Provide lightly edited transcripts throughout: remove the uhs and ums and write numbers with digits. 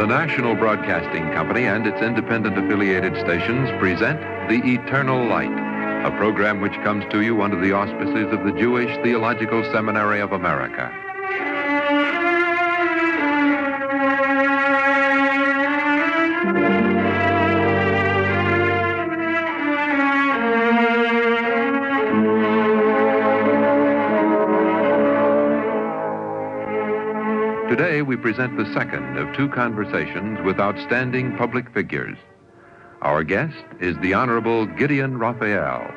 The National Broadcasting Company and its independent affiliated stations present The Eternal Light, a program which comes to you under the auspices of the Jewish Theological Seminary of America. Today, we present the second of two conversations with outstanding public figures. Our guest is the Honorable Gideon Raphael,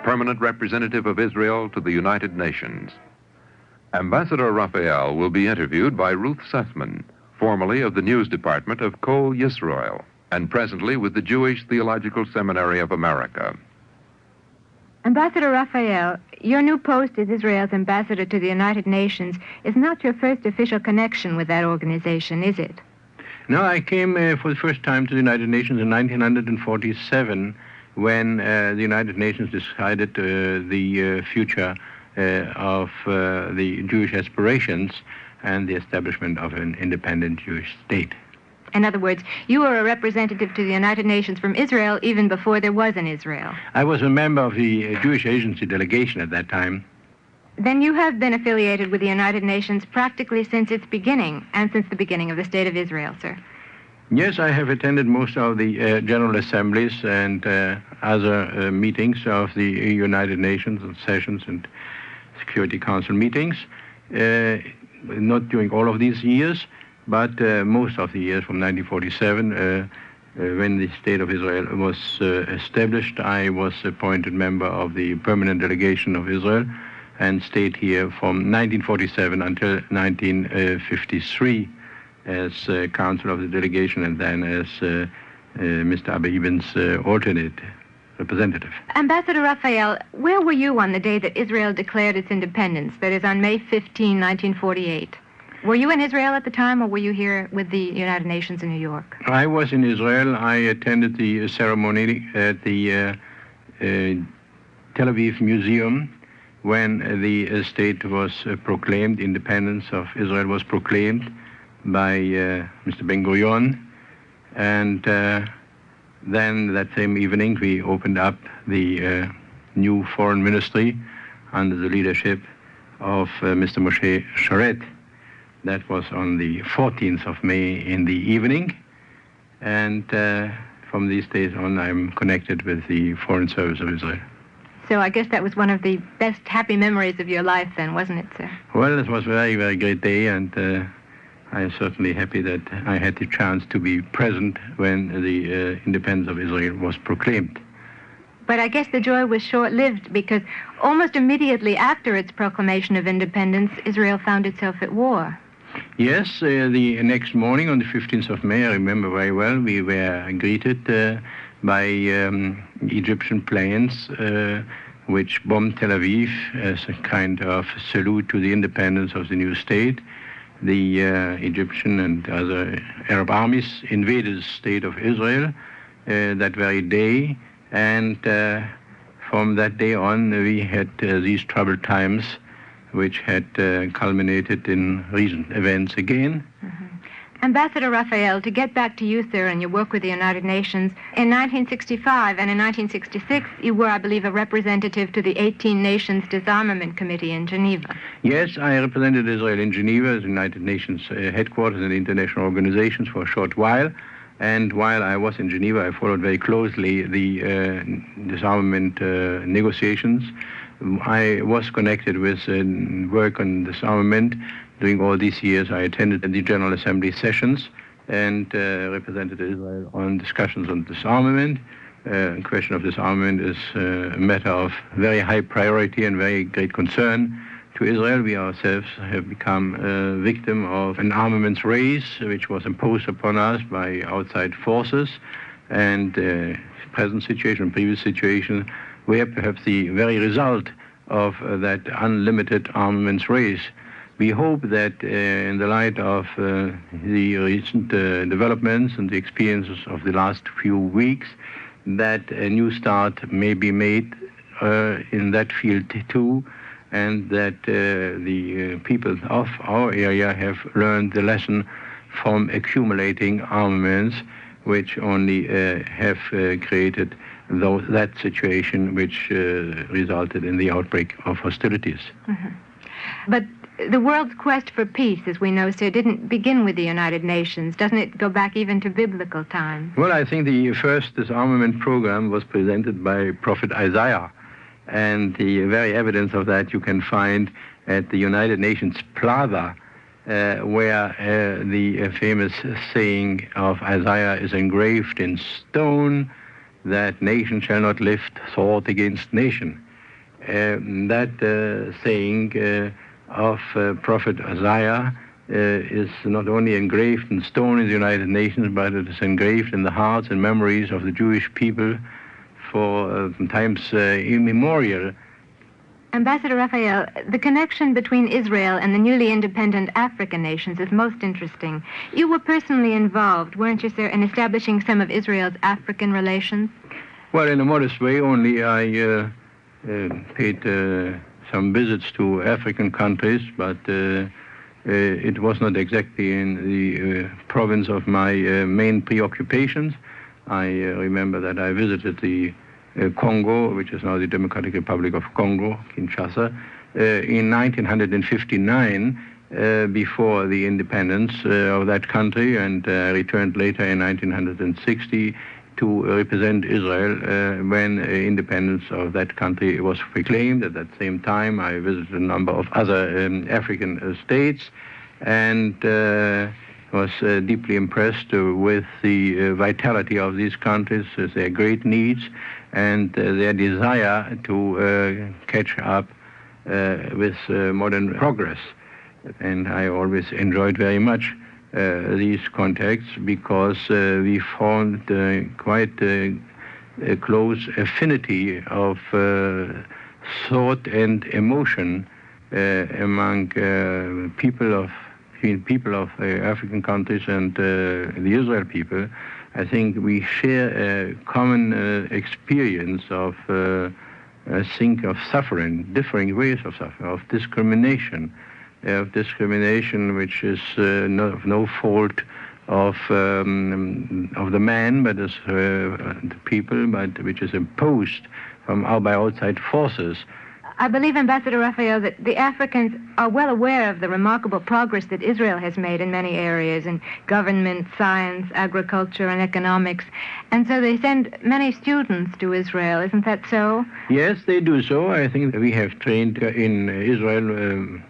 permanent representative of Israel to the United Nations. Ambassador Raphael will be interviewed by Ruth Sethman, formerly of the news department of Kol Yisrael, and presently with the Jewish Theological Seminary of America. Ambassador Raphael, your new post as Israel's ambassador to the United Nations is not your first official connection with that organization, is it? No, I came for the first time to the United Nations in 1947 when the United Nations decided the future of the Jewish aspirations and the establishment of an independent Jewish state. In other words, you were a representative to the United Nations from Israel even before there was an Israel. I was a member of the Jewish Agency delegation at that time. Then you have been affiliated with the United Nations practically since its beginning, and since the beginning of the State of Israel, sir. Yes, I have attended most of the General Assemblies and other meetings of the United Nations and sessions and Security Council meetings. Not during all of these years, but most of the years from 1947, when the State of Israel was established, I was appointed member of the permanent delegation of Israel and stayed here from 1947 until 1953 as counsel of the delegation and then as Mr. Abba-Eben's alternate representative. Ambassador Raphael, where were you on the day that Israel declared its independence, that is on May 15, 1948? Were you in Israel at the time, or were you here with the United Nations in New York? I was in Israel. I attended the ceremony at the Tel Aviv Museum when the state was proclaimed, independence of Israel was proclaimed by Mr. Ben-Gurion. And then that same evening we opened up the new foreign ministry under the leadership of Mr. Moshe Sharet. That was on the 14th of May in the evening. And from these days on, I'm connected with the Foreign Service of Israel. So I guess that was one of the best happy memories of your life then, wasn't it, sir? Well, it was a very, very great day, and I am certainly happy that I had the chance to be present when the independence of Israel was proclaimed. But I guess the joy was short-lived because almost immediately after its proclamation of independence, Israel found itself at war. Yes, the next morning on the 15th of May, I remember very well, we were greeted by Egyptian planes which bombed Tel Aviv as a kind of salute to the independence of the new state. The Egyptian and other Arab armies invaded the state of Israel that very day, and from that day on we had these troubled times which had culminated in recent events again. Mm-hmm. Ambassador Raphael, to get back to you, sir, and your work with the United Nations, in 1965 and in 1966, you were, I believe, a representative to the 18 Nations Disarmament Committee in Geneva. Yes, I represented Israel in Geneva as the United Nations headquarters and international organizations for a short while. And while I was in Geneva, I followed very closely the disarmament negotiations. I was connected with work on disarmament. During all these years, I attended the General Assembly sessions and represented Israel on discussions on disarmament. The question of disarmament is a matter of very high priority and very great concern to Israel. We ourselves have become a victim of an armaments race which was imposed upon us by outside forces, and present situation, previous situation, we have perhaps the very result of that unlimited armaments race. We hope that in the light of the recent developments and the experiences of the last few weeks, that a new start may be made in that field too, and that the people of our area have learned the lesson from accumulating armaments, which only have created that situation which resulted in the outbreak of hostilities. Mm-hmm. But the world's quest for peace, as we know, sir, didn't begin with the United Nations. Doesn't it go back even to biblical times? Well, I think the first disarmament program was presented by Prophet Isaiah, and the very evidence of that you can find at the United Nations Plaza, where the famous saying of Isaiah is engraved in stone, that nation shall not lift sword against nation. That saying of Prophet Isaiah is not only engraved in stone in the United Nations, but it is engraved in the hearts and memories of the Jewish people for times immemorial. Ambassador Raphael, the connection between Israel and the newly independent African nations is most interesting. You were personally involved, weren't you, sir, in establishing some of Israel's African relations? Well, in a modest way, only I paid some visits to African countries, but it was not exactly in the province of my main preoccupations. I remember that I visited the Congo, which is now the Democratic Republic of Congo, Kinshasa, in 1959, before the independence of that country, and returned later in 1960 to represent Israel when independence of that country was proclaimed. At that same time, I visited a number of other African states, and was deeply impressed with the vitality of these countries, their great needs, and their desire to catch up with modern progress. And I always enjoyed very much these contacts, because we found quite a close affinity of thought and emotion among people of African countries and the Israel people. I think we share a common experience of suffering, differing ways of suffering, of discrimination which is no fault of the man, but as the people, but which is imposed by outside forces. I believe, Ambassador Raphael, that the Africans are well aware of the remarkable progress that Israel has made in many areas, in government, science, agriculture, and economics. And so they send many students to Israel. Isn't that so? Yes, they do so. I think we have trained in Israel,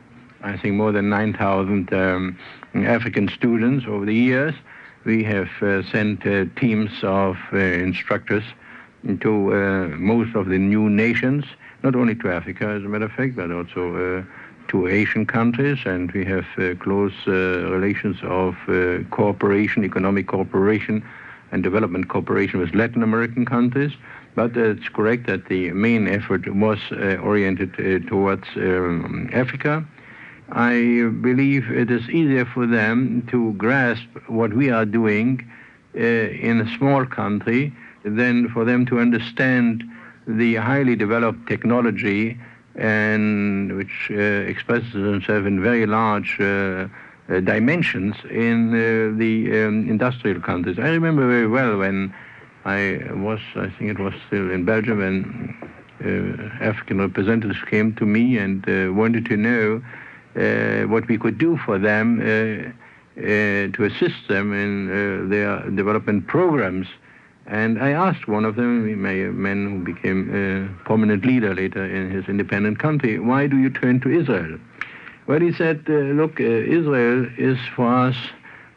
I think more than 9,000 African students over the years. We have sent teams of instructors to most of the new nations, not only to Africa, as a matter of fact, but also to Asian countries, and we have close relations of cooperation, economic cooperation and development cooperation with Latin American countries. But it's correct that the main effort was oriented towards Africa. I believe it is easier for them to grasp what we are doing in a small country than for them to understand the highly developed technology, and which expresses itself in very large dimensions in the industrial countries. I remember very well when I think it was still in Belgium, when African representatives came to me and wanted to know what we could do for them to assist them in their development programs. And I asked one of them, a man who became a prominent leader later in his independent country, why do you turn to Israel? Well, he said, look, Israel is for us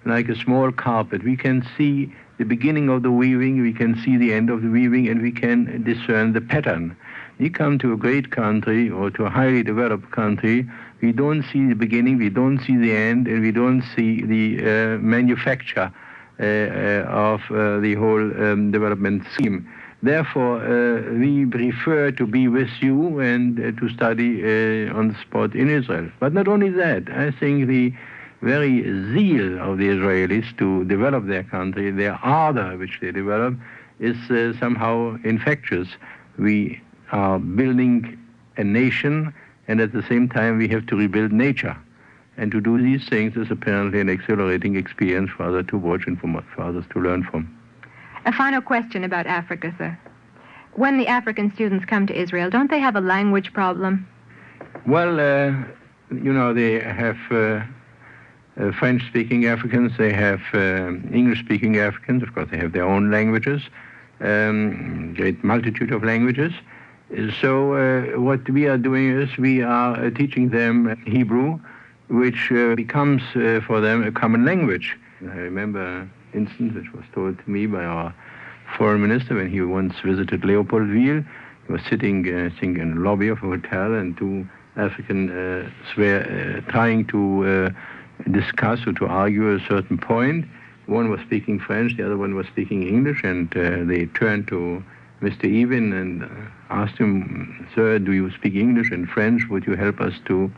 like a small carpet. We can see the beginning of the weaving, we can see the end of the weaving, and we can discern the pattern. We come to a great country or to a highly developed country, we don't see the beginning, we don't see the end, and we don't see the manufacture of the whole development scheme. Therefore, we prefer to be with you and to study on the spot in Israel. But not only that, I think the very zeal of the Israelis to develop their country, their ardor which they develop, is somehow infectious. We are building a nation, and at the same time we have to rebuild nature. And to do these things is apparently an exhilarating experience for others to watch and for others to learn from. A final question about Africa, sir. When the African students come to Israel, don't they have a language problem? Well, they have French-speaking Africans, they have English-speaking Africans, of course they have their own languages, great multitude of languages. So what we are doing is we are teaching them Hebrew, which becomes for them a common language. I remember an instance which was told to me by our foreign minister when he once visited Leopoldville. He was sitting, I think, in the lobby of a hotel, and two Africans were trying to discuss or to argue a certain point. One was speaking French, the other one was speaking English, and they turned to Mr. Even and asked him, "Sir, do you speak English and French? Would you help us to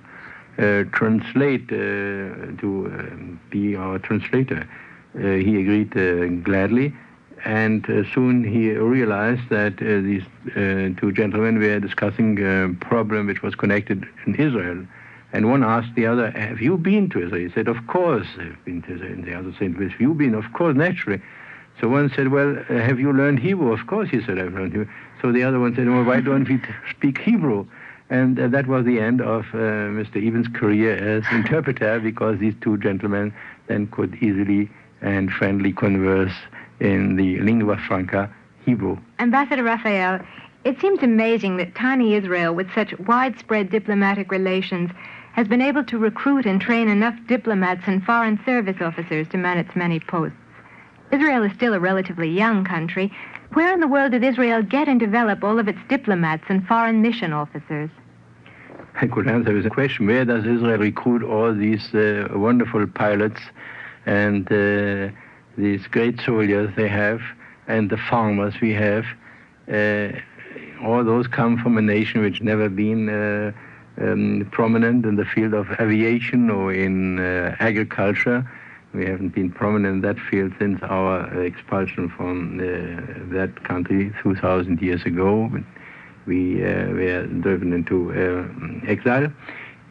translate, to be our translator?" He agreed gladly, and soon he realized that these two gentlemen were discussing a problem which was connected in Israel. And one asked the other, "Have you been to Israel?" He said, "Of course I've been to Israel." And the other said, "Have you been?" "Of course, naturally." So one said, "Well, have you learned Hebrew?" "Of course," he said, "I've learned Hebrew." So the other one said, "Well, why don't we speak Hebrew?" And that was the end of Mr. Evans' career as interpreter, because these two gentlemen then could easily and friendly converse in the lingua franca, Hebrew. Ambassador Raphael, it seems amazing that tiny Israel, with such widespread diplomatic relations, has been able to recruit and train enough diplomats and foreign service officers to man its many posts. Israel is still a relatively young country. Where in the world did Israel get and develop all of its diplomats and foreign mission officers? I could answer with a question. Where does Israel recruit all these wonderful pilots and these great soldiers they have, and the farmers we have? All those come from a nation which never been prominent in the field of aviation or in agriculture. We haven't been prominent in that field since our expulsion from that country 2,000 years ago. We were driven into exile.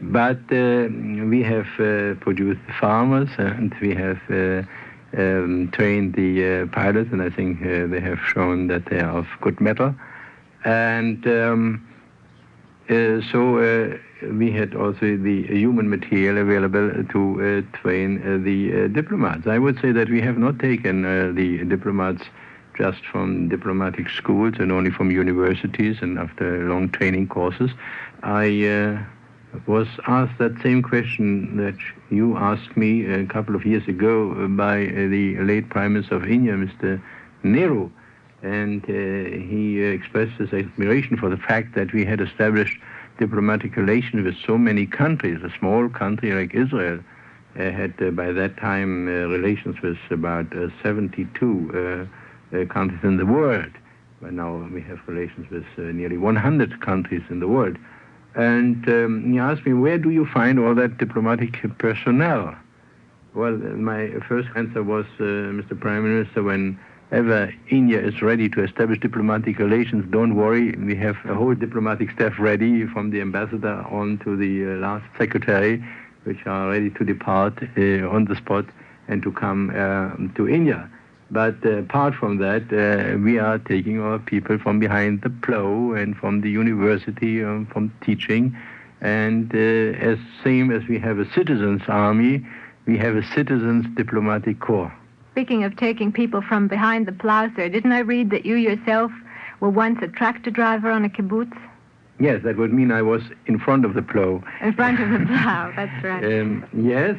But we have produced farmers, and we have trained the pilots, and I think they have shown that they are of good mettle. And so we had also the human material available to train the diplomats. I would say that we have not taken the diplomats just from diplomatic schools and only from universities and after long training courses. I was asked that same question that you asked me a couple of years ago by the late Prime Minister of India, Mr. Nehru. And he expressed his admiration for the fact that we had established diplomatic relations with so many countries. A small country like Israel had by that time relations with about 72 countries in the world. But now we have relations with nearly 100 countries in the world. And he asked me, where do you find all that diplomatic personnel? Well, my first answer was, Mr. Prime Minister, whenever India is ready to establish diplomatic relations, don't worry, we have a whole diplomatic staff ready, from the ambassador on to the last secretary, which are ready to depart on the spot and to come to India. But apart from that, we are taking our people from behind the plow and from the university, from teaching. And as same as we have a citizens' army, we have a citizens' diplomatic corps. Speaking of taking people from behind the plow, sir, didn't I read that you yourself were once a tractor driver on a kibbutz? Yes, that would mean I was in front of the plow. In front of the plow, that's right. Yes,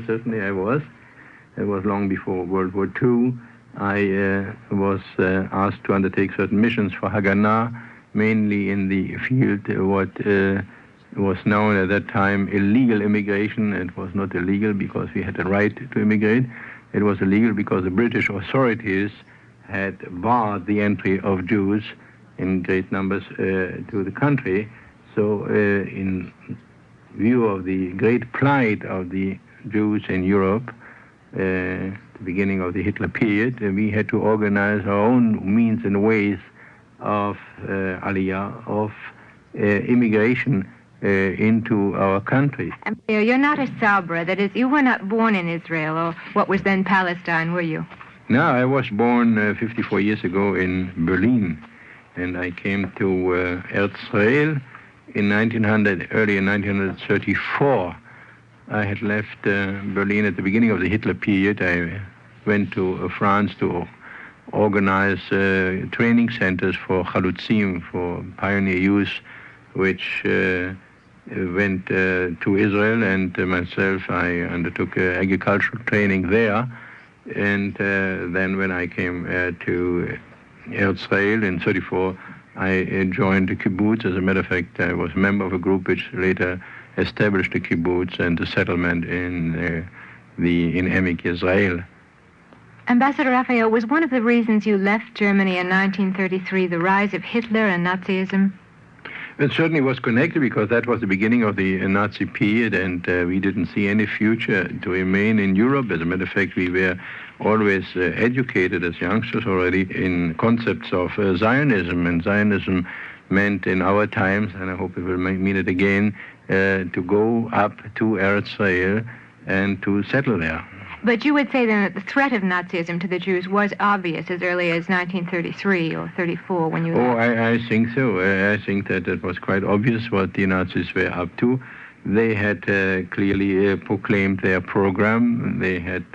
certainly I was. It was long before World War II. I was asked to undertake certain missions for Haganah, mainly in the field what was known at that time illegal immigration. It was not illegal because we had the right to immigrate. It was illegal because the British authorities had barred the entry of Jews in great numbers to the country. So in view of the great plight of the Jews in Europe, the beginning of the Hitler period, we had to organize our own means and ways of aliyah, of immigration, into our country. And you're not a Sabra, that is, you were not born in Israel, or what was then Palestine, were you? No, I was born 54 years ago in Berlin, and I came to Israel in early in 1934. I had left Berlin at the beginning of the Hitler period. I went to France to organize training centers for Chalutzim, for pioneer youth, which went to Israel, and myself, I undertook agricultural training there. And then when I came to Israel in 34, I joined the kibbutz. As a matter of fact, I was a member of a group which later established the kibbutz and the settlement in Emek Israel. Ambassador Raphael, was one of the reasons you left Germany in 1933 the rise of Hitler and Nazism? It certainly was connected, because that was the beginning of the Nazi period, and we didn't see any future to remain in Europe. As a matter of fact, we were always educated as youngsters already in concepts of Zionism, and Zionism meant in our times, and I hope it will mean it again, to go up to Eretz Israel and to settle there. But you would say then that the threat of Nazism to the Jews was obvious as early as 1933 or 34 when you left. I think so. I think that it was quite obvious what the Nazis were up to. They had clearly proclaimed their program. They had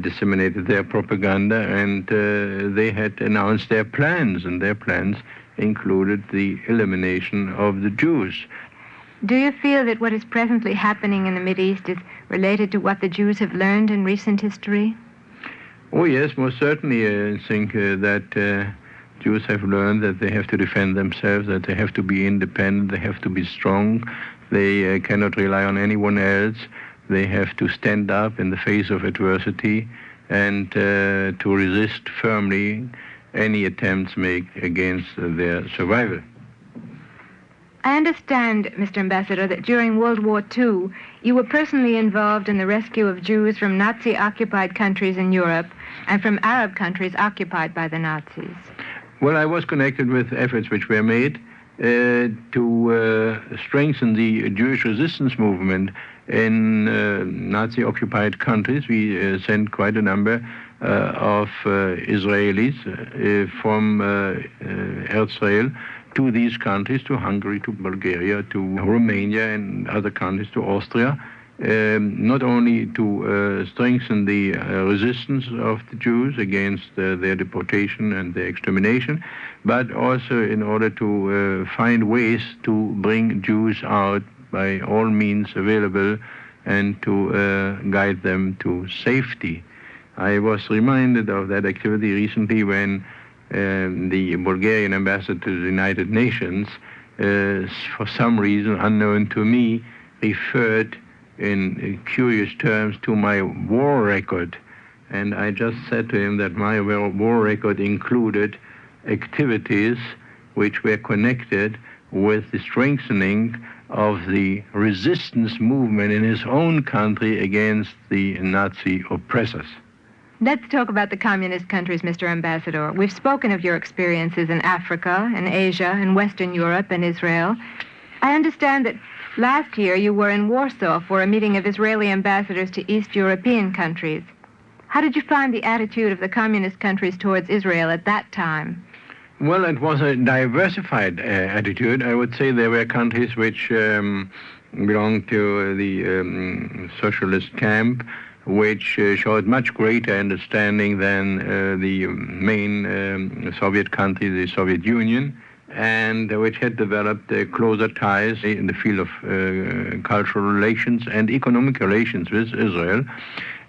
disseminated their propaganda, and they had announced their plans, and their plans included the elimination of the Jews. Do you feel that what is presently happening in the Mideast is related to what the Jews have learned in recent history? Oh, yes, most certainly. I think that Jews have learned that they have to defend themselves, that they have to be independent, they have to be strong, they cannot rely on anyone else, they have to stand up in the face of adversity and to resist firmly any attempts made against their survival. I understand, Mr. Ambassador, that during World War II, you were personally involved in the rescue of Jews from Nazi-occupied countries in Europe and from Arab countries occupied by the Nazis. Well, I was connected with efforts which were made to strengthen the Jewish resistance movement in Nazi-occupied countries. We sent quite a number of Israelis from Israel to these countries, to Hungary, to Bulgaria, to Romania, and other countries, to Austria, not only to strengthen the resistance of the Jews against their deportation and their extermination, but also in order to find ways to bring Jews out by all means available and to guide them to safety. I was reminded of that activity recently when the Bulgarian ambassador to the United Nations, for some reason unknown to me, referred in curious terms to my war record. And I just said to him that my war record included activities which were connected with the strengthening of the resistance movement in his own country against the Nazi oppressors. Let's talk about the communist countries, Mr. Ambassador. We've spoken of your experiences in Africa, in Asia, in Western Europe, and Israel. I understand that last year you were in Warsaw for a meeting of Israeli ambassadors to East European countries. How did you find the attitude of the communist countries towards Israel at that time? Well, it was a diversified attitude. I would say there were countries which belonged to the socialist camp, which showed much greater understanding than the main Soviet country, the Soviet Union, and which had developed closer ties in the field of cultural relations and economic relations with Israel.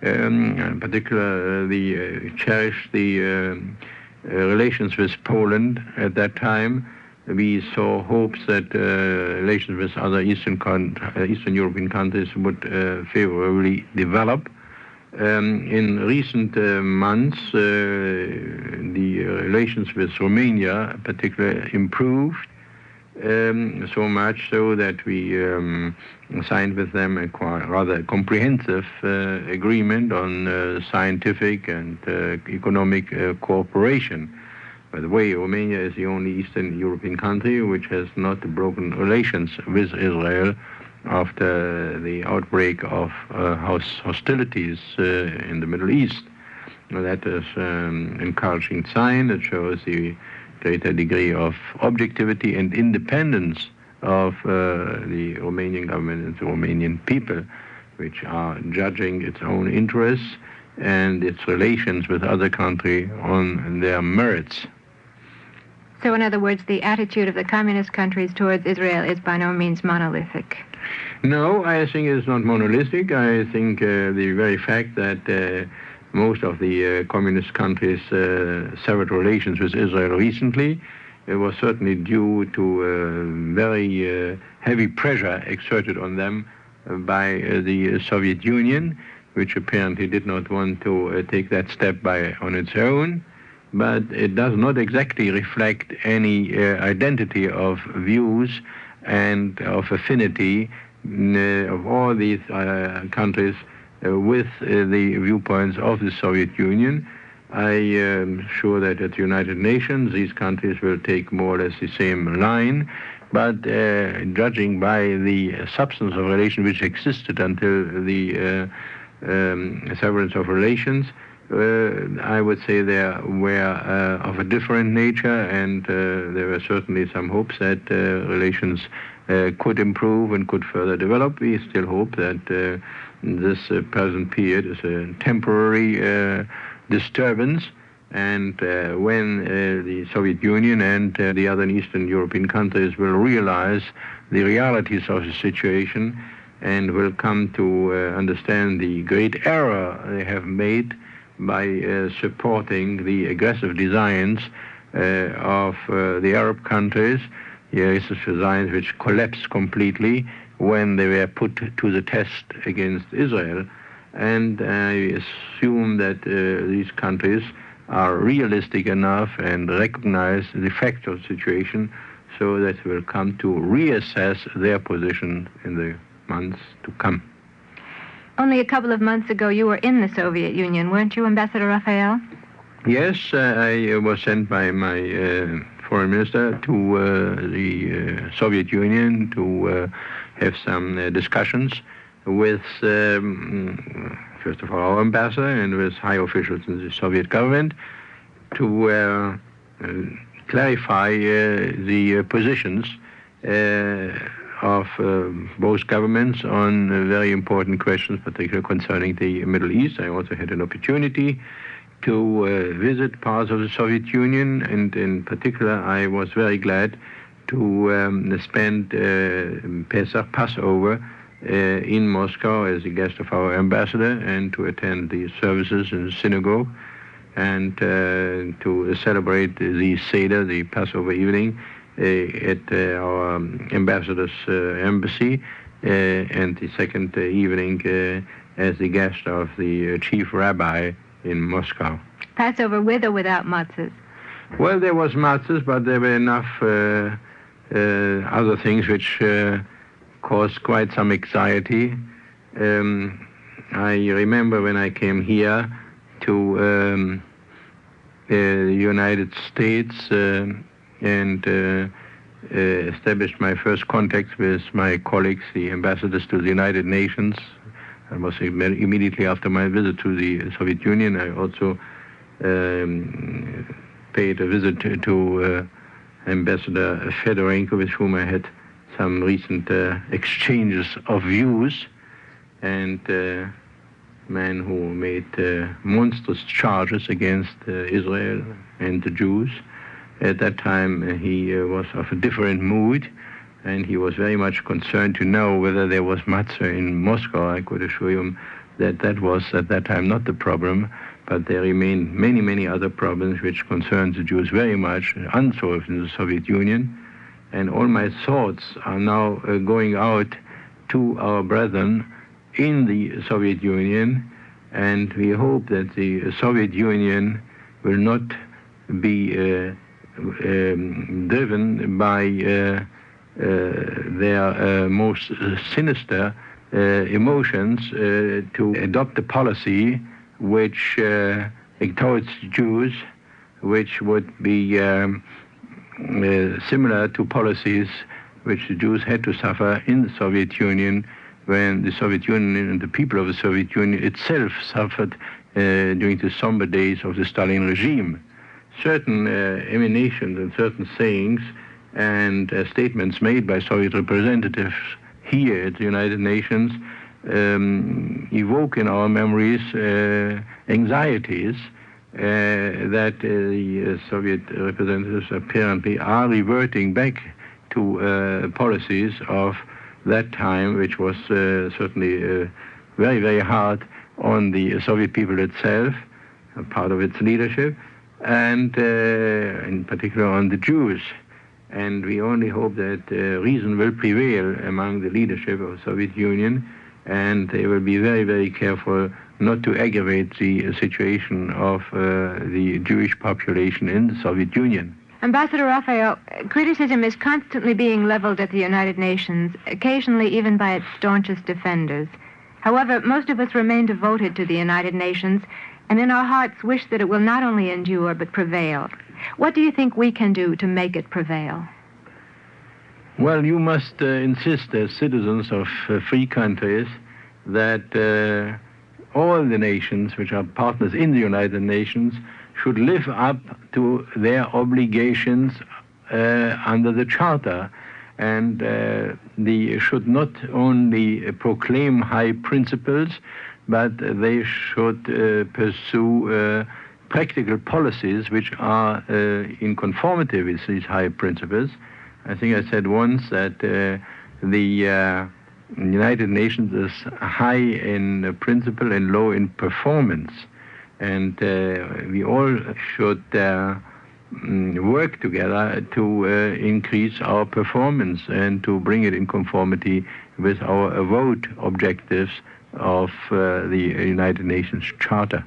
In particular, cherished the relations with Poland at that time. We saw hopes that relations with other Eastern European countries would favorably develop. In recent months, the relations with Romania particularly improved, so much so that we signed with them a rather comprehensive agreement on scientific and economic cooperation. By the way, Romania is the only Eastern European country which has not broken relations with Israel after the outbreak of hostilities in the Middle East. That is an encouraging sign that shows the greater degree of objectivity and independence of the Romanian government and the Romanian people, which are judging its own interests and its relations with other countries on their merits. So, in other words, the attitude of the communist countries towards Israel is by no means monolithic. No, I think it's not monolithic. I think the very fact that most of the communist countries severed relations with Israel recently was certainly due to very heavy pressure exerted on them by the Soviet Union, which apparently did not want to take that step on its own. But it does not exactly reflect any identity of views and of affinity of all these countries with the viewpoints of the Soviet Union. I am sure that at the United Nations these countries will take more or less the same line, but judging by the substance of relations which existed until the severance of relations, I would say they were of a different nature, and there were certainly some hopes that relations could improve and could further develop. We still hope that this present period is a temporary disturbance, and when the Soviet Union and the other Eastern European countries will realize the realities of the situation and will come to understand the great error they have made by supporting the aggressive designs of the Arab countries, designs which collapsed completely when they were put to the test against Israel. And I assume that these countries are realistic enough and recognize the facts of the situation so that they will come to reassess their position in the months to come. Only a couple of months ago, you were in the Soviet Union, weren't you, Ambassador Raphael? Yes, I was sent by my foreign minister to the Soviet Union to have some discussions with, first of all, our ambassador and with high officials in the Soviet government to clarify the positions of both governments on very important questions, particularly concerning the Middle East. I also had an opportunity to visit parts of the Soviet Union, and in particular I was very glad to spend Passover in Moscow as a guest of our ambassador and to attend the services in the synagogue and to celebrate the Seder, the Passover evening, at our ambassador's embassy, and the second evening as the guest of the chief rabbi in Moscow. Passover with or without matzahs? Well, there was matzahs, but there were enough other things which caused quite some anxiety. I remember when I came here to the United States and established my first contacts with my colleagues, the ambassadors to the United Nations. That was immediately after my visit to the Soviet Union. I also paid a visit to Ambassador Fedorenko, with whom I had some recent exchanges of views, and a man who made monstrous charges against Israel and the Jews. At that time, he was of a different mood, and he was very much concerned to know whether there was matzah in Moscow. I could assure him that that was at that time not the problem, but there remained many, many other problems which concerned the Jews very much, unsolved in the Soviet Union. And all my thoughts are now going out to our brethren in the Soviet Union, and we hope that the Soviet Union will not be driven by their most sinister emotions to adopt a policy which towards Jews which would be similar to policies which the Jews had to suffer in the Soviet Union when the Soviet Union and the people of the Soviet Union itself suffered during the somber days of the Stalin regime. Certain emanations and certain sayings and statements made by Soviet representatives here at the United Nations evoke in our memories anxieties that the Soviet representatives apparently are reverting back to policies of that time, which was certainly very, very hard on the Soviet people itself, a part of its leadership, and in particular on the Jews. And we only hope that reason will prevail among the leadership of the Soviet Union, and they will be very, very careful not to aggravate the situation of the Jewish population in the Soviet Union. Ambassador Raphael, criticism is constantly being leveled at the United Nations, occasionally even by its staunchest defenders. However, most of us remain devoted to the United Nations, and in our hearts wish that it will not only endure, but prevail. What do you think we can do to make it prevail? Well, you must insist as citizens of free countries that all the nations which are partners in the United Nations should live up to their obligations under the Charter, and they should not only proclaim high principles, but they should pursue practical policies which are in conformity with these high principles. I think I said once that the United Nations is high in principle and low in performance. And we all should work together to increase our performance and to bring it in conformity with our avowed objectives of the United Nations Charter.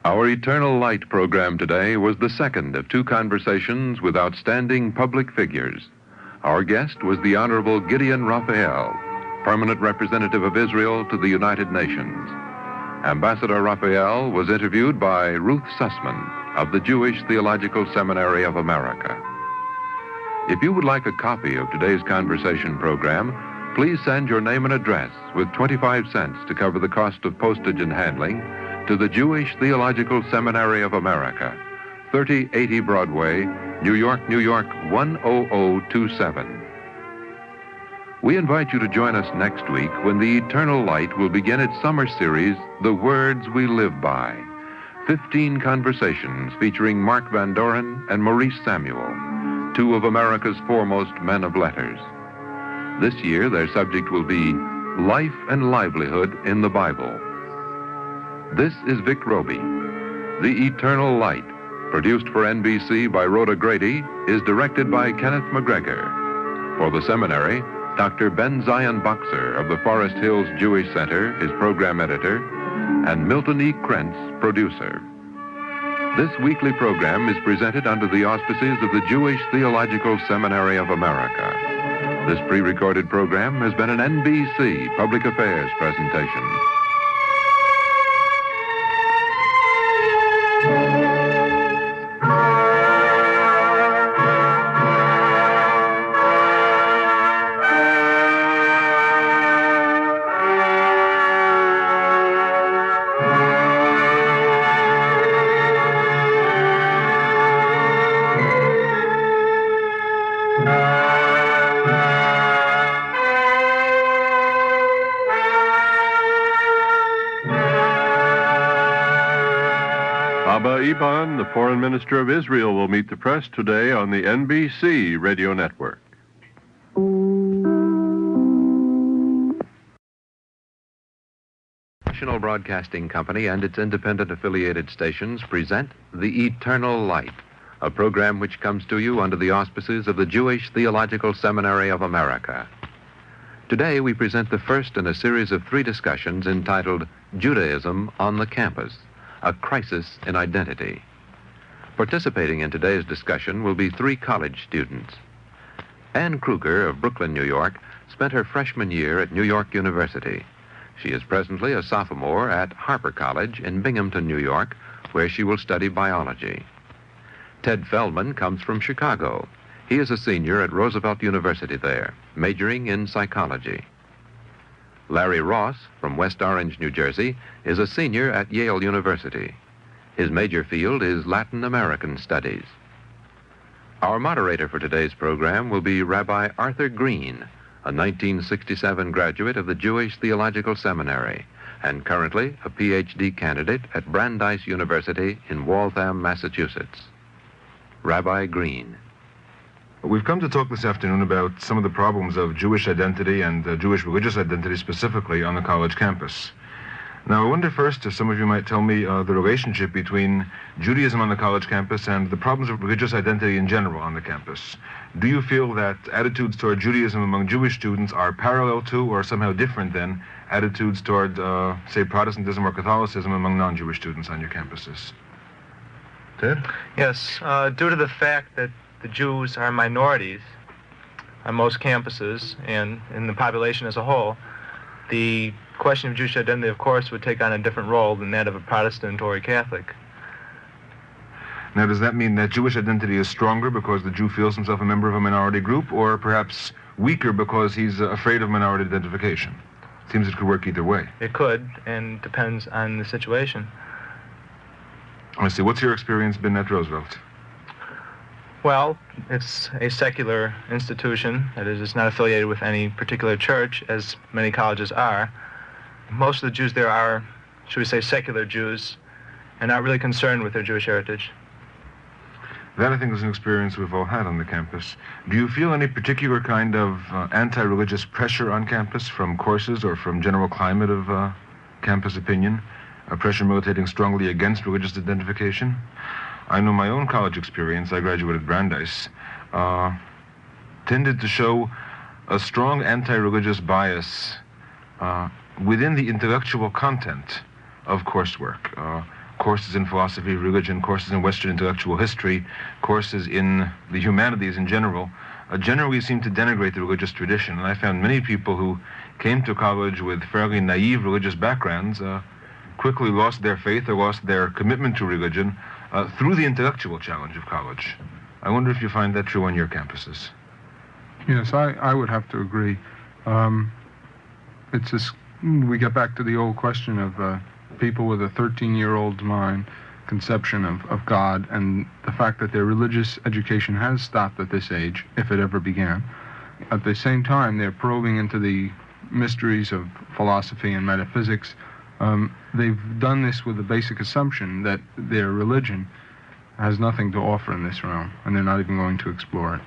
Our Eternal Light program today was the second of two conversations with outstanding public figures. Our guest was the Honorable Gideon Raphael, permanent representative of Israel to the United Nations. Ambassador Raphael was interviewed by Ruth Sussman of the Jewish Theological Seminary of America. If you would like a copy of today's conversation program, please send your name and address with 25 cents to cover the cost of postage and handling to the Jewish Theological Seminary of America, 3080 Broadway, New York, New York, 10027. We invite you to join us next week when the Eternal Light will begin its summer series, The Words We Live By. 15 conversations featuring Mark Van Doren and Maurice Samuel, two of America's foremost men of letters. This year, their subject will be Life and Livelihood in the Bible. This is Vic Roby. The Eternal Light, produced for NBC by Rhoda Grady, is directed by Kenneth McGregor. For the seminary, Dr. Ben Zion Boxer of the Forest Hills Jewish Center is program editor, and Milton E. Krentz, producer. This weekly program is presented under the auspices of the Jewish Theological Seminary of America. This pre-recorded program has been an NBC Public Affairs presentation. Iban, the Foreign Minister of Israel, will meet the press today on the NBC radio network. National Broadcasting Company and its independent affiliated stations present The Eternal Light, a program which comes to you under the auspices of the Jewish Theological Seminary of America. Today we present the first in a series of 3 discussions entitled Judaism on the Campus, a Crisis in Identity. Participating in today's discussion will be 3 college students. Ann Kruger of Brooklyn, New York, spent her freshman year at New York University. She is presently a sophomore at Harper College in Binghamton, New York, where she will study biology. Ted Feldman comes from Chicago. He is a senior at Roosevelt University there, majoring in psychology. Larry Ross, from West Orange, New Jersey, is a senior at Yale University. His major field is Latin American studies. Our moderator for today's program will be Rabbi Arthur Green, a 1967 graduate of the Jewish Theological Seminary, and currently a PhD candidate at Brandeis University in Waltham, Massachusetts. Rabbi Green. We've come to talk this afternoon about some of the problems of Jewish identity and Jewish religious identity specifically on the college campus. Now, I wonder first if some of you might tell me the relationship between Judaism on the college campus and the problems of religious identity in general on the campus. Do you feel that attitudes toward Judaism among Jewish students are parallel to or somehow different than attitudes toward, say, Protestantism or Catholicism among non-Jewish students on your campuses? Ted? Yes, due to the fact that the Jews are minorities on most campuses and in the population as a whole, the question of Jewish identity, of course, would take on a different role than that of a Protestant or a Catholic. Now, does that mean that Jewish identity is stronger because the Jew feels himself a member of a minority group, or perhaps weaker because he's afraid of minority identification? Seems it could work either way. It could, and depends on the situation. I see. What's your experience been at Roosevelt? Well, it's a secular institution. That is, it's not affiliated with any particular church, as many colleges are. Most of the Jews there are, should we say, secular Jews, and not really concerned with their Jewish heritage. That, I think, is an experience we've all had on the campus. Do you feel any particular kind of anti-religious pressure on campus from courses or from general climate of campus opinion? A pressure militating strongly against religious identification? I know my own college experience, I graduated Brandeis, tended to show a strong anti-religious bias within the intellectual content of coursework. Courses in philosophy, religion, courses in Western intellectual history, courses in the humanities in general, generally seem to denigrate the religious tradition. And I found many people who came to college with fairly naive religious backgrounds quickly lost their faith or lost their commitment to religion through the intellectual challenge of college. I wonder if you find that true on your campuses. Yes, I would have to agree. It's just, we get back to the old question of people with a 13-year-old mind conception of God, and the fact that their religious education has stopped at this age, if it ever began. At the same time, they're probing into the mysteries of philosophy and metaphysics. They've done this with the basic assumption that their religion has nothing to offer in this realm, and they're not even going to explore it.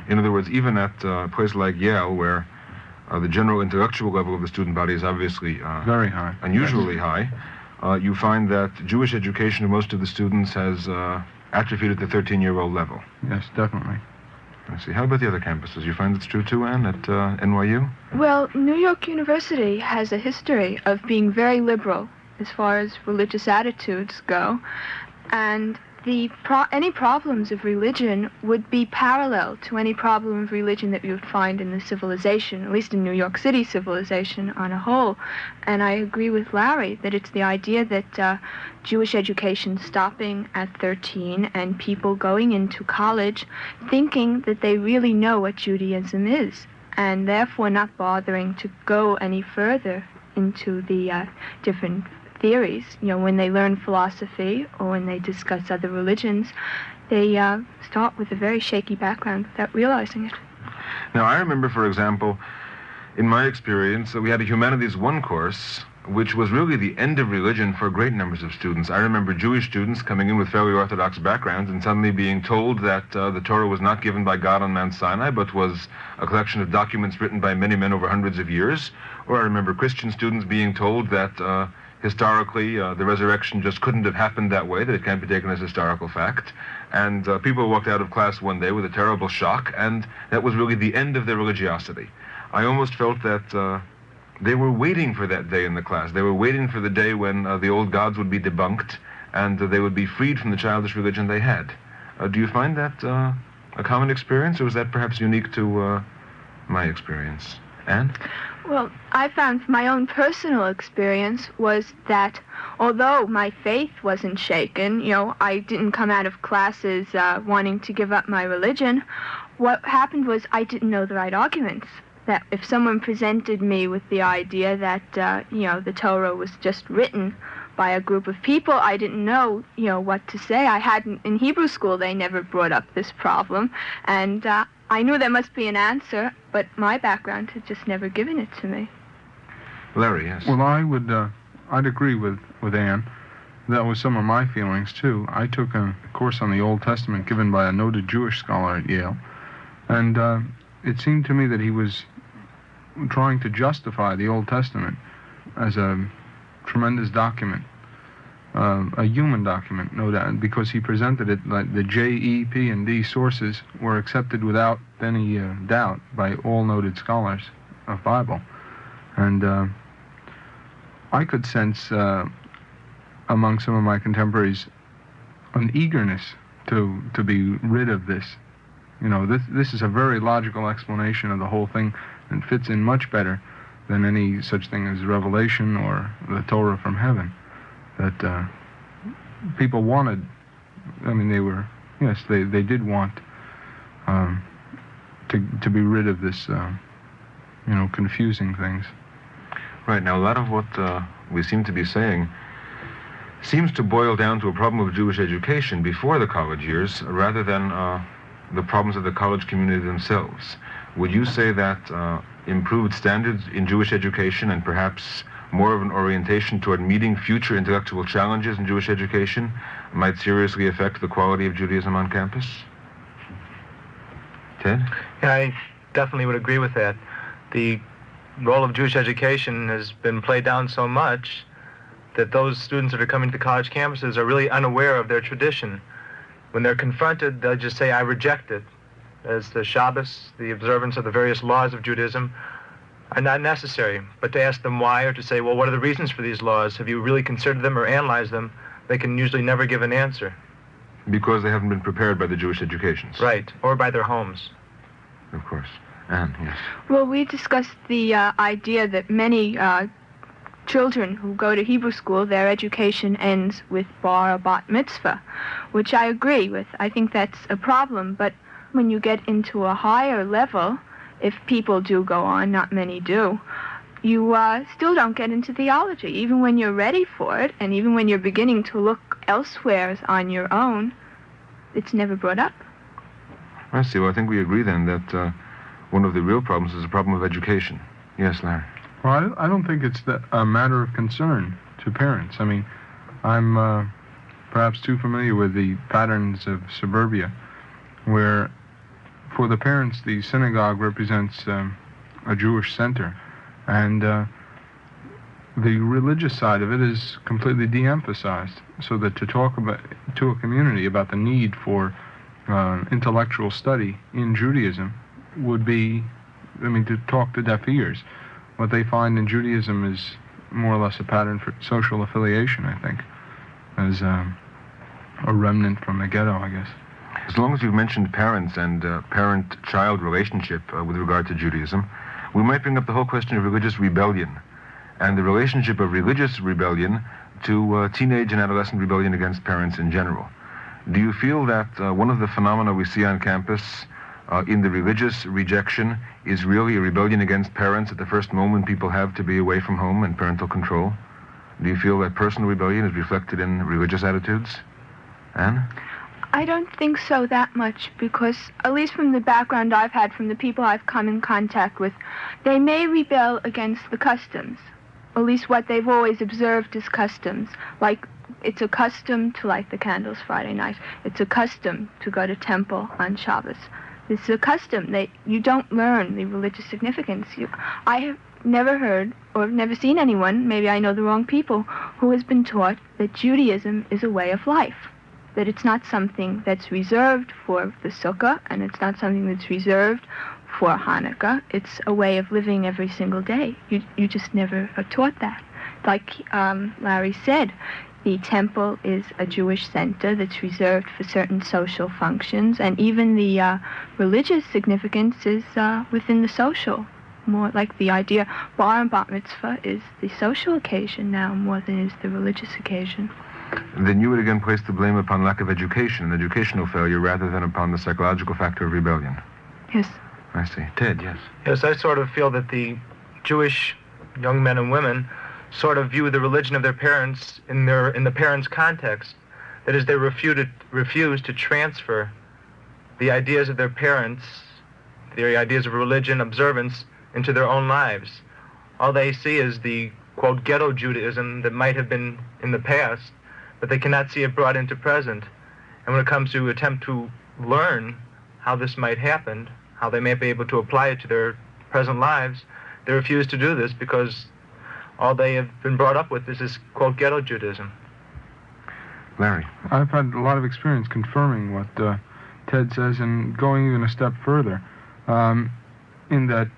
In other words, even at a place like Yale, where the general intellectual level of the student body is obviously very high, unusually high, you find that Jewish education of most of the students has atrophied at the 13-year-old level. Yes, definitely. I see. How about the other campuses? You find it's true too, Anne, at NYU? Well, New York University has a history of being very liberal as far as religious attitudes go, and any problems of religion would be parallel to any problem of religion that you would find in the civilization, at least in New York City civilization on a whole. And I agree with Larry that it's the idea that Jewish education stopping at 13 and people going into college thinking that they really know what Judaism is, and therefore not bothering to go any further into the different theories. You know, when they learn philosophy or when they discuss other religions, they start with a very shaky background without realizing it. Now, I remember, for example, in my experience, we had a Humanities 1 course, which was really the end of religion for great numbers of students. I remember Jewish students coming in with fairly orthodox backgrounds and suddenly being told that the Torah was not given by God on Mount Sinai, but was a collection of documents written by many men over hundreds of years. Or I remember Christian students being told that historically, the resurrection just couldn't have happened that way, that it can't be taken as historical fact. And people walked out of class one day with a terrible shock, and that was really the end of their religiosity. I almost felt that they were waiting for that day in the class. They were waiting for the day when the old gods would be debunked and they would be freed from the childish religion they had. Do you find that a common experience, or is that perhaps unique to my experience? Anne? Well, I found my own personal experience was that although my faith wasn't shaken, I didn't come out of classes wanting to give up my religion. What happened was I didn't know the right arguments. That if someone presented me with the idea that, the Torah was just written by a group of people, I didn't know, what to say. In Hebrew school, they never brought up this problem, and I knew there must be an answer, but my background had just never given it to me. Larry, yes. Well, I'd agree with Anne. That was some of my feelings, too. I took a course on the Old Testament given by a noted Jewish scholar at Yale, and it seemed to me that he was trying to justify the Old Testament as a tremendous document, a human document, no doubt, because he presented it like the J, E, P, and D sources were accepted without any doubt by all noted scholars of Bible. And I could sense among some of my contemporaries an eagerness to be rid of this. This is a very logical explanation of the whole thing and fits in much better than any such thing as revelation or the Torah from heaven. That people wanted, they did want to be rid of this, confusing things. Right, now a lot of what we seem to be saying seems to boil down to a problem of Jewish education before the college years, rather than the problems of the college community themselves. Would you say that improved standards in Jewish education and perhaps more of an orientation toward meeting future intellectual challenges in Jewish education might seriously affect the quality of Judaism on campus? Ted? Yeah, I definitely would agree with that. The role of Jewish education has been played down so much that those students that are coming to college campuses are really unaware of their tradition. When they're confronted, they'll just say, I reject it, as the Shabbos, the observance of the various laws of Judaism, are not necessary. But to ask them why, or to say, well, what are the reasons for these laws? Have you really considered them or analyzed them? They can usually never give an answer. Because they haven't been prepared by the Jewish educations. Right, or by their homes. Of course. Anne, yes. Well, we discussed the idea that many children who go to Hebrew school, their education ends with bar or bat mitzvah, which I agree with. I think that's a problem, but when you get into a higher level, if people do go on, not many do, you still don't get into theology. Even when you're ready for it, and even when you're beginning to look elsewhere on your own, it's never brought up. I see. Well, I think we agree then that one of the real problems is a problem of education. Yes, Larry. Well, I don't think it's a matter of concern to parents. I mean, I'm perhaps too familiar with the patterns of suburbia, where for the parents the synagogue represents a Jewish center, and the religious side of it is completely de-emphasized, so that to talk to a community about the need for intellectual study in Judaism would be, to talk to deaf ears. What they find in Judaism is more or less a pattern for social affiliation, I think, as a remnant from the ghetto, I guess. As long as you've mentioned parents and parent-child relationship with regard to Judaism, we might bring up the whole question of religious rebellion and the relationship of religious rebellion to teenage and adolescent rebellion against parents in general. Do you feel that one of the phenomena we see on campus in the religious rejection is really a rebellion against parents at the first moment people have to be away from home and parental control? Do you feel that personal rebellion is reflected in religious attitudes? Anne? I don't think so that much, because at least from the background I've had, from the people I've come in contact with, they may rebel against the customs, at least what they've always observed as customs. Like, it's a custom to light the candles Friday night. It's a custom to go to temple on Shabbos. It's a custom. You don't learn the religious significance. I have never heard or never seen anyone, maybe I know the wrong people, who has been taught that Judaism is a way of life, that it's not something that's reserved for the Sukkah, and it's not something that's reserved for Hanukkah. It's a way of living every single day. You just never are taught that. Like Larry said, the temple is a Jewish center that's reserved for certain social functions, and even the religious significance is within the social more like the idea bar and bat mitzvah is the social occasion now more than is the religious occasion. Then you would again place the blame upon lack of education and educational failure rather than upon the psychological factor of rebellion. Yes. I see. Ted, yes. Yes, I sort of feel that the Jewish young men and women sort of view the religion of their parents in the parents' context. That is, they refuse to transfer the ideas of their parents, their ideas of religion, observance, into their own lives. All they see is the, quote, ghetto Judaism that might have been in the past, but they cannot see it brought into present. And when it comes to attempt to learn how this might happen, how they may be able to apply it to their present lives, they refuse to do this because all they have been brought up with is this, quote, ghetto Judaism. Larry. I've had a lot of experience confirming what Ted says and going even a step further, in that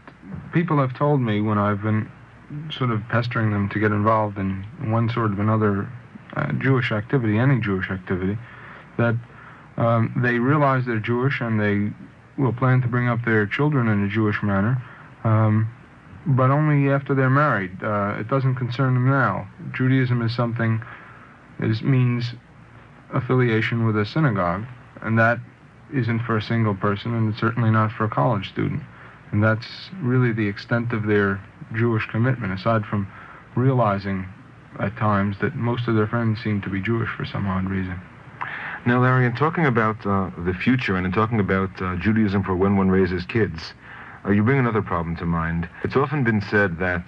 people have told me when I've been sort of pestering them to get involved in one sort of another Jewish activity, any Jewish activity, that they realize they're Jewish and they will plan to bring up their children in a Jewish manner, but only after they're married. It doesn't concern them now. Judaism is something that means affiliation with a synagogue, and that isn't for a single person, and it's certainly not for a college student. And that's really the extent of their Jewish commitment, aside from realizing at times that most of their friends seem to be Jewish for some odd reason. Now, Larry, in talking about the future and in talking about Judaism for when one raises kids, you bring another problem to mind. It's often been said that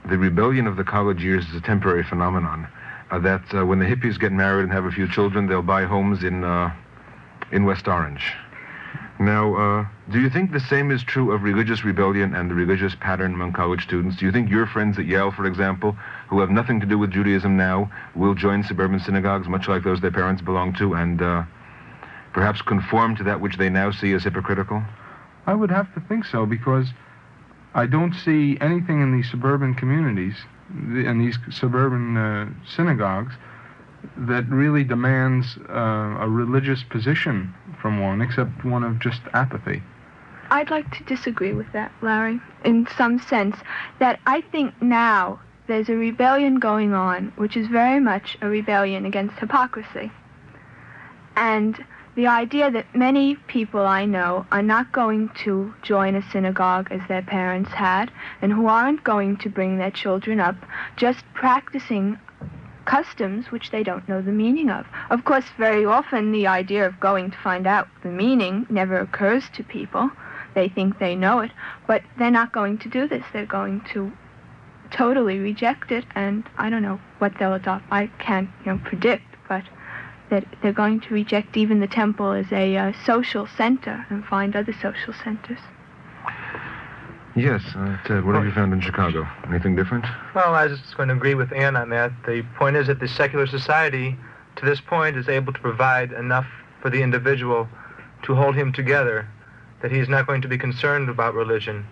the rebellion of the college years is a temporary phenomenon, that when the hippies get married and have a few children, they'll buy homes in West Orange. Now, do you think the same is true of religious rebellion and the religious pattern among college students? Do you think your friends at Yale, for example, who have nothing to do with Judaism now, will join suburban synagogues, much like those their parents belong to, and perhaps conform to that which they now see as hypocritical? I would have to think so, because I don't see anything in these suburban communities, in these suburban synagogues, that really demands a religious position from one, except one of just apathy. I'd like to disagree with that, Larry, in some sense, that I think now there's a rebellion going on, which is very much a rebellion against hypocrisy. And the idea that many people I know are not going to join a synagogue as their parents had, and who aren't going to bring their children up just practicing customs which they don't know the meaning of. Of course, very often the idea of going to find out the meaning never occurs to people. They think they know it, but they're not going to do this. They're going to totally reject it, and I don't know what they'll adopt. I can't, predict, but that they're going to reject even the temple as a social center and find other social centers. Yes, Ted, what have you found in Chicago? Anything different? Well, I was just going to agree with Ann on that. The point is that the secular society, to this point, is able to provide enough for the individual to hold him together, that he is not going to be concerned about religion.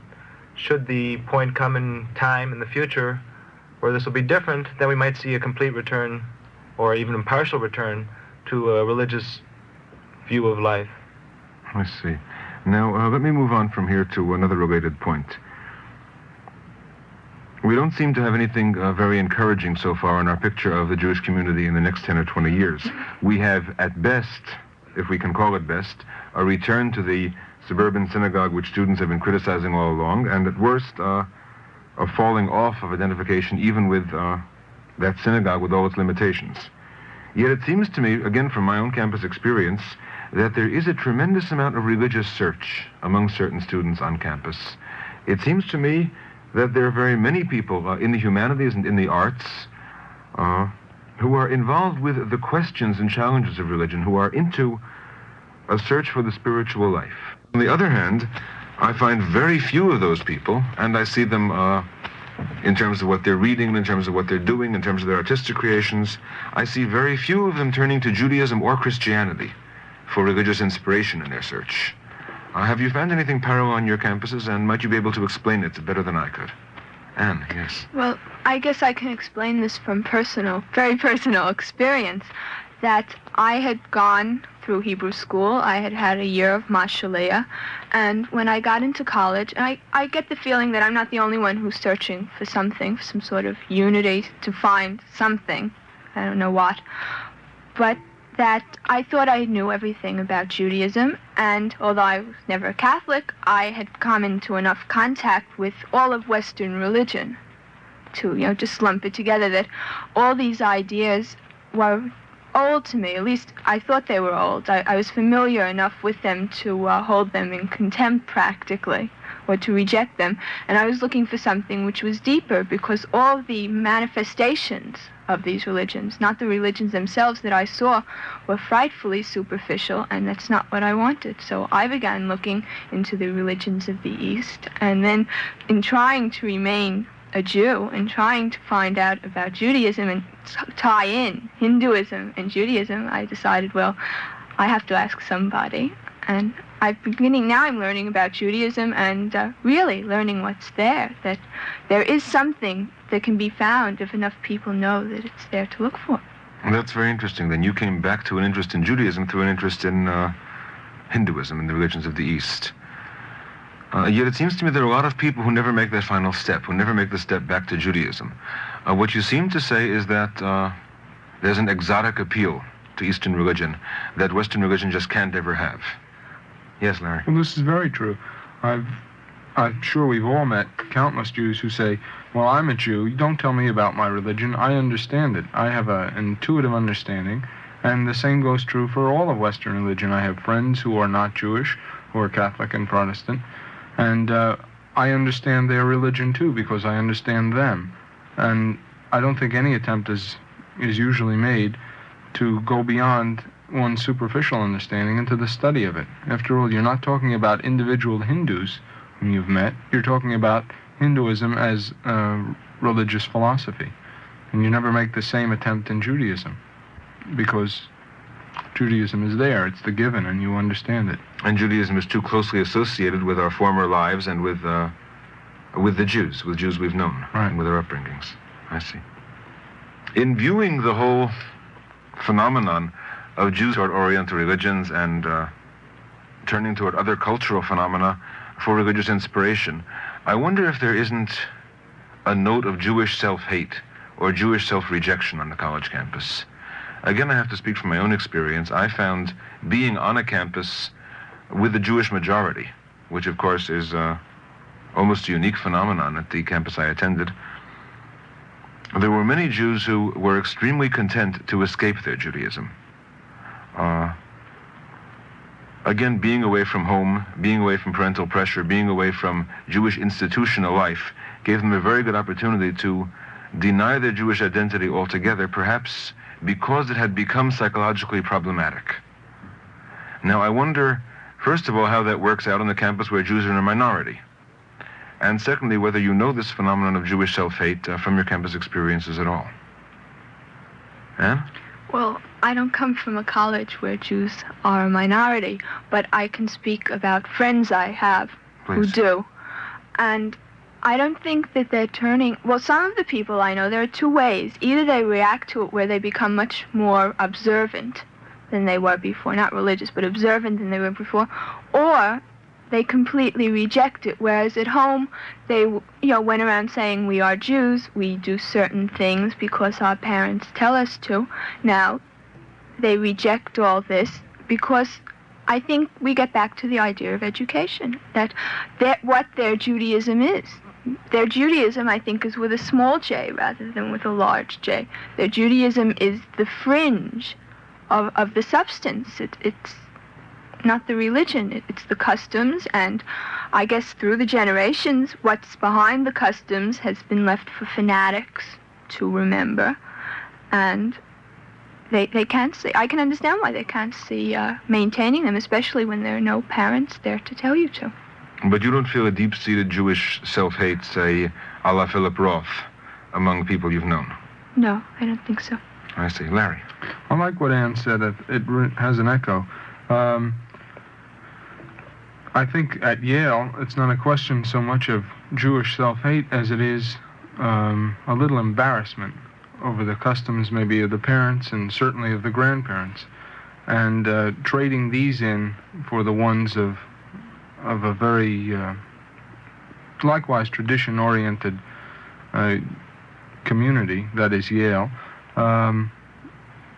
Should the point come in time in the future where this will be different, then we might see a complete return, or even a partial return, to a religious view of life. I see. Now, let me move on from here to another related point. We don't seem to have anything very encouraging so far in our picture of the Jewish community in the next 10 or 20 years. We have, at best, if we can call it best, a return to the suburban synagogue which students have been criticizing all along, and at worst, a falling off of identification even with that synagogue with all its limitations. Yet it seems to me, again from my own campus experience, that there is a tremendous amount of religious search among certain students on campus. It seems to me that there are very many people in the humanities and in the arts who are involved with the questions and challenges of religion, who are into a search for the spiritual life. On the other hand, I find very few of those people, and I see them in terms of what they're reading, in terms of what they're doing, in terms of their artistic creations, I see very few of them turning to Judaism or Christianity for religious inspiration in their search. Have you found anything parallel on your campuses, and might you be able to explain it better than I could? Anne, yes. Well, I guess I can explain this from very personal experience, that I had gone through Hebrew school. I had had a year of Mashaleh, and when I got into college, I get the feeling that I'm not the only one who's searching for something, for some sort of unity, to find something, I don't know what, but that I thought I knew everything about Judaism, and although I was never a Catholic, I had come into enough contact with all of Western religion to, just lump it together, that all these ideas were old to me. At least I thought they were old. I was familiar enough with them to hold them in contempt practically, or to reject them. And I was looking for something which was deeper, because all the manifestations of these religions, not the religions themselves that I saw, were frightfully superficial, and that's not what I wanted. So I began looking into the religions of the East, and then in trying to remain a Jew and trying to find out about Judaism and tie in Hinduism and Judaism, I decided, well, I have to ask somebody. And I'm learning about Judaism and really learning what's there, that there is something that can be found if enough people know that it's there to look for. Well, that's very interesting. Then you came back to an interest in Judaism through an interest in Hinduism and the religions of the East. Yet it seems to me there are a lot of people who never make that final step, who never make the step back to Judaism. What you seem to say is that there's an exotic appeal to Eastern religion that Western religion just can't ever have. Yes, Larry? Well, this is very true. I'm sure we've all met countless Jews who say, well, I'm a Jew, don't tell me about my religion, I understand it. I have an intuitive understanding, and the same goes true for all of Western religion. I have friends who are not Jewish, who are Catholic and Protestant, and I understand their religion too, because I understand them. And I don't think any attempt is usually made to go beyond one's superficial understanding into the study of it. After all, you're not talking about individual Hindus whom you've met. You're talking about Hinduism as religious philosophy. And you never make the same attempt in Judaism, because Judaism is there. It's the given, and you understand it. And Judaism is too closely associated with our former lives and with the Jews, with Jews we've known, right, and with our upbringings. I see. In viewing the whole phenomenon of Jews toward Oriental religions and turning toward other cultural phenomena for religious inspiration, I wonder if there isn't a note of Jewish self-hate or Jewish self-rejection on the college campus. Again, I have to speak from my own experience. I found being on a campus with the Jewish majority, which of course is almost a unique phenomenon at the campus I attended, there were many Jews who were extremely content to escape their Judaism. Again, being away from home, being away from parental pressure, being away from Jewish institutional life gave them a very good opportunity to deny their Jewish identity altogether, perhaps because it had become psychologically problematic. Now, I wonder, first of all, how that works out on the campus where Jews are in a minority. And secondly, whether you know this phenomenon of Jewish self-hate from your campus experiences at all. Anne? Well, I don't come from a college where Jews are a minority, but I can speak about friends I have who do. And I don't think that they're turning... Well, some of the people I know, there are two ways. Either they react to it where they become much more observant than they were before. Not religious, but observant than they were before. Or they completely reject it, whereas at home they went around saying, we are Jews, we do certain things because our parents tell us to. Now, they reject all this because I think we get back to the idea of education, that what their Judaism is. Their Judaism, I think, is with a small j rather than with a large j. Their Judaism is the fringe of the substance. It's not the religion, it's the customs, and I guess through the generations, what's behind the customs has been left for fanatics to remember, and they can't see. I can understand why they can't see maintaining them, especially when there are no parents there to tell you to. But you don't feel a deep-seated Jewish self-hate, say, a la Philip Roth, among people you've known? No, I don't think so. I see. Larry? I like what Anne said. It has an echo. I think at Yale, it's not a question so much of Jewish self-hate as it is a little embarrassment over the customs maybe of the parents and certainly of the grandparents, and trading these in for the ones of a very likewise tradition-oriented community, that is Yale,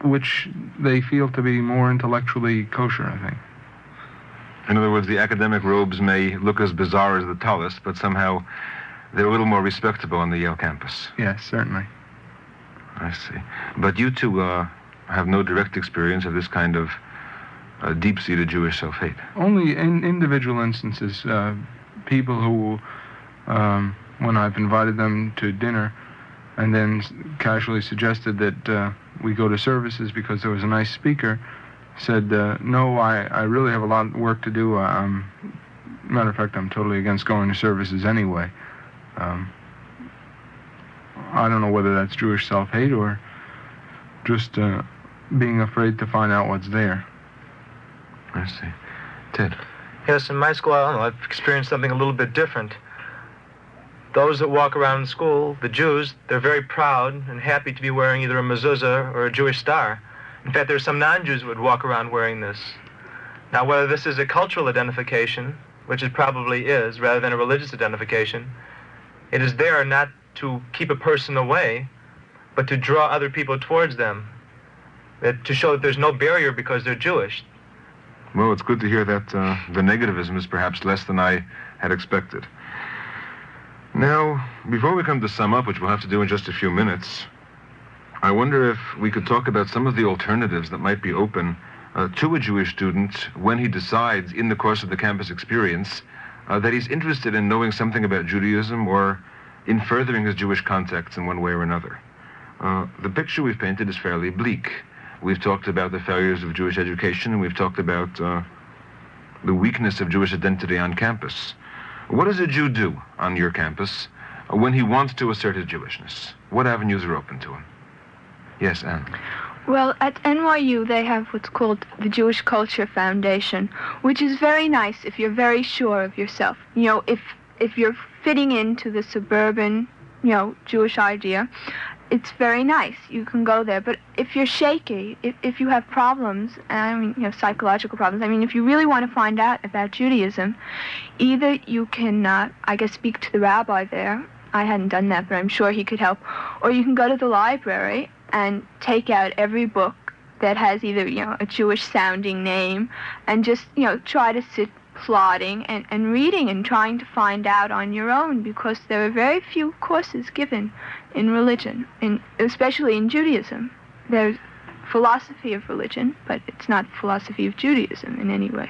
which they feel to be more intellectually kosher, I think. In other words, the academic robes may look as bizarre as the tallis, but somehow they're a little more respectable on the Yale campus. Yes, certainly. I see. But you two have no direct experience of this kind of deep-seated Jewish self-hate. Only in individual instances, people who, when I've invited them to dinner and then casually suggested that we go to services because there was a nice speaker, said, no, I really have a lot of work to do. Matter of fact, I'm totally against going to services anyway. I don't know whether that's Jewish self-hate or just being afraid to find out what's there. I see. Ted? Yes, in my school, I don't know, I've experienced something a little bit different. Those that walk around school, the Jews, they're very proud and happy to be wearing either a mezuzah or a Jewish star. In fact, there are some non-Jews who would walk around wearing this. Now, whether this is a cultural identification, which it probably is, rather than a religious identification, it is there not to keep a person away, but to draw other people towards them, to show that there's no barrier because they're Jewish. Well, it's good to hear that the negativism is perhaps less than I had expected. Now, before we come to sum up, which we'll have to do in just a few minutes, I wonder if we could talk about some of the alternatives that might be open to a Jewish student when he decides in the course of the campus experience that he's interested in knowing something about Judaism or in furthering his Jewish contacts in one way or another. The picture we've painted is fairly bleak. We've talked about the failures of Jewish education, and we've talked about the weakness of Jewish identity on campus. What does a Jew do on your campus when he wants to assert his Jewishness? What avenues are open to him? Yes, Anne. Well, at NYU, they have what's called the Jewish Culture Foundation, which is very nice if you're very sure of yourself. You know, if you're fitting into the suburban, Jewish idea, it's very nice. You can go there. But if you're shaky, if you have problems, psychological problems, if you really want to find out about Judaism, either you can, speak to the rabbi there. I hadn't done that, but I'm sure he could help. Or you can go to the library and take out every book that has either, a Jewish-sounding name and just, try to sit plodding and reading and trying to find out on your own, because there are very few courses given in religion, especially in Judaism. There's philosophy of religion, but it's not philosophy of Judaism in any way.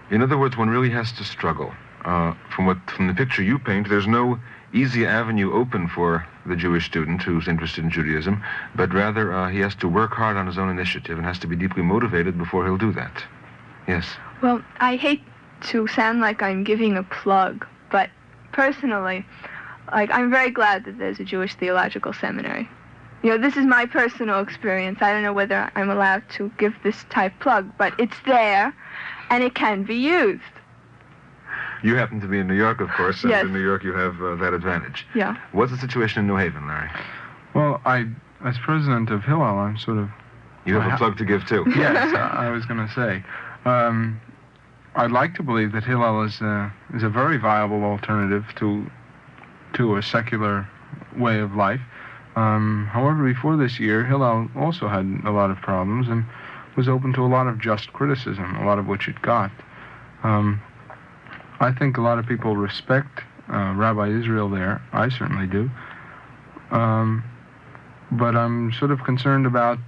In other words, one really has to struggle. From the picture you paint, there's no easy avenue open for the Jewish student who's interested in Judaism, but rather he has to work hard on his own initiative and has to be deeply motivated before he'll do that. Yes? Well, I hate to sound like I'm giving a plug, but personally, I'm very glad that there's a Jewish theological seminary. This is my personal experience. I don't know whether I'm allowed to give this type plug, but it's there, and it can be used. You happen to be in New York, of course, and yes. In New York you have that advantage. Yeah. What's the situation in New Haven, Larry? Well, as president of Hillel, I'm sort of... You have a plug to give, too. Yes, I was going to say. I'd like to believe that Hillel is a very viable alternative to a secular way of life. However, before this year, Hillel also had a lot of problems and was open to a lot of just criticism, a lot of which it got. I think a lot of people respect Rabbi Israel there. I certainly do. But I'm sort of concerned about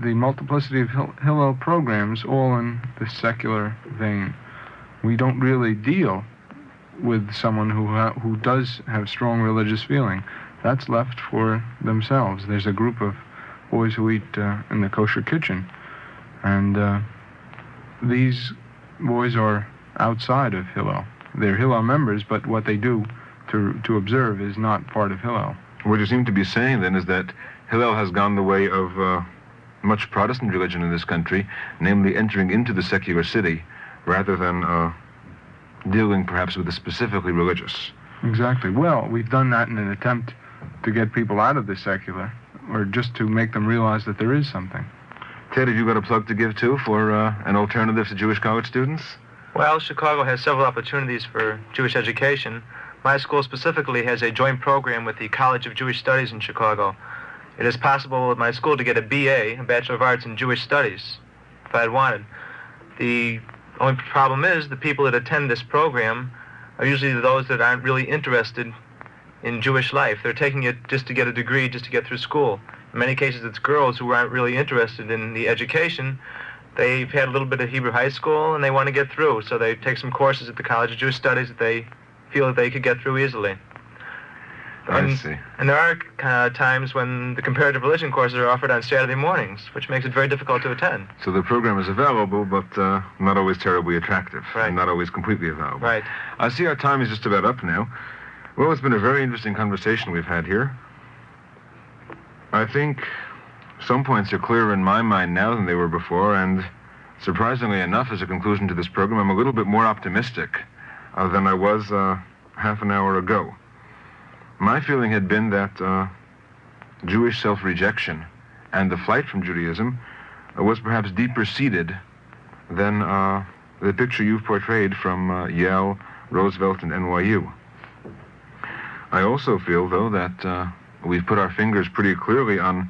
the multiplicity of Hillel programs, all in the secular vein. We don't really deal with someone who does have strong religious feeling. That's left for themselves. There's a group of boys who eat in the kosher kitchen, and these boys are outside of Hillel. They're Hillel members, but what they do to observe is not part of Hillel. What you seem to be saying, then, is that Hillel has gone the way of much Protestant religion in this country, namely entering into the secular city rather than dealing perhaps with the specifically religious. Exactly. Well, we've done that in an attempt to get people out of the secular or just to make them realize that there is something. Ted, have you got a plug to give, too, for an alternative to Jewish college students? Well, Chicago has several opportunities for Jewish education. My school specifically has a joint program with the College of Jewish Studies in Chicago. It is possible at my school to get a BA, a Bachelor of Arts in Jewish Studies, if I had wanted. The only problem is the people that attend this program are usually those that aren't really interested in Jewish life. They're taking it just to get a degree, just to get through school. In many cases, it's girls who aren't really interested in the education. They've had a little bit of Hebrew high school, and they want to get through, so they take some courses at the College of Jewish Studies that they feel that they could get through easily. I see. And there are times when the comparative religion courses are offered on Saturday mornings, which makes it very difficult to attend. So the program is available, but not always terribly attractive. Right. And not always completely available. Right. I see our time is just about up now. Well, it's been a very interesting conversation we've had here. I think some points are clearer in my mind now than they were before, and surprisingly enough, as a conclusion to this program, I'm a little bit more optimistic than I was half an hour ago. My feeling had been that Jewish self-rejection and the flight from Judaism was perhaps deeper seated than the picture you've portrayed from Yale, Roosevelt, and NYU. I also feel, though, that we've put our fingers pretty clearly on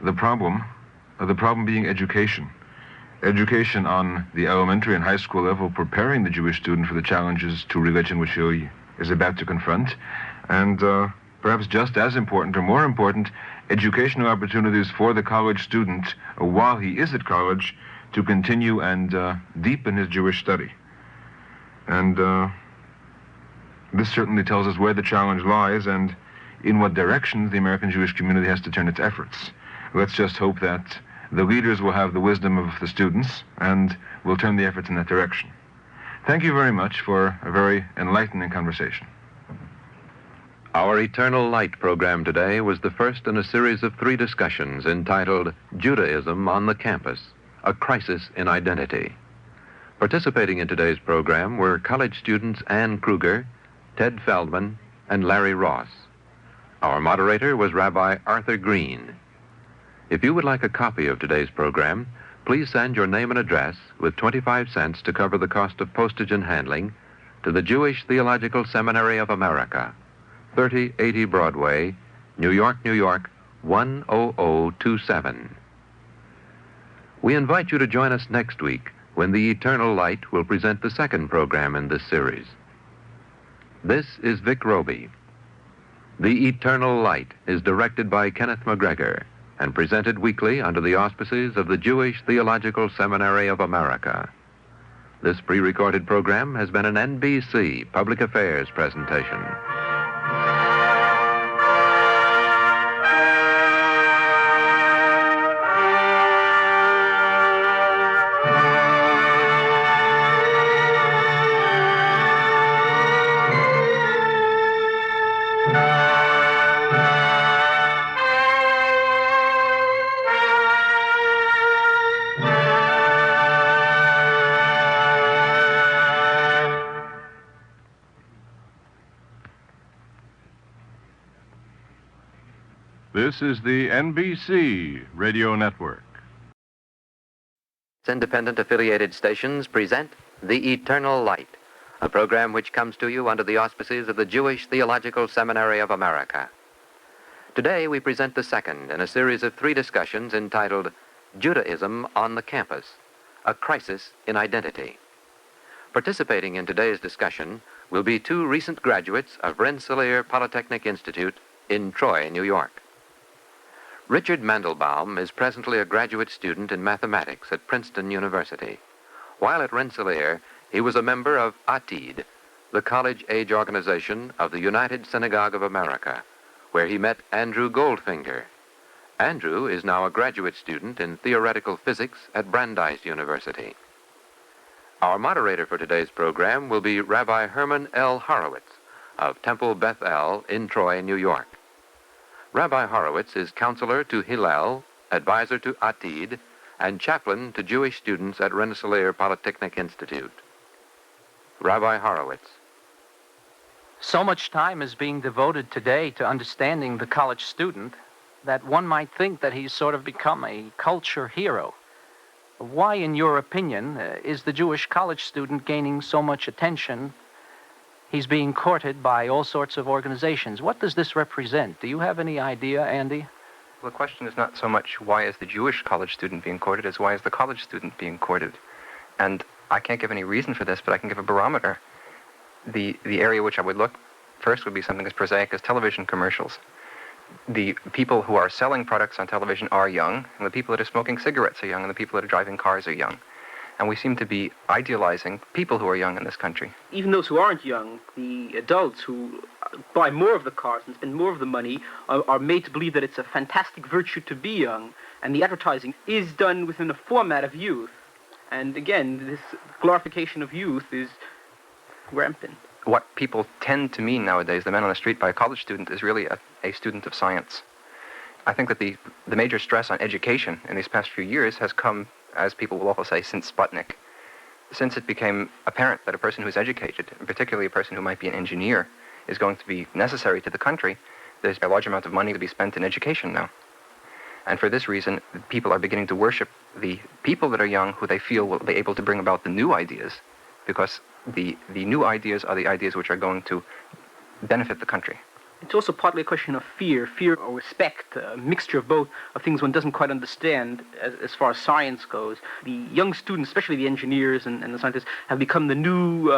the problem being education. Education on the elementary and high school level, preparing the Jewish student for the challenges to religion which he is about to confront, and perhaps just as important or more important, educational opportunities for the college student while he is at college to continue and deepen his Jewish study. And this certainly tells us where the challenge lies and in what directions the American Jewish community has to turn its efforts. Let's just hope that the leaders will have the wisdom of the students and will turn the efforts in that direction. Thank you very much for a very enlightening conversation. Our Eternal Light program today was the first in a series of 3 discussions entitled Judaism on the Campus, a Crisis in Identity. Participating in today's program were college students Ann Kruger, Ted Feldman, and Larry Ross. Our moderator was Rabbi Arthur Green. If you would like a copy of today's program, please send your name and address with 25 cents to cover the cost of postage and handling to the Jewish Theological Seminary of America, 3080 Broadway, New York, New York, 10027. We invite you to join us next week when the Eternal Light will present the second program in this series. This is Vic Roby. The Eternal Light is directed by Kenneth McGregor and presented weekly under the auspices of the Jewish Theological Seminary of America. This pre-recorded program has been an NBC Public Affairs presentation. This is the NBC Radio Network. Independent affiliated stations present The Eternal Light, a program which comes to you under the auspices of the Jewish Theological Seminary of America. Today we present the second in a series of 3 discussions entitled Judaism on the Campus, a Crisis in Identity. Participating in today's discussion will be 2 recent graduates of Rensselaer Polytechnic Institute in Troy, New York. Richard Mandelbaum is presently a graduate student in mathematics at Princeton University. While at Rensselaer, he was a member of ATID, the college-age organization of the United Synagogue of America, where he met Andrew Goldfinger. Andrew is now a graduate student in theoretical physics at Brandeis University. Our moderator for today's program will be Rabbi Herman L. Horowitz of Temple Beth El in Troy, New York. Rabbi Horowitz is counselor to Hillel, advisor to ATID, and chaplain to Jewish students at Rensselaer Polytechnic Institute. Rabbi Horowitz. So much time is being devoted today to understanding the college student that one might think that he's sort of become a culture hero. Why, in your opinion, is the Jewish college student gaining so much attention? He's being courted by all sorts of organizations. What does this represent? Do you have any idea, Andy? Well, the question is not so much why is the Jewish college student being courted as why is the college student being courted. And I can't give any reason for this, but I can give a barometer. The area which I would look first would be something as prosaic as television commercials. The people who are selling products on television are young, and the people that are smoking cigarettes are young, and the people that are driving cars are young. And we seem to be idealizing people who are young in this country. Even those who aren't young, the adults who buy more of the cars and spend more of the money, are made to believe that it's a fantastic virtue to be young, and the advertising is done within the format of youth. And again, this glorification of youth is rampant. What people tend to mean nowadays, the man on the street by a college student, is really a student of science. I think that the major stress on education in these past few years has come, as people will also say, since Sputnik. Since it became apparent that a person who's educated, and particularly a person who might be an engineer, is going to be necessary to the country, there's a large amount of money to be spent in education now. And for this reason, people are beginning to worship the people that are young who they feel will be able to bring about the new ideas, because the new ideas are the ideas which are going to benefit the country. It's also partly a question of fear or respect, a mixture of both, of things one doesn't quite understand as far as science goes. The young students, especially the engineers and the scientists, have become the new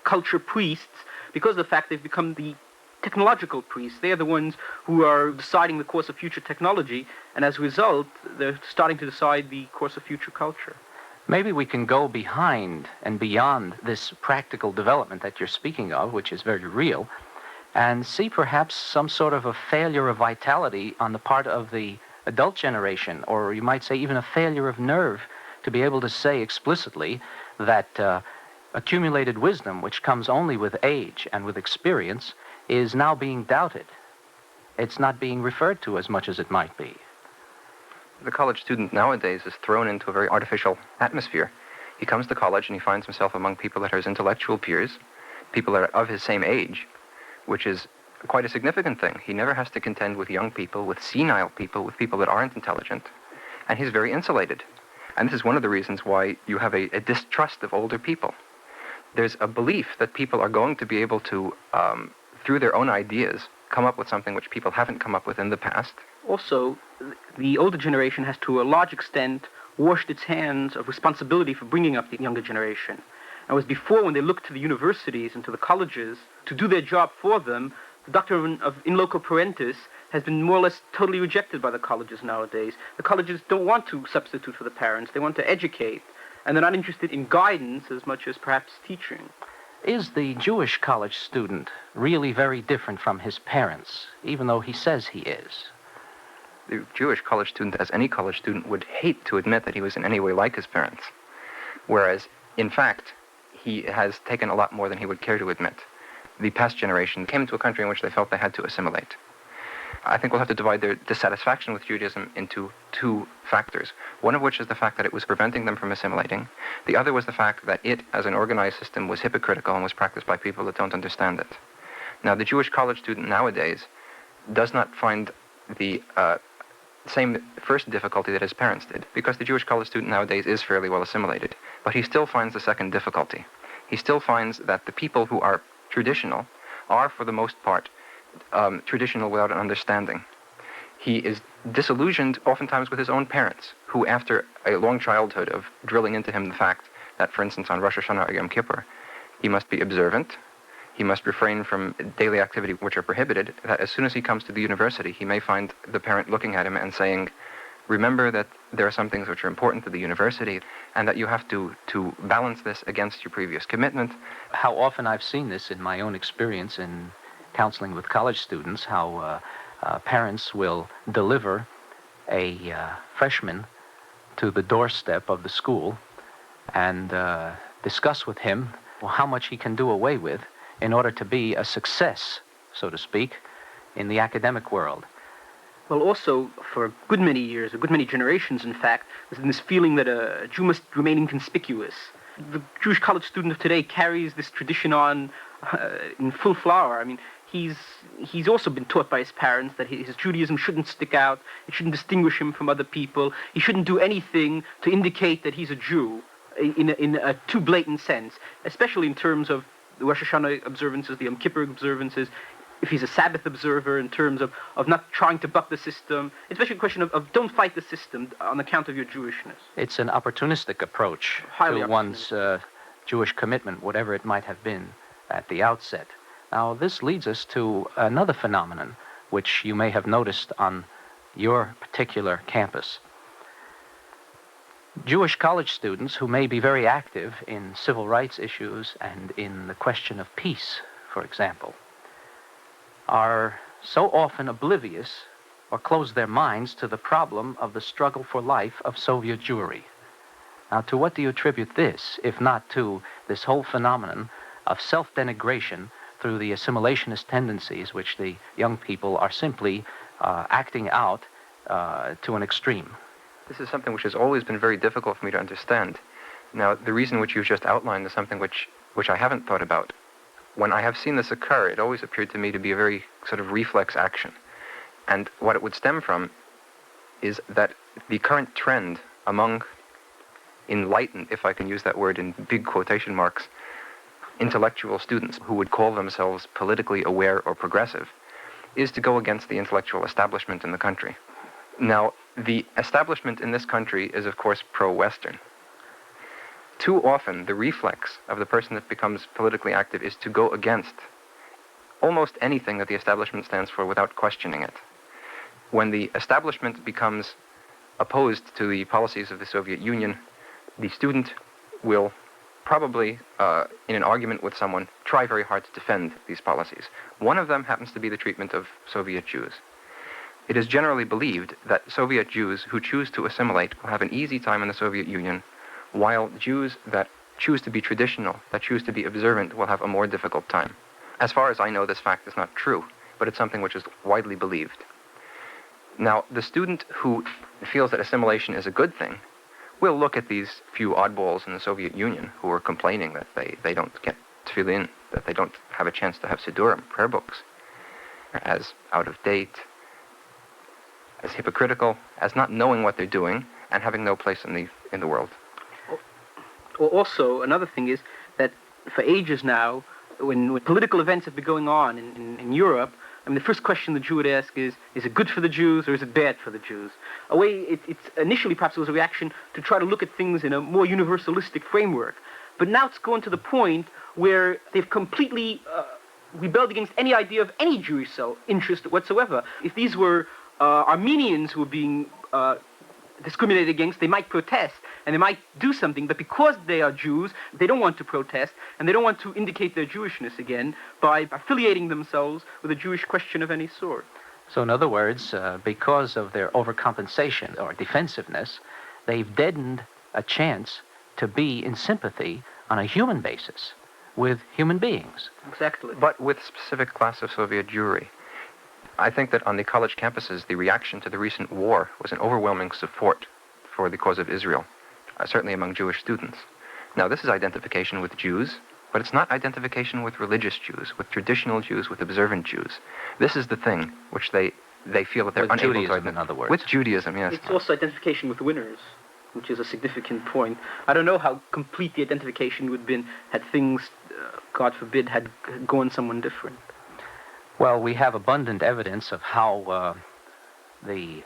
culture priests because of the fact they've become the technological priests. They are the ones who are deciding the course of future technology, and as a result, they're starting to decide the course of future culture. Maybe we can go behind and beyond this practical development that you're speaking of, which is very real, and see perhaps some sort of a failure of vitality on the part of the adult generation, or you might say even a failure of nerve to be able to say explicitly that accumulated wisdom, which comes only with age and with experience, is now being doubted. It's not being referred to as much as it might be. The college student nowadays is thrown into a very artificial atmosphere. He comes to college and he finds himself among people that are his intellectual peers, people that are of his same age, which is quite a significant thing. He never has to contend with young people, with senile people, with people that aren't intelligent, and he's very insulated. And this is one of the reasons why you have a distrust of older people. There's a belief that people are going to be able to, through their own ideas, come up with something which people haven't come up with in the past. Also, the older generation has to a large extent washed its hands of responsibility for bringing up the younger generation. And whereas before, when they looked to the universities and to the colleges to do their job for them, the doctrine of in loco parentis has been more or less totally rejected by the colleges nowadays. The colleges don't want to substitute for the parents. They want to educate. And they're not interested in guidance as much as perhaps teaching. Is the Jewish college student really very different from his parents, even though he says he is? The Jewish college student, as any college student, would hate to admit that he was in any way like his parents. Whereas, in fact, he has taken a lot more than he would care to admit. The past generation came to a country in which they felt they had to assimilate. I think we'll have to divide their dissatisfaction with Judaism into two factors, one of which is the fact that it was preventing them from assimilating. The other was the fact that it, as an organized system, was hypocritical and was practiced by people that don't understand it. Now, the Jewish college student nowadays does not find the same first difficulty that his parents did, because the Jewish college student nowadays is fairly well assimilated. But he still finds the second difficulty. He still finds that the people who are traditional are, for the most part, traditional without an understanding. He is disillusioned oftentimes with his own parents, who, after a long childhood of drilling into him the fact that, for instance, on Rosh Hashanah or Yom Kippur, he must be observant, he must refrain from daily activity which are prohibited, that as soon as he comes to the university, he may find the parent looking at him and saying, remember that there are some things which are important to the university, and that you have to balance this against your previous commitment. How often I've seen this in my own experience in counseling with college students, how parents will deliver a freshman to the doorstep of the school and discuss with him how much he can do away with in order to be a success, so to speak, in the academic world. Well, also, for a good many years, a good many generations, in fact, there's been this feeling that a Jew must remain inconspicuous. The Jewish college student of today carries this tradition on in full flower. I mean, he's also been taught by his parents that his Judaism shouldn't stick out, it shouldn't distinguish him from other people, he shouldn't do anything to indicate that he's a Jew in a too blatant sense, especially in terms of the Rosh Hashanah observances, the Yom Kippur observances, if he's a Sabbath observer, in terms of not trying to buck the system. It's especially a question of don't fight the system on account of your Jewishness. It's an opportunistic approach to one's Jewish commitment, whatever it might have been at the outset. Now, this leads us to another phenomenon, which you may have noticed on your particular campus. Jewish college students who may be very active in civil rights issues and in the question of peace, for example, are so often oblivious or close their minds to the problem of the struggle for life of Soviet Jewry. Now, to what do you attribute this, if not to this whole phenomenon of self-denigration through the assimilationist tendencies which the young people are simply acting out to an extreme? This is something which has always been very difficult for me to understand. Now, the reason which you've just outlined is something which I haven't thought about. When I have seen this occur, it always appeared to me to be a very sort of reflex action. And what it would stem from is that the current trend among enlightened, if I can use that word in big quotation marks, intellectual students who would call themselves politically aware or progressive, is to go against the intellectual establishment in the country. Now, the establishment in this country is, of course, pro-Western. Too often, the reflex of the person that becomes politically active is to go against almost anything that the establishment stands for without questioning it. When the establishment becomes opposed to the policies of the Soviet Union, the student will probably, in an argument with someone, try very hard to defend these policies. One of them happens to be the treatment of Soviet Jews. It is generally believed that Soviet Jews who choose to assimilate will have an easy time in the Soviet Union, while Jews that choose to be traditional, that choose to be observant, will have a more difficult time. As far as I know, this fact is not true, but it's something which is widely believed. Now, the student who feels that assimilation is a good thing will look at these few oddballs in the Soviet Union who are complaining that they don't get tefillin, that they don't have a chance to have Siddurim, prayer books, as out of date, as hypocritical, as not knowing what they're doing, and having no place in the world. Also, another thing is that for ages now, when political events have been going on in Europe, I mean, the first question the Jew would ask is it good for the Jews or is it bad for the Jews? It's initially perhaps it was a reaction to try to look at things in a more universalistic framework. But now it's gone to the point where they've completely rebelled against any idea of any Jewish interest whatsoever. If these were Armenians who were being discriminated against, they might protest and they might do something, but because they are Jews, they don't want to protest and they don't want to indicate their Jewishness again by affiliating themselves with a Jewish question of any sort. So in other words, because of their overcompensation or defensiveness, they've deadened a chance to be in sympathy on a human basis with human beings. Exactly. But with specific class of Soviet Jewry. I think that on the college campuses, the reaction to the recent war was an overwhelming support for the cause of Israel, certainly among Jewish students. Now, this is identification with Jews, but it's not identification with religious Jews, with traditional Jews, with observant Jews. This is the thing which they feel that they're unable Judaism, to identify. in other words. With Judaism, yes. It's also identification with winners, which is a significant point. I don't know how complete the identification would have been had things, God forbid, had gone someone different. Well, we have abundant evidence of how the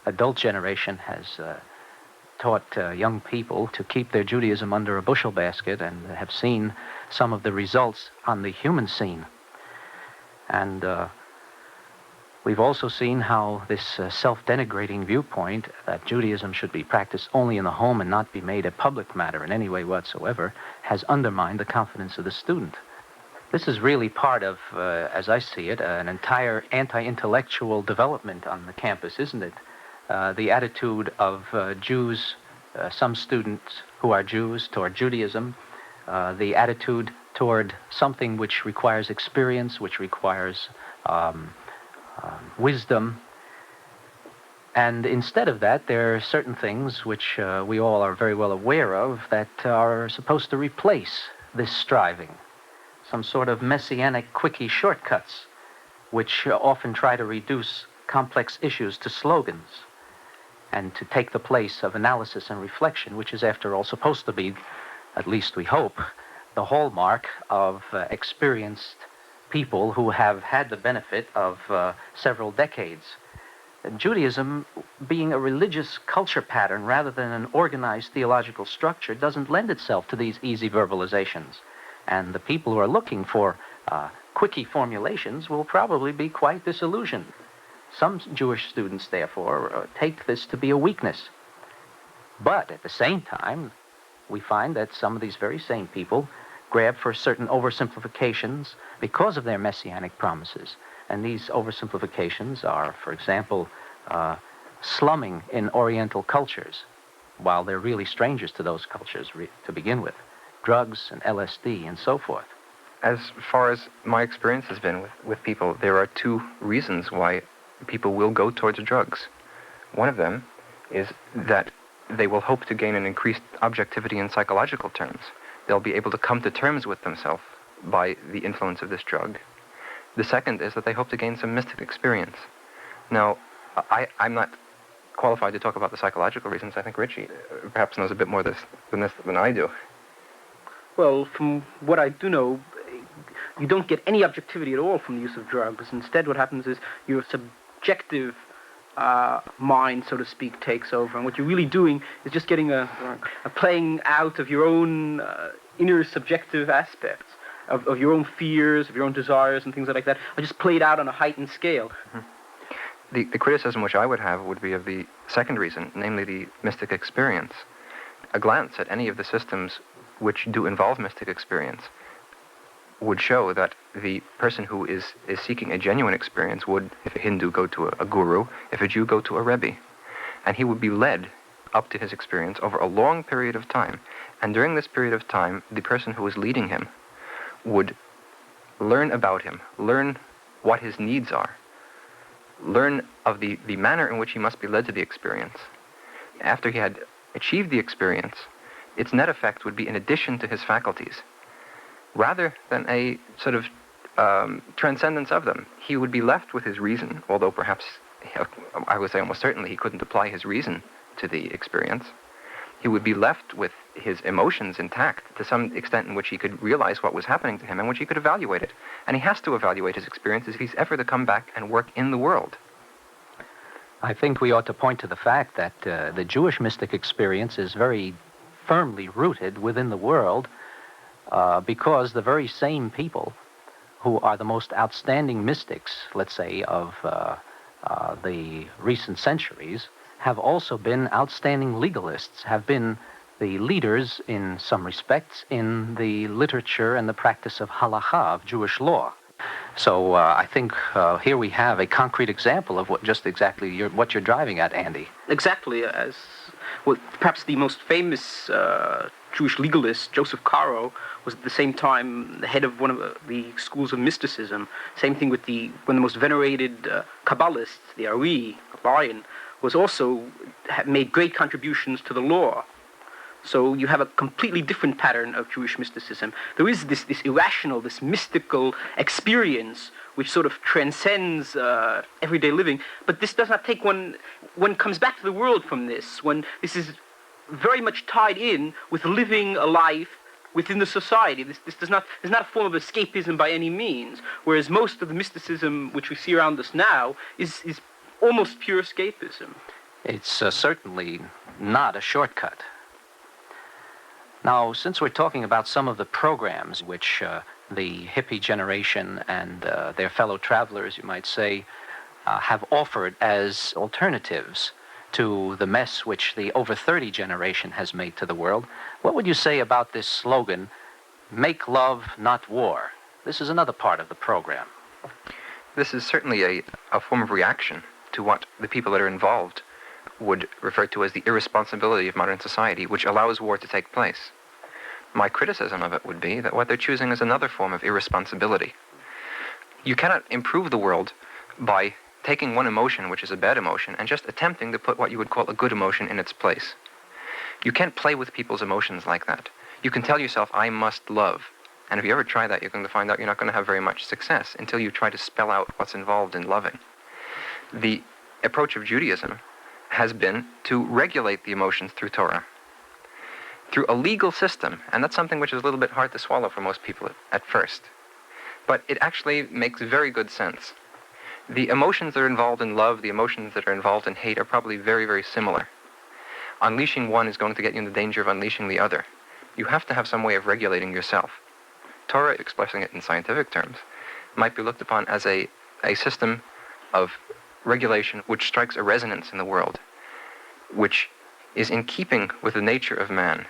adult generation has taught young people to keep their Judaism under a bushel basket, and have seen some of the results on the human scene. And we've also seen how this self-denigrating viewpoint that Judaism should be practiced only in the home and not be made a public matter in any way whatsoever has undermined the confidence of the student. This is really part of, as I see it, an entire anti-intellectual development on the campus, isn't it? The attitude of Jews, some students who are Jews, toward Judaism, the attitude toward something which requires experience, which requires wisdom. And instead of that, there are certain things which we all are very well aware of that are supposed to replace this striving. Some sort of messianic quickie shortcuts which often try to reduce complex issues to slogans and to take the place of analysis and reflection, which is, after all, supposed to be, at least we hope, the hallmark of experienced people who have had the benefit of several decades. Judaism, being a religious culture pattern rather than an organized theological structure, doesn't lend itself to these easy verbalizations. And the people who are looking for quickie formulations will probably be quite disillusioned. Some Jewish students, therefore, take this to be a weakness. But at the same time, we find that some of these very same people grab for certain oversimplifications because of their messianic promises. And these oversimplifications are, for example, slumming in Oriental cultures, while they're really strangers to those cultures to begin with. Drugs and LSD and so forth. As far as my experience has been with people, there are two reasons why people will go towards drugs. One of them is that they will hope to gain an increased objectivity in psychological terms. They'll be able to come to terms with themselves by the influence of this drug. The second is that they hope to gain some mystic experience. Now, I'm not qualified to talk about the psychological reasons. I think Richie perhaps knows a bit more than I do. Well, from what I do know, you don't get any objectivity at all from the use of drugs. Instead, what happens is your subjective mind, so to speak, takes over. And what you're really doing is just getting a playing out of your own inner subjective aspects, of your own fears, of your own desires, and things like that, are just played out on a heightened scale. Mm-hmm. The criticism which I would have would be of the second reason, namely the mystic experience. A glance at any of the systems which do involve mystic experience would show that the person who is seeking a genuine experience would, if a Hindu, go to a guru, if a Jew, go to a Rebbe. And he would be led up to his experience over a long period of time. And during this period of time, the person who is leading him would learn about him, learn what his needs are, learn of the manner in which he must be led to the experience. After he had achieved the experience, its net effect would be in addition to his faculties, rather than a sort of transcendence of them. He would be left with his reason, although perhaps, I would say almost certainly, he couldn't apply his reason to the experience. He would be left with his emotions intact to some extent in which he could realize what was happening to him and which he could evaluate it. And he has to evaluate his experiences if he's ever to come back and work in the world. I think we ought to point to the fact that the Jewish mystic experience is very firmly rooted within the world because the very same people who are the most outstanding mystics, let's say, of the recent centuries, have also been outstanding legalists, have been the leaders in some respects in the literature and the practice of halakha, of Jewish law. So I think here we have a concrete example of what just exactly what you're driving at, Andy. Exactly, as well, perhaps the most famous Jewish legalist, Joseph Caro, was at the same time the head of one of the schools of mysticism. Same thing with one of the most venerated Kabbalists, the Ari, Lion, was also made great contributions to the law. So you have a completely different pattern of Jewish mysticism. There is this irrational, this mystical experience which sort of transcends everyday living, but this does not take one comes back to the world from this, when this is very much tied in with living a life within the society. This is not a form of escapism by any means, whereas most of the mysticism which we see around us now is almost pure escapism. It's certainly not a shortcut. Now, since we're talking about some of the programs which the hippie generation and their fellow travelers, you might say, have offered as alternatives to the mess which the over 30 generation has made to the world, what would you say about this slogan, "Make love, not war"? This is another part of the program. This is certainly a form of reaction to what the people that are involved would refer to as the irresponsibility of modern society, which allows war to take place. My criticism of it would be that what they're choosing is another form of irresponsibility. You cannot improve the world by taking one emotion, which is a bad emotion, and just attempting to put what you would call a good emotion in its place. You can't play with people's emotions like that. You can tell yourself, I must love, And if you ever try that, you're going to find out you're not going to have very much success until you try to spell out what's involved in loving. The approach of Judaism has been to regulate the emotions through Torah, through a legal system, and that's something which is a little bit hard to swallow for most people at first. But it actually makes very good sense. The emotions that are involved in love, the emotions that are involved in hate are probably very, very similar. Unleashing one is going to get you in the danger of unleashing the other. You have to have some way of regulating yourself. Torah, expressing it in scientific terms, might be looked upon as a system of regulation which strikes a resonance in the world, which is in keeping with the nature of man,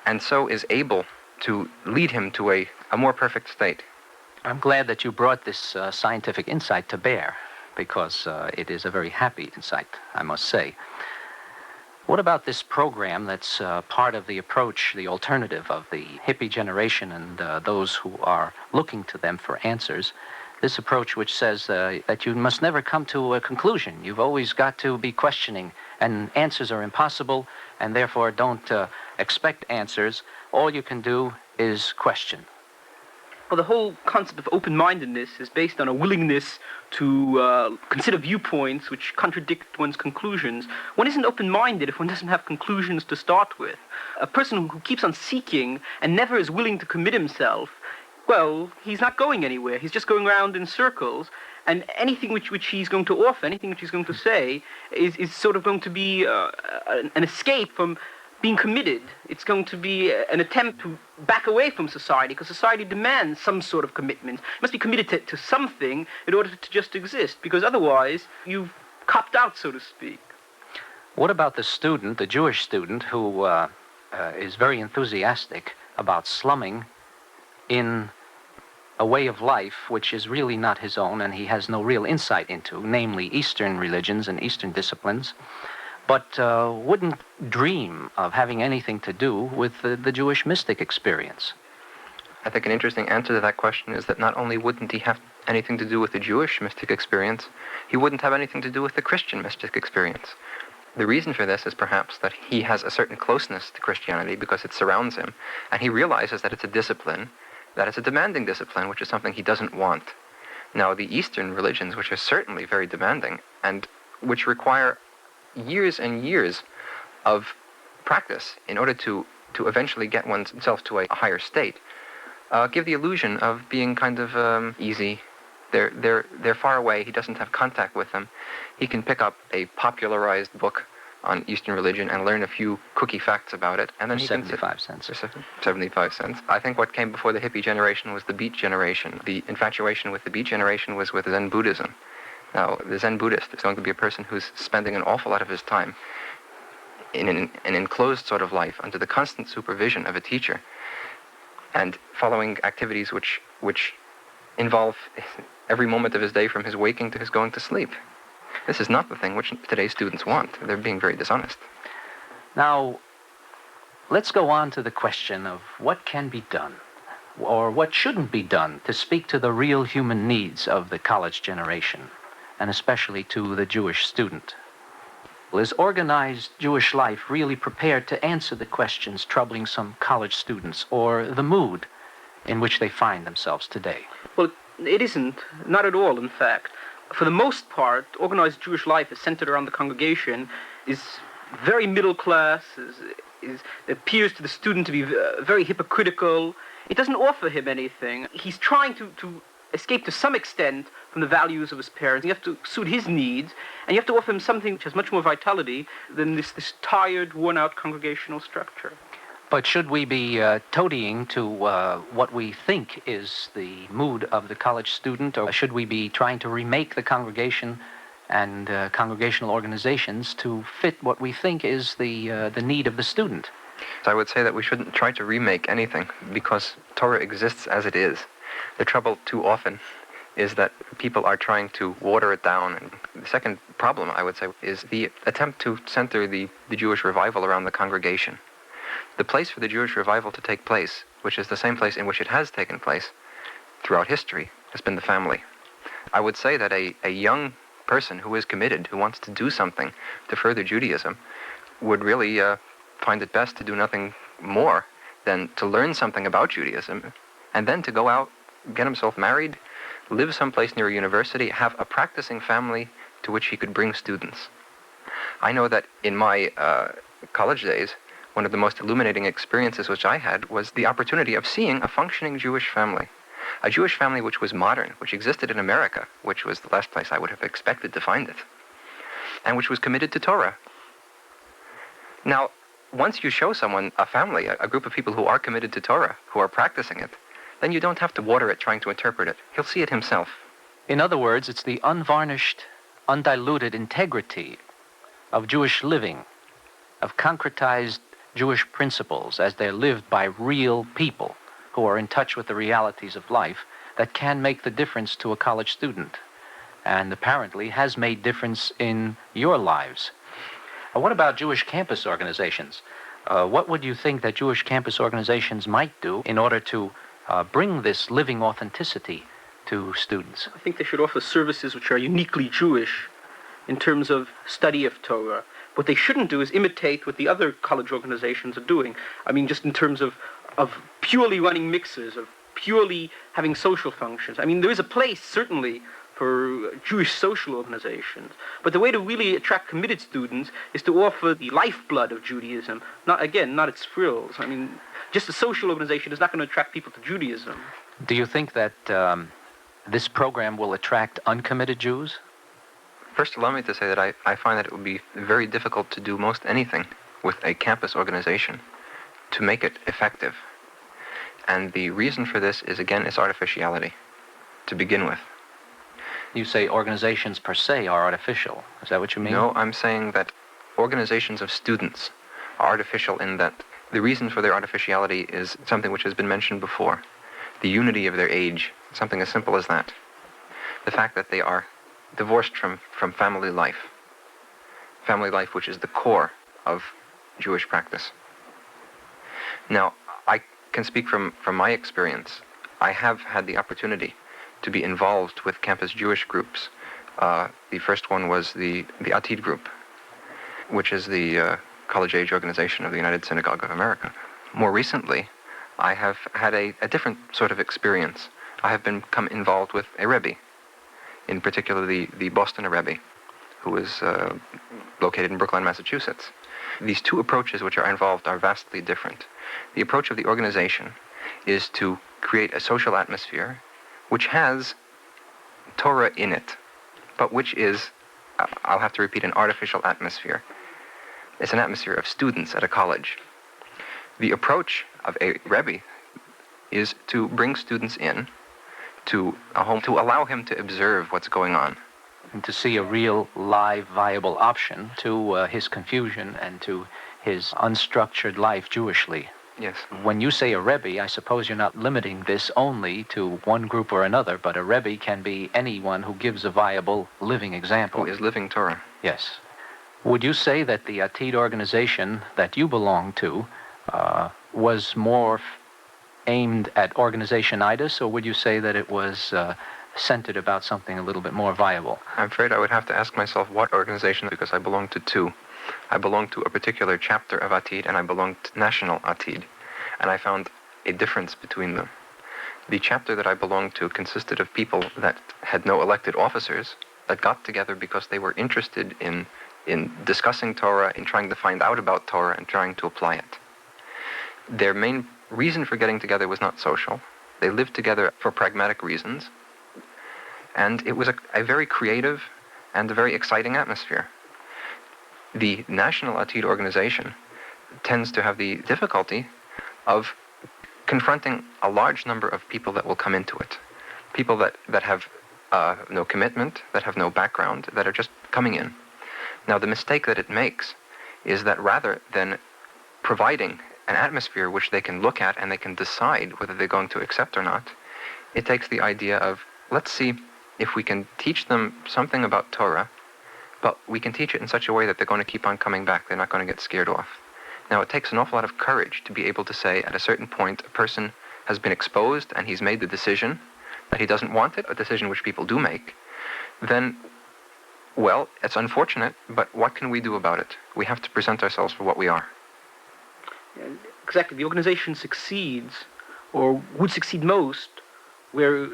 and so is able to lead him to a more perfect state. I'm glad that you brought this scientific insight to bear, because it is a very happy insight, I must say. What about this program that's part of the approach, the alternative of the hippie generation and those who are looking to them for answers? This approach which says that you must never come to a conclusion. You've always got to be questioning, and answers are impossible, and therefore don't expect answers. All you can do is question. Well, the whole concept of open-mindedness is based on a willingness to consider viewpoints which contradict one's conclusions. One isn't open-minded if one doesn't have conclusions to start with. A person who keeps on seeking and never is willing to commit himself, well, he's not going anywhere. He's just going around in circles, and anything which he's going to offer, anything which he's going to say, is sort of going to be an escape from being committed. It's going to be an attempt to back away from society, because society demands some sort of commitment. You must be committed to something in order to just exist, because otherwise you've copped out, so to speak. What about the student, the Jewish student, who is very enthusiastic about slumming in a way of life which is really not his own and he has no real insight into, namely Eastern religions and Eastern disciplines, but wouldn't dream of having anything to do with the Jewish mystic experience? I think an interesting answer to that question is that not only wouldn't he have anything to do with the Jewish mystic experience, he wouldn't have anything to do with the Christian mystic experience. The reason for this is perhaps that he has a certain closeness to Christianity because it surrounds him, and he realizes that it's a discipline, that it's a demanding discipline, which is something he doesn't want. Now, the Eastern religions, which are certainly very demanding, and which require years and years of practice in order to eventually get oneself to a higher state, give the illusion of being kind of easy. They're far away. He doesn't have contact with them. He can pick up a popularized book on Eastern religion and learn a few cookie facts about it, and then he 75 cents. 75 cents. I think what came before the hippie generation was the Beat generation. The infatuation with the Beat generation was with Zen Buddhism. Now, the Zen Buddhist is going to be a person who's spending an awful lot of his time in an enclosed sort of life under the constant supervision of a teacher and following activities which involve every moment of his day from his waking to his going to sleep. This is not the thing which today's students want. They're being very dishonest. Now, let's go on to the question of what can be done, or what shouldn't be done, to speak to the real human needs of the college generation, and especially to the Jewish student. Well, is organized Jewish life really prepared to answer the questions troubling some college students, or the mood in which they find themselves today? Well, it isn't. Not at all, in fact. For the most part, organized Jewish life is centered around the congregation, is very middle class, it appears to the student to be very hypocritical. It doesn't offer him anything. He's trying to escape to some extent from the values of his parents. You have to suit his needs, and you have to offer him something which has much more vitality than this tired, worn-out congregational structure. But should we be toadying to what we think is the mood of the college student, or should we be trying to remake the congregation and congregational organizations to fit what we think is the need of the student? So I would say that we shouldn't try to remake anything, because Torah exists as it is. The trouble too often is that people are trying to water it down. And the second problem, I would say, is the attempt to center the Jewish revival around the congregation. The place for the Jewish revival to take place, which is the same place in which it has taken place throughout history, has been the family. I would say that a young person who is committed, who wants to do something to further Judaism, would really find it best to do nothing more than to learn something about Judaism and then to go out, get himself married, live someplace near a university, have a practicing family to which he could bring students. I know that in my college days, one of the most illuminating experiences which I had was the opportunity of seeing a functioning Jewish family. A Jewish family which was modern, which existed in America, which was the last place I would have expected to find it, and which was committed to Torah. Now, once you show someone a family, a group of people who are committed to Torah, who are practicing it, then you don't have to water it trying to interpret it. He'll see it himself. In other words, it's the unvarnished, undiluted integrity of Jewish living, of concretized Jewish principles as they're lived by real people who are in touch with the realities of life that can make the difference to a college student, and apparently has made difference in your lives. What about Jewish campus organizations? What would you think that Jewish campus organizations might do in order to bring this living authenticity to students? I think they should offer services which are uniquely Jewish in terms of study of Torah. What they shouldn't do is imitate what the other college organizations are doing. I mean, just in terms of purely running mixers, of purely having social functions. I mean, there is a place, certainly, for Jewish social organizations. But the way to really attract committed students is to offer the lifeblood of Judaism, not its frills. I mean, just a social organization is not going to attract people to Judaism. Do you think that this program will attract uncommitted Jews? First, allow me to say that I find that it would be very difficult to do most anything with a campus organization to make it effective. And the reason for this is, again, its artificiality, to begin with. You say organizations per se are artificial. Is that what you mean? No, I'm saying that organizations of students are artificial in that the reason for their artificiality is something which has been mentioned before. The unity of their age, something as simple as that. The fact that they are divorced from family life. Family life which is the core of Jewish practice. Now, I can speak from my experience. I have had the opportunity to be involved with campus Jewish groups. The first one was the Atid group, which is the college-age organization of the United Synagogue of America. More recently, I have had a different sort of experience. I have become involved with a Rebbe, in particular the Boston Rebbe, who is located in Brookline, Massachusetts. These two approaches which are involved are vastly different. The approach of the organization is to create a social atmosphere which has Torah in it, but which is, I'll have to repeat, an artificial atmosphere. It's an atmosphere of students at a college. The approach of a Rebbe is to bring students in to a home, to allow him to observe what's going on. And to see a real, live, viable option to his confusion and to his unstructured life Jewishly. Yes. When you say a Rebbe, I suppose you're not limiting this only to one group or another, but a Rebbe can be anyone who gives a viable, living example. Who is living Torah. Yes. Would you say that the Atid organization that you belong to was more aimed at organizationitis, or would you say that it was centered about something a little bit more viable? I'm afraid I would have to ask myself what organization, because I belong to two. I belong to a particular chapter of Atid, and I belong to National Atid, and I found a difference between them. The chapter that I belonged to consisted of people that had no elected officers, that got together because they were interested in discussing Torah, in trying to find out about Torah, and trying to apply it. Their main reason for getting together was not social. They lived together for pragmatic reasons, and it was a very creative and a very exciting atmosphere. The National Atid organization tends to have the difficulty of confronting a large number of people that will come into it. People that have no commitment, that have no background, that are just coming in. Now, the mistake that it makes is that rather than providing an atmosphere which they can look at and they can decide whether they're going to accept or not, it takes the idea of, let's see if we can teach them something about Torah, but we can teach it in such a way that they're going to keep on coming back. They're not going to get scared off. Now, it takes an awful lot of courage to be able to say at a certain point a person has been exposed and he's made the decision that he doesn't want it, a decision which people do make. Then, well, it's unfortunate, but what can we do about it? We have to present ourselves for what we are. Exactly. The organization succeeds or would succeed most where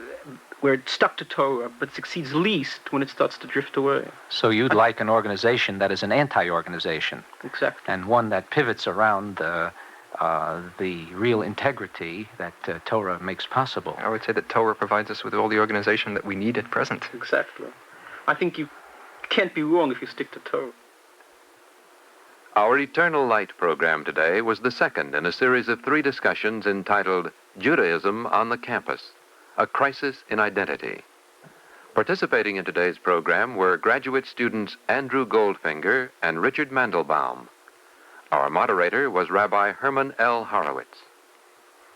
it's stuck to Torah, but succeeds least when it starts to drift away. So you'd like an organization that is an anti-organization. Exactly. And one that pivots around the real integrity that Torah makes possible. I would say that Torah provides us with all the organization that we need at present. Exactly. I think you can't be wrong if you stick to Torah. Our Eternal Light program today was the second in a series of 3 discussions entitled Judaism on the Campus, a Crisis in Identity. Participating in today's program were graduate students Andrew Goldfinger and Richard Mandelbaum. Our moderator was Rabbi Herman L. Horowitz.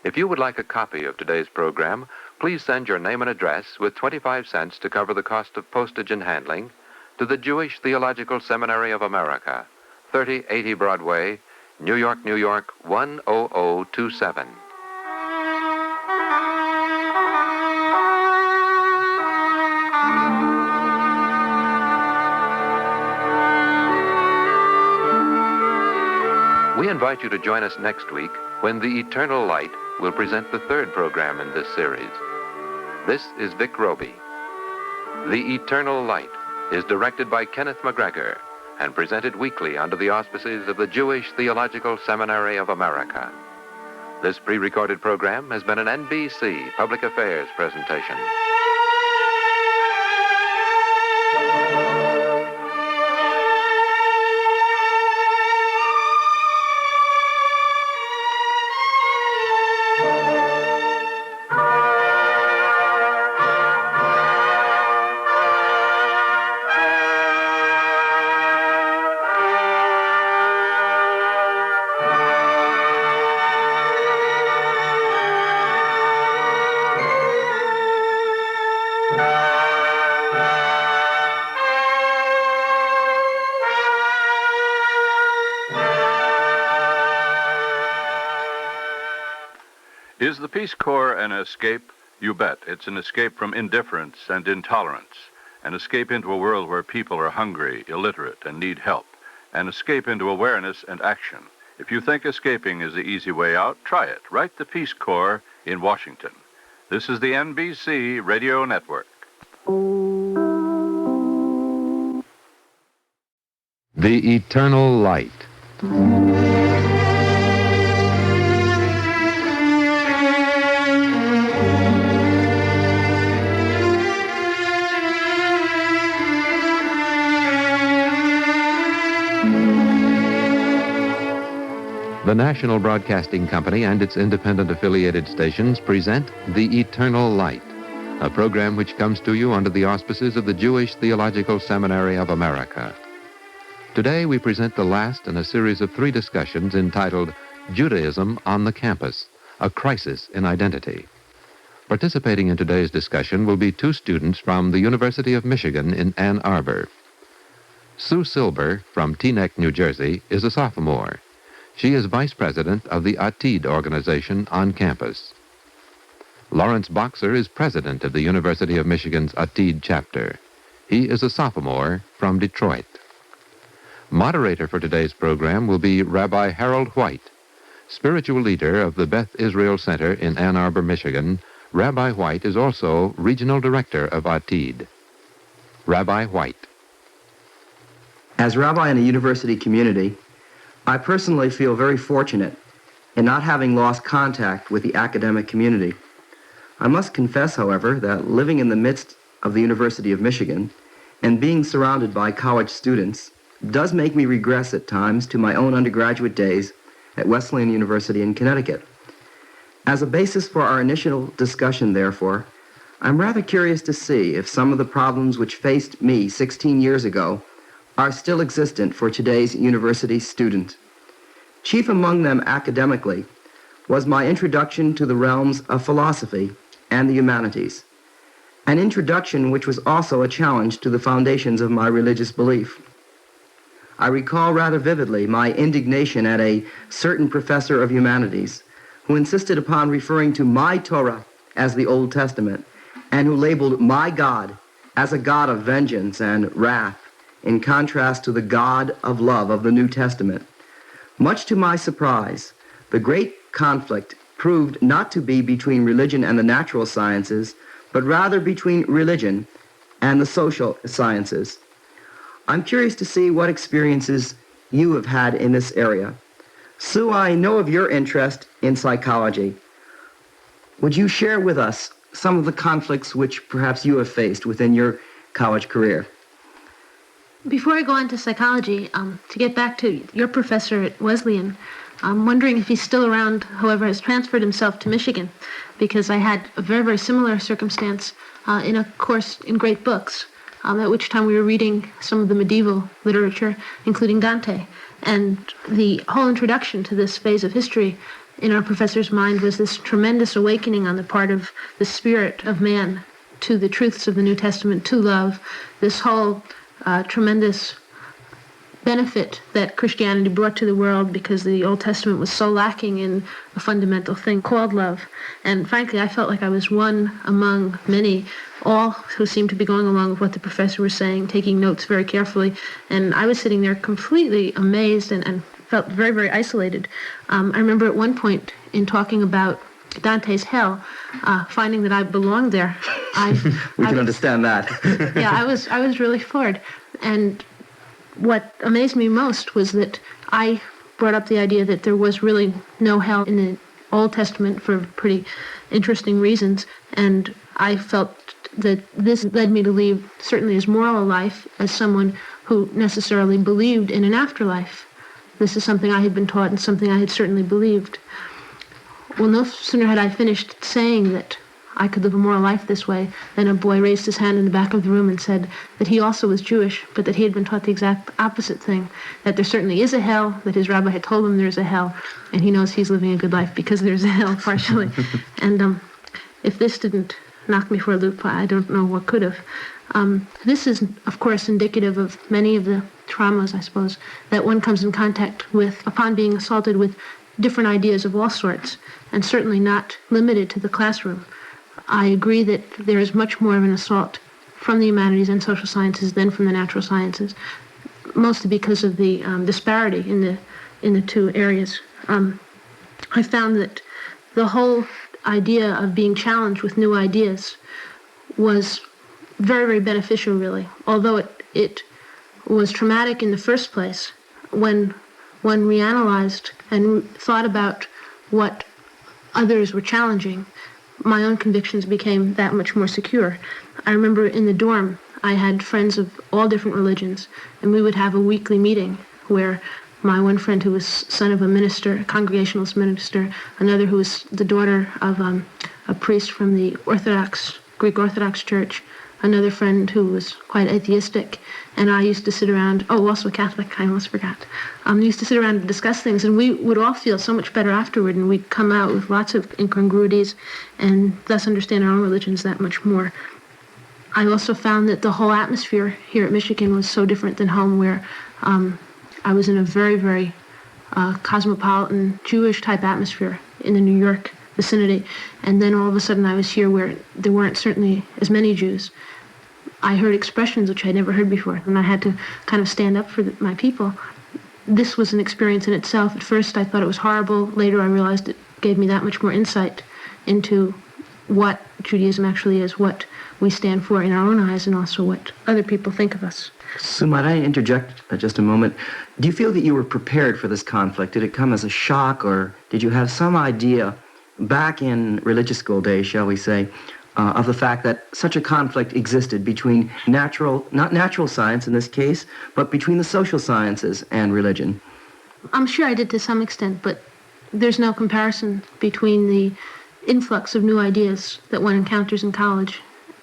If you would like a copy of today's program, please send your name and address with 25 cents to cover the cost of postage and handling to the Jewish Theological Seminary of America, 3080 Broadway, New York, New York, 10027. We invite you to join us next week when the Eternal Light will present the 3rd program in this series. This is Vic Roby. The Eternal Light is directed by Kenneth McGregor and presented weekly under the auspices of the Jewish Theological Seminary of America. This pre-recorded program has been an NBC Public Affairs presentation. Is the Peace Corps an escape? You bet. It's an escape from indifference and intolerance. An escape into a world where people are hungry, illiterate, and need help. An escape into awareness and action. If you think escaping is the easy way out, try it. Write the Peace Corps in Washington. This is the NBC Radio Network. The Eternal Light. The National Broadcasting Company and its independent affiliated stations present The Eternal Light, a program which comes to you under the auspices of the Jewish Theological Seminary of America. Today we present the last in a series of 3 discussions entitled Judaism on the Campus, a Crisis in Identity. Participating in today's discussion will be 2 students from the University of Michigan in Ann Arbor. Sue Silber from Teaneck, New Jersey, is a sophomore. She is vice president of the Atid organization on campus. Lawrence Boxer is president of the University of Michigan's Atid chapter. He is a sophomore from Detroit. Moderator for today's program will be Rabbi Harold White. Spiritual leader of the Beth Israel Center in Ann Arbor, Michigan, Rabbi White is also regional director of Atid. Rabbi White. As rabbi in a university community, I personally feel very fortunate in not having lost contact with the academic community. I must confess, however, that living in the midst of the University of Michigan and being surrounded by college students does make me regress at times to my own undergraduate days at Wesleyan University in Connecticut. As a basis for our initial discussion, therefore, I'm rather curious to see if some of the problems which faced me 16 years ago are still existent for today's university student. Chief among them academically was my introduction to the realms of philosophy and the humanities, an introduction which was also a challenge to the foundations of my religious belief. I recall rather vividly my indignation at a certain professor of humanities who insisted upon referring to my Torah as the Old Testament and who labeled my God as a God of vengeance and wrath, in contrast to the God of love of the New Testament. Much to my surprise, the great conflict proved not to be between religion and the natural sciences, but rather between religion and the social sciences. I'm curious to see what experiences you have had in this area. Sue, I know of your interest in psychology. Would you share with us some of the conflicts which perhaps you have faced within your college career? Before I go on to psychology, to get back to your professor at Wesleyan, I'm wondering if he's still around, however, has transferred himself to Michigan, because I had a very, very similar circumstance in a course in Great Books, at which time we were reading some of the medieval literature, including Dante. And the whole introduction to this phase of history in our professor's mind was this tremendous awakening on the part of the spirit of man to the truths of the New Testament, to love, this whole tremendous benefit that Christianity brought to the world because the Old Testament was so lacking in a fundamental thing called love. And frankly, I felt like I was one among many, all who seemed to be going along with what the professor was saying, taking notes very carefully. And I was sitting there completely amazed and felt very, very isolated. I remember at one point in talking about Dante's hell, finding that I belonged there. We can understand that. Yeah, I was really floored. And what amazed me most was that I brought up the idea that there was really no hell in the Old Testament for pretty interesting reasons, and I felt that this led me to lead certainly as moral a life as someone who necessarily believed in an afterlife. This is something I had been taught and something I had certainly believed. Well, no sooner had I finished saying that I could live a moral life this way than a boy raised his hand in the back of the room and said that he also was Jewish, but that he had been taught the exact opposite thing, that there certainly is a hell, that his rabbi had told him there's a hell, and he knows he's living a good life because there's a hell, partially. And if this didn't knock me for a loop, I don't know what could have. This is, of course, indicative of many of the traumas, I suppose, that one comes in contact with upon being assaulted with different ideas of all sorts, and certainly not limited to the classroom. I agree that there is much more of an assault from the humanities and social sciences than from the natural sciences, mostly because of the disparity in the two areas. I found that the whole idea of being challenged with new ideas was very, very beneficial, really, although it was traumatic in the first place when one reanalyzed and thought about what others were challenging. My own convictions became that much more secure. I remember in the dorm, I had friends of all different religions, and we would have a weekly meeting where my one friend who was son of a minister, a Congregationalist minister, another who was the daughter of a priest from the Greek Orthodox Church, another friend who was quite atheistic, and I used to sit around, also a Catholic, I almost forgot. Used to sit around and discuss things, and we would all feel so much better afterward, and we'd come out with lots of incongruities, and thus understand our own religions that much more. I also found that the whole atmosphere here at Michigan was so different than home, where I was in a very, very cosmopolitan, Jewish-type atmosphere in the New York vicinity, and then all of a sudden I was here where there weren't certainly as many Jews. I heard expressions which I'd never heard before, and I had to kind of stand up for my people. This was an experience in itself. At first I thought it was horrible. Later I realized it gave me that much more insight into what Judaism actually is, what we stand for in our own eyes, and also what other people think of us. So might I interject just a moment? Do you feel that you were prepared for this conflict? Did it come as a shock, or did you have some idea back in religious school days, shall we say, of the fact that such a conflict existed between not natural science in this case, but between the social sciences and religion? I'm sure I did to some extent, but there's no comparison between the influx of new ideas that one encounters in college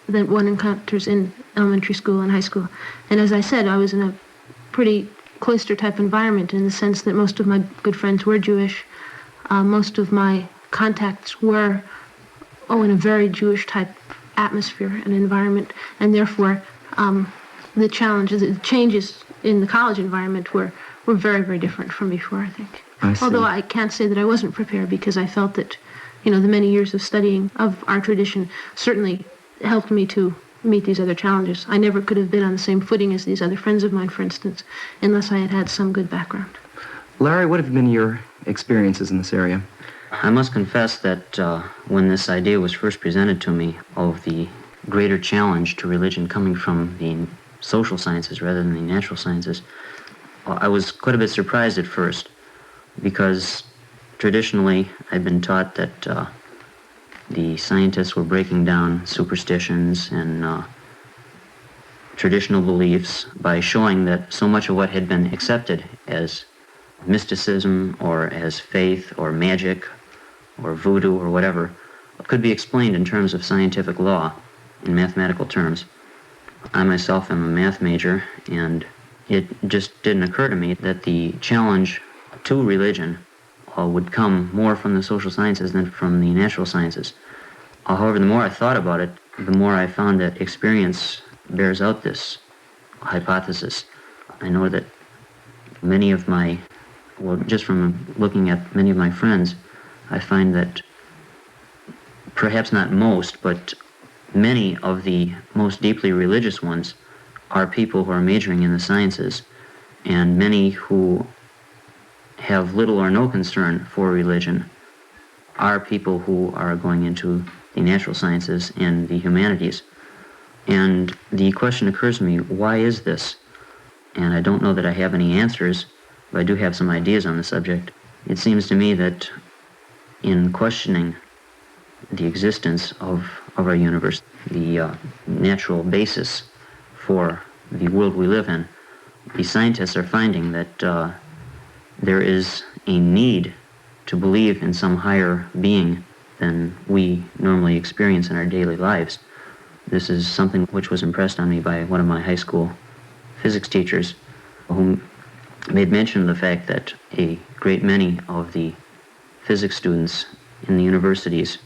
that one encounters in elementary school and high school. And as I said, I was in a pretty cloister-type environment in the sense that most of my good friends were Jewish. Most of my contacts were in a very Jewish-type atmosphere and environment, and therefore the changes in the college environment were very, very different from before, I think. Although I can't say that I wasn't prepared, because I felt that, the many years of studying of our tradition certainly helped me to meet these other challenges. I never could have been on the same footing as these other friends of mine, for instance, unless I had had some good background. Larry, what have been your experiences in this area? I must confess that when this idea was first presented to me of the greater challenge to religion coming from the social sciences rather than the natural sciences, I was quite a bit surprised at first, because traditionally I'd been taught that the scientists were breaking down superstitions and traditional beliefs by showing that so much of what had been accepted as mysticism or as faith or magic or voodoo or whatever could be explained in terms of scientific law, in mathematical terms. I myself am a math major, and it just didn't occur to me that the challenge to religion would come more from the social sciences than from the natural sciences. However, the more I thought about it, the more I found that experience bears out this hypothesis. I know that many of my, well, just from looking at many of my friends, I find that perhaps not most, but many of the most deeply religious ones are people who are majoring in the sciences, and many who have little or no concern for religion are people who are going into the natural sciences and the humanities. And the question occurs to me, why is this? And I don't know that I have any answers, but I do have some ideas on the subject. It seems to me that in questioning the existence of our universe, the natural basis for the world we live in, the scientists are finding that there is a need to believe in some higher being than we normally experience in our daily lives. This is something which was impressed on me by one of my high school physics teachers, who made mention of the fact that a great many of the physics students in the universities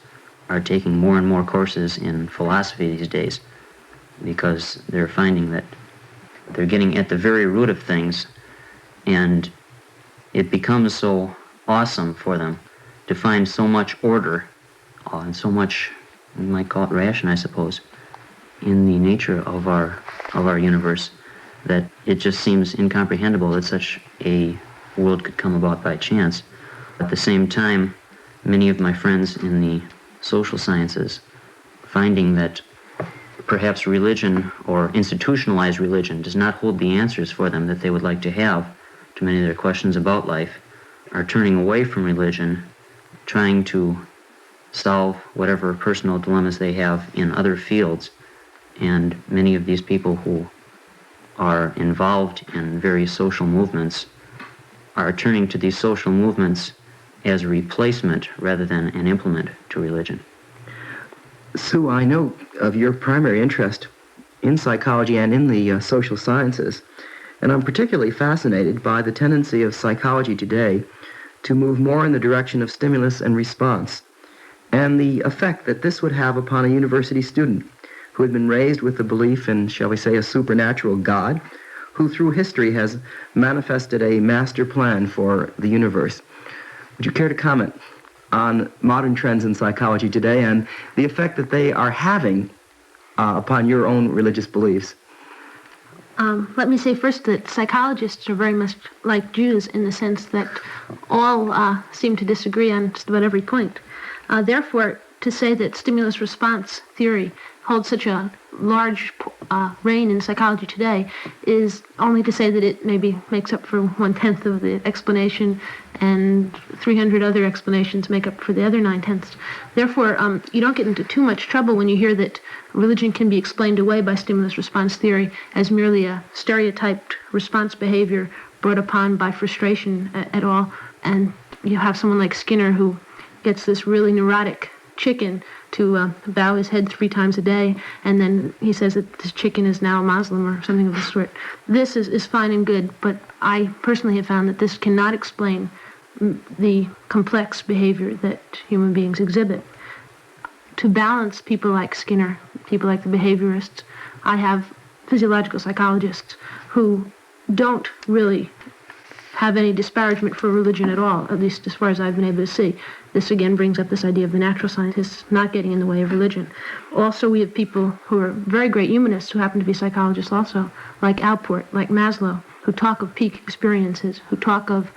are taking more and more courses in philosophy these days, because they're finding that they're getting at the very root of things, and it becomes so awesome for them to find so much order and so much, you might call it ration, I suppose, in the nature of our universe, that it just seems incomprehensible that such a world could come about by chance. At the same time, many of my friends in the social sciences, finding that perhaps religion or institutionalized religion does not hold the answers for them that they would like to have to many of their questions about life, are turning away from religion, trying to solve whatever personal dilemmas they have in other fields. And many of these people who are involved in various social movements are turning to these social movements as a replacement rather than an implement to religion. Sue, I know of your primary interest in psychology and in the social sciences, and I'm particularly fascinated by the tendency of psychology today to move more in the direction of stimulus and response, and the effect that this would have upon a university student who had been raised with the belief in, shall we say, a supernatural God, who through history has manifested a master plan for the universe. Would you care to comment on modern trends in psychology today and the effect that they are having upon your own religious beliefs? Let me say first that psychologists are very much like Jews in the sense that all seem to disagree on just about every point. Therefore, to say that stimulus-response theory holds such a large reign in psychology today is only to say that it maybe makes up for 1/10 of the explanation, and 300 other explanations make up for the other 9/10. Therefore, you don't get into too much trouble when you hear that religion can be explained away by stimulus-response theory as merely a stereotyped response behavior brought upon by frustration at all. And you have someone like Skinner who gets this really neurotic chicken to bow his head 3 times a day, and then he says that this chicken is now a Muslim or something of the sort. This is fine and good, but I personally have found that this cannot explain the complex behavior that human beings exhibit. To balance people like Skinner, people like the behaviorists, I have physiological psychologists who don't really have any disparagement for religion at all, at least as far as I've been able to see. This again brings up this idea of the natural scientists not getting in the way of religion. Also, we have people who are very great humanists who happen to be psychologists also, like Alport, like Maslow, who talk of peak experiences, who talk of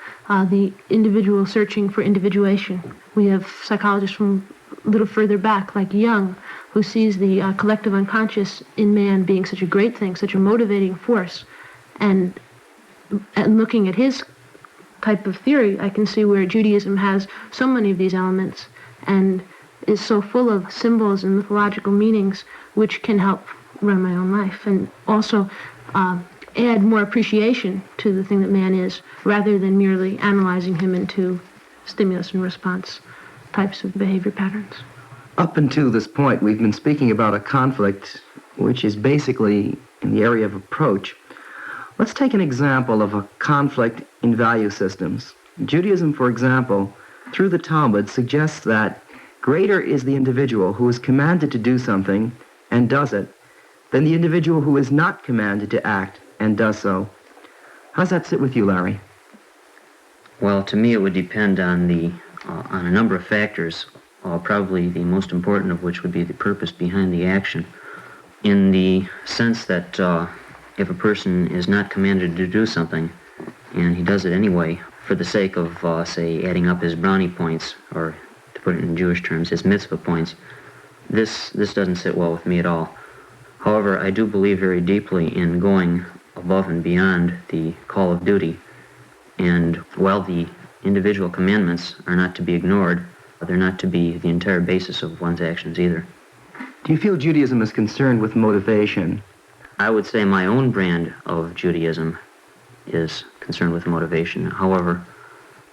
the individual searching for individuation. We have psychologists from a little further back, like Jung, who sees the collective unconscious in man being such a great thing, such a motivating force. And looking at his type of theory, I can see where Judaism has so many of these elements and is so full of symbols and mythological meanings which can help run my own life, and also add more appreciation to the thing that man is, rather than merely analyzing him into stimulus and response types of behavior patterns. Up until this point, we've been speaking about a conflict which is basically in the area of approach. Let's take an example of a conflict in value systems. Judaism, for example, through the Talmud, suggests that greater is the individual who is commanded to do something and does it than the individual who is not commanded to act and does so. How does that sit with you, Larry? Well, to me it would depend on a number of factors, probably the most important of which would be the purpose behind the action, in the sense that if a person is not commanded to do something and he does it anyway for the sake of, say, adding up his brownie points, or to put it in Jewish terms, his mitzvah points, this doesn't sit well with me at all. However, I do believe very deeply in going above and beyond the call of duty, and while the individual commandments are not to be ignored, they're not to be the entire basis of one's actions either. Do you feel Judaism is concerned with motivation? I would say my own brand of Judaism is concerned with motivation. However,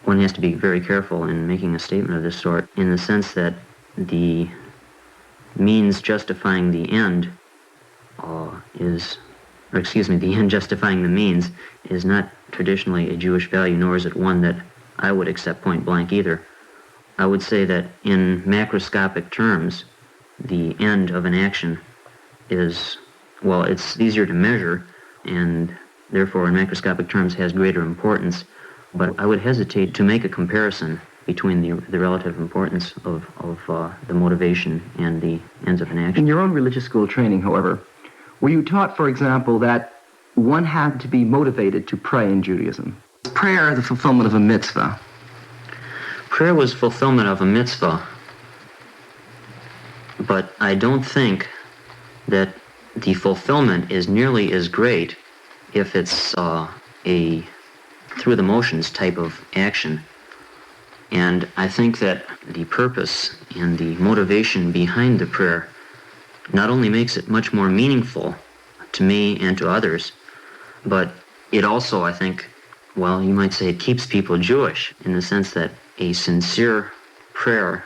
one has to be very careful in making a statement of this sort, in the sense that the means justifying the end the end justifying the means is not traditionally a Jewish value, nor is it one that I would accept point blank either. I would say that in macroscopic terms, the end of an action is, well, it's easier to measure, and therefore in macroscopic terms has greater importance, but I would hesitate to make a comparison between the relative importance of the motivation and the ends of an action. In your own religious school training, however, were you taught, for example, that one had to be motivated to pray in Judaism? Is prayer the fulfillment of a mitzvah? Prayer was fulfillment of a mitzvah, but I don't think that the fulfillment is nearly as great if it's a through the motions type of action. And I think that the purpose and the motivation behind the prayer not only makes it much more meaningful to me and to others, but it also, I think, well, you might say it keeps people Jewish, in the sense that a sincere prayer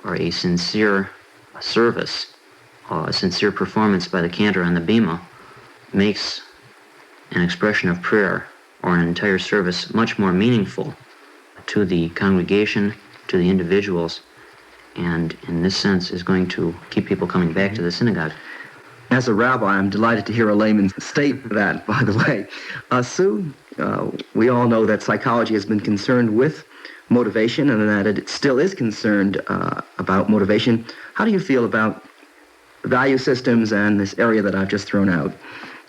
or a sincere service, a sincere performance by the cantor on the bima makes an expression of prayer or an entire service much more meaningful to the congregation, to the individuals, and in this sense is going to keep people coming back to the synagogue. As a rabbi, I'm delighted to hear a layman state that, by the way. Sue, we all know that psychology has been concerned with motivation and that it still is concerned about motivation. How do you feel about value systems and this area that I've just thrown out?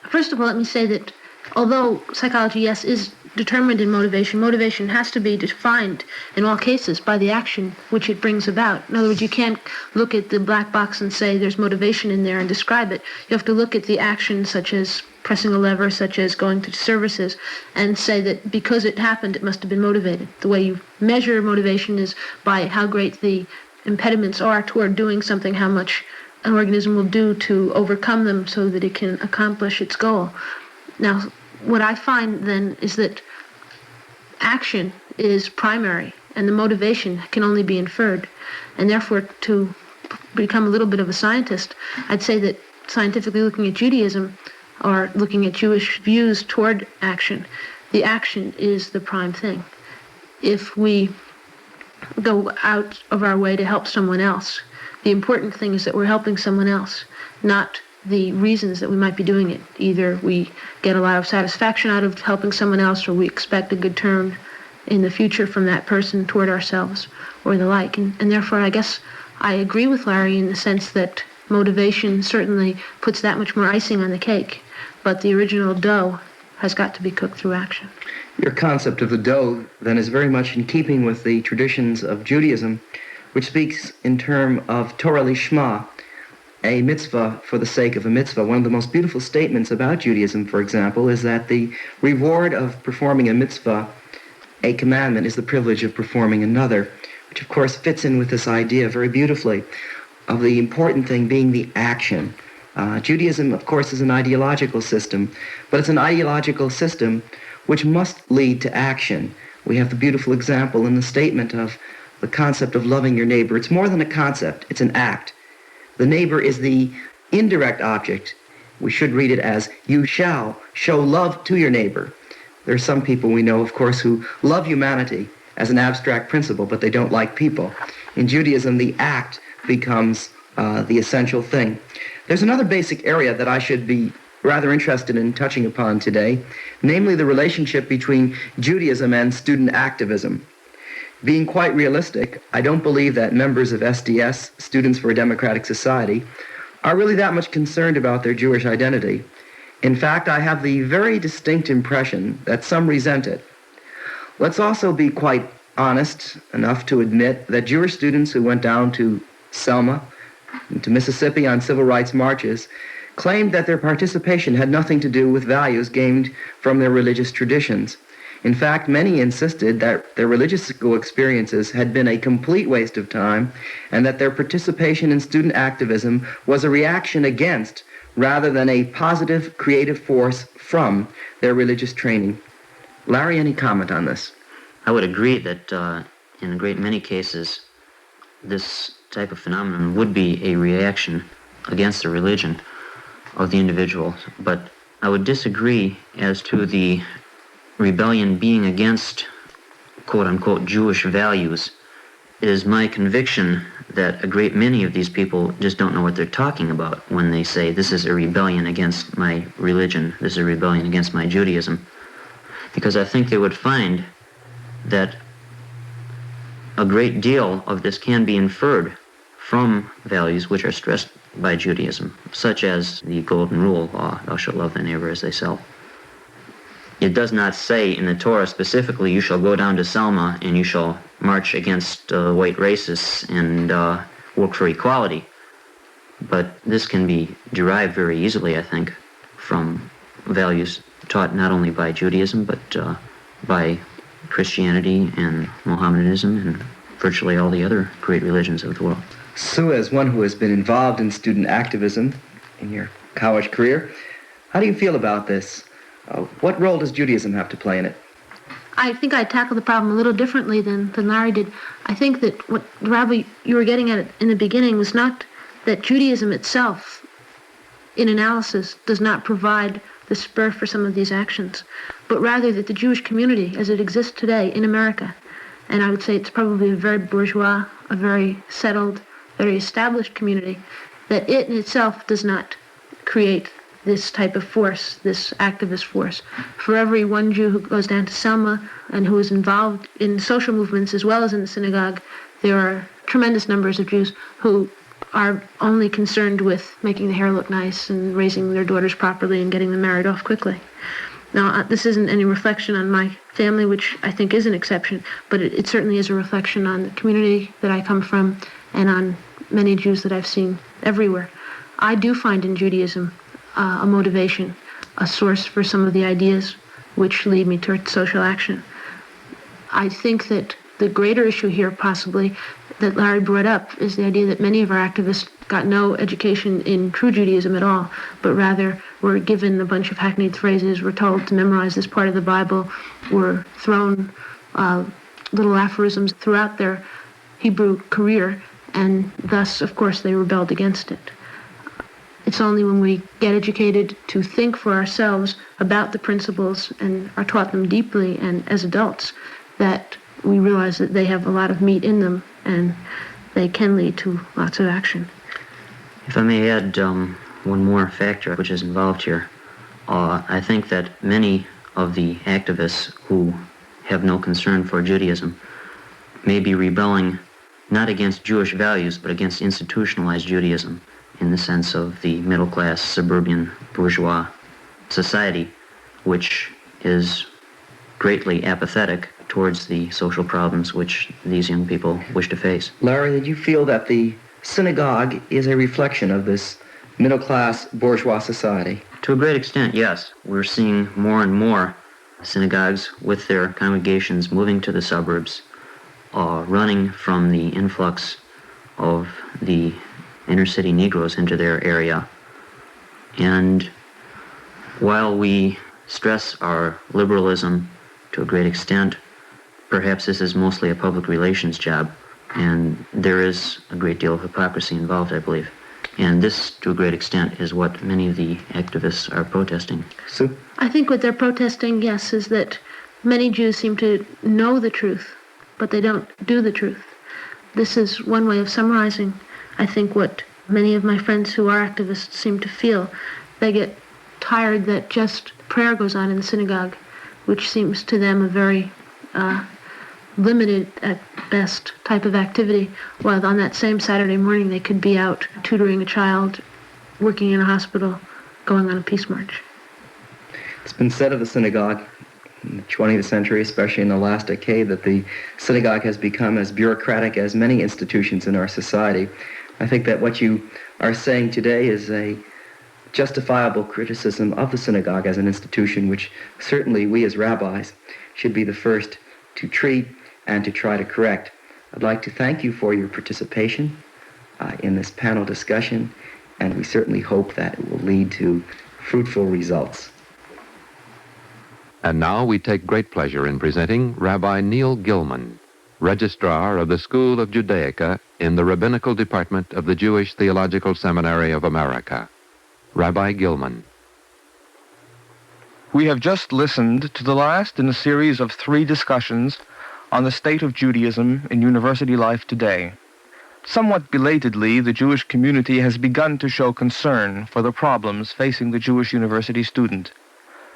First of all, let me say that although psychology, yes, is determined in motivation, motivation has to be defined in all cases by the action which it brings about. In other words, you can't look at the black box and say there's motivation in there and describe it. You have to look at the action, such as pressing a lever, such as going to services, and say that because it happened, it must have been motivated. The way you measure motivation is by how great the impediments are toward doing something, how much an organism will do to overcome them so that it can accomplish its goal. Now, what I find then is that action is primary and the motivation can only be inferred. And therefore, to become a little bit of a scientist, I'd say that scientifically looking at Judaism or looking at Jewish views toward action, the action is the prime thing. If we go out of our way to help someone else, the important thing is that we're helping someone else, not the reasons that we might be doing it. Either we get a lot of satisfaction out of helping someone else, or we expect a good turn in the future from that person toward ourselves, or the like. And therefore, I guess I agree with Larry in the sense that motivation certainly puts that much more icing on the cake, but the original dough has got to be cooked through action. Your concept of the dough, then, is very much in keeping with the traditions of Judaism, which speaks in terms of Torah Lishma, a mitzvah for the sake of a mitzvah. One of the most beautiful statements about Judaism, for example, is that the reward of performing a mitzvah, a commandment, is the privilege of performing another, which of course fits in with this idea very beautifully of the important thing being the action. Judaism, of course, is an ideological system, but it's an ideological system which must lead to action. We have the beautiful example in the statement of the concept of loving your neighbor. It's more than a concept, it's an act. The neighbor is the indirect object. We should read it as, you shall show love to your neighbor. There are some people we know, of course, who love humanity as an abstract principle, but they don't like people. In Judaism, the act becomes the essential thing. There's another basic area that I should be rather interested in touching upon today, namely the relationship between Judaism and student activism. Being quite realistic, I don't believe that members of SDS, Students for a Democratic Society, are really that much concerned about their Jewish identity. In fact, I have the very distinct impression that some resent it. Let's also be quite honest enough to admit that Jewish students who went down to Selma and to Mississippi on civil rights marches claimed that their participation had nothing to do with values gained from their religious traditions. In fact, many insisted that their religious school experiences had been a complete waste of time and that their participation in student activism was a reaction against rather than a positive creative force from their religious training. Larry, any comment on this? I would agree that in a great many cases, this type of phenomenon would be a reaction against the religion of the individual. But I would disagree as to the rebellion being against quote-unquote Jewish values. It is my conviction that a great many of these people just don't know what they're talking about when they say this is a rebellion against my religion, this is a rebellion against my Judaism. Because I think they would find that a great deal of this can be inferred from values which are stressed by Judaism, such as the Golden Rule, thou shalt love thy neighbor as thyself. It does not say in the Torah specifically, you shall go down to Selma and you shall march against white racists and work for equality. But this can be derived very easily, I think, from values taught not only by Judaism, but by Christianity and Mohammedanism and virtually all the other great religions of the world. Sue, as one who has been involved in student activism in your college career, how do you feel about this? What role does Judaism have to play in it? I think I tackled the problem a little differently than Larry did. I think that what, Rabbi, you were getting at in the beginning was not that Judaism itself, in analysis, does not provide the spur for some of these actions, but rather that the Jewish community, as it exists today in America, and I would say it's probably a very bourgeois, a very settled, very established community, that it in itself does not create this type of force, this activist force. For every one Jew who goes down to Selma and who is involved in social movements as well as in the synagogue, there are tremendous numbers of Jews who are only concerned with making the hair look nice and raising their daughters properly and getting them married off quickly. Now, this isn't any reflection on my family, which I think is an exception, but it certainly is a reflection on the community that I come from and on many Jews that I've seen everywhere. I do find in Judaism a motivation, a source for some of the ideas which lead me toward social action. I think that the greater issue here, possibly, that Larry brought up is the idea that many of our activists got no education in true Judaism at all, but rather were given a bunch of hackneyed phrases, were told to memorize this part of the Bible, were thrown little aphorisms throughout their Hebrew career, and thus, of course, they rebelled against it. It's only when we get educated to think for ourselves about the principles and are taught them deeply and as adults that we realize that they have a lot of meat in them and they can lead to lots of action. If I may add one more factor which is involved here, I think that many of the activists who have no concern for Judaism may be rebelling not against Jewish values but against institutionalized Judaism in the sense of the middle-class, suburban, bourgeois society which is greatly apathetic towards the social problems which these young people wish to face. Larry, did you feel that the synagogue is a reflection of this middle-class bourgeois society? To a great extent, yes. We're seeing more and more synagogues with their congregations moving to the suburbs, running from the influx of the inner-city Negroes into their area. And while we stress our liberalism to a great extent, perhaps this is mostly a public relations job, and there is a great deal of hypocrisy involved, I believe. And this, to a great extent, is what many of the activists are protesting. Sue? I think what they're protesting, yes, is that many Jews seem to know the truth, but they don't do the truth. This is one way of summarizing, I think, what many of my friends who are activists seem to feel. They get tired that just prayer goes on in the synagogue, which seems to them a very limited, at best, type of activity, while on that same Saturday morning they could be out tutoring a child, working in a hospital, going on a peace march. It's been said of the synagogue in the 20th century, especially in the last decade, that the synagogue has become as bureaucratic as many institutions in our society. I think that what you are saying today is a justifiable criticism of the synagogue as an institution, which certainly we as rabbis should be the first to treat and to try to correct. I'd like to thank you for your participation in this panel discussion, and we certainly hope that it will lead to fruitful results. And now we take great pleasure in presenting Rabbi Neil Gilman, Registrar of the School of Judaica in the Rabbinical Department of the Jewish Theological Seminary of America. Rabbi Gilman. We have just listened to the last in a series of 3 discussions on the state of Judaism in university life today. Somewhat belatedly, the Jewish community has begun to show concern for the problems facing the Jewish university student.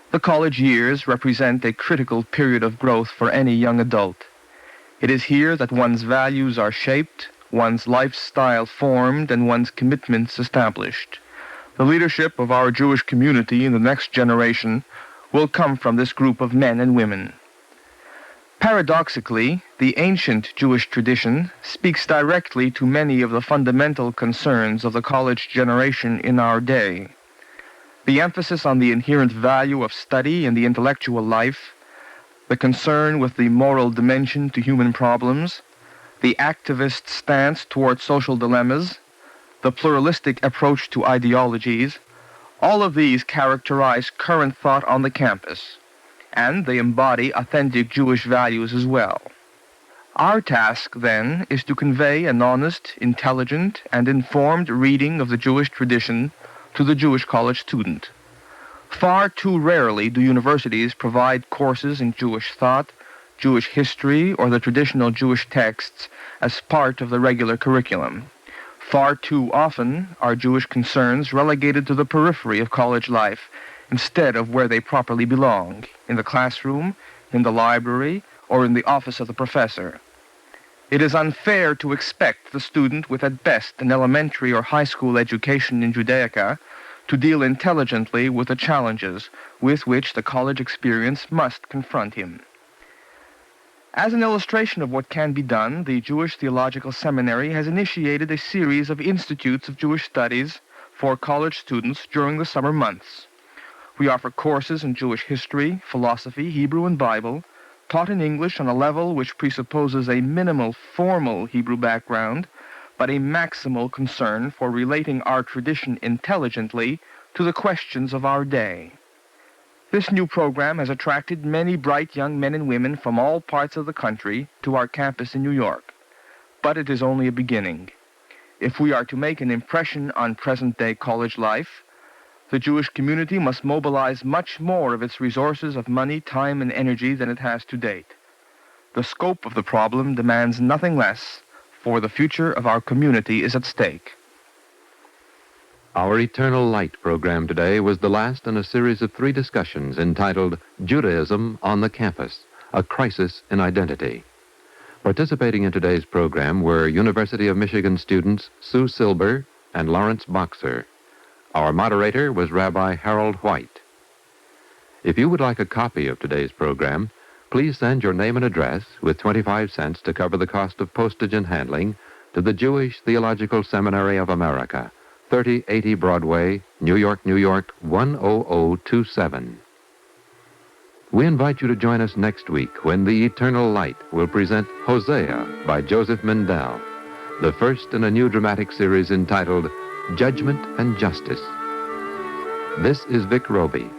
The college years represent a critical period of growth for any young adult. It is here that one's values are shaped, one's lifestyle formed, and one's commitments established. The leadership of our Jewish community in the next generation will come from this group of men and women. Paradoxically, the ancient Jewish tradition speaks directly to many of the fundamental concerns of the college generation in our day. The emphasis on the inherent value of study in the intellectual life, the concern with the moral dimension to human problems, the activist stance toward social dilemmas, the pluralistic approach to ideologies, all of these characterize current thought on the campus, and they embody authentic Jewish values as well. Our task, then, is to convey an honest, intelligent, and informed reading of the Jewish tradition to the Jewish college student. Far too rarely do universities provide courses in Jewish thought, Jewish history, or the traditional Jewish texts as part of the regular curriculum. Far too often are Jewish concerns relegated to the periphery of college life instead of where they properly belong, in the classroom, in the library, or in the office of the professor. It is unfair to expect the student with at best an elementary or high school education in Judaica to deal intelligently with the challenges with which the college experience must confront him. As an illustration of what can be done, the Jewish Theological Seminary has initiated a series of institutes of Jewish studies for college students during the summer months. We offer courses in Jewish history, philosophy, Hebrew, and Bible, taught in English on a level which presupposes a minimal formal Hebrew background, but a maximal concern for relating our tradition intelligently to the questions of our day. This new program has attracted many bright young men and women from all parts of the country to our campus in New York. But it is only a beginning. If we are to make an impression on present-day college life, the Jewish community must mobilize much more of its resources of money, time, and energy than it has to date. The scope of the problem demands nothing less, for the future of our community is at stake. Our Eternal Light program today was the last in a series of 3 discussions entitled Judaism on the Campus, a Crisis in Identity. Participating in today's program were University of Michigan students Sue Silber and Lawrence Boxer. Our moderator was Rabbi Harold White. If you would like a copy of today's program, please send your name and address with 25 cents to cover the cost of postage and handling to the Jewish Theological Seminary of America, 3080 Broadway, New York, New York, 10027. We invite you to join us next week when The Eternal Light will present Hosea by Joseph Mindell, the first in a new dramatic series entitled Judgment and Justice. This is Vic Roby.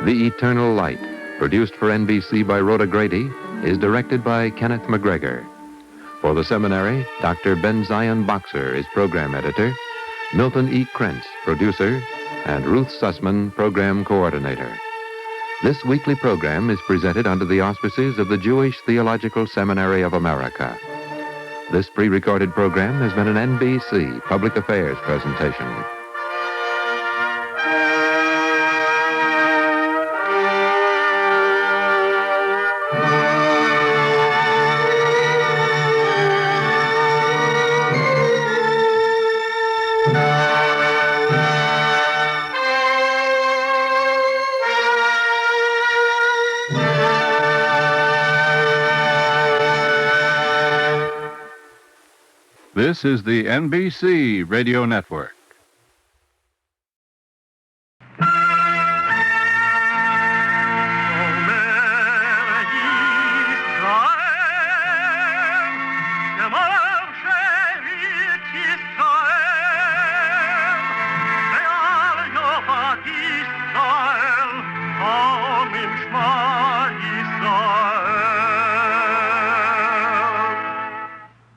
The Eternal Light, produced for NBC by Rhoda Grady, is directed by Kenneth McGregor. For the seminary, Dr. Benzion Boxer is program editor, Milton E. Krentz, producer, and Ruth Sussman, program coordinator. This weekly program is presented under the auspices of the Jewish Theological Seminary of America. This pre-recorded program has been an NBC Public Affairs presentation. This is the NBC Radio Network.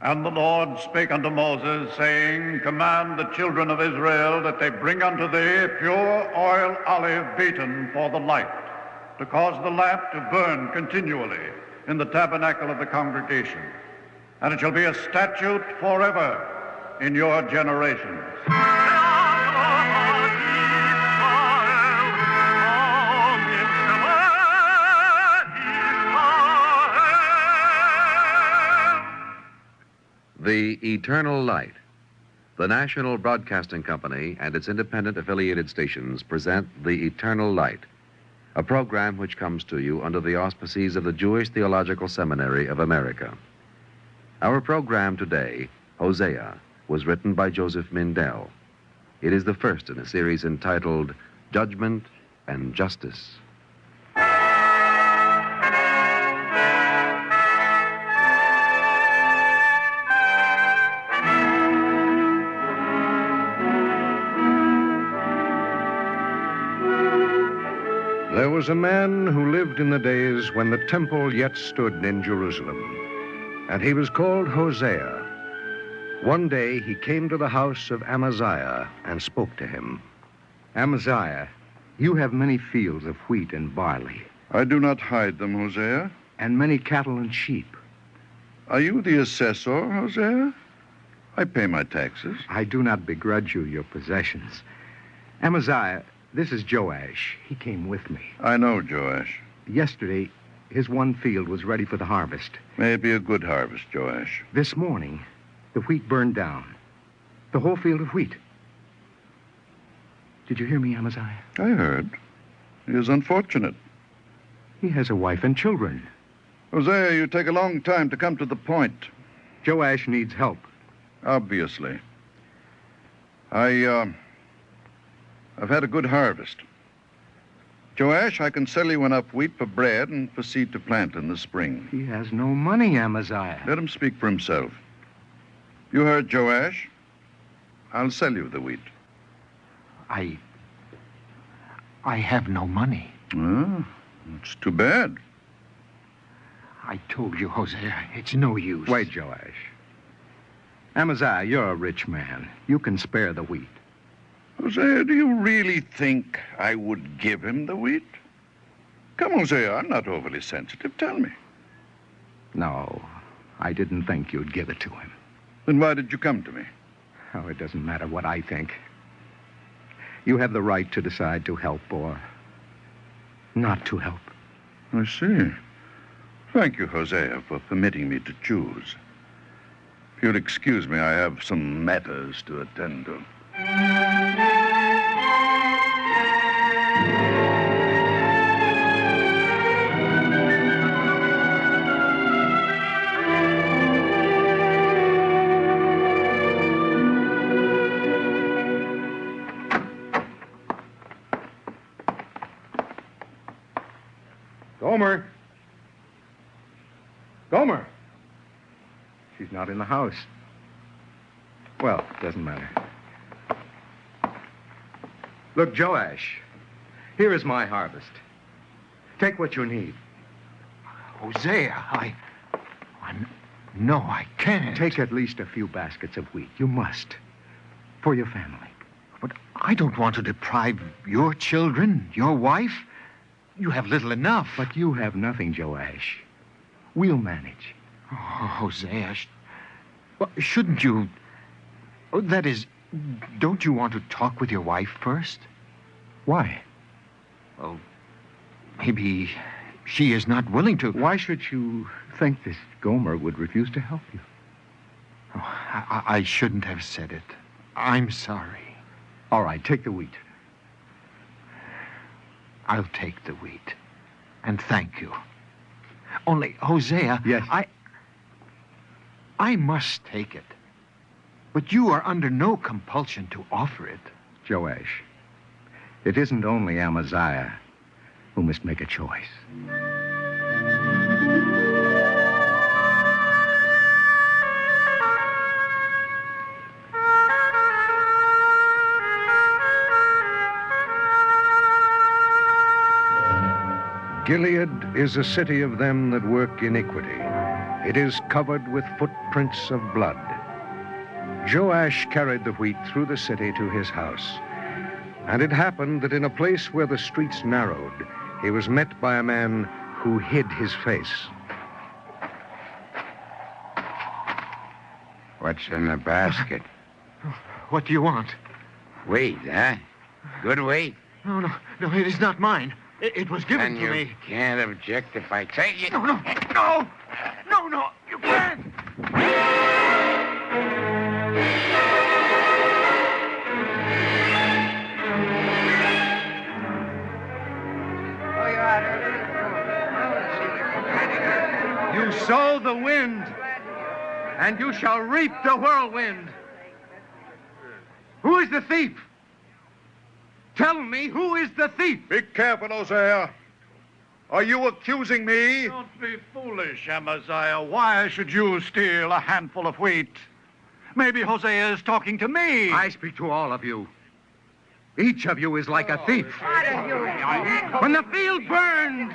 And the Lord spake unto Moses, saying, Command the children of Israel that they bring unto thee pure oil olive beaten for the light, to cause the lamp to burn continually in the tabernacle of the congregation. And it shall be a statute forever in your generations. The Eternal Light. The National Broadcasting Company and its independent affiliated stations present The Eternal Light, a program which comes to you under the auspices of the Jewish Theological Seminary of America. Our program today, Hosea, was written by Joseph Mindell. It is the first in a series entitled Judgment and Justice. There was a man who lived in the days when the temple yet stood in Jerusalem, and he was called Hosea. One day he came to the house of Amaziah and spoke to him. Amaziah, you have many fields of wheat and barley. I do not hide them, Hosea. And many cattle and sheep. Are you the assessor, Hosea? I pay my taxes. I do not begrudge you your possessions. Amaziah, this is Joash. He came with me. I know Joash. Yesterday, his one field was ready for the harvest. May it be a good harvest, Joash. This morning, the wheat burned down. The whole field of wheat. Did you hear me, Amaziah? I heard. It is unfortunate. He has a wife and children. Hosea, you take a long time to come to the point. Joash needs help. Obviously. I've had a good harvest. Joash, I can sell you enough wheat for bread and for seed to plant in the spring. He has no money, Amaziah. Let him speak for himself. You heard Joash. I'll sell you the wheat. I have no money. Oh, it's too bad. I told you, Hosea, it's no use. Wait, Joash. Amaziah, you're a rich man. You can spare the wheat. Hosea, do you really think I would give him the wheat? Come, Hosea, I'm not overly sensitive. Tell me. No, I didn't think you'd give it to him. Then why did you come to me? Oh, it doesn't matter what I think. You have the right to decide to help or not to help. I see. Thank you, Hosea, for permitting me to choose. If you'll excuse me, I have some matters to attend to. Gomer! Gomer! She's not in the house. Well, doesn't matter. Look, Joash, here is my harvest. Take what you need. Hosea, No, I can't. Take at least a few baskets of wheat. You must. For your family. But I don't want to deprive your children, your wife. You have little enough. But you have nothing, Joash. We'll manage. Oh, Hosea, well, shouldn't you... Oh, that is, don't you want to talk with your wife first? Why? Well, maybe she is not willing to... Why should you think this Gomer would refuse to help you? Oh, I shouldn't have said it. I'm sorry. All right, take the wheat. I'll take the wheat. And thank you. Only, Hosea... Yes? I must take it. But you are under no compulsion to offer it. Joash, it isn't only Amaziah who must make a choice. Gilead is a city of them that work iniquity. It is covered with footprints of blood. Joash carried the wheat through the city to his house. And it happened that in a place where the streets narrowed, he was met by a man who hid his face. What's in the basket? What do you want? Wheat, huh? Good wheat. No, it is not mine. It was given to me. You can't object if I take it. No, you can't. You sow the wind, and you shall reap the whirlwind. Who is the thief? Tell me, who is the thief? Be careful, Hosea. Are you accusing me? Don't be foolish, Amaziah. Why should you steal a handful of wheat? Maybe Hosea is talking to me. I speak to all of you. Each of you is like a thief. When the field burned,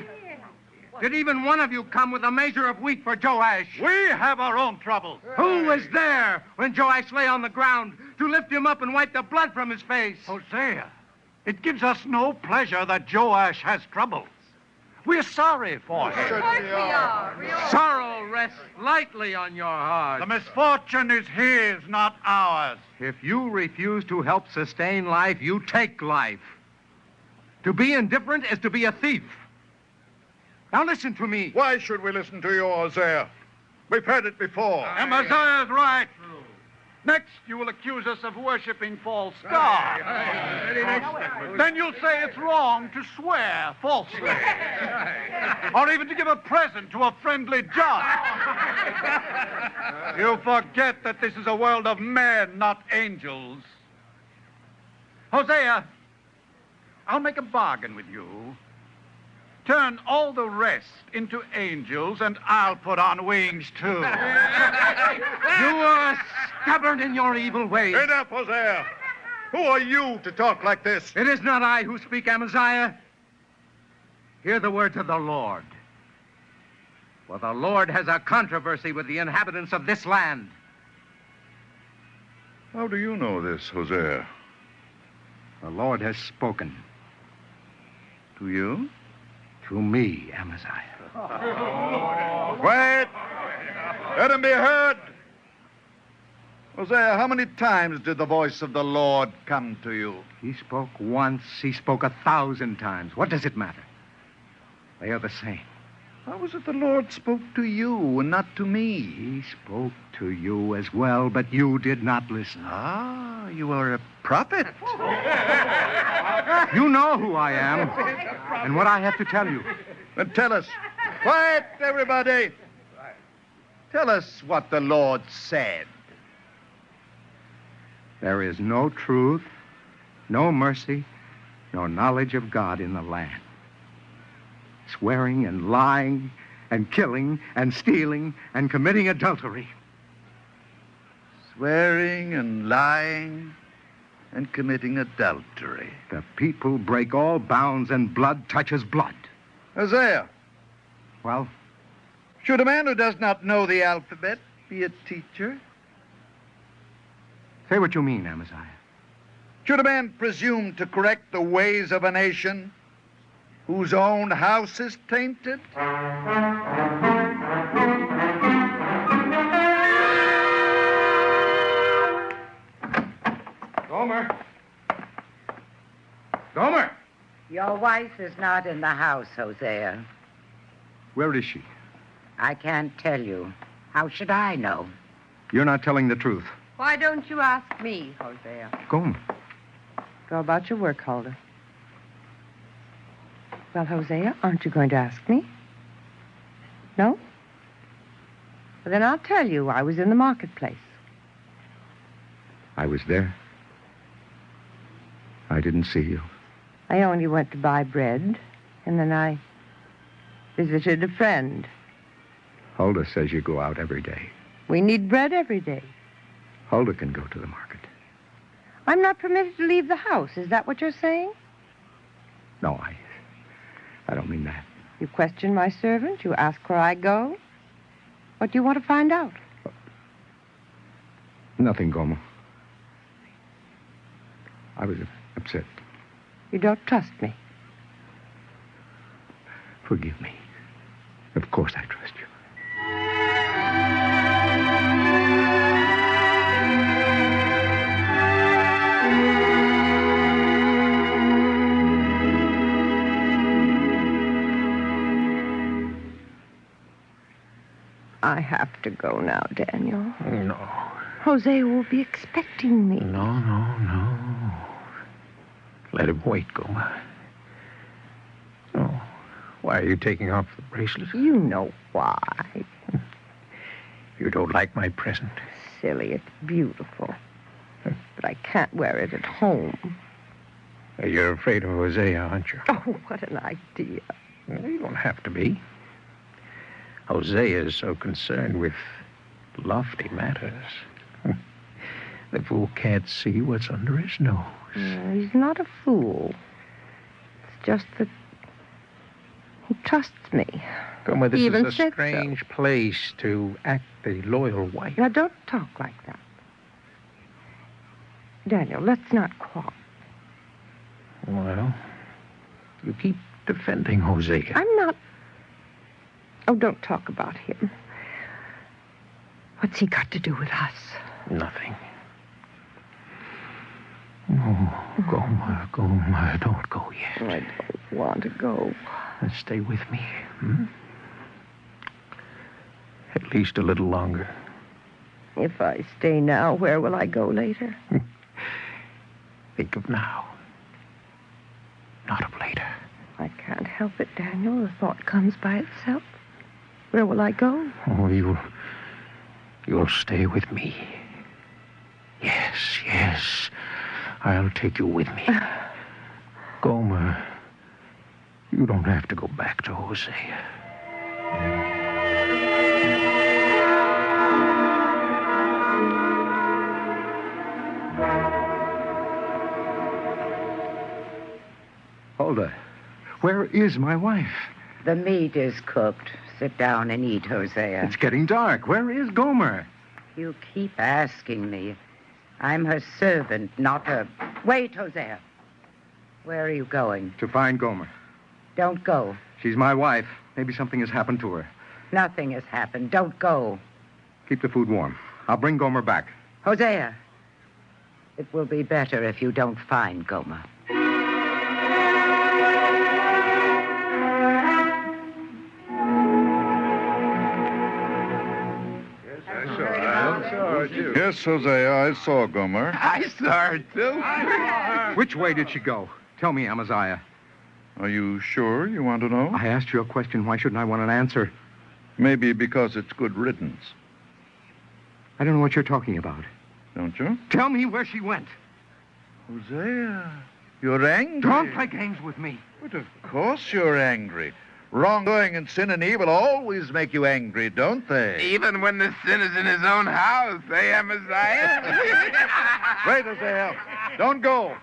did even one of you come with a measure of wheat for Joash? We have our own troubles. Who was there when Joash lay on the ground to lift him up and wipe the blood from his face? Hosea, it gives us no pleasure that Joash has troubles. We're sorry for him. Sorrow rests lightly on your heart. The misfortune is his, not ours. If you refuse to help sustain life, you take life. To be indifferent is to be a thief. Now listen to me. Why should we listen to you, Hosea? We've heard it before. Amaziah's right. Next, you will accuse us of worshiping false gods. Then you'll say it's wrong to swear falsely. Or even to give a present to a friendly judge. You forget that this is a world of men, not angels. Hosea, I'll make a bargain with you. Turn all the rest into angels, and I'll put on wings, too. You are stubborn in your evil ways. Enough, Hosea. Who are you to talk like this? It is not I who speak, Amaziah. Hear the words of the Lord. For the Lord has a controversy with the inhabitants of this land. How do you know this, Hosea? The Lord has spoken. To you? To me, Amaziah. Quiet! Let him be heard! Hosea, how many times did the voice of the Lord come to you? He spoke once, he spoke 1,000 times. What does it matter? They are the same. How was it the Lord spoke to you and not to me? He spoke to you as well, but you did not listen. Ah, you are a prophet. You know who I am and what I have to tell you. Then tell us. Quiet, everybody. Tell us what the Lord said. There is no truth, no mercy, no knowledge of God in the land. Swearing and lying and killing and stealing and committing adultery. Swearing and lying and committing adultery. The people break all bounds and blood touches blood. Hosea. Well? Should a man who does not know the alphabet be a teacher? Say what you mean, Amaziah. Should a man presume to correct the ways of a nation whose own house is tainted? Gomer! Gomer! Your wife is not in the house, Hosea. Where is she? I can't tell you. How should I know? You're not telling the truth. Why don't you ask me, Hosea? Gomer. Go about your work, Huldah. Well, Hosea, aren't you going to ask me? No? Well, then I'll tell you. I was in the marketplace. I was there. I didn't see you. I only went to buy bread, and then I visited a friend. Huldah says you go out every day. We need bread every day. Huldah can go to the market. I'm not permitted to leave the house. Is that what you're saying? No, I don't mean that. You question my servant. You ask where I go. What do you want to find out? Nothing, Gomer. I was upset. You don't trust me. Forgive me. Of course I trust you. I have to go now, Daniel. No. Hosea will be expecting me. No. Let him wait, Gomer. Oh, why are you taking off the bracelet? You know why. You don't like my present? Silly, it's beautiful. But I can't wear it at home. You're afraid of Hosea, aren't you? Oh, what an idea. Well, you don't have to be. Hosea is so concerned with lofty matters. The fool can't see what's under his nose. He's not a fool. It's just that he trusts me. Gomer, this He even is a said strange place to act the loyal wife. Now, don't talk like that. Daniel, let's not quarrel. Well, you keep defending Hosea. I'm not... Oh, don't talk about him. What's he got to do with us? Nothing. Oh, Gomer, don't go yet. I don't want to go. Stay with me. At least a little longer. If I stay now, where will I go later? Think of now, not of later. I can't help it, Daniel. The thought comes by itself. Where will I go? Oh, you'll stay with me. Yes. I'll take you with me. Gomer, you don't have to go back to Hosea. Huldah, where is my wife? The meat is cooked. Sit down and eat, Hosea. It's getting dark. Where is Gomer? You keep asking me. I'm her servant, not her... Wait, Hosea. Where are you going? To find Gomer. Don't go. She's my wife. Maybe something has happened to her. Nothing has happened. Don't go. Keep the food warm. I'll bring Gomer back. Hosea, it will be better if you don't find Gomer. Yes, Hosea, I saw Gomer. I saw her, too. Which way did she go? Tell me, Amaziah. Are you sure you want to know? I asked you a question. Why shouldn't I want an answer? Maybe because it's good riddance. I don't know what you're talking about. Don't you? Tell me where she went. Hosea, you're angry. Don't play games with me. But of course you're angry. Wrongdoing and sin and evil always make you angry, don't they? Even when the sin is in his own house, eh, Amaziah? Wait, Hosea. Don't go.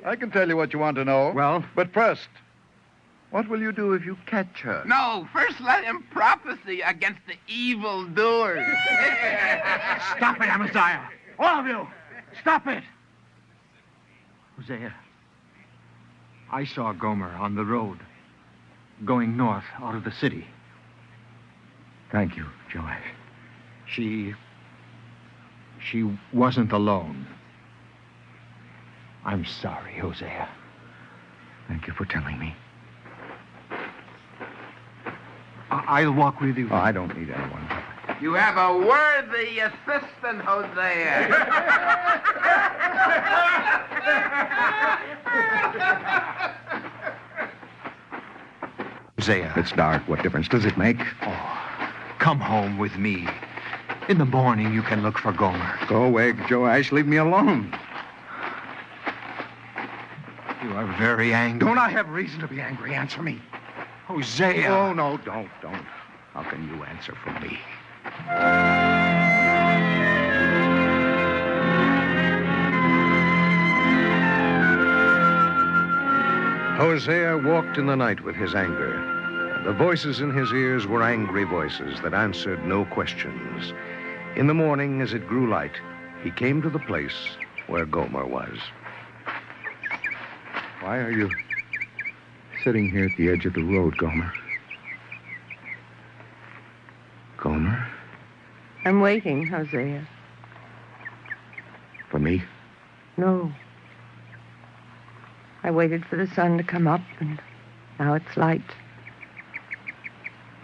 I can tell you what you want to know. Well? But first, what will you do if you catch her? No, first let him prophesy against the evil doers. Stop it, Amaziah. All of you. Stop it. Hosea, I saw Gomer on the road, going north out of the city. Thank you, Joash. She wasn't alone. I'm sorry, Hosea. Thank you for telling me. I'll walk with you. Oh, I don't need anyone. You have a worthy assistant, Hosea. Hosea. It's dark. What difference does it make? Oh, come home with me. In the morning, you can look for Gomer. Go away, Joash. Leave me alone. You are very angry. Don't I have reason to be angry? Answer me. Hosea. Oh, no, don't. How can you answer for me? Hosea walked in the night with his anger. The voices in his ears were angry voices that answered no questions. In the morning, as it grew light, he came to the place where Gomer was. Why are you sitting here at the edge of the road, Gomer? Gomer? I'm waiting, Hosea. For me? No. I waited for the sun to come up, and now it's light.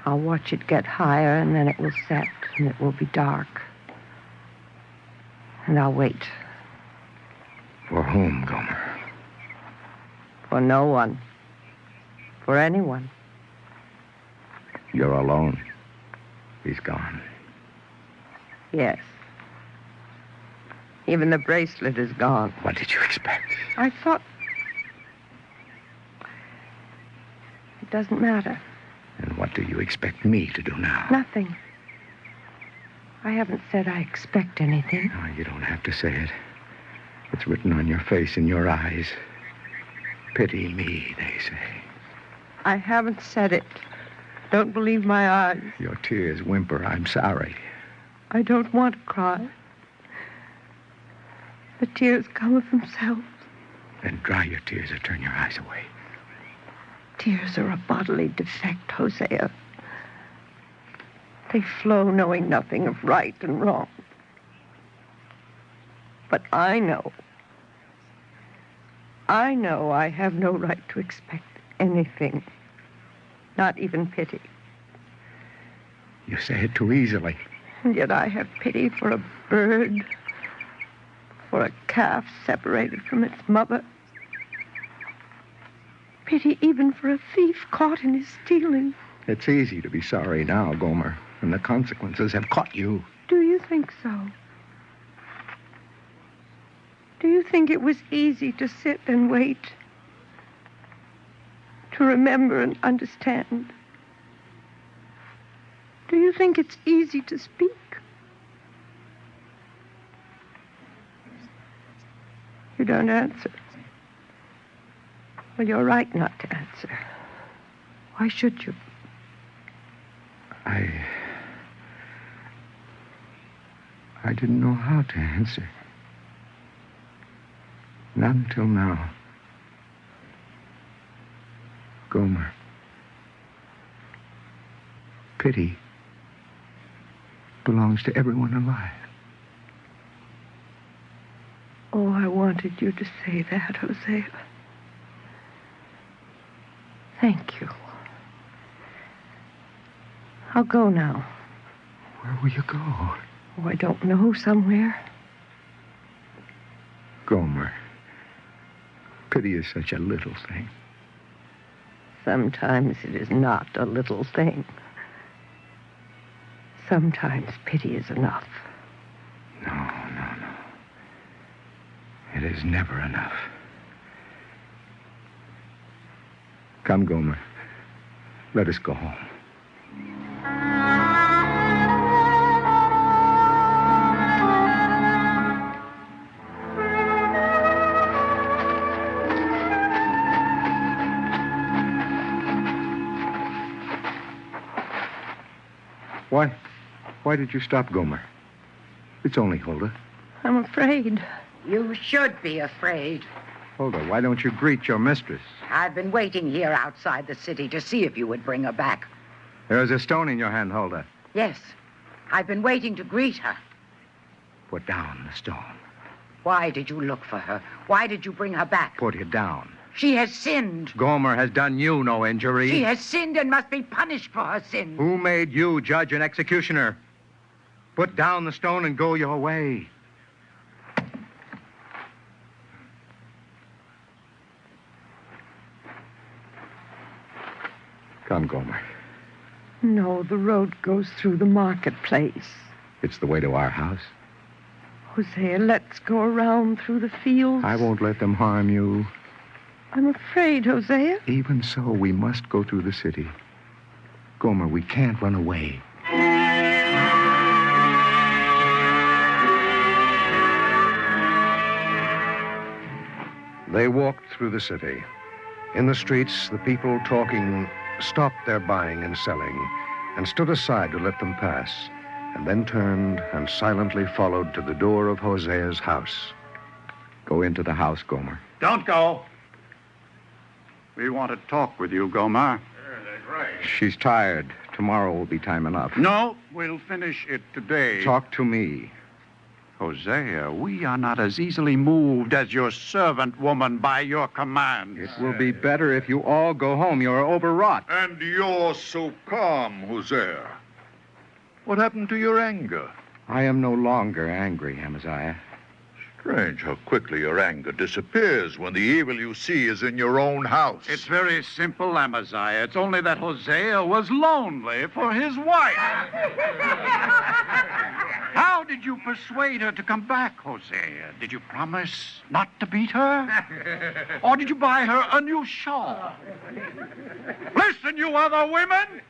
I'll watch it get higher, and then it will set, and it will be dark. And I'll wait. For whom, Gomer? For no one. For anyone. You're alone. He's gone. Yes. Even the bracelet is gone. What did you expect? I thought... It doesn't matter. And what do you expect me to do now? Nothing. I haven't said I expect anything. No, you don't have to say it. It's written on your face and your eyes. Pity me, they say. I haven't said it. Don't believe my eyes. Your tears whimper, I'm sorry. I don't want to cry. The tears come of themselves. Then dry your tears or turn your eyes away. Tears are a bodily defect, Hosea. They flow knowing nothing of right and wrong. But I know I have no right to expect anything, not even pity. You say it too easily. And yet I have pity for a bird, for a calf separated from its mother. Pity even for a thief caught in his stealing. It's easy to be sorry now, Gomer, and the consequences have caught you. Do you think so? Do you think it was easy to sit and wait? To remember and understand? Do you think it's easy to speak? You don't answer. Well, you're right not to answer. Why should you? I didn't know how to answer. Not until now. Gomer. Pity belongs to everyone alive. Oh, I wanted you to say that, Hosea. Thank you. I'll go now. Where will you go? Oh, I don't know. Somewhere. Gomer. Pity is such a little thing. Sometimes it is not a little thing. Sometimes pity is enough. No. It is never enough. Come, Gomer. Let us go home. Why did you stop, Gomer? It's only Huldah. I'm afraid. You should be afraid. Huldah, why don't you greet your mistress? I've been waiting here outside the city to see if you would bring her back. There's a stone in your hand, Huldah. Yes, I've been waiting to greet her. Put down the stone. Why did you look for her? Why did you bring her back? Put it down. She has sinned. Gomer has done you no injury. She has sinned and must be punished for her sin. Who made you judge and executioner? Put down the stone and go your way. Come, Gomer. No, the road goes through the marketplace. It's the way to our house. Hosea, let's go around through the fields. I won't let them harm you. I'm afraid, Hosea. Even so, we must go through the city. Gomer, we can't run away. They walked through the city. In the streets, the people talking stopped their buying and selling and stood aside to let them pass, and then turned and silently followed to the door of Hosea's house. Go into the house, Gomer. Don't go. We want to talk with you, Gomer. She's tired. Tomorrow will be time enough. No, we'll finish it today. Talk to me. Hosea, we are not as easily moved as your servant woman by your command. It will be better if you all go home. You're overwrought. And you're so calm, Hosea. What happened to your anger? I am no longer angry, Amaziah. Strange how quickly your anger disappears when the evil you see is in your own house. It's very simple, Amaziah. It's only that Hosea was lonely for his wife. How did you persuade her to come back, Hosea? Did you promise not to beat her? Or did you buy her a new shawl? Listen, you other women!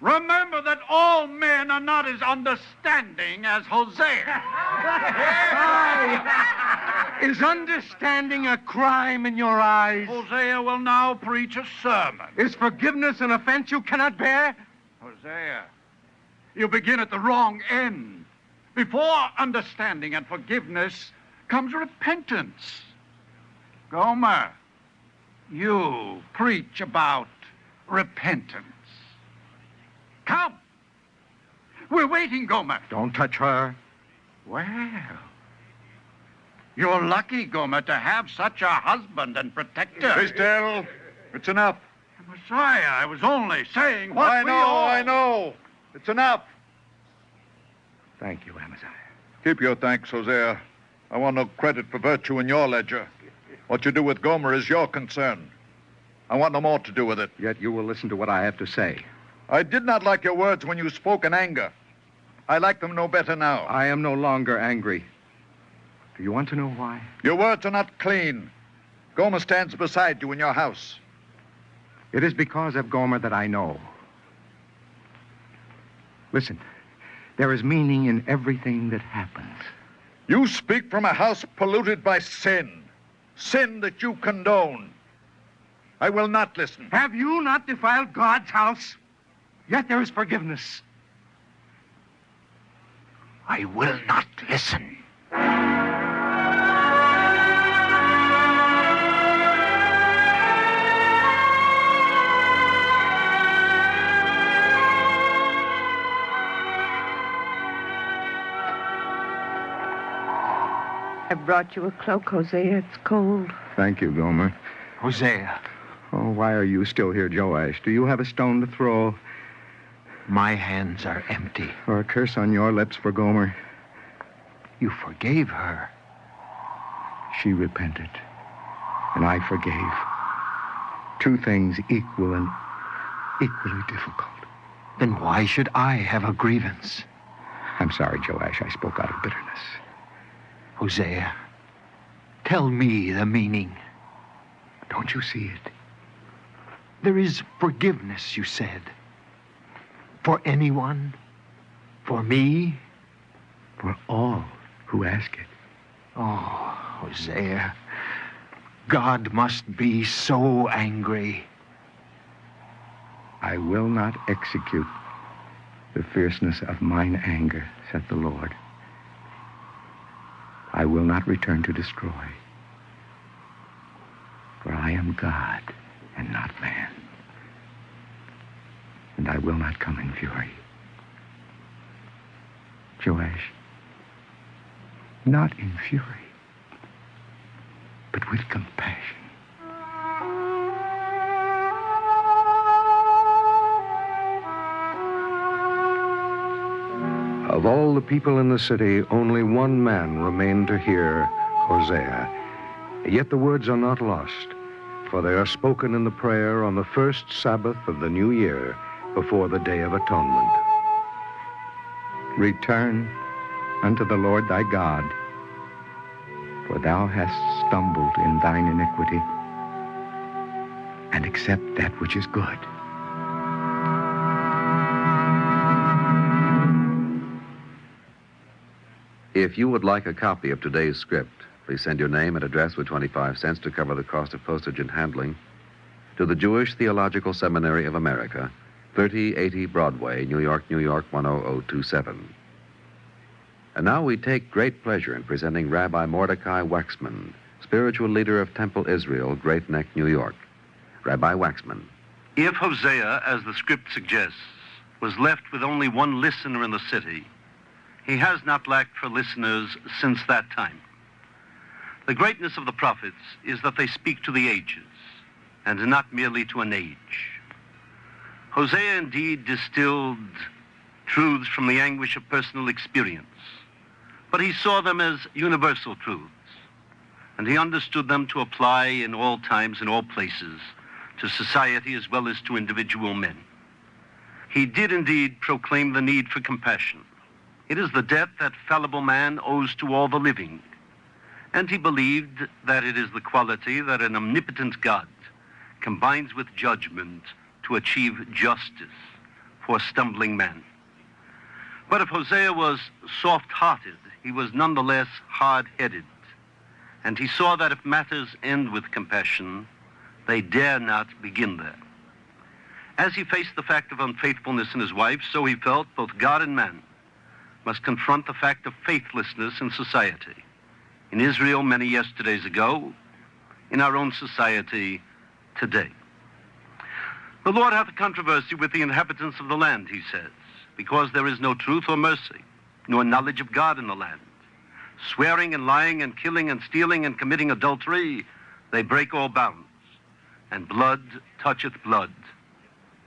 Remember that all men are not as understanding as Hosea. Is understanding a crime in your eyes? Hosea will now preach a sermon. Is forgiveness an offense you cannot bear? Hosea, you begin at the wrong end. Before understanding and forgiveness comes repentance. Gomer, you preach about repentance. Come. We're waiting, Gomer. Don't touch her. Well, you're lucky, Gomer, to have such a husband and protector. Fistel, it's enough. Messiah, I was only saying what I know. It's enough. Thank you, Amaziah. Keep your thanks, Hosea. I want no credit for virtue in your ledger. What you do with Gomer is your concern. I want no more to do with it. Yet you will listen to what I have to say. I did not like your words when you spoke in anger. I like them no better now. I am no longer angry. Do you want to know why? Your words are not clean. Gomer stands beside you in your house. It is because of Gomer that I know. Listen, there is meaning in everything that happens. You speak from a house polluted by sin. Sin that you condone. I will not listen. Have you not defiled God's house? Yet there is forgiveness. I will not listen. I brought you a cloak, Hosea. It's cold. Thank you, Gomer. Hosea. Oh, why are you still here, Joash? Do you have a stone to throw? My hands are empty. Or a curse on your lips for Gomer? You forgave her. She repented, and I forgave. Two things equal and equally difficult. Then why should I have a grievance? I'm sorry, Joash. I spoke out of bitterness. Hosea, tell me the meaning. Don't you see it? There is forgiveness, you said. For anyone? For me? For all who ask it. Oh, Hosea, God must be so angry. I will not execute the fierceness of mine anger, saith the Lord. I will not return to destroy. For I am God and not man. And I will not come in fury. Joash, not in fury, but with compassion. Of all the people in the city, only one man remained to hear Hosea. Yet the words are not lost, for they are spoken in the prayer on the first Sabbath of the new year before the Day of Atonement. Return unto the Lord thy God, for thou hast stumbled in thine iniquity, and accept that which is good. If you would like a copy of today's script, please send your name and address with 25 cents to cover the cost of postage and handling to the Jewish Theological Seminary of America, 3080 Broadway, New York, New York, 10027. And now we take great pleasure in presenting Rabbi Mordecai Waxman, spiritual leader of Temple Israel, Great Neck, New York. Rabbi Waxman. If Hosea, as the script suggests, was left with only one listener in the city, he has not lacked for listeners since that time. The greatness of the prophets is that they speak to the ages, and not merely to an age. Hosea indeed distilled truths from the anguish of personal experience, but he saw them as universal truths, and he understood them to apply in all times and all places to society as well as to individual men. He did indeed proclaim the need for compassion. It is the debt that fallible man owes to all the living, and he believed that it is the quality that an omnipotent God combines with judgment to achieve justice for stumbling man. But if Hosea was soft-hearted, he was nonetheless hard-headed, and he saw that if matters end with compassion, they dare not begin there. As he faced the fact of unfaithfulness in his wife, so he felt both God and man must confront the fact of faithlessness in society. In Israel many yesterdays ago, in our own society today. The Lord hath a controversy with the inhabitants of the land, he says, because there is no truth or mercy, nor knowledge of God in the land. Swearing and lying and killing and stealing and committing adultery, they break all bounds, and blood toucheth blood.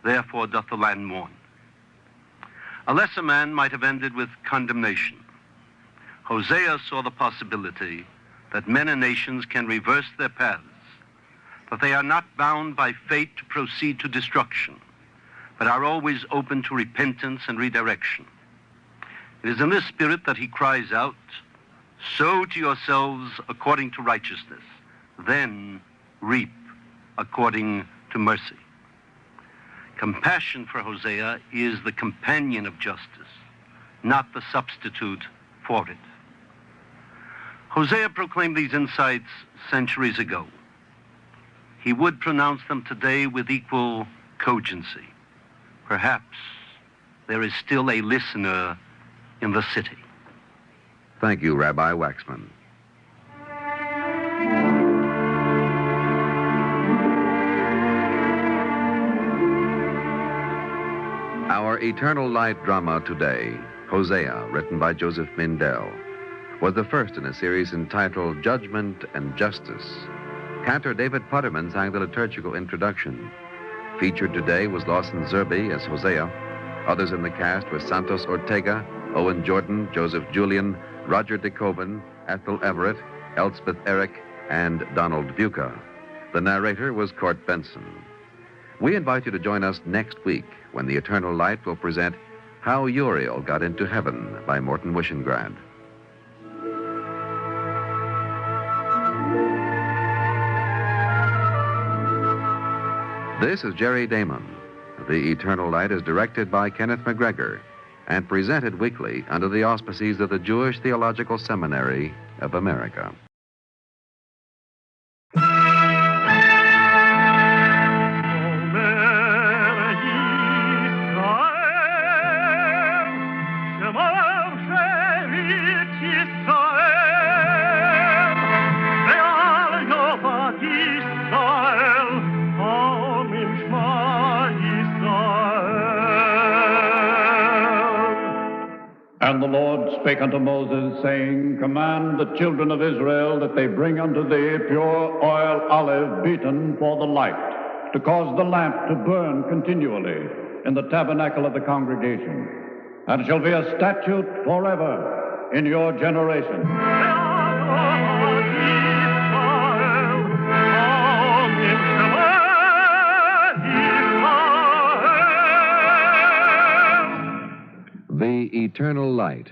Therefore doth the land mourn. A lesser man might have ended with condemnation. Hosea saw the possibility that men and nations can reverse their paths, that they are not bound by fate to proceed to destruction, but are always open to repentance and redirection. It is in this spirit that he cries out, "Sow to yourselves according to righteousness, then reap according to mercy." Compassion for Hosea is the companion of justice, not the substitute for it. Hosea proclaimed these insights centuries ago. He would pronounce them today with equal cogency. Perhaps there is still a listener in the city. Thank you, Rabbi Waxman. Our Eternal Light drama today, Hosea, written by Joseph Mindell, was the first in a series entitled Judgment and Justice. Cantor David Putterman sang the liturgical introduction. Featured today was Lawson Zerbe as Hosea. Others in the cast were Santos Ortega, Owen Jordan, Joseph Julian, Roger DeKoven, Ethel Everett, Elspeth Eric, and Donald Buca. The narrator was Court Benson. We invite you to join us next week when the Eternal Light will present How Uriel Got into Heaven by Morton Wishengrad. This is Jerry Damon. The Eternal Light is directed by Kenneth McGregor and presented weekly under the auspices of the Jewish Theological Seminary of America. And the Lord spake unto Moses, saying, Command the children of Israel that they bring unto thee pure oil olive beaten for the light, to cause the lamp to burn continually in the tabernacle of the congregation. And it shall be a statute forever in your generation. The Eternal Light.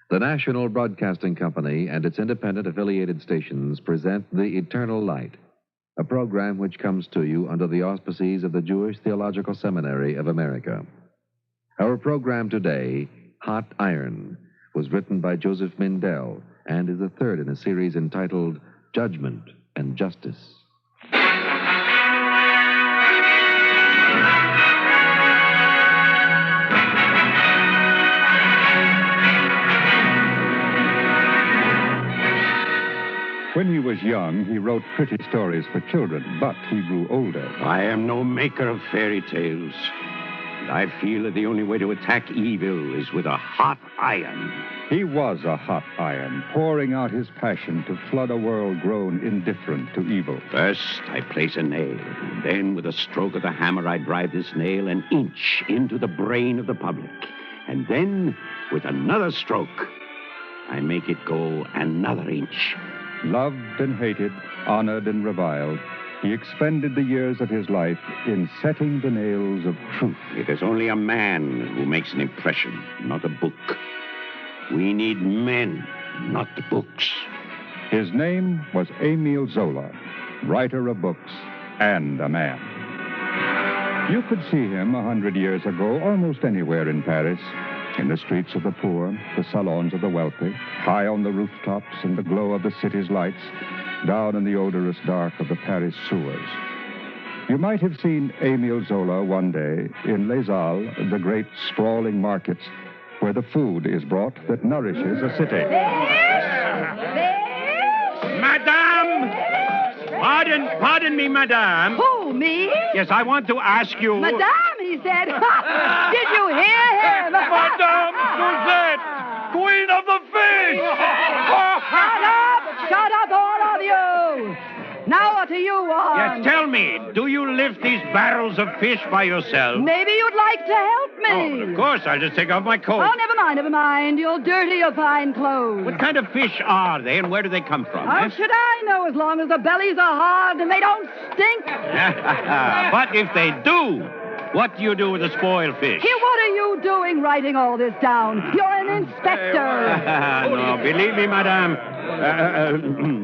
The National Broadcasting Company and its independent affiliated stations present The Eternal Light, a program which comes to you under the auspices of the Jewish Theological Seminary of America. Our program today, Hot Iron, was written by Joseph Mindell and is the third in a series entitled Judgment and Justice. When he was young, he wrote pretty stories for children, but he grew older. I am no maker of fairy tales. And I feel that the only way to attack evil is with a hot iron. He was a hot iron, pouring out his passion to flood a world grown indifferent to evil. First, I place a nail. Then, with a stroke of the hammer, I drive this nail an inch into the brain of the public. And then, with another stroke, I make it go another inch. Loved and hated, honored and reviled, he expended the years of his life in setting the nails of truth. It is only a man who makes an impression, not a book. We need men, not books. His name was Emile Zola, writer of books and a man. You could see him 100 years ago almost anywhere in Paris. In the streets of the poor, the salons of the wealthy, high on the rooftops in the glow of the city's lights, down in the odorous dark of the Paris sewers. You might have seen Emile Zola one day in Les Halles, the great sprawling markets where the food is brought that nourishes a city. Madame! Pardon me, madame. Who, me? Yes, I want to ask you... Madame, he said. Did you hear him? Madame Suzette, Queen of the Fish! Shut up, all of you! Now what do you want? Yes, tell me, do you lift these barrels of fish by yourself? Maybe you'd like to help me. Oh, of course, I'll just take off my coat. Oh, never mind. You'll dirty your fine clothes. What kind of fish are they, and where do they come from? How should I know, as long as the bellies are hard and they don't stink? But if they do, what do you do with the spoiled fish? Here, what are you doing writing all this down? You're an inspector. No, believe me, madame.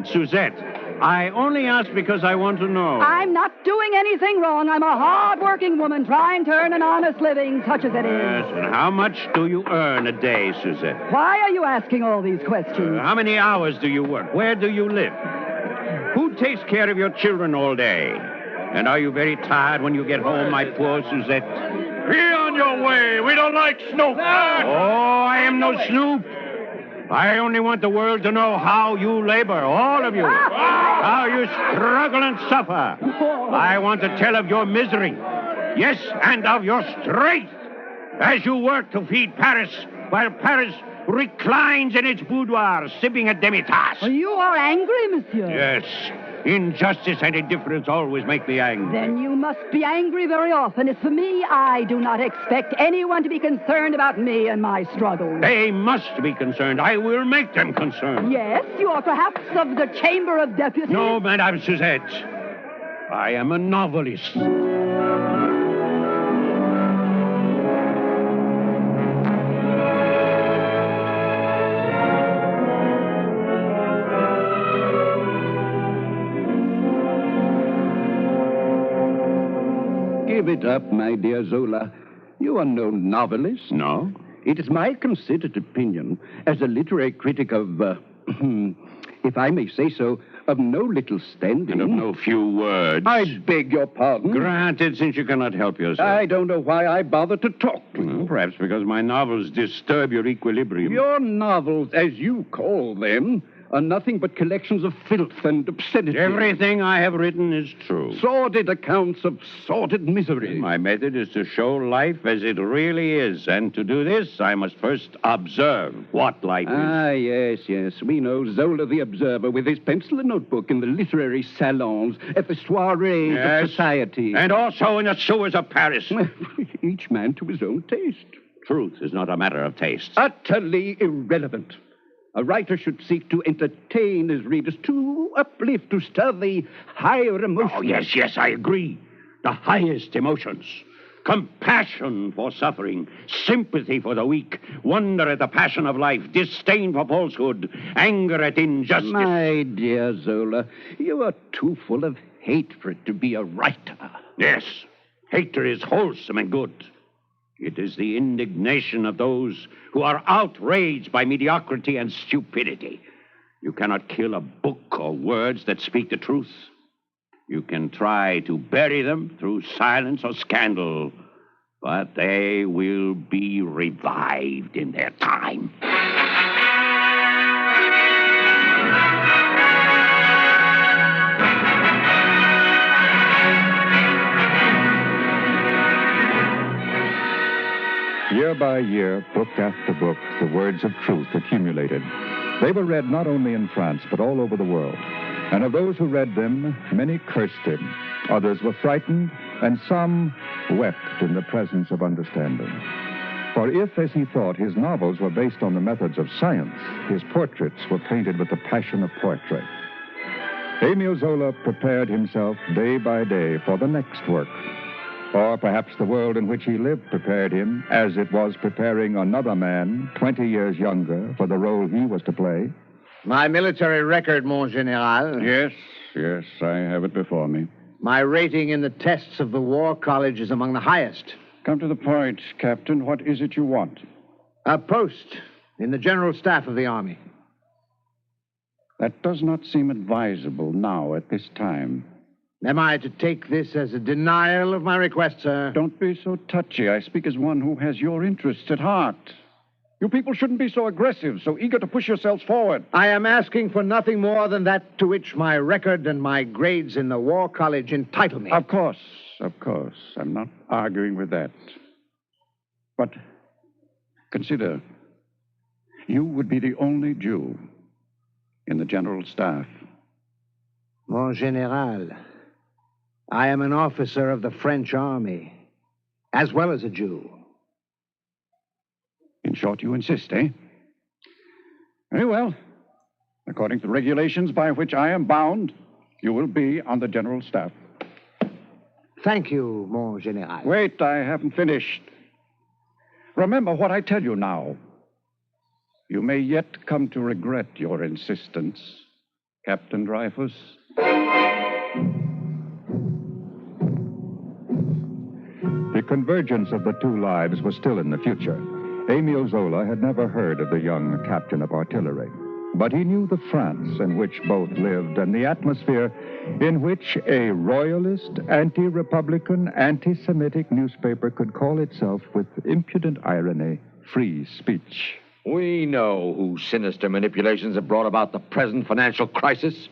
Suzette, I only ask because I want to know. I'm not doing anything wrong. I'm a hard-working woman trying to earn an honest living, such as it is. Yes, and how much do you earn a day, Suzette? Why are you asking all these questions? How many hours do you work? Where do you live? Who takes care of your children all day? And are you very tired when you get home, my poor Suzette? Be on your way. We don't like snoop. Oh, I am no snoop. I only want the world to know how you labor, all of you. How you struggle and suffer. I want to tell of your misery. Yes, and of your strength. As you work to feed Paris, while Paris reclines in its boudoir, sipping a demi-tasse. You are angry, monsieur. Yes. Injustice and indifference always make me angry. Then you must be angry very often. As for me, I do not expect anyone to be concerned about me and my struggles. They must be concerned. I will make them concerned. Yes, you are perhaps of the Chamber of Deputies. No, Madame Suzette. I am a novelist. Give it up, my dear Zola. You are no novelist. No? It is my considered opinion, as a literary critic of, if I may say so, of no little standing. And of no few words. I beg your pardon. Granted, since you cannot help yourself. I don't know why I bother to talk to you. Perhaps because my novels disturb your equilibrium. Your novels, as you call them, are nothing but collections of filth and obscenity. Everything I have written is true. Sordid accounts of sordid misery. My method is to show life as it really is. And to do this, I must first observe what life is. Ah, yes. We know Zola the Observer with his pencil and notebook in the literary salons, at the soirees of society. And also in the sewers of Paris. Each man to his own taste. Truth is not a matter of taste. Utterly irrelevant. A writer should seek to entertain his readers, to uplift, to stir the higher emotions. Oh, yes, I agree. The highest emotions. Compassion for suffering, sympathy for the weak, wonder at the passion of life, disdain for falsehood, anger at injustice. My dear Zola, you are too full of hatred to be a writer. Yes, hatred is wholesome and good. It is the indignation of those who are outraged by mediocrity and stupidity. You cannot kill a book or words that speak the truth. You can try to bury them through silence or scandal, but they will be revived in their time. Year by year, book after book, the words of truth accumulated. They were read not only in France, but all over the world. And of those who read them, many cursed him. Others were frightened, and some wept in the presence of understanding. For if, as he thought, his novels were based on the methods of science, his portraits were painted with the passion of poetry. Émile Zola prepared himself day by day for the next work. Or perhaps the world in which he lived prepared him, as it was preparing another man, 20 years younger, for the role he was to play. My military record, Mon Général. Yes, I have it before me. My rating in the tests of the War College is among the highest. Come to the point, Captain. What is it you want? A post in the General Staff of the Army. That does not seem advisable now at this time. Am I to take this as a denial of my request, sir? Don't be so touchy. I speak as one who has your interests at heart. You people shouldn't be so aggressive, so eager to push yourselves forward. I am asking for nothing more than that to which my record and my grades in the War College entitle me. Of course. I'm not arguing with that. But consider, you would be the only Jew in the General Staff. Mon Général, I am an officer of the French army, as well as a Jew. In short, you insist, eh? Very well. According to the regulations by which I am bound, you will be on the General Staff. Thank you, Mon Général. Wait, I haven't finished. Remember what I tell you now. You may yet come to regret your insistence, Captain Dreyfus. The convergence of the two lives was still in the future. Émile Zola had never heard of the young captain of artillery, but he knew the France in which both lived and the atmosphere in which a royalist, anti-republican, anti-Semitic newspaper could call itself with impudent irony free speech. We know whose sinister manipulations have brought about the present financial crisis,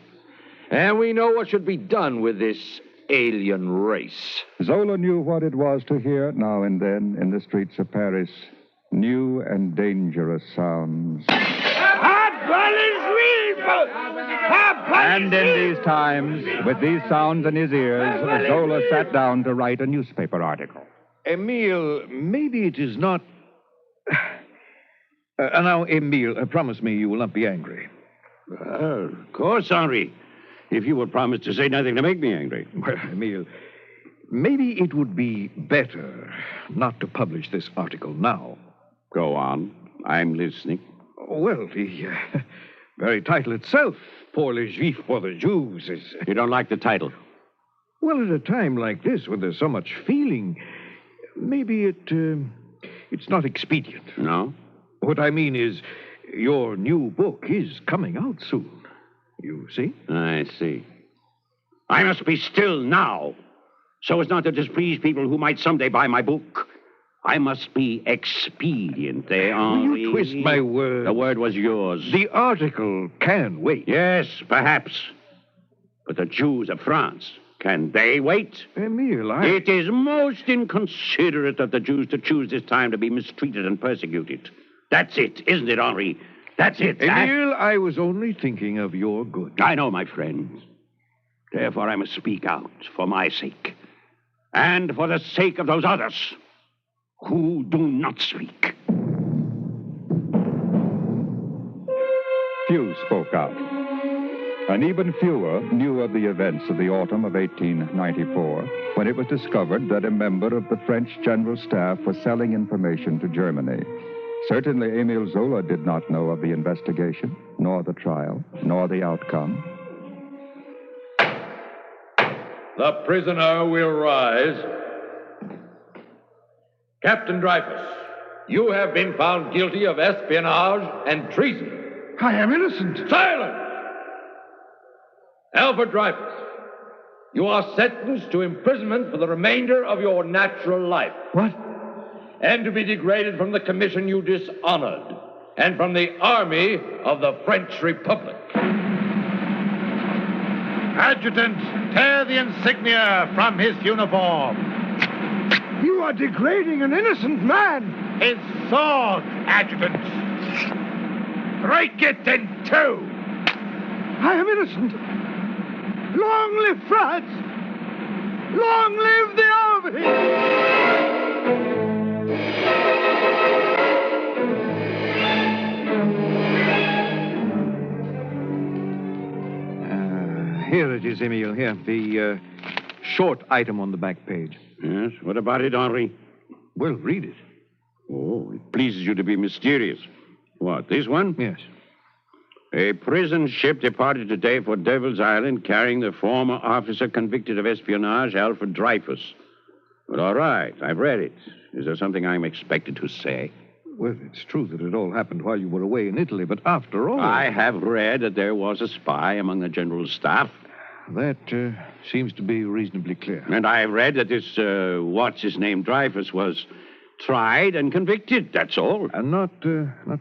and we know what should be done with this alien race. Zola knew what it was to hear now and then in the streets of Paris new and dangerous sounds. And in these times, with these sounds in his ears, Zola sat down to write a newspaper article. Emile, maybe it is not... now, Emile, promise me you will not be angry. Of course, Henri. If you will promise to say nothing to make me angry. Well, Emile, maybe it would be better not to publish this article now. Go on. I'm listening. Well, the very title itself, Pour les Juifs for the Jews, is... You don't like the title? Well, at a time like this, when there's so much feeling, maybe it's not expedient. No? What I mean is, your new book is coming out soon. You see? I see. I must be still now, so as not to displease people who might someday buy my book. I must be expedient, Will you twist my word? The word was yours. The article can wait. Yes, perhaps. But the Jews of France, can they wait? Emile, It is most inconsiderate of the Jews to choose this time to be mistreated and persecuted. That's it, isn't it, Henri? That's it. Emile, I was only thinking of your good. I know, my friend. Therefore, I must speak out for my sake. And for the sake of those others who do not speak. Few spoke out. And even fewer knew of the events of the autumn of 1894, when it was discovered that a member of the French General Staff was selling information to Germany. Certainly, Emile Zola did not know of the investigation, nor the trial, nor the outcome. The prisoner will rise. Captain Dreyfus, you have been found guilty of espionage and treason. I am innocent. Silence! Alfred Dreyfus, you are sentenced to imprisonment for the remainder of your natural life. What? And to be degraded from the commission you dishonored, and from the army of the French Republic. Adjutant, tear the insignia from his uniform. You are degrading an innocent man. His sword, Adjutant. Break it in two. I am innocent. Long live France! Long live the army! Here it is, Emile. Here, the short item on the back page. Yes? What about it, Henri? Well, read it. Oh, it pleases you to be mysterious. What, this one? Yes. A prison ship departed today for Devil's Island carrying the former officer convicted of espionage, Alfred Dreyfus. But all right, I've read it. Is there something I'm expected to say? Well, it's true that it all happened while you were away in Italy, but after all... I have read that there was a spy among the general's staff. That seems to be reasonably clear. And I have read that this, what's-his-name, Dreyfus was tried and convicted, that's all. And not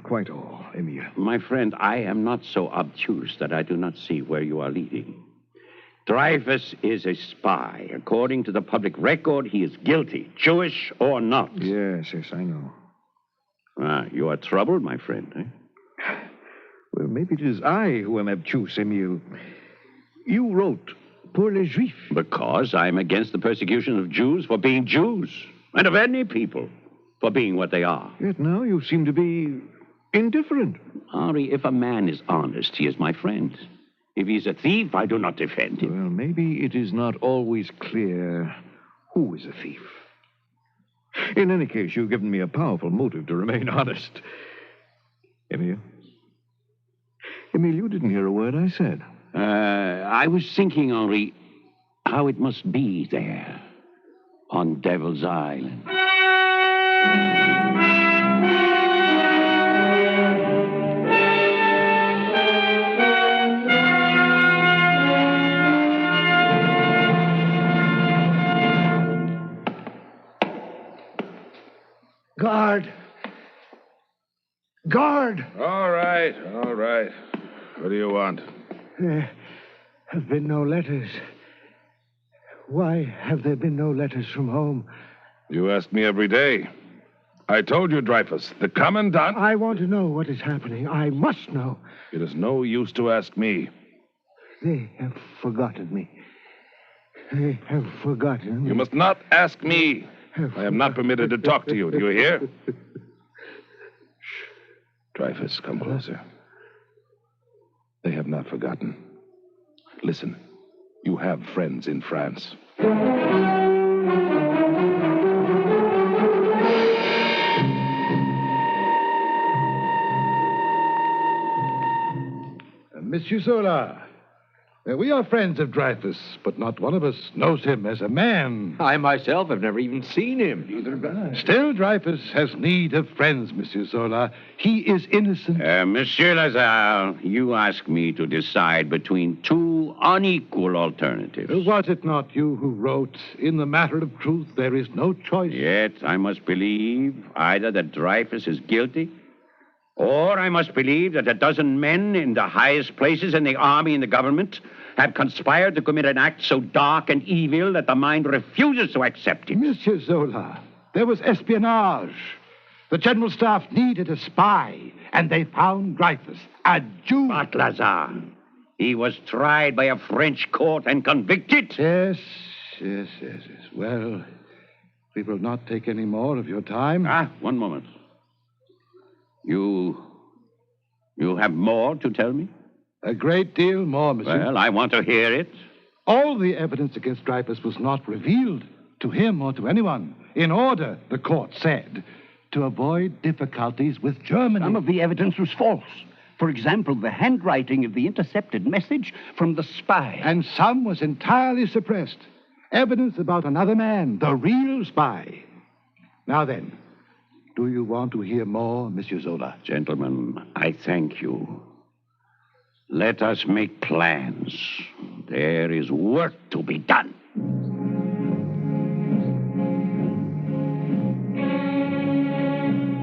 quite all, Emile. My friend, I am not so obtuse that I do not see where you are leading. Dreyfus is a spy. According to the public record, he is guilty, Jewish or not. Yes, I know. Ah, you are troubled, my friend, eh? Well, maybe it is I who am obtuse, Emile. You wrote, pour les Juifs. Because I'm against the persecution of Jews for being Jews, and of any people for being what they are. Yet now you seem to be indifferent. Henri, if a man is honest, he is my friend. If he's a thief, I do not defend him. Well, maybe it is not always clear who is a thief. In any case, you've given me a powerful motive to remain honest. Emile? Emile, you didn't hear a word I said. I was thinking, Henri, how it must be there on Devil's Island. Guard! Guard! All right. What do you want? There have been no letters. Why have there been no letters from home? You ask me every day. I told you, Dreyfus, the commandant... I want to know what is happening. I must know. It is no use to ask me. They have forgotten me. They have forgotten me. You must not ask me. I am not permitted to talk to you. Do you hear? Shh. Dreyfus, come closer. They have not forgotten. Listen, you have friends in France. Monsieur Zola, We are friends of Dreyfus, but not one of us knows him as a man. I myself have never even seen him. Neither have I. Still, Dreyfus has need of friends, Monsieur Zola. He is innocent. Monsieur Lazare, you ask me to decide between two unequal alternatives. Was it not you who wrote, "In the matter of truth, there is no choice"? Yet I must believe either that Dreyfus is guilty, or I must believe that a dozen men in the highest places in the army and the government have conspired to commit an act so dark and evil that the mind refuses to accept it. Monsieur Zola, there was espionage. The General Staff needed a spy, and they found Dreyfus, a Jew. But Lazare, he was tried by a French court and convicted. Yes. Well, we will not take any more of your time. One moment. You have more to tell me? A great deal more, monsieur. Well, I want to hear it. All the evidence against Dreyfus was not revealed to him or to anyone, in order, the court said, to avoid difficulties with Germany. Some of the evidence was false. For example, the handwriting of the intercepted message from the spy. And some was entirely suppressed. Evidence about another man, the real spy. Now then, do you want to hear more, Monsieur Zola? Gentlemen, I thank you. Let us make plans. There is work to be done.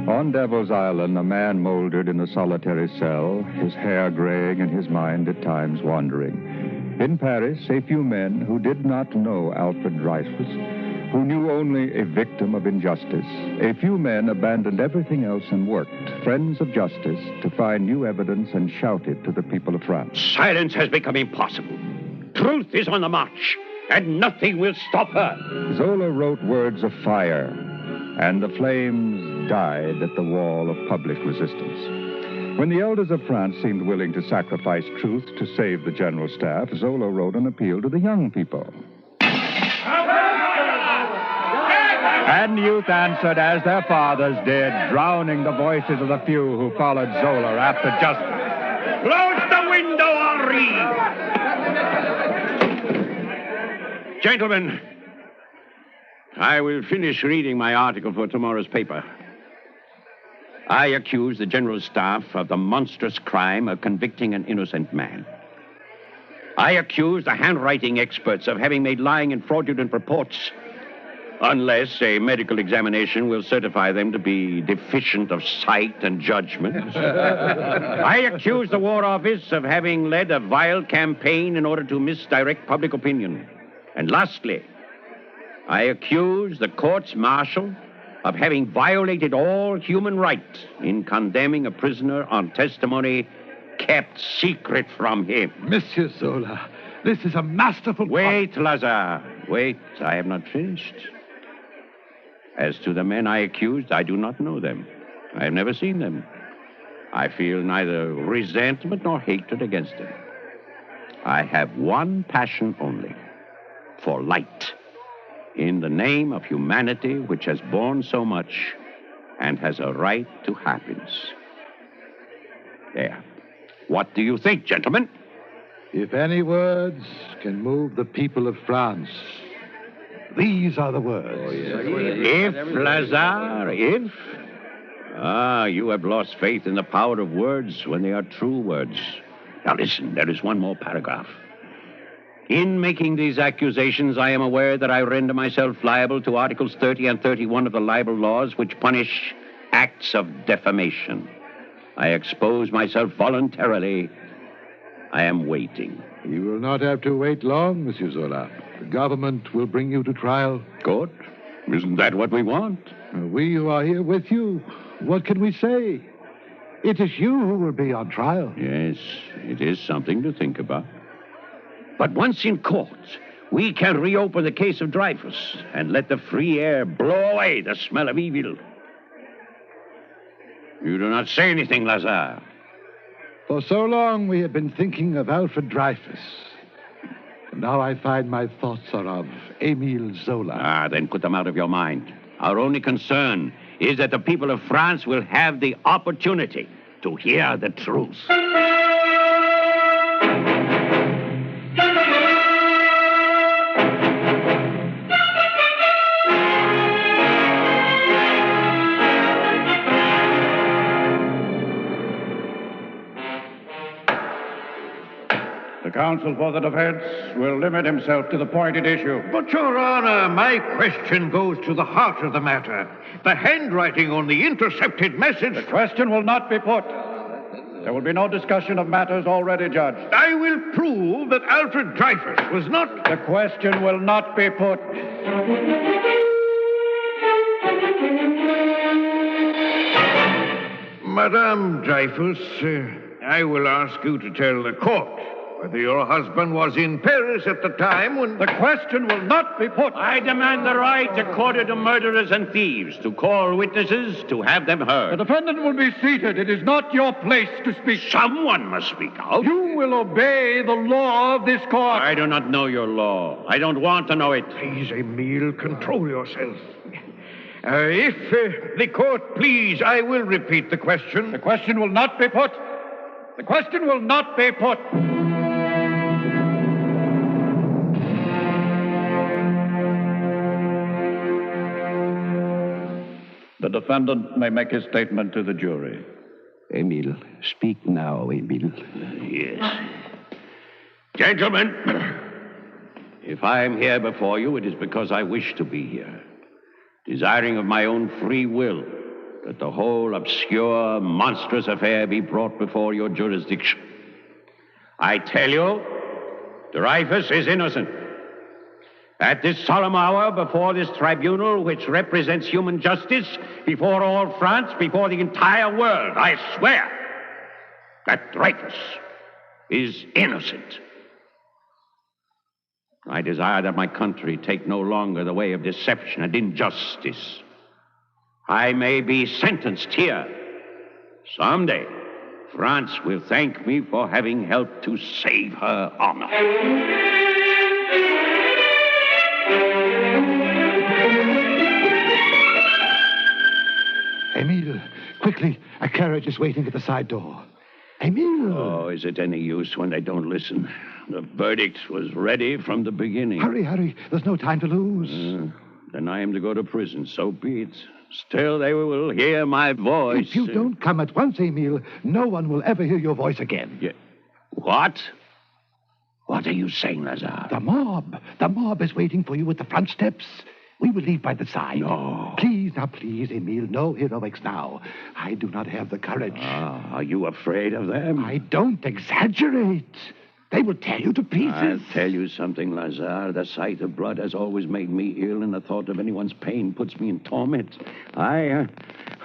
On Devil's Island, a man mouldered in a solitary cell, his hair graying and his mind at times wandering. In Paris, a few men who did not know Alfred Dreyfus, who knew only a victim of injustice. A few men abandoned everything else and worked, friends of justice, to find new evidence and shout it to the people of France. Silence has become impossible. Truth is on the march, and nothing will stop her. Zola wrote words of fire, and the flames died at the wall of public resistance. When the elders of France seemed willing to sacrifice truth to save the General Staff, Zola wrote an appeal to the young people. And youth answered as their fathers did, drowning the voices of the few who followed Zola after justice. Close the window, Henri! Gentlemen, I will finish reading my article for tomorrow's paper. I accuse the General Staff of the monstrous crime of convicting an innocent man. I accuse the handwriting experts of having made lying and fraudulent reports, unless a medical examination will certify them to be deficient of sight and judgment. I accuse the War Office of having led a vile campaign in order to misdirect public opinion. And lastly, I accuse the courts-martial of having violated all human right in condemning a prisoner on testimony kept secret from him. Monsieur Zola, this is a masterful... Wait, Lazare. Wait, I have not finished. As to the men I accused, I do not know them. I have never seen them. I feel neither resentment nor hatred against them. I have one passion only, for light, in the name of humanity which has borne so much and has a right to happiness. There. What do you think, gentlemen? If any words can move the people of France, these are the words. If, Lazare, if? You have lost faith in the power of words when they are true words. Now listen, there is one more paragraph. In making these accusations, I am aware that I render myself liable to Articles 30 and 31 of the libel laws, which punish acts of defamation. I expose myself voluntarily. I am waiting. You will not have to wait long, Monsieur Zola. The government will bring you to trial. Good. Isn't that what we want? We who are here with you, what can we say? It is you who will be on trial. Yes, it is something to think about. But once in court, we can reopen the case of Dreyfus and let the free air blow away the smell of evil. You do not say anything, Lazare. For so long we have been thinking of Alfred Dreyfus. And now I find my thoughts are of Émile Zola. Then put them out of your mind. Our only concern is that the people of France will have the opportunity to hear the truth. counsel for the defense will limit himself to the point at issue. But, Your Honor, my question goes to the heart of the matter. The handwriting on the intercepted message... The question will not be put. There will be no discussion of matters already judged. I will prove that Alfred Dreyfus was not... The question will not be put. Madame Dreyfus, I will ask you to tell the court whether your husband was in Paris at the time when... The question will not be put. I demand the right accorded to murderers and thieves to call witnesses to have them heard. The defendant will be seated. It is not your place to speak. Someone must speak out. You will obey the law of this court. I do not know your law. I don't want to know it. Please, Emile, control yourself. If the court please, I will repeat the question. The question will not be put. The question will not be put. The defendant may make his statement to the jury. Emile, speak now, Emile. Yes. Gentlemen, if I am here before you, it is because I wish to be here, desiring of my own free will that the whole obscure, monstrous affair be brought before your jurisdiction. I tell you, Dreyfus is innocent. At this solemn hour, before this tribunal which represents human justice, before all France, before the entire world, I swear that Dreyfus is innocent. I desire that my country take no longer the way of deception and injustice. I may be sentenced here. Someday, France will thank me for having helped to save her honor. Emile, quickly. A carriage is waiting at the side door. Emile! Oh, is it any use when they don't listen? The verdict was ready from the beginning. Hurry, hurry. There's no time to lose. Then I am to go to prison. So be it. Still, they will hear my voice. If you don't come at once, Emile, no one will ever hear your voice again. Yeah. What? What are you saying, Lazar? The mob. The mob is waiting for you at the front steps. We will leave by the side. No. Please, now, please, Emile, no heroics now. I do not have the courage. Are you afraid of them? I don't exaggerate. They will tear you to pieces. I'll tell you something, Lazar. The sight of blood has always made me ill, and the thought of anyone's pain puts me in torment. I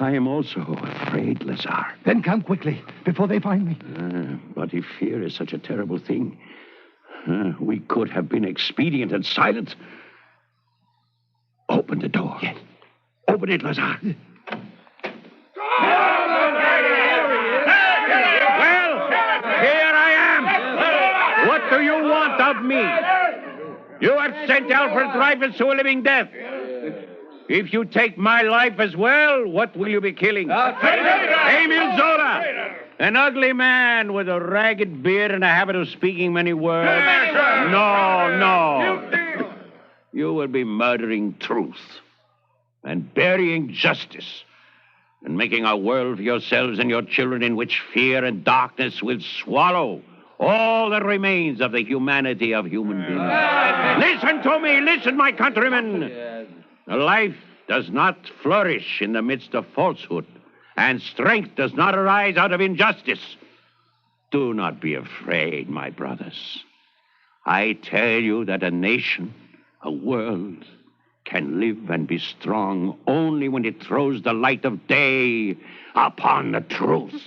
am also afraid, Lazar. Then come quickly, before they find me. But if fear is such a terrible thing, we could have been expedient and silent. Open the door. Yes. Open it, Lazar. Well, here I am. What do you want of me? You have sent Alfred Dreyfus to a living death. If you take my life as well, what will you be killing? Emile Zola, an ugly man with a ragged beard and a habit of speaking many words. No. You will be murdering truth and burying justice and making a world for yourselves and your children in which fear and darkness will swallow all that remains of the humanity of human beings. Listen to me, listen, my countrymen. Life does not flourish in the midst of falsehood, and strength does not arise out of injustice. Do not be afraid, my brothers. I tell you that a nation, a world, can live and be strong only when it throws the light of day upon the truth.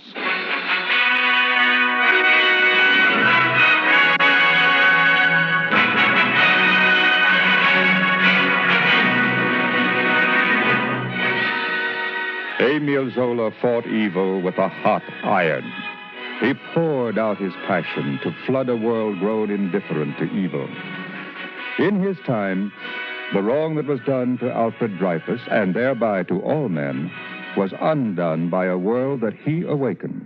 Emile Zola fought evil with a hot iron. He poured out his passion to flood a world grown indifferent to evil. In his time, the wrong that was done to Alfred Dreyfus, and thereby to all men, was undone by a world that he awakened.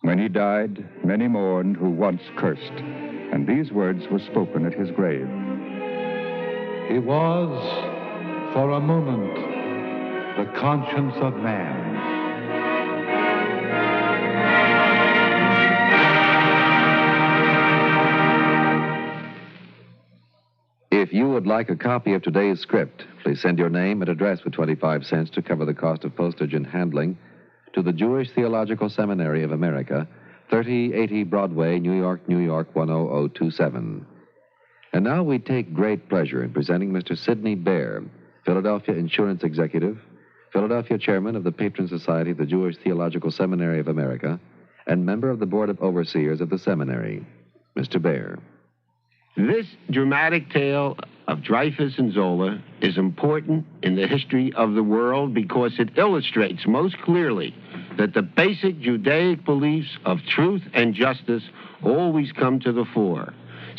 When he died, many mourned who once cursed, and these words were spoken at his grave. He was, for a moment, the conscience of man. If you would like a copy of today's script, please send your name and address with 25 cents to cover the cost of postage and handling to the Jewish Theological Seminary of America, 3080 Broadway, New York, New York, 10027. And now we take great pleasure in presenting Mr. Sidney Baer, Philadelphia Insurance Executive, Philadelphia Chairman of the Patron Society of the Jewish Theological Seminary of America, and member of the Board of Overseers of the Seminary. Mr. Baer. This dramatic tale of Dreyfus and Zola is important in the history of the world because it illustrates most clearly that the basic Judaic beliefs of truth and justice always come to the fore.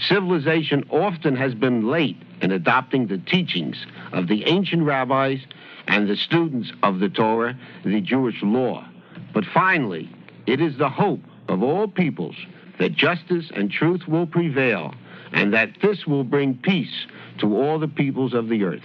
Civilization often has been late in adopting the teachings of the ancient rabbis and the students of the Torah, the Jewish law. But finally, it is the hope of all peoples that justice and truth will prevail, and that this will bring peace to all the peoples of the earth.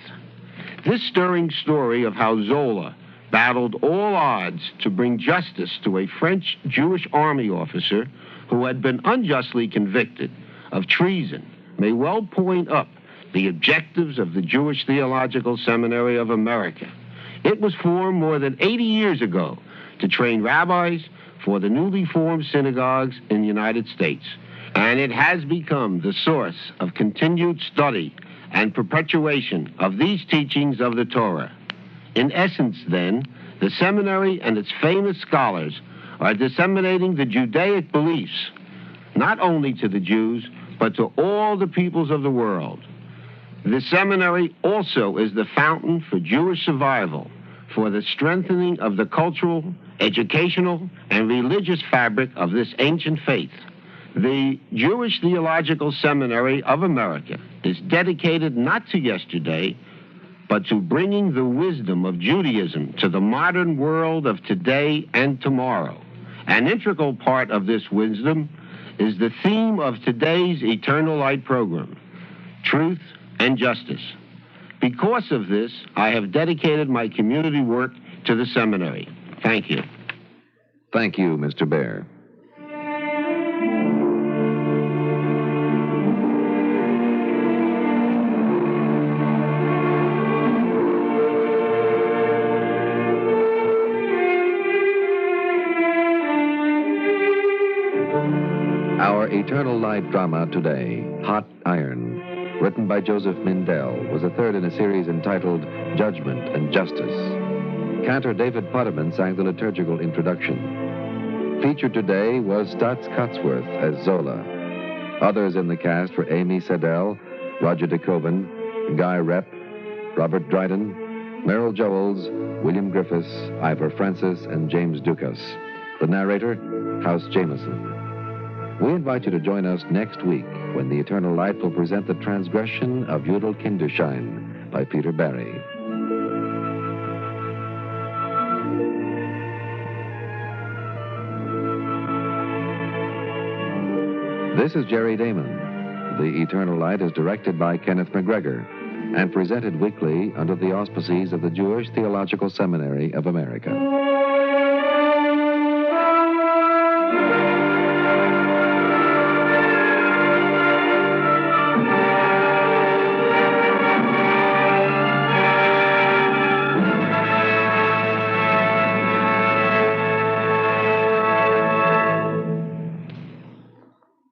This stirring story of how Zola battled all odds to bring justice to a French Jewish army officer who had been unjustly convicted of treason may well point up the objectives of the Jewish Theological Seminary of America. It was formed more than 80 years ago to train rabbis for the newly formed synagogues in the United States, and it has become the source of continued study and perpetuation of these teachings of the Torah. In essence, then, the seminary and its famous scholars are disseminating the Judaic beliefs, not only to the Jews, but to all the peoples of the world. The seminary also is the fountain for Jewish survival, for the strengthening of the cultural, educational, and religious fabric of this ancient faith. The Jewish Theological Seminary of America is dedicated not to yesterday, but to bringing the wisdom of Judaism to the modern world of today and tomorrow. An integral part of this wisdom is the theme of today's Eternal Light program, truth and justice. Because of this, I have dedicated my community work to the seminary. Thank you. Thank you, Mr. Baer. Our Eternal Light drama today, Hot Iron, written by Joseph Mindell, was the third in a series entitled Judgment and Justice. Cantor David Potterman sang the liturgical introduction. Featured today was Stutz Cotsworth as Zola. Others in the cast were Amy Sedell, Roger DeKoven, Guy Rep, Robert Dryden, Merrill Joels, William Griffiths, Ivor Francis, and James Dukas. The narrator, House Jameson. We invite you to join us next week when the Eternal Light will present the Transgression of Judel Kinderschein by Peter Barry. This is Jerry Damon. The Eternal Light is directed by Kenneth McGregor and presented weekly under the auspices of the Jewish Theological Seminary of America.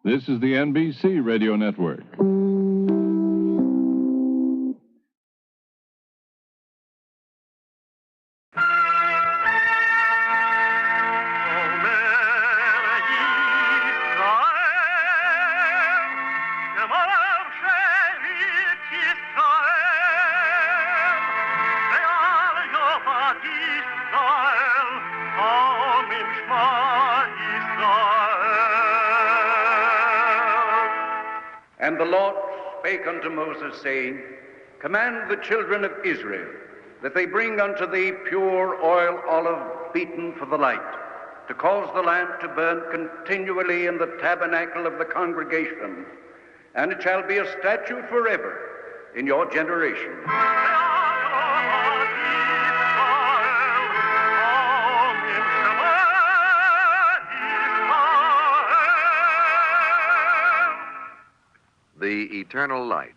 This is the NBC Radio Network. And the Lord spake unto Moses, saying, Command the children of Israel that they bring unto thee pure oil olive beaten for the light, to cause the lamp to burn continually in the tabernacle of the congregation, and it shall be a statute forever in your generation. The Eternal Light.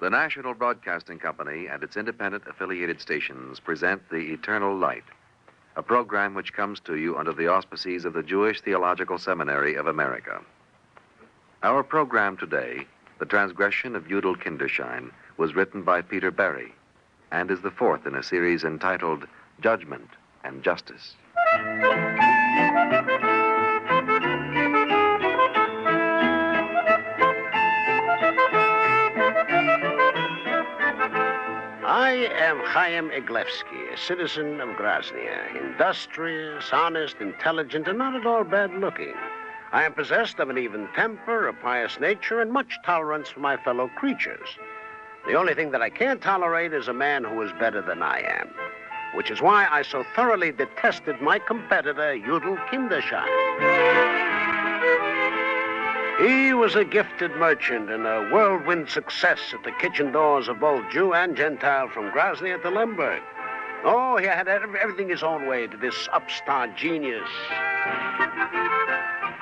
The National Broadcasting Company and its independent affiliated stations present The Eternal Light, a program which comes to you under the auspices of the Jewish Theological Seminary of America. Our program today, The Transgression of Judel Kinderschein, was written by Peter Barry and is the fourth in a series entitled Judgment and Justice. I am Chaim Eglevsky, a citizen of Grozny, industrious, honest, intelligent, and not at all bad-looking. I am possessed of an even temper, a pious nature, and much tolerance for my fellow creatures. The only thing that I can't tolerate is a man who is better than I am, which is why I so thoroughly detested my competitor, Judel Kinderschein. He was a gifted merchant and a whirlwind success at the kitchen doors of both Jew and Gentile from Grozny to Lemberg. Oh, he had everything his own way to this upstart genius.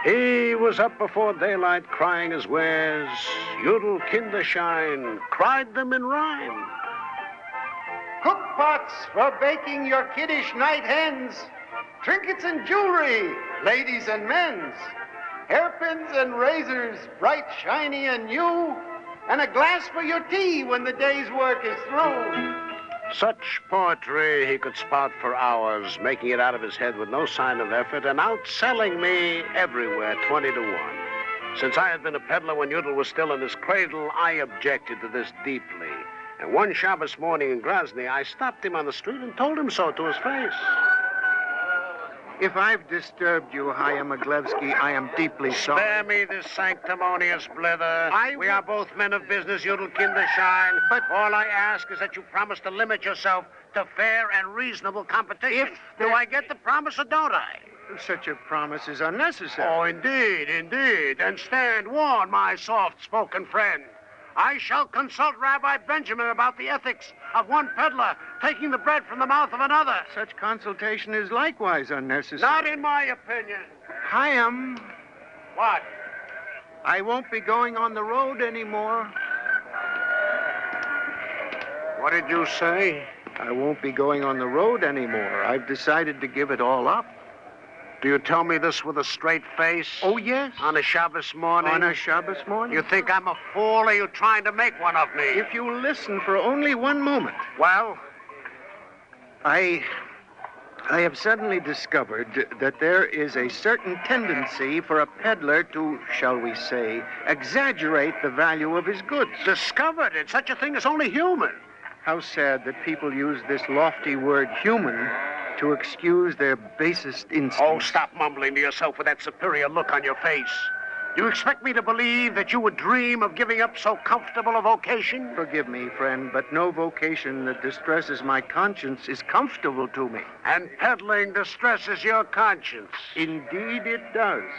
He was up before daylight crying his wares. Judel Kinderschein cried them in rhyme. Cook pots for baking your kiddish night hens, trinkets and jewelry, ladies and men's, hairpins and razors, bright, shiny, and new, and a glass for your tea when the day's work is through. Such poetry he could spout for hours, making it out of his head with no sign of effort, and outselling me everywhere 20 to 1. Since I had been a peddler when Judel was still in his cradle, I objected to this deeply. And one Shabbos morning in Grozny, I stopped him on the street and told him so to his face. If I've disturbed you, Chaim Eglevsky, I am deeply sorry. Spare me this sanctimonious blither. We are both men of business, Judel Kinderschein. But all I ask is that you promise to limit yourself to fair and reasonable competition. Do I get the promise or don't I? Such a promise is unnecessary. Oh, indeed, indeed. And stand warned, my soft-spoken friend. I shall consult Rabbi Benjamin about the ethics of one peddler taking the bread from the mouth of another. Such consultation is likewise unnecessary. Not in my opinion. Chaim. What? I won't be going on the road anymore. What did you say? I won't be going on the road anymore. I've decided to give it all up. Do you tell me this with a straight face? Oh, yes. On a Shabbos morning? On a Shabbos morning. You think I'm a fool, or are you trying to make one of me? If you listen for only one moment. Well? I have suddenly discovered that there is a certain tendency for a peddler to, shall we say, exaggerate the value of his goods. Discovered it? Such a thing is only human. How sad that people use this lofty word human to excuse their basest instincts. Oh, stop mumbling to yourself with that superior look on your face. You expect me to believe that you would dream of giving up so comfortable a vocation? Forgive me, friend, but no vocation that distresses my conscience is comfortable to me. And peddling distresses your conscience? Indeed it does.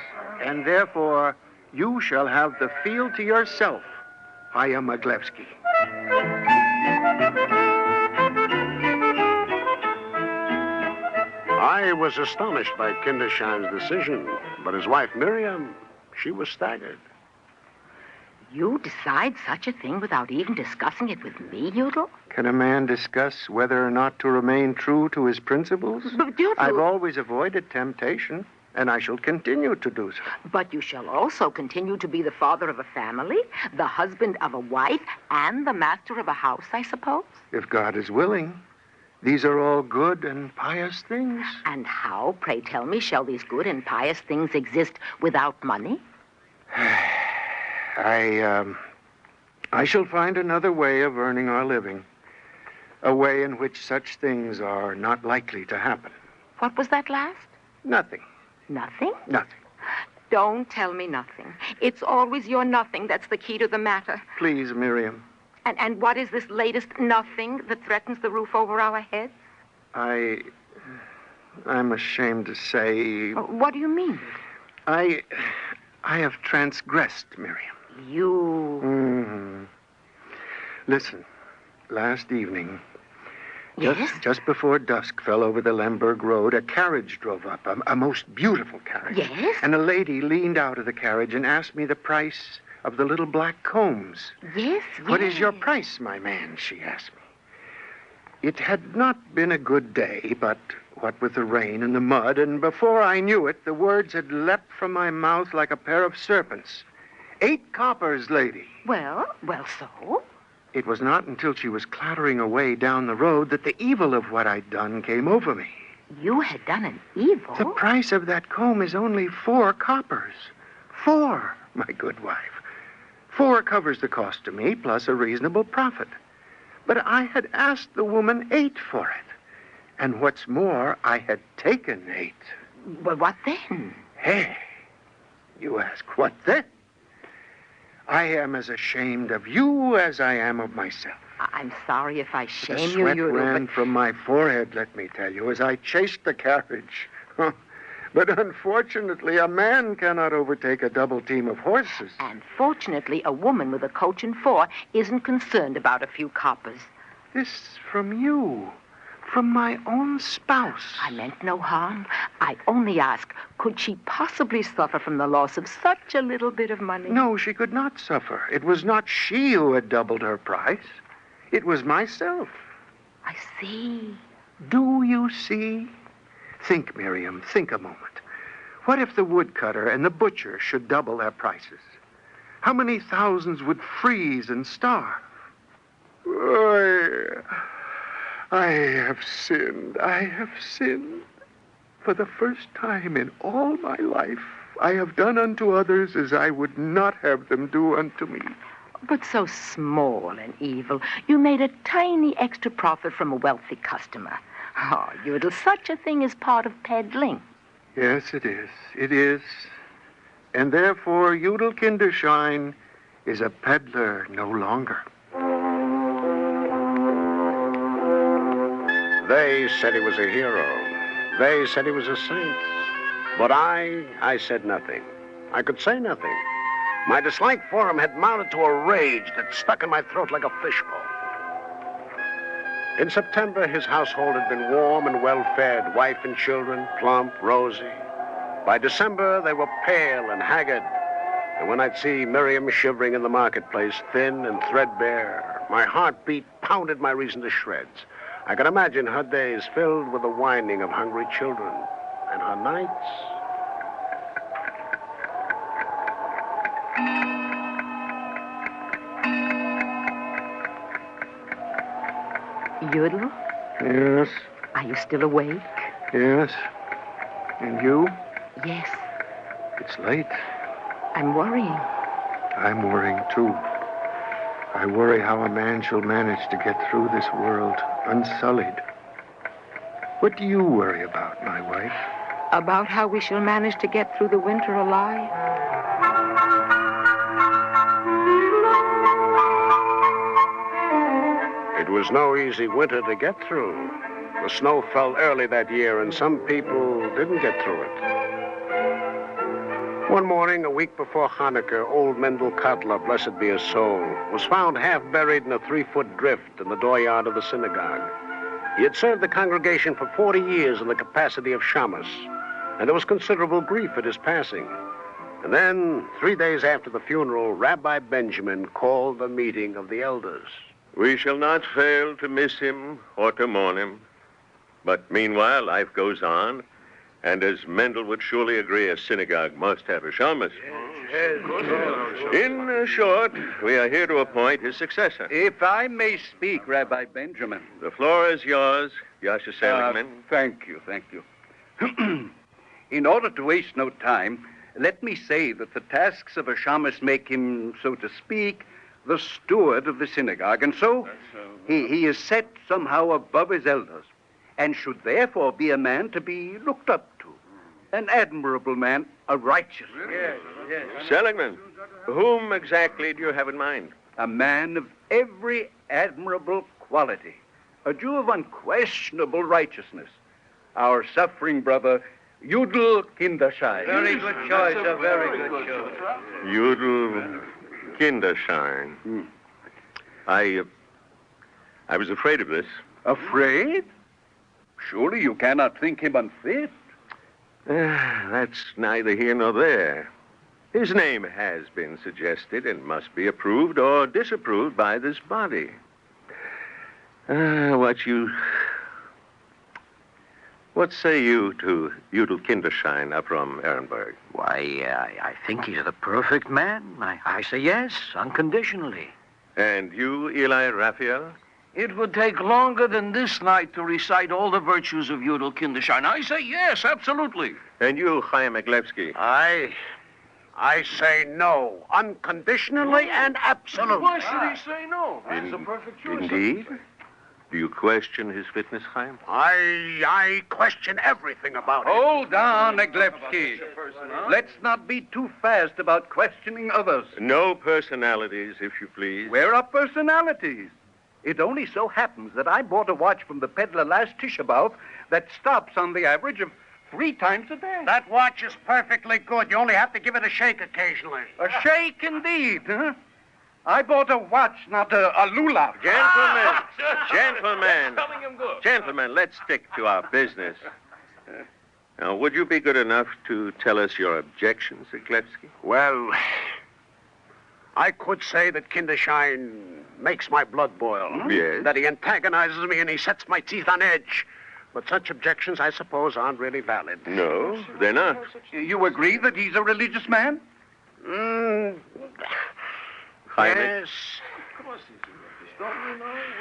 And therefore, you shall have the field to yourself, Chaim Eglevsky. I was astonished by Kinderschein's decision, but his wife, Miriam, she was staggered. You decide such a thing without even discussing it with me, Judel? Can a man discuss whether or not to remain true to his principles? But Judel... I've always avoided temptation, and I shall continue to do so. But you shall also continue to be the father of a family, the husband of a wife, and the master of a house, I suppose? If God is willing. These are all good and pious things. And how, pray tell me, shall these good and pious things exist without money? I shall find another way of earning our living. A way in which such things are not likely to happen. What was that last? Nothing. Nothing? Nothing. Don't tell me nothing. It's always your nothing that's the key to the matter. Please, Miriam. And what is this latest nothing that threatens the roof over our heads? I'm ashamed to say... What do you mean? I have transgressed, Miriam. You... Mm-hmm. Listen, last evening, Yes? Just before dusk fell over the Lemberg Road, a carriage drove up, a most beautiful carriage. Yes? And a lady leaned out of the carriage and asked me the price of the little black combs. Yes, What is your yes. price, my man? She asked me. It had not been a good day, but what with the rain and the mud, and before I knew it, the words had leapt from my mouth like a pair of serpents. 8 coppers, lady. Well, so? It was not until she was clattering away down the road that the evil of what I'd done came over me. You had done an evil? The price of that comb is only 4 coppers. 4, my good wife. 4 covers the cost to me, plus a reasonable profit. But I had asked the woman 8 for it. And what's more, I had taken 8. Well, what then? Hey, you ask, what then? I am as ashamed of you as I am of myself. I'm sorry if I shame The you, sweat Judel, ran but... from my forehead, let me tell you, as I chased the carriage. But unfortunately, a man cannot overtake a double team of horses. And fortunately, a woman with a coach and 4 isn't concerned about a few coppers. This from you, from my own spouse. I meant no harm. I only ask, could she possibly suffer from the loss of such a little bit of money? No, she could not suffer. It was not she who had doubled her price. It was myself. I see. Do you see? Think, Miriam, think a moment. What if the woodcutter and the butcher should double their prices? How many thousands would freeze and starve? I have sinned. I have sinned. For the first time in all my life, I have done unto others as I would not have them do unto me. But so small and evil. You made a tiny extra profit from a wealthy customer. Oh, Judel, such a thing is part of peddling. Yes, it is. It is. And therefore, Judel Kinderschein is a peddler no longer. They said he was a hero. They said he was a saint. But I said nothing. I could say nothing. My dislike for him had mounted to a rage that stuck in my throat like a fishbowl. In September, his household had been warm and well-fed, wife and children, plump, rosy. By December, they were pale and haggard. And when I'd see Miriam shivering in the marketplace, thin and threadbare, my heartbeat pounded my reason to shreds. I could imagine her days filled with the whining of hungry children, and her nights... Judel? Yes. Are you still awake? Yes. And you? Yes. It's late. I'm worrying. I'm worrying, too. I worry how a man shall manage to get through this world unsullied. What do you worry about, my wife? About how we shall manage to get through the winter alive? It was no easy winter to get through. The snow fell early that year, and some people didn't get through it. One morning, a week before Hanukkah, old Mendel Kotler, blessed be his soul, was found half buried in a 3-foot drift in the dooryard of the synagogue. He had served the congregation for 40 years in the capacity of shamus, and there was considerable grief at his passing. And then, 3 days after the funeral, Rabbi Benjamin called a meeting of the elders. We shall not fail to miss him or to mourn him. But meanwhile, life goes on. And as Mendel would surely agree, a synagogue must have a shamus. In short, we are here to appoint his successor. If I may speak, Rabbi Benjamin. The floor is yours, Yasha Seligman. Thank you. In order to waste no time, let me say that the tasks of a shamus make him, so to speak, the steward of the synagogue. And so he is set somehow above his elders, and should therefore be a man to be looked up to. An admirable man, a righteous man. Yes. Seligman, whom exactly do you have in mind? A man of every admirable quality. A Jew of unquestionable righteousness. Our suffering brother, Judel Kinderschein. Very good choice, a very good choice. Judel Kinderschein. I was afraid of this. Afraid? Surely you cannot think him unfit. That's neither here nor there. His name has been suggested and must be approved or disapproved by this body. What say you to Judel Kinderschein up from Ehrenberg? Why, I think he's the perfect man. I say yes, unconditionally. And you, Eli Raphael? It would take longer than this night to recite all the virtues of Judel Kinderschein. I say yes, absolutely. And you, Chaim Eglevsky? I say no, unconditionally and absolutely. Why should he say no? That's a perfect choice. Indeed? Do you question his fitness, Chaim? I question everything about it. Hold on, Eglevsky. Let's not be too fast about questioning others. No personalities, if you please. Where are personalities? It only so happens that I bought a watch from the peddler last Tisha B'Av that stops on the average of 3 times a day. That watch is perfectly good. You only have to give it a shake occasionally. A shake indeed, huh? I bought a watch, not a lulav. Gentlemen, let's stick to our business. Now, would you be good enough to tell us your objections, Eglevsky? Well, I could say that Kinderschein makes my blood boil. Yes. That he antagonizes me and he sets my teeth on edge. But such objections, I suppose, aren't really valid. No, they're not. You agree that he's a religious man? Yes.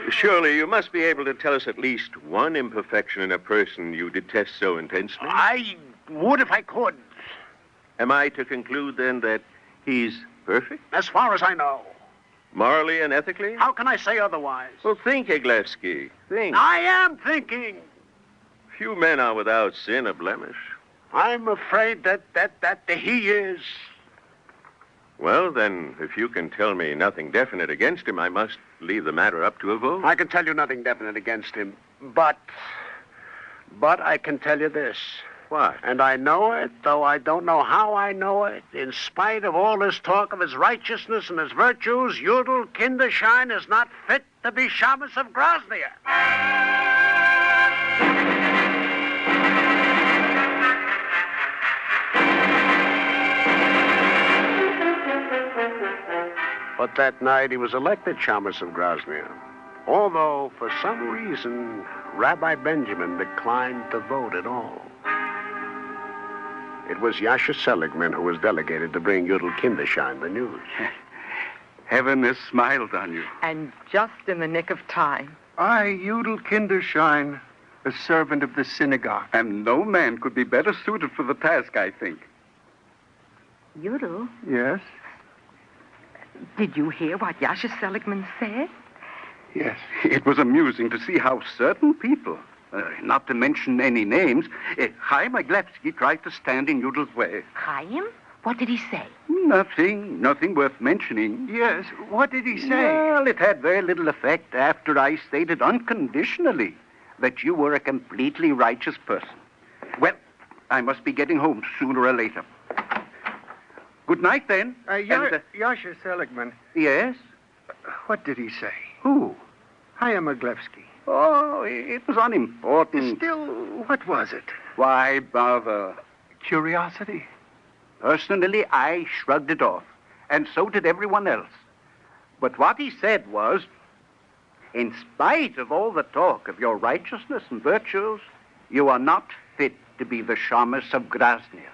Surely you must be able to tell us at least one imperfection in a person you detest so intensely. I would if I could. Am I to conclude, then, that he's perfect? As far as I know. Morally and ethically? How can I say otherwise? Well, think, Eglevsky. Think. I am thinking. Few men are without sin or blemish. I'm afraid that he is. Well, then, if you can tell me nothing definite against him, I must leave the matter up to a vote. I can tell you nothing definite against him, but I can tell you this. What? And I know it, though I don't know how I know it. In spite of all this talk of his righteousness and his virtues, Judel Kinderschein is not fit to be Shamus of Groznia. But that night he was elected Shamus of Groznia. Although, for some reason, Rabbi Benjamin declined to vote at all. It was Yasha Seligman who was delegated to bring Judel Kinderschein the news. Heaven has smiled on you. And just in the nick of time. I, Judel Kinderschein, a servant of the synagogue. And no man could be better suited for the task, I think. Judel? Yes? Did you hear what Yasha Seligman said? Yes. It was amusing to see how certain people, not to mention any names, Chaim Eglevsky tried to stand in Judel's way. Chaim? What did he say? Nothing worth mentioning. Yes, what did he say? Well, it had very little effect after I stated unconditionally that you were a completely righteous person. Well, I must be getting home sooner or later. Good night, then. Yasha Seligman. Yes? What did he say? Who? Chaim Eglevsky. Oh, it was unimportant. Still, what was it? Why bother? Curiosity. Personally, I shrugged it off, and so did everyone else. But what he said was, in spite of all the talk of your righteousness and virtues, you are not fit to be the Shamus of Groznia.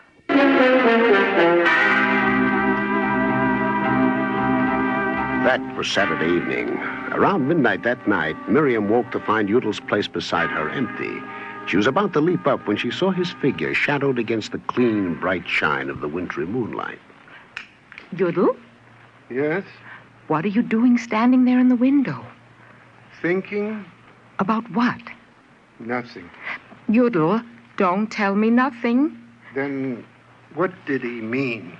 That was Saturday evening. Around midnight that night, Miriam woke to find Judel's place beside her empty. She was about to leap up when she saw his figure shadowed against the clean, bright shine of the wintry moonlight. Judel? Yes? What are you doing standing there in the window? Thinking? About what? Nothing. Judel, don't tell me nothing. Then what did he mean?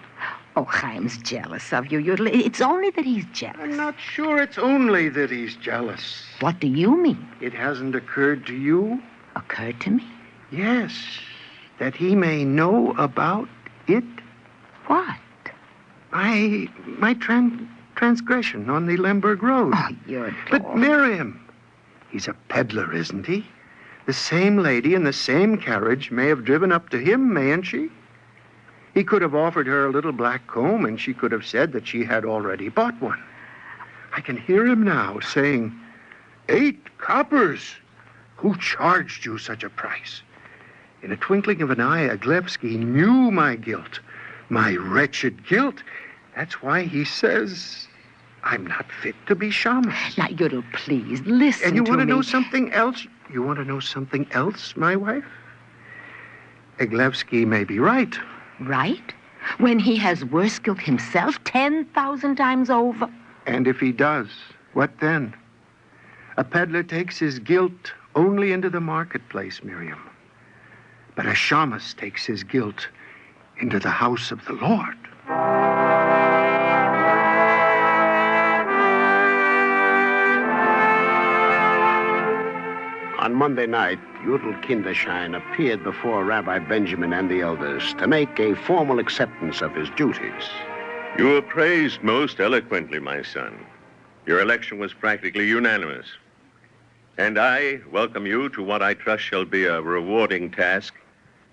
Oh, Chaim's jealous of you, Judel. It's only that he's jealous. I'm not sure it's only that he's jealous. What do you mean? It hasn't occurred to you? Occurred to me? Yes. That he may know about it? What? My transgression on the Lemberg Road. Oh, you're But Miriam, he's a peddler, isn't he? The same lady in the same carriage may have driven up to him, mayn't she? He could have offered her a little black comb, and she could have said that she had already bought one. I can hear him now saying, 8 coppers? Who charged you such a price? In a twinkling of an eye, Aglevsky knew my guilt, my wretched guilt. That's why he says I'm not fit to be shamus. Now, Judel, please, listen And you to want to me. know something else? You want to know something else, my wife? Aglevsky may be right. Right? When he has worse guilt himself 10,000 times over. And if he does, what then? A peddler takes his guilt only into the marketplace, Miriam. But a shamus takes his guilt into the house of the Lord. On Monday night, Judel Kinderschein appeared before Rabbi Benjamin and the elders to make a formal acceptance of his duties. You were praised most eloquently, my son. Your election was practically unanimous. And I welcome you to what I trust shall be a rewarding task,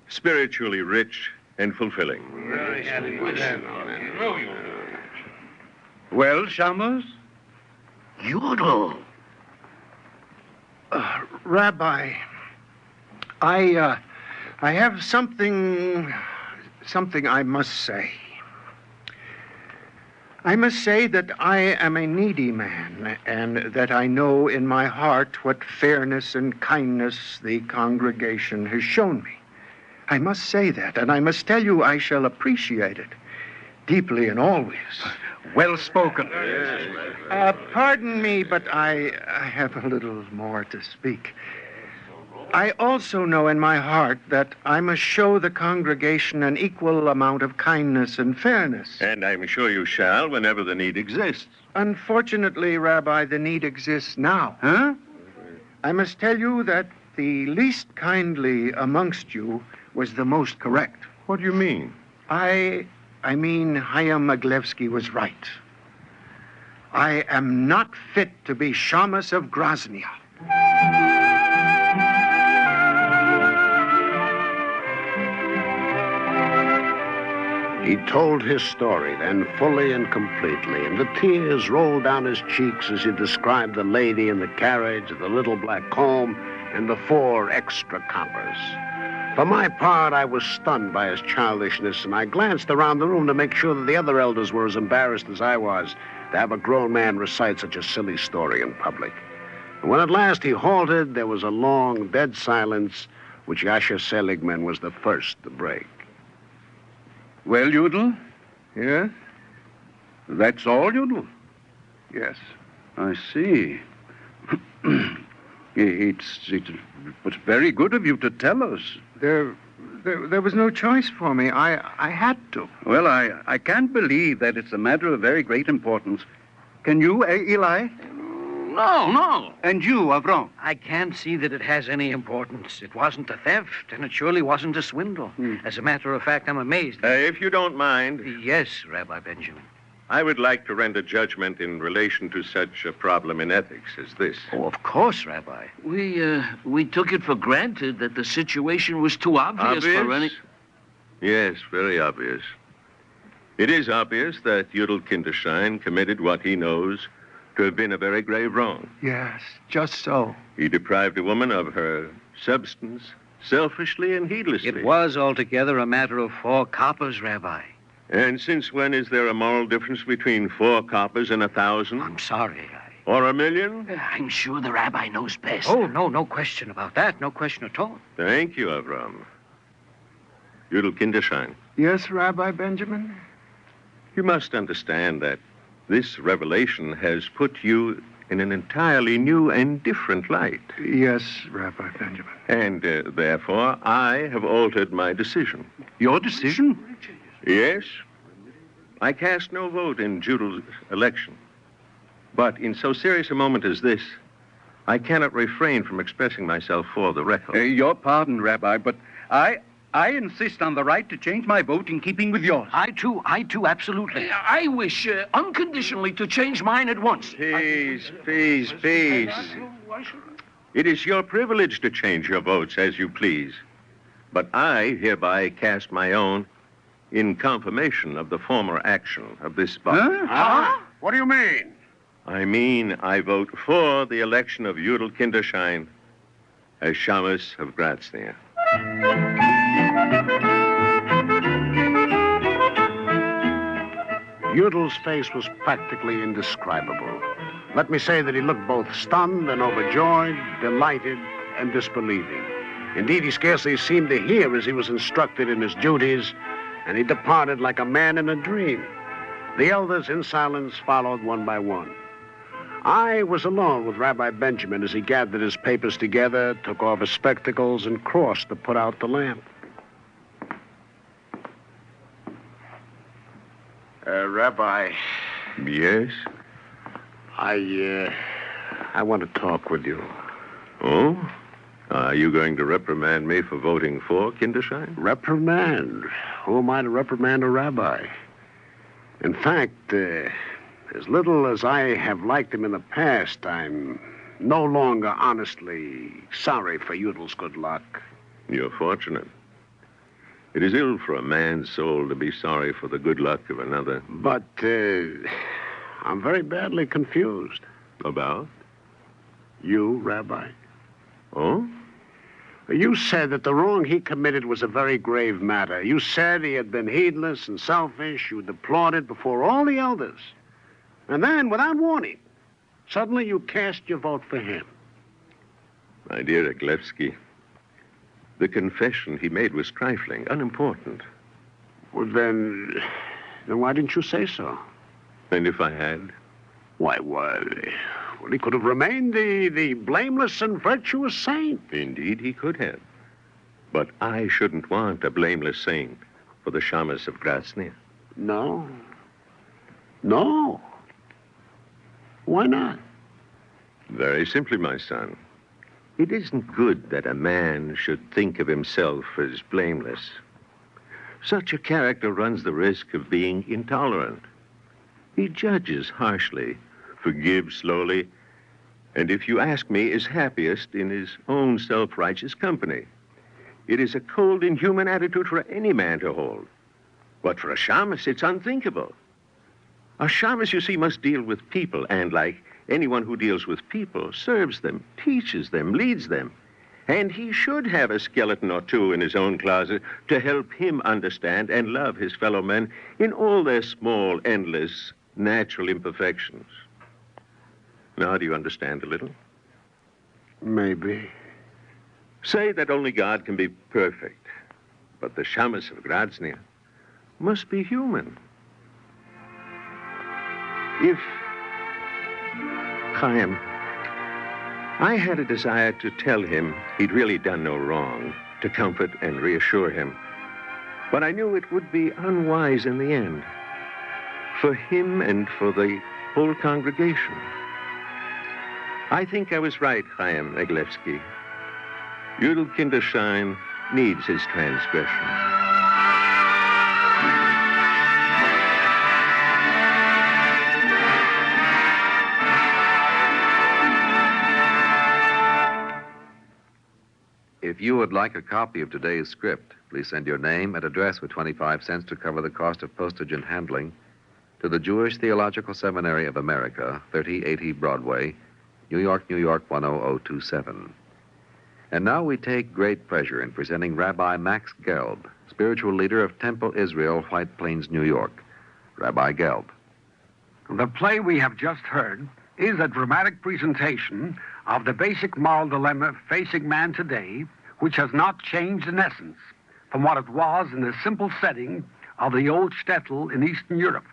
spiritually rich and fulfilling. Well, Shammos? Judel. Rabbi, I have something I must say. I must say that I am a needy man, and that I know in my heart what fairness and kindness the congregation has shown me. I must say that, and I must tell you I shall appreciate it deeply and always. Well spoken. Pardon me, but I have a little more to speak. I also know in my heart that I must show the congregation an equal amount of kindness and fairness. And I'm sure you shall whenever the need exists. Unfortunately, Rabbi, the need exists now. Huh? I must tell you that the least kindly amongst you was the most correct. What do you mean? I mean, Chaim Aglevsky was right. I am not fit to be shamus of Grozny. He told his story then fully and completely, and the tears rolled down his cheeks as he described the lady in the carriage, the little black comb, and the 4 extra coppers. For my part, I was stunned by his childishness, and I glanced around the room to make sure that the other elders were as embarrassed as I was to have a grown man recite such a silly story in public. And when at last he halted, there was a long, dead silence, which Yasha Seligman was the first to break. Well, Judel? Yes? That's all, Judel? Yes. I see. It was very good of you to tell us. There was no choice for me. I had to. Well, I can't believe that it's a matter of very great importance. Can you, Eli? No. And you, Avram? I can't see that it has any importance. It wasn't a theft, and it surely wasn't a swindle. As a matter of fact, I'm amazed. If you don't mind. Yes, Rabbi Benjamin. I would like to render judgment in relation to such a problem in ethics as this. Oh, of course, Rabbi. We took it for granted that the situation was too obvious for any... Yes, very obvious. It is obvious that Judel Kinderschein committed what he knows to have been a very grave wrong. Yes, just so. He deprived a woman of her substance selfishly and heedlessly. It was altogether a matter of 4 coppers, Rabbi. And since when is there a moral difference between 4 coppers and 1,000? I'm sorry. Or 1,000,000? I'm sure the rabbi knows best. Oh, no question about that. No question at all. Thank you, Avram. Judel Kinderschein. Yes, Rabbi Benjamin? You must understand that this revelation has put you in an entirely new and different light. Yes, Rabbi Benjamin. And therefore, I have altered my decision. Your decision? Yes. I cast no vote in Judel's election. But in so serious a moment as this, I cannot refrain from expressing myself for the record. Your pardon, Rabbi, but I insist on the right to change my vote in keeping with yours. I too, absolutely. I wish unconditionally to change mine at once. Peace. It is your privilege to change your votes as you please. But I hereby cast my own in confirmation of the former action of this body. What do you mean? I mean, I vote for the election of Judel Kinderschein as Shamus of Grozny. Judel's face was practically indescribable. Let me say that he looked both stunned and overjoyed, delighted and disbelieving. Indeed, he scarcely seemed to hear as he was instructed in his duties, and he departed like a man in a dream. The elders, in silence, followed one by one. I was alone with Rabbi Benjamin as he gathered his papers together, took off his spectacles, and crossed to put out the lamp. Rabbi. Yes? I want to talk with you. Oh? Are you going to reprimand me for voting for Kinderschein? Reprimand? Who am I to reprimand a rabbi? In fact, as little as I have liked him in the past, I'm no longer honestly sorry for Judel's good luck. You're fortunate. It is ill for a man's soul to be sorry for the good luck of another. But I'm very badly confused. About? You, Rabbi. Oh? You said that the wrong he committed was a very grave matter. You said he had been heedless and selfish. You deplored it before all the elders. And then, without warning, suddenly you cast your vote for him. My dear Eglevsky, the confession he made was trifling, unimportant. Well, then why didn't you say so? And if I had? Why, he could have remained the blameless and virtuous saint. Indeed, he could have. But I shouldn't want a blameless saint for the Shamus of Grozny. No. Why not? Very simply, my son. It isn't good that a man should think of himself as blameless. Such a character runs the risk of being intolerant. He judges harshly, forgives slowly, and if you ask me, is happiest in his own self-righteous company. It is a cold, inhuman attitude for any man to hold. But for a shamus, it's unthinkable. A shamus, you see, must deal with people, and like anyone who deals with people, serves them, teaches them, leads them. And he should have a skeleton or two in his own closet to help him understand and love his fellow men in all their small, endless, natural imperfections. Now, do you understand a little? Maybe. Say that only God can be perfect, but the Shamus of Grozny must be human. If, Chaim, I had a desire to tell him he'd really done no wrong, to comfort and reassure him, but I knew it would be unwise in the end, for him and for the whole congregation. I think I was right, Chaim Eglevsky. Judel Kinderschein needs his transgression. If you would like a copy of today's script, please send your name and address with 25 cents to cover the cost of postage and handling to the Jewish Theological Seminary of America, 3080 Broadway, New York, New York, 10027. And now we take great pleasure in presenting Rabbi Max Gelb, spiritual leader of Temple Israel, White Plains, New York. Rabbi Gelb. The play we have just heard is a dramatic presentation of the basic moral dilemma facing man today, which has not changed in essence from what it was in the simple setting of the old shtetl in Eastern Europe.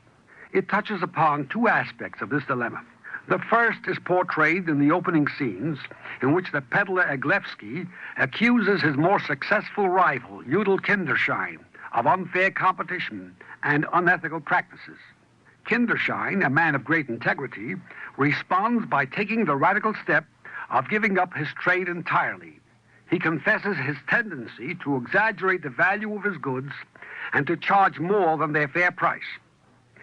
It touches upon two aspects of this dilemma. The first is portrayed in the opening scenes, in which the peddler Eglevsky accuses his more successful rival, Judel Kinderschein, of unfair competition and unethical practices. Kinderschein, a man of great integrity, responds by taking the radical step of giving up his trade entirely. He confesses his tendency to exaggerate the value of his goods and to charge more than their fair price.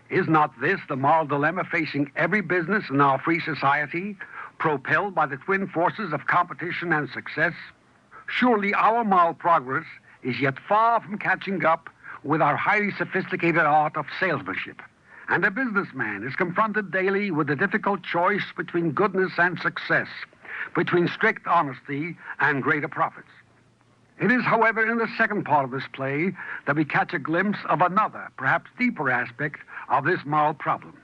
Is not this the moral dilemma facing every business in our free society, propelled by the twin forces of competition and success? Surely our moral progress is yet far from catching up with our highly sophisticated art of salesmanship. And a businessman is confronted daily with the difficult choice between goodness and success, between strict honesty and greater profits. It is, however, in the second part of this play that we catch a glimpse of another, perhaps deeper aspect of this moral problem.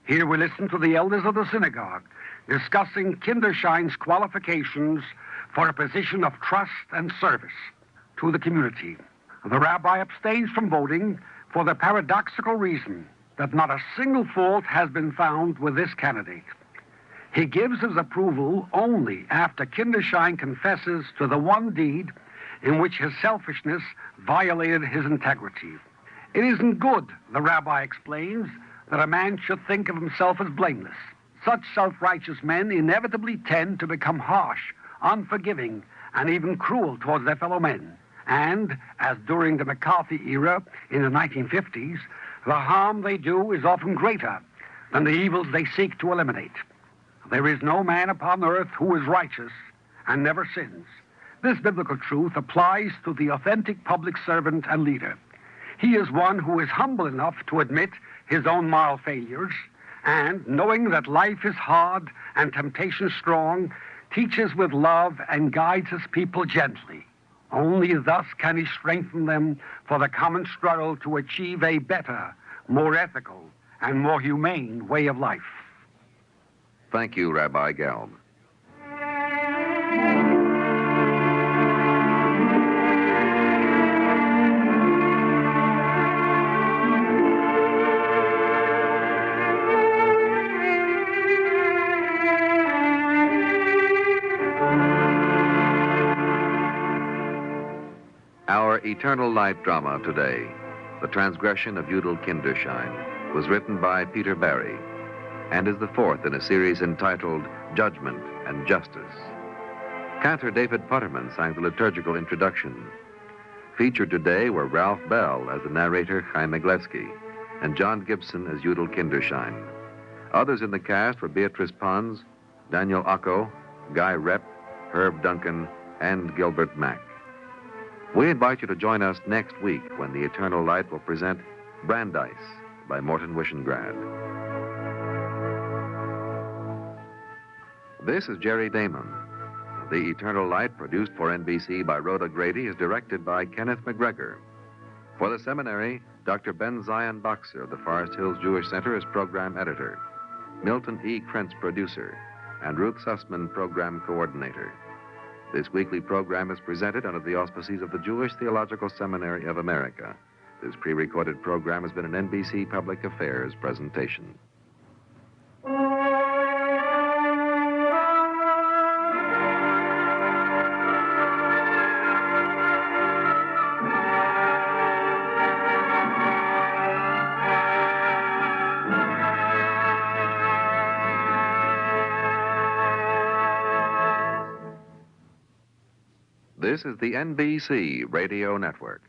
Here we listen to the elders of the synagogue discussing Kinderschein's qualifications for a position of trust and service to the community. The rabbi abstains from voting for the paradoxical reason that not a single fault has been found with this candidate. He gives his approval only after Kinderschein confesses to the one deed in which his selfishness violated his integrity. It isn't good, the rabbi explains, that a man should think of himself as blameless. Such self-righteous men inevitably tend to become harsh, unforgiving, and even cruel towards their fellow men. And, as during the McCarthy era in the 1950s, the harm they do is often greater than the evils they seek to eliminate. There is no man upon earth who is righteous and never sins. This biblical truth applies to the authentic public servant and leader. He is one who is humble enough to admit his own moral failures and, knowing that life is hard and temptation strong, teaches with love and guides his people gently. Only thus can he strengthen them for the common struggle to achieve a better, more ethical, and more humane way of life. Thank you, Rabbi Gelb. Our Eternal Light drama today, The Transgression of Judel Kinderschein, was written by Peter Barry and is the fourth in a series entitled Judgment and Justice. Cantor David Putterman sang the liturgical introduction. Featured today were Ralph Bell as the narrator Chaim Eglevsky and John Gibson as Judel Kinderschein. Others in the cast were Beatrice Pons, Daniel Ocko, Guy Rep, Herb Duncan, and Gilbert Mack. We invite you to join us next week when the Eternal Light will present Brandeis by Morton Wishengrad. This is Jerry Damon. The Eternal Light, produced for NBC by Rhoda Grady, is directed by Kenneth McGregor. For the seminary, Dr. Ben Zion Boxer of the Forest Hills Jewish Center is program editor, Milton E. Krentz producer, and Ruth Sussman program coordinator. This weekly program is presented under the auspices of the Jewish Theological Seminary of America. This pre-recorded program has been an NBC Public Affairs presentation. This is the NBC Radio Network.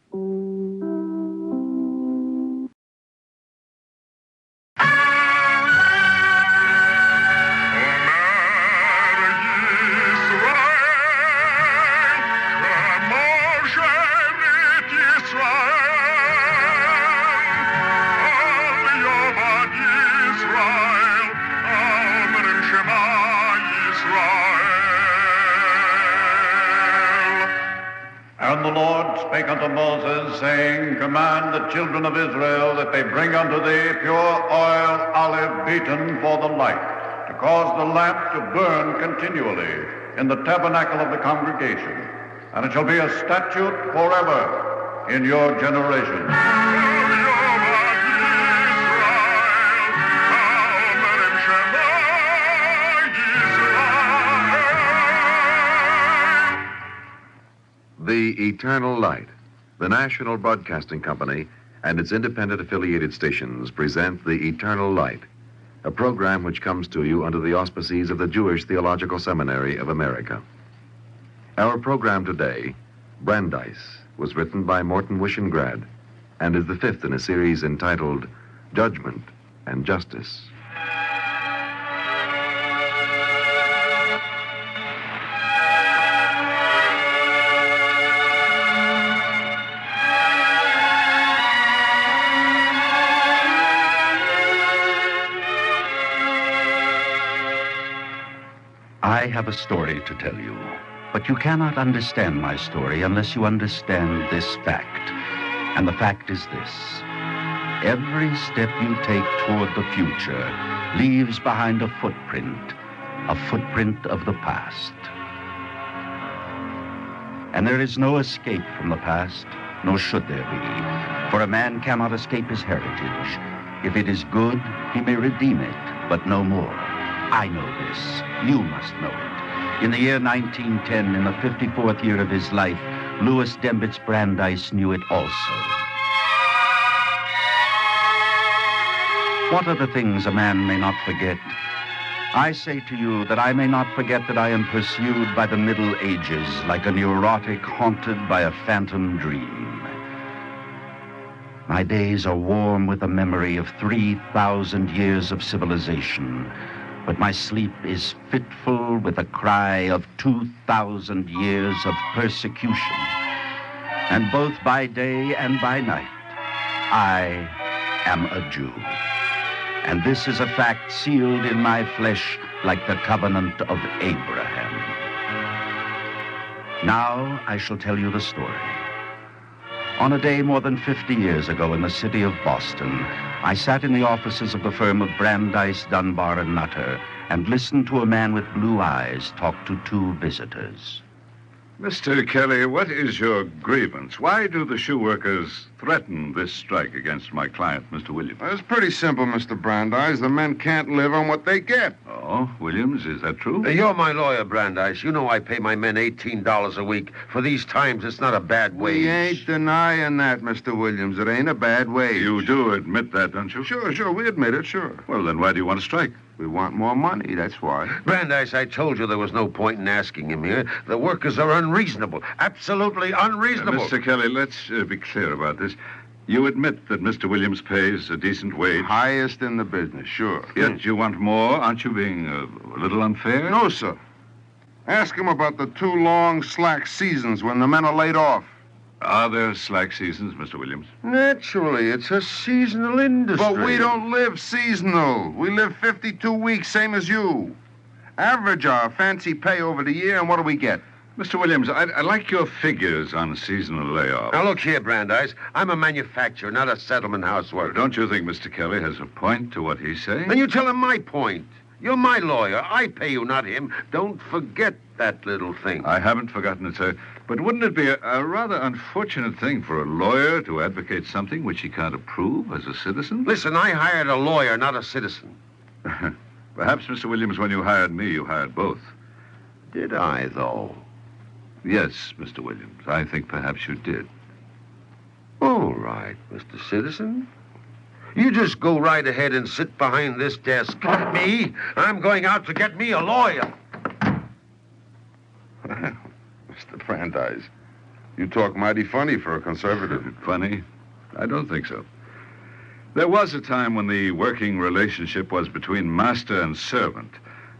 And the Lord spake unto Moses, saying, Command the children of Israel that they bring unto thee pure oil olive beaten for the light, to cause the lamp to burn continually in the tabernacle of the congregation. And it shall be a statute forever in your generation. The Eternal Light, the National Broadcasting Company, and its independent affiliated stations present The Eternal Light, a program which comes to you under the auspices of the Jewish Theological Seminary of America. Our program today, Brandeis, was written by Morton Wishengrad and is the fifth in a series entitled Judgment and Justice. I have a story to tell you, but you cannot understand my story unless you understand this fact. And the fact is this. Every step you take toward the future leaves behind a footprint of the past. And there is no escape from the past, nor should there be, for a man cannot escape his heritage. If it is good, he may redeem it, but no more. I know this. You must know it. In the year 1910, in the 54th year of his life, Louis Dembitz Brandeis knew it also. What are the things a man may not forget? I say to you that I may not forget that I am pursued by the Middle Ages like a neurotic haunted by a phantom dream. My days are warm with the memory of 3,000 years of civilization, but my sleep is fitful with the cry of 2,000 years of persecution. And both by day and by night, I am a Jew. And this is a fact sealed in my flesh like the covenant of Abraham. Now I shall tell you the story. On a day more than 50 years ago in the city of Boston, I sat in the offices of the firm of Brandeis, Dunbar, and Nutter and listened to a man with blue eyes talk to two visitors. Mr. Kelly, what is your grievance? Why do the shoe workers threaten this strike against my client, Mr. Williams? It's pretty simple, Mr. Brandeis. The men can't live on what they get. Oh, Williams, is that true? You're my lawyer, Brandeis. You know I pay my men $18 a week. For these times, it's not a bad wage. We ain't denying that, Mr. Williams. It ain't a bad wage. You do admit that, don't you? Sure, we admit it, sure. Well, then why do you want to strike? We want more money, that's why. Brandeis, I told you there was no point in asking him here. The workers are unreasonable. Absolutely unreasonable. Mr. Kelly, let's be clear about this. You admit that Mr. Williams pays a decent wage? Highest in the business, sure. Yet you want more? Aren't you being a little unfair? No, sir. Ask him about the 2 long, slack seasons when the men are laid off. Are there slack seasons, Mr. Williams? Naturally, it's a seasonal industry. But we don't live seasonal. We live 52 weeks, same as you. Average our fancy pay over the year, and what do we get? Mr. Williams, I like your figures on seasonal layoff. Now, look here, Brandeis. I'm a manufacturer, not a settlement house worker. Don't you think Mr. Kelly has a point to what he's saying? Then you tell him my point. You're my lawyer. I pay you, not him. Don't forget that little thing. I haven't forgotten it, sir. But wouldn't it be a rather unfortunate thing for a lawyer to advocate something which he can't approve as a citizen? Listen, I hired a lawyer, not a citizen. Perhaps, Mr. Williams, when you hired me, you hired both. Did I, though? Yes, Mr. Williams. I think perhaps you did. All right, Mr. Citizen. You just go right ahead and sit behind this desk. Me? I'm going out to get me a lawyer. Mr. Brandeis, you talk mighty funny for a conservative. Funny? I don't think so. There was a time when the working relationship was between master and servant.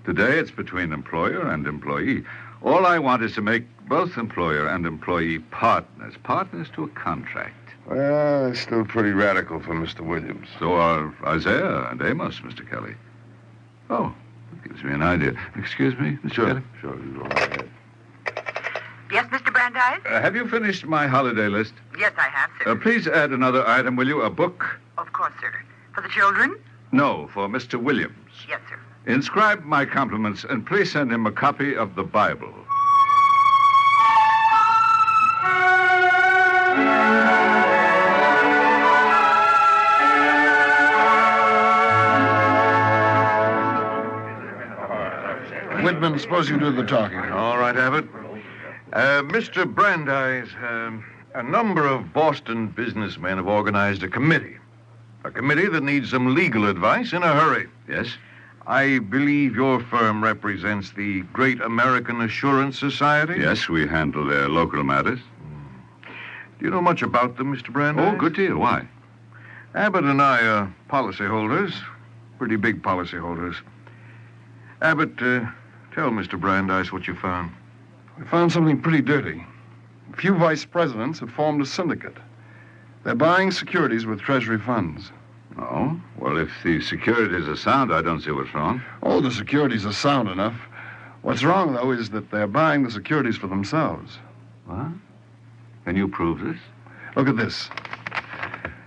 Today, it's between employer and employee. All I want is to make both employer and employee partners to a contract. Well, it's still pretty radical for Mr. Williams. So are Isaiah and Amos, Mr. Kelly. Oh, that gives me an idea. Excuse me, Mr. Kelly? Sure, you go right ahead. Yes, Mr. Brandeis? Have you finished my holiday list? Yes, I have, sir. Please add another item, will you? A book? Of course, sir. For the children? No, for Mr. Williams. Yes, sir. Inscribe my compliments and please send him a copy of the Bible. Whitman, suppose you do the talking. All right, Abbott. Mr. Brandeis, a number of Boston businessmen have organized a committee that needs some legal advice in a hurry. Yes? I believe your firm represents the Great American Assurance Society? Yes, we handle their local matters. Do you know much about them, Mr. Brandeis? Oh, good deal. Why? Abbott and I are policyholders, pretty big policyholders. Abbott, tell Mr. Brandeis what you found. We found something pretty dirty. A few vice presidents have formed a syndicate. They're buying securities with Treasury funds. Oh? Well, if the securities are sound, I don't see what's wrong. Oh, the securities are sound enough. What's wrong, though, is that they're buying the securities for themselves. What? Can you prove this? Look at this.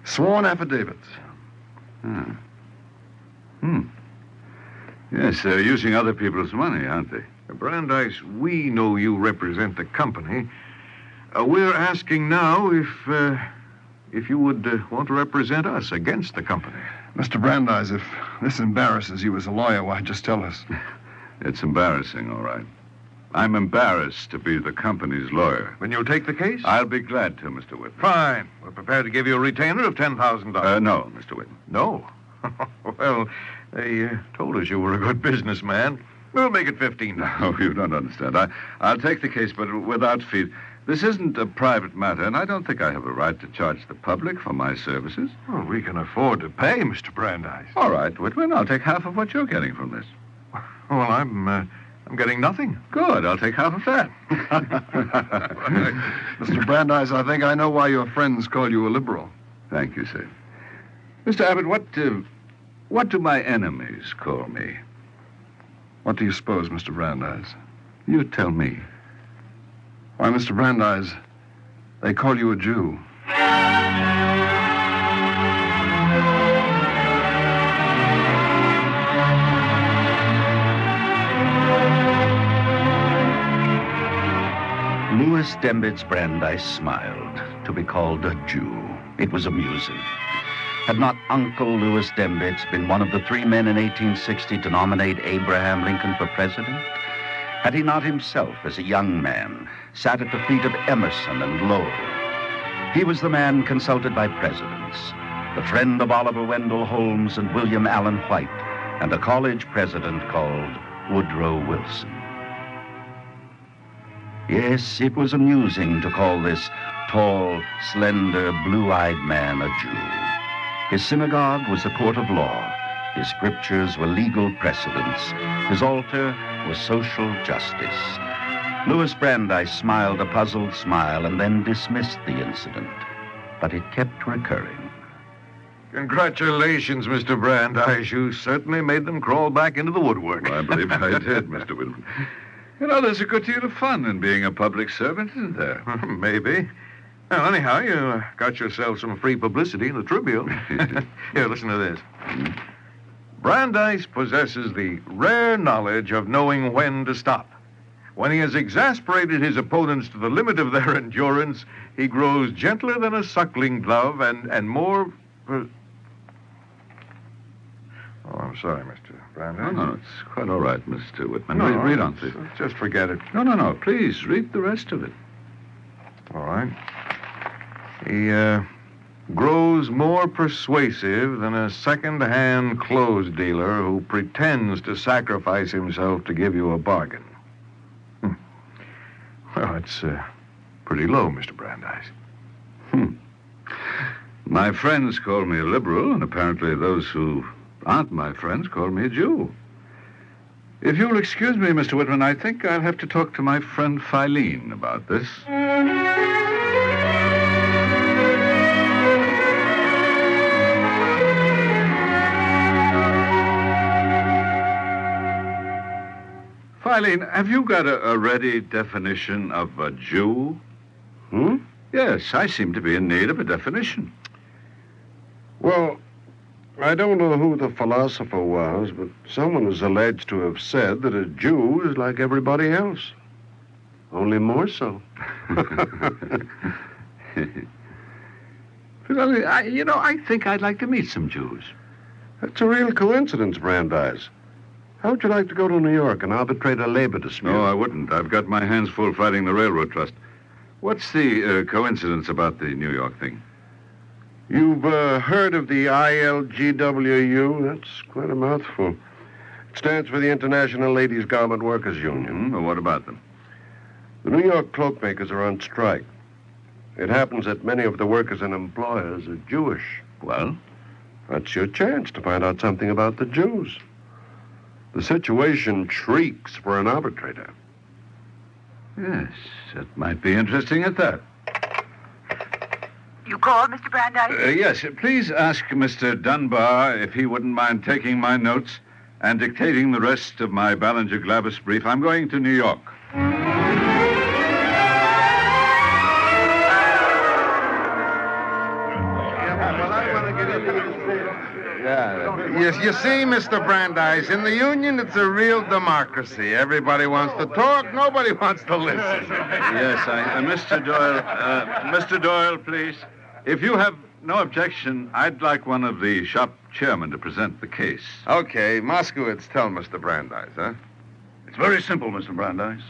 Sworn affidavits. Yes, they're using other people's money, aren't they? Brandeis, we know you represent the company. We're asking now if you would want to represent us against the company. Mr. Brandeis, if this embarrasses you as a lawyer, why, just tell us. It's embarrassing, all right. I'm embarrassed to be the company's lawyer. Then you'll take the case? I'll be glad to, Mr. Whitman. Fine. We're prepared to give you a retainer of $10,000. No, Mr. Whitman. No? Well, they told us you were a good businessman. We'll make it 15. Oh, you don't understand. I'll take the case, but without fee. This isn't a private matter, and I don't think I have a right to charge the public for my services. Well, we can afford to pay, Mr. Brandeis. All right, Whitman, I'll take half of what you're getting from this. Well, I'm getting nothing. Good, I'll take half of that. Mr. Brandeis, I think I know why your friends call you a liberal. Thank you, sir. Mr. Abbott, what do my enemies call me? What do you suppose, Mr. Brandeis? You tell me. Why, Mr. Brandeis, they call you a Jew. Louis Dembitz Brandeis smiled. To be called a Jew, it was amusing. Had not Uncle Louis Dembitz been one of the 3 men in 1860 to nominate Abraham Lincoln for president? Had he not himself, as a young man, sat at the feet of Emerson and Lowell? He was the man consulted by presidents, the friend of Oliver Wendell Holmes and William Allen White, and a college president called Woodrow Wilson. Yes, it was amusing to call this tall, slender, blue-eyed man a Jew. His synagogue was a court of law. His scriptures were legal precedents. His altar was social justice. Louis Brandeis smiled a puzzled smile and then dismissed the incident. But it kept recurring. Congratulations, Mr. Brandeis. You certainly made them crawl back into the woodwork. I believe I did, Mr. Whitman. You know, there's a good deal of fun in being a public servant, isn't there? Maybe. Well, anyhow, you got yourself some free publicity in the Tribune. Here, listen to this. Brandeis possesses the rare knowledge of knowing when to stop. When he has exasperated his opponents to the limit of their endurance, he grows gentler than a suckling dove and more... Oh, I'm sorry, Mr. Brandeis. No, it's quite all right, Mr. Whitman. No, read on, please. Just forget it. No. Please, read the rest of it. All right. He grows more persuasive than a second-hand clothes dealer who pretends to sacrifice himself to give you a bargain. Well, it's pretty low, Mr. Brandeis. My friends call me a liberal, and apparently those who aren't my friends call me a Jew. If you'll excuse me, Mr. Whitman, I think I'll have to talk to my friend Philine about this. Philine, have you got a ready definition of a Jew? Yes, I seem to be in need of a definition. Well, I don't know who the philosopher was, but someone is alleged to have said that a Jew is like everybody else. Only more so. I think I'd like to meet some Jews. That's a real coincidence, Brandeis. How would you like to go to New York and arbitrate a labor dispute? No, I wouldn't. I've got my hands full fighting the Railroad Trust. What's the coincidence about the New York thing? You've heard of the ILGWU? That's quite a mouthful. It stands for the International Ladies Garment Workers Union. Well, what about them? The New York cloakmakers are on strike. It happens that many of the workers and employers are Jewish. Well? That's your chance to find out something about the Jews. The situation shrieks for an arbitrator. Yes, it might be interesting at that. You called, Mr. Brandeis? Yes, please ask Mr. Dunbar if he wouldn't mind taking my notes and dictating the rest of my Ballinger Glavis brief, I'm going to New York. Yes, you see, Mr. Brandeis, in the Union, it's a real democracy. Everybody wants to talk, nobody wants to listen. Yes, Mr. Doyle. Mr. Doyle, please. If you have no objection, I'd like one of the shop chairmen to present the case. Okay, Moskowitz, tell Mr. Brandeis, huh? It's very simple, Mr. Brandeis.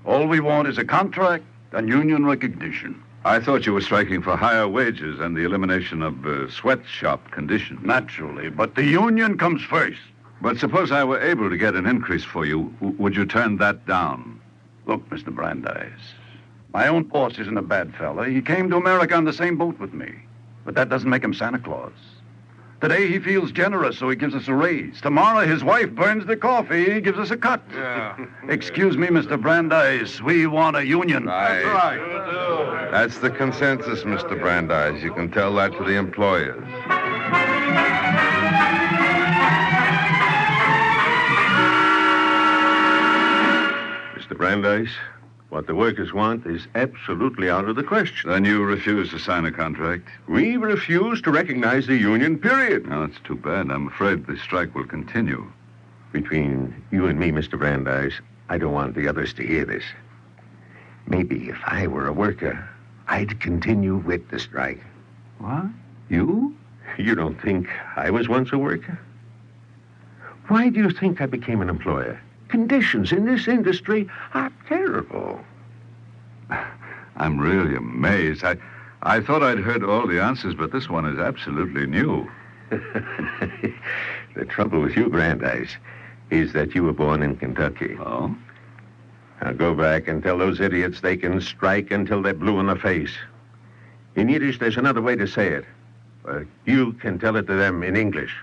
All we want is a contract and union recognition. I thought you were striking for higher wages and the elimination of sweatshop conditions. Naturally, but the union comes first. But suppose I were able to get an increase for you, would you turn that down? Look, Mr. Brandeis, my own boss isn't a bad fella. He came to America on the same boat with me. But that doesn't make him Santa Claus. Today he feels generous, so he gives us a raise. Tomorrow his wife burns the coffee, he gives us a cut. Yeah. Excuse me, Mr. Brandeis, we want a union. Right. That's right. That's the consensus, Mr. Brandeis. You can tell that to the employers. Mr. Brandeis, what the workers want is absolutely out of the question. Then you refuse to sign a contract? We refuse to recognize the union, period. No, that's too bad. I'm afraid the strike will continue. Between you and me, Mr. Brandeis, I don't want the others to hear this. Maybe if I were a worker, I'd continue with the strike. What? You? You don't think I was once a worker? Why do you think I became an employer? Conditions in this industry are terrible. I'm really amazed. I thought I'd heard all the answers, but this one is absolutely new. The trouble with you, Brandeis, is that you were born in Kentucky. Oh? Now go back and tell those idiots they can strike until they're blue in the face. In Yiddish, there's another way to say it. You can tell it to them in English.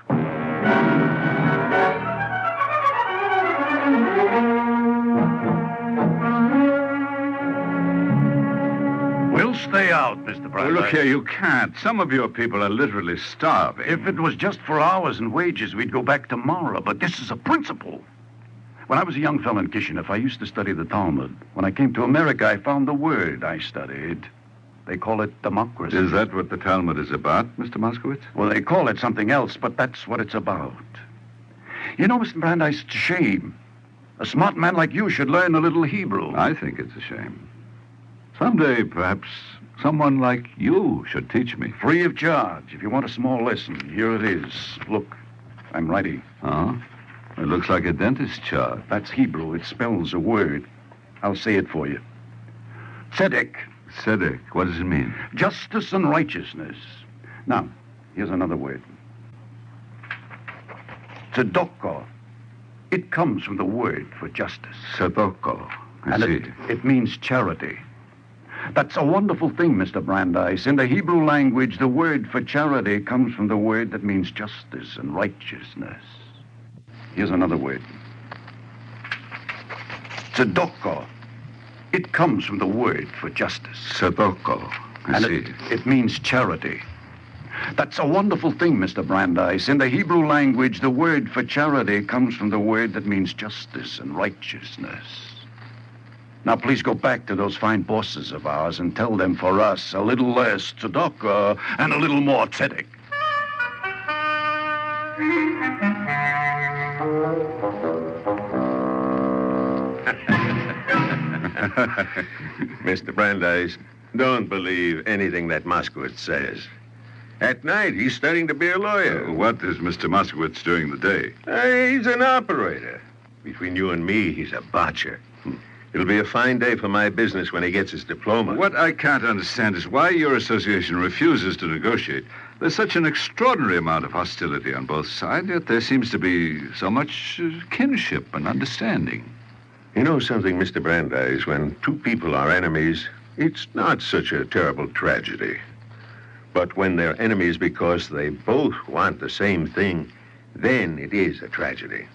We'll stay out, Mr. Brandeis. Look here, you can't. Some of your people are literally starving. If it was just for hours and wages, we'd go back tomorrow. But this is a principle. When I was a young fellow in Kishinev, I used to study the Talmud. When I came to America, I found the word I studied. They call it democracy. Is that what the Talmud is about, Mr. Moskowitz? Well, they call it something else, but that's what it's about. You know, Mr. Brandeis, it's a shame. A smart man like you should learn a little Hebrew. I think it's a shame. Someday, perhaps, someone like you should teach me. Free of charge. If you want a small lesson, here it is. Look, I'm writing. Oh? It looks like a dentist chart. That's Hebrew. It spells a word. I'll say it for you. Tzedek. Tzedek. What does it mean? Justice and righteousness. Now, here's another word. Tzedakah. It comes from the word for justice. Tzedakah. I see. It means charity. That's a wonderful thing, Mr. Brandeis. In the Hebrew language, the word for charity comes from the word that means justice and righteousness. Here's another word. Tzedakah. It comes from the word for justice. Tzedakah. I see. It means charity. That's a wonderful thing, Mr. Brandeis. In the Hebrew language, the word for charity comes from the word that means justice and righteousness. Now, please go back to those fine bosses of ours and tell them for us a little less tzedakah and a little more tzedek. Mr. Brandeis, don't believe anything that Moskowitz says. At night, he's studying to be a lawyer. What is Mr. Moskowitz doing the day? He's an operator. Between you and me, he's a botcher. It'll be a fine day for my business when he gets his diploma. What I can't understand is why your association refuses to negotiate. There's such an extraordinary amount of hostility on both sides, yet there seems to be so much kinship and understanding. You know something, Mr. Brandeis, when two people are enemies, it's not such a terrible tragedy. But when they're enemies because they both want the same thing, then it is a tragedy.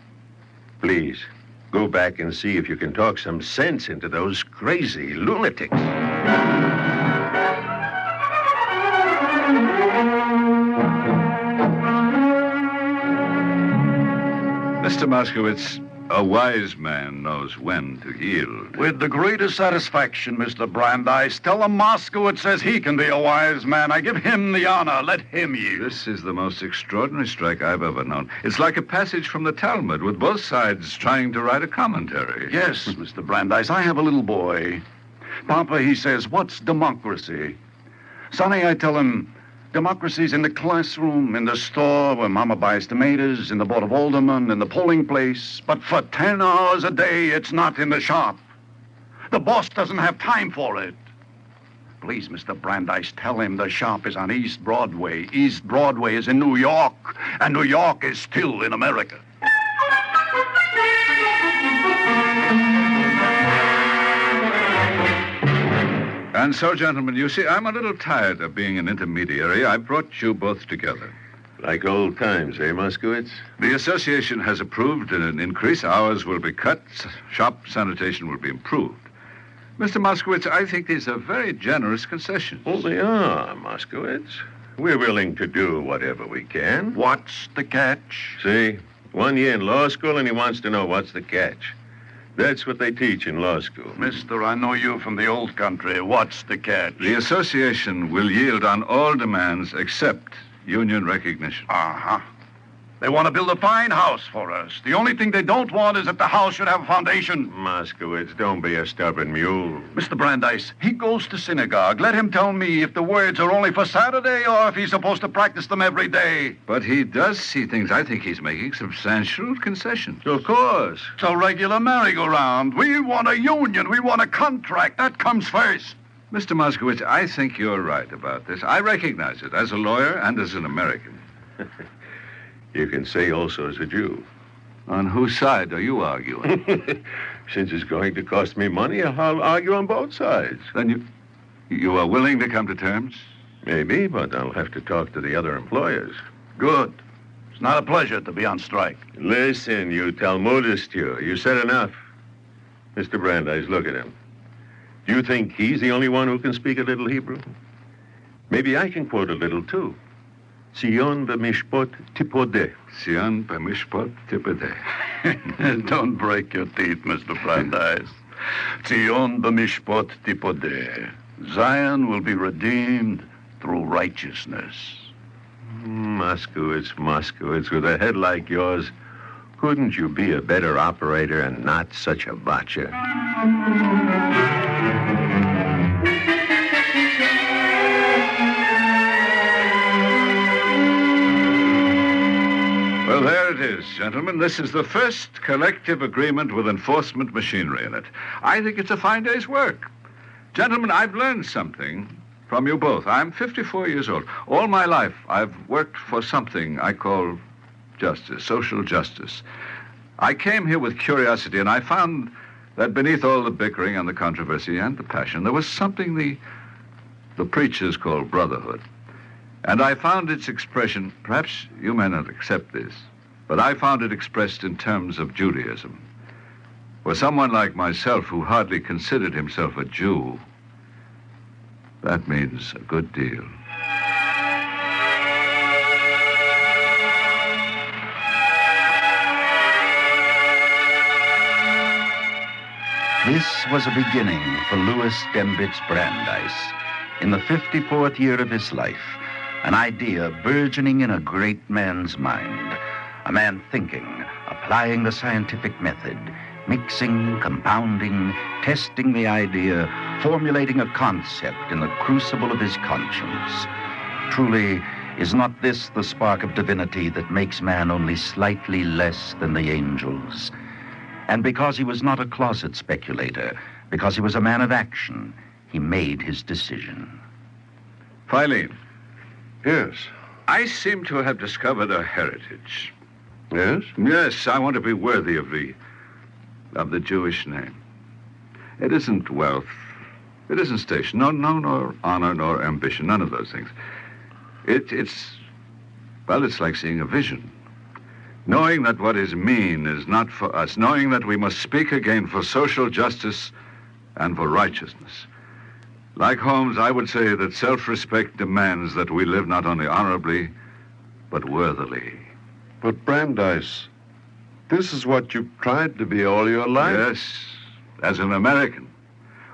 Please, go back and see if you can talk some sense into those crazy lunatics. The Mr. Moskowitz, a wise man knows when to yield. With the greatest satisfaction, Mr. Brandeis. Tell him Moskowitz says he can be a wise man. I give him the honor. Let him yield. This is the most extraordinary strike I've ever known. It's like a passage from the Talmud, with both sides trying to write a commentary. Yes, Mr. Brandeis, I have a little boy. Papa, he says, what's democracy? Sonny, I tell him, democracy's in the classroom, in the store where Mama buys tomatoes, in the Board of Aldermen, in the polling place. But for 10 hours a day, it's not in the shop. The boss doesn't have time for it. Please, Mr. Brandeis, tell him the shop is on East Broadway. East Broadway is in New York, and New York is still in America. And so, gentlemen, you see, I'm a little tired of being an intermediary. I brought you both together. Like old times, eh, Moskowitz? The association has approved an increase. Hours will be cut. Shop sanitation will be improved. Mr. Moskowitz, I think these are very generous concessions. Oh, they are, Moskowitz. We're willing to do whatever we can. What's the catch? See, 1 year in law school, and he wants to know what's the catch. That's what they teach in law school. Mister, I know you from the old country. What's the catch? The association will yield on all demands except union recognition. Uh-huh. They want to build a fine house for us. The only thing they don't want is that the house should have a foundation. Moskowitz, don't be a stubborn mule. Mr. Brandeis, he goes to synagogue. Let him tell me if the words are only for Saturday or if he's supposed to practice them every day. But he does see things. I think he's making substantial concessions. Of course. It's a regular merry-go-round. We want a union. We want a contract. That comes first. Mr. Moskowitz, I think you're right about this. I recognize it as a lawyer and as an American. You can say also as a Jew. On whose side are you arguing? Since it's going to cost me money, I'll argue on both sides. Then you are willing to come to terms? Maybe, but I'll have to talk to the other employers. Good. It's not a pleasure to be on strike. Listen, you Talmudist, you said enough. Mr. Brandeis, look at him. Do you think he's the only one who can speak a little Hebrew? Maybe I can quote a little, too. Sion b'mishpot tipodeh. Sion b'mishpot tipodeh. Don't break your teeth, Mr. Brandeis. Sion b'mishpot tipodeh. Zion will be redeemed through righteousness. Moskowitz, with a head like yours, couldn't you be a better operator and not such a botcher? Well, there it is, gentlemen. This is the first collective agreement with enforcement machinery in it. I think it's a fine day's work. Gentlemen, I've learned something from you both. I'm 54 years old. All my life, I've worked for something I call justice, social justice. I came here with curiosity, and I found that beneath all the bickering and the controversy and the passion, there was something the preachers call brotherhood. And I found its expression, perhaps you may not accept this, but I found it expressed in terms of Judaism. For someone like myself who hardly considered himself a Jew, that means a good deal. This was a beginning for Louis Dembitz Brandeis. In the 54th year of his life, an idea burgeoning in a great man's mind. A man thinking, applying the scientific method, mixing, compounding, testing the idea, formulating a concept in the crucible of his conscience. Truly, is not this the spark of divinity that makes man only slightly less than the angels? And because he was not a closet speculator, because he was a man of action, he made his decision. Philine. Yes. I seem to have discovered a heritage. Yes? Yes, I want to be worthy of the Jewish name. It isn't wealth. It isn't station. No, nor honor, nor ambition. None of those things. It's like seeing a vision. Knowing that what is mean is not for us. Knowing that we must speak again for social justice and for righteousness. Like Holmes, I would say that self-respect demands that we live not only honorably, but worthily. But Brandeis, This is what you've tried to be all your life. Yes, as an American.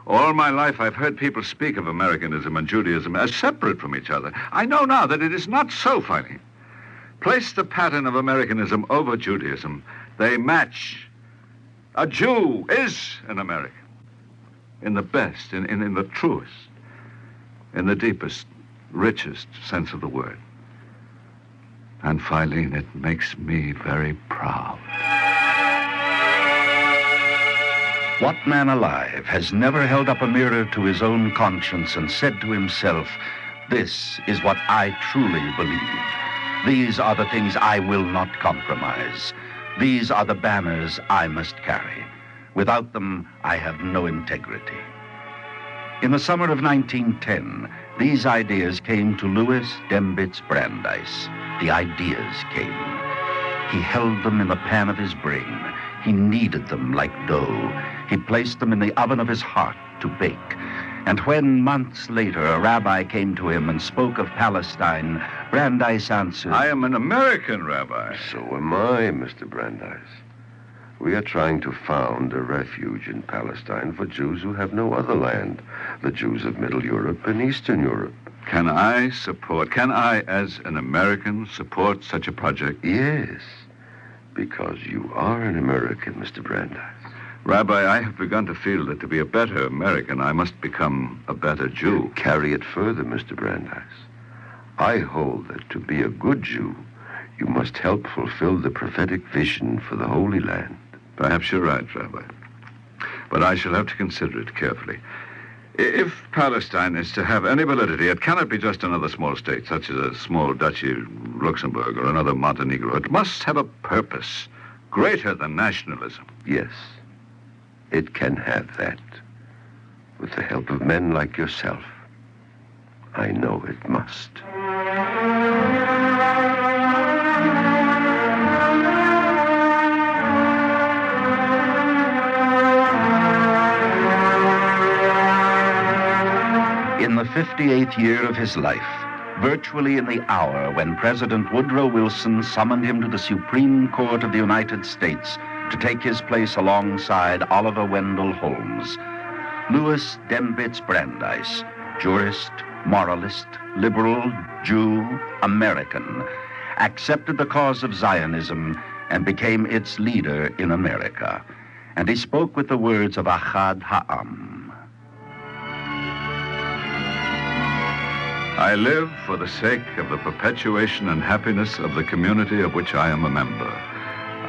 All my life I've heard people speak of Americanism and Judaism as separate from each other. I know now that it is not so, Philemon. Place the pattern of Americanism over Judaism. They match. A Jew is an American. In the best, in the truest, in the deepest, richest sense of the word. And Philemon, it makes me very proud. What man alive has never held up a mirror to his own conscience and said to himself, "This is what I truly believe. These are the things I will not compromise. These are the banners I must carry. Without them, I have no integrity." In the summer of 1910, these ideas came to Louis Dembitz Brandeis. The ideas came. He held them in the pan of his brain. He kneaded them like dough. He placed them in the oven of his heart to bake. And when, months later, a rabbi came to him and spoke of Palestine, Brandeis answered, "I am an American, Rabbi." So am I, Mr. Brandeis. We are trying to found a refuge in Palestine for Jews who have no other land, the Jews of Middle Europe and Eastern Europe. Can I, as an American, support such a project? Yes, because you are an American, Mr. Brandeis. Rabbi, I have begun to feel that to be a better American, I must become a better Jew. Carry it further, Mr. Brandeis. I hold that to be a good Jew, you must help fulfill the prophetic vision for the Holy Land. Perhaps you're right, Rabbi. But I shall have to consider it carefully. If Palestine is to have any validity, it cannot be just another small state, such as a small duchy, Luxembourg, or another Montenegro. It must have a purpose greater than nationalism. Yes, it can have that. With the help of men like yourself, I know it must. In the 58th year of his life, virtually in the hour when President Woodrow Wilson summoned him to the Supreme Court of the United States to take his place alongside Oliver Wendell Holmes, Louis Dembitz Brandeis, jurist, moralist, liberal, Jew, American, accepted the cause of Zionism and became its leader in America. And he spoke with the words of Achad Ha'am. I live for the sake of the perpetuation and happiness of the community of which I am a member.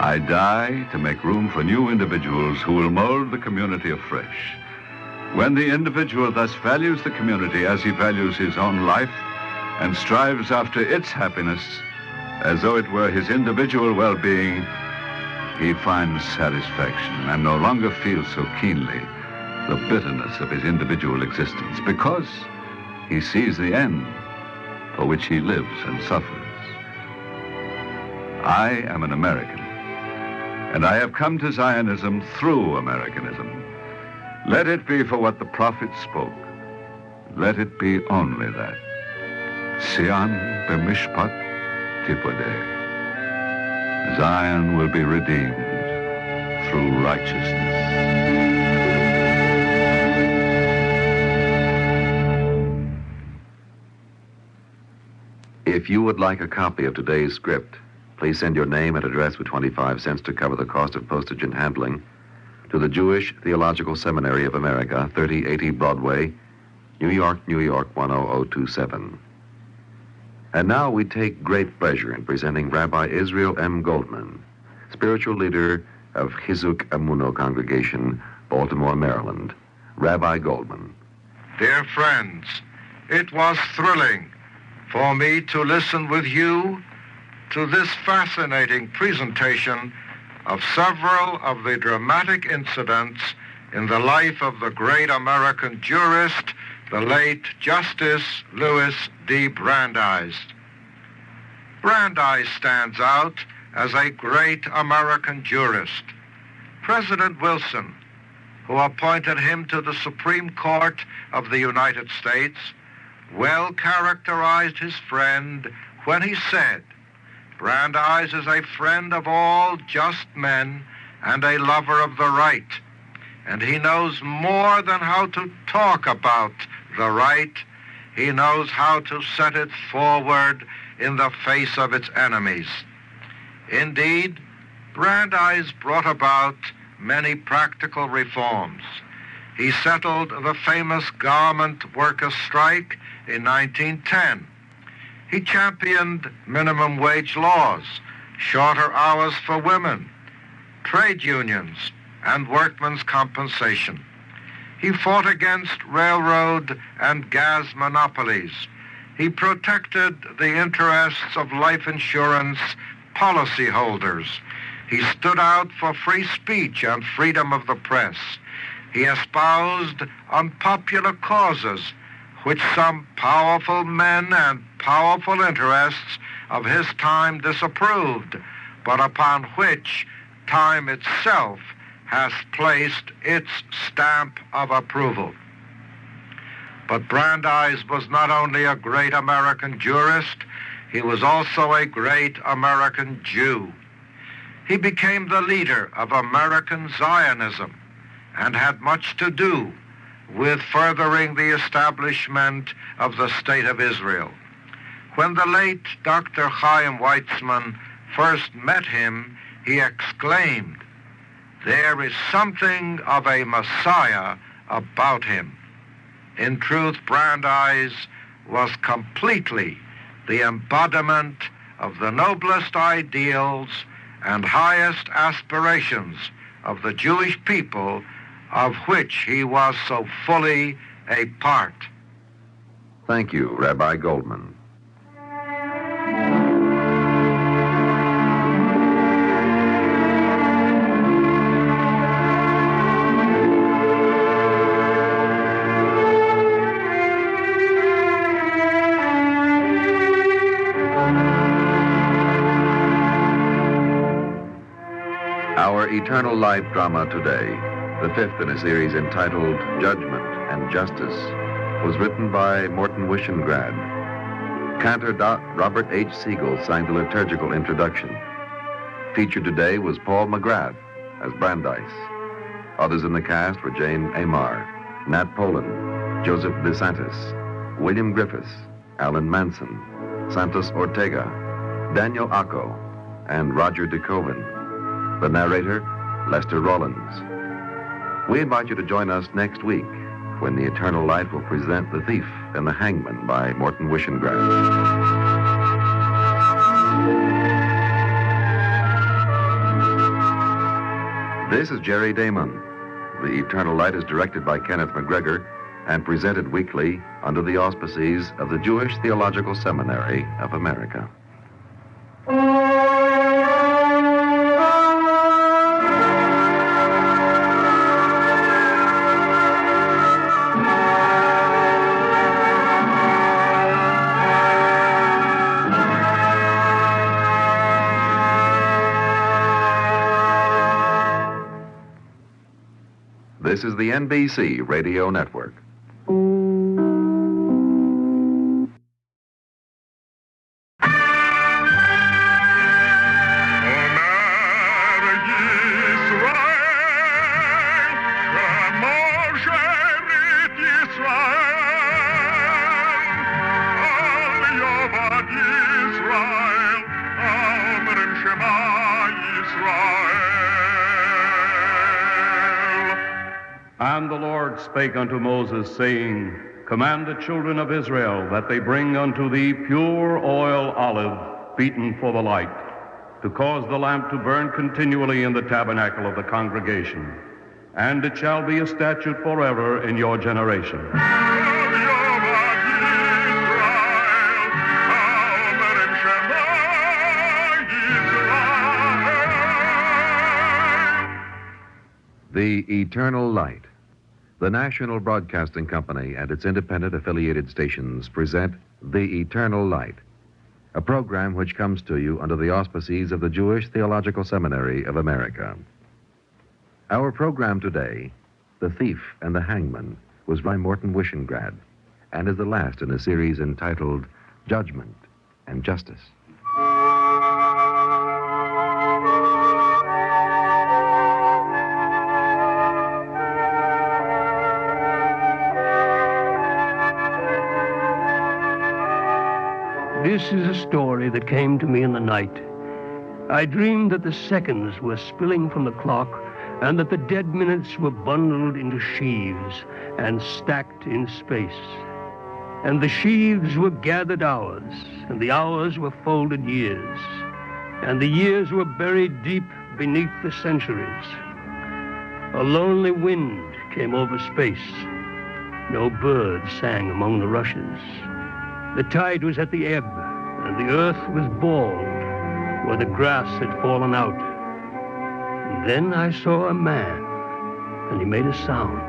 I die to make room for new individuals who will mold the community afresh. When the individual thus values the community as he values his own life and strives after its happiness as though it were his individual well-being, he finds satisfaction and no longer feels so keenly the bitterness of his individual existence because he sees the end for which he lives and suffers. I am an American, and I have come to Zionism through Americanism. Let it be for what the prophet spoke. Let it be only that. Sion b'mishpat tipodeh. Zion will be redeemed through righteousness. If you would like a copy of today's script, please send your name and address with 25 cents to cover the cost of postage and handling to the Jewish Theological Seminary of America, 3080 Broadway, New York, New York, 10027. And now we take great pleasure in presenting Rabbi Israel M. Goldman, spiritual leader of Chizuk Amuno Congregation, Baltimore, Maryland. Rabbi Goldman. Dear friends, it was thrilling for me to listen with you to this fascinating presentation of several of the dramatic incidents in the life of the great American jurist, the late Justice Louis D. Brandeis. Brandeis stands out as a great American jurist. President Wilson, who appointed him to the Supreme Court of the United States, well characterized his friend when he said, Brandeis is a friend of all just men and a lover of the right. And he knows more than how to talk about the right. He knows how to set it forward in the face of its enemies. Indeed, Brandeis brought about many practical reforms. He settled the famous garment workers' strike in 1910. He championed minimum wage laws, shorter hours for women, trade unions, and workmen's compensation. He fought against railroad and gas monopolies. He protected the interests of life insurance policyholders. He stood out for free speech and freedom of the press. He espoused unpopular causes which some powerful men and powerful interests of his time disapproved, but upon which time itself has placed its stamp of approval. But Brandeis was not only a great American jurist, he was also a great American Jew. He became the leader of American Zionism and had much to do with furthering the establishment of the State of Israel. When the late Dr. Chaim Weizmann first met him, he exclaimed, "There is something of a Messiah about him." In truth, Brandeis was completely the embodiment of the noblest ideals and highest aspirations of the Jewish people, of which he was so fully a part. Thank you, Rabbi Goldman. Our Eternal Life drama today, the fifth in a series entitled Judgment and Justice, was written by Morton Wishengrad. Cantor Robert H. Siegel signed the liturgical introduction. Featured today was Paul McGrath as Brandeis. Others in the cast were Jane Amar, Nat Poland, Joseph DeSantis, William Griffiths, Alan Manson, Santos Ortega, Daniel Acco, and Roger DeCoven. The narrator, Lester Rollins. We invite you to join us next week when The Eternal Light will present The Thief and the Hangman by Morton Wishengrad. This is Jerry Damon. The Eternal Light is directed by Kenneth McGregor and presented weekly under the auspices of the Jewish Theological Seminary of America. This is the NBC Radio Network. And the Lord spake unto Moses, saying, Command the children of Israel that they bring unto thee pure oil olive, beaten for the light, to cause the lamp to burn continually in the tabernacle of the congregation. And it shall be a statute forever in your generation. The Eternal Light. The National Broadcasting Company and its independent affiliated stations present The Eternal Light, a program which comes to you under the auspices of the Jewish Theological Seminary of America. Our program today, The Thief and the Hangman, was by Morton Wishengrad and is the last in a series entitled Judgment and Justice. This is a story that came to me in the night. I dreamed that the seconds were spilling from the clock and that the dead minutes were bundled into sheaves and stacked in space. And the sheaves were gathered hours, and the hours were folded years, and the years were buried deep beneath the centuries. A lonely wind came over space. No birds sang among the rushes. The tide was at the ebb, and the earth was bald, where the grass had fallen out. And then I saw a man, and he made a sound.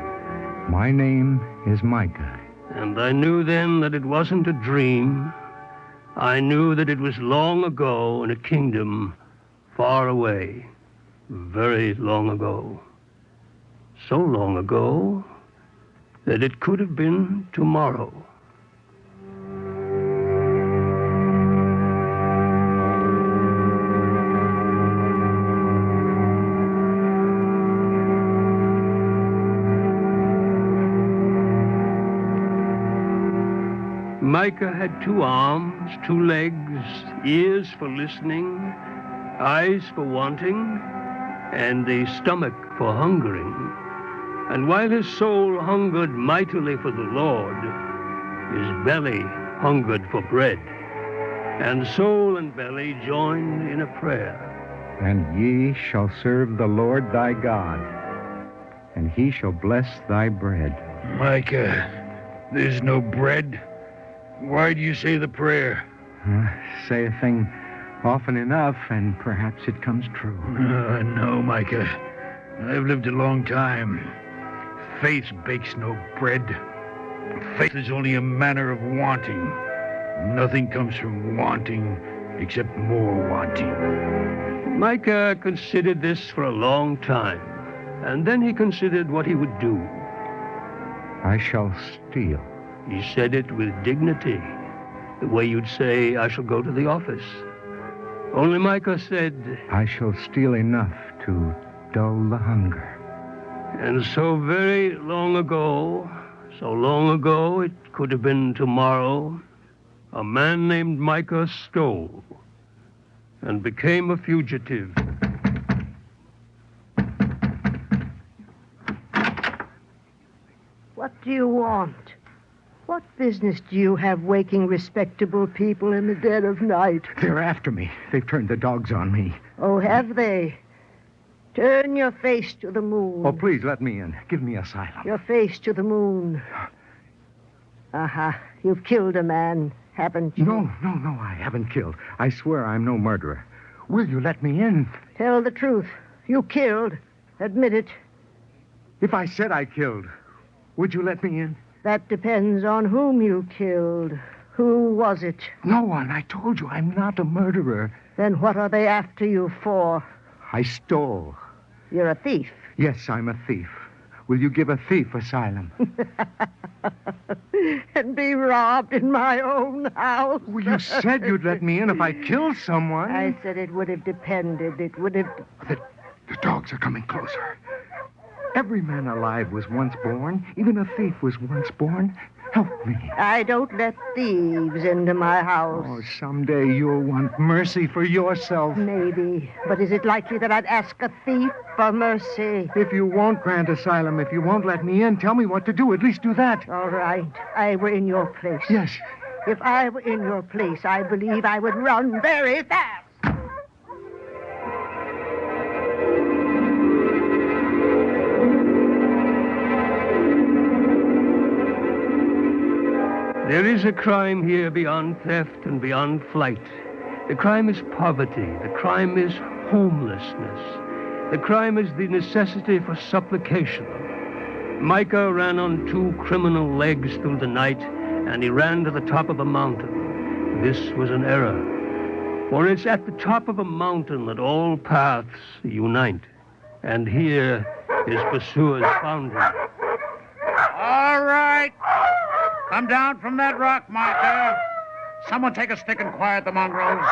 My name is Micah. And I knew then that it wasn't a dream. I knew that it was long ago in a kingdom far away, very long ago. So long ago that it could have been tomorrow. Micah had 2 arms, 2 legs, ears for listening, eyes for wanting, and a stomach for hungering. And while his soul hungered mightily for the Lord, his belly hungered for bread. And soul and belly joined in a prayer. And ye shall serve the Lord thy God, and he shall bless thy bread. Micah, there's no bread. Why do you say the prayer? Say a thing often enough, and perhaps it comes true. No, Micah. I've lived a long time. Faith bakes no bread. Faith is only a manner of wanting. Nothing comes from wanting except more wanting. Micah considered this for a long time, and then he considered what he would do. I shall steal. He said it with dignity, the way you'd say, I shall go to the office. Only Micah said, I shall steal enough to dull the hunger. And so very long ago, so long ago it could have been tomorrow, a man named Micah stole and became a fugitive. What do you want? What business do you have waking respectable people in the dead of night? They're after me. They've turned the dogs on me. Oh, have they? Turn your face to the moon. Oh, please, let me in. Give me asylum. Your face to the moon. You've killed a man, haven't you? No, I haven't killed. I swear I'm no murderer. Will you let me in? Tell the truth. You killed. Admit it. If I said I killed, would you let me in? That depends on whom you killed. Who was it? No one. I told you I'm not a murderer. Then what are they after you for? I stole. You're a thief. Yes, I'm a thief. Will you give a thief asylum? And be robbed in my own house? Well, you said you'd let me in if I killed someone. I said it would have depended. It would have... The dogs are coming closer. Every man alive was once born. Even a thief was once born. Help me. I don't let thieves into my house. Oh, someday you'll want mercy for yourself. Maybe. But is it likely that I'd ask a thief for mercy? If you won't grant asylum, if you won't let me in, tell me what to do. At least do that. All right. I were in your place. Yes. If I were in your place, I believe I would run very fast. There is a crime here beyond theft and beyond flight. The crime is poverty. The crime is homelessness. The crime is the necessity for supplication. Micah ran on 2 criminal legs through the night, and he ran to the top of a mountain. This was an error, for it's at the top of a mountain that all paths unite. And here his pursuers found him. All right. Come down from that rock, Micah. Someone take a stick and quiet the mongrels.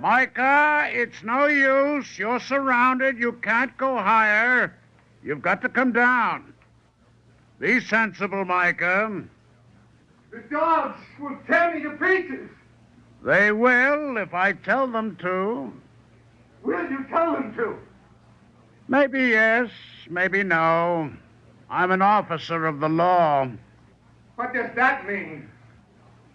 Micah, it's no use. You're surrounded. You can't go higher. You've got to come down. Be sensible, Micah. The dogs will tear me to pieces. They will if I tell them to. Will you tell them to? Maybe yes, maybe no. I'm an officer of the law. What does that mean?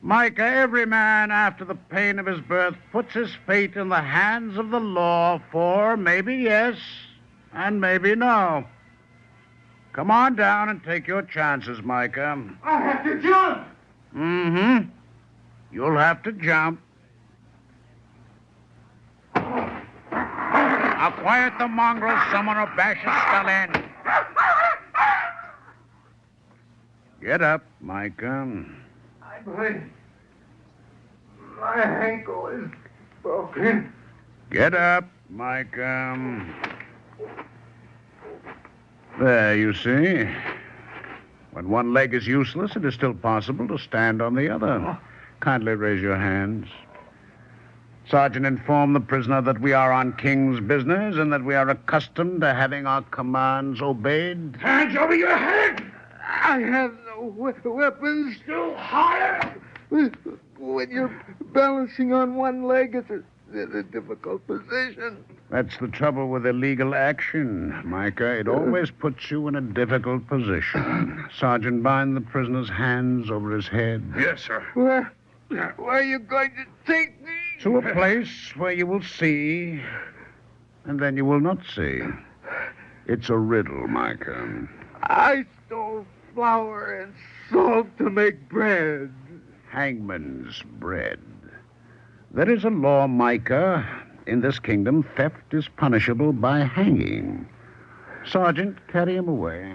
Micah, every man after the pain of his birth puts his fate in the hands of the law for maybe yes and maybe no. Come on down and take your chances, Micah. I have to jump. Mm-hmm. You'll have to jump. Now quiet the mongrel. Someone will bash his skull in. Get up, Micah. My ankle is broken. Get up, Micah. There, you see. When one leg is useless, it is still possible to stand on the other. Kindly raise your hands. Sergeant, inform the prisoner that we are on King's business and that we are accustomed to having our commands obeyed. Hands over your head! I have no weapons. Still higher! When you're balancing on one leg, it's a difficult position. That's the trouble with illegal action, Micah. It always puts you in a difficult position. Sergeant, bind the prisoner's hands over his head. Yes, sir. Where are you going to take me? To a place where you will see, and then you will not see. It's a riddle, Micah. I stole flour and salt to make bread. Hangman's bread. There is a law, Micah. In this kingdom, theft is punishable by hanging. Sergeant, carry him away.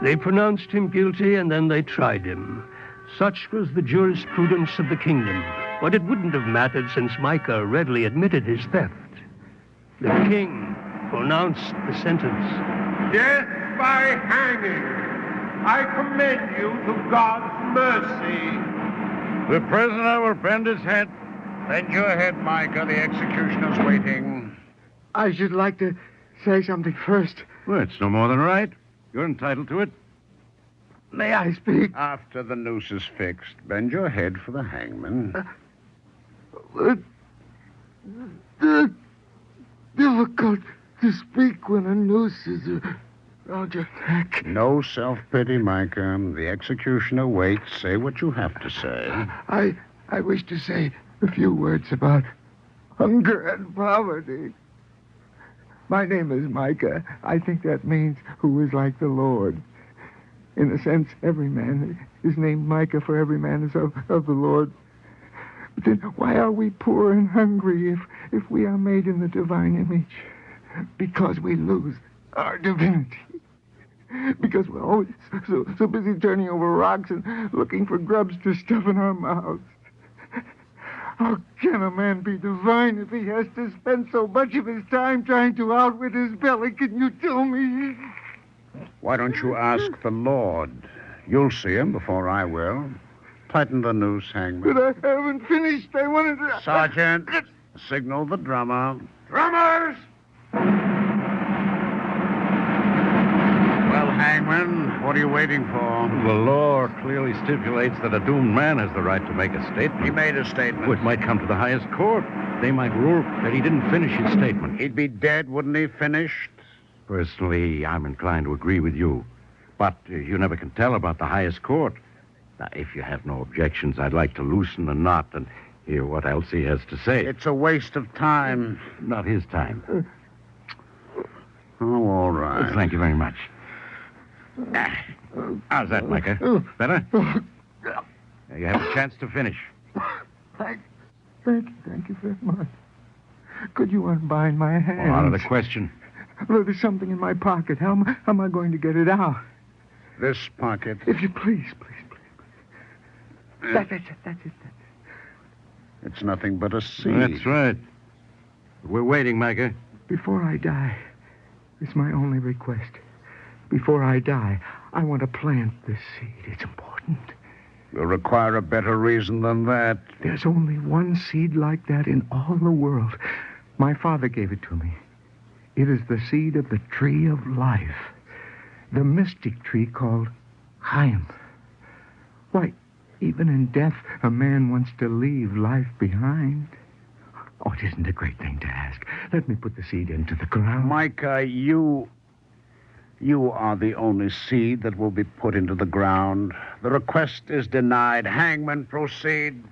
They pronounced him guilty, and then they tried him. Such was the jurisprudence of the kingdom. But it wouldn't have mattered since Micah readily admitted his theft. The king pronounced the sentence. Death by hanging. I commend you to God's mercy. The prisoner will bend his head. Bend your head, Micah. The executioner's waiting. I should like to say something first. Well, it's no more than right. You're entitled to it. May I speak? After the noose is fixed, bend your head for the hangman. Difficult to speak when a noose is around your neck. No self-pity, Micah. The executioner waits. Say what you have to say. I wish to say a few words about hunger and poverty. My name is Micah. I think that means who is like the Lord. In a sense, every man is named Micah, for every man is of the Lord. But then why are we poor and hungry if we are made in the divine image? Because we lose our divinity. Because we're always so busy turning over rocks and looking for grubs to stuff in our mouths. How can a man be divine if he has to spend so much of his time trying to outwit his belly? Can you tell me? Why don't you ask the Lord? You'll see him before I will. Tighten the noose, Hangman. But I haven't finished. I wanted to... Sergeant, signal the drummer. Drummers! Well, Hangman, what are you waiting for? The law clearly stipulates that a doomed man has the right to make a statement. He made a statement. It might come to the highest court. They might rule that he didn't finish his statement. He'd be dead, wouldn't he, finished? Personally, I'm inclined to agree with you. But you never can tell about the highest court. Now, if you have no objections, I'd like to loosen the knot and hear what else he has to say. It's a waste of time. Not his time. Oh, all right. Well, thank you very much. How's that, Micah? Better? You have a chance to finish. Thank you very much. Could you unbind my hands? Well, out of the question. Well, there's something in my pocket. How am I going to get it out? This pocket. If you please. That's it. It's nothing but a seed. That's right. We're waiting, Micah. Before I die, it's my only request. Before I die, I want to plant this seed. It's important. We'll require a better reason than that. There's only one seed like that in all the world. My father gave it to me. It is the seed of the tree of life. The mystic tree called Chaim. Why, even in death, a man wants to leave life behind. Oh, it isn't a great thing to ask. Let me put the seed into the ground. Micah, you are the only seed that will be put into the ground. The request is denied. Hangman, proceed.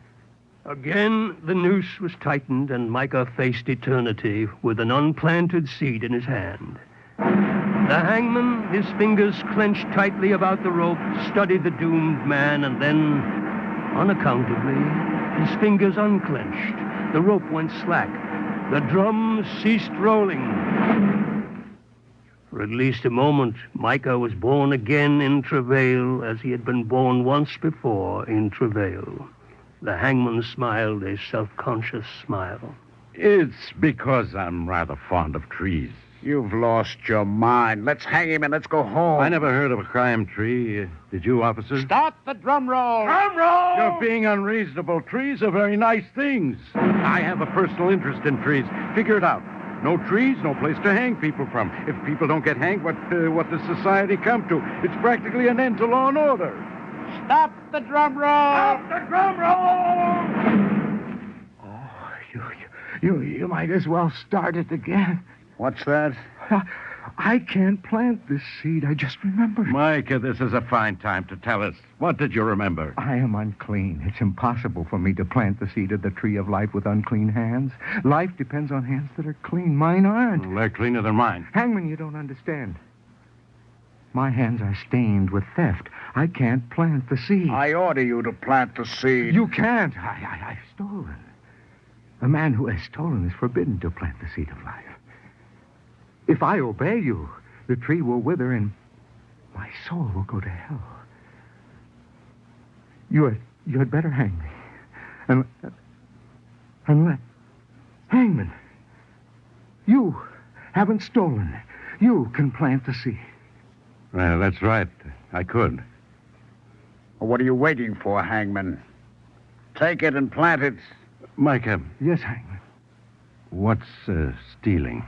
Again, the noose was tightened, and Micah faced eternity with an unplanted seed in his hand. The hangman, his fingers clenched tightly about the rope, studied the doomed man, and then, unaccountably, his fingers unclenched. The rope went slack. The drums ceased rolling. For at least a moment, Micah was born again in travail, as he had been born once before in travail. The hangman smiled a self-conscious smile. It's because I'm rather fond of trees. You've lost your mind. Let's hang him and let's go home. I never heard of a Chaim tree. Did you, officer? Start the drum roll! Drum roll! You're being unreasonable. Trees are very nice things. I have a personal interest in trees. Figure it out. No trees, no place to hang people from. If people don't get hanged, what does society come to? It's practically an end to law and order. Stop the drum roll! Stop the drum roll! Oh, you might as well start it again. What's that? I can't plant this seed. I just remembered. Micah, this is a fine time to tell us. What did you remember? I am unclean. It's impossible for me to plant the seed of the tree of life with unclean hands. Life depends on hands that are clean. Mine aren't. Well, they're cleaner than mine. Hangman, you don't understand. My hands are stained with theft. I can't plant the seed. I order you to plant the seed. You can't. I've stolen. A man who has stolen is forbidden to plant the seed of life. If I obey you, the tree will wither and my soul will go to hell. You had better hang me. And let... Hangman, you haven't stolen. You can plant the seed. Well, that's right. I could. What are you waiting for, Hangman? Take it and plant it. Micah. Yes, Hangman. What's stealing?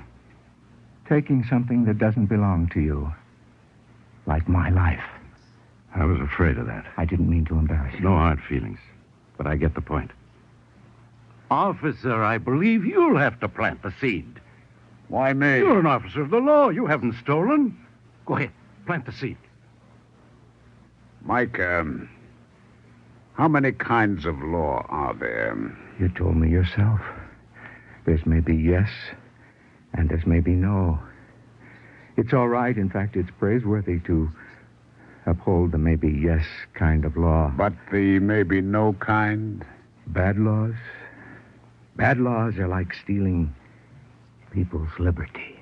Taking something that doesn't belong to you. Like my life. I was afraid of that. I didn't mean to embarrass you. No hard feelings, but I get the point. Officer, I believe you'll have to plant the seed. Why me? You're an officer of the law. You haven't stolen. Go ahead, plant the seed. Mike, how many kinds of law are there? You told me yourself. There's maybe yes, and there's maybe no. It's all right. In fact, it's praiseworthy to uphold the maybe yes kind of law. But the maybe no kind? Bad laws? Bad laws are like stealing people's liberty.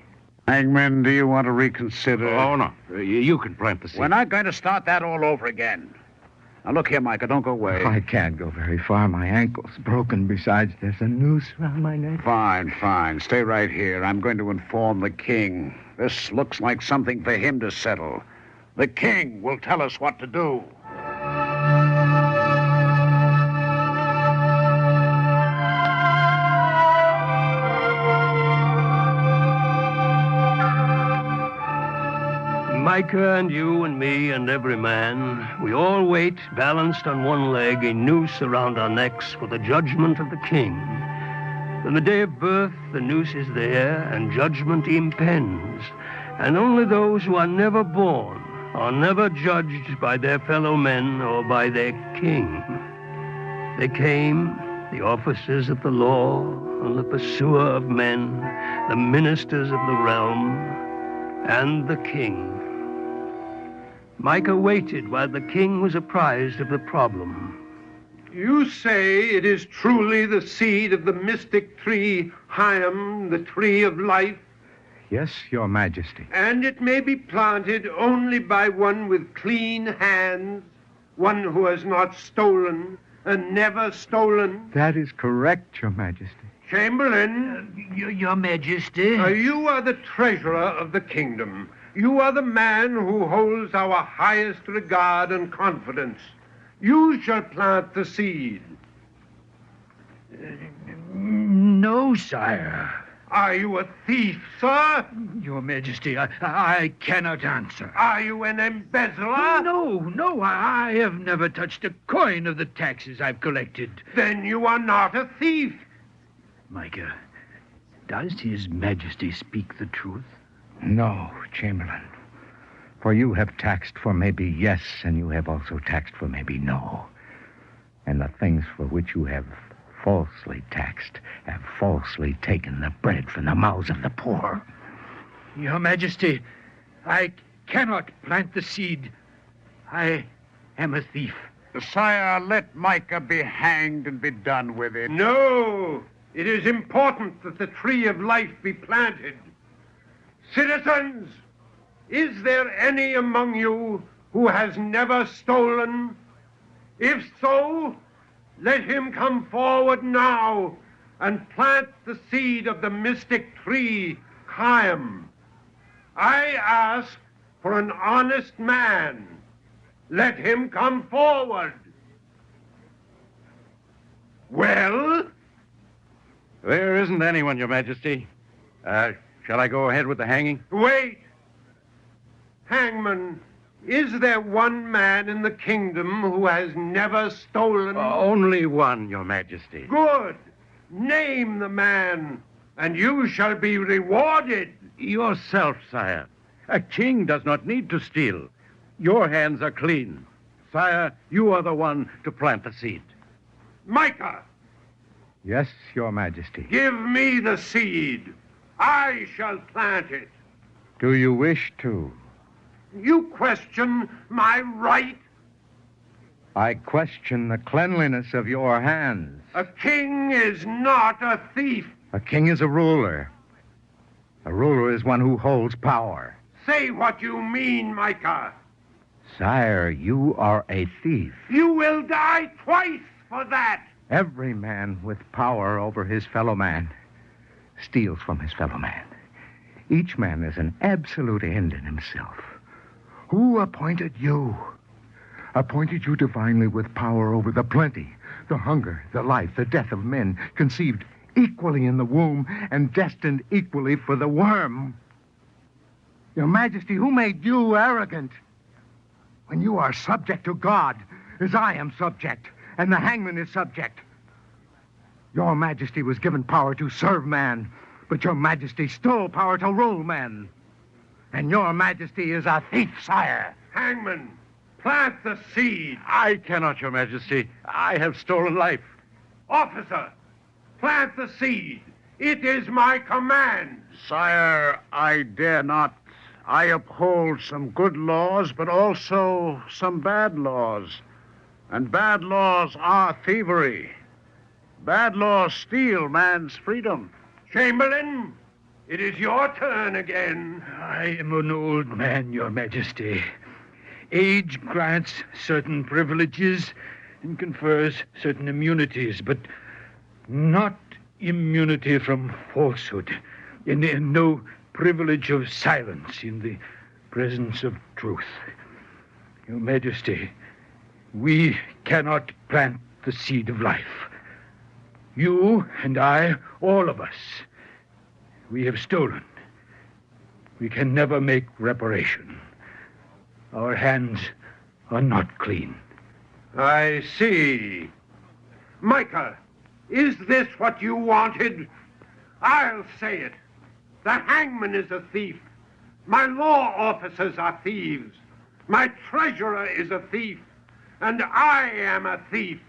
Hangman, do you want to reconsider? Oh, no. You can plant the seed. We're not going to start that all over again. Now, look here, Micah, don't go away. I can't go very far. My ankle's broken. Besides, there's a noose around my neck. Fine. Stay right here. I'm going to inform the king. This looks like something for him to settle. The king will tell us what to do. Micah and you and me and every man, we all wait, balanced on one leg, a noose around our necks for the judgment of the king. From the day of birth, the noose is there, and judgment impends. And only those who are never born are never judged by their fellow men or by their king. They came, the officers of the law, and the pursuer of men, the ministers of the realm, and the king. Micah waited while the king was apprised of the problem. You say it is truly the seed of the mystic tree, Chaim, the tree of life? Yes, Your Majesty. And it may be planted only by one with clean hands, one who has not stolen and never stolen? That is correct, Your Majesty. Chamberlain. Your Majesty. You are the treasurer of the kingdom. You are the man who holds our highest regard and confidence. You shall plant the seed. No, sire. Are you a thief, sir? Your Majesty, I cannot answer. Are you an embezzler? No, I have never touched a coin of the taxes I've collected. Then you are not a thief. Micah, does His Majesty speak the truth? No, Chamberlain. For you have taxed for maybe yes, and you have also taxed for maybe no. And the things for which you have falsely taxed have falsely taken the bread from the mouths of the poor. Your Majesty, I cannot plant the seed. I am a thief. Sire, let Micah be hanged and be done with it. No, it is important that the tree of life be planted. Citizens, is there any among you who has never stolen? If so, let him come forward now and plant the seed of the mystic tree, Chaim. I ask for an honest man. Let him come forward. Well? There isn't anyone, Your Majesty. Shall I go ahead with the hanging? Wait. Hangman, is there one man in the kingdom who has never stolen? Only one, Your Majesty. Good. Name the man, and you shall be rewarded. Yourself, sire. A king does not need to steal. Your hands are clean. Sire, you are the one to plant the seed. Micah, Yes, Your Majesty. give me the seed. I shall plant it. Do you wish to? You question my right? I question the cleanliness of your hands. A king is not a thief. A king is a ruler. A ruler is one who holds power. Say what you mean, Micah. Sire, you are a thief. You will die twice for that. Every man with power over his fellow man steals from his fellow man. Each man is an absolute end in himself. Who appointed you? Appointed you divinely with power over the plenty, the hunger, the life, the death of men, conceived equally in the womb and destined equally for the worm. Your Majesty, who made you arrogant? When you are subject to God, as I am subject, and the hangman is subject. Your Majesty was given power to serve man, but Your Majesty stole power to rule men. And Your Majesty is a thief, sire. Hangman, plant the seed. I cannot, Your Majesty. I have stolen life. Officer, plant the seed. It is my command. Sire, I dare not. I uphold some good laws, but also some bad laws. And bad laws are thievery. Bad laws steal man's freedom. Chamberlain, it is your turn again. I am an old man, Your Majesty. Age grants certain privileges and confers certain immunities, but not immunity from falsehood, and no privilege of silence in the presence of truth. Your Majesty, we cannot plant the seed of life. You and I, all of us, we have stolen. We can never make reparation. Our hands are not clean. I see. Micah, is this what you wanted? I'll say it. The hangman is a thief. My law officers are thieves. My treasurer is a thief. And I am a thief.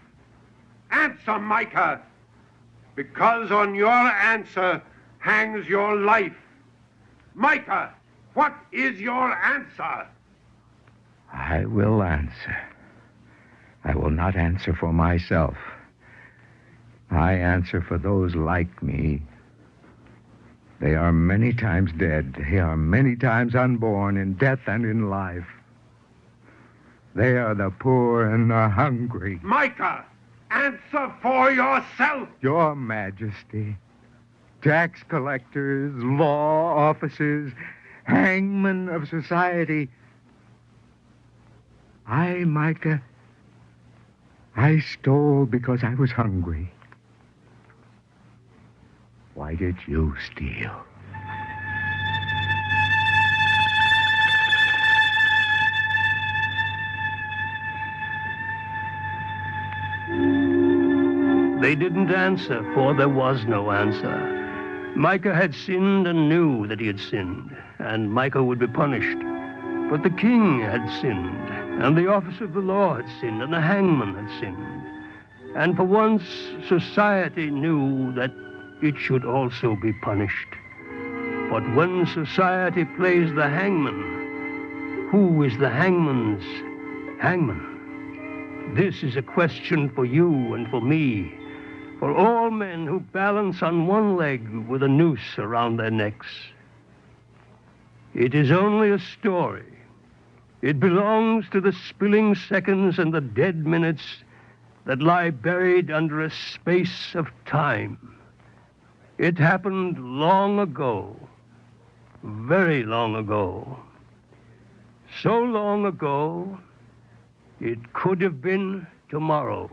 Answer, Micah, because on your answer hangs your life. Micah, what is your answer? I will answer. I will not answer for myself. I answer for those like me. They are many times dead. They are many times unborn in death and in life. They are the poor and the hungry. Micah, answer for yourself. Your Majesty, tax collectors, law officers, hangmen of society. I, Micah, I stole because I was hungry. Why did you steal? They didn't answer, for there was no answer. Micah had sinned and knew that he had sinned, and Micah would be punished. But the king had sinned, and the officer of the law had sinned, and the hangman had sinned. And for once, society knew that it should also be punished. But when society plays the hangman, who is the hangman's hangman? This is a question for you and for me, for all men who balance on one leg with a noose around their necks. It is only a story. It belongs to the spilling seconds and the dead minutes that lie buried under a space of time. It happened long ago, very long ago. So long ago, it could have been tomorrow.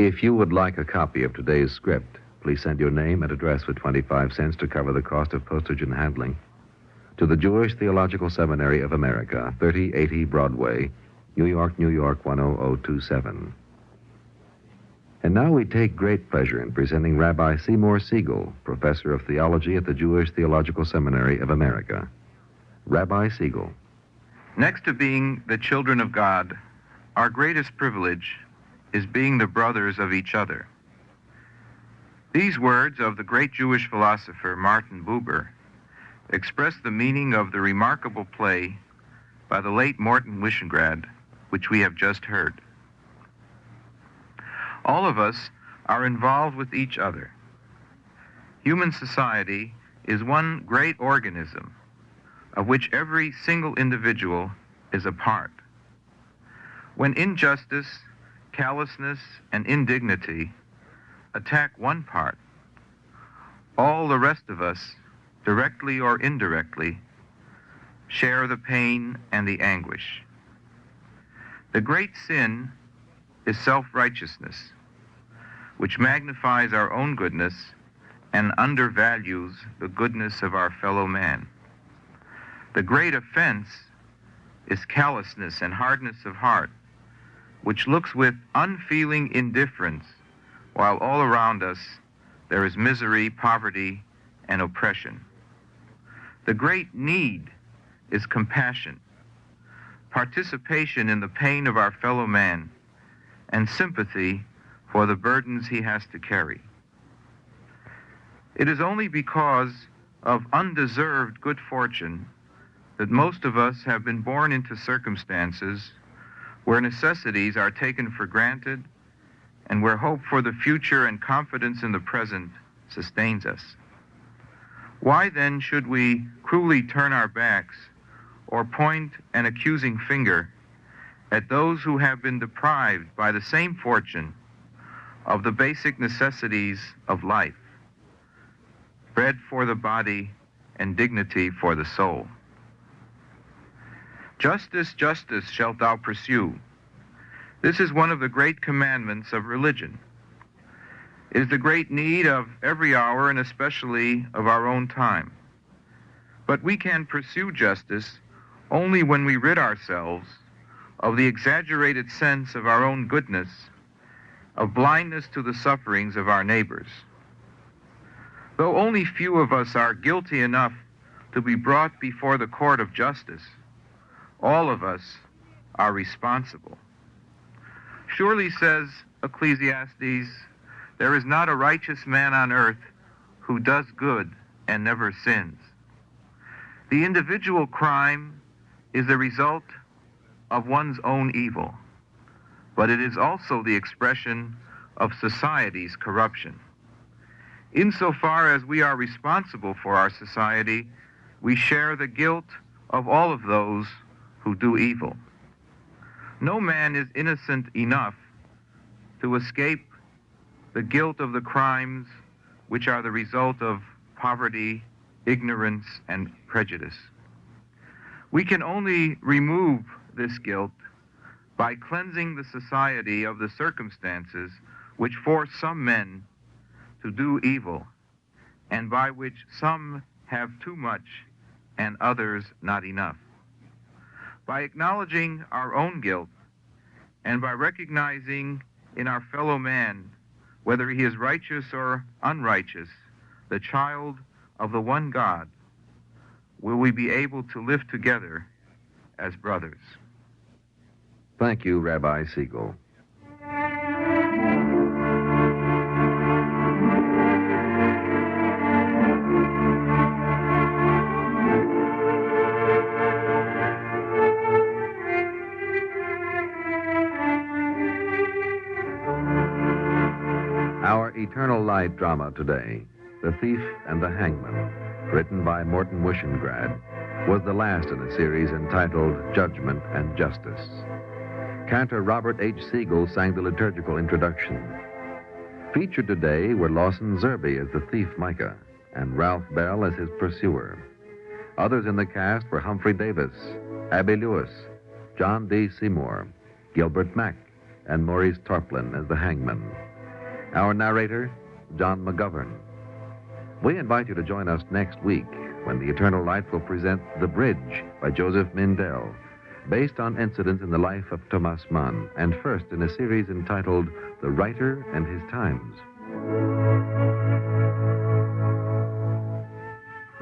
If you would like a copy of today's script, please send your name and address with 25 cents to cover the cost of postage and handling to the Jewish Theological Seminary of America, 3080 Broadway, New York, New York, 10027. And now we take great pleasure in presenting Rabbi Seymour Siegel, Professor of Theology at the Jewish Theological Seminary of America. Rabbi Siegel. Next to being the children of God, our greatest privilege is being the brothers of each other. These words of the great Jewish philosopher Martin Buber express the meaning of the remarkable play by the late Morton Wishengrad, which we have just heard. All of us are involved with each other. Human society is one great organism of which every single individual is a part. When injustice, callousness, and indignity attack one part, all the rest of us, directly or indirectly, share the pain and the anguish. The great sin is self-righteousness, which magnifies our own goodness and undervalues the goodness of our fellow man. The great offense is callousness and hardness of heart, which looks with unfeeling indifference while all around us there is misery, poverty, and oppression. The great need is compassion, participation in the pain of our fellow man, and sympathy for the burdens he has to carry. It is only because of undeserved good fortune that most of us have been born into circumstances where necessities are taken for granted and where hope for the future and confidence in the present sustains us. Why then should we cruelly turn our backs or point an accusing finger at those who have been deprived by the same fortune of the basic necessities of life, bread for the body and dignity for the soul? Justice, justice shalt thou pursue. This is one of the great commandments of religion. It is the great need of every hour and especially of our own time. But we can pursue justice only when we rid ourselves of the exaggerated sense of our own goodness, of blindness to the sufferings of our neighbors. Though only few of us are guilty enough to be brought before the court of justice, all of us are responsible. Surely, says Ecclesiastes, there is not a righteous man on earth who does good and never sins. The individual crime is the result of one's own evil. but it is also the expression of society's corruption. Insofar as we are responsible for our society, we share the guilt of all of those who do evil. No man is innocent enough to escape the guilt of the crimes which are the result of poverty, ignorance, and prejudice. We can only remove this guilt by cleansing the society of the circumstances which force some men to do evil, and by which some have too much and others not enough. By acknowledging our own guilt and by recognizing in our fellow man, whether he is righteous or unrighteous, the child of the one God, will we be able to live together as brothers. Thank you, Rabbi Siegel. Our Eternal Light drama today, The Thief and the Hangman, written by Morton Wishengrad, was the last in a series entitled Judgment and Justice. Cantor Robert H. Siegel sang the liturgical introduction. Featured today were Lawson Zerby as the thief Micah and Ralph Bell as his pursuer. Others in the cast were Humphrey Davis, Abby Lewis, John D. Seymour, Gilbert Mack, and Maurice Torplin as the hangman. Our narrator, John McGovern. We invite you to join us next week when the Eternal Light will present The Bridge by Joseph Mindell, based on incidents in the life of Thomas Mann, and first in a series entitled The Writer and His Times.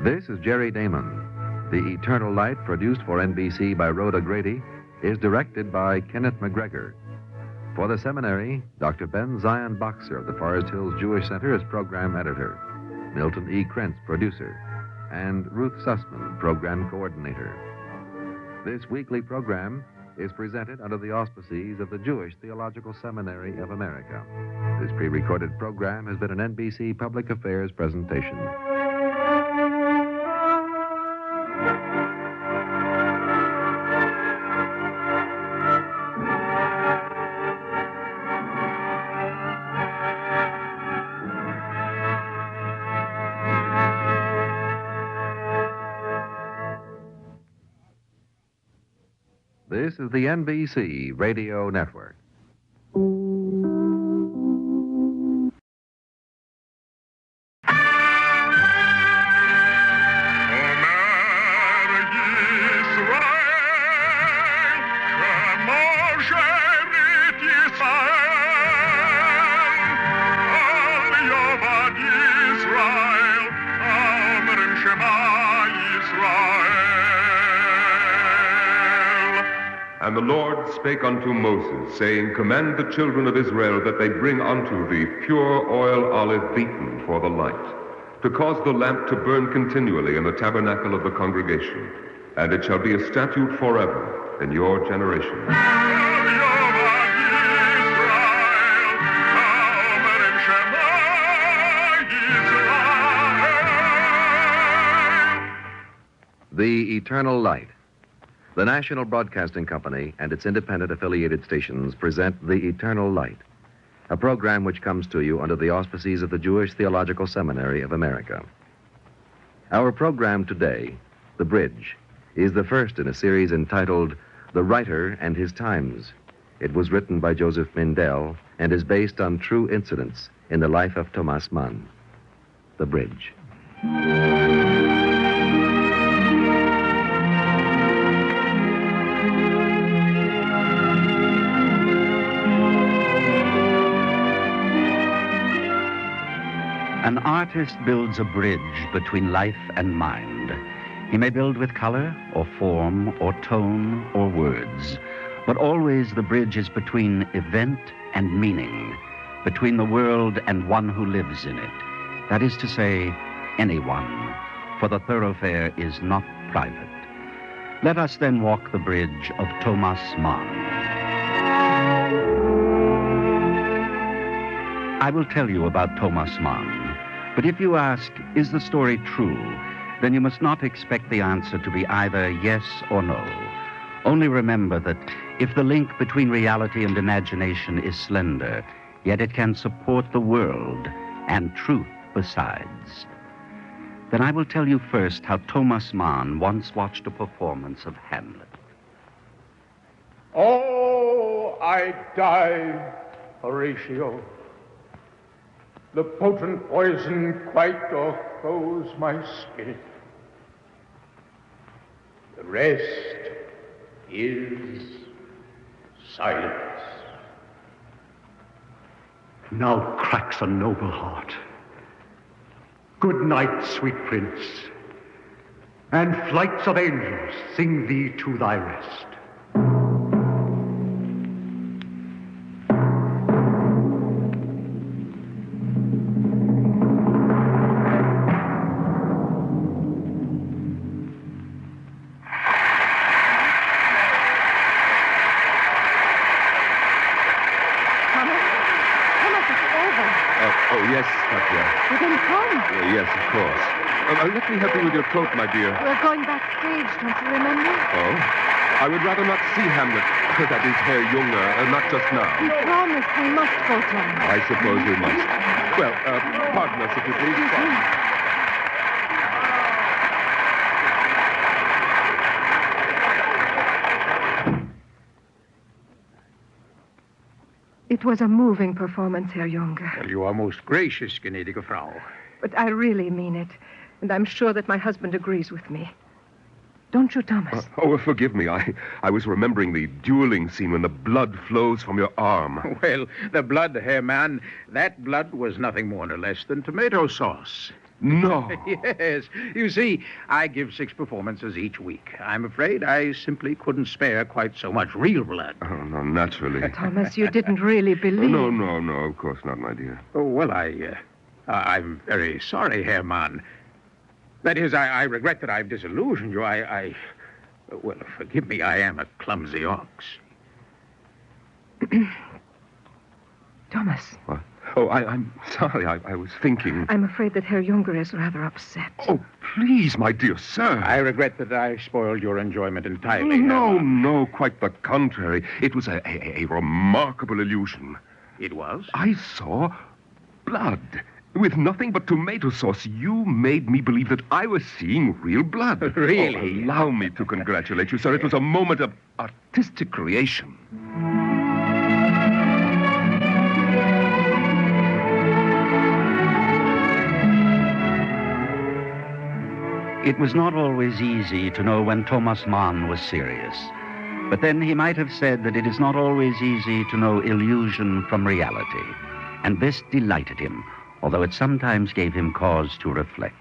This is Jerry Damon. The Eternal Light, produced for NBC by Rhoda Grady, is directed by Kenneth McGregor. For the seminary, Dr. Ben Zion Boxer of the Forest Hills Jewish Center is program editor, Milton E. Krentz, producer, and Ruth Sussman, program coordinator. This weekly program is presented under the auspices of the Jewish Theological Seminary of America. This pre-recorded program has been an NBC Public Affairs presentation. This is the NBC Radio Network. And the Lord spake unto Moses, saying, Command the children of Israel that they bring unto thee pure oil olive beaten for the light, to cause the lamp to burn continually in the tabernacle of the congregation. And it shall be a statute forever in your generation. The Eternal Light. The National Broadcasting Company and its independent affiliated stations present The Eternal Light, a program which comes to you under the auspices of the Jewish Theological Seminary of America. Our program today, The Bridge, is the first in a series entitled The Writer and His Times. It was written by Joseph Mindell and is based on true incidents in the life of Thomas Mann. The Bridge. An artist builds a bridge between life and mind. He may build with color or form or tone or words, but always the bridge is between event and meaning, between the world and one who lives in it. That is to say, anyone, for the thoroughfare is not private. Let us then walk the bridge of Thomas Mann. I will tell you about Thomas Mann. But if you ask, is the story true, then you must not expect the answer to be either yes or no. Only remember that if the link between reality and imagination is slender, yet it can support the world and truth besides. Then I will tell you first how Thomas Mann once watched a performance of Hamlet. Oh, I die, Horatio. The potent poison quite o'erfroze my spirit. The rest is silence. Now cracks a noble heart. Good night, sweet prince, and flights of angels sing thee to thy rest. Yes, Katya. We're going to come. Yes, of course. Let me help you with your cloak, my dear. We're going backstage, don't you remember? Oh? I would rather not see Hamlet. That is, Herr Junge, not just now. You promised we must go, Tom. I suppose we must. Well, pardon us, if you please. It was a moving performance, Herr Junge. Well, you are most gracious, gnädige Frau. But I really mean it. And I'm sure that my husband agrees with me. Don't you, Thomas? Forgive me. I was remembering the dueling scene when the blood flows from your arm. Well, the blood, Herr Mann, that blood was nothing more nor less than tomato sauce. No. Yes. You see, I give 6 performances each week. I'm afraid I simply couldn't spare quite so much real blood. Oh, no, naturally. Thomas, you didn't really believe... No, of course not, my dear. Oh, well, I'm very sorry, Herr Mann. That is, I regret that I've disillusioned you. Well, forgive me, I am a clumsy ox. Thomas. What? Oh, I'm sorry. I was thinking... I'm afraid that Herr Junge is rather upset. Oh, please, my dear sir. I regret that I spoiled your enjoyment entirely. No, quite the contrary. It was a remarkable illusion. It was? I saw blood. With nothing but tomato sauce, you made me believe that I was seeing real blood. Really? Oh, allow me to congratulate you, sir. It was a moment of artistic creation. It was not always easy to know when Thomas Mann was serious. But then he might have said that it is not always easy to know illusion from reality. And this delighted him, although it sometimes gave him cause to reflect.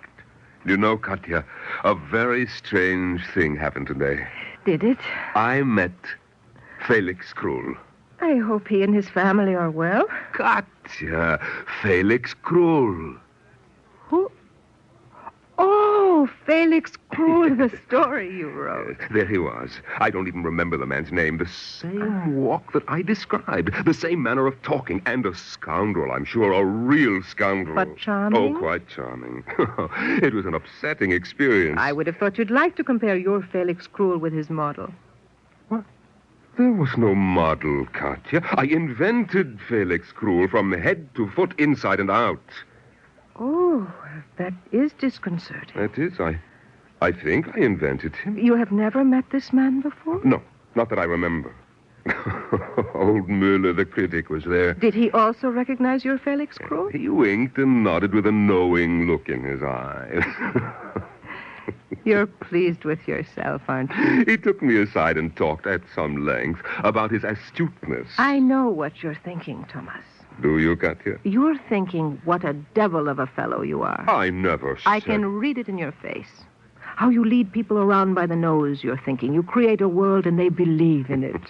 You know, Katya, a very strange thing happened today. Did it? I met Felix Krull. I hope he and his family are well. Katya, Felix Krull. Who? Oh, Felix Krull, the story you wrote. There he was. I don't even remember the man's name. The same walk that I described. The same manner of talking. And a scoundrel, I'm sure. A real scoundrel. But charming? Oh, quite charming. It was an upsetting experience. I would have thought you'd like to compare your Felix Krull with his model. What? There was no model, Katya. I invented Felix Krull from head to foot, inside and out. Oh, that is disconcerting. That is. I think I invented him. You have never met this man before? No, not that I remember. Old Müller, the critic, was there. Did he also recognize your Felix Krull? He winked and nodded with a knowing look in his eye. You're pleased with yourself, aren't you? He took me aside and talked at some length about his astuteness. I know what you're thinking, Thomas. Do you, Katya? You're thinking what a devil of a fellow you are. I never said... I can read it in your face. How you lead people around by the nose, you're thinking. You create a world and they believe in it.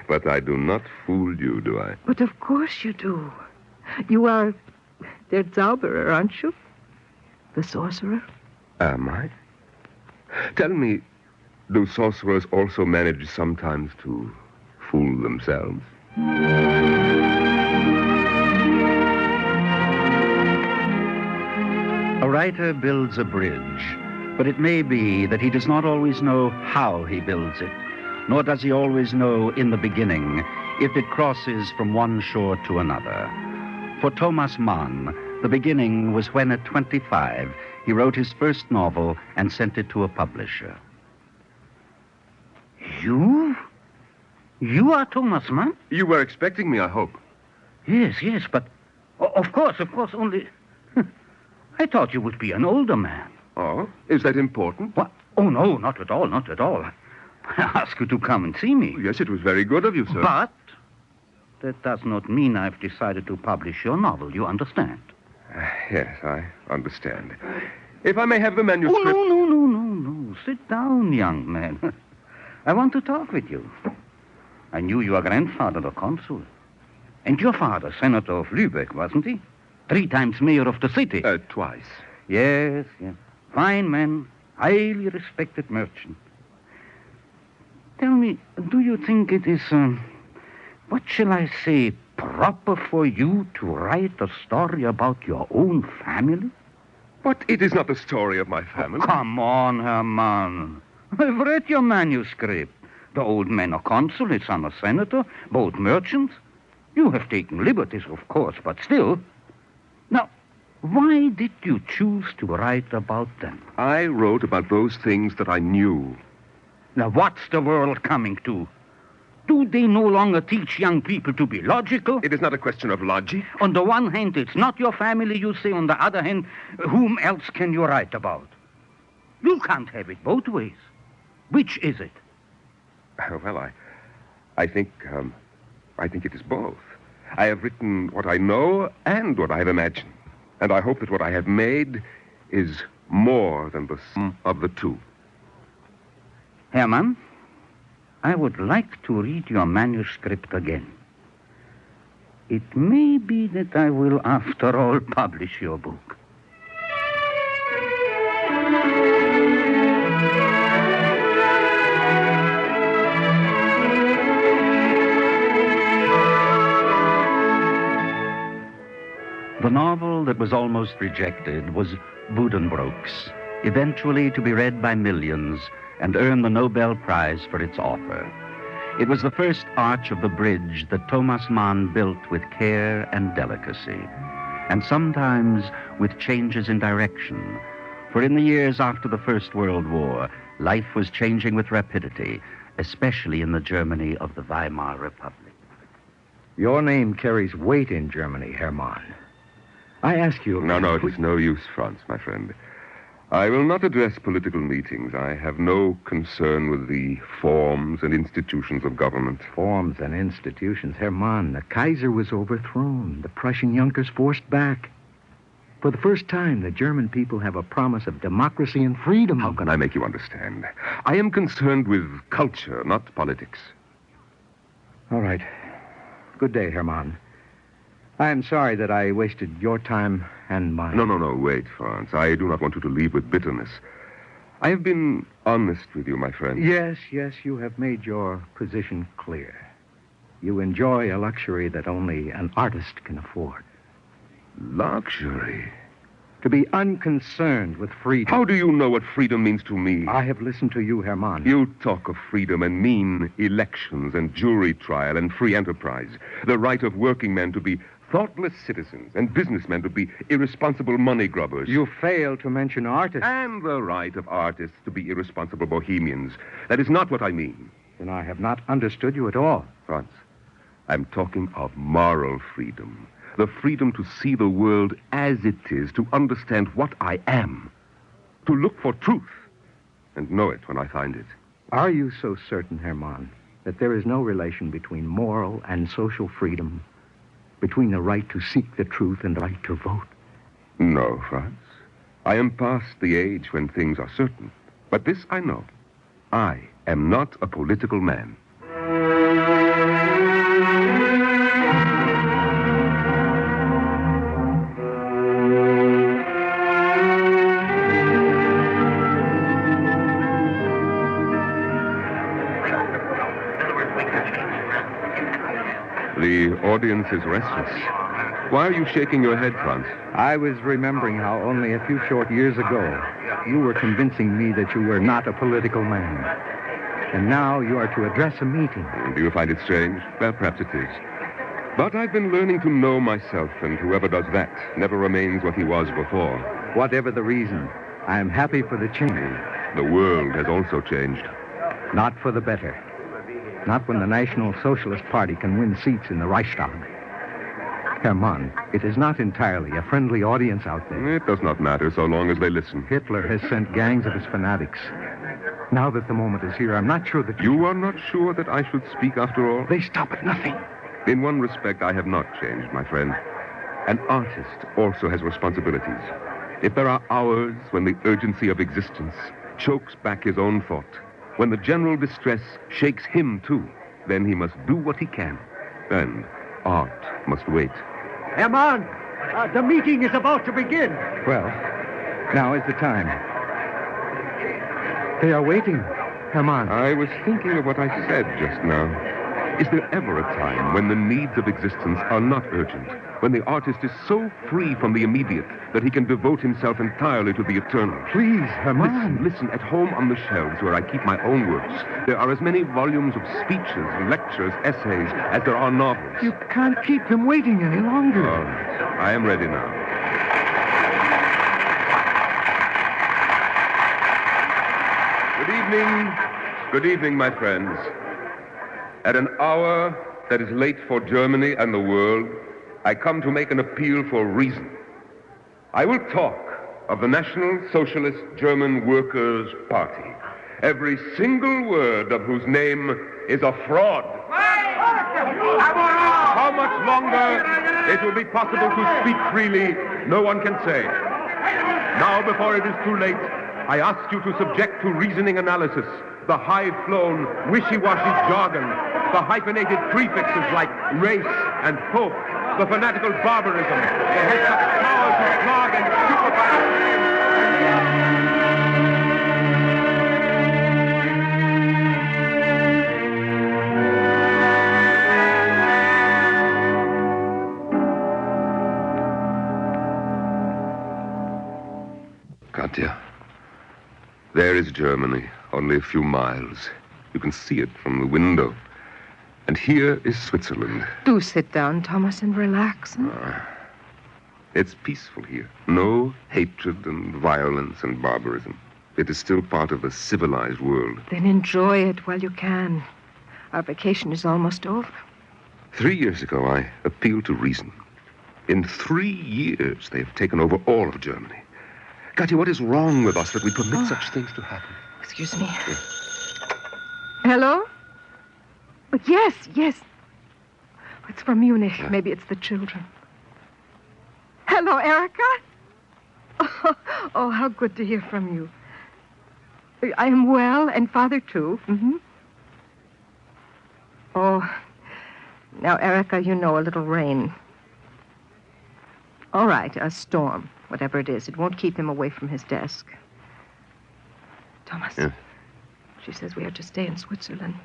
But I do not fool you, do I? But of course you do. You are der Zauberer, aren't you? The sorcerer? Am I? Tell me, do sorcerers also manage sometimes to fool themselves? writer builds a bridge, but it may be that he does not always know how he builds it, nor does he always know in the beginning if it crosses from one shore to another. For Thomas Mann, the beginning was when at 25 he wrote his first novel and sent it to a publisher. You? You are Thomas Mann? You were expecting me, I hope. Yes, but of course, only... I thought you would be an older man. Oh, is that important? What? Oh, no, not at all. I asked you to come and see me. Yes, it was very good of you, sir. But that does not mean I've decided to publish your novel, you understand? Yes, I understand. If I may have the manuscript... Oh, no. Sit down, young man. I want to talk with you. I knew your grandfather a consul. And your father, senator of Lübeck, wasn't he? 3 times mayor of the city. Twice. Yes. Fine man, highly respected merchant. Tell me, do you think it is, what shall I say, proper for you to write a story about your own family? But it is not the story of my family. Oh, come on, Herman. I've read your manuscript. The old man a consul, his son a senator, both merchants. You have taken liberties, of course, but still. Now, why did you choose to write about them? I wrote about those things that I knew. Now, what's the world coming to? Do they no longer teach young people to be logical? It is not a question of logic. On the one hand, it's not your family, you say. On the other hand, whom else can you write about? You can't have it both ways. Which is it? Well, I think it is both. I have written what I know and what I have imagined. And I hope that what I have made is more than the sum of the two. Herman, I would like to read your manuscript again. It may be that I will, after all, publish your book. The novel that was almost rejected was Buddenbrooks, eventually to be read by millions and earn the Nobel Prize for its author. It was the first arch of the bridge that Thomas Mann built with care and delicacy, and sometimes with changes in direction. For in the years after the First World War, life was changing with rapidity, especially in the Germany of the Weimar Republic. Your name carries weight in Germany, Herman. I ask you... No, it is no use, Franz, my friend. I will not address political meetings. I have no concern with the forms and institutions of government. Forms and institutions? Herman, the Kaiser was overthrown. The Prussian Junkers forced back. For the first time, the German people have a promise of democracy and freedom. How can I make you understand? I am concerned with culture, not politics. All right. Good day, Herman. I am sorry that I wasted your time and mine. No, wait, Franz. I do not want you to leave with bitterness. I have been honest with you, my friend. Yes, you have made your position clear. You enjoy a luxury that only an artist can afford. Luxury? To be unconcerned with freedom. How do you know what freedom means to me? I have listened to you, Herman. You talk of freedom and mean elections and jury trial and free enterprise. The right of working men to be thoughtless citizens and businessmen to be irresponsible money grubbers. You fail to mention artists. And the right of artists to be irresponsible bohemians. That is not what I mean. Then I have not understood you at all. Franz, I'm talking of moral freedom. The freedom to see the world as it is, to understand what I am, to look for truth and know it when I find it. Are you so certain, Herman, that there is no relation between moral and social freedom, between the right to seek the truth and the right to vote? No, Franz. I am past the age when things are certain. But this I know. I am not a political man. The audience is restless. Why are you shaking your head, Franz? I was remembering how only a few short years ago you were convincing me that you were not a political man. And now you are to address a meeting. Do you find it strange? Well, perhaps it is. But I've been learning to know myself, and whoever does that never remains what he was before. Whatever the reason, I am happy for the change. The world has also changed. Not for the better. Not when the National Socialist Party can win seats in the Reichstag. Hermann, it is not entirely a friendly audience out there. It does not matter so long as they listen. Hitler has sent gangs of his fanatics. Now that the moment is here, I'm not sure that You are not sure that I should speak after all? They stop at nothing. In one respect, I have not changed, my friend. An artist also has responsibilities. If there are hours when the urgency of existence chokes back his own thought, when the general distress shakes him too, then he must do what he can. And art must wait. Hermann, the meeting is about to begin. Well, now is the time. They are waiting, Hermann. I was thinking of what I said just now. Is there ever a time when the needs of existence are not urgent, when the artist is so free from the immediate that he can devote himself entirely to the eternal? Please, Hermann. Listen, at home on the shelves where I keep my own works, there are as many volumes of speeches, lectures, essays as there are novels. You can't keep them waiting any longer. All right. I am ready now. Good evening. Good evening, my friends. At an hour that is late for Germany and the world, I come to make an appeal for reason. I will talk of the National Socialist German Workers' Party, every single word of whose name is a fraud. How much longer it will be possible to speak freely, no one can say. Now, before it is too late, I ask you to subject to reasoning analysis the high-flown, wishy-washy jargon, the hyphenated prefixes like race and hope, the fanatical barbarism, the heads of power to flog and stupefy. Katya, there is Germany, only a few miles. You can see it from the window. And here is Switzerland. Do sit down, Thomas, and relax. It's peaceful here. No hatred and violence and barbarism. It is still part of the civilized world. Then enjoy it while you can. Our vacation is almost over. 3 years ago, I appealed to reason. In 3 years, they have taken over all of Germany. Katya, what is wrong with us that we permit such things to happen? Excuse me. Hello? Oh, yes. It's from Munich. Yeah. Maybe it's the children. Hello, Erica? Oh, how good to hear from you. I am well, and Father, too. Mm-hmm. Oh, now, Erica, you know, a little rain. All right, a storm, whatever it is. It won't keep him away from his desk. Thomas, she says we are to stay in Switzerland.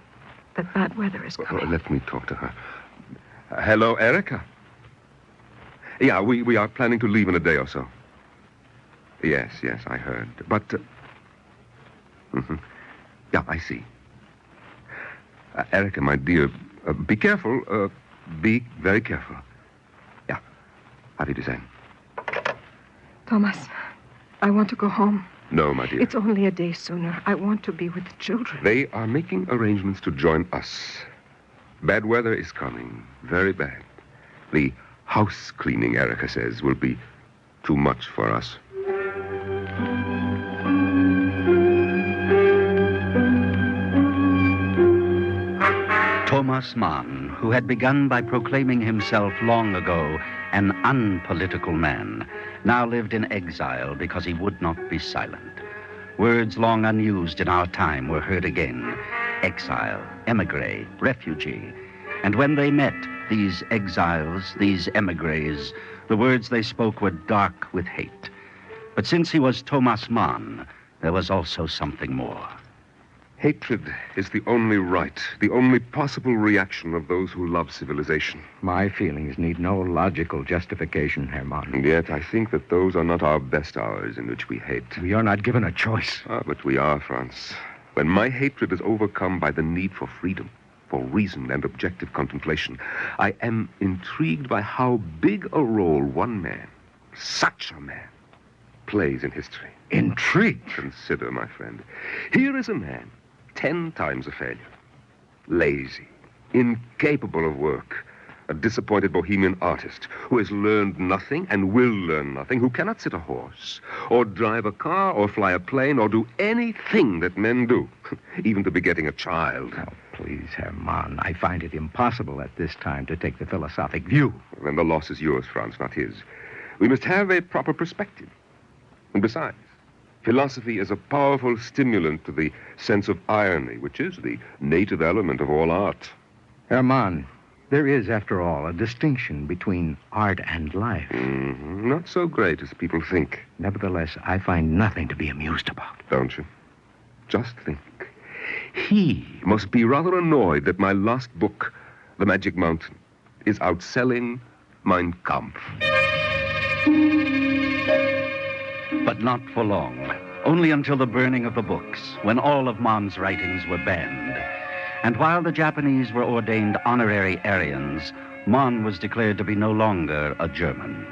That bad weather is coming. Let me talk to her. Hello, Erica. Yeah, we are planning to leave in a day or so. Yes, I heard. But, yeah, I see. Erica, my dear, be careful. Be very careful. Yeah. Auf Wiedersehen. Thomas, I want to go home. No, my dear. It's only a day sooner. I want to be with the children. They are making arrangements to join us. Bad weather is coming. Very bad. The house cleaning, Erica says, will be too much for us. Thomas Mann, who had begun by proclaiming himself long ago an unpolitical man, now lived in exile because he would not be silent. Words long unused in our time were heard again: exile, emigre, refugee. And when they met, these exiles, these emigres, the words they spoke were dark with hate. But since he was Thomas Mann, there was also something more. Hatred is the only right, the only possible reaction of those who love civilization. My feelings need no logical justification, Herman. And yet I think that those are not our best hours in which we hate. We are not given a choice. Ah, but we are, Franz. When my hatred is overcome by the need for freedom, for reason and objective contemplation, I am intrigued by how big a role one man, such a man, plays in history. Intrigued? Consider, my friend. Here is a man, 10 times a failure, lazy, incapable of work, a disappointed bohemian artist who has learned nothing and will learn nothing, who cannot sit a horse or drive a car or fly a plane or do anything that men do, even to begetting a child. Oh, please, Herman, I find it impossible at this time to take the philosophic view. Then the loss is yours, Franz, not his. We must have a proper perspective. And besides, philosophy is a powerful stimulant to the sense of irony, which is the native element of all art. Herman, there is, after all, a distinction between art and life. Mm-hmm. Not so great as people think. Nevertheless, I find nothing to be amused about. Don't you? Just think. He must be rather annoyed that my last book, The Magic Mountain, is outselling Mein Kampf. But not for long. Only until the burning of the books, when all of Mann's writings were banned. And while the Japanese were ordained honorary Aryans, Mann was declared to be no longer a German.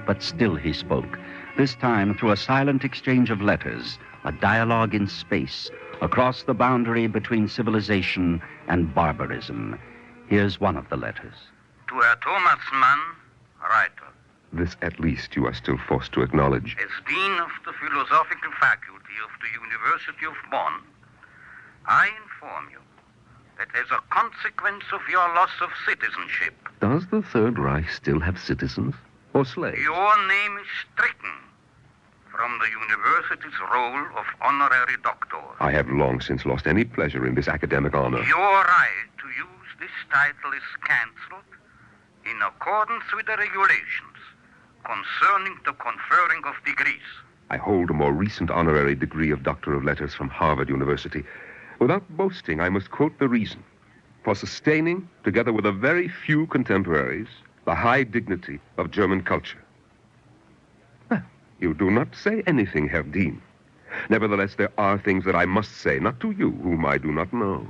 But still he spoke, this time through a silent exchange of letters, a dialogue in space, across the boundary between civilization and barbarism. Here's one of the letters. To Herr Thomas Mann, writer. This, at least, you are still forced to acknowledge. As Dean of the Philosophical Faculty of the University of Bonn, I inform you that as a consequence of your loss of citizenship... Does the Third Reich still have citizens or slaves? Your name is stricken from the university's role of honorary doctor. I have long since lost any pleasure in this academic honor. Your right to use this title is cancelled in accordance with the regulations concerning the conferring of degrees. I hold a more recent honorary degree of Doctor of Letters from Harvard University. Without boasting, I must quote the reason for sustaining, together with a very few contemporaries, the high dignity of German culture. You do not say anything, Herr Dean. Nevertheless, there are things that I must say, not to you, whom I do not know,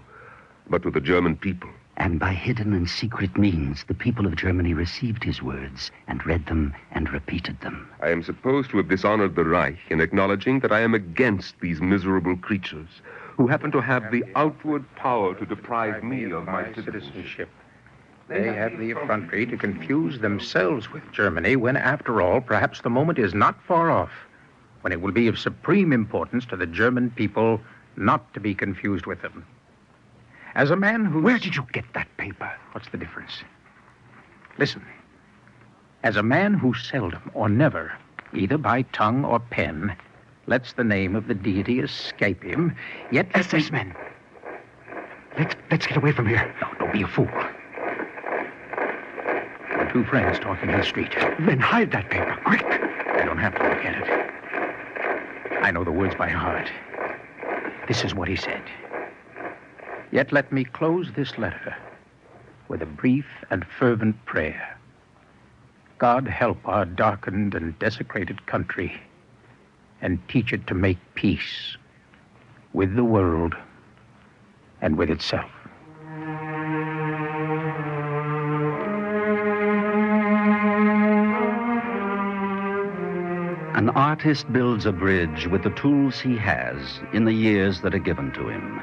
but to the German people. And by hidden and secret means, the people of Germany received his words and read them and repeated them. I am supposed to have dishonored the Reich in acknowledging that I am against these miserable creatures who happen to have the outward power to deprive me of my citizenship. They have the effrontery to confuse themselves with Germany when, after all, perhaps the moment is not far off when it will be of supreme importance to the German people not to be confused with them. As a man who... Where did you get that paper? What's the difference? Listen. As a man who seldom or never, either by tongue or pen, lets the name of the deity escape him, yet... SS men. Let's get away from here. No, don't be a fool. We're two friends talking in the street. Then hide that paper, quick. I don't have to look at it. I know the words by heart. This is what he said. Yet let me close this letter with a brief and fervent prayer. God help our darkened and desecrated country and teach it to make peace with the world and with itself. An artist builds a bridge with the tools he has in the years that are given to him.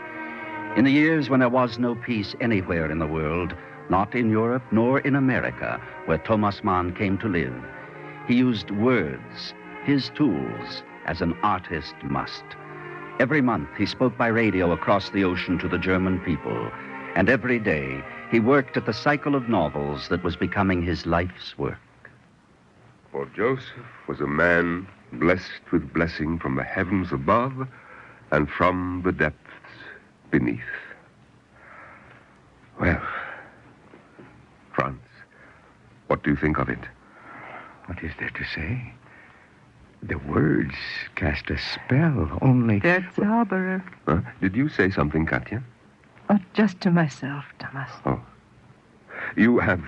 In the years when there was no peace anywhere in the world, not in Europe nor in America, where Thomas Mann came to live, he used words, his tools, as an artist must. Every month he spoke by radio across the ocean to the German people, and every day he worked at the cycle of novels that was becoming his life's work. For Joseph was a man blessed with blessing from the heavens above and from the depths beneath. Well, Franz, what do you think of it? What is there to say? The words cast a spell, only... Der Zauberer. Did you say something, Katya? Oh, just to myself, Thomas. Oh. You have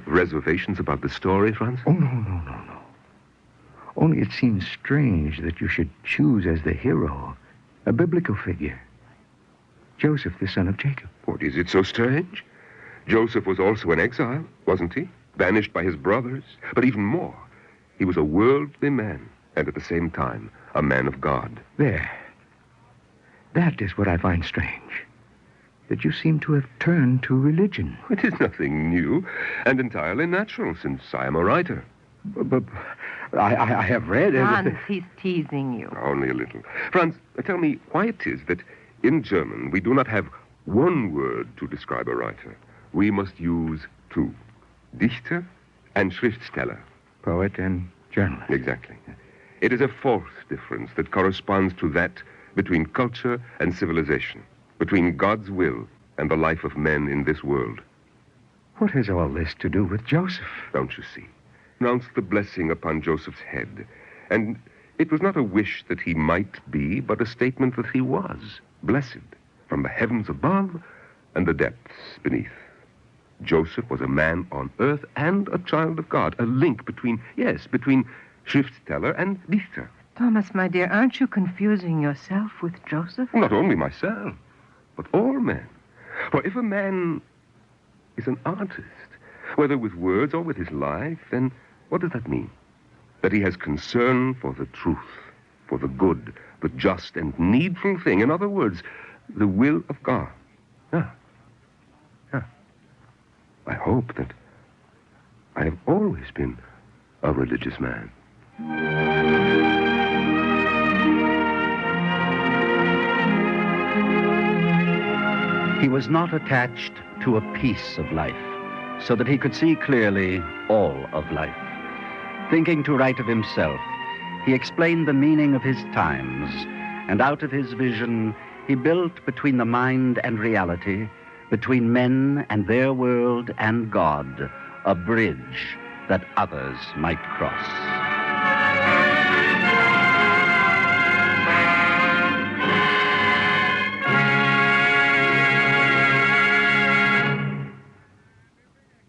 reservations about the story, Franz? Oh, no. Only it seems strange that you should choose as the hero a biblical figure. Joseph, the son of Jacob. What, is it so strange? Joseph was also in exile, wasn't he? Banished by his brothers. But even more, he was a worldly man, and at the same time, a man of God. There. That is what I find strange. That you seem to have turned to religion. It is nothing new, and entirely natural, since I am a writer. But I have read... Franz, he's teasing you. Only a little. Franz, tell me why it is that in German we do not have one word to describe a writer. We must use two. Dichter and Schriftsteller. Poet and journalist. Exactly. It is a fourth difference that corresponds to that between culture and civilization, between God's will and the life of men in this world. What has all this to do with Joseph? Don't you see? Pronounced the blessing upon Joseph's head. And it was not a wish that he might be, but a statement that he was blessed from the heavens above and the depths beneath. Joseph was a man on earth and a child of God, a link between Schriftsteller and Dichter. Thomas, my dear, aren't you confusing yourself with Joseph? Not only myself, but all men. For if a man is an artist, whether with words or with his life, then what does that mean? That he has concern for the truth, for the good, the just and needful thing. In other words, the will of God. Yeah. I hope that I have always been a religious man. He was not attached to a piece of life, so that he could see clearly all of life. Thinking to write of himself, he explained the meaning of his times, and out of his vision, he built between the mind and reality, between men and their world and God, a bridge that others might cross.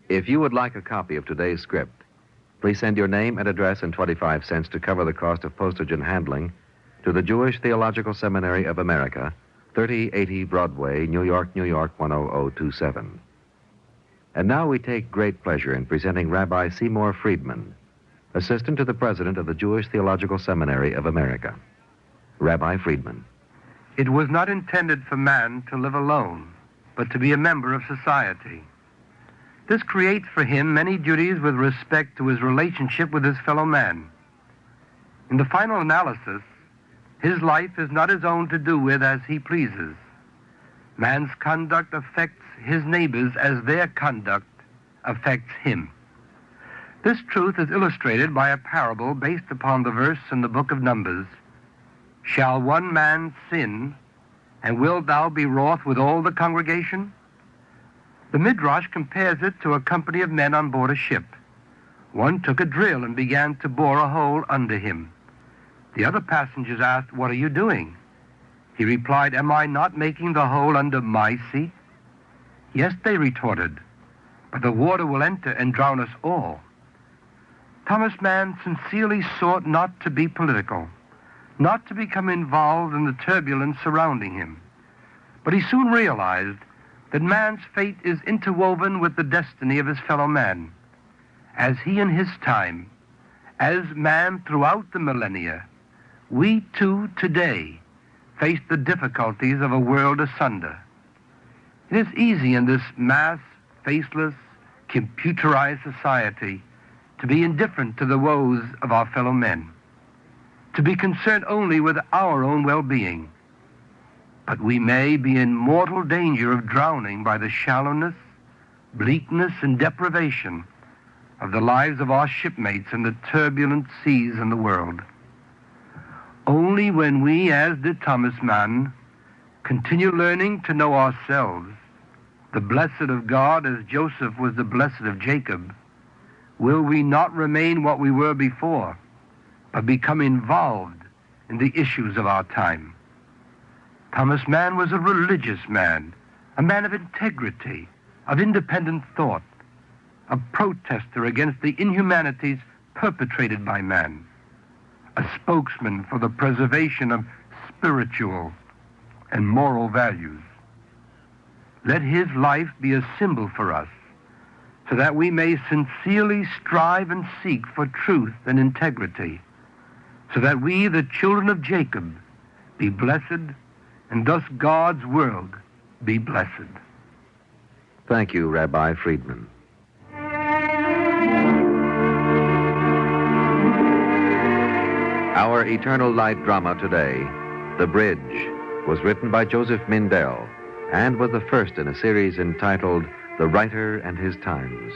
If you would like a copy of today's script, please send your name and address and 25 cents to cover the cost of postage and handling to the Jewish Theological Seminary of America, 3080 Broadway, New York, New York, 10027. And now we take great pleasure in presenting Rabbi Seymour Friedman, assistant to the president of the Jewish Theological Seminary of America. Rabbi Friedman. It was not intended for man to live alone, but to be a member of society. This creates for him many duties with respect to his relationship with his fellow man. In the final analysis, his life is not his own to do with as he pleases. Man's conduct affects his neighbors as their conduct affects him. This truth is illustrated by a parable based upon the verse in the book of Numbers, "Shall one man sin, and wilt thou be wroth with all the congregation?" The Midrash compares it to a company of men on board a ship. One took a drill and began to bore a hole under him. The other passengers asked, "What are you doing?" He replied, "Am I not making the hole under my seat?" "Yes," they retorted, "but the water will enter and drown us all." Thomas Mann sincerely sought not to be political, not to become involved in the turbulence surrounding him. But he soon realized that man's fate is interwoven with the destiny of his fellow man. As he in his time, as man throughout the millennia, we too today face the difficulties of a world asunder. It is easy in this mass, faceless, computerized society to be indifferent to the woes of our fellow men, to be concerned only with our own well-being. But we may be in mortal danger of drowning by the shallowness, bleakness, and deprivation of the lives of our shipmates in the turbulent seas in the world. Only when we, as did Thomas Mann, continue learning to know ourselves, the blessed of God as Joseph was the blessed of Jacob, will we not remain what we were before, but become involved in the issues of our time. Thomas Mann was a religious man, a man of integrity, of independent thought, a protester against the inhumanities perpetrated by man, a spokesman for the preservation of spiritual and moral values. Let his life be a symbol for us, so that we may sincerely strive and seek for truth and integrity, so that we, the children of Jacob, be blessed, and thus God's world be blessed. Thank you, Rabbi Friedman. Our Eternal Light drama today, The Bridge, was written by Joseph Mindell and was the first in a series entitled The Writer and His Times.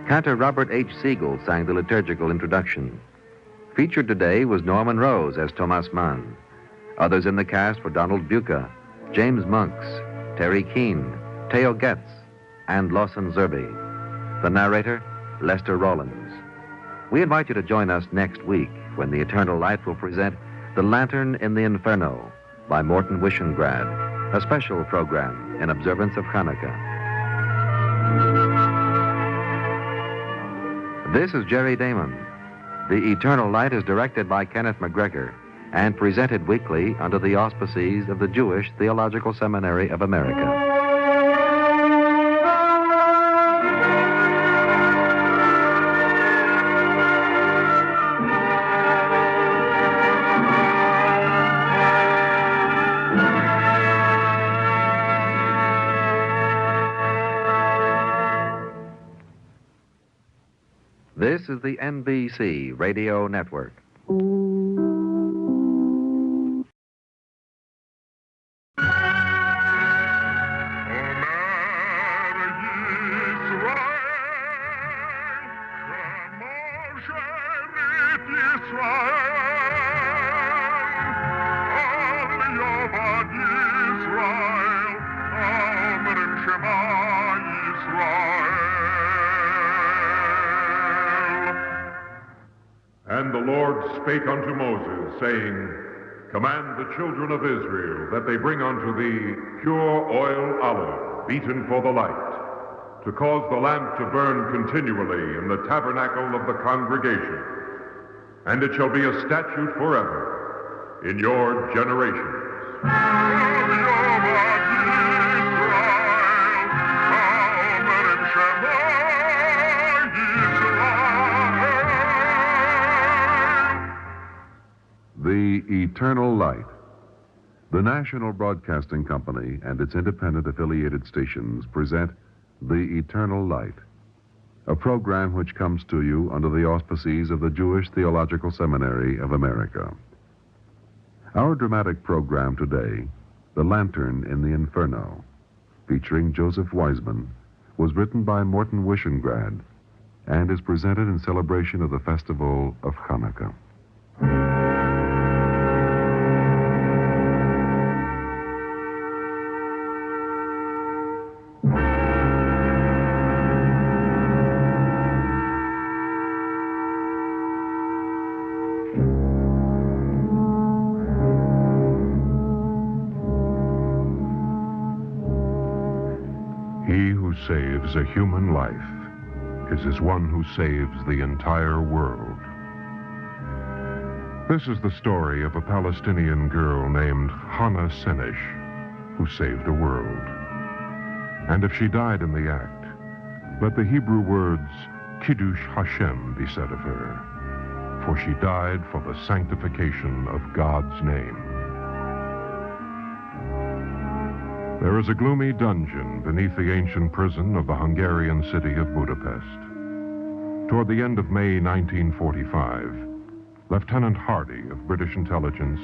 Cantor Robert H. Siegel sang the liturgical introduction. Featured today was Norman Rose as Thomas Mann. Others in the cast were Donald Buca, James Monks, Terry Keane, Theo Getz, and Lawson Zerby. The narrator, Lester Rawlins. We invite you to join us next week when the Eternal Light will present The Lantern in the Inferno by Morton Wishengrad, a special program in observance of Hanukkah. This is Jerry Damon. The Eternal Light is directed by Kenneth McGregor and presented weekly under the auspices of the Jewish Theological Seminary of America. This is the NBC Radio Network. And the Lord spake unto Moses, saying, Command the children of Israel that they bring unto thee pure oil olive, beaten for the light, to cause the lamp to burn continually in the tabernacle of the congregation. And it shall be a statute forever in your generations. The Eternal Light. The National Broadcasting Company and its independent affiliated stations present The Eternal Light, a program which comes to you under the auspices of the Jewish Theological Seminary of America. Our dramatic program today, The Lantern in the Inferno, featuring Joseph Wiseman, was written by Morton Wishengrad and is presented in celebration of the festival of Hanukkah. Saves a human life is as one who saves the entire world. This is the story of a Palestinian girl named Hannah Senesh, who saved a world. And if she died in the act, let the Hebrew words Kiddush Hashem be said of her, for she died for the sanctification of God's name. There is a gloomy dungeon beneath the ancient prison of the Hungarian city of Budapest. Toward the end of May 1945, Lieutenant Hardy of British intelligence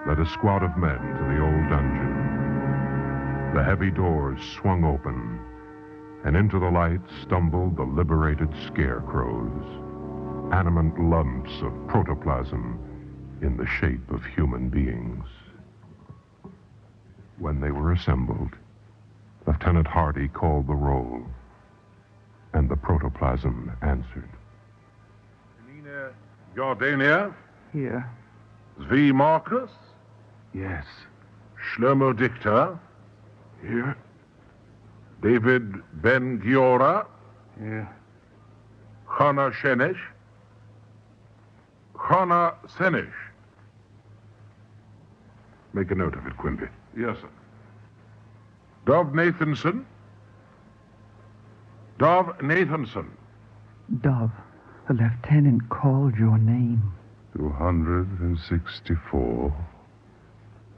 led a squad of men to the old dungeon. The heavy doors swung open, and into the light stumbled the liberated scarecrows, animate lumps of protoplasm in the shape of human beings. When they were assembled, Lieutenant Hardy called the roll, and the protoplasm answered. Jordania, Here. Zvi Marcus? Yes. Shlomo Dichter? Here. David Ben Giora? Here. Chana Shenesh? Chana Senesh. Make a note of it, Quimby. Yes, sir. Dov Nathanson? Dov Nathanson. Dove, the lieutenant called your name. 264.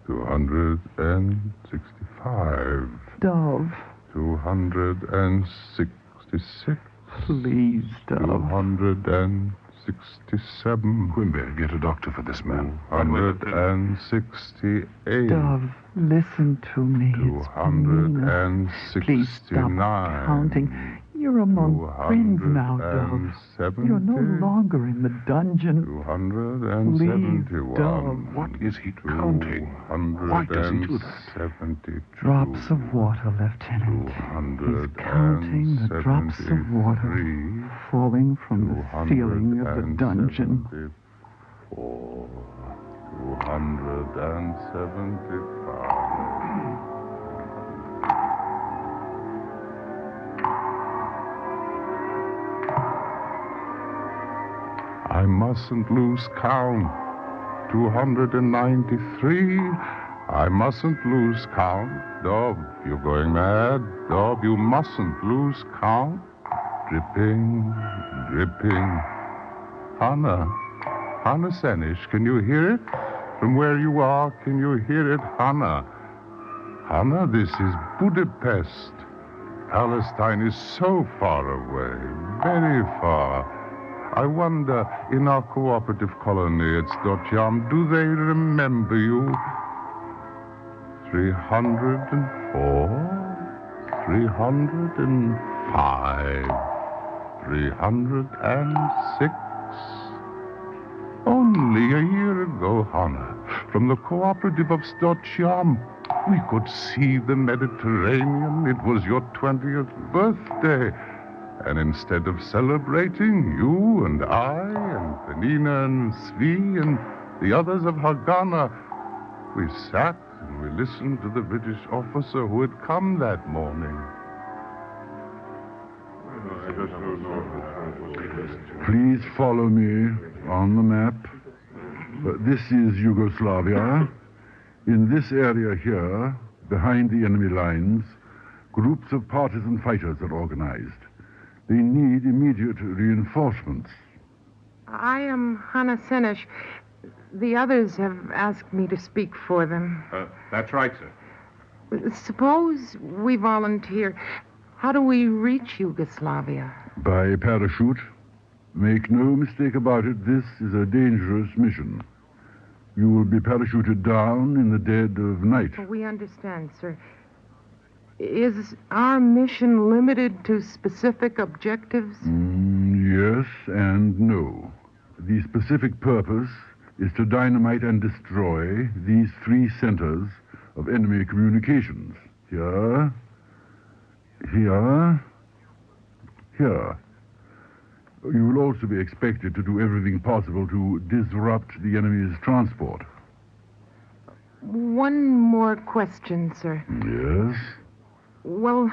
265. Dove. 266. Please, Dove. 267. Quimby, get a doctor for this man. 268. Dove, listen to me. 269. Please stop counting. You're among friends now, Dove. You're no longer in the dungeon. 271. Please, Dove. What is he counting? Why does he do that? 272. Drops of water, Lieutenant. He's counting the drops of water falling from the ceiling of the dungeon. 275. I mustn't lose count. 293. I mustn't lose count. Dov, you're going mad. Dov, you mustn't lose count. Dripping, dripping. Hannah Senish, can you hear it? From where you are, can you hear it, Hannah? Hannah, this is Budapest. Palestine is so far away, very far. I wonder, in our cooperative colony at Stockholm, do they remember you? 304, 305, 306. Only a year ago, Hannah, from the cooperative of Stockholm, we could see the Mediterranean. It was your 20th birthday. And instead of celebrating, you and I and Penina and Svi and the others of Haganah, we sat and we listened to the British officer who had come that morning. Please follow me on the map. This is Yugoslavia. In this area here, behind the enemy lines, groups of partisan fighters are organized. They need immediate reinforcements. I am Hannah Senesh. The others have asked me to speak for them. That's right, sir. Suppose we volunteer. How do we reach Yugoslavia? By parachute. Make no mistake about it, this is a dangerous mission. You will be parachuted down in the dead of night. We understand, sir. Is our mission limited to specific objectives? Yes and no. The specific purpose is to dynamite and destroy these 3 centers of enemy communications. Here, here, here. You will also be expected to do everything possible to disrupt the enemy's transport. One more question, sir. Yes? Well,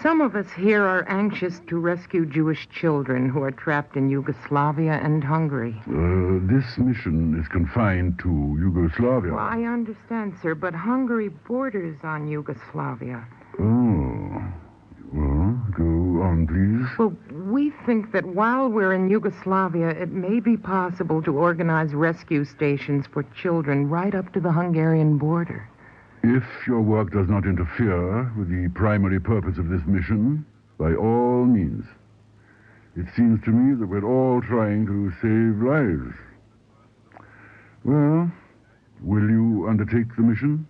some of us here are anxious to rescue Jewish children who are trapped in Yugoslavia and Hungary. This mission is confined to Yugoslavia. Well, I understand, sir, but Hungary borders on Yugoslavia. Oh. Well, go on, please. Well, we think that while we're in Yugoslavia, it may be possible to organize rescue stations for children right up to the Hungarian border. If your work does not interfere with the primary purpose of this mission, by all means. It seems to me that we're all trying to save lives. Well, will you undertake the mission?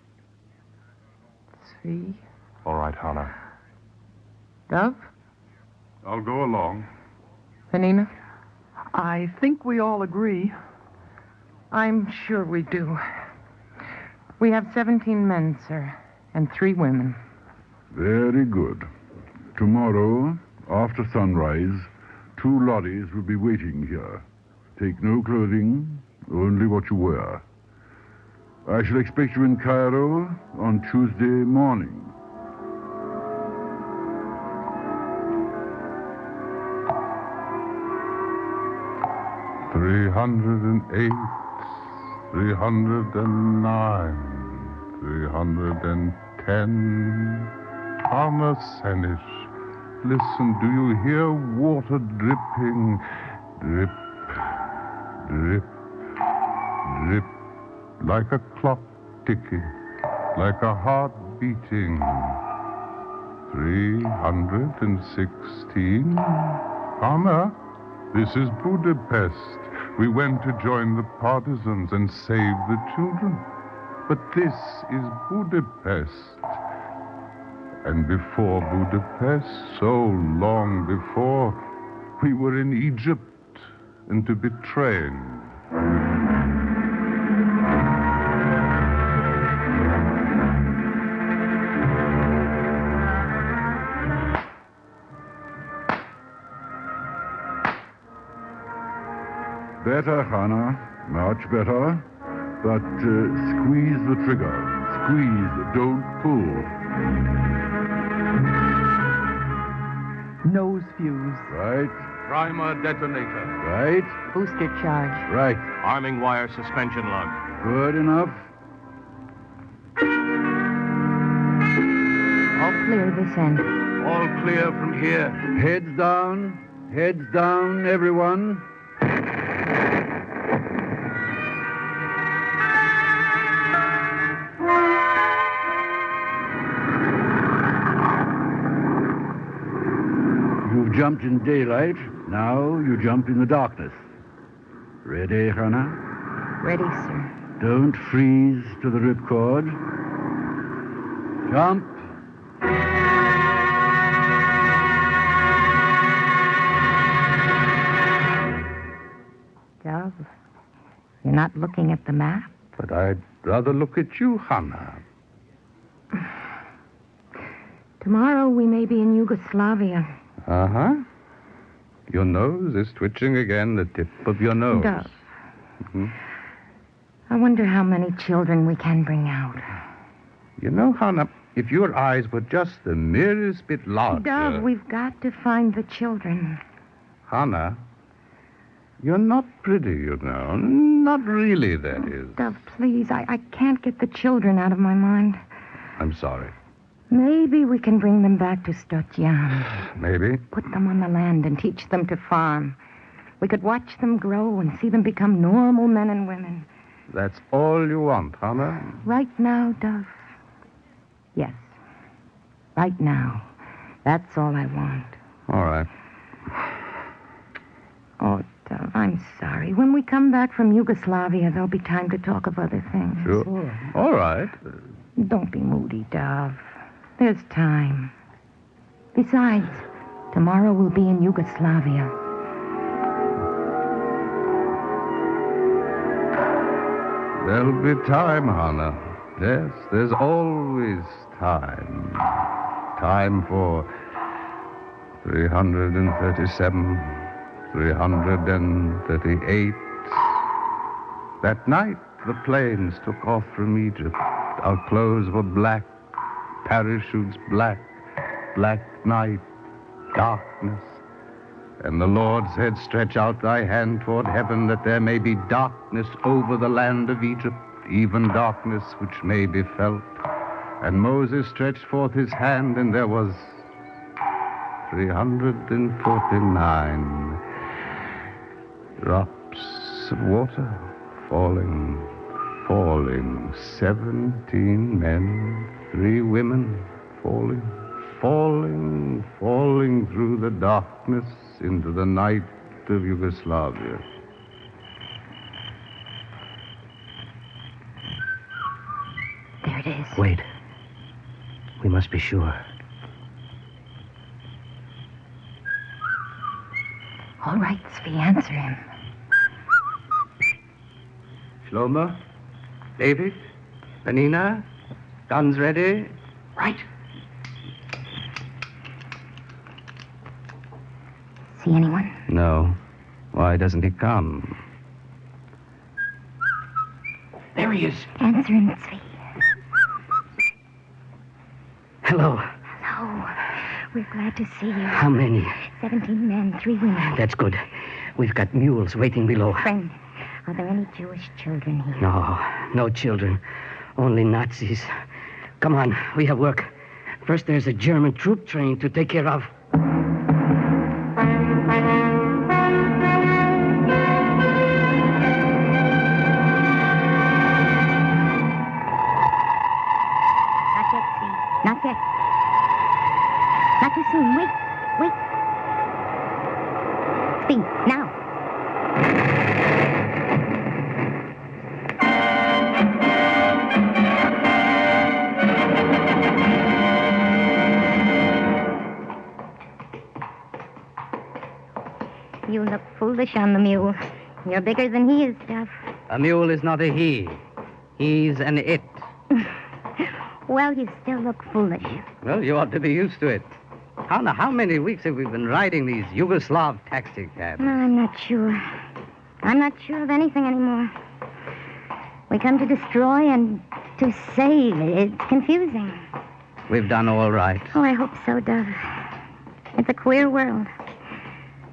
See? All right, Hannah. Dove? I'll go along. Penina? I think we all agree. I'm sure we do. We have 17 men, sir, and 3 women. Very good. Tomorrow, after sunrise, 2 lorries will be waiting here. Take no clothing, only what you wear. I shall expect you in Cairo on Tuesday morning. $308, $309, $310. Hana Sanish, listen, do you hear water dripping? Drip, drip, drip, like a clock ticking, like a heart beating. 316. Hana, this is Budapest. We went to join the partisans and save the children. But this is Budapest. And before Budapest, so long before, we were in Egypt and to be trained. Better, Hannah, much better. But squeeze the trigger. Squeeze, don't pull. Nose fuse. Right. Primer detonator. Right. Booster charge. Right. Arming wire suspension lug. Good enough. All clear this end. All clear from here. Heads down, everyone. You've jumped in daylight. Now you jump in the darkness. Ready, Hannah? Ready, sir. Don't freeze to the ripcord. Jump. Dove, you're not looking at the map? But I'd rather look at you, Hannah. Tomorrow we may be in Yugoslavia. Uh-huh. Your nose is twitching again, the tip of your nose. Dove. Mm-hmm. I wonder how many children we can bring out. You know, Hannah, if your eyes were just the merest bit larger... Dove, we've got to find the children. Hannah, you're not pretty, you know. Not really, that is. Dove, please, I can't get the children out of my mind. I'm sorry. Maybe we can bring them back to Stotyan. Maybe. Put them on the land and teach them to farm. We could watch them grow and see them become normal men and women. That's all you want, Hannah? Right now, Dove. Yes. Right now. That's all I want. All right. Oh, Dove, I'm sorry. When we come back from Yugoslavia, there'll be time to talk of other things. Sure. All right. Don't be moody, Dove. There's time. Besides, tomorrow we'll be in Yugoslavia. There'll be time, Hannah. Yes, there's always time. Time for 337, 338. That night, the planes took off from Egypt. Our clothes were black, parachutes black, black night, darkness. And the Lord said, stretch out thy hand toward heaven, that there may be darkness over the land of Egypt, even darkness which may be felt. And Moses stretched forth his hand, and there was 349 drops of water falling. 17 men, 3 women, falling through the darkness into the night of Yugoslavia. There it is. Wait. We must be sure. All right, Svi, answer him. Shlomo? David? Penina? Guns ready? Right. See anyone? No. Why doesn't he come? he is. Answer him, Zvi. Hello. Hello. We're glad to see you. How many? 17 men, 3 women. That's good. We've got mules waiting below. Friend, are there any Jewish children here? No children. Only Nazis. Come on, we have work. First, there's a German troop train to take care of. Not yet. Not too soon. Wait. Speed, now. You look foolish on the mule. You're bigger than he is, Duff. A mule is not a he. He's an it. Well, you still look foolish. Well, you ought to be used to it. How many weeks have we been riding these Yugoslav taxi cabs? I'm not sure. I'm not sure of anything anymore. We come to destroy and to save. It's confusing. We've done all right. Oh, I hope so, Dove. It's a queer world.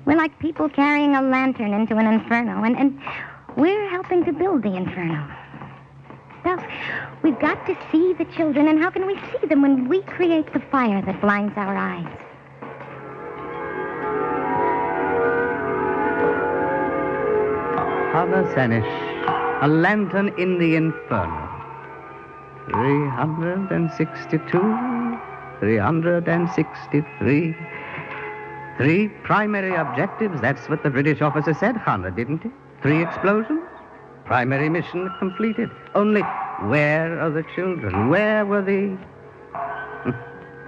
We're like people carrying a lantern into an inferno, and we're helping to build the inferno. Dove, we've got to see the children, and how can we see them when we create the fire that blinds our eyes? Father Sanish, a lantern in the inferno. 362, 363. 3 primary objectives, that's what the British officer said, Hannah, didn't he? 3 explosions. Primary mission completed. Only, where are the children? Where were the...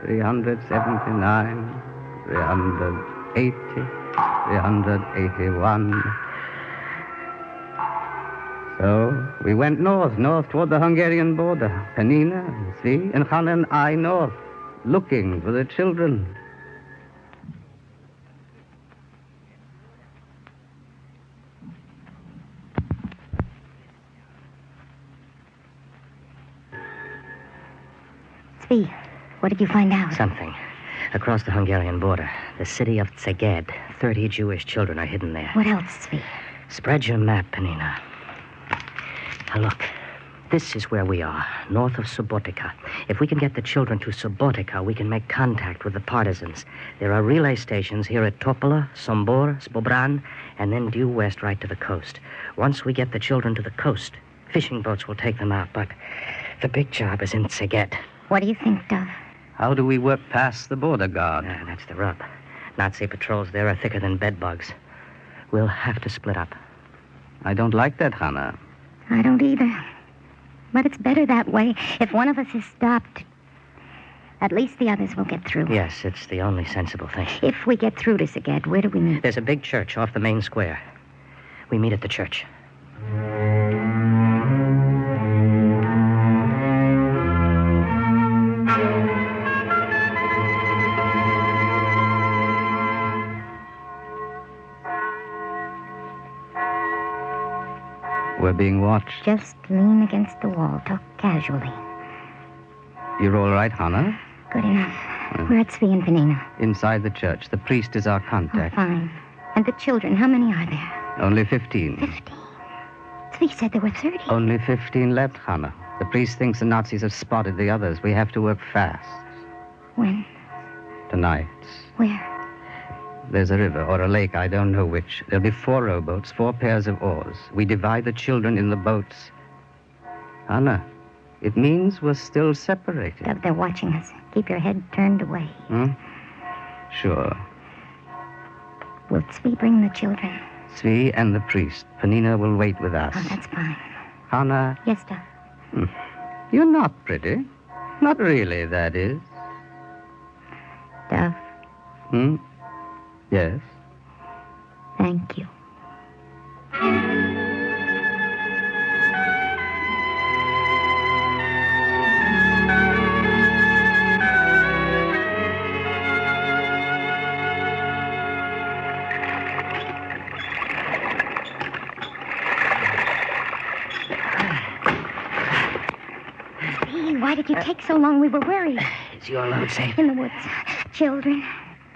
379, 380, 381... So, we went north toward the Hungarian border. Penina, and Zvi, and Hannah and I north, looking for the children. Zvi, what did you find out? Something. Across the Hungarian border, the city of Szeged, 30 Jewish children are hidden there. What else, Zvi? Spread your map, Penina. Now look, this is where we are, north of Subotica. If we can get the children to Subotica, we can make contact with the partisans. There are relay stations here at Topola, Sombor, Spobran, and then due west right to the coast. Once we get the children to the coast, fishing boats will take them out, but the big job is in Szeged. What do you think, Dove? How do we work past the border guard? That's the rub. Nazi patrols there are thicker than bedbugs. We'll have to split up. I don't like that, Hannah. I don't either. But it's better that way. If one of us is stopped, at least the others will get through. Yes, it's the only sensible thing. If we get through to Szeged, where do we meet? There's a big church off the main square. We meet at the church. We're being watched. Just lean against the wall. Talk casually. You're all right, Hannah? Good enough. We're at Zvi and Penina. Inside the church. The priest is our contact. Oh, fine. And the children, how many are there? Only 15. 15? Zvi said there were 30. Only 15 left, Hannah. The priest thinks the Nazis have spotted the others. We have to work fast. When? Tonight. Where? There's a river or a lake, I don't know which. There'll be 4 rowboats, 4 pairs of oars. We divide the children in the boats. Anna, it means we're still separated. Dove, they're watching us. Keep your head turned away. Sure. Will Zvi bring the children? Zvi and the priest. Penina will wait with us. Oh, that's fine. Hannah? Yes, Dove. You're not pretty. Not really, that is. Dove. Yes. Thank you. Why did you take so long? We were worried. Is your load safe? In the woods. Children,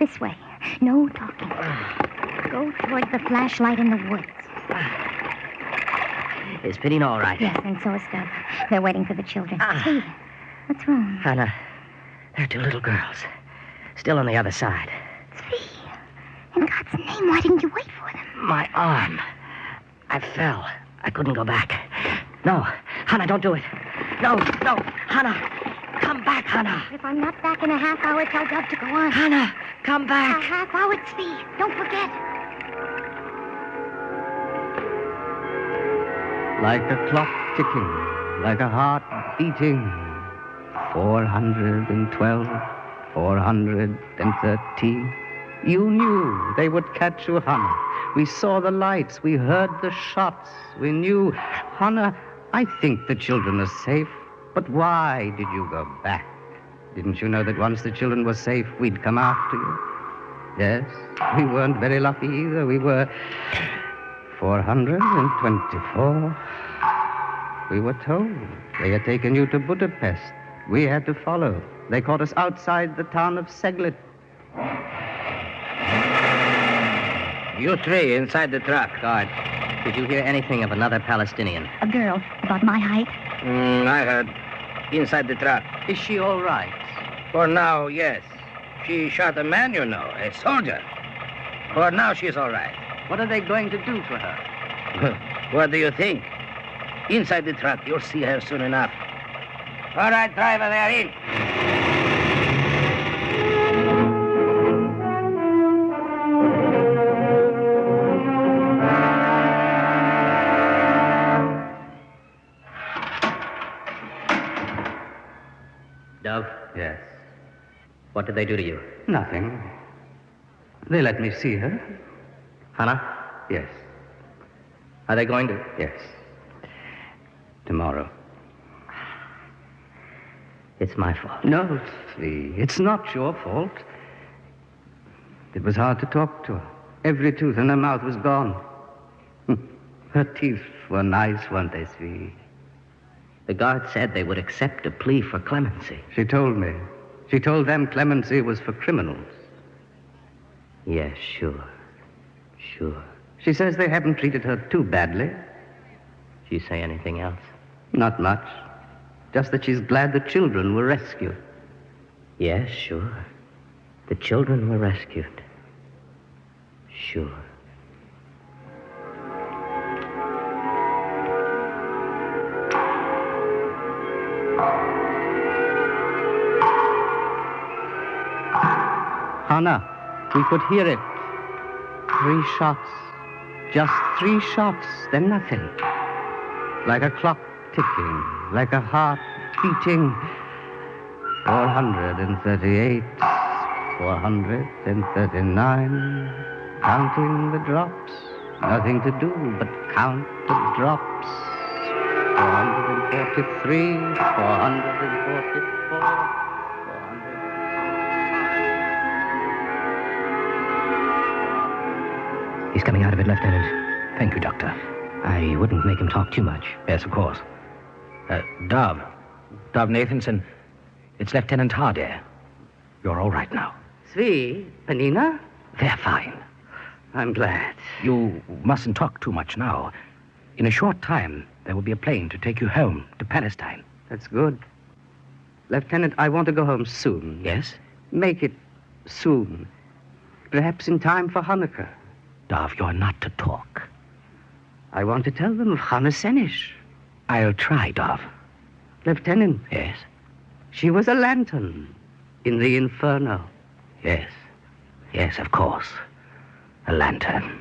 this way. No talking. Go toward the flashlight in the woods. Is Penina all right? Yes, and so is Dove. They're waiting for the children. Hey, what's wrong? Hannah, there are two little girls. Still on the other side. In God's name, why didn't you wait for them? My arm. I fell. I couldn't go back. No, Hannah, don't do it. No, Hannah. Come back, Hannah. If I'm not back in a half hour, tell Dove to go on. Hannah, come back. A half hour, Tzvi. Don't forget. Like a clock ticking, like a heart beating. 412, 413. You knew they would catch you, Hannah. We saw the lights, we heard the shots, we knew. Hannah, I think the children are safe, but why did you go back? Didn't you know that once the children were safe, we'd come after you? Yes, we weren't very lucky either. We were 424. We were told they had taken you to Budapest. We had to follow. They caught us outside the town of Seglet. You three inside the truck. Guard, did you hear anything of another Palestinian? A girl, about my height. I heard. Inside the truck. Is she all right? For now, yes. She shot a man, you know, a soldier. For now, she's all right. What are they going to do to her? What do you think? Inside the truck, you'll see her soon enough. All right, driver, they're in. Dove? Yes. What did they do to you? Nothing. They let me see her. Hannah? Yes. Are they going to? Yes. Tomorrow. It's my fault. No, Tzvi, it's not your fault. It was hard to talk to her. Every tooth in her mouth was gone. Her teeth were nice, weren't they, Tzvi? The guard said they would accept a plea for clemency. She told me. She told them clemency was for criminals. Yes, sure. She says they haven't treated her too badly. She say anything else? Not much. Just that she's glad the children were rescued. Yes, sure. The children were rescued. Sure. Hannah, we could hear it. 3 shots. Just 3 shots, then nothing. Like a clock ticking, like a heart beating. 438, 439. Counting the drops. Nothing to do but count the drops. 443, 444. He's coming out of it, Lieutenant. Thank you, Doctor. I wouldn't make him talk too much. Yes, of course. Dove Nathanson, it's Lieutenant Hardy. You're all right now. Tzvi, Penina? They're fine. I'm glad. You mustn't talk too much now. In a short time, there will be a plane to take you home to Palestine. That's good. Lieutenant, I want to go home soon. Yes? Make it soon. Perhaps in time for Hanukkah. Dov, you're not to talk. I want to tell them of Hannah Senish. I'll try, Dov. Lieutenant. Yes? She was a lantern in the Inferno. Yes. Yes, of course. A lantern.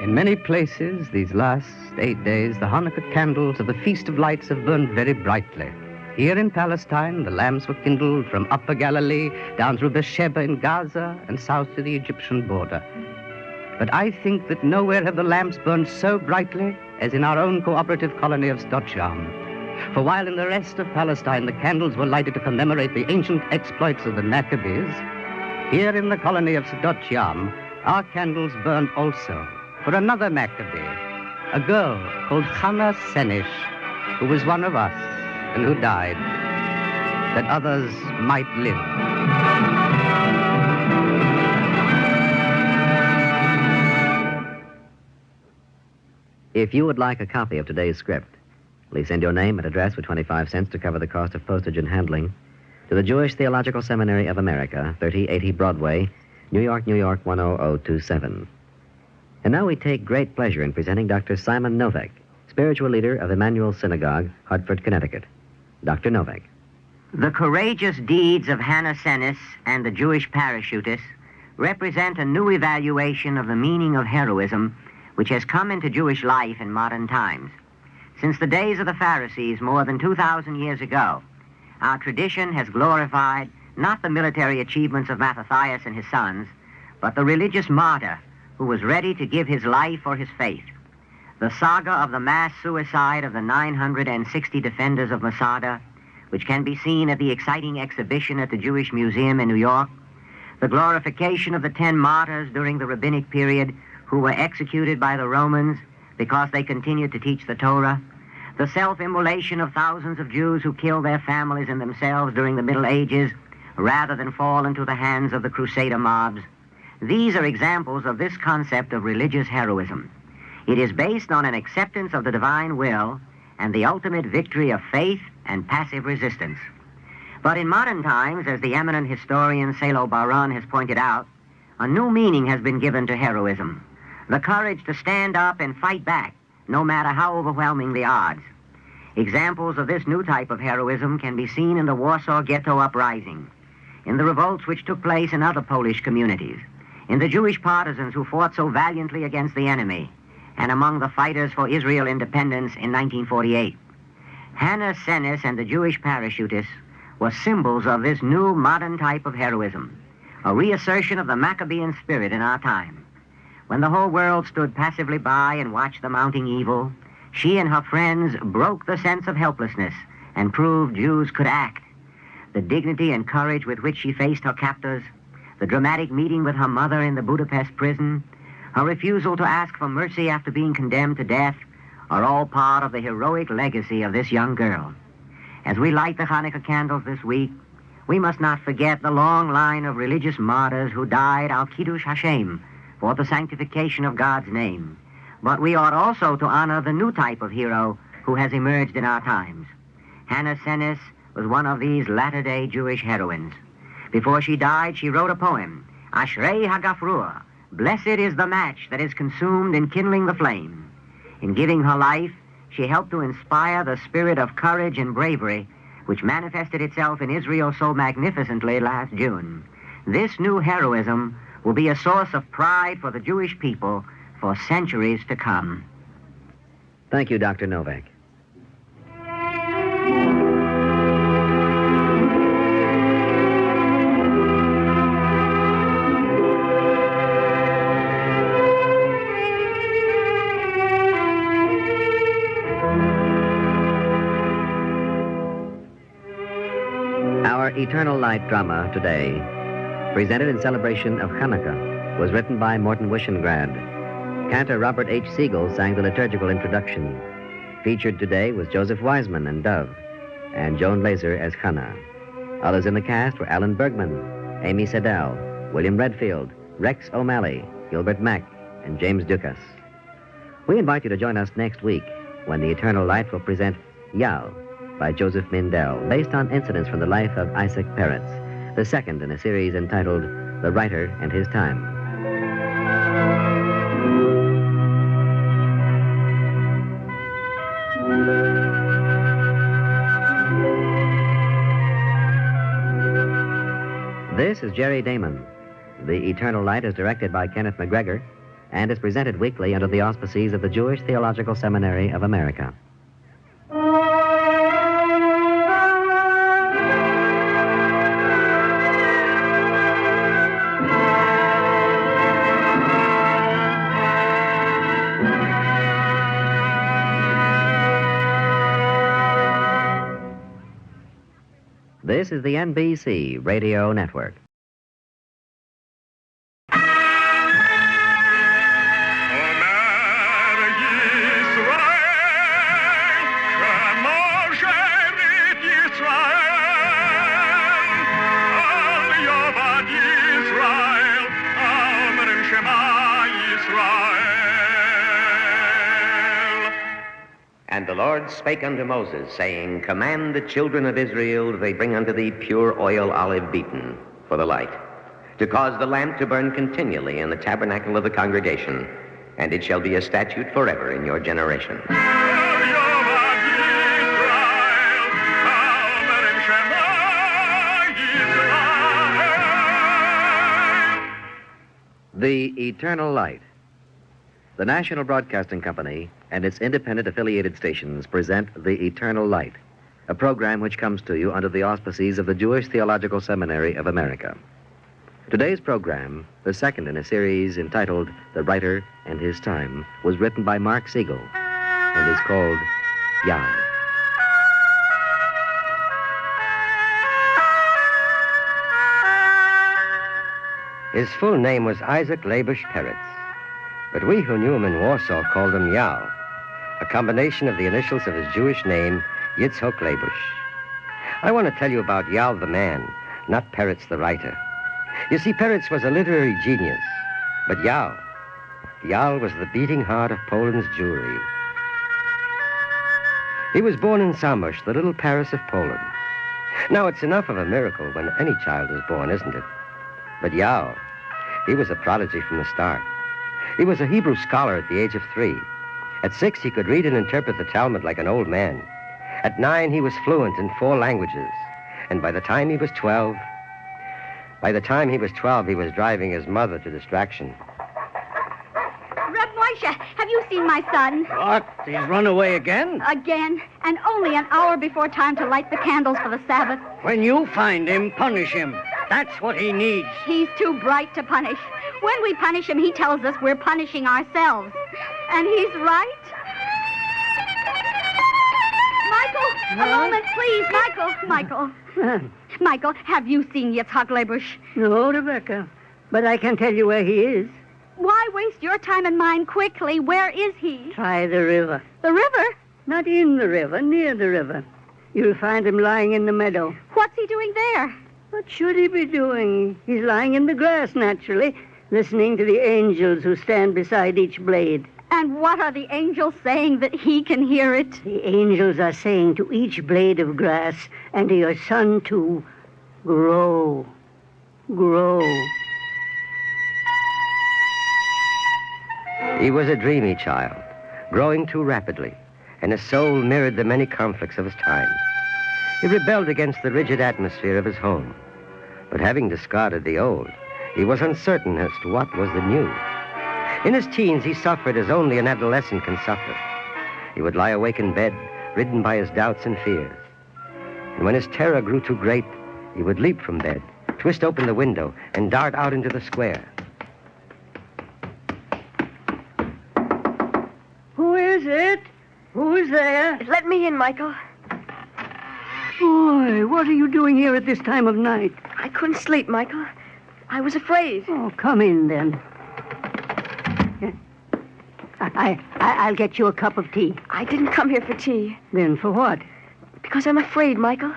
In many places, these last 8 days, the Hanukkah candles of the Feast of Lights have burned very brightly. Here in Palestine, the lamps were kindled from Upper Galilee down through Beersheba in Gaza and south to the Egyptian border. But I think that nowhere have the lamps burned so brightly as in our own cooperative colony of Stochjam. For while in the rest of Palestine the candles were lighted to commemorate the ancient exploits of the Maccabees, here in the colony of Stochjam, our candles burned also for another Maccabee, a girl called Hannah Senish, who was one of us and who died, that others might live. If you would like a copy of today's script, please send your name and address for 25 cents to cover the cost of postage and handling to the Jewish Theological Seminary of America, 3080 Broadway, New York, New York, 10027. And now we take great pleasure in presenting Dr. Simon Novak, spiritual leader of Emmanuel Synagogue, Hartford, Connecticut. Dr. Novak. The courageous deeds of Hannah Senis and the Jewish parachutists represent a new evaluation of the meaning of heroism which has come into Jewish life in modern times. Since the days of the Pharisees more than 2,000 years ago, our tradition has glorified not the military achievements of Mattathias and his sons, but the religious martyr who was ready to give his life for his faith. The saga of the mass suicide of the 960 defenders of Masada, which can be seen at the exciting exhibition at the Jewish Museum in New York, the glorification of the 10 martyrs during the rabbinic period who were executed by the Romans because they continued to teach the Torah, the self-immolation of thousands of Jews who killed their families and themselves during the Middle Ages rather than fall into the hands of the Crusader mobs. These are examples of this concept of religious heroism. It is based on an acceptance of the divine will and the ultimate victory of faith and passive resistance. But in modern times, as the eminent historian Selo Baron has pointed out, a new meaning has been given to heroism. The courage to stand up and fight back, no matter how overwhelming the odds. Examples of this new type of heroism can be seen in the Warsaw Ghetto Uprising, in the revolts which took place in other Polish communities, in the Jewish partisans who fought so valiantly against the enemy, and among the fighters for Israel independence in 1948. Hannah Senis and the Jewish parachutists were symbols of this new modern type of heroism, a reassertion of the Maccabean spirit in our time. When the whole world stood passively by and watched the mounting evil, she and her friends broke the sense of helplessness and proved Jews could act. The dignity and courage with which she faced her captors, the dramatic meeting with her mother in the Budapest prison, her refusal to ask for mercy after being condemned to death, are all part of the heroic legacy of this young girl. As we light the Hanukkah candles this week, we must not forget the long line of religious martyrs who died al Kiddush Hashem, for the sanctification of God's name. But we ought also to honor the new type of hero who has emerged in our times. Hannah Senis was one of these latter-day Jewish heroines. Before she died, she wrote a poem, Ashrei Hagafrua, blessed is the match that is consumed in kindling the flame. In giving her life, she helped to inspire the spirit of courage and bravery which manifested itself in Israel so magnificently last June. This new heroism will be a source of pride for the Jewish people for centuries to come. Thank you, Dr. Novak. Our Eternal Light drama today, presented in celebration of Hanukkah, was written by Morton Wishengrad. Cantor Robert H. Siegel sang the liturgical introduction. Featured today was Joseph Wiseman and Dove, and Joan Laser as Hannah. Others in the cast were Alan Bergman, Amy Sedell, William Redfield, Rex O'Malley, Gilbert Mack, and James Dukas. We invite you to join us next week when the Eternal Light will present Yahl by Joseph Mindell, based on incidents from the life of Isaac Peretz, the second in a series entitled The Writer and His Time. This is Jerry Damon. The Eternal Light is directed by Kenneth McGregor and is presented weekly under the auspices of the Jewish Theological Seminary of America. This is the NBC Radio Network. Oh, man. And the Lord spake unto Moses, saying, Command the children of Israel that they bring unto thee pure oil olive beaten for the light, to cause the lamp to burn continually in the tabernacle of the congregation, and it shall be a statute forever in your generation. The Eternal Light. The National Broadcasting Company and its independent affiliated stations present The Eternal Light, a program which comes to you under the auspices of the Jewish Theological Seminary of America. Today's program, the second in a series entitled The Writer and His Time, was written by Mark Siegel and is called Yahl. His full name was Isaac Labush Peretz, but we who knew him in Warsaw called him Yahl, a combination of the initials of his Jewish name, Yitzhak Labush. I want to tell you about Yahl the man, not Peretz the writer. You see, Peretz was a literary genius, but Yahl was the beating heart of Poland's Jewry. He was born in Zamość, the little Paris of Poland. Now, it's enough of a miracle when any child is born, isn't it? But Yahl, he was a prodigy from the start. He was a Hebrew scholar at the age of 3. At 6, he could read and interpret the Talmud like an old man. At 9, he was fluent in 4 languages. And by the time he was 12, he was driving his mother to distraction. Reb Moshe, have you seen my son? What? He's run away again? Again, and only an hour before time to light the candles for the Sabbath. When you find him, punish him. That's what he needs. He's too bright to punish. When we punish him, he tells us we're punishing ourselves. And he's right. Michael, a moment, please. Michael. Michael, have you seen Yitzhak Labush? No, Rebecca, but I can tell you where he is. Why waste your time and mine quickly? Where is he? Try the river. The river? Not in the river, near the river. You'll find him lying in the meadow. What's he doing there? What should he be doing? He's lying in the grass, naturally, listening to the angels who stand beside each blade. And what are the angels saying that he can hear it? The angels are saying to each blade of grass, and to your son, too, grow, grow. He was a dreamy child, growing too rapidly, and his soul mirrored the many conflicts of his time. He rebelled against the rigid atmosphere of his home. But having discarded the old, he was uncertain as to what was the new. In his teens, he suffered as only an adolescent can suffer. He would lie awake in bed, ridden by his doubts and fears. And when his terror grew too great, he would leap from bed, twist open the window, and dart out into the square. Who is it? Who's there? Let me in, Michael. Boy, what are you doing here at this time of night? I couldn't sleep, Michael. I was afraid. Oh, come in, then. I'll get you a cup of tea. I didn't come here for tea. Then for what? Because I'm afraid, Michael.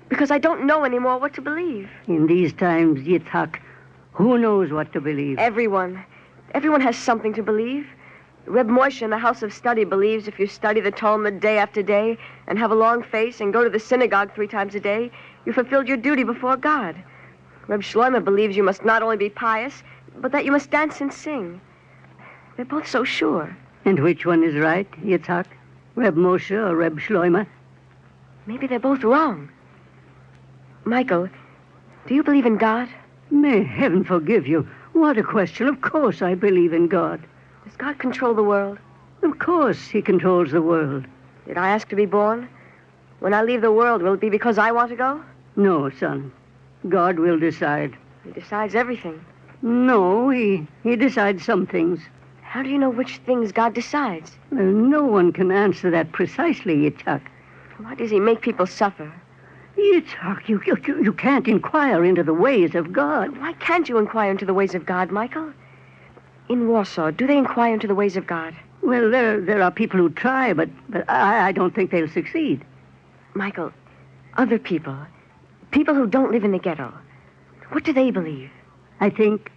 Because I don't know anymore what to believe. In these times, Yitzhak, who knows what to believe? Everyone. Everyone has something to believe. Reb Moshe in the house of study believes if you study the Talmud day after day and have a long face and go to the synagogue 3 times a day, you fulfilled your duty before God. Reb Shlomo believes you must not only be pious, but that you must dance and sing. They're both so sure. And which one is right, Yitzhak? Reb Moshe or Reb Shlomo? Maybe they're both wrong. Michael, do you believe in God? May heaven forgive you. What a question. Of course I believe in God. Does God control the world? Of course he controls the world. Did I ask to be born? When I leave the world, will it be because I want to go? No, son. God will decide. He decides everything. No, he decides some things. How do you know which things God decides? Well, no one can answer that precisely, Yitzhak. Why does he make people suffer? Yitzhak, you can't inquire into the ways of God. Why can't you inquire into the ways of God, Michael? In Warsaw, do they inquire into the ways of God? Well, there are people who try, but I don't think they'll succeed. Michael, other people who don't live in the ghetto, what do they believe? I think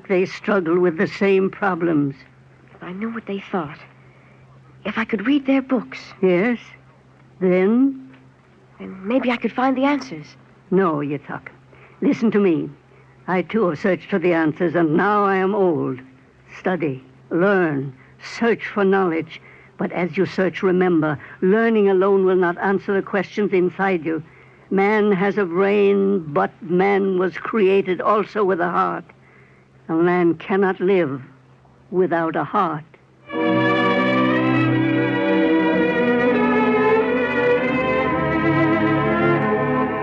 they struggle with the same problems. If I knew what they thought. If I could read their books. Yes? Then? And maybe I could find the answers. No, Yitzhak. Listen to me. I, too, have searched for the answers, and now I am old. Study, learn, search for knowledge. But as you search, remember, learning alone will not answer the questions inside you. Man has a brain, but man was created also with a heart. A man cannot live without a heart.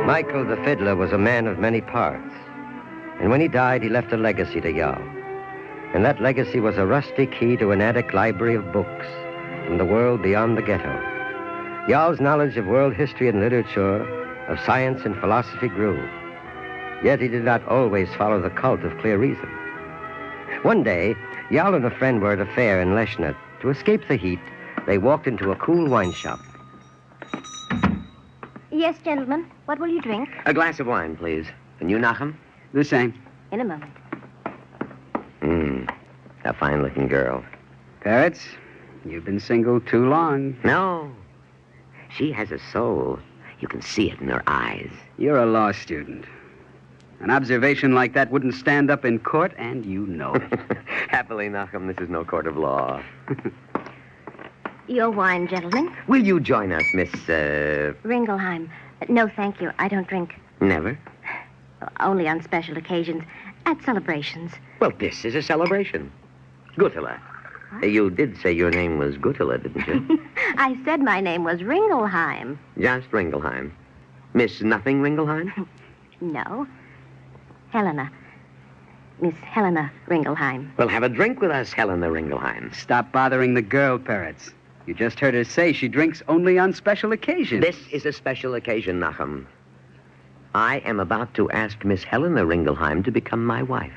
Michael the fiddler was a man of many parts. And when he died, he left a legacy to Yahl. And that legacy was a rusty key to an attic library of books from the world beyond the ghetto. Yahl's knowledge of world history and literature, of science and philosophy grew. Yet he did not always follow the cult of clear reason. One day, Yahl and a friend were at a fair in Leshnet. To escape the heat, they walked into a cool wine shop. Yes, gentlemen. What will you drink? A glass of wine, please. And you, Nachum? The same. In a moment. A fine-looking girl. Peretz, you've been single too long. No. She has a soul. You can see it in her eyes. You're a law student. An observation like that wouldn't stand up in court, and you know it. Happily, Nachum, this is no court of law. Your wine, gentlemen. Will you join us, Miss, Ringelheim. No, thank you. I don't drink. Never? Only on special occasions. At celebrations. Well, this is a celebration. Gutela. You did say your name was Gutela, didn't you? I said my name was Ringelheim. Just Ringelheim. Miss Nothing Ringelheim? No. Helena. Miss Helena Ringelheim. Well, have a drink with us, Helena Ringelheim. Stop bothering the girl, Peretz. You just heard her say she drinks only on special occasions. This is a special occasion, Nachum. I am about to ask Miss Helena Ringelheim to become my wife.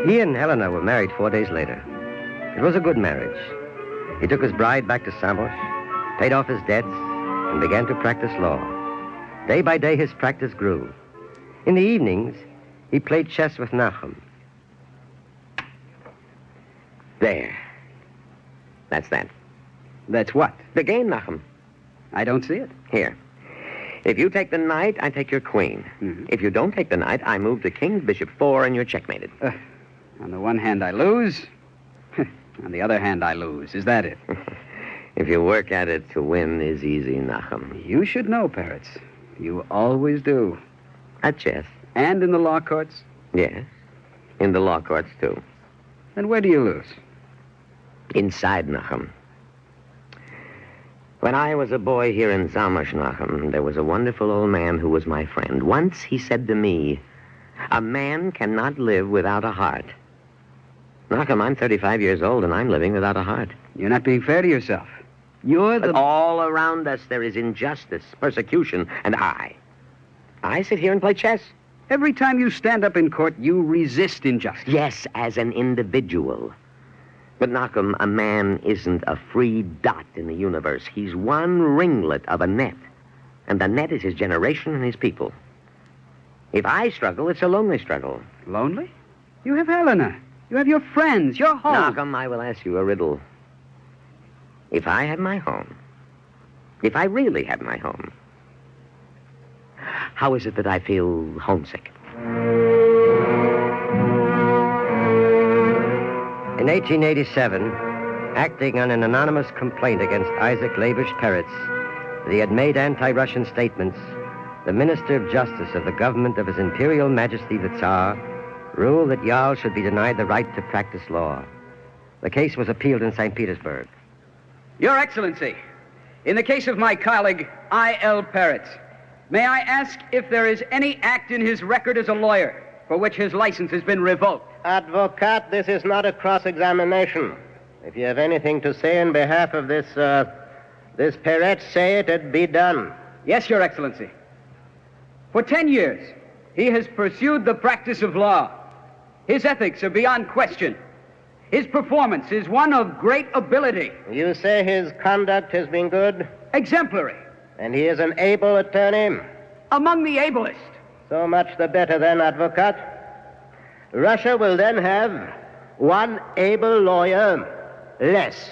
He and Helena were married 4 days later. It was a good marriage. He took his bride back to Samosh, paid off his debts, and began to practice law. Day by day, his practice grew. In the evenings, he played chess with Nachum. There. That's that. That's what? The game, Nachum. I don't see it. Here. If you take the knight, I take your queen. Mm-hmm. If you don't take the knight, I move the king, bishop 4, and you're checkmated. On the one hand, I lose. On the other hand, I lose. Is that it? If you work at it, to win is easy, Nachum. You should know, Peretz. You always do. At chess. And in the law courts? Yes. In the law courts, too. Then where do you lose? Inside, Nachum. When I was a boy here in Zamosh, Nachum, there was a wonderful old man who was my friend. Once he said to me, a man cannot live without a heart. Nachum, I'm 35 years old, and I'm living without a heart. You're not being fair to yourself. You're the... But all around us there is injustice, persecution, and I sit here and play chess. Every time you stand up in court, you resist injustice. Yes, as an individual. But, Nachum, a man isn't a free dot in the universe. He's one ringlet of a net. And the net is his generation and his people. If I struggle, it's a lonely struggle. Lonely? You have Helena. You have your friends, your home. Nachum, I will ask you a riddle. If I had my home, if I really had my home, how is it that I feel homesick? In 1887, acting on an anonymous complaint against Isaac Labish Peretz, that he had made anti-Russian statements, the Minister of Justice of the government of His Imperial Majesty the Tsar ruled that Yahl should be denied the right to practice law. The case was appealed in St. Petersburg. Your Excellency, in the case of my colleague, I.L. Peretz, may I ask if there is any act in his record as a lawyer for which his license has been revoked? Advocate, this is not a cross-examination. If you have anything to say in behalf of this Peretz, say it and be done. Yes, Your Excellency. For 10 years, he has pursued the practice of law. His ethics are beyond question. His performance is one of great ability. You say his conduct has been good? Exemplary. And he is an able attorney? Among the ablest. So much the better then, Advocate. Russia will then have one able lawyer less.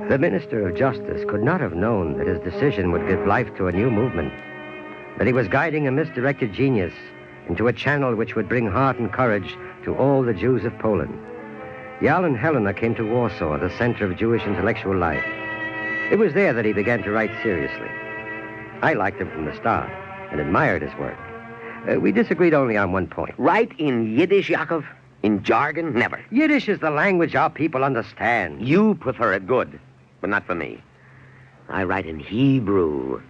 The Minister of Justice could not have known that his decision would give life to a new movement, that he was guiding a misdirected genius into a channel which would bring heart and courage to all the Jews of Poland. Yahl and Helena came to Warsaw, the center of Jewish intellectual life. It was there that he began to write seriously. I liked him from the start and admired his work. We disagreed only on one point. Write in Yiddish, Yaakov? In jargon? Never. Yiddish is the language our people understand. You prefer it, good, but not for me. I write in Hebrew.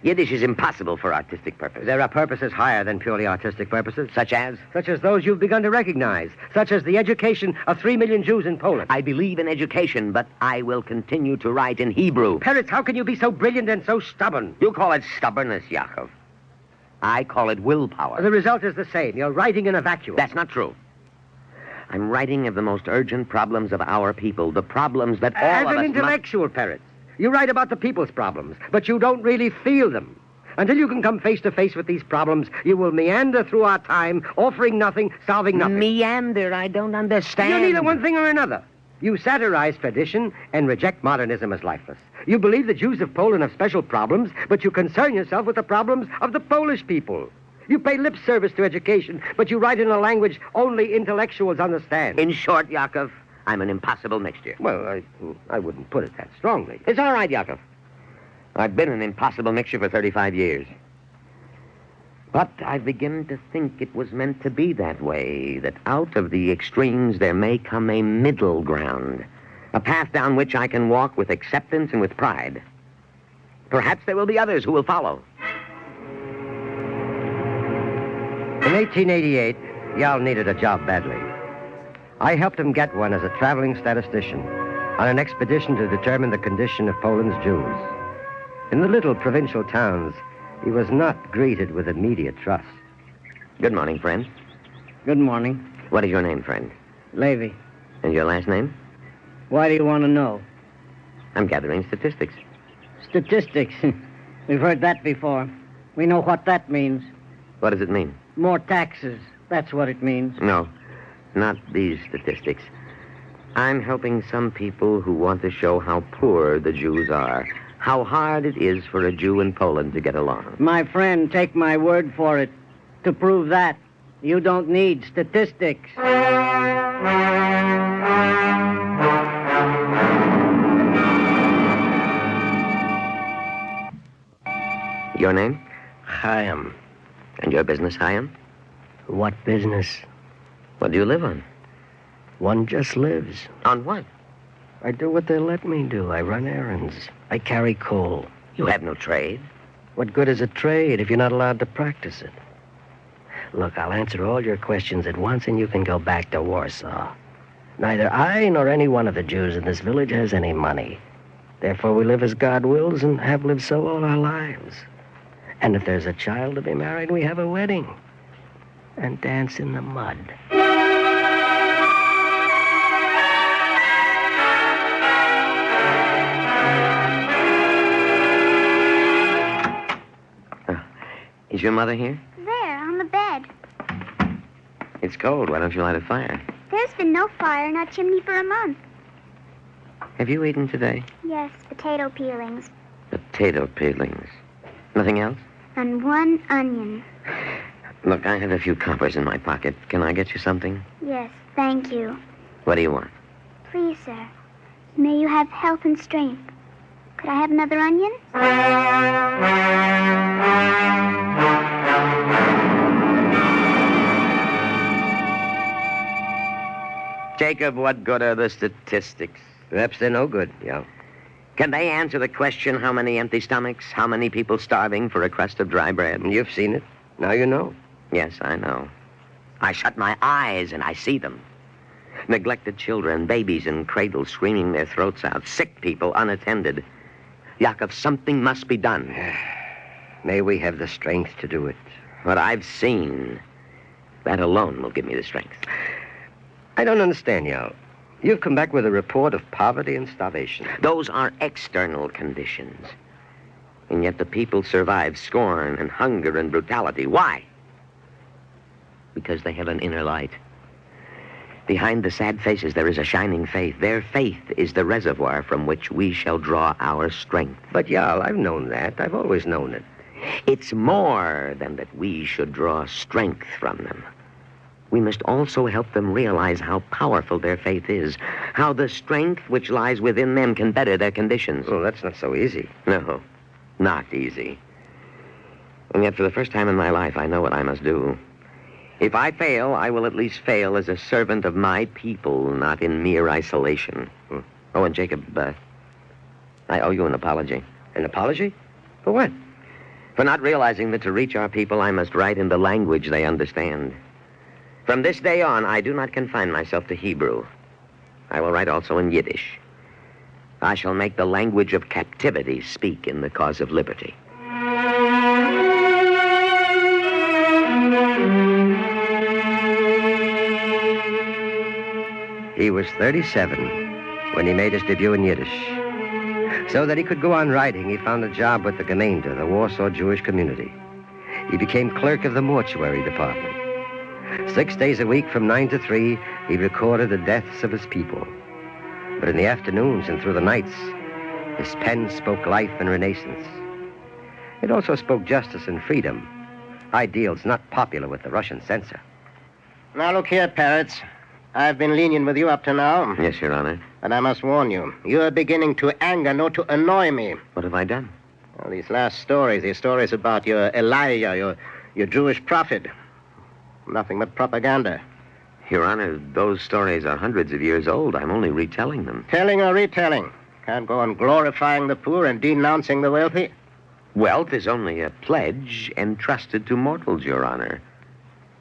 Yiddish is impossible for artistic purposes. There are purposes higher than purely artistic purposes. Such as? Such as those you've begun to recognize. Such as the education of 3 million Jews in Poland. I believe in education, but I will continue to write in Hebrew. Peretz, how can you be so brilliant and so stubborn? You call it stubbornness, Yaakov. I call it willpower. The result is the same. You're writing in a vacuum. That's not true. I'm writing of the most urgent problems of our people, the problems that all of us As an intellectual, Peretz, you write about the people's problems, but you don't really feel them. Until you can come face to face with these problems, you will meander through our time, offering nothing, solving nothing. Meander? I don't understand. You're neither one thing or another. You satirize tradition and reject modernism as lifeless. You believe the Jews of Poland have special problems, but you concern yourself with the problems of the Polish people. You pay lip service to education, but you write in a language only intellectuals understand. In short, Yaakov, I'm an impossible mixture. Well, I wouldn't put it that strongly. It's all right, Yaakov. I've been an impossible mixture for 35 years. But I begin to think it was meant to be that way, that out of the extremes there may come a middle ground, a path down which I can walk with acceptance and with pride. Perhaps there will be others who will follow. In 1888, Yahl needed a job badly. I helped him get one as a traveling statistician on an expedition to determine the condition of Poland's Jews. In the little provincial towns, he was not greeted with immediate trust. Good morning, friend. Good morning. What is your name, friend? Levy. And your last name? Why do you want to know? I'm gathering statistics. Statistics? We've heard that before. We know what that means. What does it mean? More taxes. That's what it means. No, not these statistics. I'm helping some people who want to show how poor the Jews are, how hard it is for a Jew in Poland to get along. My friend, take my word for it. To prove that, you don't need statistics. Your name? Chaim. And your business, Chaim? What business? What do you live on? One just lives. On what? I do what they let me do. I run errands. I carry coal. You have no trade. What good is a trade if you're not allowed to practice it? Look, I'll answer all your questions at once and you can go back to Warsaw. Neither I nor any one of the Jews in this village has any money. Therefore, we live as God wills and have lived so all our lives. And if there's a child to be married, we have a wedding and dance in the mud. Is your mother here? There, on the bed. It's cold. Why don't you light a fire? There's been no fire, not chimney for a month. Have you eaten today? Yes, potato peelings. Potato peelings. Nothing else? And one onion. Look, I have a few coppers in my pocket. Can I get you something? Yes, thank you. What do you want? Please, sir. May you have health and strength. Could I have another onion? Jacob, what good are the statistics? Perhaps they're no good, yeah. Can they answer the question, how many empty stomachs, how many people starving for a crust of dry bread? You've seen it. Now you know. Yes, I know. I shut my eyes and I see them. Neglected children, babies in cradles screaming their throats out, sick people unattended. Yaakov, something must be done. May we have the strength to do it. What I've seen, that alone will give me the strength. I don't understand, Yahl. You've come back with a report of poverty and starvation. Those are external conditions. And yet the people survive scorn and hunger and brutality. Why? Because they have an inner light. Behind the sad faces, there is a shining faith. Their faith is the reservoir from which we shall draw our strength. But, Yahl, I've known that. I've always known it. It's more than that we should draw strength from them. We must also help them realize how powerful their faith is, how the strength which lies within them can better their conditions. Oh, that's not so easy. No, not easy. And yet, for the first time in my life, I know what I must do. If I fail, I will at least fail as a servant of my people, not in mere isolation. Oh, and Jacob, I owe you an apology. An apology? For what? For not realizing that to reach our people, I must write in the language they understand. From this day on, I do not confine myself to Hebrew. I will write also in Yiddish. I shall make the language of captivity speak in the cause of liberty. He was 37 when he made his debut in Yiddish. So that he could go on writing, he found a job with the Gemeinde, the Warsaw Jewish community. He became clerk of the mortuary department. 6 days a week from 9 to 3, he recorded the deaths of his people. But in the afternoons and through the nights, his pen spoke life and renaissance. It also spoke justice and freedom, ideals not popular with the Russian censor. Now, look here, Parrots. I've been lenient with you up to now. Yes, Your Honor. And I must warn you, you're beginning to anger, not to annoy me. What have I done? Well, these last stories, these stories about your Elijah, your Jewish prophet. Nothing but propaganda. Your Honor, those stories are hundreds of years old. I'm only retelling them. Telling or retelling? Can't go on glorifying the poor and denouncing the wealthy. Wealth is only a pledge entrusted to mortals, Your Honor.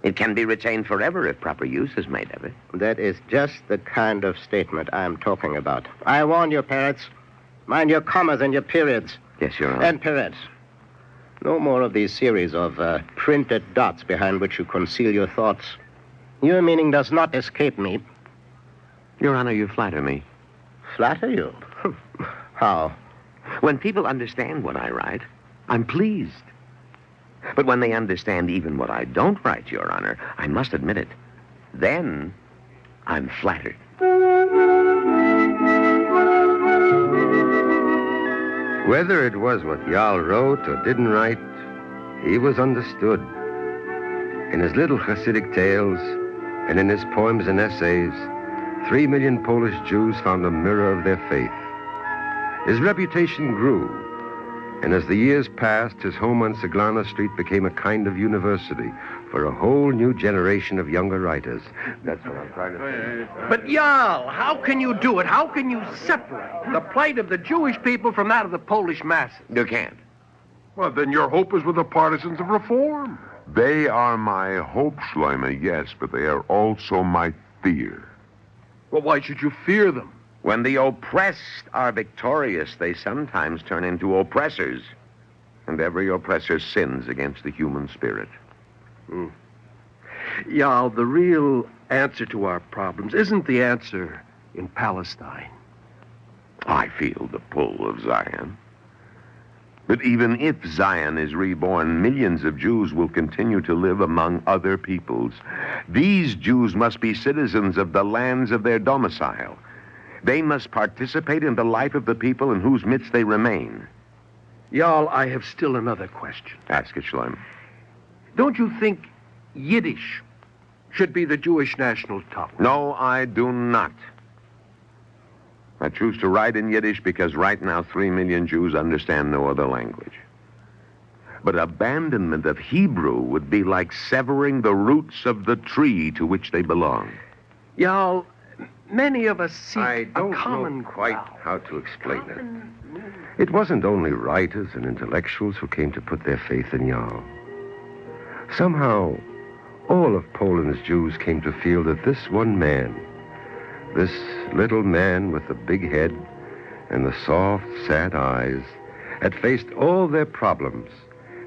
It can be retained forever if proper use is made of it. That is just the kind of statement I'm talking about. I warn you, Parrots. Mind your commas and your periods. Yes, Your Honor. And Parrots. No more of these series of printed dots behind which you conceal your thoughts. Your meaning does not escape me. Your Honor, you flatter me. Flatter you? How? When people understand what I write, I'm pleased. But when they understand even what I don't write, Your Honor, I must admit it. Then I'm flattered. Whether it was what Yahl wrote or didn't write, he was understood. In his little Hasidic tales and in his poems and essays, 3 million Polish Jews found a mirror of their faith. His reputation grew, and as the years passed, his home on Siglana Street became a kind of university for a whole new generation of younger writers. That's what I'm trying to say. But, Yahl, how can you do it? How can you separate the plight of the Jewish people from that of the Polish masses? You can't. Well, then your hope is with the partisans of reform. They are my hope, Shloime, yes, but they are also my fear. Well, why should you fear them? When the oppressed are victorious, they sometimes turn into oppressors. And every oppressor sins against the human spirit. Yahl, the real answer to our problems isn't the answer in Palestine. I feel the pull of Zion. But even if Zion is reborn, millions of Jews will continue to live among other peoples. These Jews must be citizens of the lands of their domicile. They must participate in the life of the people in whose midst they remain. Yahl, I have still another question. Ask it, Shloime. Don't you think Yiddish should be the Jewish national tongue? No, I do not. I choose to write in Yiddish because right now 3 million Jews understand no other language. But abandonment of Hebrew would be like severing the roots of the tree to which they belong. Yahl, many of us seek I don't a common know quite ground. how to explain it. It wasn't only writers and intellectuals who came to put their faith in Yahl. Somehow, all of Poland's Jews came to feel that this one man, this little man with the big head and the soft, sad eyes, had faced all their problems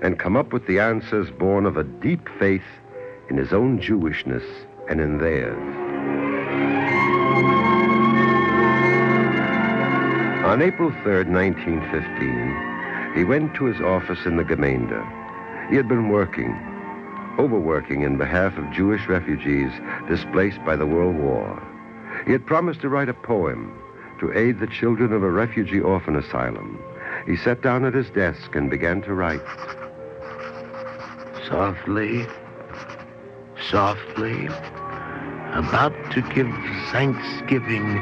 and come up with the answers born of a deep faith in his own Jewishness and in theirs. On April 3rd, 1915, He went to his office in the Gemeinde. He had been overworking in behalf of Jewish refugees displaced by the World War. He had promised to write a poem to aid the children of a refugee orphan asylum. He sat down at his desk and began to write. Softly, softly, about to give thanksgiving,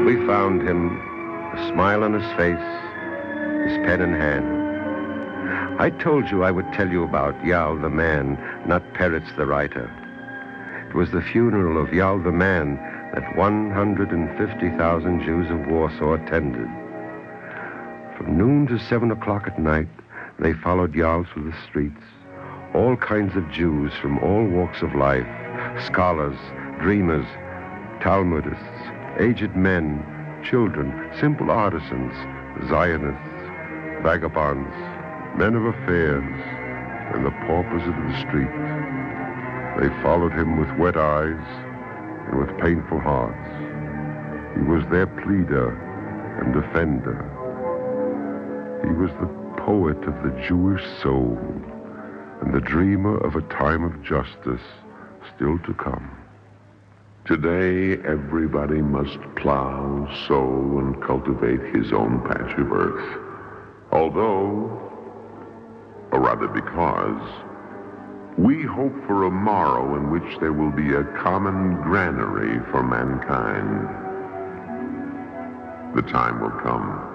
We found him, a smile on his face, his pen in hand. I told you I would tell you about Yahl the man, not Peretz the writer. It was the funeral of Yahl the man that 150,000 Jews of Warsaw attended. From noon to 7 o'clock at night, they followed Yahl through the streets. All kinds of Jews from all walks of life, scholars, dreamers, Talmudists, aged men, children, simple artisans, Zionists, vagabonds, men of affairs, and the paupers of the street. They followed him with wet eyes and with painful hearts. He was their pleader and defender. He was the poet of the Jewish soul and the dreamer of a time of justice still to come. Today, everybody must plow, sow, and cultivate his own patch of earth. Although, or rather because, we hope for a morrow in which there will be a common granary for mankind. The time will come.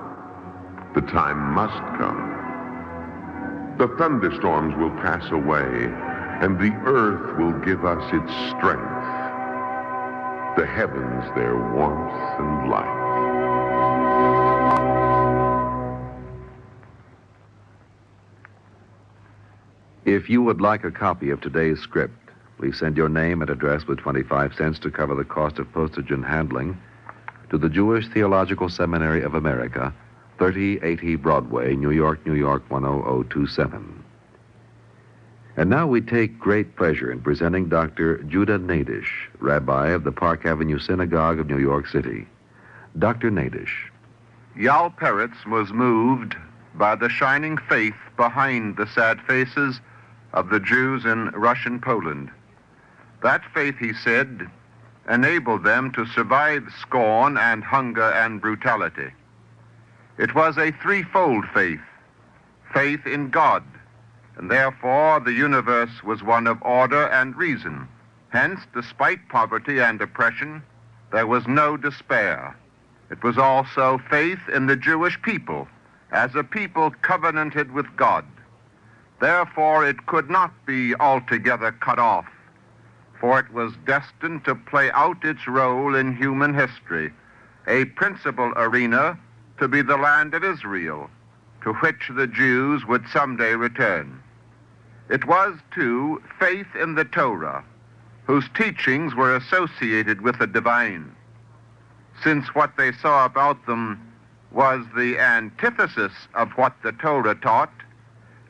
The time must come. The thunderstorms will pass away, and the earth will give us its strength. The heavens their warmth and light. If you would like a copy of today's script, please send your name and address with 25 cents to cover the cost of postage and handling to the Jewish Theological Seminary of America, 3080 Broadway, New York, New York, 10027. And now we take great pleasure in presenting Dr. Judah Nadish, Rabbi of the Park Avenue Synagogue of New York City. Dr. Nadish. Yahl Peretz was moved by the shining faith behind the sad faces of the Jews in Russian Poland. That faith, he said, enabled them to survive scorn and hunger and brutality. It was a threefold faith: faith in God, and therefore the universe was one of order and reason. Hence, despite poverty and oppression, there was no despair. It was also faith in the Jewish people as a people covenanted with God. Therefore, it could not be altogether cut off, for it was destined to play out its role in human history, a principal arena to be the land of Israel, to which the Jews would someday return. It was, too, faith in the Torah, whose teachings were associated with the divine. Since what they saw about them was the antithesis of what the Torah taught,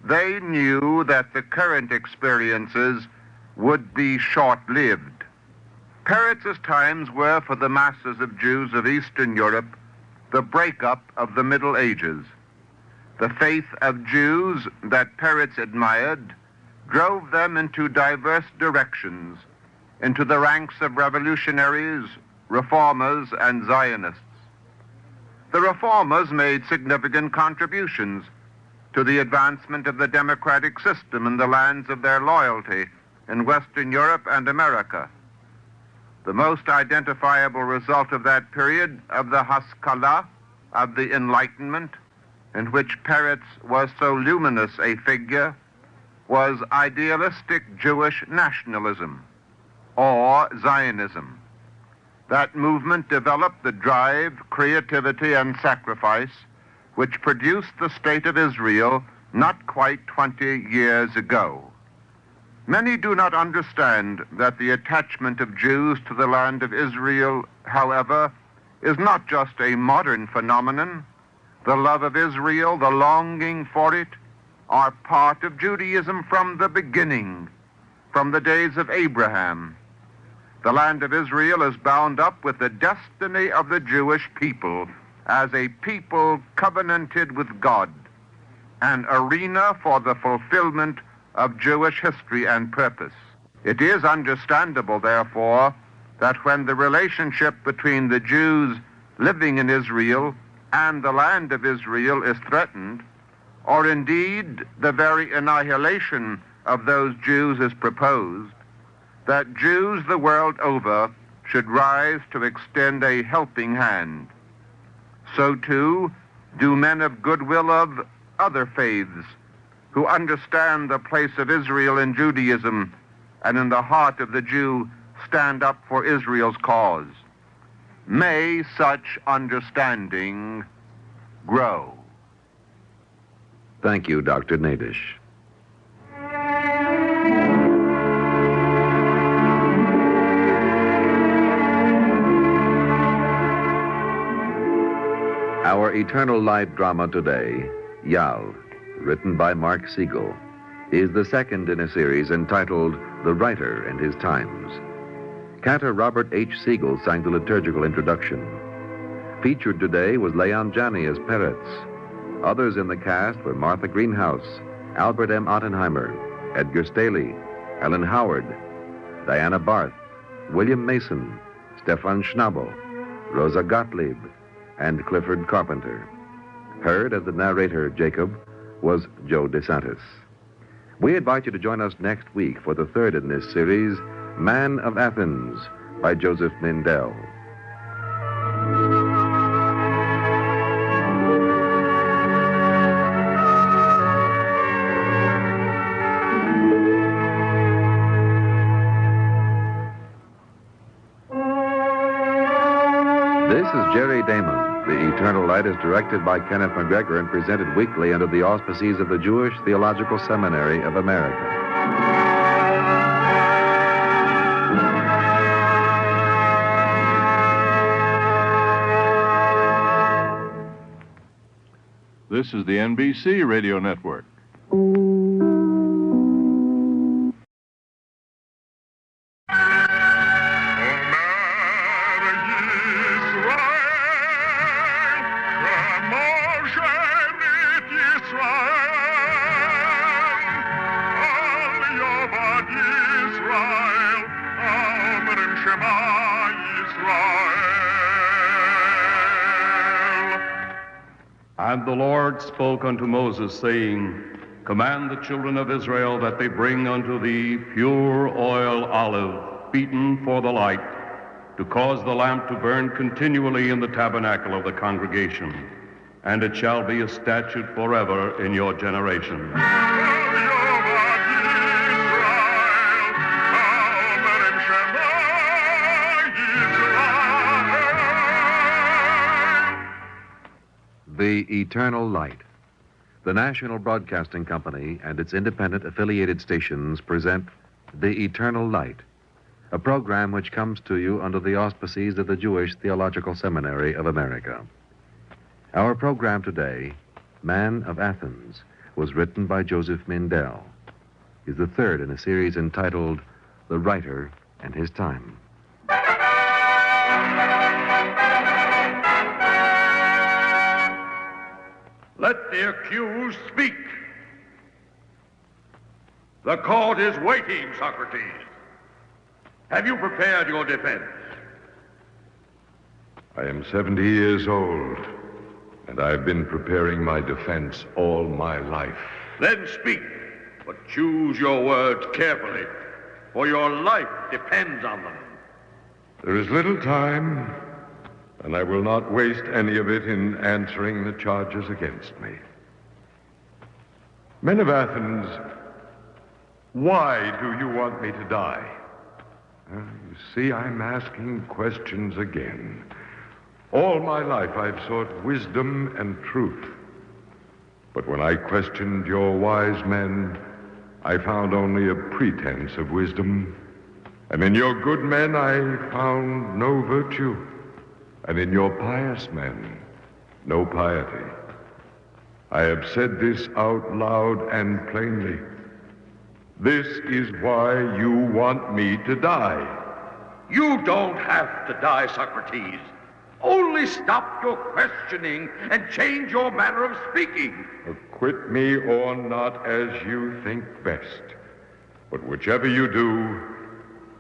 they knew that the current experiences would be short-lived. Peretz's times were, for the masses of Jews of Eastern Europe, the breakup of the Middle Ages. The faith of Jews that Peretz admired drove them into diverse directions, into the ranks of revolutionaries, reformers, and Zionists. The reformers made significant contributions to the advancement of the democratic system in the lands of their loyalty in Western Europe and America. The most identifiable result of that period of the Haskalah, of the Enlightenment, in which Peretz was so luminous a figure, was idealistic Jewish nationalism, or Zionism. That movement developed the drive, creativity, and sacrifice which produced the state of Israel not quite 20 years ago. Many do not understand that the attachment of Jews to the land of Israel, however, is not just a modern phenomenon. The love of Israel, the longing for it, are part of Judaism from the beginning, from the days of Abraham. the land of Israel is bound up with the destiny of the Jewish people as a people covenanted with God, an arena for the fulfillment of Jewish history and purpose. It is understandable, therefore, that when the relationship between the Jews living in Israel and the land of Israel is threatened, or indeed the very annihilation of those Jews is proposed, that Jews the world over should rise to extend a helping hand. So too do men of goodwill of other faiths who understand the place of Israel in Judaism and in the heart of the Jew stand up for Israel's cause. May such understanding grow. Thank you, Dr. Nadish. Our Eternal Light drama today, Yahl, written by Mark Siegel, is the second in a series entitled The Writer and His Times. Cantor Robert H. Siegel sang the liturgical introduction. Featured today was Leon Janney as Peretz. Others in the cast were Martha Greenhouse, Albert M. Ottenheimer, Edgar Staley, Helen Howard, Diana Barth, William Mason, Stefan Schnabel, Rosa Gottlieb, and Clifford Carpenter. Heard as the narrator, Jacob, was Joe DeSantis. We invite you to join us next week for the third in this series, Man of Athens, by Joseph Mindell. This is Jerry Damon. The Eternal Light is directed by Kenneth McGregor and presented weekly under the auspices of the Jewish Theological Seminary of America. This is the NBC Radio Network. And the Lord spoke unto Moses, saying, Command the children of Israel that they bring unto thee pure oil olive, beaten for the light, to cause the lamp to burn continually in the tabernacle of the congregation. And it shall be a statute forever in your generation. The Eternal Light. The National Broadcasting Company and its independent affiliated stations present The Eternal Light, a program which comes to you under the auspices of the Jewish Theological Seminary of America. Our program today, Man of Athens, was written by Joseph Mindell. Is the third in a series entitled The Writer and His Time. Let the accused speak. The court is waiting, Socrates. Have you prepared your defense? I am 70 years old, and I've been preparing my defense all my life. Then speak, but choose your words carefully, for your life depends on them. There is little time, and I will not waste any of it in answering the charges against me. Men of Athens, why do you want me to die? You see, I'm asking questions again. All my life I've sought wisdom and truth. But when I questioned your wise men, I found only a pretense of wisdom. And in your good men I found no virtue. And in your pious men, no piety. I have said this out loud and plainly. This is why you want me to die. You don't have to die, Socrates. Only stop your questioning and change your manner of speaking. Acquit me or not as you think best. But whichever you do,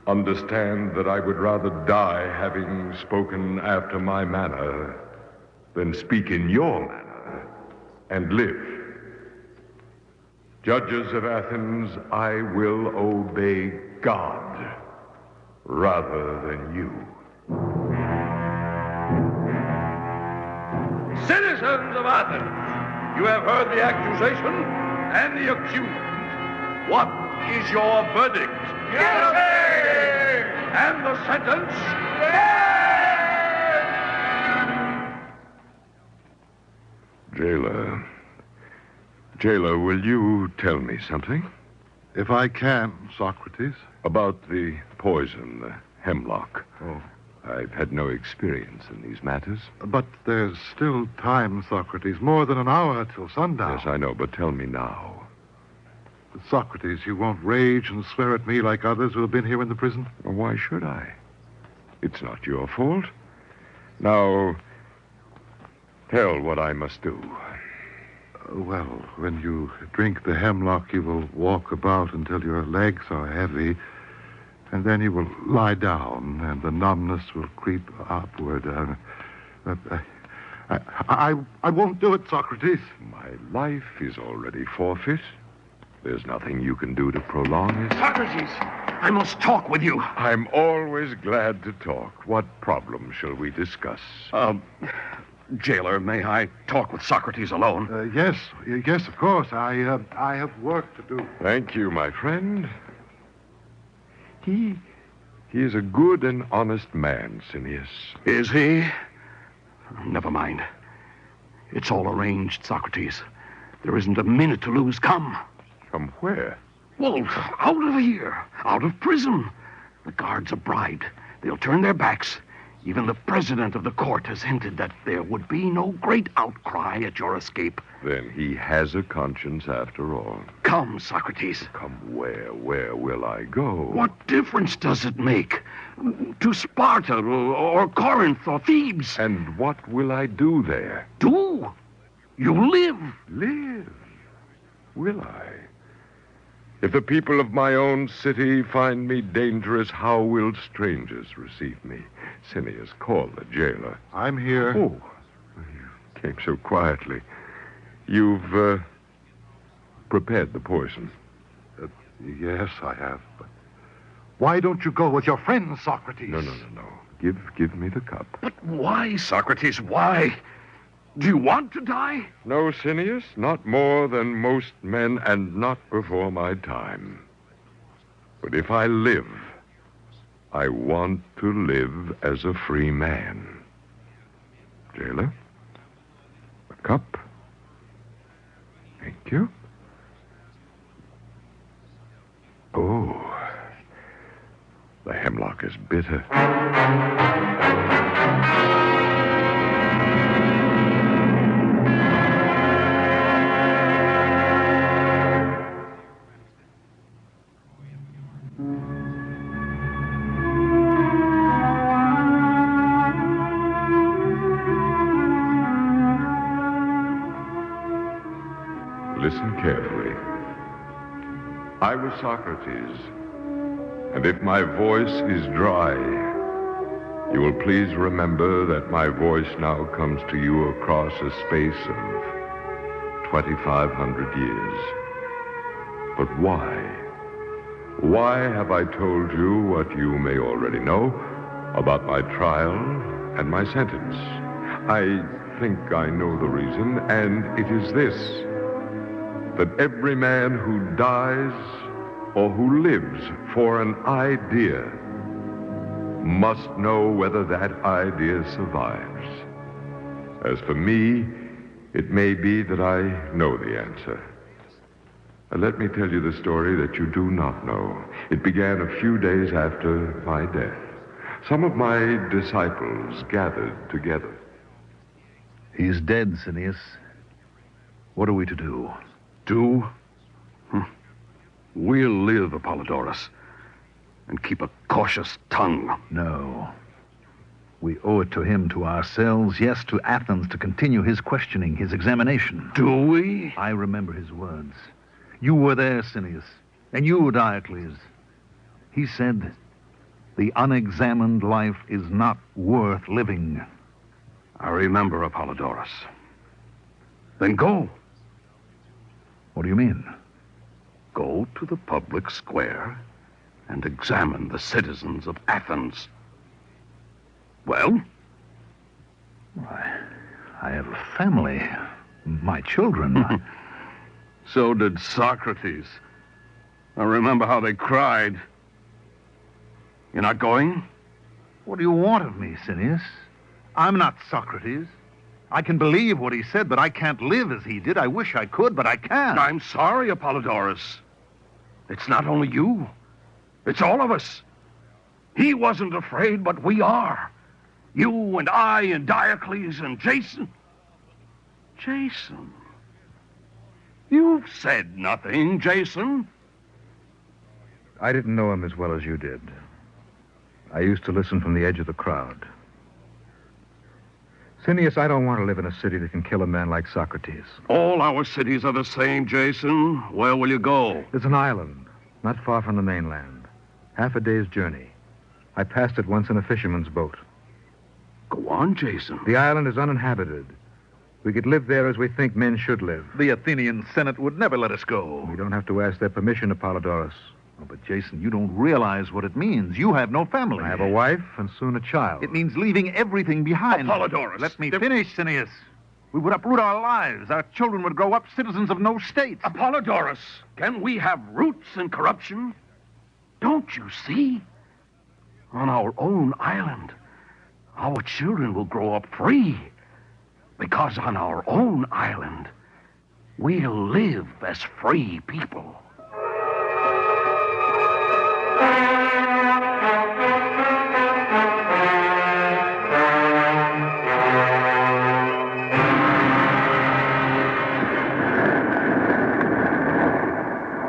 understand that I would rather die having spoken after my manner than speak in your manner and live. Judges of Athens, I will obey God rather than you. Citizens of Athens, you have heard the accusation and the accused. What is your verdict? Guilty! And the sentence? Jailer, will you tell me something? If I can, Socrates. About the poison, the hemlock. Oh. I've had no experience in these matters. But there's still time, Socrates. More than an hour till sundown. Yes, I know, but tell me now. Socrates, you won't rage and swear at me like others who have been here in the prison? Well, why should I? It's not your fault. Now, tell what I must do. Well, when you drink the hemlock, you will walk about until your legs are heavy, and then you will lie down, and the numbness will creep upward. I won't do it, Socrates. My life is already forfeit. There's nothing you can do to prolong it. Socrates, I must talk with you. I'm always glad to talk. What problem shall we discuss? Jailer, may I talk with Socrates alone? Yes, of course. I have work to do. Thank you, my friend. He is a good and honest man, Cineas. Is he? Never mind. It's all arranged, Socrates. There isn't a minute to lose. Come. Come where? Well, out of here. Out of prison. The guards are bribed. They'll turn their backs. Even the president of the court has hinted that there would be no great outcry at your escape. Then he has a conscience after all. Come, Socrates. Come where? Where will I go? What difference does it make? To Sparta or Corinth or Thebes. And what will I do there? Do? You live. Live? Will I? If the people of my own city find me dangerous, how will strangers receive me? Cineas, call the jailer. I'm here. Oh, you came so quietly. You've prepared the poison. Yes, I have. But why don't you go with your friend, Socrates? No. Give me the cup. But why, Socrates? Why? Do you want to die? No, Cineas, not more than most men, and not before my time. But if I live, I want to live as a free man. Jailer, a cup. Thank you. Oh, the hemlock is bitter. Listen carefully. I was Socrates, and if my voice is dry, you will please remember that my voice now comes to you across a space of 2,500 years. But why? Why have I told you what you may already know about my trial and my sentence? I think I know the reason, and it is this: that every man who dies or who lives for an idea must know whether that idea survives. As for me, it may be that I know the answer. Let me tell you the story that you do not know. It began a few days after my death. Some of my disciples gathered together. He's dead, Cineas. What are we to do? Do? We'll live, Apollodorus. and keep a cautious tongue. No. We owe it to him, to ourselves, yes, to Athens, to continue his questioning, his examination. Do we? I remember his words. You were there, Cineas, and you, Diocles. He said, the unexamined life is not worth living. I remember, Apollodorus. Then go. What do you mean? Go to the public square and examine the citizens of Athens. Well? I have a family. My children. So did Socrates. I remember how they cried. You're not going? What do you want of me, Cineas? I'm not Socrates. I can believe what he said, but I can't live as he did. I wish I could, but I can't. I'm sorry, Apollodorus. It's not only you. It's all of us. He wasn't afraid, but we are. You and I and Diocles and Jason. Jason? You've said nothing, Jason. I didn't know him as well as you did. I used to listen from the edge of the crowd. Cineas, I don't want to live in a city that can kill a man like Socrates. All our cities are the same, Jason. Where will you go? There's an island, not far from the mainland. Half a day's journey. I passed it once in a fisherman's boat. Go on, Jason. The island is uninhabited. We could live there as we think men should live. The Athenian Senate would never let us go. We don't have to ask their permission, Apollodorus. Oh, but Jason, you don't realize what it means. You have no family. I have a wife and soon a child. It means leaving everything behind. Apollodorus. Let me finish, Cineas. We would uproot our lives. Our children would grow up citizens of no state. Apollodorus, can we have roots in corruption? Don't you see? On our own island, our children will grow up free. Because on our own island, we'll live as free people.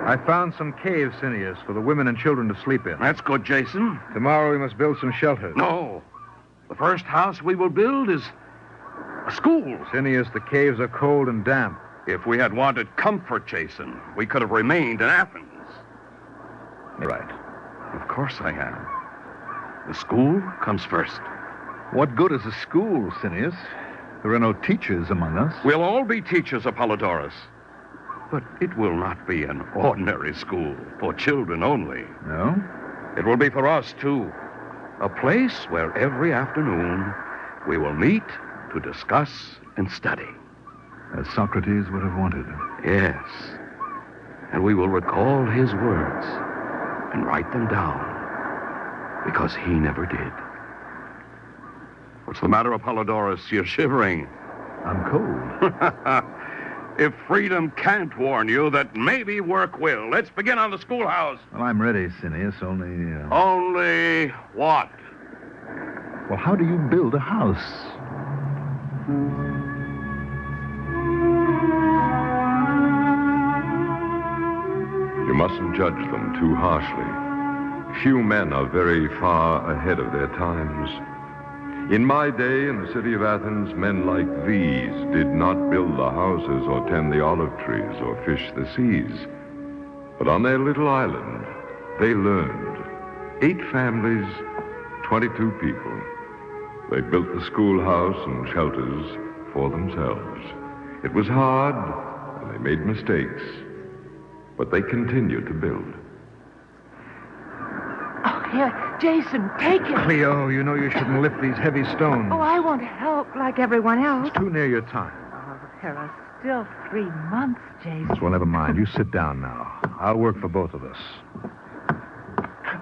I found some caves, Cineas, for the women and children to sleep in. That's good, Jason. Tomorrow we must build some shelters. No. The first house we will build is a school. Cineas, the caves are cold and damp. If we had wanted comfort, Jason, we could have remained in Athens. Right. Of course I am. The school comes first. What good is a school, Cineas? There are no teachers among us. We'll all be teachers, Apollodorus. But it will not be an ordinary school for children only. No? It will be for us, too. A place where every afternoon we will meet to discuss and study. As Socrates would have wanted. Yes. And we will recall his words and write them down, because he never did. What's the matter, Apollodorus? You're shivering. I'm cold. If freedom can't warn you, that maybe work will. Let's begin on the schoolhouse. Well, I'm ready, Cineas, only... Only what? Well, how do you build a house? You mustn't judge them too harshly. Few men are very far ahead of their times. In my day, in the city of Athens, men like these did not build the houses or tend the olive trees or fish the seas. But on their little island, they learned. 8 families, 22 people. They built the schoolhouse and shelters for themselves. It was hard, and they made mistakes. But they continued to build. Oh, here, Jason, take it. Cleo, you know you shouldn't lift these heavy stones. Oh, I want to help like everyone else. It's too near your time. Oh, there are still 3 months, Jason. Well, never mind. You sit down now. I'll work for both of us.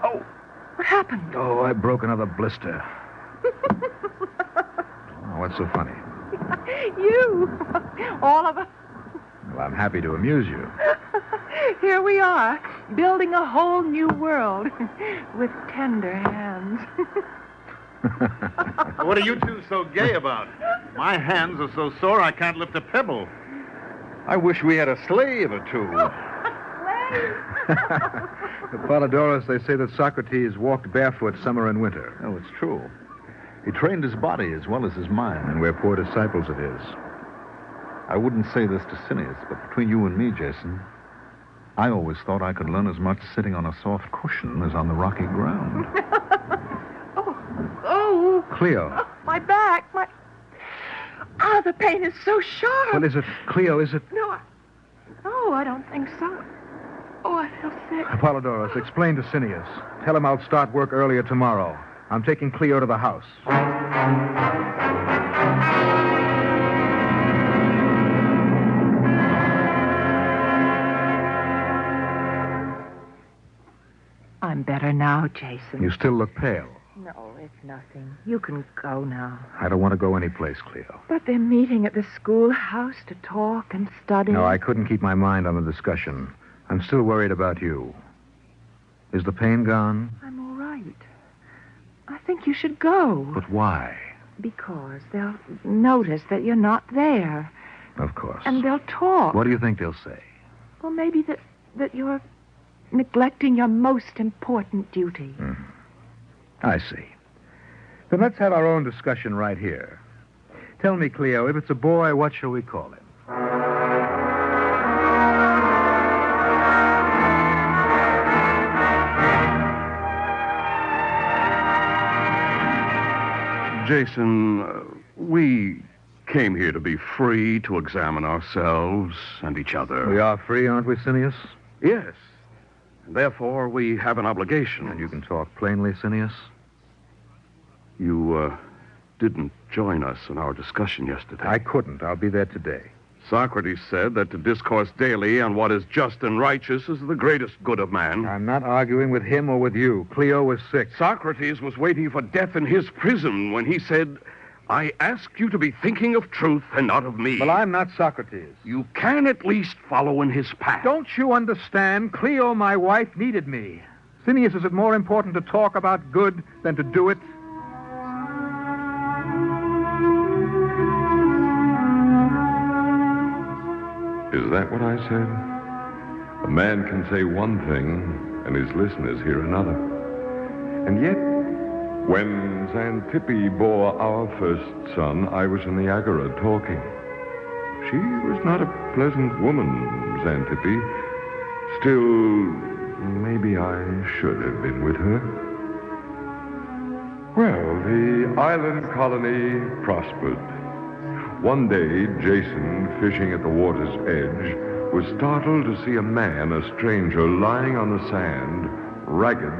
Oh, what happened? Oh, I broke another blister. What's so funny? You. All of us. Well, I'm happy to amuse you. Here we are, building a whole new world with tender hands. What are you two so gay about? My hands are so sore I can't lift a pebble. I wish we had a slave or two. Apollodorus, they say that Socrates walked barefoot summer and winter. Oh, it's true. He trained his body as well as his mind. And we're poor disciples of his. I wouldn't say this to Cineas, but between you and me, Jason, I always thought I could learn as much sitting on a soft cushion as on the rocky ground. Oh. Cleo. My back, the pain is so sharp. What is it? Cleo, is it? No, I don't think so. Oh, I feel sick. Apollodorus, explain to Cineas. Tell him I'll start work earlier tomorrow. I'm taking Cleo to the house. I'm better now, Jason. You still look pale. No, it's nothing. You can go now. I don't want to go anyplace, Cleo. But they're meeting at the schoolhouse to talk and study. No, I couldn't keep my mind on the discussion. I'm still worried about you. Is the pain gone? I'm all right. I think you should go. But why? Because they'll notice that you're not there. Of course. And they'll talk. What do you think they'll say? Well, maybe that you're neglecting your most important duty. I see. Then let's have our own discussion right here. Tell me, Cleo, if it's a boy, what shall we call him? Jason, we came here to be free to examine ourselves and each other. We are free, aren't we, Cineas? Yes. Therefore, we have an obligation. And you can talk plainly, Cineas? You, didn't join us in our discussion yesterday. I couldn't. I'll be there today. Socrates said that to discourse daily on what is just and righteous is the greatest good of man. I'm not arguing with him or with you. Cleo was sick. Socrates was waiting for death in his prison when he said, I ask you to be thinking of truth and not of me. Well, I'm not Socrates. You can at least follow in his path. Don't you understand? Cleo, my wife, needed me. Cineas, is it more important to talk about good than to do it? Is that what I said? A man can say one thing, and his listeners hear another. And yet, when Xantippe bore our first son, I was in the Agora talking. She was not a pleasant woman, Xantippe. Still, maybe I should have been with her. Well, the island colony prospered. One day, Jason, fishing at the water's edge, was startled to see a man, a stranger, lying on the sand, ragged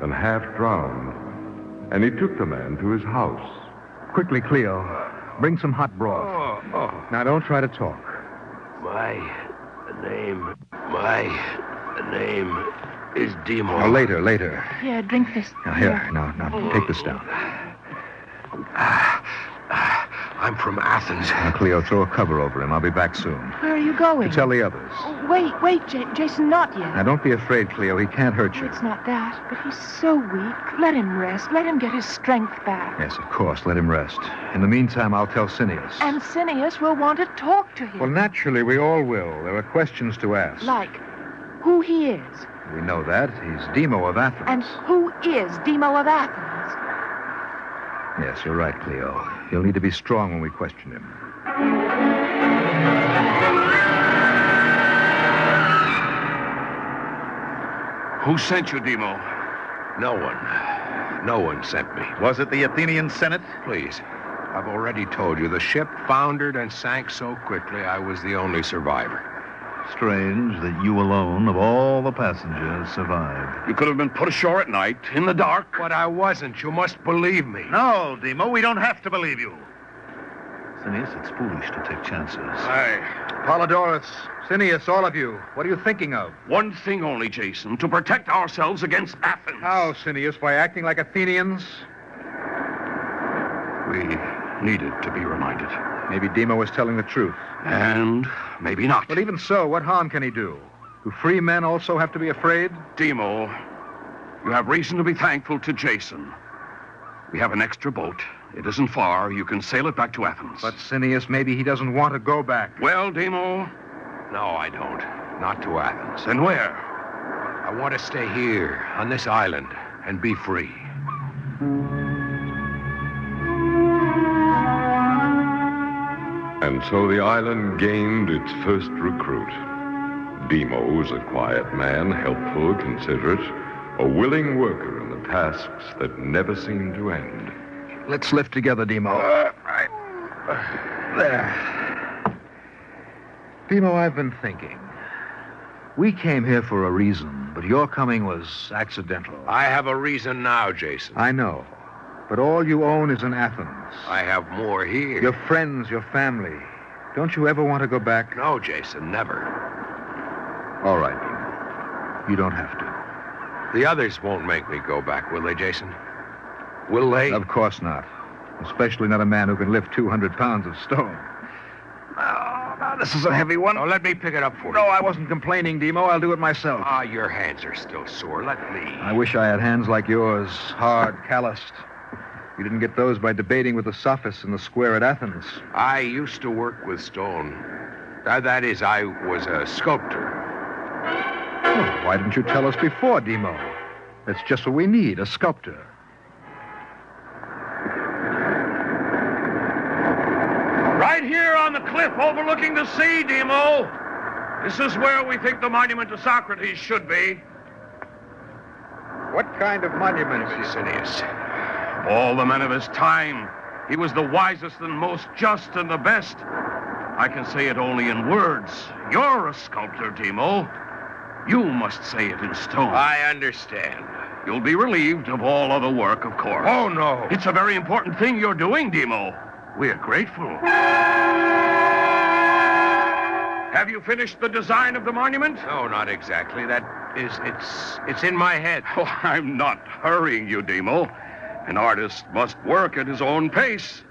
and half drowned. And he took the man to his house. Quickly, Cleo. Bring some hot broth. Now, don't try to talk. My name is Demo. Now, later. Here, drink this. Now, here. Now, take this down. I'm from Athens. Now, Cleo, throw a cover over him. I'll be back soon. Where are you going? To tell the others. Oh, wait, Jason, not yet. Now, don't be afraid, Cleo. He can't hurt you. It's not that, but he's so weak. Let him rest. Let him get his strength back. Yes, of course. Let him rest. In the meantime, I'll tell Cineas. And Cineas will want to talk to him. Well, naturally, we all will. There are questions to ask. Like who he is. We know that. He's Demo of Athens. And who is Demo of Athens? Yes, you're right, Cleo. He'll need to be strong when we question him. Who sent you, Demo? No one. No one sent me. Was it the Athenian Senate? Please. I've already told you, the ship foundered and sank so quickly I was the only survivor. Strange that you alone, of all the passengers, survived. You could have been put ashore at night, in the dark. But I wasn't. You must believe me. No, Demo, we don't have to believe you. Cineas, it's foolish to take chances. Apollodorus, Cineas, all of you, what are you thinking of? One thing only, Jason, to protect ourselves against Athens. How, Cineas? By acting like Athenians? We needed to be reminded. Maybe Demo was telling the truth. And maybe not. But even so, what harm can he do? Do free men also have to be afraid? Demo, you have reason to be thankful to Jason. We have an extra boat. It isn't far. You can sail it back to Athens. But, Cineas, maybe he doesn't want to go back. Well, Demo, No, I don't. not to Athens. Then where? I want to stay here, on this island, and be free. And so the island gained its first recruit. Demo was a quiet man, helpful, considerate, a willing worker in the tasks that never seemed to end. Let's lift together, Demo. There. Demo, I've been thinking. We came here for a reason, but your coming was accidental. I have a reason now, Jason. I know. But all you own is in Athens. I have more here. Your friends, your family. Don't you ever want to go back? No, Jason, never. All right, Demo. You don't have to. The others won't make me go back, will they, Jason? Will they? Of course not. Especially not a man who can lift 200 pounds of stone. Now, this is a heavy one. Oh, let me pick it up for you. No, I wasn't complaining, Demo. I'll do it myself. Ah, your hands are still sore. Let me. I wish I had hands like yours, hard, calloused. You didn't get those by debating with the sophists in the square at Athens. I used to work with stone. That is, I was a sculptor. Oh, why didn't you tell us before, Demo? That's just what we need, a sculptor. Right here on the cliff overlooking the sea, Demo. This is where we think the monument to Socrates should be. What kind of monument? Phineas. All the men of his time. He was the wisest and most just and the best. I can say it only in words. You're a sculptor, Demo. You must say it in stone. I understand. You'll be relieved of all other work, of course. Oh, no. It's a very important thing you're doing, Demo. We're grateful. Have you finished the design of the monument? No, not exactly. That is, it's in my head. Oh, I'm not hurrying you, Demo. An artist must work at his own pace.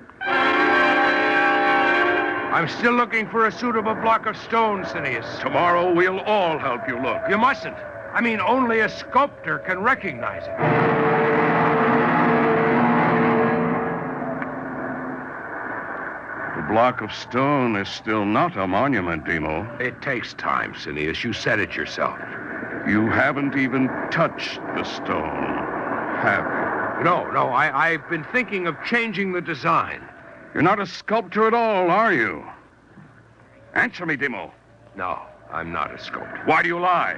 I'm still looking for a suitable block of stone, Phineas. Tomorrow we'll all help you look. You mustn't. I mean, only a sculptor can recognize it. The block of stone is still not a monument, Demo. It takes time, Phineas. You said it yourself. You haven't even touched the stone, have you? No, I've been thinking of changing the design. You're not a sculptor at all, are you? Answer me, Demo. No, I'm not a sculptor. Why do you lie?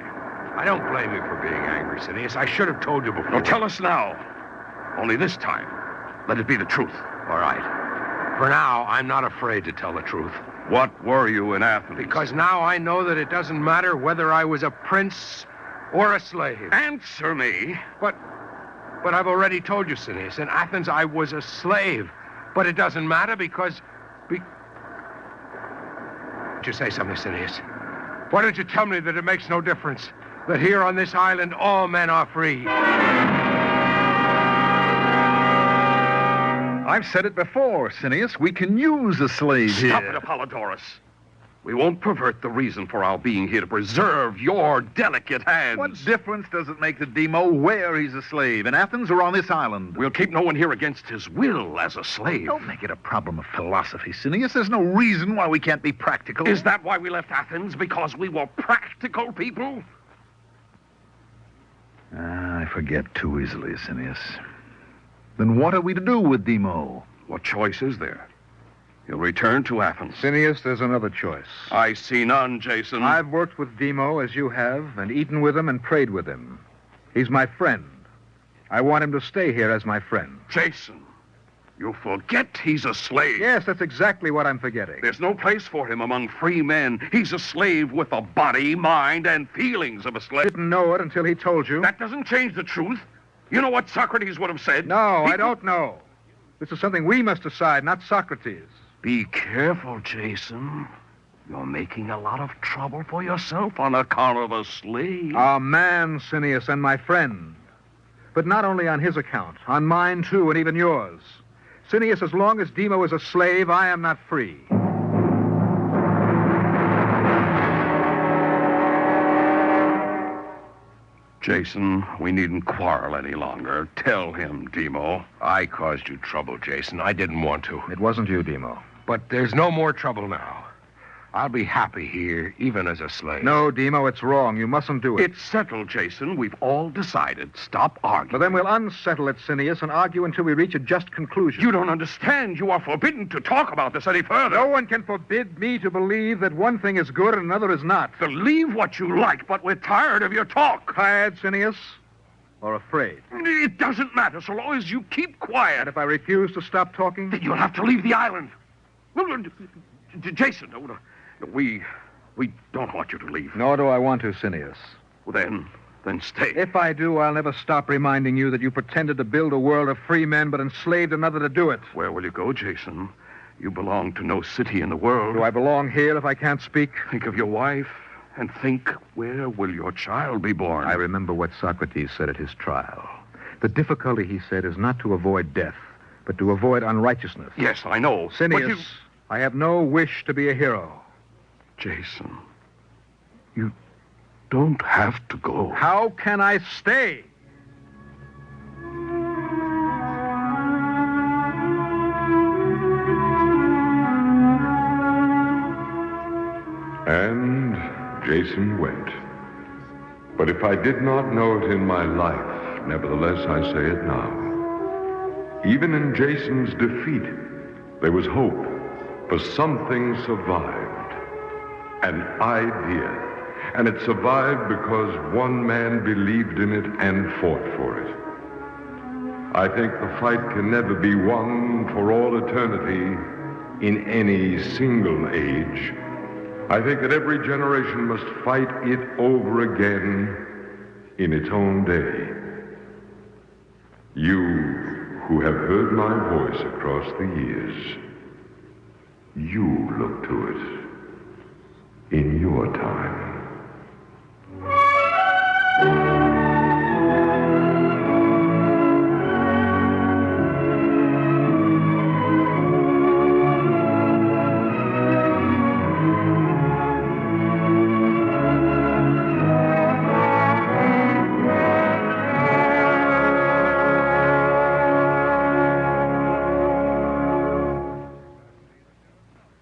I don't blame you for being angry, Phineas. I should have told you before. No, tell us now. Only this time, let it be the truth. All right. For now, I'm not afraid to tell the truth. What were you in Athens? Because now I know that it doesn't matter whether I was a prince or a slave. Answer me. But I've already told you, Phineas. In Athens, I was a slave. But it doesn't matter because... Did you say something, Phineas? Why don't you tell me that it makes no difference? That here on this island, all men are free. I've said it before, Phineas. We can use a slave here. Stop it, Apollodorus. We won't pervert the reason for our being here to preserve your delicate hands. What difference does it make to Demo where he's a slave, in Athens or on this island? We'll keep no one here against his will as a slave. Don't make it a problem of philosophy, Phineas. There's no reason why we can't be practical. Is that why we left Athens? Because we were practical people? I forget too easily, Phineas. Then what are we to do with Demo? What choice is there? He'll return to Athens. Phineas, there's another choice. I see none, Jason. I've worked with Demo as you have, and eaten with him and prayed with him. He's my friend. I want him to stay here as my friend. Jason, you forget he's a slave. Yes, that's exactly what I'm forgetting. There's no place for him among free men. He's a slave with the body, mind, and feelings of a slave. Didn't know it until he told you. That doesn't change the truth. You know what Socrates would have said? No, I don't know. This is something we must decide, not Socrates. Be careful, Jason. You're making a lot of trouble for yourself on account of a slave. A man, Phineas, and my friend. But not only on his account, on mine too, and even yours. Phineas, as long as Demo is a slave, I am not free. Jason, we needn't quarrel any longer. Tell him, Demo. I caused you trouble, Jason. I didn't want to. It wasn't you, Demo. But there's no more trouble now. I'll be happy here, even as a slave. No, Demo, it's wrong. You mustn't do it. It's settled, Jason. We've all decided. Stop arguing. But then we'll unsettle it, Cineas, and argue until we reach a just conclusion. You don't understand. You are forbidden to talk about this any further. No one can forbid me to believe that one thing is good and another is not. Believe what you like, but we're tired of your talk. Tired, Cineas? Or afraid? It doesn't matter so long as you keep quiet. And if I refuse to stop talking? Then you'll have to leave the island. Jason, we don't want you to leave. Nor do I want to, Cineas. Well, then stay. If I do, I'll never stop reminding you that you pretended to build a world of free men but enslaved another to do it. Where will you go, Jason? You belong to no city in the world. Do I belong here if I can't speak? Think of your wife and think, where will your child be born? I remember what Socrates said at his trial. The difficulty, he said, is not to avoid death, but to avoid unrighteousness. Yes, I know. Cineas, I have no wish to be a hero. Jason, you don't have to go. How can I stay? And Jason went. But if I did not know it in my life, nevertheless I say it now. Even in Jason's defeat, there was hope, for something survived. An idea. And it survived because one man believed in it and fought for it. I think the fight can never be won for all eternity in any single age. I think that every generation must fight it over again in its own day. You who have heard my voice across the years, you look to it in your time.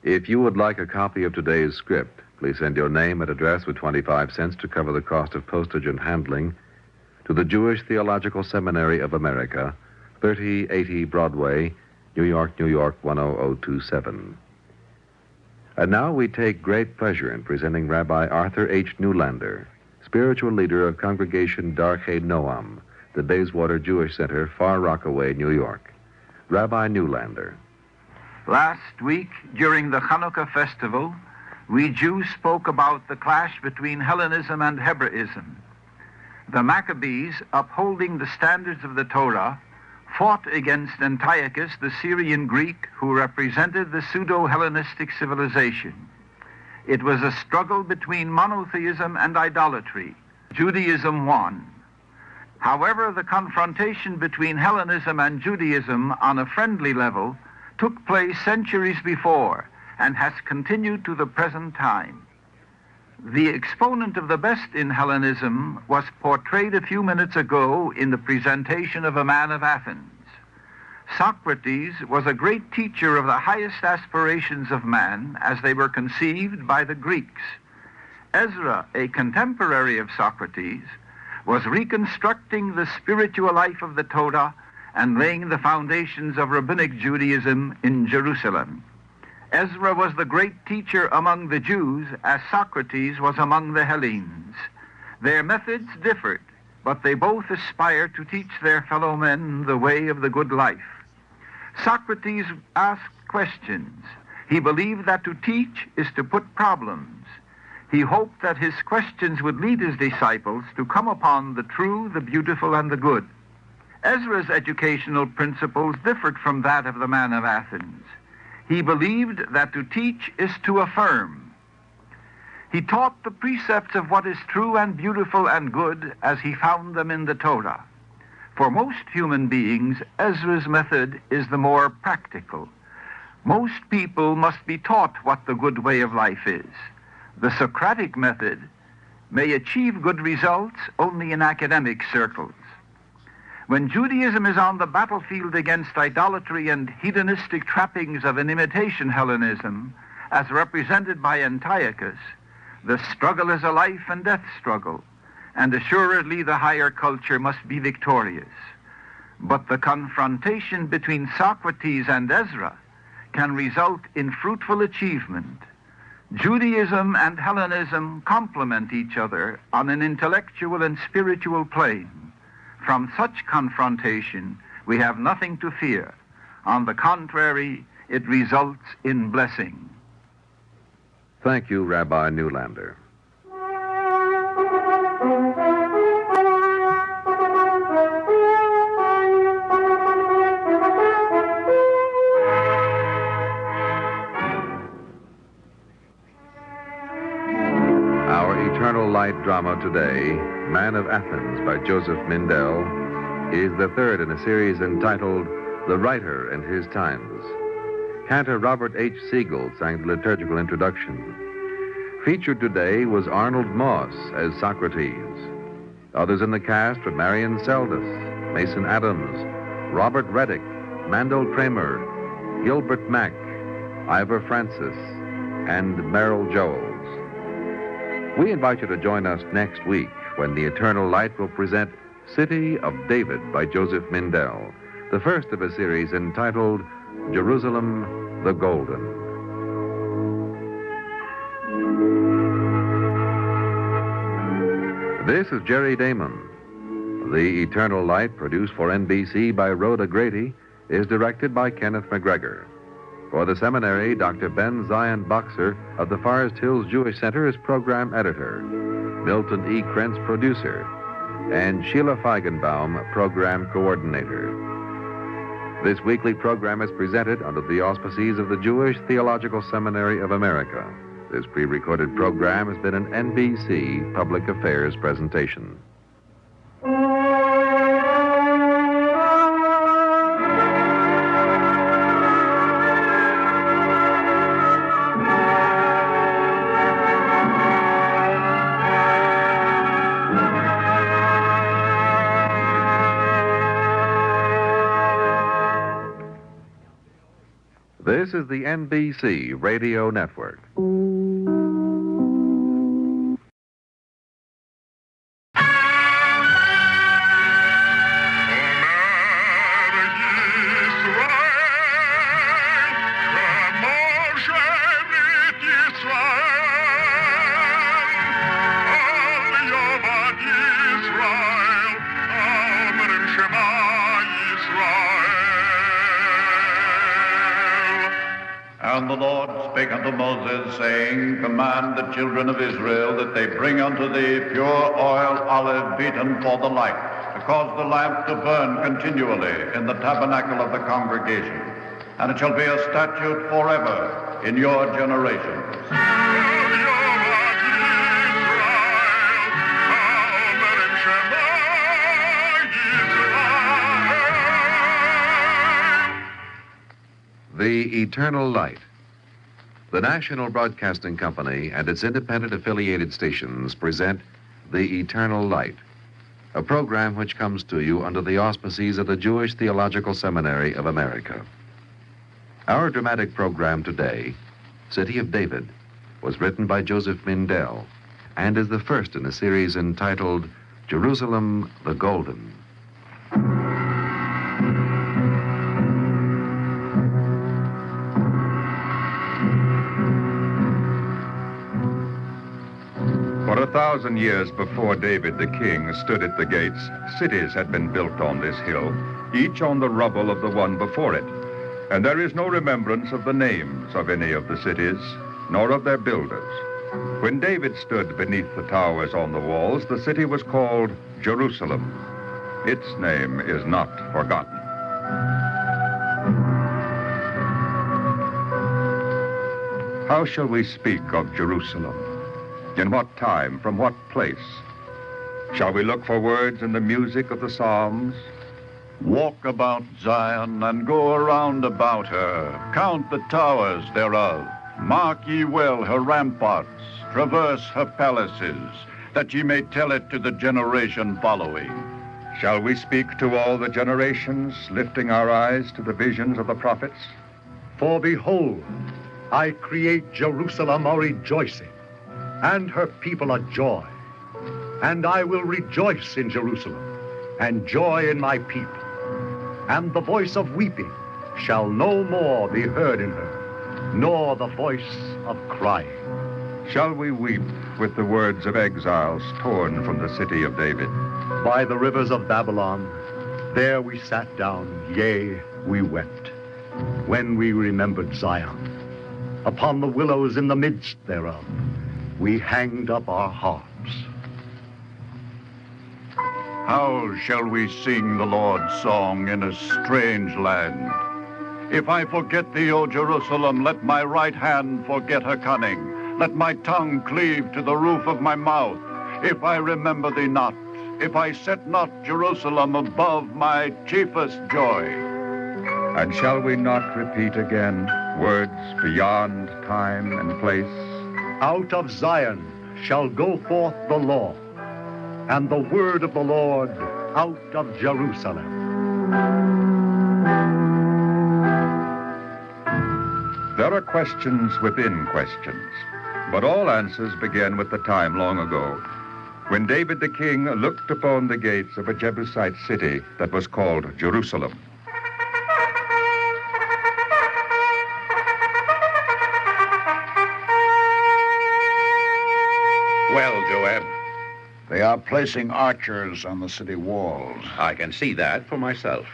If you would like a copy of today's script, please send your name and address with 25 cents to cover the cost of postage and handling to the Jewish Theological Seminary of America, 3080 Broadway, New York, New York, 10027. And now we take great pleasure in presenting Rabbi Arthur H. Newlander, spiritual leader of Congregation Darchei Noam, the Bayswater Jewish Center, Far Rockaway, New York. Rabbi Newlander. Last week, during the Hanukkah festival, we Jews spoke about the clash between Hellenism and Hebraism. The Maccabees, upholding the standards of the Torah, fought against Antiochus, the Syrian Greek, who represented the pseudo-Hellenistic civilization. It was a struggle between monotheism and idolatry. Judaism won. However, the confrontation between Hellenism and Judaism on a friendly level took place centuries before and has continued to the present time. The exponent of the best in Hellenism was portrayed a few minutes ago in the presentation of a Man of Athens. Socrates was a great teacher of the highest aspirations of man as they were conceived by the Greeks. Ezra, a contemporary of Socrates, was reconstructing the spiritual life of the Torah and laying the foundations of rabbinic Judaism in Jerusalem. Ezra was the great teacher among the Jews, as Socrates was among the Hellenes. Their methods differed, but they both aspired to teach their fellow men the way of the good life. Socrates asked questions. He believed that to teach is to put problems. He hoped that his questions would lead his disciples to come upon the true, the beautiful, and the good. Ezra's educational principles differed from that of the Man of Athens. He believed that to teach is to affirm. He taught the precepts of what is true and beautiful and good as he found them in the Torah. For most human beings, Ezra's method is the more practical. Most people must be taught what the good way of life is. The Socratic method may achieve good results only in academic circles. When Judaism is on the battlefield against idolatry and hedonistic trappings of an imitation Hellenism, as represented by Antiochus, the struggle is a life and death struggle, and assuredly the higher culture must be victorious. But the confrontation between Socrates and Ezra can result in fruitful achievement. Judaism and Hellenism complement each other on an intellectual and spiritual plane. From such confrontation, we have nothing to fear. On the contrary, it results in blessing. Thank you, Rabbi Newlander. Our Eternal Light drama today, Man of Athens by Joseph Mindel, is the third in a series entitled The Writer and His Times. Cantor Robert H. Siegel sang the liturgical introduction. Featured today was Arnold Moss as Socrates. Others in the cast were Marion Seldes, Mason Adams, Robert Reddick, Mandel Kramer, Gilbert Mack, Ivor Francis, and Merrill Joels. We invite you to join us next week when the Eternal Light will present City of David by Joseph Mindel, the first of a series entitled Jerusalem the Golden. This is Jerry Damon. The Eternal Light, produced for NBC by Rhoda Grady, is directed by Kenneth McGregor. For the seminary, Dr. Ben Zion Boxer of the Forest Hills Jewish Center is program editor, Milton E. Krentz producer, and Sheila Feigenbaum program coordinator. This weekly program is presented under the auspices of the Jewish Theological Seminary of America. This pre-recorded program has been an NBC Public Affairs presentation. This is the NBC Radio Network. And the Lord spake unto Moses, saying, Command the children of Israel that they bring unto thee pure oil olive beaten for the light, to cause the lamp to burn continually in the tabernacle of the congregation. And it shall be a statute forever in your generations. The Eternal Light. The National Broadcasting Company and its independent affiliated stations present The Eternal Light, a program which comes to you under the auspices of the Jewish Theological Seminary of America. Our dramatic program today, City of David, was written by Joseph Mindel and is the first in a series entitled Jerusalem the Golden. For 1,000 years before David the king stood at the gates, cities had been built on this hill, each on the rubble of the one before it. And there is no remembrance of the names of any of the cities, nor of their builders. When David stood beneath the towers on the walls, the city was called Jerusalem. Its name is not forgotten. How shall we speak of Jerusalem? In what time, from what place? Shall we look for words in the music of the Psalms? Walk about Zion and go around about her. Count the towers thereof. Mark ye well her ramparts. Traverse her palaces, that ye may tell it to the generation following. Shall we speak to all the generations, lifting our eyes to the visions of the prophets? For behold, I create Jerusalem a rejoicing, and her people a joy. And I will rejoice in Jerusalem, and joy in my people. And the voice of weeping shall no more be heard in her, nor the voice of crying. Shall we weep with the words of exiles torn from the city of David? By the rivers of Babylon, there we sat down, yea, we wept, when we remembered Zion. Upon the willows in the midst thereof, we hanged up our harps. How shall we sing the Lord's song in a strange land? If I forget thee, O Jerusalem, let my right hand forget her cunning. Let my tongue cleave to the roof of my mouth. If I remember thee not, if I set not Jerusalem above my chiefest joy. And shall we not repeat again words beyond time and place? Out of Zion shall go forth the law, and the word of the Lord out of Jerusalem. There are questions within questions, but all answers begin with the time long ago, when David the king looked upon the gates of a Jebusite city that was called Jerusalem. Well, Joab, They are placing archers on the city walls. I can see that for myself.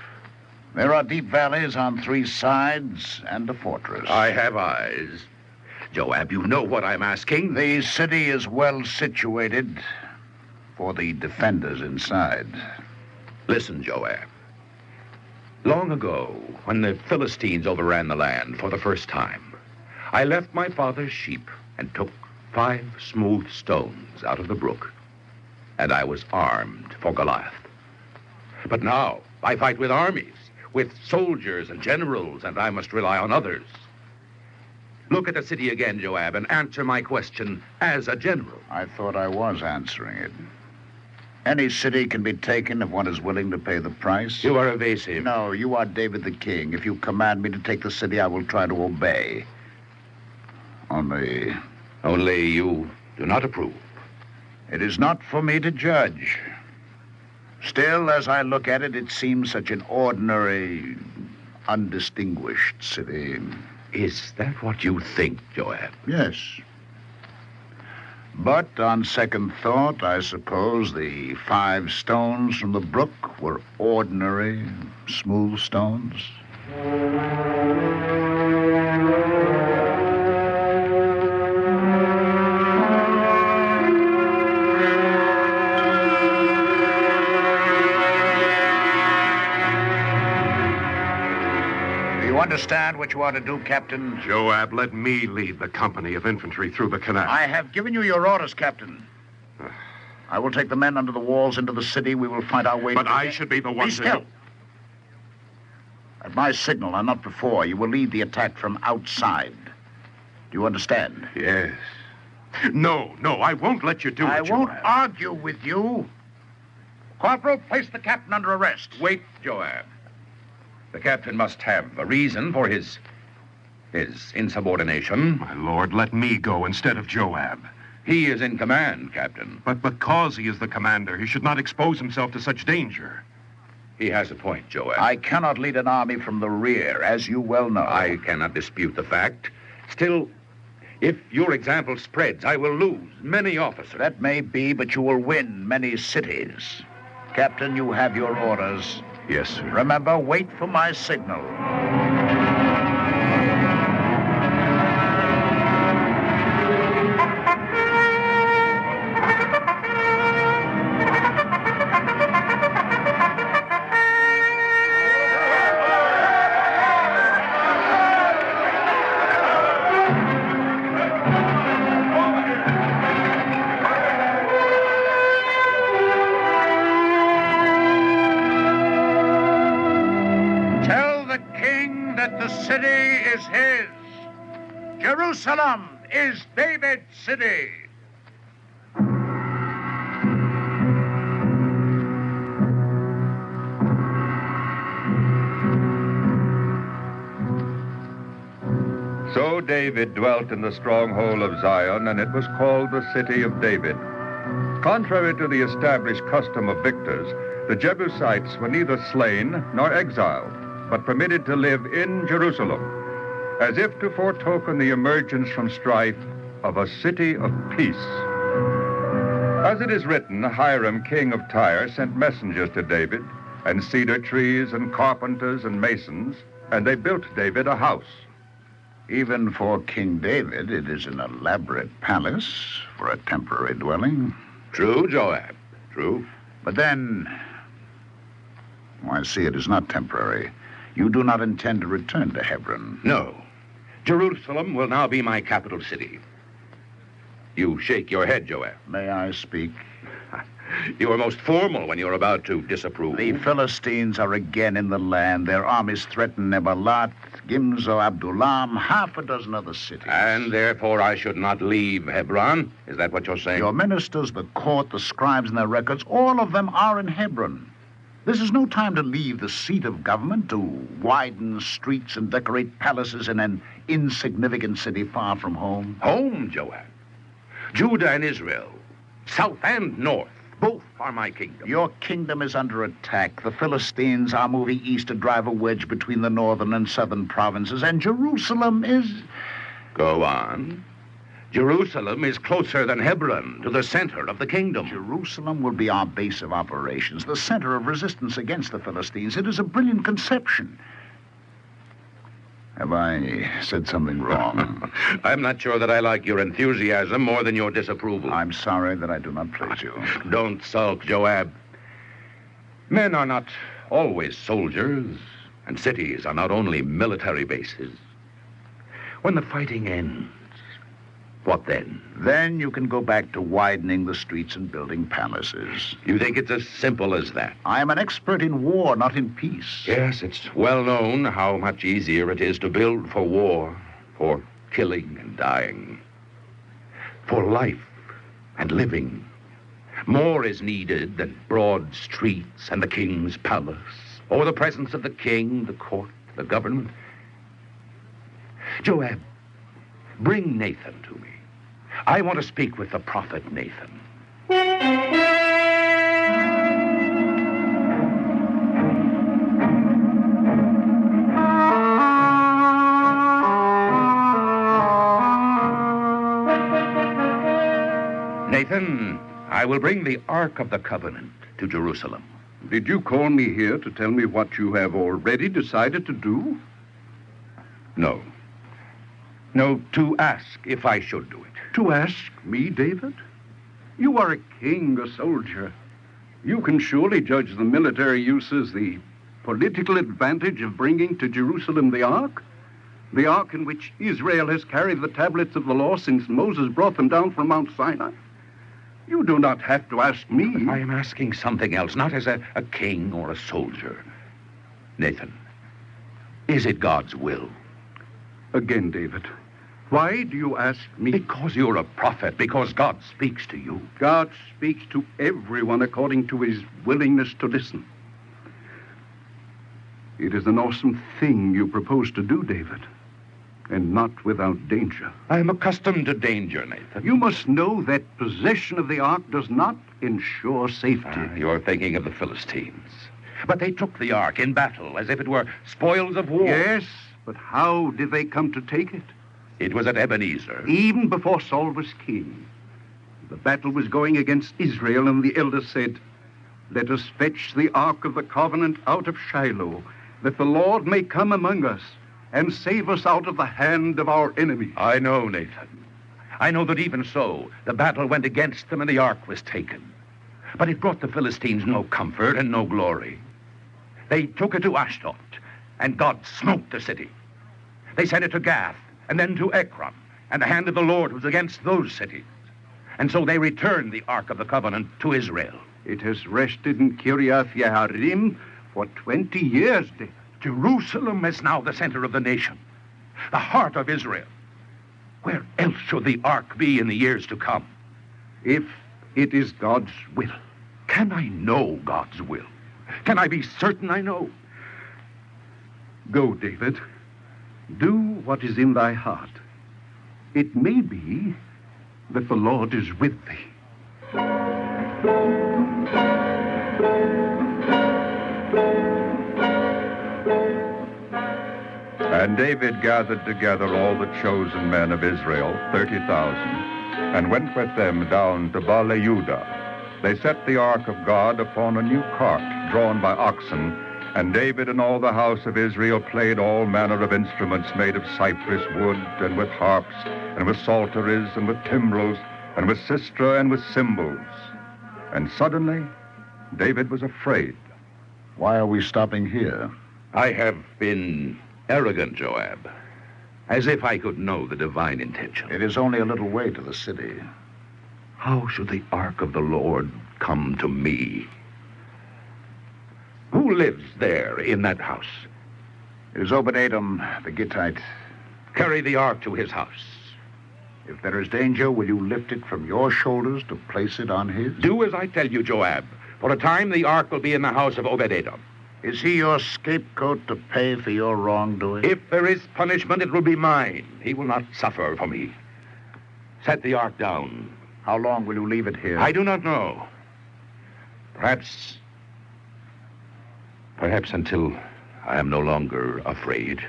There are deep valleys on 3 sides and a fortress. I have eyes. Joab, you know what I'm asking. The city is well situated for the defenders inside. Listen, Joab. Long ago, when the Philistines overran the land for the first time, I left my father's sheep and took 5 smooth stones out of the brook, and I was armed for Goliath. But now I fight with armies, with soldiers and generals, and I must rely on others. Look at the city again, Joab, and answer my question as a general. I thought I was answering it. Any city can be taken if one is willing to pay the price. You are evasive. No, you are David the king. If you command me to take the city, I will try to obey. Only you do not approve. It is not for me to judge. Still, as I look at it, it seems such an ordinary, undistinguished city. Is that what you think, Joab? Yes. But on second thought, I suppose the 5 stones from the brook were ordinary, smooth stones. You understand what you ought to do, Captain? Joab, let me lead the company of infantry through the canal. I have given you your orders, Captain. I will take the men under the walls into the city. We will fight our way But to the I should be the one Be still. At my signal, and not before, you will lead the attack from outside. Do you understand? Yes. No, I won't let you do it, I won't Joab. argue with you. Corporal, place the captain under arrest. Wait, Joab. The captain must have a reason for his insubordination. My lord, let me go instead of Joab. He is in command, Captain. But because he is the commander, he should not expose himself to such danger. He has a point, Joab. I cannot lead an army from the rear, as you well know. I cannot dispute the fact. Still, if your example spreads, I will lose many officers. That may be, but you will win many cities. Captain, you have your orders. Yes, sir. Remember, wait for my signal. City is his. Jerusalem is David's city. So David dwelt in the stronghold of Zion, and it was called the City of David. Contrary to the established custom of victors, the Jebusites were neither slain nor exiled, but permitted to live in Jerusalem, as if to foretoken the emergence from strife of a city of peace. As it is written, Hiram, king of Tyre, sent messengers to David, and cedar trees and carpenters and masons, and they built David a house. Even for King David, it is an elaborate palace for a temporary dwelling. True, Joab, true. But then, I see it is not temporary. You do not intend to return to Hebron. No. Jerusalem will now be my capital city. You shake your head, Joab. May I speak? You are most formal when you're about to disapprove. The Philistines are again in the land. Their armies threaten Nebalat, Gimzo, Abdullam, half a dozen other cities. And therefore I should not leave Hebron? Is that what you're saying? Your ministers, the court, the scribes and their records, all of them are in Hebron. This is no time to leave the seat of government to widen streets and decorate palaces in an insignificant city far from home. Home, Joab. Judah and Israel, south and north, both are my kingdom. Your kingdom is under attack. The Philistines are moving east to drive a wedge between the northern and southern provinces, and Jerusalem is... Go on. Jerusalem is closer than Hebron to the center of the kingdom. Jerusalem will be our base of operations, the center of resistance against the Philistines. It is a brilliant conception. Have I said something wrong? I'm not sure that I like your enthusiasm more than your disapproval. I'm sorry that I do not please you. Don't sulk, Joab. Men are not always soldiers, and cities are not only military bases. When the fighting ends, what then? Then you can go back to widening the streets and building palaces. You think it's as simple as that? I am an expert in war, not in peace. Yes, it's well known how much easier it is to build for war, for killing and dying, for life and living. More is needed than broad streets and the king's palace, or the presence of the king, the court, the government. Joab, bring Nathan to me. I want to speak with the prophet Nathan. Nathan, I will bring the Ark of the Covenant to Jerusalem. Did you call me here to tell me what you have already decided to do? No. No, to ask if I should do it. To ask me, David? You are a king, a soldier. You can surely judge the military uses, the political advantage of bringing to Jerusalem the Ark in which Israel has carried the tablets of the law since Moses brought them down from Mount Sinai. You do not have to ask me. But I am asking something else, not as a king or a soldier. Nathan, is it God's will? Again, David, why do you ask me? Because you're a prophet, because God speaks to you. God speaks to everyone according to his willingness to listen. It is an awesome thing you propose to do, David, and not without danger. I am accustomed to danger, Nathan. You must know that possession of the Ark does not ensure safety. You're thinking of the Philistines. But they took the Ark in battle as if it were spoils of war. Yes, but how did they come to take it? It was at Ebenezer. Even before Saul was king. The battle was going against Israel, and the elders said, "Let us fetch the Ark of the Covenant out of Shiloh, that the Lord may come among us and save us out of the hand of our enemies." I know, Nathan. I know that even so, the battle went against them and the Ark was taken. But it brought the Philistines no comfort and no glory. They took it to Ashdod, and God smote the city. They sent it to Gath, and then to Ekron, and the hand of the Lord was against those cities. And so they returned the Ark of the Covenant to Israel. It has rested in Kiriath Yearim for 20 years, David. Jerusalem is now the center of the nation, the heart of Israel. Where else should the Ark be in the years to come? If it is God's will. Can I know God's will? Can I be certain I know? Go, David. Do what is in thy heart. It may be that the Lord is with thee. And David gathered together all the chosen men of Israel, 30,000, and went with them down to Baale-Judah. They set the ark of God upon a new cart drawn by oxen, and David and all the house of Israel played all manner of instruments made of cypress wood, and with harps, and with psalteries, and with timbrels, and with sistra, and with cymbals. And suddenly, David was afraid. Why are we stopping here? I have been arrogant, Joab, as if I could know the divine intention. It is only a little way to the city. How should the ark of the Lord come to me? Who lives there in that house? It is Obed-Edom, the Gittite. Carry the ark to his house. If there is danger, will you lift it from your shoulders to place it on his? Do as I tell you, Joab. For a time, the ark will be in the house of Obed-Edom. Is he your scapegoat to pay for your wrongdoing? If there is punishment, it will be mine. He will not suffer for me. Set the ark down. How long will you leave it here? I do not know. Perhaps until I am no longer afraid.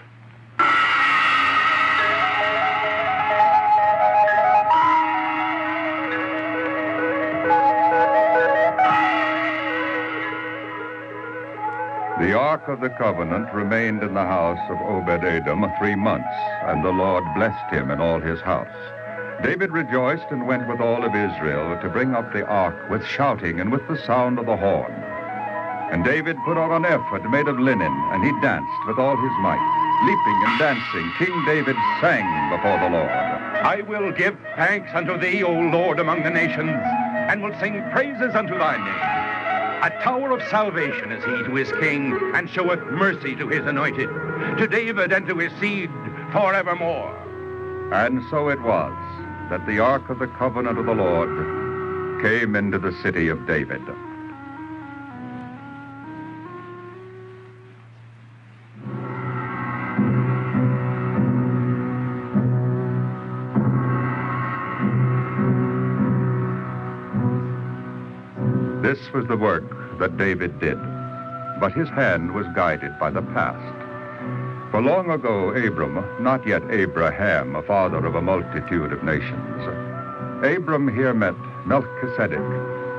The ark of the covenant remained in the house of Obed-Edom 3 months, and the Lord blessed him and all his house. David rejoiced and went with all of Israel to bring up the ark with shouting and with the sound of the horn. And David put on an ephod made of linen, and he danced with all his might. Leaping and dancing, King David sang before the Lord. I will give thanks unto thee, O Lord, among the nations, and will sing praises unto thy name. A tower of salvation is he to his king, and showeth mercy to his anointed, to David and to his seed forevermore. And so it was that the ark of the covenant of the Lord came into the city of David. This was the work that David did, but his hand was guided by the past. For long ago, Abram, not yet Abraham, a father of a multitude of nations, Abram here met Melchizedek,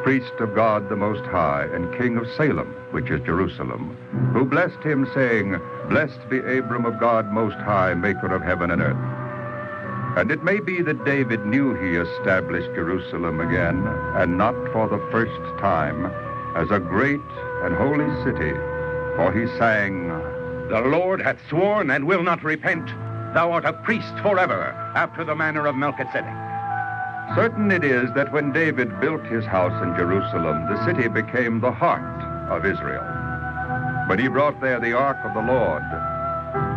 priest of God the Most High and king of Salem, which is Jerusalem, who blessed him, saying, Blessed be Abram of God Most High, maker of heaven and earth. And it may be that David knew he established Jerusalem again, and not for the first time, as a great and holy city, for he sang, The Lord hath sworn and will not repent. Thou art a priest forever, after the manner of Melchizedek. Certain it is that when David built his house in Jerusalem, the city became the heart of Israel. But he brought there the ark of the Lord.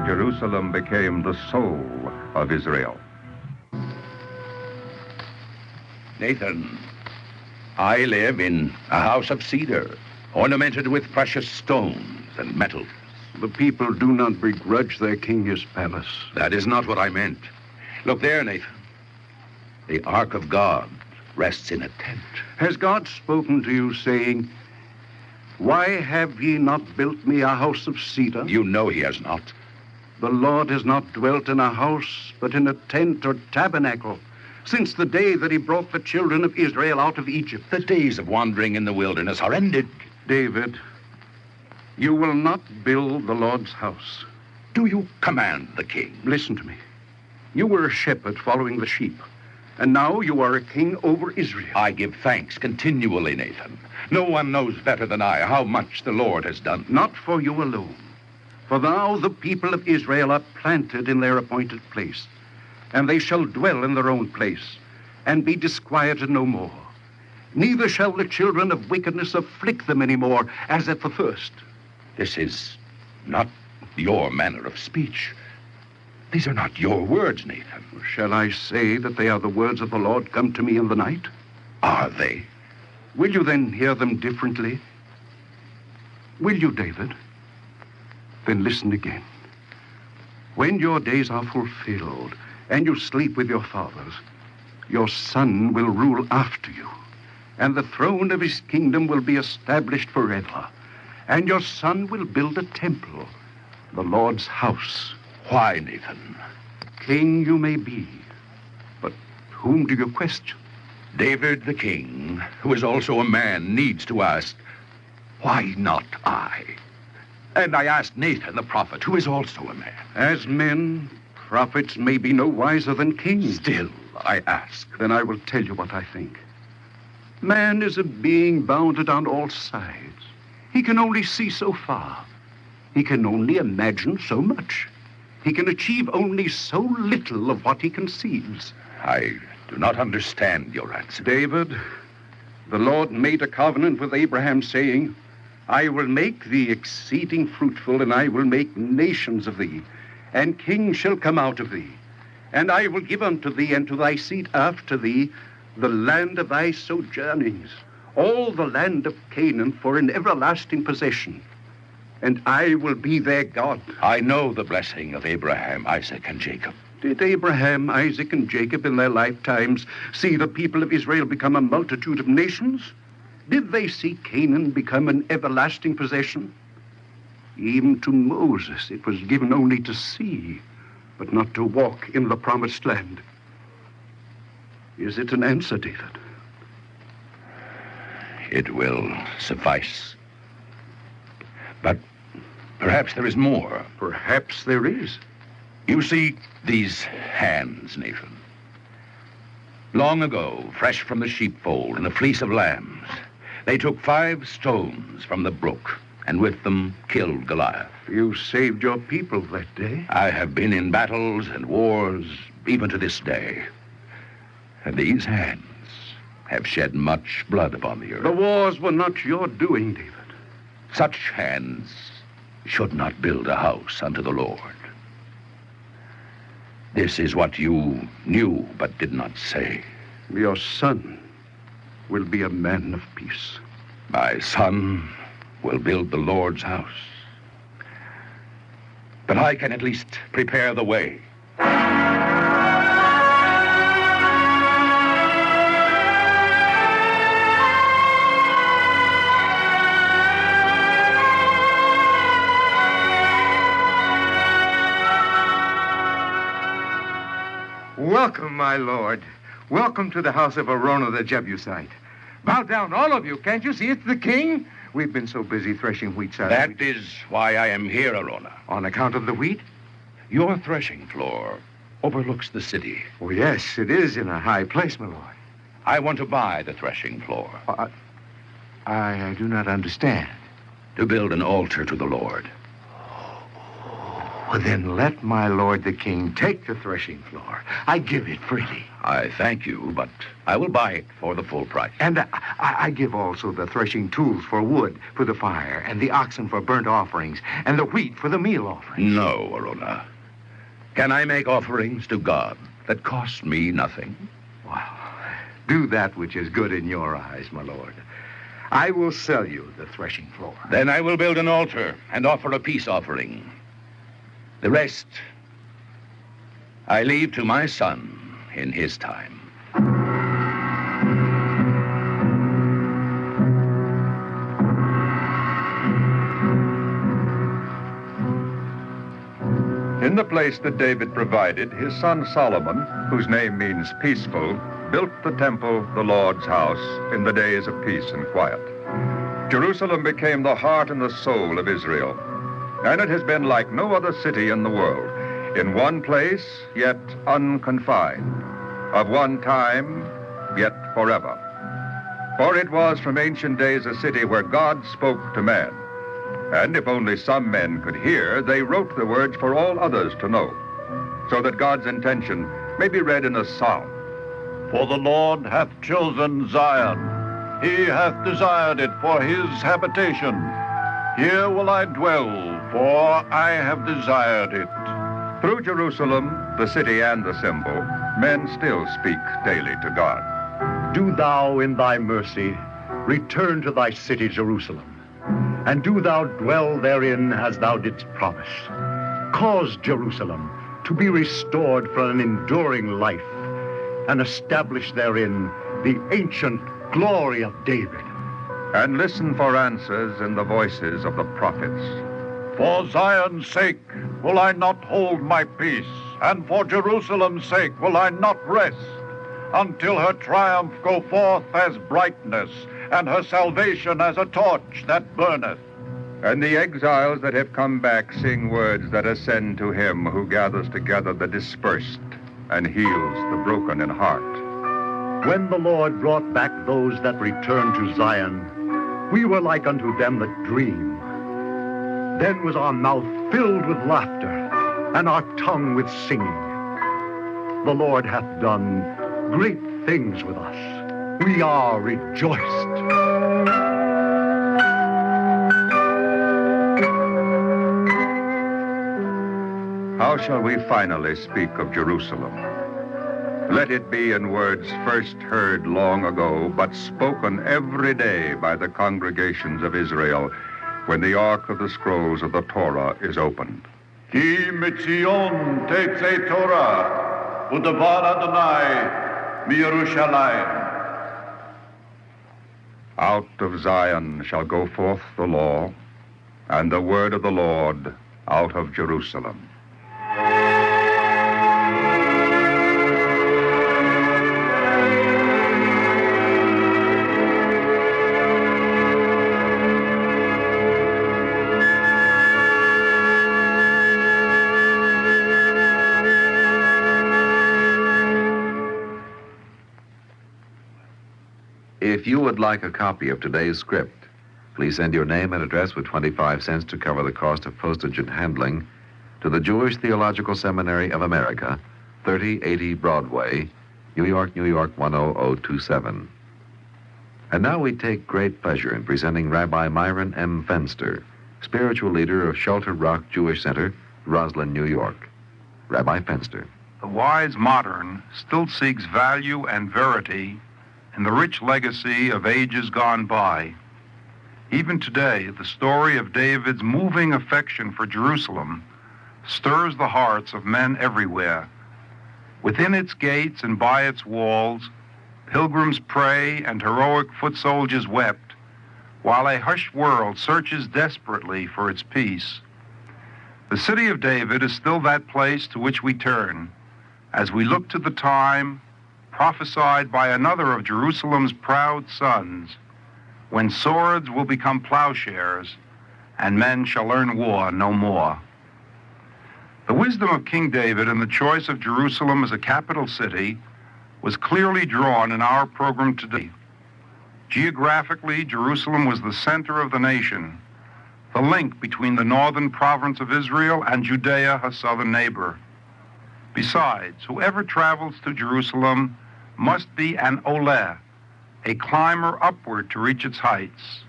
Jerusalem became the soul of Israel. Nathan, I live in a house of cedar, ornamented with precious stones and metals. The people do not begrudge their king his palace. That is not what I meant. Look there, Nathan. The ark of God rests in a tent. Has God spoken to you, saying, Why have ye not built me a house of cedar? You know he has not. The Lord has not dwelt in a house, but in a tent or tabernacle, since the day that he brought the children of Israel out of Egypt. The days of wandering in the wilderness are ended. David, you will not build the Lord's house. Do you command the king? Listen to me. You were a shepherd following the sheep, and now you are a king over Israel. I give thanks continually, Nathan. No one knows better than I how much the Lord has done. Not for you alone, for thou, the people of Israel, are planted in their appointed place, and they shall dwell in their own place, and be disquieted no more. Neither shall the children of wickedness afflict them any more, as at the first. This is not your manner of speech. These are not your words, Nathan. Shall I say that they are the words of the Lord come to me in the night? Are they? Will you then hear them differently? Will you, David? Then listen again. When your days are fulfilled, and you sleep with your fathers, your son will rule after you, and the throne of his kingdom will be established forever. And your son will build a temple, the Lord's house. Why, Nathan? King you may be, but whom do you question? David the king, who is also a man, needs to ask, why not I? And I asked Nathan the prophet, who is also a man. As men, prophets may be no wiser than kings. Still, I ask. Then I will tell you what I think. Man is a being bounded on all sides. He can only see so far. He can only imagine so much. He can achieve only so little of what he conceives. I do not understand your answer. David, the Lord made a covenant with Abraham, saying, I will make thee exceeding fruitful, and I will make nations of thee, and kings shall come out of thee. And I will give unto thee and to thy seed after thee the land of thy sojournings, all the land of Canaan for an everlasting possession. And I will be their God. I know the blessing of Abraham, Isaac, and Jacob. Did Abraham, Isaac, and Jacob in their lifetimes see the people of Israel become a multitude of nations? Did they see Canaan become an everlasting possession? Even to Moses it was given only to see, but not to walk in the promised land. Is it an answer, David? It will suffice. But perhaps there is more. Perhaps there is. You see these hands, Nathan. Long ago, fresh from the sheepfold and the fleece of lambs, they took 5 stones from the brook and with them killed Goliath. You saved your people that day. I have been in battles and wars, even to this day. And these hands have shed much blood upon the earth. The wars were not your doing, David. Such hands should not build a house unto the Lord. This is what you knew but did not say. Your son will be a man of peace. My son will build the Lord's house. But I can at least prepare the way. Welcome, my lord. Welcome to the house of Araunah the Jebusite. Bow down, all of you. Can't you see it's the king? We've been so busy threshing wheat, sir. That is why I am here, Araunah. On account of the wheat? Your threshing floor overlooks the city. Oh, yes, it is in a high place, my lord. I want to buy the threshing floor. I do not understand. To build an altar to the Lord. Well, then let my lord the king take the threshing floor. I give it freely. I thank you, but I will buy it for the full price. And I give also the threshing tools for wood for the fire, and the oxen for burnt offerings, and the wheat for the meal offerings. No, Araunah. Can I make offerings to God that cost me nothing? Well, do that which is good in your eyes, my lord. I will sell you the threshing floor. Then I will build an altar and offer a peace offering. The rest I leave to my son in his time. In the place that David provided, his son Solomon, whose name means peaceful, built the temple, the Lord's house, in the days of peace and quiet. Jerusalem became the heart and the soul of Israel. And it has been like no other city in the world, in one place, yet unconfined, of one time, yet forever. For it was from ancient days a city where God spoke to man. And if only some men could hear, they wrote the words for all others to know, so that God's intention may be read in a song. For the Lord hath chosen Zion. He hath desired it for his habitation. Here will I dwell, for I have desired it. Through Jerusalem, the city and the symbol, men still speak daily to God. Do thou in thy mercy return to thy city Jerusalem, and do thou dwell therein as thou didst promise. Cause Jerusalem, to be restored for an enduring life, and establish therein the ancient glory of David. And listen for answers in the voices of the prophets. For Zion's sake will I not hold my peace, and for Jerusalem's sake will I not rest, until her triumph go forth as brightness, and her salvation as a torch that burneth. And the exiles that have come back sing words that ascend to him who gathers together the dispersed and heals the broken in heart. When the Lord brought back those that returned to Zion, we were like unto them that dream. Then was our mouth filled with laughter, and our tongue with singing. The Lord hath done great things with us. We are rejoiced. How shall we finally speak of Jerusalem? Let it be in words first heard long ago, but spoken every day by the congregations of Israel when the ark of the scrolls of the Torah is opened. Ki mitzion tetzei Torah, u'davar Adonai miYerushalayim. Out of Zion shall go forth the law, and the word of the Lord out of Jerusalem. If you would like a copy of today's script, please send your name and address with 25 cents to cover the cost of postage and handling to the Jewish Theological Seminary of America, 3080 Broadway, New York, New York 10027. And now we take great pleasure in presenting Rabbi Myron M. Fenster, spiritual leader of Shelter Rock Jewish Center, Roslyn, New York. Rabbi Fenster. The wise modern still seeks value and verity in the rich legacy of ages gone by. Even today, the story of David's moving affection for Jerusalem stirs the hearts of men everywhere. Within its gates and by its walls, pilgrims pray and heroic foot soldiers wept, while a hushed world searches desperately for its peace. The city of David is still that place to which we turn as we look to the time prophesied by another of Jerusalem's proud sons, when swords will become plowshares and men shall learn war no more. The wisdom of King David in the choice of Jerusalem as a capital city was clearly drawn in our program today. Geographically, Jerusalem was the center of the nation, the link between the northern province of Israel and Judea, her southern neighbor. Besides, whoever travels to Jerusalem must be an oleh, a climber upward to reach its heights.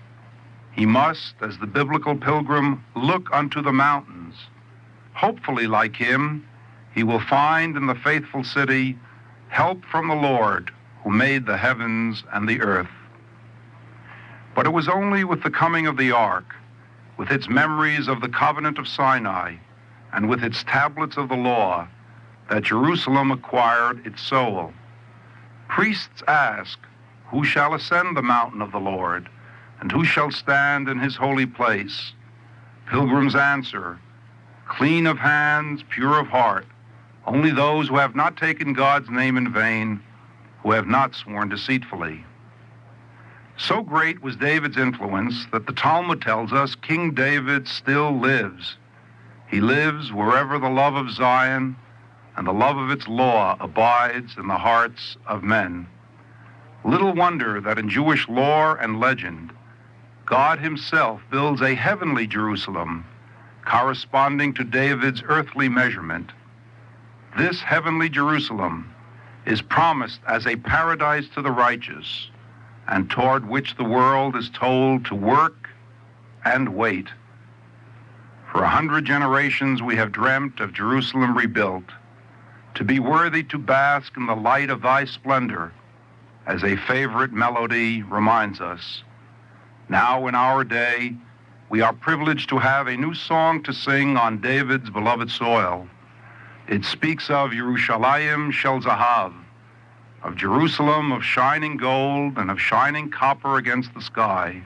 He must, as the biblical pilgrim, look unto the mountains. Hopefully, like him, he will find in the faithful city help from the Lord who made the heavens and the earth. But it was only with the coming of the ark, with its memories of the covenant of Sinai, and with its tablets of the law, that Jerusalem acquired its soul. Priests ask, who shall ascend the mountain of the Lord, and who shall stand in his holy place? Pilgrims answer, clean of hands, pure of heart, only those who have not taken God's name in vain, who have not sworn deceitfully. So great was David's influence that the Talmud tells us King David still lives. He lives wherever the love of Zion and the love of its law abides in the hearts of men. Little wonder that in Jewish lore and legend, God himself builds a heavenly Jerusalem corresponding to David's earthly measurement. This heavenly Jerusalem is promised as a paradise to the righteous, and toward which the world is told to work and wait. For 100 generations we have dreamt of Jerusalem rebuilt, to be worthy to bask in the light of thy splendor, as a favorite melody reminds us. Now in our day, we are privileged to have a new song to sing on David's beloved soil. It speaks of Yerushalayim Shel Zahav, of Jerusalem of shining gold and of shining copper against the sky,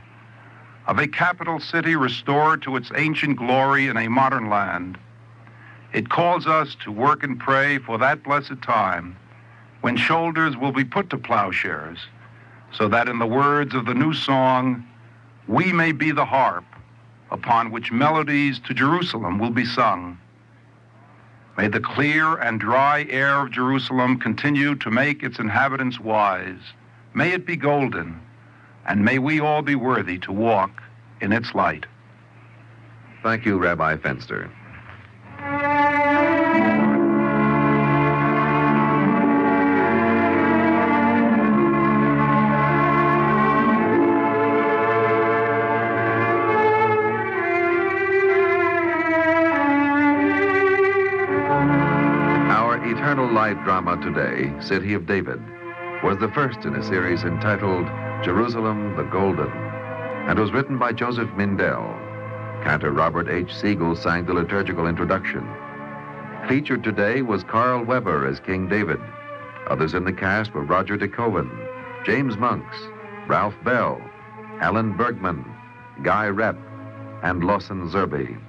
of a capital city restored to its ancient glory in a modern land. It calls us to work and pray for that blessed time when shoulders will be put to plowshares, so that in the words of the new song, we may be the harp upon which melodies to Jerusalem will be sung. May the clear and dry air of Jerusalem continue to make its inhabitants wise. May it be golden, and may we all be worthy to walk in its light. Thank you, Rabbi Fenster. Eternal Light drama today, City of David, was the first in a series entitled Jerusalem the Golden, and was written by Joseph Mindell. Cantor Robert H. Siegel sang the liturgical introduction. Featured today was Carl Weber as King David. Others in the cast were Roger De Koven, James Monks, Ralph Bell, Alan Bergman, Guy Rep, and Lawson Zerby.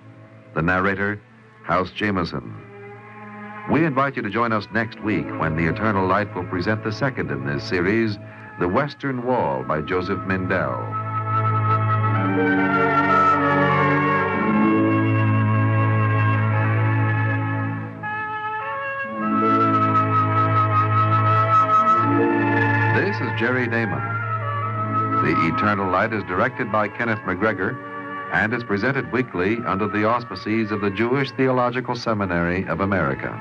The narrator, House Jameson. We invite you to join us next week when the Eternal Light will present the second in this series, The Western Wall by Joseph Mindell. This is Jerry Damon. The Eternal Light is directed by Kenneth McGregor and is presented weekly under the auspices of the Jewish Theological Seminary of America.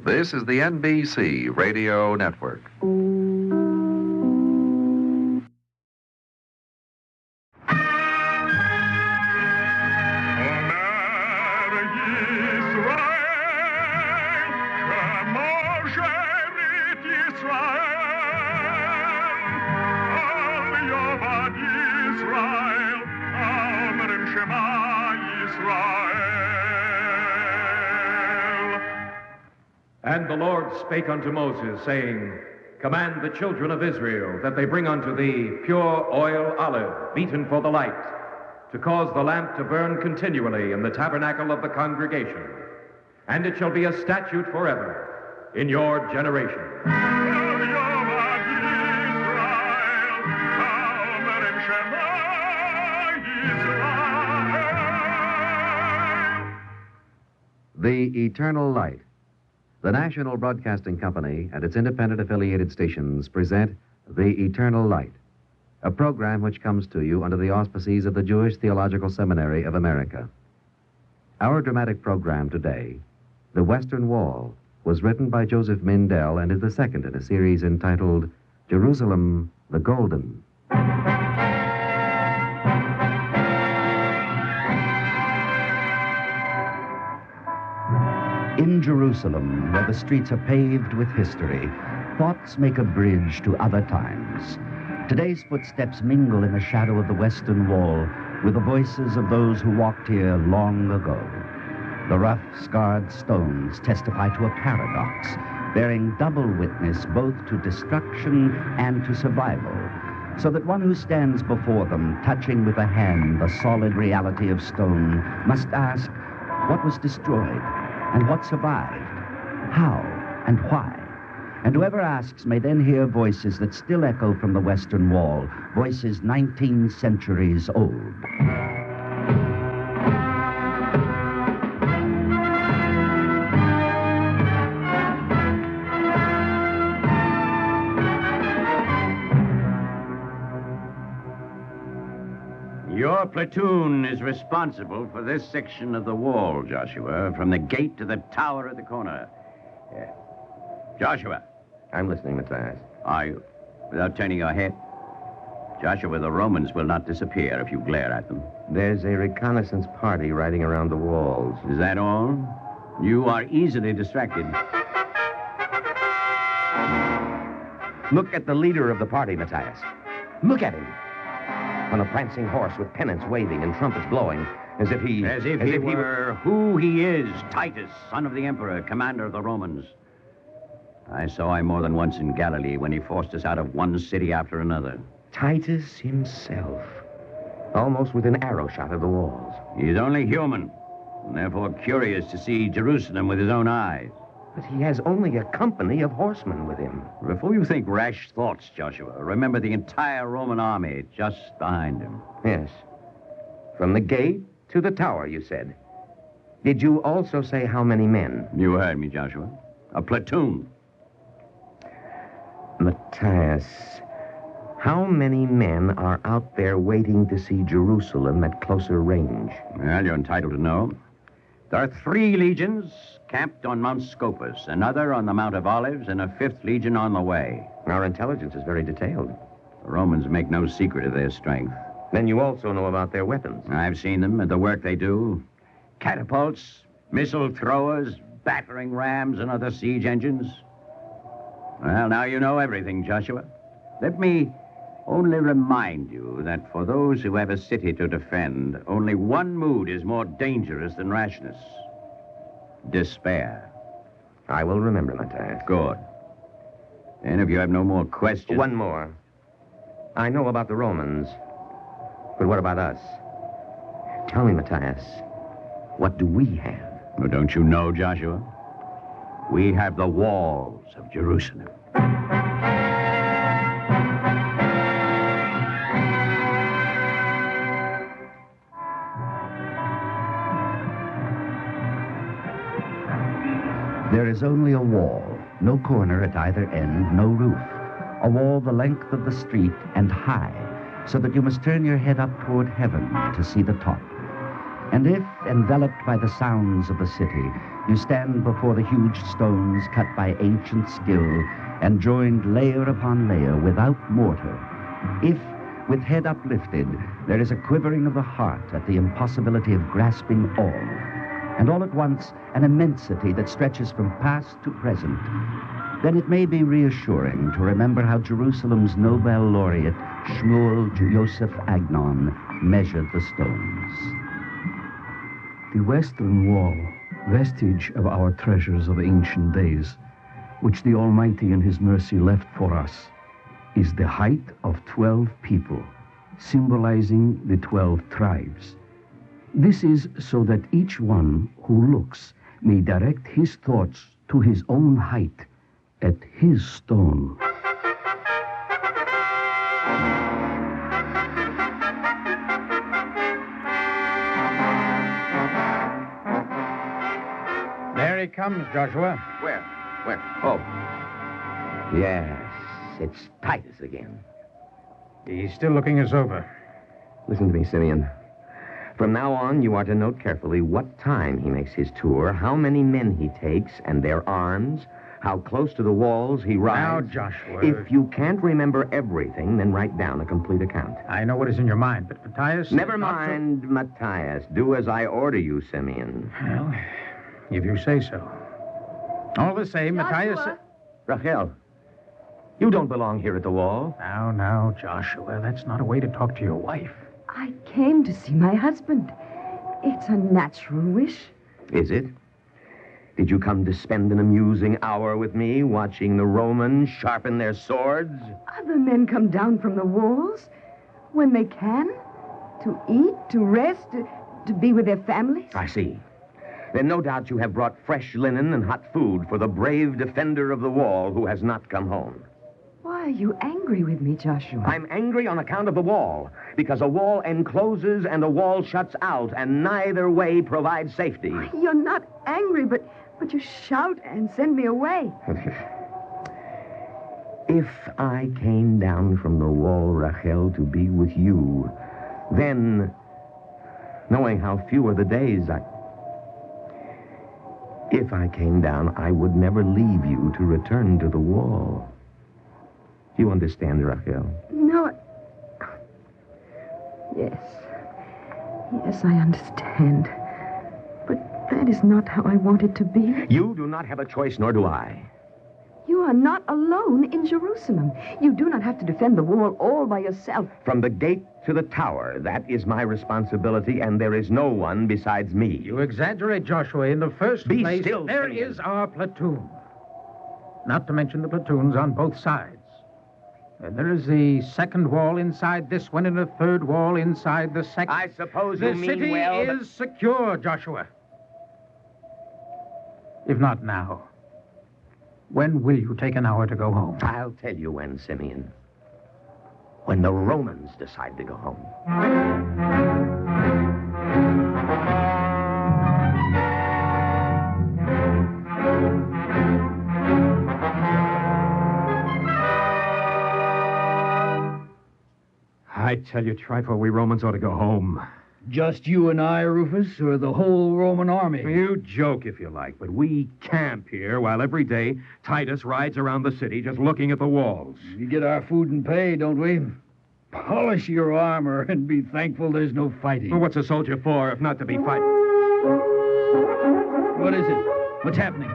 This is the NBC Radio Network. And the Lord spake unto Moses, saying, Command the children of Israel that they bring unto thee pure oil olive, beaten for the light, to cause the lamp to burn continually in the tabernacle of the congregation. And it shall be a statute forever in your generation. The Eternal Light. The National Broadcasting Company and its independent affiliated stations present The Eternal Light, a program which comes to you under the auspices of the Jewish Theological Seminary of America. Our dramatic program today, The Western Wall, was written by Joseph Mindell and is the second in a series entitled Jerusalem the Golden. In Jerusalem, where the streets are paved with history, thoughts make a bridge to other times. Today's footsteps mingle in the shadow of the Western Wall with the voices of those who walked here long ago. The rough, scarred stones testify to a paradox, bearing double witness both to destruction and to survival, so that one who stands before them, touching with a hand the solid reality of stone, must ask, what was destroyed? And what survived? How and why? And whoever asks may then hear voices that still echo from the Western Wall, voices 19 centuries old. Your platoon is responsible for this section of the wall, Joshua, from the gate to the tower at the corner. Joshua. I'm listening, Matthias. Are you? Without turning your head? Joshua, the Romans will not disappear if you glare at them. There's a reconnaissance party riding around the walls. Is that all? You are easily distracted. Look at the leader of the party, Matthias. Look at him. On a prancing horse with pennants waving and trumpets blowing, as if he were who he is, Titus, son of the emperor, commander of the Romans. I saw him more than once in Galilee when he forced us out of one city after another. Titus himself, almost within arrow shot of the walls. He's only human, and therefore curious to see Jerusalem with his own eyes. But he has only a company of horsemen with him. Before you think rash thoughts, Joshua, remember the entire Roman army just behind him. Yes. From the gate to the tower, you said. Did you also say how many men? You heard me, Joshua. A platoon. Matthias, how many men are out there waiting to see Jerusalem at closer range? Well, you're entitled to know. There are 3 legions camped on Mount Scopus, another on the Mount of Olives, and a 5th legion on the way. Our intelligence is very detailed. The Romans make no secret of their strength. Then you also know about their weapons. I've seen them and the work they do. Catapults, missile throwers, battering rams, and other siege engines. Well, now you know everything, Joshua. Let me only remind you that for those who have a city to defend, only one mood is more dangerous than rashness. Despair. I will remember, Matthias. Good. And if you have no more questions... One more. I know about the Romans, but what about us? Tell me, Matthias, what do we have? Well, don't you know, Joshua? We have the walls of Jerusalem. There is only a wall, no corner at either end, no roof. A wall the length of the street and high, so that you must turn your head up toward heaven to see the top. And if, enveloped by the sounds of the city, you stand before the huge stones cut by ancient skill and joined layer upon layer without mortar, if, with head uplifted, there is a quivering of the heart at the impossibility of grasping all, and all at once an immensity that stretches from past to present, then it may be reassuring to remember how Jerusalem's Nobel laureate, Shmuel Yosef Agnon, measured the stones. The western wall, vestige of our treasures of ancient days, which the Almighty in His mercy left for us, is the height of 12 people, symbolizing the 12 tribes. This is so that each one who looks may direct his thoughts to his own height at his stone. There he comes, Joshua. Where? Oh. Yes, it's Titus again. He's still looking us over. Listen to me, Simeon. From now on, you are to note carefully what time he makes his tour, how many men he takes and their arms, how close to the walls he rides. Now, Joshua... If you can't remember everything, then write down a complete account. I know what is in your mind, but Matthias... Never mind, Matthias. Do as I order you, Simeon. Well, if you say so. All the same, Matthias... Raphael, you don't belong here at the wall. Now, Joshua, that's not a way to talk to your wife. I came to see my husband. It's a natural wish. Is it? Did you come to spend an amusing hour with me, watching the Romans sharpen their swords? Other men come down from the walls when they can, to eat, to rest, to be with their families. I see. Then no doubt you have brought fresh linen and hot food for the brave defender of the wall who has not come home. Why are you angry with me, Joshua? I'm angry on account of the wall, because a wall encloses and a wall shuts out, and neither way provides safety. You're not angry, but you shout and send me away. If I came down from the wall, Rachel, to be with you, then, knowing how few are the days, if I came down, I would never leave you to return to the wall. Do you understand, Raphael? No, Yes. Yes, I understand. But that is not how I want it to be. You do not have a choice, nor do I. You are not alone in Jerusalem. You do not have to defend the wall all by yourself. From the gate to the tower, that is my responsibility, and there is no one besides me. You exaggerate, Joshua. In the first Be place, still, there Simeon. is our platoon. Not to mention the platoons on both sides. And there is the second wall inside this one and a third wall inside the second. I suppose the you mean city well, but- is secure, Joshua. If not now, when will you take an hour to go home? I'll tell you when, Simeon. When the Romans decide to go home. I tell you, Trifle, we Romans ought to go home. Just you and I, Rufus, or the whole Roman army? You joke if you like, but we camp here while every day Titus rides around the city just looking at the walls. We get our food and pay, don't we? Polish your armor and be thankful there's no fighting. Well, what's a soldier for if not to be fighting? What is it? What's happening?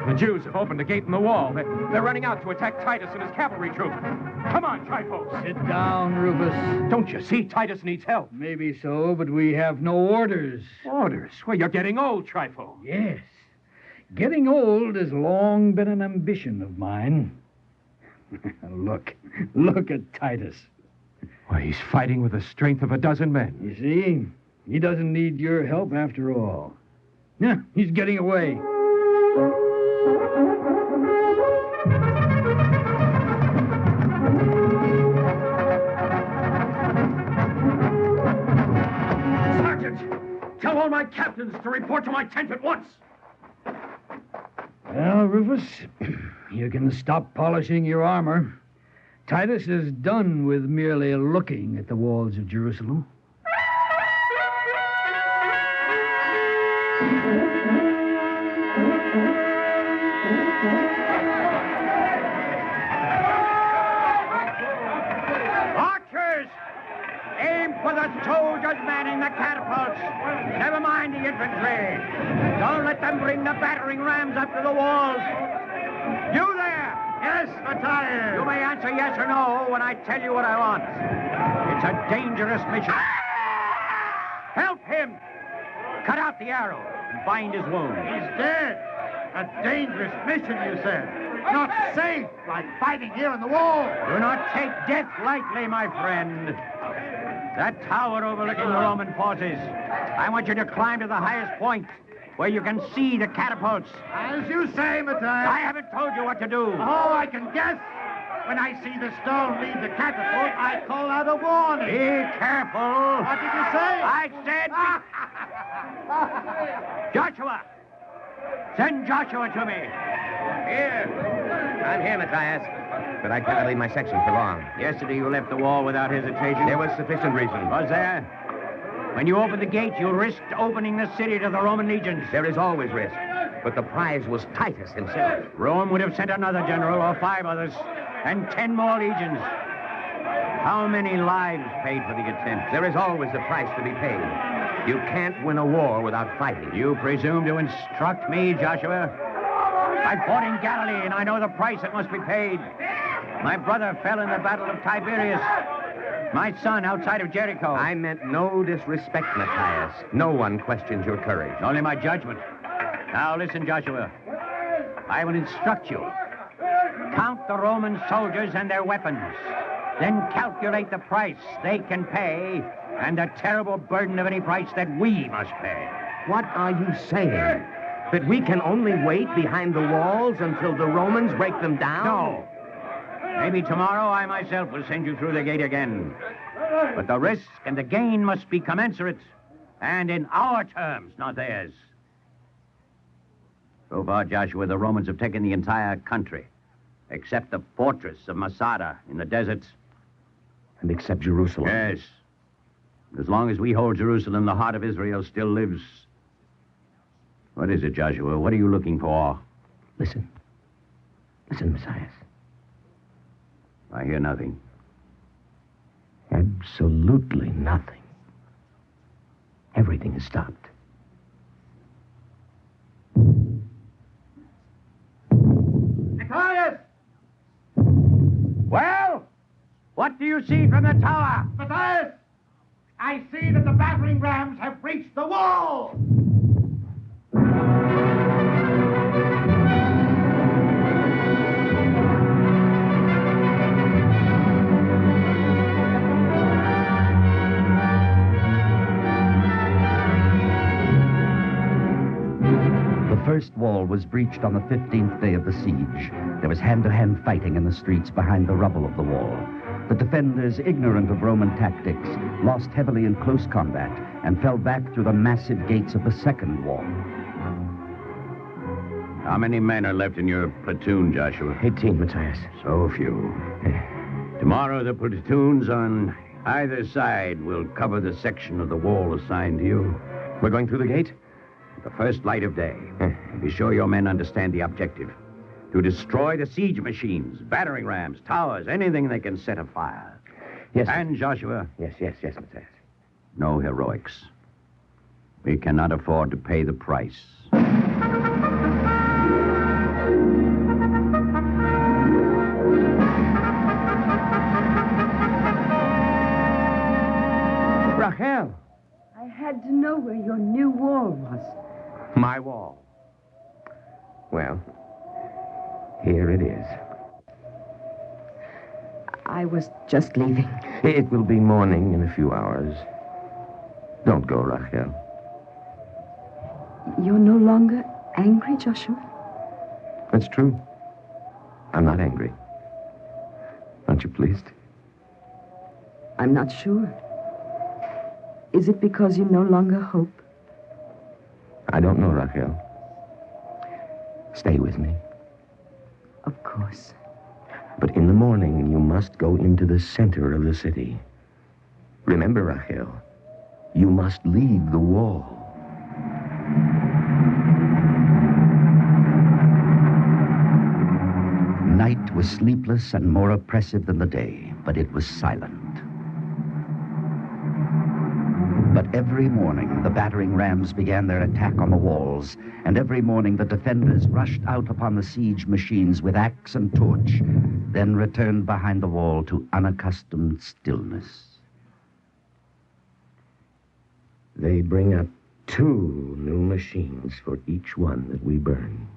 The Jews have opened a gate in the wall. They're running out to attack Titus and his cavalry troops. Come on, Trifos. Sit down, Rufus. Don't you see Titus needs help? Maybe so, but we have no orders. Orders? Well, you're getting old, Trifo. Yes. Getting old has long been an ambition of mine. Look at Titus. Well, he's fighting with the strength of a dozen men. You see, he doesn't need your help after all. Yeah, he's getting away. Sergeant, tell all my captains to report to my tent at once. Well, Rufus, you can stop polishing your armor. Titus is done with merely looking at the walls of Jerusalem. Archers! Aim for the soldiers manning the catapults. Never mind the infantry. Don't let them bring the battering rams up to the walls. You there! Yes, Matthias. You may answer yes or no when I tell you what I want. It's a dangerous mission. Help him! Cut out the arrow and bind his wound. He's dead. A dangerous mission, you said. Not safe, like fighting here in the wall. Do not take death lightly, my friend. That tower overlooking the Roman forces. I want you to climb to the highest point where you can see the catapults. As you say, Matthias. I haven't told you what to do. Oh, I can guess. When I see the stone leave the catapult, I call out a warning. Be careful. What did you say? I said... Joshua! Send Joshua to me. Here. I'm here, Matthias. But I cannot leave my section for long. Yesterday you left the wall without hesitation. There was sufficient reason. Was there? When you opened the gate, you risked opening the city to the Roman legions. There is always risk. But the prize was Titus himself. Rome would have sent another general or 5 others and 10 more legions. How many lives paid for the attempt? There is always a price to be paid. You can't win a war without fighting. You presume to instruct me, Joshua? I fought in Galilee, and I know the price that must be paid. My brother fell in the Battle of Tiberias. My son outside of Jericho. I meant no disrespect, Matthias. No one questions your courage. Only my judgment. Now listen, Joshua. I will instruct you. Count the Roman soldiers and their weapons. Then calculate the price they can pay and the terrible burden of any price that we must pay. What are you saying? That we can only wait behind the walls until the Romans break them down? No. Maybe tomorrow I myself will send you through the gate again. But the risk and the gain must be commensurate, and in our terms, not theirs. So far, Joshua, the Romans have taken the entire country, except the fortress of Masada in the deserts. And except Jerusalem? Yes. As long as we hold Jerusalem, the heart of Israel still lives. What is it, Joshua? What are you looking for? Listen. Listen, Matthias. I hear nothing. Absolutely nothing. Everything is stopped. Matthias! Well, what do you see from the tower? Matthias! I see that the battering rams have reached the wall! The first wall was breached on the 15th day of the siege. There was hand-to-hand fighting in the streets behind the rubble of the wall. The defenders, ignorant of Roman tactics, lost heavily in close combat and fell back through the massive gates of the second wall. How many men are left in your platoon, Joshua? 18, Matthias. So few. Tomorrow, the platoons on either side will cover the section of the wall assigned to you. We're going through the gate? The first light of day. Be sure your men understand the objective. To destroy the siege machines, battering rams, towers, anything they can set afire. Yes. And, Joshua? Yes, Matthias. No heroics. We cannot afford to pay the price. Raphael! I had to know where your new wall was. My wall. Well, here it is. I was just leaving. It will be morning in a few hours. Don't go, Raphael. You're no longer angry, Joshua? That's true. I'm not angry. Aren't you pleased? I'm not sure. Is it because you no longer hope? I don't know, Raphael. Stay with me. Of course. But in the morning, you must go into the center of the city. Remember, Raphael, you must leave the wall. Night was sleepless and more oppressive than the day, but it was silent. But every morning, the battering rams began their attack on the walls, and every morning the defenders rushed out upon the siege machines with axe and torch, then returned behind the wall to unaccustomed stillness. They bring up 2 new machines for each one that we burn.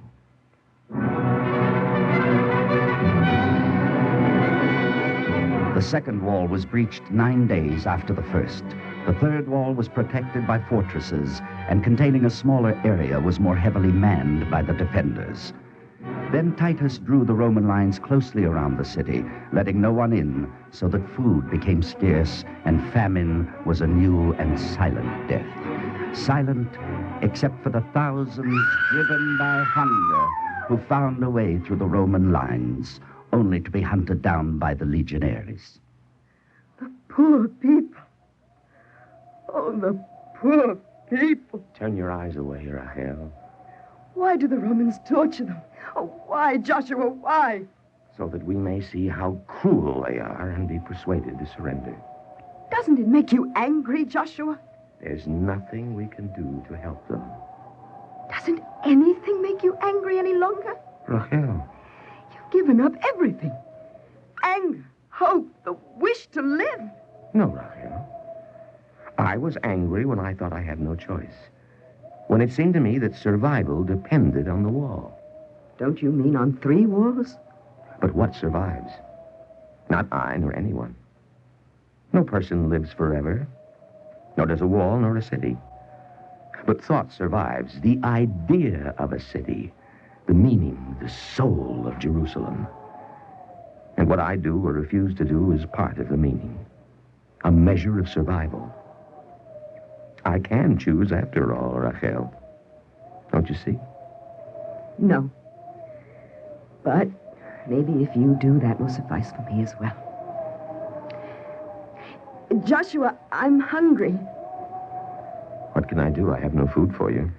The second wall was breached 9 days after the first. The third wall was protected by fortresses, and containing a smaller area was more heavily manned by the defenders. Then Titus drew the Roman lines closely around the city, letting no one in, so that food became scarce and famine was a new and silent death. Silent except for the thousands driven by hunger who found a way through the Roman lines, only to be hunted down by the legionaries. The poor people. Oh, the poor people. Turn your eyes away, Raphael, Why do the Romans torture them? Oh, why, Joshua, why? so that we may see how cruel they are and be persuaded to surrender. Doesn't it make you angry, Joshua? There's nothing we can do to help them. Doesn't anything make you angry any longer? Raphael. You've given up everything. Anger, hope, the wish to live. No, Raphael. I was angry when I thought I had no choice. When it seemed to me that survival depended on the wall. Don't you mean on 3 walls? But what survives? Not I nor anyone. No person lives forever. Nor does a wall nor a city. But thought survives, the idea of a city, the meaning, the soul of Jerusalem. And what I do or refuse to do is part of the meaning, a measure of survival. I can choose after all, Raphael. Don't you see? No. But maybe if you do, that will suffice for me as well. Joshua, I'm hungry. What can I do? I have no food for you.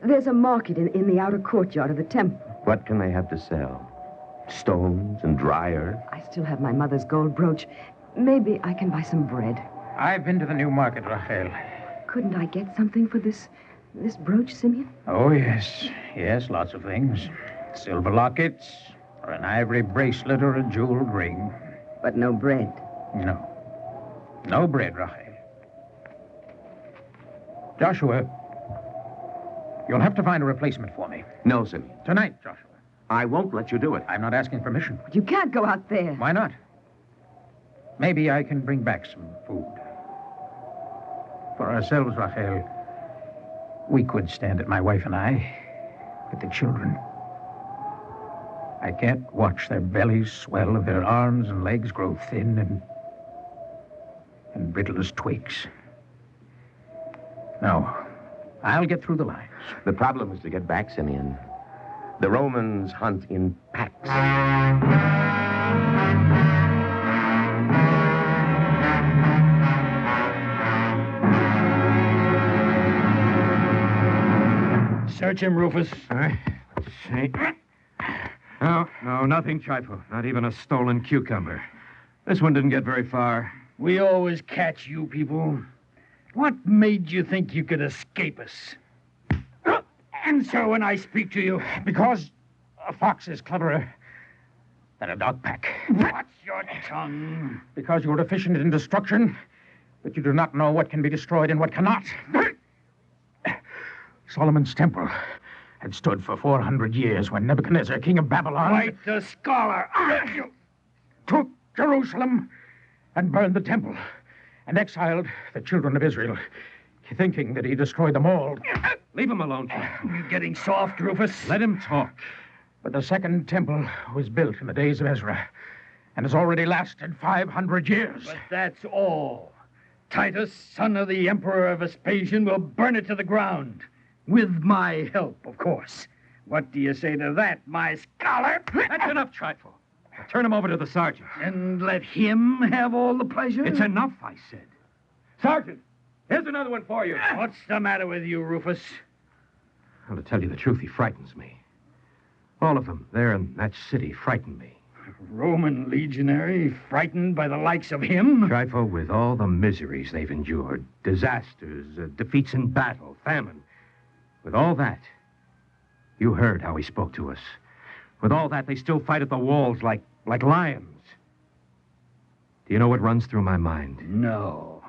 There's a market in the outer courtyard of the temple. What can they have to sell? Stones and dry earth? I still have my mother's gold brooch. Maybe I can buy some bread. I've been to the new market, Raphael. Couldn't I get something for this brooch, Simeon? Oh, yes. Yes, lots of things. Silver lockets, or an ivory bracelet, or a jeweled ring. But no bread. No. No bread, Raphael. Joshua, you'll have to find a replacement for me. No, Simeon. Tonight, Joshua. I won't let you do it. I'm not asking permission. You can't go out there. Why not? Maybe I can bring back some food. For ourselves, Raphael, we could stand it, my wife and I. But the children, I can't watch their bellies swell, their arms and legs grow thin and brittle as twigs. No, I'll get through the lines. The problem is to get back, Simeon. The Romans hunt in packs. Search him, Rufus. All right. Let's see. No, nothing, Trifle. Not even a stolen cucumber. This one didn't get very far. We always catch you people. What made you think you could escape us? Answer when I speak to you. Because a fox is cleverer than a dog pack. Watch your tongue. Because you're deficient in destruction, but you do not know what can be destroyed and what cannot. Solomon's temple had stood for 400 years when Nebuchadnezzar, king of Babylon... Quite the scholar, aren't you? ...took Jerusalem and burned the temple and exiled the children of Israel, thinking that he destroyed them all. Leave him alone, You're getting soft, Rufus. Let him talk. But the second temple was built in the days of Ezra and has already lasted 500 years. But that's all. Titus, son of the emperor of Vespasian, will burn it to the ground. With my help, of course. What do you say to that, my scholar? That's enough, Trifle. Turn him over to the sergeant. And let him have all the pleasure? It's enough, I said. Sergeant, here's another one for you. What's the matter with you, Rufus? Well, to tell you the truth, he frightens me. All of them there in that city frighten me. Roman legionary frightened by the likes of him? Trifle, with all the miseries they've endured, disasters, defeats in battle, famine, with all that, you heard how he spoke to us. With all that, they still fight at the walls like lions. Do you know what runs through my mind? No.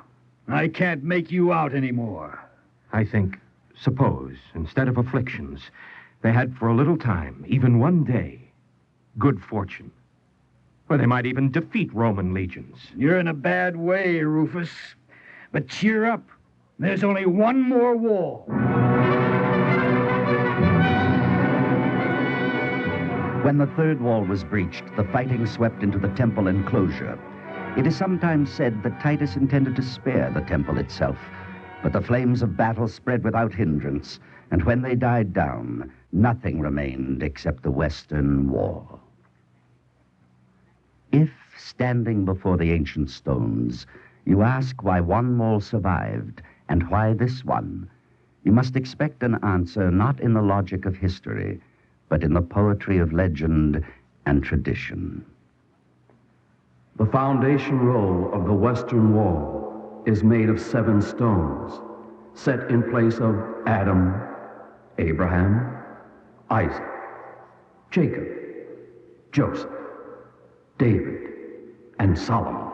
I can't make you out anymore. I think, suppose, instead of afflictions, they had for a little time, even one day, good fortune. Or they might even defeat Roman legions. You're in a bad way, Rufus. But cheer up. There's only one more wall. When the third wall was breached, the fighting swept into the temple enclosure. It is sometimes said that Titus intended to spare the temple itself, but the flames of battle spread without hindrance, and when they died down, nothing remained except the western wall. If, standing before the ancient stones, you ask why one wall survived and why this one, you must expect an answer not in the logic of history, but in the poetry of legend and tradition. The foundation roll of the western wall is made of 7 stones, set in place of Adam, Abraham, Isaac, Jacob, Joseph, David, and Solomon.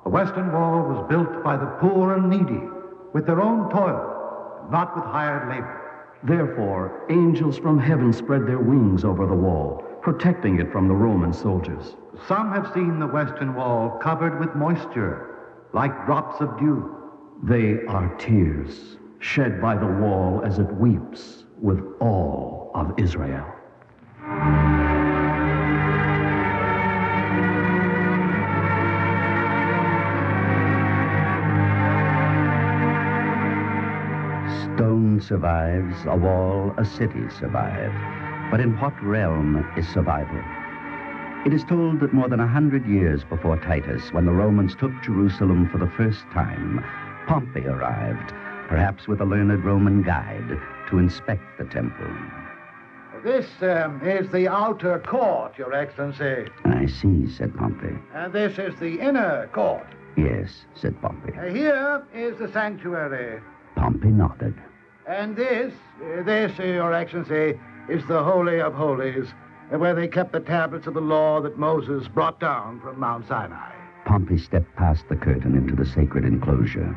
The western wall was built by the poor and needy, with their own toil, not with hired labor. Therefore, angels from heaven spread their wings over the wall, protecting it from the Roman soldiers. Some have seen the western wall covered with moisture, like drops of dew. They are tears shed by the wall as it weeps with all of Israel. Stone survives, a wall, a city survive. But in what realm is survival? It is told that more than 100 years before Titus, when the Romans took Jerusalem for the first time, Pompey arrived, perhaps with a learned Roman guide, to inspect the temple. This is the outer court, Your Excellency. I see, said Pompey. And this is the inner court. Yes, said Pompey. Here is the sanctuary. Pompey nodded. And this, Your Excellency, is the Holy of Holies, where they kept the tablets of the law that Moses brought down from Mount Sinai. Pompey stepped past the curtain into the sacred enclosure.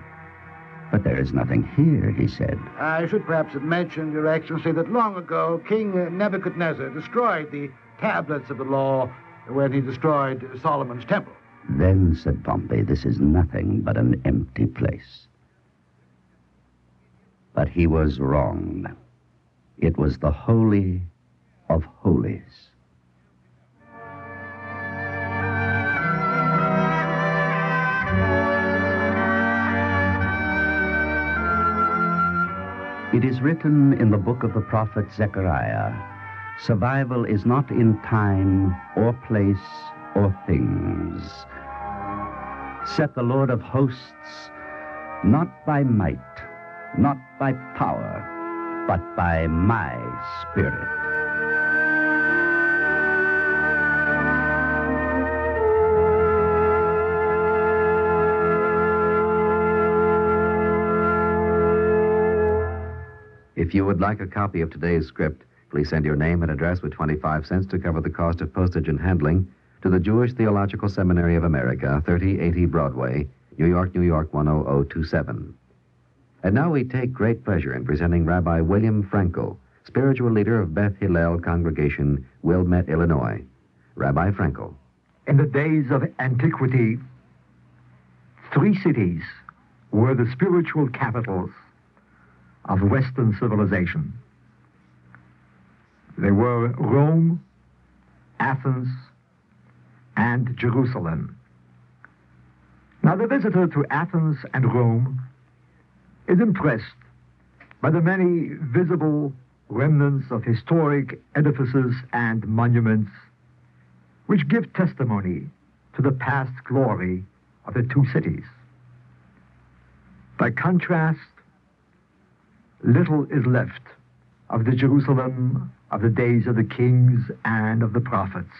But there is nothing here, he said. I should perhaps have mentioned, Your Excellency, that long ago King Nebuchadnezzar destroyed the tablets of the law when he destroyed Solomon's temple. Then, said Pompey, this is nothing but an empty place. But he was wrong. It was the Holy of Holies. It is written in the book of the prophet Zechariah, survival is not in time or place or things. Saith the Lord of hosts, not by might, not by power, but by my Spirit. If you would like a copy of today's script, please send your name and address with 25 cents to cover the cost of postage and handling to the Jewish Theological Seminary of America, 3080 Broadway, New York, New York, 10027. And now we take great pleasure in presenting Rabbi William Frankel, spiritual leader of Beth Hillel Congregation, Wilmette, Illinois. Rabbi Frankel. In the days of antiquity, 3 cities were the spiritual capitals of Western civilization. They were Rome, Athens, and Jerusalem. Now, the visitor to Athens and Rome is impressed by the many visible remnants of historic edifices and monuments which give testimony to the past glory of the 2 cities. By contrast, little is left of the Jerusalem of the days of the kings and of the prophets,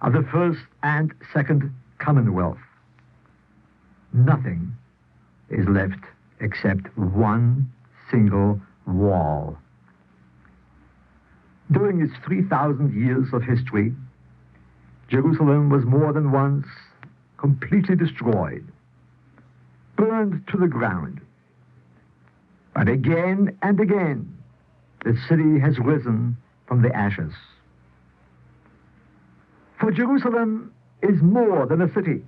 of the first and second Commonwealth. Nothing is left except one single wall. During its 3,000 years of history, Jerusalem was more than once completely destroyed, burned to the ground. But again and again, the city has risen from the ashes. For Jerusalem is more than a city.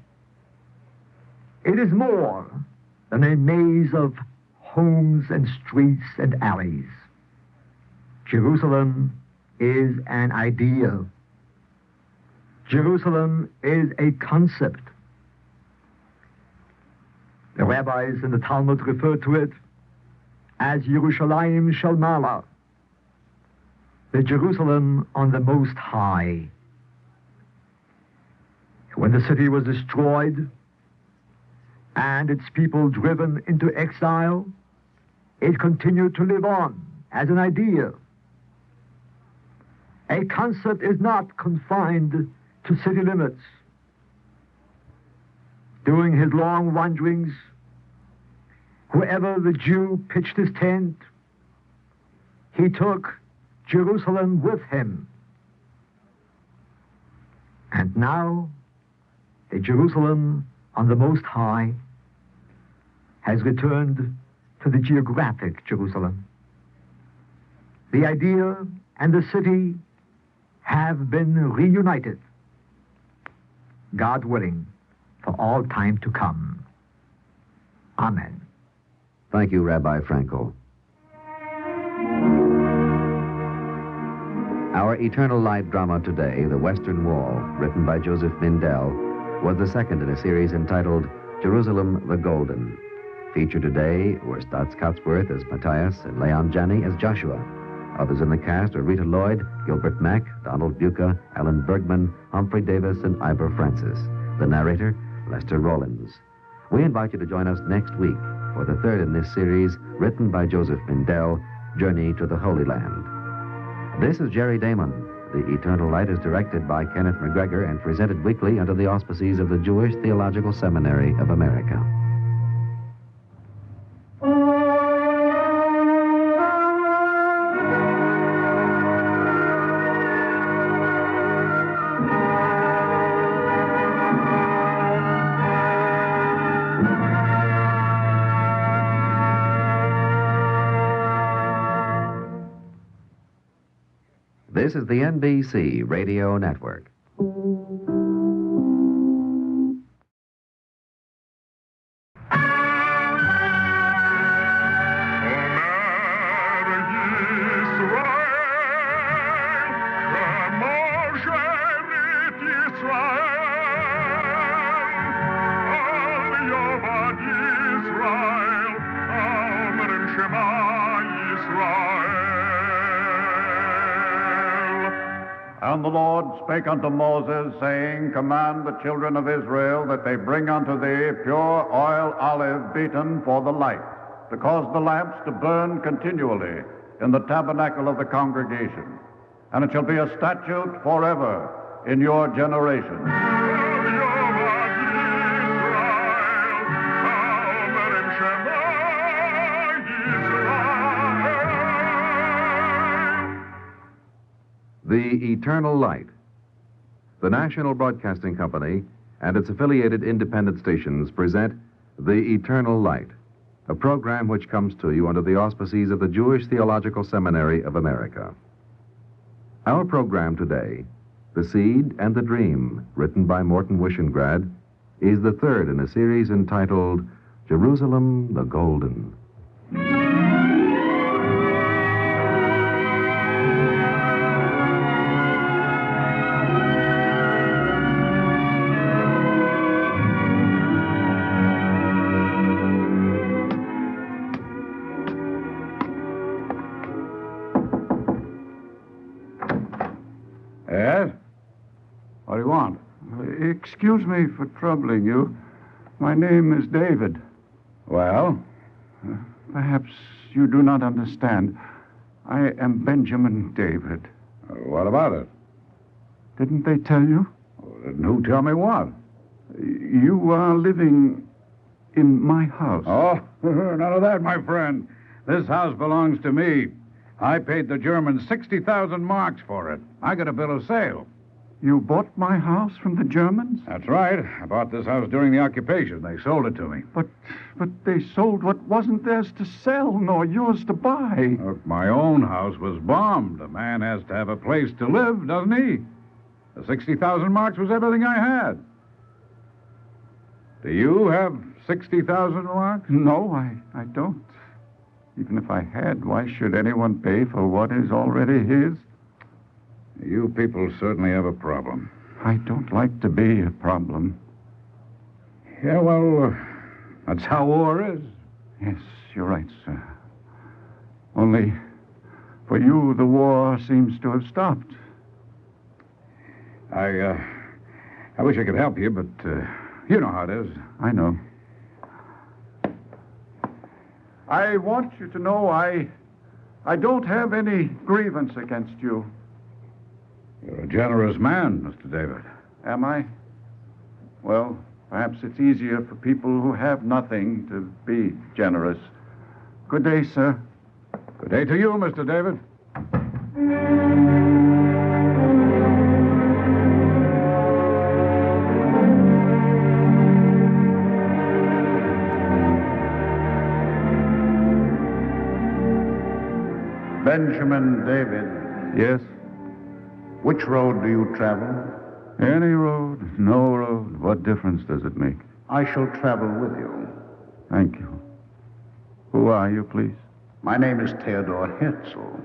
It is more than a maze of homes and streets and alleys. Jerusalem is an ideal. Jerusalem is a concept. The rabbis in the Talmud refer to it as Yerushalayim Shel Mala, the Jerusalem on the Most High. When the city was destroyed and its people driven into exile, it continued to live on as an idea. A concept is not confined to city limits. During his long wanderings, wherever the Jew pitched his tent, he took Jerusalem with him. And now, the Jerusalem on the Most High has returned to the geographic Jerusalem. The idea and the city have been reunited, God willing, for all time to come. Amen. Thank you, Rabbi Frankel. Our Eternal Light drama today, The Western Wall, written by Joseph Mindell, was the second in a series entitled Jerusalem the Golden. Featured today were Stotts Cotsworth as Matthias and Leon Janney as Joshua. Others in the cast are Rita Lloyd, Gilbert Mack, Donald Buca, Alan Bergman, Humphrey Davis, and Ivor Francis. The narrator, Lester Rollins. We invite you to join us next week for the third in this series, written by Joseph Mindell, Journey to the Holy Land. This is Jerry Damon. The Eternal Light is directed by Kenneth McGregor and presented weekly under the auspices of the Jewish Theological Seminary of America. This is the NBC Radio Network. And the Lord spake unto Moses, saying, Command the children of Israel that they bring unto thee pure oil olive beaten for the light, to cause the lamps to burn continually in the tabernacle of the congregation. And it shall be a statute forever in your generation. The Eternal Light. The National Broadcasting Company and its affiliated independent stations present The Eternal Light, a program which comes to you under the auspices of the Jewish Theological Seminary of America. Our program today, The Seed and the Dream, written by Morton Wishengrad, is the third in a series entitled Jerusalem the Golden. Yes? What do you want? Excuse me for troubling you. My name is David. Well? Perhaps you do not understand. I am Benjamin David. What about it? Didn't they tell you? Didn't who tell me what? You are living in my house. Oh, none of that, my friend. This house belongs to me. I paid the Germans 60,000 marks for it. I got a bill of sale. You bought my house from the Germans? That's right. I bought this house during the occupation. They sold it to me. But they sold what wasn't theirs to sell, nor yours to buy. Look, my own house was bombed. A man has to have a place to live, doesn't he? The 60,000 marks was everything I had. Do you have 60,000 marks? No, I don't. Even if I had, why should anyone pay for what is already his? You people certainly have a problem. I don't like to be a problem. Yeah, well, that's how war is. Yes, you're right, sir. Only, for you, the war seems to have stopped. I wish I could help you, but you know how it is. I know. I want you to know I don't have any grievance against you. You're a generous man, Mr. David. Am I? Well, perhaps it's easier for people who have nothing to be generous. Good day, sir. Good day to you, Mr. David. Benjamin David. Yes? Which road do you travel? Any road, no road. What difference does it make? I shall travel with you. Thank you. Who are you, please? My name is Theodore Herzl.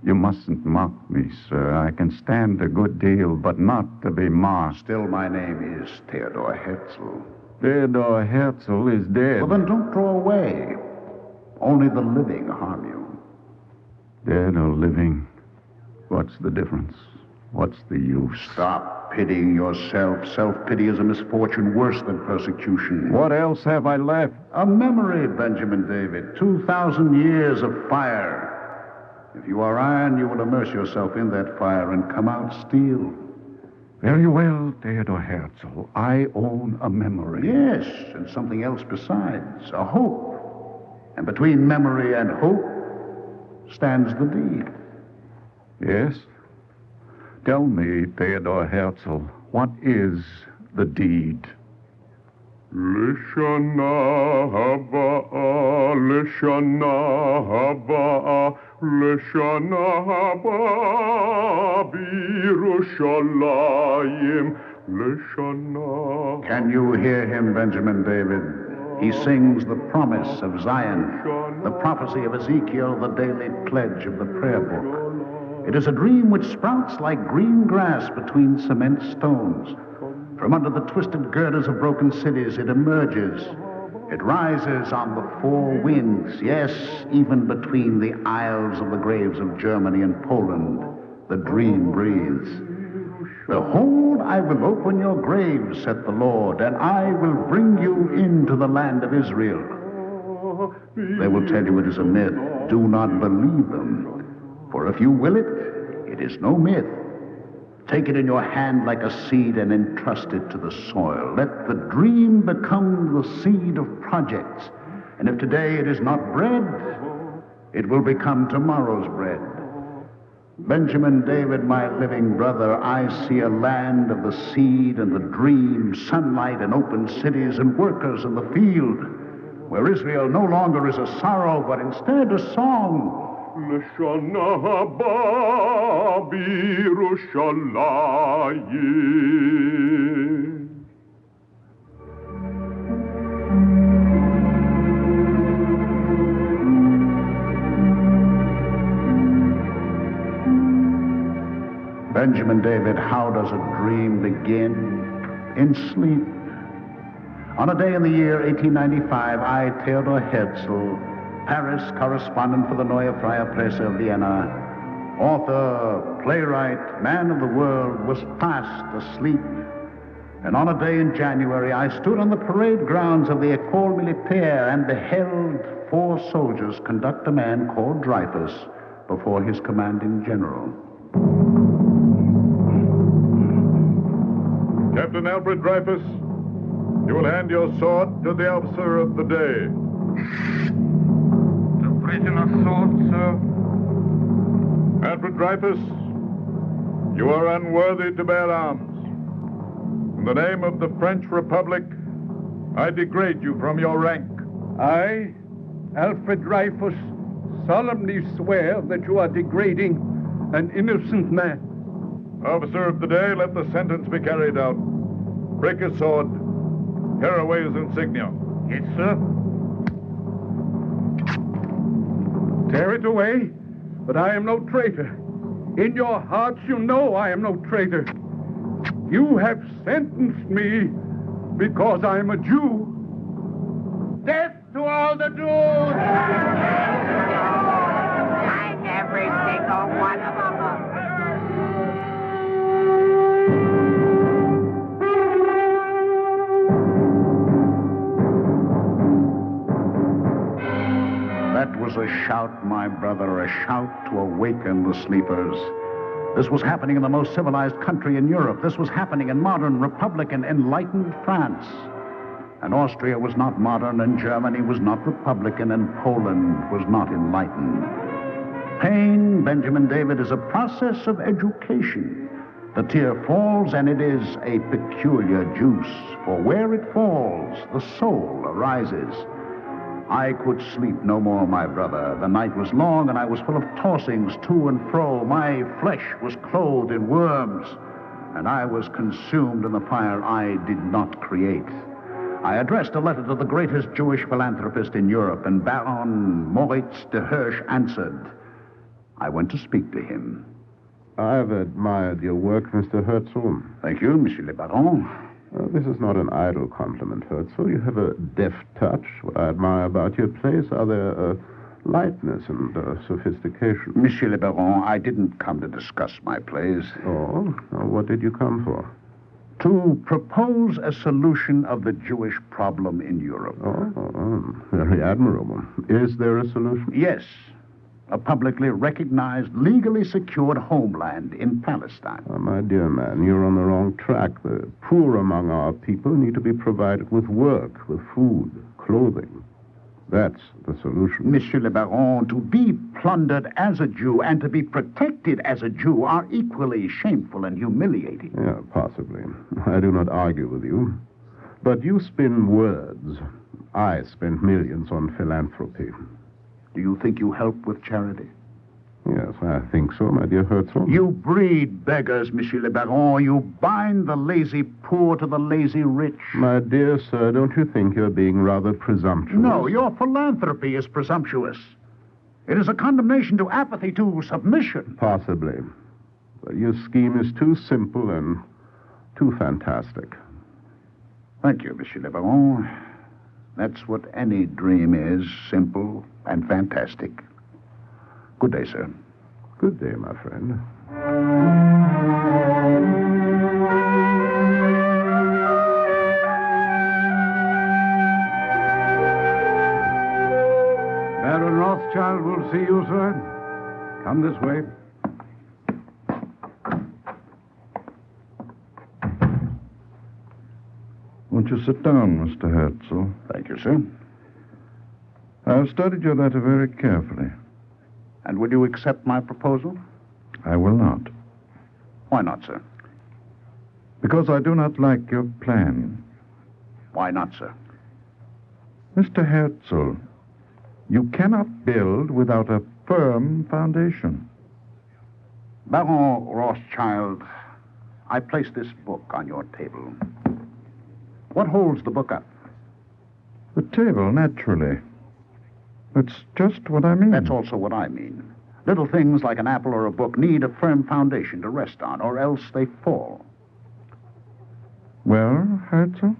You mustn't mock me, sir. I can stand a good deal, but not to be mocked. Still, my name is Theodore Herzl. Theodore Herzl is dead. Well, then don't throw away. Only the living harm you. Dead or living, what's the difference? What's the use? Stop pitying yourself. Self-pity is a misfortune worse than persecution. What else have I left? A memory, Benjamin David. 2,000 years of fire. If you are iron, you will immerse yourself in that fire and come out steel. Very well, Theodor Herzl. I own a memory. Yes, and something else besides, a hope. And between memory and hope stands the deed. Yes? Tell me, Theodor Herzl, what is the deed? Lishana haba, lishana haba, lishana haba, birushalayim, lishana. Can you hear him, Benjamin David? He sings the promise of Zion, the prophecy of Ezekiel, the daily pledge of the prayer book. It is a dream which sprouts like green grass between cement stones. From under the twisted girders of broken cities, it emerges. It rises on the four winds, yes, even between the aisles of the graves of Germany and Poland. The dream breathes. Behold, I will open your graves, saith the Lord, and I will bring you into the land of Israel. They will tell you it is a myth. Do not believe them. For if you will it, it is no myth. Take it in your hand like a seed and entrust it to the soil. Let the dream become the seed of projects. And if today it is not bread, it will become tomorrow's bread. Benjamin David, my living brother, I see a land of the seed and the dream, sunlight and open cities and workers in the field, where Israel no longer is a sorrow, but instead a song. Lishana haba, birushalayim. Benjamin David, how does a dream begin? In sleep. On a day in the year 1895, I, Theodor Herzl, Paris correspondent for the Neue Freie Presse of Vienna, author, playwright, man of the world, was fast asleep. And on a day in January, I stood on the parade grounds of the École Militaire and beheld 4 soldiers conduct a man called Dreyfus before his commanding general. Captain Alfred Dreyfus, you will hand your sword to the officer of the day. The prisoner's sword, sir. Alfred Dreyfus, you are unworthy to bear arms. In the name of the French Republic, I degrade you from your rank. I, Alfred Dreyfus, solemnly swear that you are degrading an innocent man. Officer of the day, let the sentence be carried out. Break his sword. Tear away his insignia. Yes, sir. Tear it away, but I am no traitor. In your hearts you know I am no traitor. You have sentenced me because I am a Jew. Death to all the Jews! I'm every single one of them. That was a shout, my brother, a shout to awaken the sleepers. This was happening in the most civilized country in Europe. This was happening in modern, republican, enlightened France. And Austria was not modern, and Germany was not republican, and Poland was not enlightened. Pain, Benjamin David, is a process of education. The tear falls, and it is a peculiar juice, for where it falls, the soul arises. I could sleep no more, my brother. The night was long, and I was full of tossings to and fro. My flesh was clothed in worms, and I was consumed in the fire I did not create. I addressed a letter to the greatest Jewish philanthropist in Europe, and Baron Moritz de Hirsch answered. I went to speak to him. I've admired your work, Mr. Herzl. Thank you, Monsieur le Baron. This is not an idle compliment, Herzl. You have a deft touch. What I admire about your plays are their lightness and sophistication. Monsieur le Baron, I didn't come to discuss my plays. Oh? What did you come for? To propose a solution of the Jewish problem in Europe. Oh, very admirable. Is there a solution? Yes. A publicly recognized, legally secured homeland in Palestine. Oh, my dear man, you're on the wrong track. The poor among our people need to be provided with work, with food, clothing. That's the solution. Monsieur le Baron, to be plundered as a Jew and to be protected as a Jew are equally shameful and humiliating. Yeah, possibly. I do not argue with you. But you spin words. I spend millions on philanthropy. Do you think you help with charity? Yes, I think so, my dear Herzl. You breed beggars, Monsieur le Baron. You bind the lazy poor to the lazy rich. My dear sir, don't you think you're being rather presumptuous? No, your philanthropy is presumptuous. It is a condemnation to apathy, to submission. Possibly. But your scheme is too simple and too fantastic. Thank you, Monsieur le Baron. That's what any dream is, simple and fantastic. Good day, sir. Good day, my friend. Baron Rothschild will see you, sir. Come this way. Won't you sit down, Mr. Herzl? Thank you, sir. I've studied your letter very carefully. And will you accept my proposal? I will not. Why not, sir? Because I do not like your plan. Why not, sir? Mr. Herzl, you cannot build without a firm foundation. Baron Rothschild, I place this book on your table. What holds the book up? The table, naturally. That's just what I mean. That's also what I mean. Little things like an apple or a book need a firm foundation to rest on, or else they fall. Well, Herzl?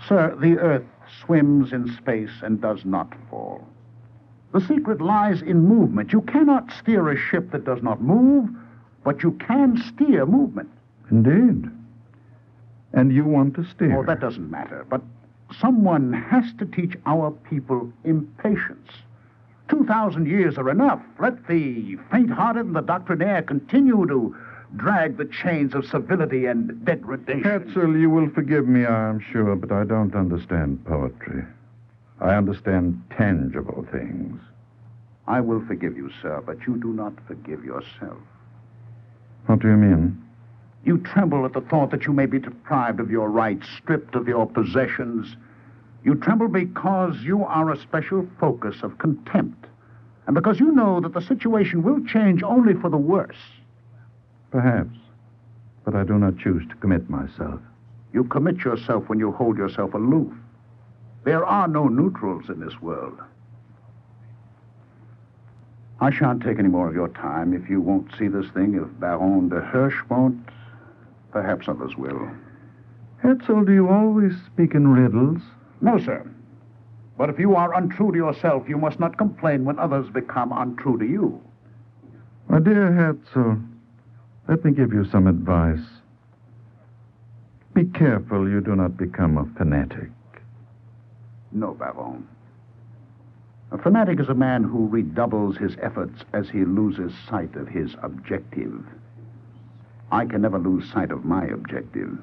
Sir, the earth swims in space and does not fall. The secret lies in movement. You cannot steer a ship that does not move, but you can steer movement. Indeed. And you want to steer? Oh, that doesn't matter, but someone has to teach our people impatience. 2,000 years are enough. Let the faint-hearted and the doctrinaire continue to drag the chains of civility and degradation. Herzl, you will forgive me, I am sure, but I don't understand poetry. I understand tangible things. I will forgive you, sir, but you do not forgive yourself. What do you mean? You tremble at the thought that you may be deprived of your rights, stripped of your possessions. You tremble because you are a special focus of contempt, and because you know that the situation will change only for the worse. Perhaps, but I do not choose to commit myself. You commit yourself when you hold yourself aloof. There are no neutrals in this world. I shan't take any more of your time. If you won't see this thing, if Baron de Hirsch won't, perhaps others will. Herzl, do you always speak in riddles? No, sir. But if you are untrue to yourself, you must not complain when others become untrue to you. My dear Herzl, let me give you some advice. Be careful you do not become a fanatic. No, Baron. A fanatic is a man who redoubles his efforts as he loses sight of his objective. I can never lose sight of my objective.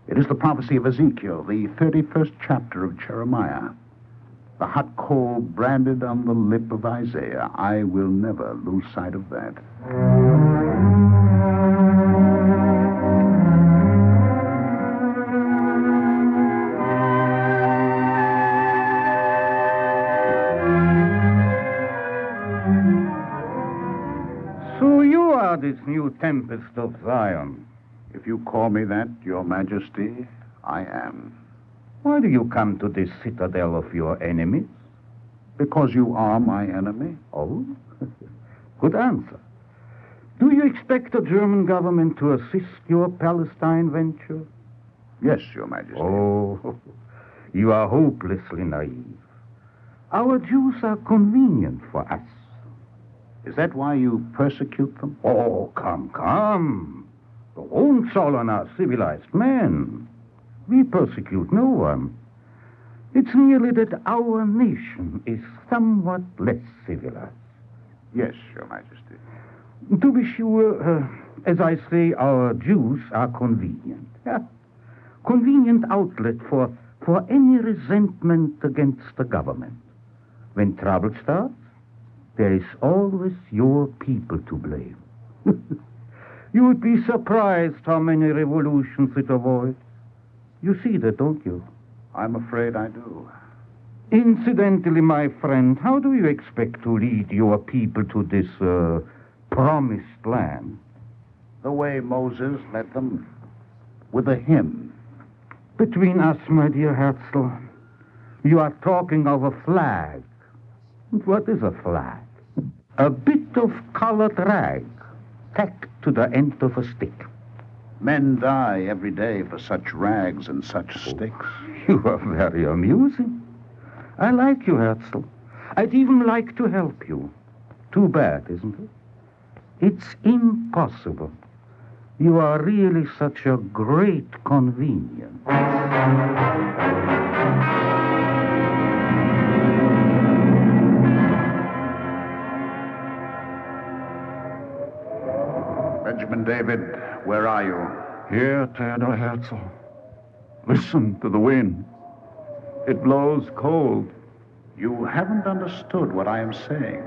It is the prophecy of Ezekiel, the 31st chapter of Jeremiah. The hot coal branded on the lip of Isaiah. I will never lose sight of that. So you are this new tempest of Zion. If you call me that, Your Majesty, I am. Why do you come to this citadel of your enemies? Because you are my enemy. Oh, good answer. Do you expect the German government to assist your Palestine venture? Yes, Your Majesty. Oh, you are hopelessly naive. Our Jews are convenient for us. Is that why you persecute them? Oh, come. The Hohenzollern are civilized men. We persecute no one. It's merely that our nation is somewhat less civilized. Yes, Your Majesty. To be sure, as I say, our Jews are convenient. Convenient outlet for any resentment against the government. When trouble starts, there is always your people to blame. You would be surprised how many revolutions it avoids. You see that, don't you? I'm afraid I do. Incidentally, my friend, how do you expect to lead your people to this promised land? The way Moses led them, with a hymn. Between us, my dear Herzl, you are talking of a flag. What is a flag? A bit of colored rag tacked to the end of a stick. Men die every day for such rags and such sticks. You are very amusing. I like you, Herzl. I'd even like to help you. Too bad, isn't it? It's impossible. You are really such a great convenience. Benjamin David, where are you? Here, Theodor Herzl. Listen to the wind. It blows cold. You haven't understood what I am saying.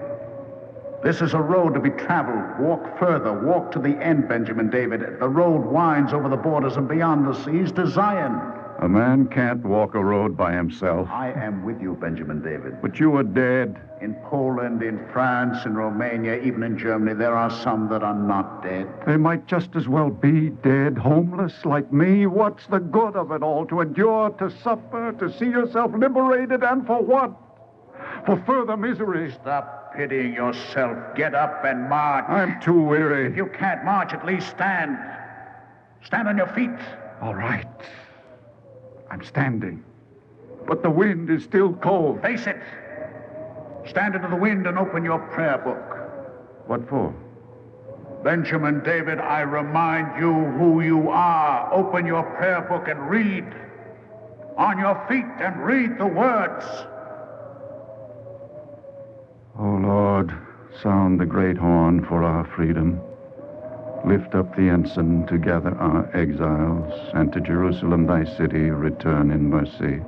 This is a road to be traveled. Walk further. Walk to the end, Benjamin David. The road winds over the borders and beyond the seas to Zion. A man can't walk a road by himself. I am with you, Benjamin David. But you are dead. In Poland, in France, in Romania, even in Germany, there are some that are not dead. They might just as well be dead, homeless like me. What's the good of it all? To endure, to suffer, to see yourself liberated, and for what? For further misery. Stop pitying yourself. Get up and march. I'm too weary. If you can't march, at least stand. Stand on your feet. All right. I'm standing. But the wind is still cold. Face it. Stand into the wind and open your prayer book. What for? Benjamin David, I remind you who you are. Open your prayer book and read. On your feet and read the words. Oh, Lord, sound the great horn for our freedom. Lift up the ensign to gather our exiles, and to Jerusalem, thy city, return in mercy.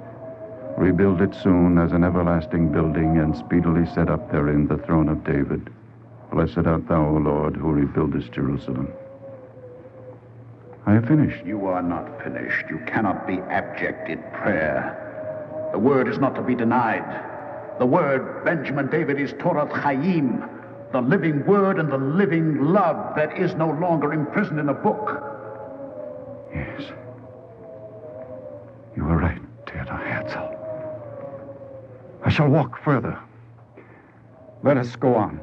Rebuild it soon as an everlasting building, and speedily set up therein the throne of David. Blessed art thou, O Lord, who rebuildest Jerusalem. I have finished. You are not finished. You cannot be abject in prayer. The word is not to be denied. The word, Benjamin David, is Torah Chaim, the living word and the living love that is no longer imprisoned in a book. Yes. You are right, Theodor Herzl. I shall walk further. Let us go on.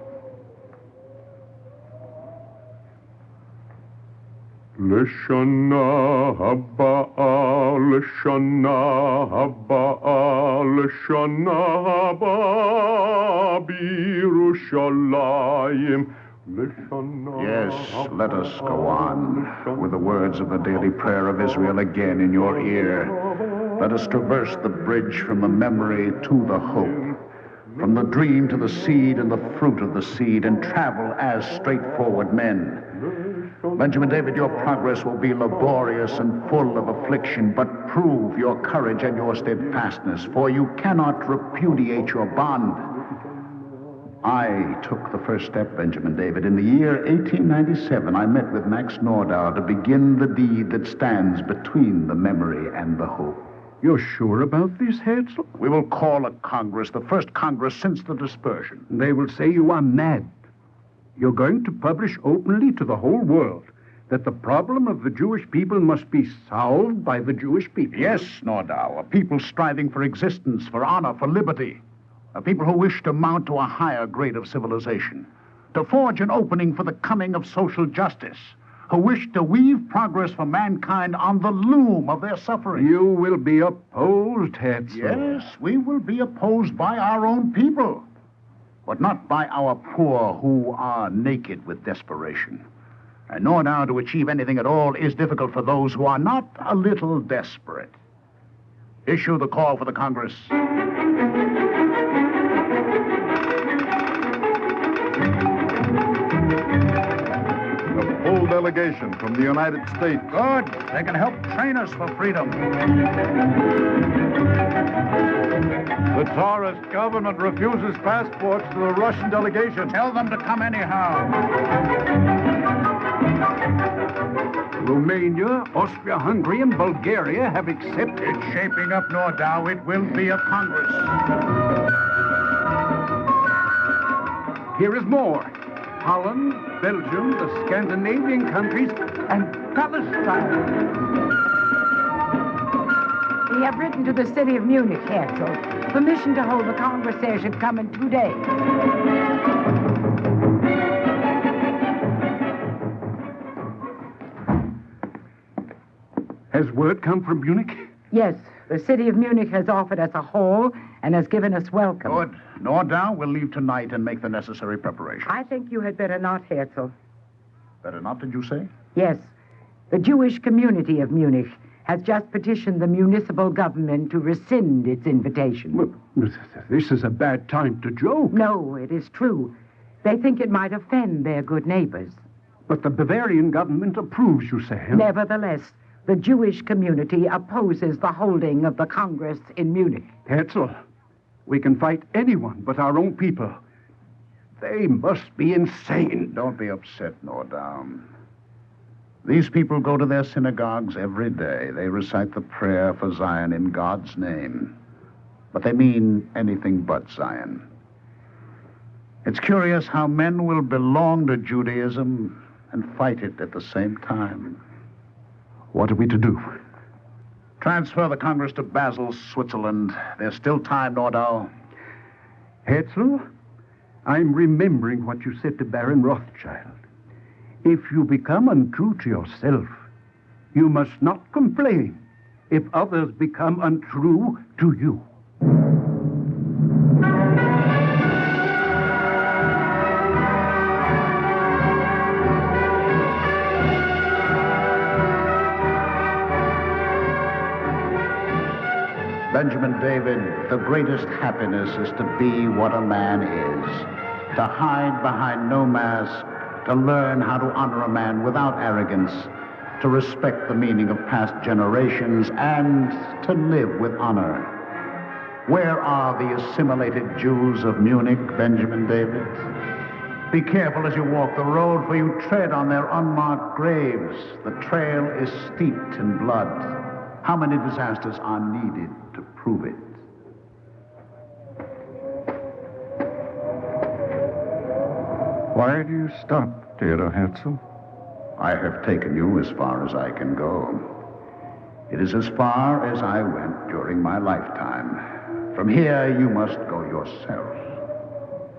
Lishana Habba'a, Lishana Habba'a, Lishana Habba'a, Birushalayim. Yes, let us go on with the words of the daily prayer of Israel again in your ear. Let us traverse the bridge from the memory to the hope, from the dream to the seed and the fruit of the seed, and travel as straightforward men. Benjamin David, your progress will be laborious and full of affliction, but prove your courage and your steadfastness, for you cannot repudiate your bond. I took the first step, Benjamin David. In the year 1897, I met with Max Nordau to begin the deed that stands between the memory and the hope. You're sure about this, Herzl? We will call a Congress, the first Congress since the dispersion. They will say you are mad. You're going to publish openly to the whole world that the problem of the Jewish people must be solved by the Jewish people. Yes, Nordau, a people striving for existence, for honor, for liberty. A people who wish to mount to a higher grade of civilization, to forge an opening for the coming of social justice, who wish to weave progress for mankind on the loom of their suffering. You will be opposed, Herzl. Yes, we will be opposed by our own people, but not by our poor who are naked with desperation. And nor now to achieve anything at all is difficult for those who are not a little desperate. Issue the call for the Congress. delegation from the United States. Good. They can help train us for freedom. The Tsarist government refuses passports to the Russian delegation. Tell them to come anyhow. Romania, Austria-Hungary, and Bulgaria have accepted. It's shaping up, Nordau. It will be a Congress. Here is more. Holland, Belgium, the Scandinavian countries, and Palestine. We have written to the city of Munich, Herzl. Permission to hold the Congress there should come in 2 days. Has word come from Munich? Yes, the city of Munich has offered us a hall and has given us welcome. Good. Nordau will leave tonight and make the necessary preparations. I think you had better not, Herzl. Better not, did you say? Yes. The Jewish community of Munich has just petitioned the municipal government to rescind its invitation. Well, this is a bad time to joke. No, it is true. They think it might offend their good neighbors. But the Bavarian government approves, you say. Huh? Nevertheless, the Jewish community opposes the holding of the Congress in Munich. Herzl, we can fight anyone but our own people. They must be insane. Don't be upset, Nordau. These people go to their synagogues every day. They recite the prayer for Zion in God's name. But they mean anything but Zion. It's curious how men will belong to Judaism and fight it at the same time. What are we to do? Transfer the Congress to Basel, Switzerland. There's still time, Nordau. Herzl, I'm remembering what you said to Baron Rothschild. If you become untrue to yourself, you must not complain if others become untrue to you. Benjamin David, the greatest happiness is to be what a man is, to hide behind no mask, to learn how to honor a man without arrogance, to respect the meaning of past generations, and to live with honor. Where are the assimilated Jews of Munich, Benjamin David? Be careful as you walk the road, for you tread on their unmarked graves. The trail is steeped in blood. How many disasters are needed to prove it? Why do you stop, Theodor Herzl? I have taken you as far as I can go. It is as far as I went during my lifetime. From here, you must go yourself.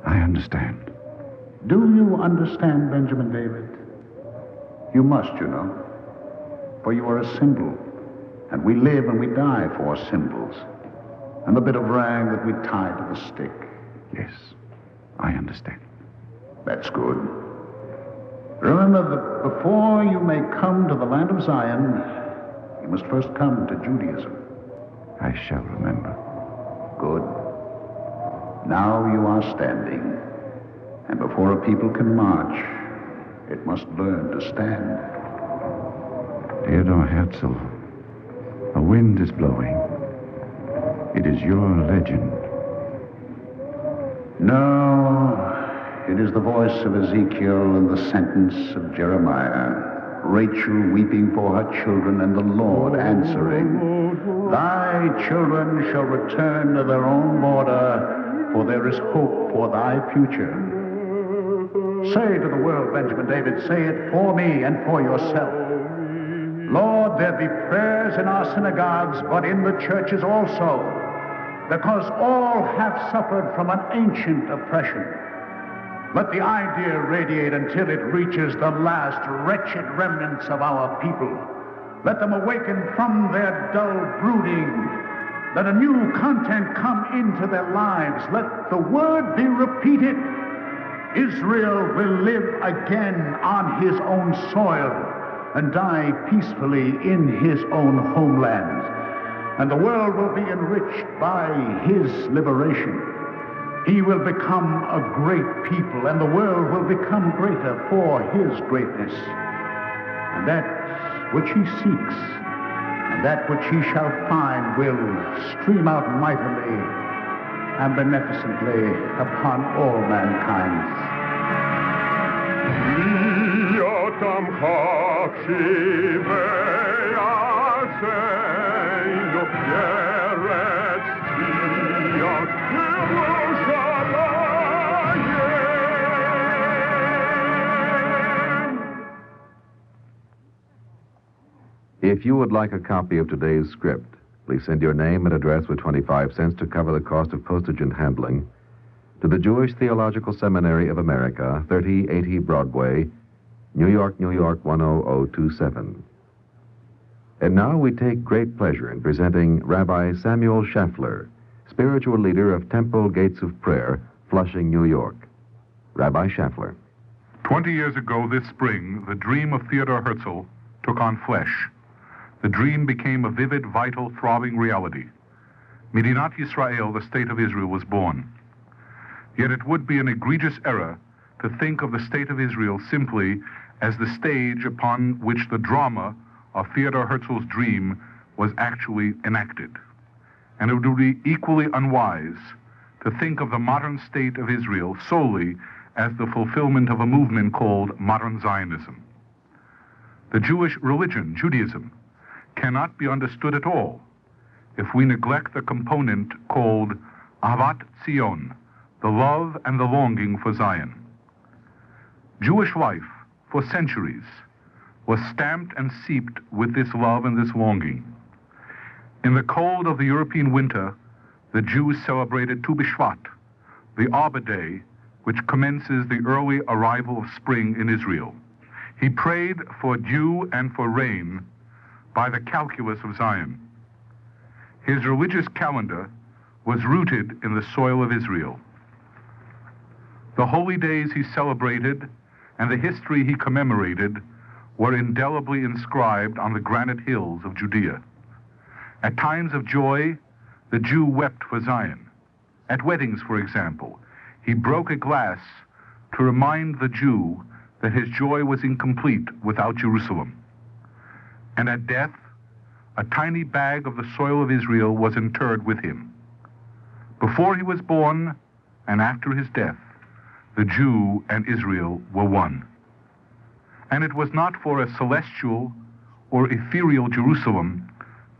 I understand. Do you understand, Benjamin David? You must, you know. For you are a symbol. And we live and we die for symbols. And the bit of rag that we tie to the stick. Yes, I understand. That's good. Remember that before you may come to the land of Zion, you must first come to Judaism. I shall remember. Good. Now you are standing. And before a people can march, it must learn to stand. Theodor Herzl, a wind is blowing. It is your legend. No, it is the voice of Ezekiel and the sentence of Jeremiah. Rachel weeping for her children and the Lord answering, Thy children shall return to their own border, for there is hope for thy future. Say to the world, Benjamin David, say it for me and for yourself. Lord, there be prayers in our synagogues, but in the churches also, because all have suffered from an ancient oppression. Let the idea radiate until it reaches the last wretched remnants of our people. Let them awaken from their dull brooding. Let a new content come into their lives. Let the word be repeated. Israel will live again on his own soil and die peacefully in his own homeland. And the world will be enriched by his liberation. He will become a great people, and the world will become greater for his greatness. that which he seeks, and that which he shall find will stream out mightily and beneficently upon all mankind. If you would like a copy of today's script, please send your name and address with 25 cents to cover the cost of postage and handling to the Jewish Theological Seminary of America, 3080 Broadway, New York, New York 10027. And now we take great pleasure in presenting Rabbi Samuel Schaffler, spiritual leader of Temple Gates of Prayer, Flushing, New York. Rabbi Schaffler. 20 years ago this spring, the dream of Theodor Herzl took on flesh. The dream became a vivid, vital, throbbing reality. Medinat Yisrael, the state of Israel, was born. Yet it would be an egregious error to think of the state of Israel simply as the stage upon which the drama of Theodor Herzl's dream was actually enacted. And it would be equally unwise to think of the modern state of Israel solely as the fulfillment of a movement called modern Zionism. The Jewish religion, Judaism, cannot be understood at all if we neglect the component called Ahavat Zion, the love and the longing for Zion. Jewish life, for centuries, was stamped and seeped with this love and this longing. In the cold of the European winter, the Jews celebrated Tu B'Shvat, the Arbor Day, which commences the early arrival of spring in Israel. He prayed for dew and for rain by the calculus of Zion. His religious calendar was rooted in the soil of Israel. The holy days he celebrated and the history he commemorated were indelibly inscribed on the granite hills of Judea. At times of joy, the Jew wept for Zion. At weddings, for example, he broke a glass to remind the Jew that his joy was incomplete without Jerusalem. And at death, a tiny bag of the soil of Israel was interred with him. Before he was born and after his death, the Jew and Israel were one. And it was not for a celestial or ethereal Jerusalem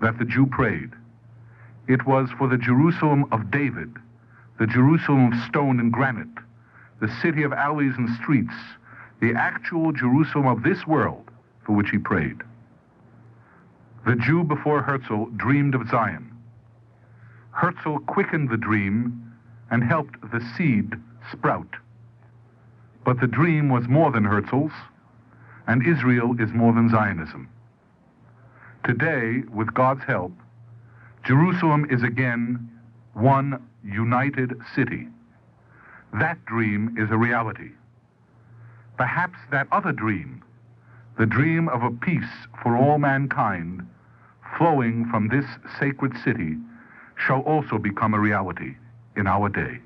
that the Jew prayed. It was for the Jerusalem of David, the Jerusalem of stone and granite, the city of alleys and streets, the actual Jerusalem of this world for which he prayed. The Jew before Herzl dreamed of Zion. Herzl quickened the dream and helped the seed sprout. But the dream was more than Herzl's, and Israel is more than Zionism. Today, with God's help, Jerusalem is again one united city. That dream is a reality. Perhaps that other dream, the dream of a peace for all mankind, flowing from this sacred city, shall also become a reality in our day.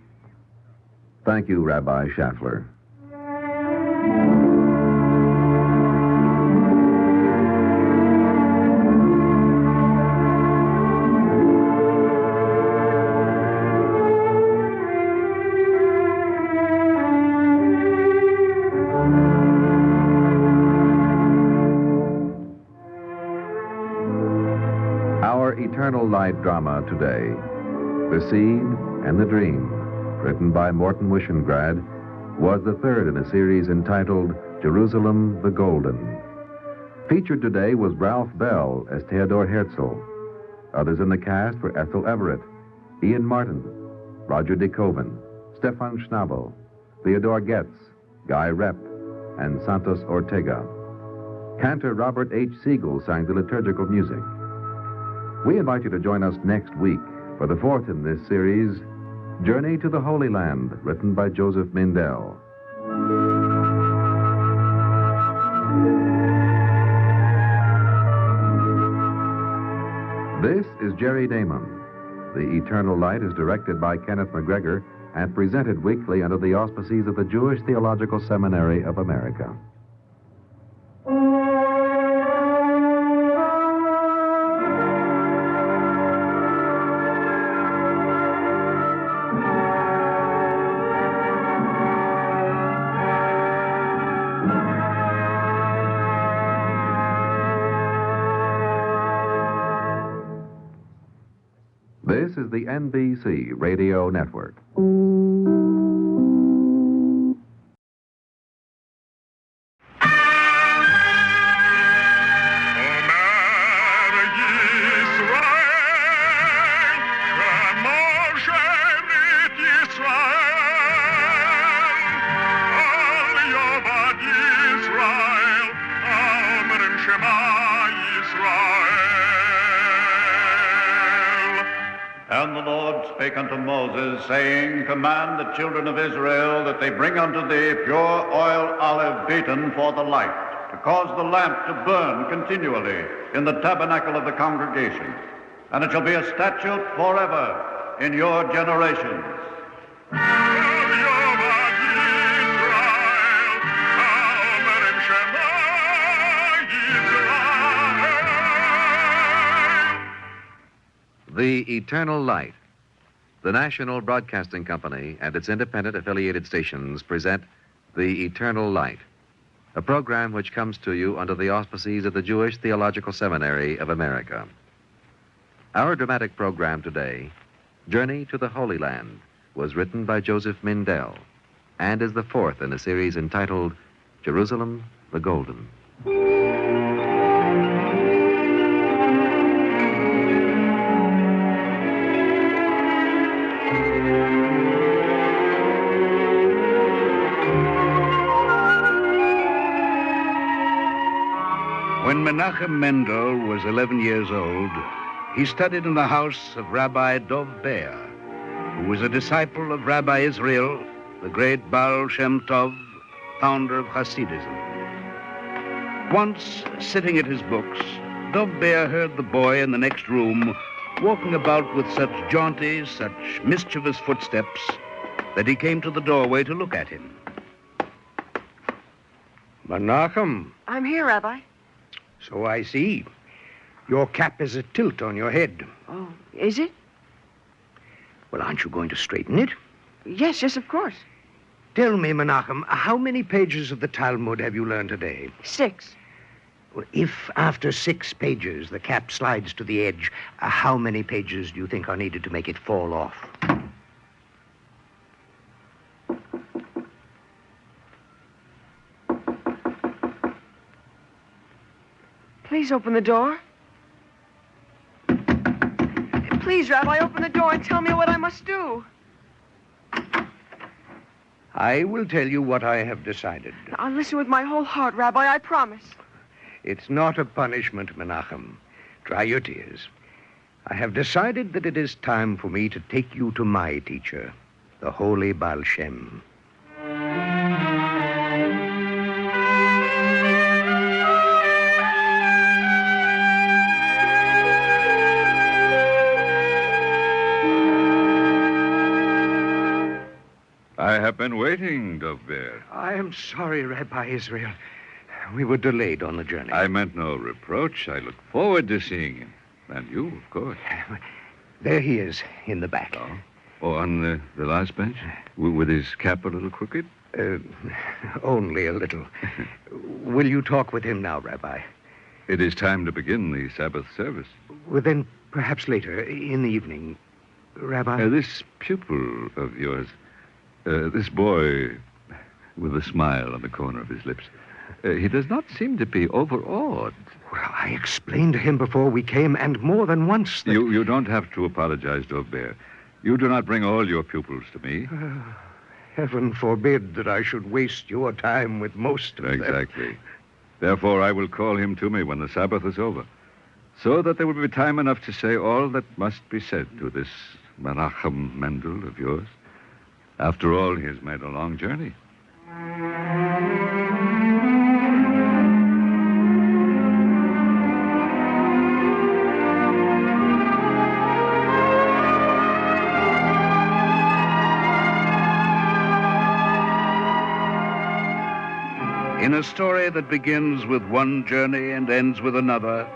Thank you, Rabbi Schaffler. Eternal Light drama today, The Seed and the Dream, written by Morton Wishengrad, was the third in a series entitled Jerusalem the Golden. Featured today was Ralph Bell as Theodor Herzl. Others in the cast were Ethel Everett, Ian Martin, Roger De Koven, Stefan Schnabel, Theodore Getz, Guy Rep, and Santos Ortega. Cantor Robert H. Siegel sang the liturgical music. We invite you to join us next week for the fourth in this series, Journey to the Holy Land, written by Joseph Mindell. This is Jerry Damon. The Eternal Light is directed by Kenneth McGregor and presented weekly under the auspices of the Jewish Theological Seminary of America. This is the NBC Radio Network. And the Lord spake unto Moses, saying, Command the children of Israel that they bring unto thee pure oil olive beaten for the light, to cause the lamp to burn continually in the tabernacle of the congregation. And it shall be a statute forever in your generations. The Eternal Light. The National Broadcasting Company and its independent affiliated stations present The Eternal Light, a program which comes to you under the auspices of the Jewish Theological Seminary of America. Our dramatic program today, Journey to the Holy Land, was written by Joseph Mindell and is the fourth in a series entitled Jerusalem the Golden. When Menachem Mendel was 11 years old, he studied in the house of Rabbi Dov Ber, who was a disciple of Rabbi Israel, the great Baal Shem Tov, founder of Hasidism. Once, sitting at his books, Dov Ber heard the boy in the next room walking about with such jaunty, such mischievous footsteps that he came to the doorway to look at him. Menachem. I'm here, Rabbi. So I see. Your cap is a tilt on your head. Oh, is it? Well, aren't you going to straighten it? Yes, of course. Tell me, Menachem, how many pages of the Talmud have you learned today? 6. Well, if after 6 pages the cap slides to the edge, how many pages do you think are needed to make it fall off? Please open the door. Please, Rabbi, open the door and tell me what I must do. I will tell you what I have decided. I'll listen with my whole heart, Rabbi, I promise. It's not a punishment, Menachem. Dry your tears. I have decided that it is time for me to take you to my teacher, the holy Baal Shem. I have been waiting, Dov Ber. I am sorry, Rabbi Israel. We were delayed on the journey. I meant no reproach. I look forward to seeing him. And you, of course. There he is, in the back. Oh, on the last bench? With his cap a little crooked? Only a little. Will you talk with him now, Rabbi? It is time to begin the Sabbath service. Well, then, perhaps later, in the evening. Rabbi? This pupil of yours, this boy with a smile on the corner of his lips, he does not seem to be overawed. Well, I explained to him before we came, and more than once that... You don't have to apologize, Dov Ber. You do not bring all your pupils to me. Heaven forbid that I should waste your time with most of them. Exactly. Therefore, I will call him to me when the Sabbath is over, so that there will be time enough to say all that must be said to this Menachem Mendel of yours. After all, he has made a long journey. In a story that begins with one journey and ends with another,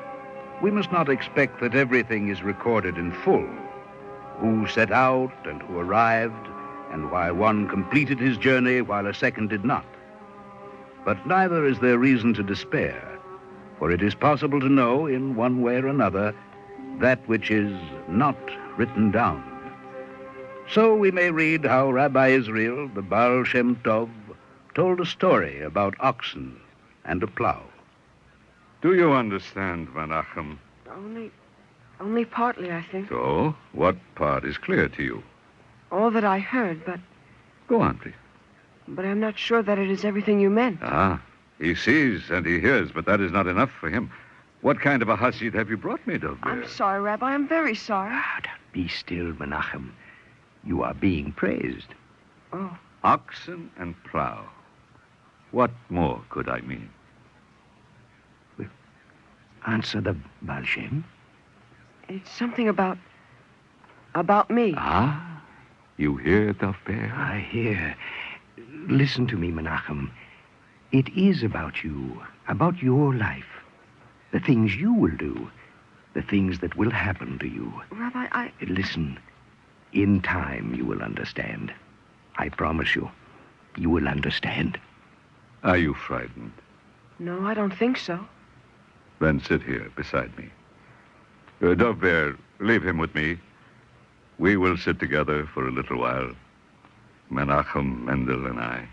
we must not expect that everything is recorded in full. Who set out and who arrived, and why one completed his journey while a second did not. But neither is there reason to despair, for it is possible to know, in one way or another, that which is not written down. So we may read how Rabbi Israel, the Baal Shem Tov, told a story about oxen and a plow. Do you understand, Menachem? Only partly, I think. So, what part is clear to you? All that I heard, but Go on, please. I'm not sure that it is everything you meant. Ah, he sees and he hears, but that is not enough for him. What kind of a Hasid have you brought me, Dov? I'm sorry, Rabbi. I'm very sorry. Be still, Menachem. You are being praised. Oh. Oxen and plow. What more could I mean? Answer the Baal Shem. It's something about me. Ah, you hear, Dov? I hear. Listen to me, Menachem. It is about you, about your life. The things you will do, the things that will happen to you. Rabbi, Listen, in time you will understand. I promise you, you will understand. Are you frightened? No, I don't think so. Then sit here beside me. Dov, leave him with me. We will sit together for a little while. Menachem, Mendel, and I.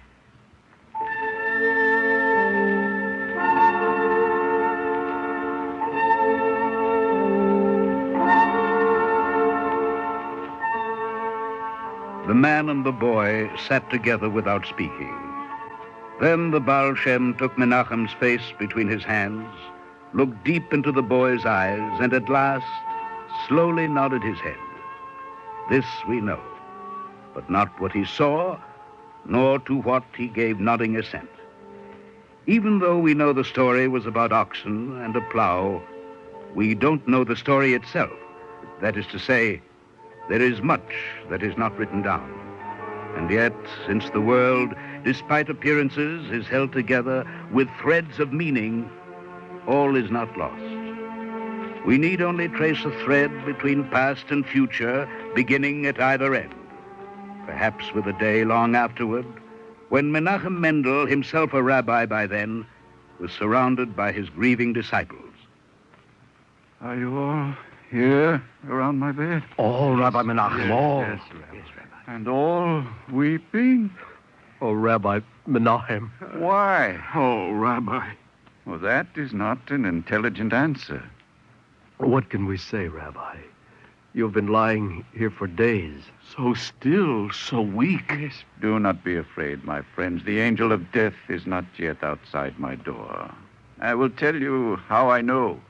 The man and the boy sat together without speaking. Then the Baal Shem took Menachem's face between his hands, looked deep into the boy's eyes, and at last slowly nodded his head. This we know, but not what he saw, nor to what he gave nodding assent. Even though we know the story was about oxen and a plow, we don't know the story itself. That is to say, there is much that is not written down. And yet, since the world, despite appearances, is held together with threads of meaning, all is not lost. We need only trace a thread between past and future, beginning at either end. Perhaps with a day long afterward, when Menachem Mendel, himself a rabbi by then, was surrounded by his grieving disciples. Are you all here around my bed? All, Rabbi Menachem, all. Yes, Rabbi. And all weeping? Oh, Rabbi Menachem. Why? Oh, Rabbi. Well, that is not an intelligent answer. What can we say, Rabbi? You've been lying here for days. So still, so weak. Yes, do not be afraid, my friends. The angel of death is not yet outside my door. I will tell you how I know.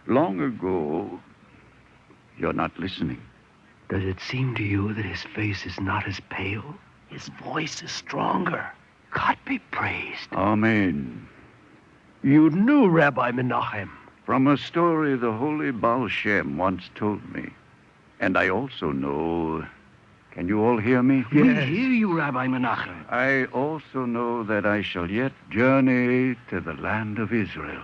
Long ago, you're not listening. Does it seem to you that his face is not as pale? His voice is stronger. God be praised. Amen. You knew Rabbi Menachem. From a story the holy Baal Shem once told me. And I also know... Can you all hear me? We hear you, Rabbi Menachem. I also know that I shall yet journey to the land of Israel.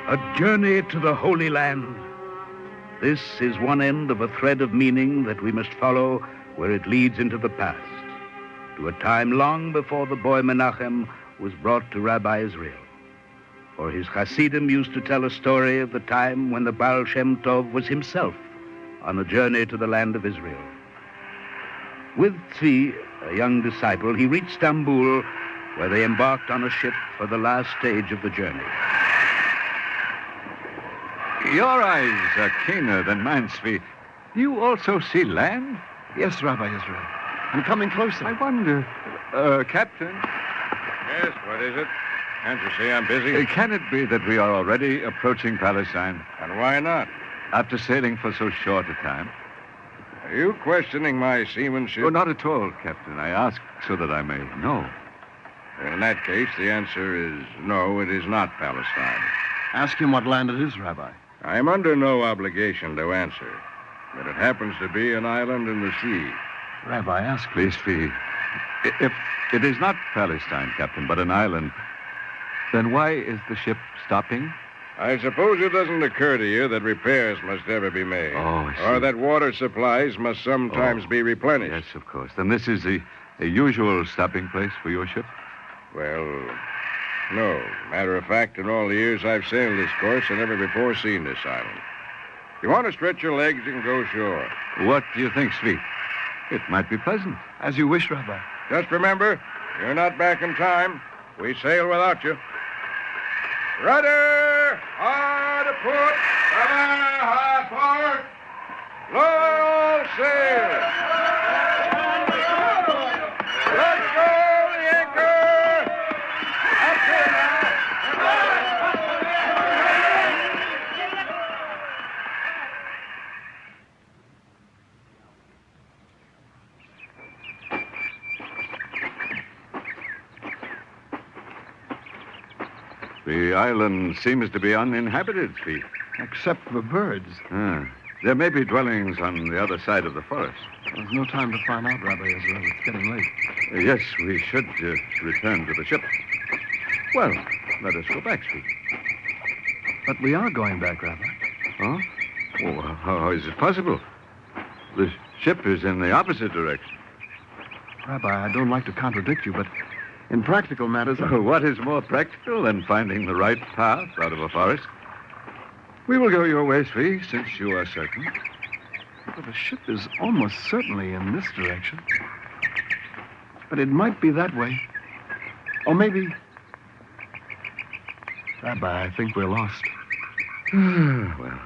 A journey to the Holy Land. This is one end of a thread of meaning that we must follow where it leads into the past, to a time long before the boy Menachem was brought to Rabbi Israel. For his Hasidim used to tell a story of the time when the Baal Shem Tov was himself on a journey to the land of Israel. With Tzvi, a young disciple, he reached Istanbul, where they embarked on a ship for the last stage of the journey. Your eyes are keener than mine, Tzvi. Do you also see land? Yes, Rabbi Israel. I'm coming closer. I wonder... Captain? Yes, what is it? Can't you see I'm busy? Can it be that we are already approaching Palestine? And why not? After sailing for so short a time? Are you questioning my seamanship? Oh, not at all, Captain. I ask so that I may know. In that case, the answer is no, it is not Palestine. Ask him what land it is, Rabbi. I am under no obligation to answer, but it happens to be an island in the sea. Rabbi, ask. Please, Tzvi. If it is not Palestine, Captain, but an island, then why is the ship stopping? I suppose it doesn't occur to you that repairs must ever be made. Oh, I see. Or that water supplies must sometimes be replenished. Yes, of course. Then this is a usual stopping place for your ship? Well, no. Matter of fact, in all the years I've sailed this course, I never before seen this island. If you want to stretch your legs, you can go ashore. What do you think, Svi? It might be pleasant. As you wish, Rabbi. Just remember, you're not back in time. We sail without you. Rudder! Hard aport! Rudder! Hard port! Lower all sail! Let go the anchor! Up here now! The island seems to be uninhabited, Svi. Except for birds. There may be dwellings on the other side of the forest. There's no time to find out, Rabbi Israel. It's getting late. Yes, we should return to the ship. Well, let us go back, Svi. But we are going back, Rabbi. Huh? Oh, how is it possible? The ship is in the opposite direction. Rabbi, I don't like to contradict you, but in practical matters... What is more practical than finding the right path out of a forest? We will go your way, Svi, since you are certain. But the ship is almost certainly in this direction. But it might be that way. Or maybe... Rabbi, I think we're lost. Well,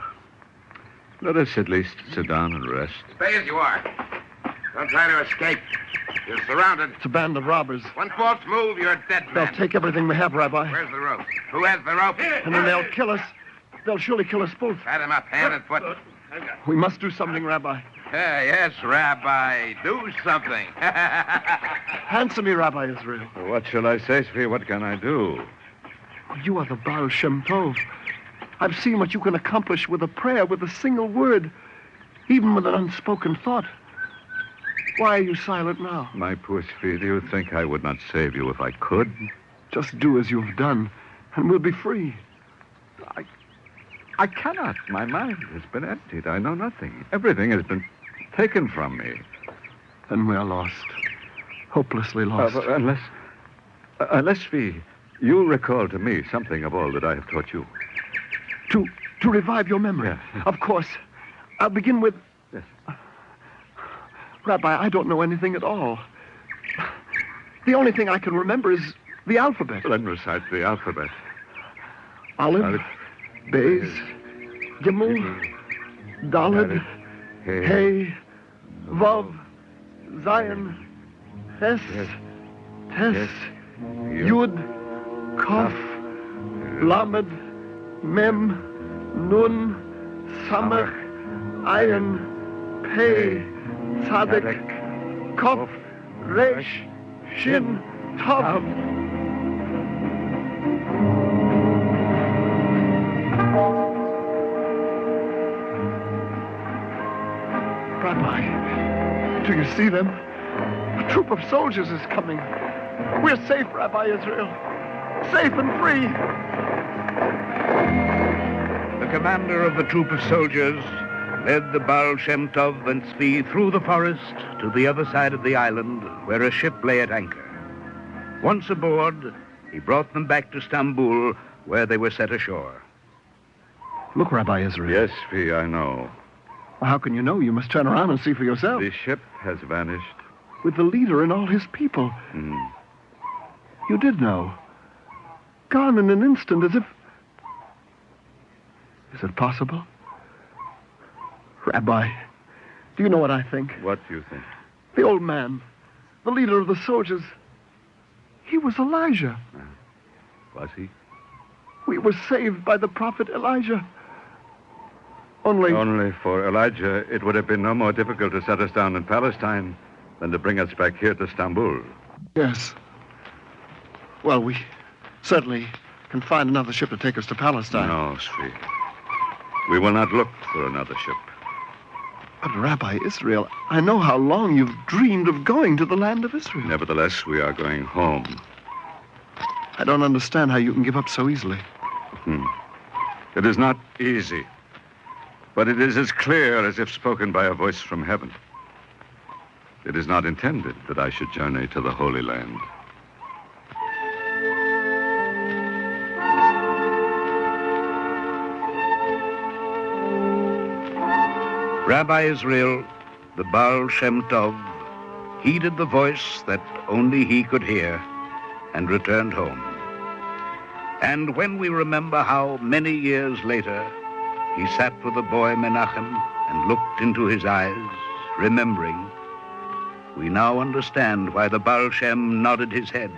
let us at least sit down and rest. Stay as you are. Don't try to escape. You're surrounded. It's a band of robbers. One false move, you're a dead They'll man. take everything we have, Rabbi. Where's the rope? Who has the rope? And then they'll kill us. They'll surely kill us both. Tie them up, hand and foot. We must do something, Rabbi. Yes, Rabbi. Do something. Answer me, Rabbi Israel. What shall I say, Svi? What can I do? You are the Baal Shem Tov. I've seen what you can accomplish with a prayer, with a single word, even with an unspoken thought. Why are you silent now? My poor Svi, do you think I would not save you if I could? Just do as you've done, and we'll be free. I cannot. My mind has been emptied. I know nothing. Everything has been taken from me. Then we are lost. Hopelessly lost. Unless, Svi, you recall to me something of all that I have taught you. To revive your memory. Yeah. Of course. I'll begin with... Yes. Rabbi, I don't know anything at all. The only thing I can remember is the alphabet. Then recite the alphabet. Aleph, Beis, Gimel, Dalet, Hey, Vav, Zion, Ches, Tes, Yud, Kaf, Lamed, Mem, Nun, Samach, Ayin, Pei, Tzaddik, Kof, Resh, Shin, Tav. Rabbi, do you see them? A troop of soldiers is coming. We're safe, Rabbi Israel. Safe and free. The commander of the troop of soldiers led the Baal Shem Tov and Svi through the forest to the other side of the island where a ship lay at anchor. Once aboard, he brought them back to Stambul where they were set ashore. Look, Rabbi Israel. Yes, Svi, I know. Well, how can you know? You must turn around and see for yourself. The ship has vanished. With the leader and all his people. You did know. Gone in an instant, as if... Is it possible? Rabbi, do you know what I think? What do you think? The old man, the leader of the soldiers, he was Elijah. Was he? We were saved by the prophet Elijah. Only for Elijah, it would have been no more difficult to set us down in Palestine than to bring us back here to Stambul. Yes. Well, we certainly can find another ship to take us to Palestine. No, Svi. We will not look for another ship. But, Rabbi Israel, I know how long you've dreamed of going to the land of Israel. Nevertheless, we are going home. I don't understand how you can give up so easily. It is not easy, but it is as clear as if spoken by a voice from heaven. It is not intended that I should journey to the Holy Land. Rabbi Israel, the Baal Shem Tov, heeded the voice that only he could hear and returned home. And when we remember how many years later he sat with the boy Menachem and looked into his eyes, remembering, we now understand why the Baal Shem nodded his head.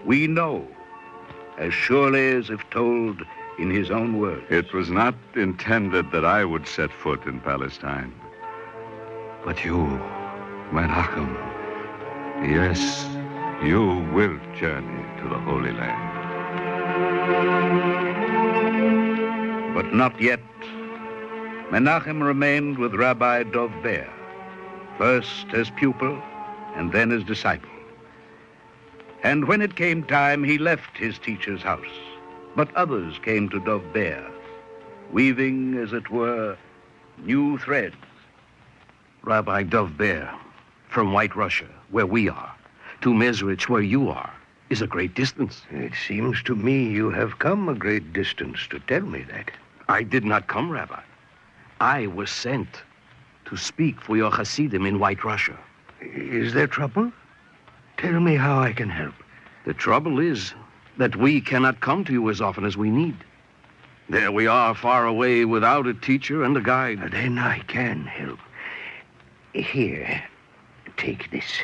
We know, as surely as if told in his own words. It was not intended that I would set foot in Palestine. But you, Menachem, yes, you will journey to the Holy Land. But not yet. Menachem remained with Rabbi Dov Ber, first as pupil and then as disciple. And when it came time, he left his teacher's house. But others came to Dov Ber, weaving, as it were, new threads. Rabbi Dov Ber, from White Russia, where we are, to Mezrich, where you are, is a great distance. It seems to me you have come a great distance to tell me that. I did not come, Rabbi. I was sent to speak for your Hasidim in White Russia. Is there trouble? Tell me how I can help. The trouble is that we cannot come to you as often as we need. There we are, far away, without a teacher and a guide. Then I can help. Here, take this.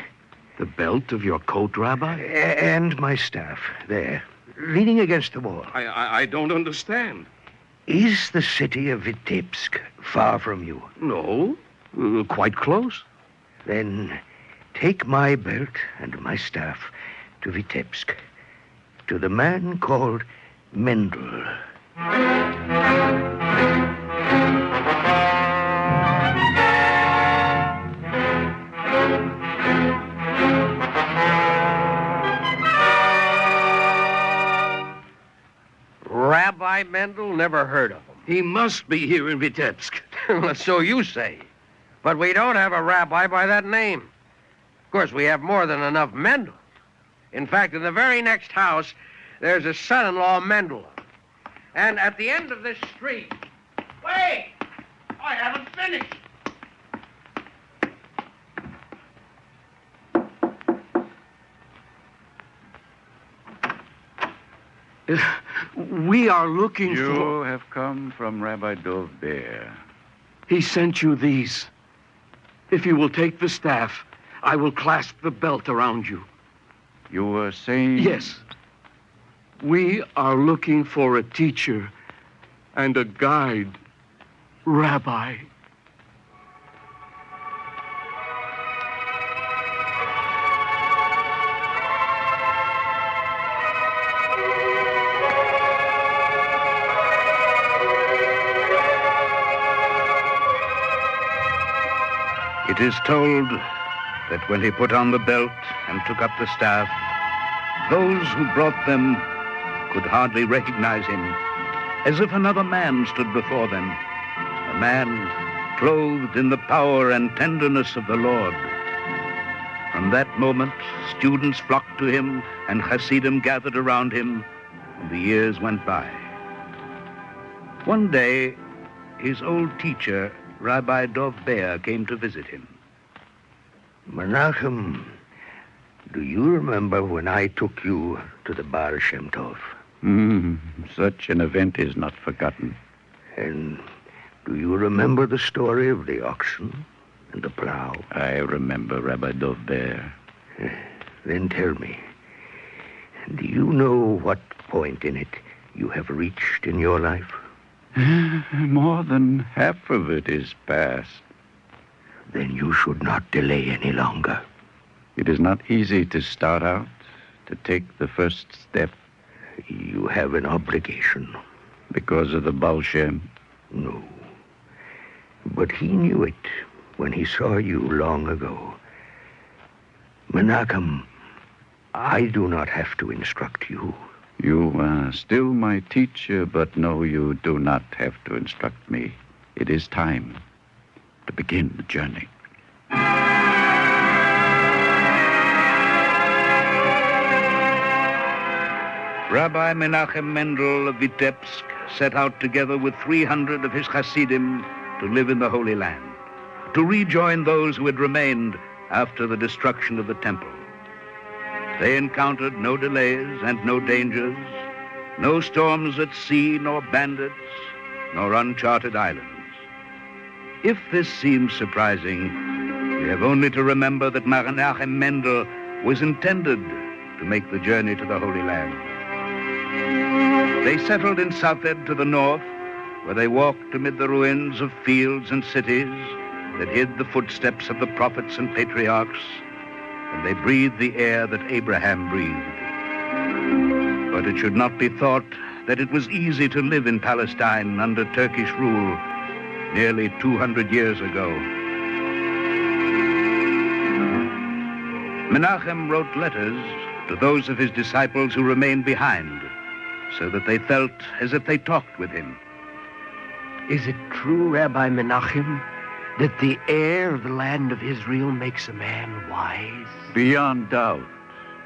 The belt of your coat, Rabbi? And my staff, there, leaning against the wall. I don't understand. Is the city of Vitebsk far from you? No, quite close. Then take my belt and my staff to Vitebsk, to the man called Mendel. Rabbi Mendel? Never heard of him. He must be here in Vitebsk. So you say. But we don't have a rabbi by that name. Of course, we have more than enough Mendel. In fact, in the very next house, there's a son-in-law Mendel. And at the end of this street... Wait! I haven't finished. We are looking You for... have come from Rabbi Dov Ber. He sent you these. If you will take the staff, I will clasp the belt around you. You were saying... Yes. We are looking for a teacher and a guide, Rabbi. It is told that when he put on the belt and took up the staff, those who brought them could hardly recognize him, as if another man stood before them, a man clothed in the power and tenderness of the Lord. From that moment, students flocked to him and Hasidim gathered around him, and the years went by. One day, his old teacher, Rabbi Dov Ber, came to visit him. Menachem, do you remember when I took you to the Baal Shem Tov? Such an event is not forgotten. And do you remember the story of the oxen and the plow? I remember, Rabbi Dov Ber. Then tell me, do you know what point in it you have reached in your life? More than half of it is past. Then you should not delay any longer. It is not easy to start out, to take the first step. You have an obligation. Because of the Baal Shem? No. But he knew it when he saw you long ago. Menachem, I do not have to instruct you. You are still my teacher, but no, you do not have to instruct me. It is time to begin the journey. Rabbi Menachem Mendel of Vitebsk set out together with 300 of his Hasidim to live in the Holy Land, to rejoin those who had remained after the destruction of the temple. They encountered no delays and no dangers, no storms at sea, nor bandits, nor uncharted islands. If this seems surprising, we have only to remember that Menachem Mendel was intended to make the journey to the Holy Land. They settled in Safed to the north, where they walked amid the ruins of fields and cities that hid the footsteps of the prophets and patriarchs, and they breathed the air that Abraham breathed. But it should not be thought that it was easy to live in Palestine under Turkish rule nearly 200 years ago. Menachem wrote letters to those of his disciples who remained behind, so that they felt as if they talked with him. Is it true, Rabbi Menachem, that the air of the land of Israel makes a man wise? Beyond doubt.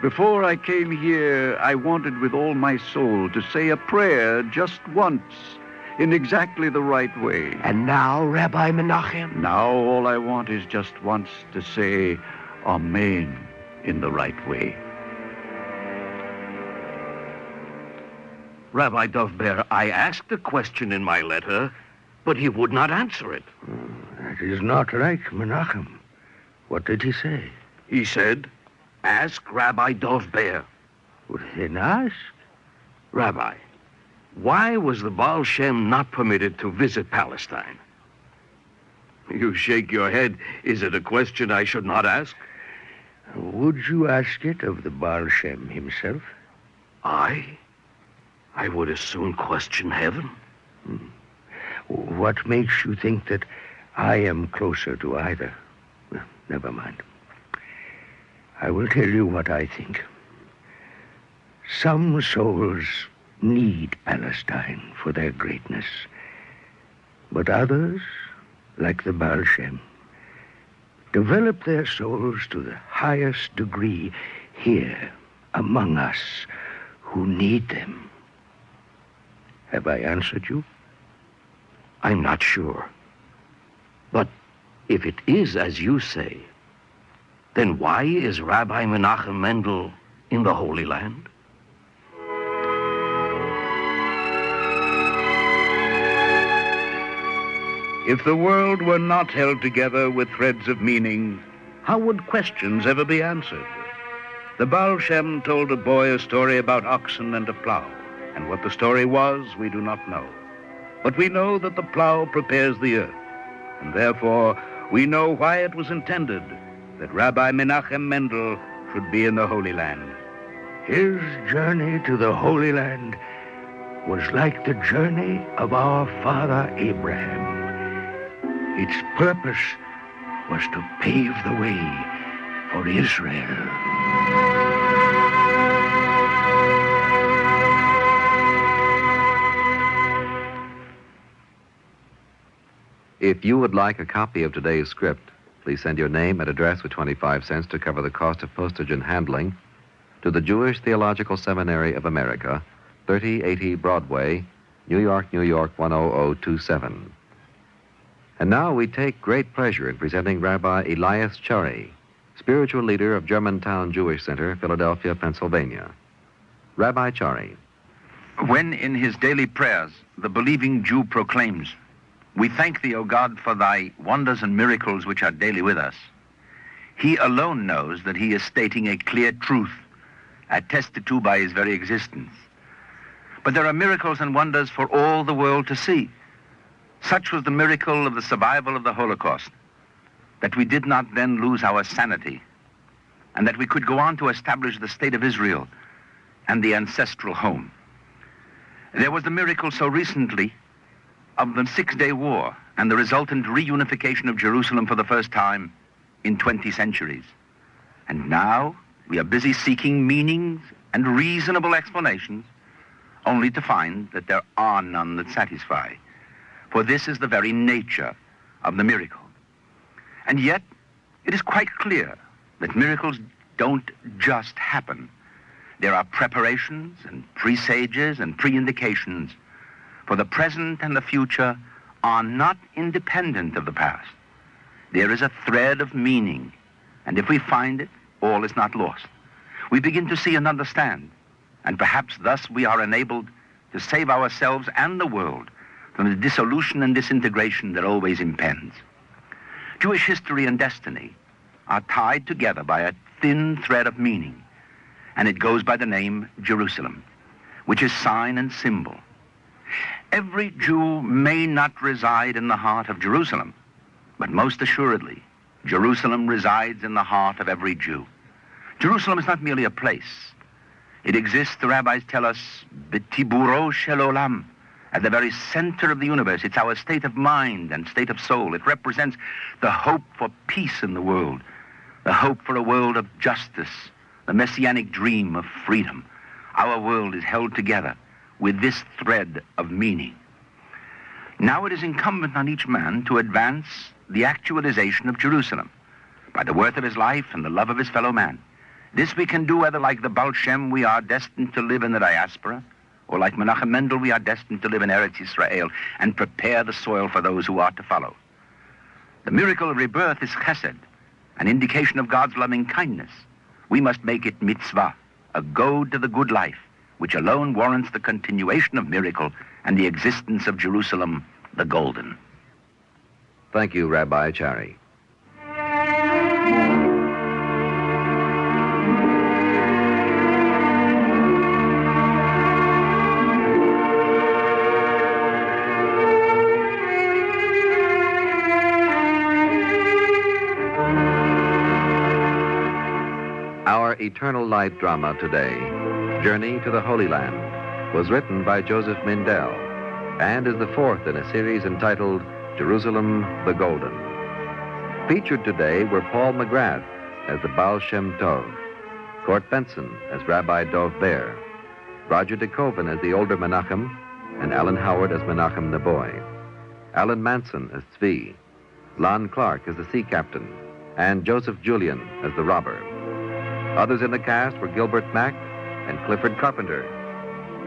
Before I came here, I wanted with all my soul to say a prayer just once, in exactly the right way. And now, Rabbi Menachem? Now all I want is just once to say Amen in the right way. Rabbi Dovber, I asked a question in my letter, but he would not answer it. That is not right, Menachem. What did he say? He said, ask Rabbi Dovber. Well, then ask. Rabbi, why was the Baal Shem not permitted to visit Palestine? You shake your head. Is it a question I should not ask? Would you ask it of the Baal Shem himself? I would as soon question heaven. What makes you think that I am closer to either? Well, never mind. I will tell you what I think. Some souls need Palestine for their greatness, but others, like the Baal Shem, develop their souls to the highest degree here among us who need them. Have I answered you? I'm not sure. But if it is as you say, then why is Rabbi Menachem Mendel in the Holy Land? If the world were not held together with threads of meaning, how would questions ever be answered? The Baal Shem told a boy a story about oxen and a plow, and what the story was, we do not know. But we know that the plow prepares the earth, and therefore we know why it was intended that Rabbi Menachem Mendel should be in the Holy Land. His journey to the Holy Land was like the journey of our father Abraham. Its purpose was to pave the way for Israel. If you would like a copy of today's script, please send your name and address with 25 cents to cover the cost of postage and handling to the Jewish Theological Seminary of America, 3080 Broadway, New York, New York, 10027. And now we take great pleasure in presenting Rabbi Elias Chari, spiritual leader of Germantown Jewish Center, Philadelphia, Pennsylvania. Rabbi Chari. When in his daily prayers the believing Jew proclaims, "We thank thee, O God, for thy wonders and miracles which are daily with us," he alone knows that he is stating a clear truth, attested to by his very existence. But there are miracles and wonders for all the world to see. Such was the miracle of the survival of the Holocaust, that we did not then lose our sanity, and that we could go on to establish the state of Israel and the ancestral home. There was the miracle so recently of the Six-Day War and the resultant reunification of Jerusalem for the first time in 20 centuries. And now we are busy seeking meanings and reasonable explanations only to find that there are none that satisfy. For this is the very nature of the miracle. And yet, it is quite clear that miracles don't just happen. There are preparations and presages and pre-indications, for the present and the future are not independent of the past. There is a thread of meaning, and if we find it, all is not lost. We begin to see and understand, and perhaps thus we are enabled to save ourselves and the world from the dissolution and disintegration that always impends. Jewish history and destiny are tied together by a thin thread of meaning, and it goes by the name Jerusalem, which is sign and symbol. Every Jew may not reside in the heart of Jerusalem, but most assuredly, Jerusalem resides in the heart of every Jew. Jerusalem is not merely a place. It exists, the rabbis tell us, b'tiburo shel olam, at the very center of the universe. It's our state of mind and state of soul. It represents the hope for peace in the world, the hope for a world of justice, the messianic dream of freedom. Our world is held together with this thread of meaning. Now it is incumbent on each man to advance the actualization of Jerusalem by the worth of his life and the love of his fellow man. This we can do whether like the Baal Shem we are destined to live in the diaspora, or like Menachem Mendel we are destined to live in Eretz Yisrael and prepare the soil for those who are to follow. The miracle of rebirth is chesed, an indication of God's loving kindness. We must make it mitzvah, a goad to the good life, which alone warrants the continuation of miracle and the existence of Jerusalem, the golden. Thank you, Rabbi Chari. Our Eternal Light drama today, Journey to the Holy Land, was written by Joseph Mindel and is the fourth in a series entitled Jerusalem the Golden. Featured today were Paul McGrath as the Baal Shem Tov, Court Benson as Rabbi Dov Ber, Roger DeKoven as the older Menachem, and Alan Howard as Menachem the boy, Alan Manson as Tzvi, Lon Clark as the sea captain, and Joseph Julian as the robber. Others in the cast were Gilbert Mack and Clifford Carpenter.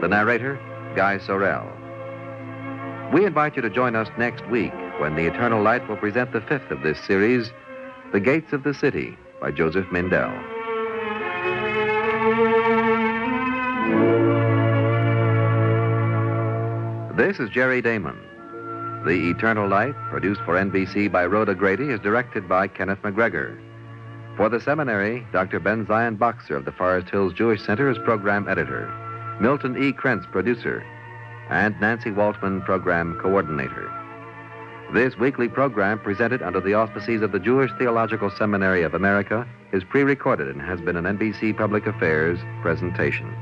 The narrator, Guy Sorrell. We invite you to join us next week when the Eternal Light will present the fifth of this series, The Gates of the City, by Joseph Mindel. This is Jerry Damon. The Eternal Light, produced for NBC by Rhoda Grady, is directed by Kenneth McGregor. For the seminary, Dr. Ben Zion Boxer of the Forest Hills Jewish Center is program editor, Milton E. Krentz, producer, and Nancy Waltman, program coordinator. This weekly program, presented under the auspices of the Jewish Theological Seminary of America, is pre-recorded and has been an NBC Public Affairs presentation.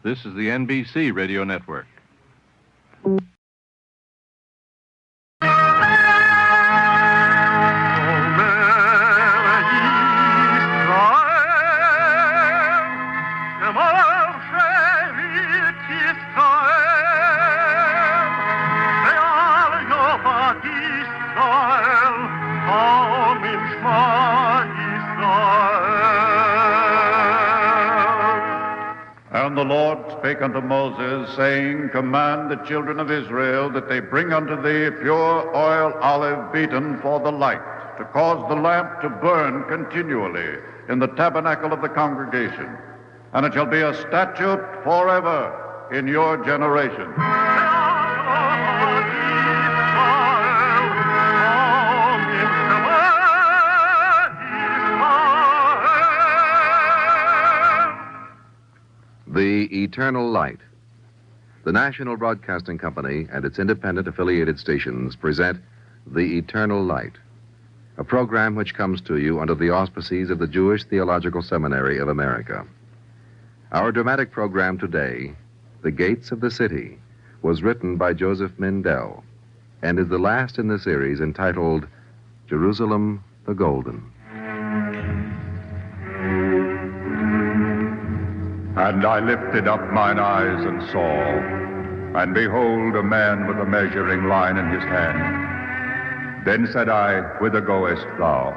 This is the NBC Radio Network. And the Lord spake unto Moses, saying, Command the children of Israel that they bring unto thee pure oil olive beaten for the light, to cause the lamp to burn continually in the tabernacle of the congregation. And it shall be a statute forever in your generation. The Eternal Light. The National Broadcasting Company and its independent affiliated stations present The Eternal Light, a program which comes to you under the auspices of the Jewish Theological Seminary of America. Our dramatic program today, The Gates of the City, was written by Joseph Mindell and is the last in the series entitled Jerusalem the Golden. And I lifted up mine eyes and saw, and behold, a man with a measuring line in his hand. Then said I, Whither goest thou?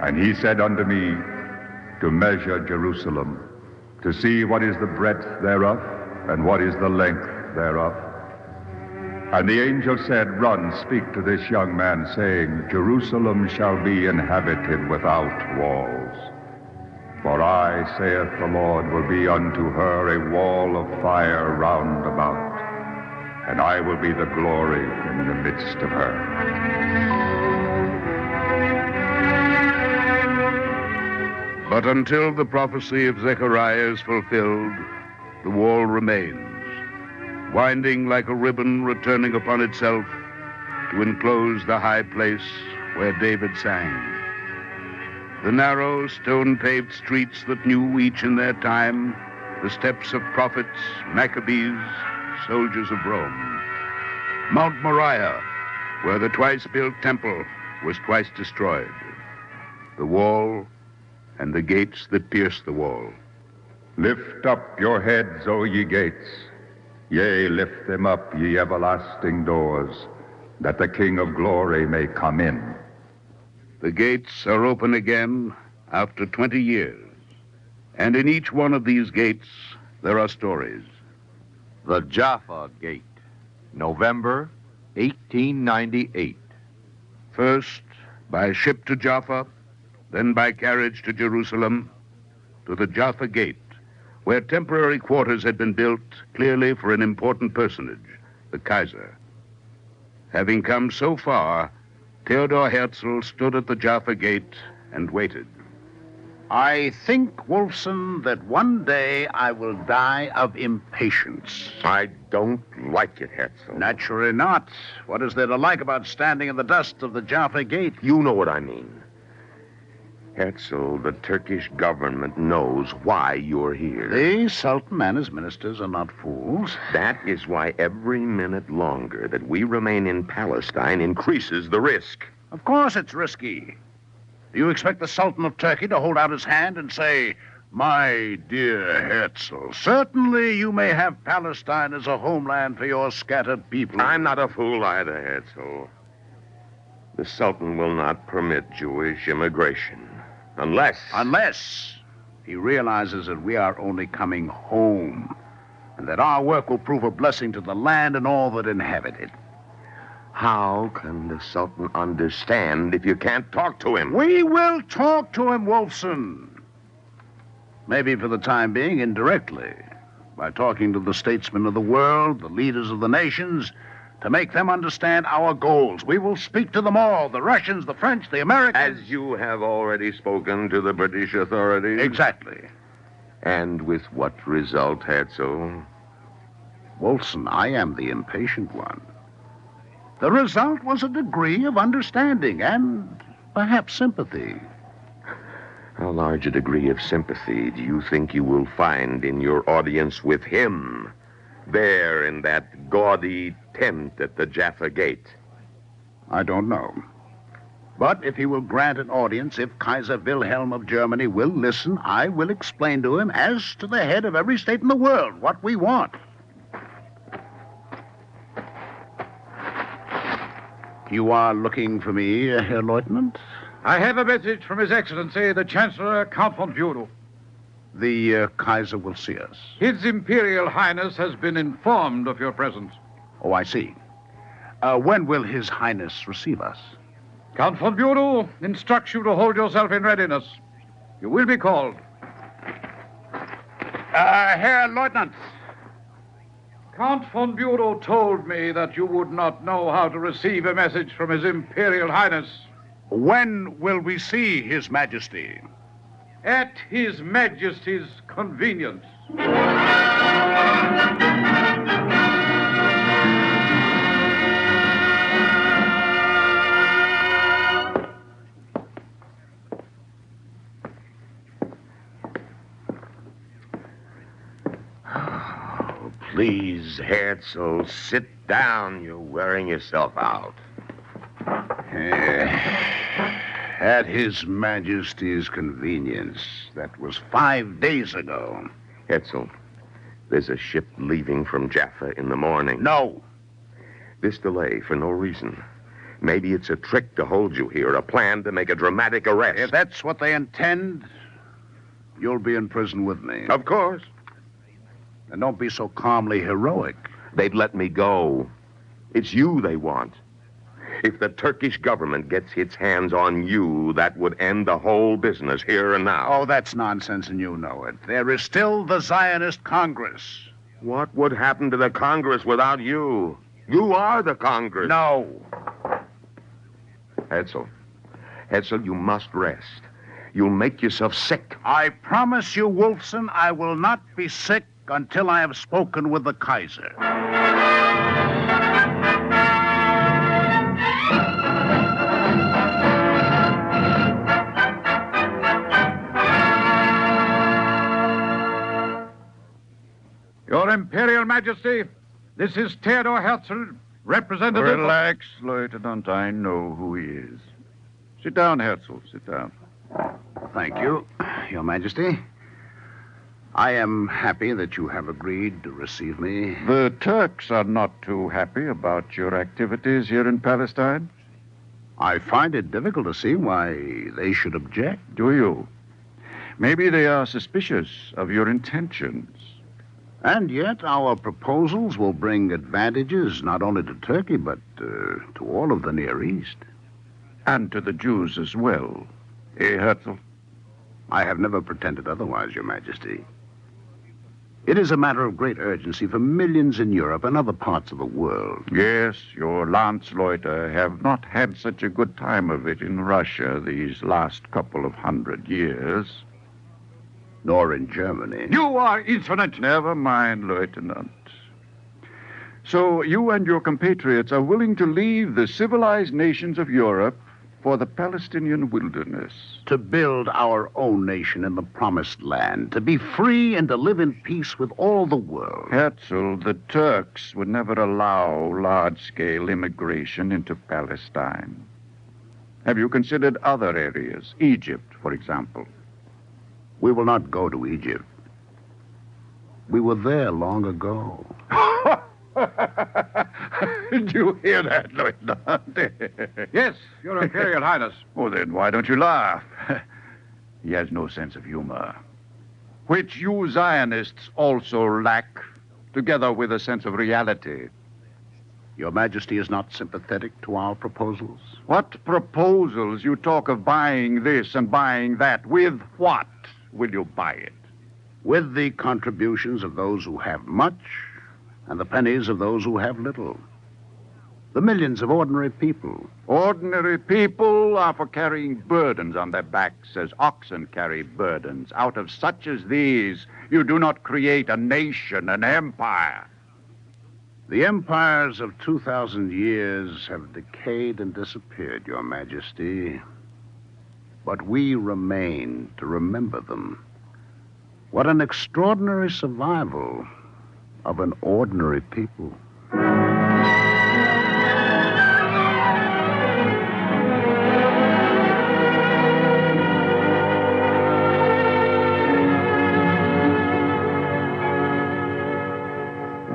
And he said unto me, To measure Jerusalem, to see what is the breadth thereof, and what is the length thereof. And the angel said, Run, speak to this young man, saying, Jerusalem shall be inhabited without walls. For I, saith the Lord, will be unto her a wall of fire round about, and I will be the glory in the midst of her. But until the prophecy of Zechariah is fulfilled, the wall remains, winding like a ribbon returning upon itself to enclose the high place where David sang. The narrow, stone-paved streets that knew each in their time the steps of prophets, Maccabees, soldiers of Rome. Mount Moriah, where the twice-built temple was twice destroyed. The wall and the gates that pierce the wall. Lift up your heads, O ye gates. Yea, lift them up, ye everlasting doors, that the King of glory may come in. The gates are open again after 20 years. And in each one of these gates, there are stories. The Jaffa Gate, November 1898. First, by ship to Jaffa, then by carriage to Jerusalem, to the Jaffa Gate, where temporary quarters had been built clearly for an important personage, the Kaiser. Having come so far, Theodor Herzl stood at the Jaffa Gate and waited. I think, Wolfson, that one day I will die of impatience. I don't like it, Herzl. Naturally not. What is there to like about standing in the dust of the Jaffa Gate? You know what I mean. Herzl, the Turkish government knows why you're here. The Sultan and his ministers are not fools. That is why every minute longer that we remain in Palestine increases the risk. Of course it's risky. Do you expect the Sultan of Turkey to hold out his hand and say, My dear Herzl, certainly you may have Palestine as a homeland for your scattered people. I'm not a fool either, Herzl. The Sultan will not permit Jewish immigration. Unless he realizes that we are only coming home, and that our work will prove a blessing to the land and all that inhabit it. How can the Sultan understand if you can't talk to him? We will talk to him, Wolfson. Maybe for the time being, indirectly, by talking to the statesmen of the world, the leaders of the nations, to make them understand our goals. We will speak to them all, the Russians, the French, the Americans. As you have already spoken to the British authorities? Exactly. And with what result, Herzl? Wolfson, I am the impatient one. The result was a degree of understanding and perhaps sympathy. How large a degree of sympathy do you think you will find in your audience with him, there in that gaudy tent at the Jaffa Gate? I don't know. But if he will grant an audience, if Kaiser Wilhelm of Germany will listen, I will explain to him, as to the head of every state in the world, what we want. You are looking for me, Herr Lieutenant? I have a message from His Excellency, the Chancellor, Count von Judel. The Kaiser will see us. His Imperial Highness has been informed of your presence. Oh, I see. When will His Highness receive us? Count von Judel instructs you to hold yourself in readiness. You will be called. Herr Lieutenant. Count von Bureau told me that you would not know how to receive a message from His Imperial Highness. When will we see His Majesty? At His Majesty's convenience. Please, Herzl, sit down. You're wearing yourself out. At His Majesty's convenience. That was 5 days ago. Herzl, there's a ship leaving from Jaffa in the morning. No. This delay for no reason. Maybe it's a trick to hold you here, a plan to make a dramatic arrest. If that's what they intend, you'll be in prison with me. Of course. And don't be so calmly heroic. They'd let me go. It's you they want. If the Turkish government gets its hands on you, that would end the whole business here and now. Oh, that's nonsense, and you know it. There is still the Zionist Congress. What would happen to the Congress without you? You are the Congress. No. Herzl, you must rest. You'll make yourself sick. I promise you, Wolfson, I will not be sick until I have spoken with the Kaiser. Your Imperial Majesty, this is Theodor Herzl, representative... Relax, Lieutenant. I know who he is. Sit down, Herzl. Sit down. Thank you, Your Majesty. I am happy that you have agreed to receive me. The Turks are not too happy about your activities here in Palestine. I find it difficult to see why they should object. Do you? Maybe they are suspicious of your intentions. And yet our proposals will bring advantages not only to Turkey, but to all of the Near East. And to the Jews as well. Herzl? I have never pretended otherwise, Your Majesty. It is a matter of great urgency for millions in Europe and other parts of the world. Yes, your Landsleute have not had such a good time of it in Russia these last couple of 100 years. Nor in Germany. You are insolent. Never mind, Lieutenant. So you and your compatriots are willing to leave the civilized nations of Europe for the Palestinian wilderness. To build our own nation in the Promised Land. To be free and to live in peace with all the world. Herzl, the Turks would never allow large-scale immigration into Palestine. Have you considered other areas? Egypt, for example. We will not go to Egypt. We were there long ago. Did you hear that, Lieutenant? Yes, Your Imperial Highness. Oh, then why don't you laugh? He has no sense of humor, which you Zionists also lack, together with a sense of reality. Your Majesty is not sympathetic to our proposals? What proposals? You talk of buying this and buying that. With what will you buy it? With the contributions of those who have much and the pennies of those who have little. The millions of ordinary people. Ordinary people are for carrying burdens on their backs as oxen carry burdens. Out of such as these, you do not create a nation, an empire. The empires of 2,000 years have decayed and disappeared, Your Majesty. But we remain to remember them. What an extraordinary survival of an ordinary people.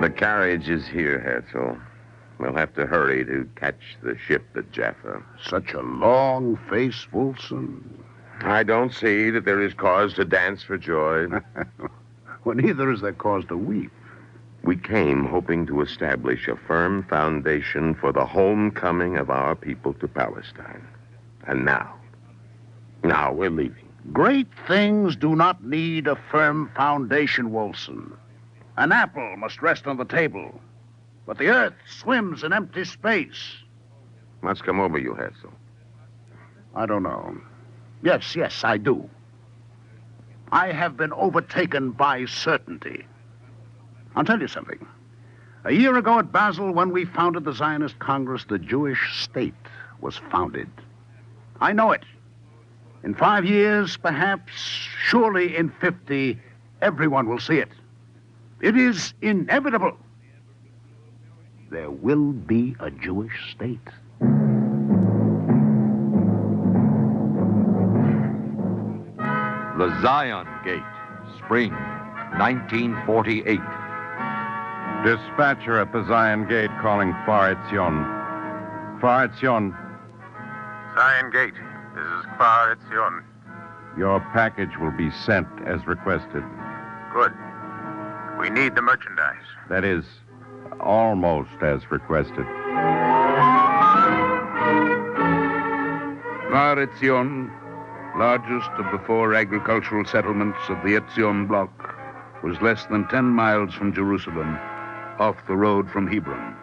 The carriage is here, Herzl. We'll have to hurry to catch the ship at Jaffa. Such a long face, Wolfson. I don't see that there is cause to dance for joy. Well, neither is there cause to weep. We came hoping to establish a firm foundation for the homecoming of our people to Palestine. And now we're leaving. Great things do not need a firm foundation, Wolfson. An apple must rest on the table, but the earth swims in empty space. What's come over you, Herzl? I don't know. Yes, I do. I have been overtaken by certainty. I'll tell you something. A year ago at Basel, when we founded the Zionist Congress, the Jewish state was founded. I know it. In 5 years, perhaps, surely in 50, everyone will see it. It is inevitable. There will be a Jewish state. The Zion Gate, spring 1948. Dispatcher at the Zion Gate calling Kfar Etzion. Kfar Etzion. Zion Gate. This is Kfar Etzion. Your package will be sent as requested. Good. We need the merchandise. That is, almost as requested. Kfar Etzion, largest of the 4 agricultural settlements of the Etzion block, was less than 10 miles from Jerusalem, off the road from Hebron.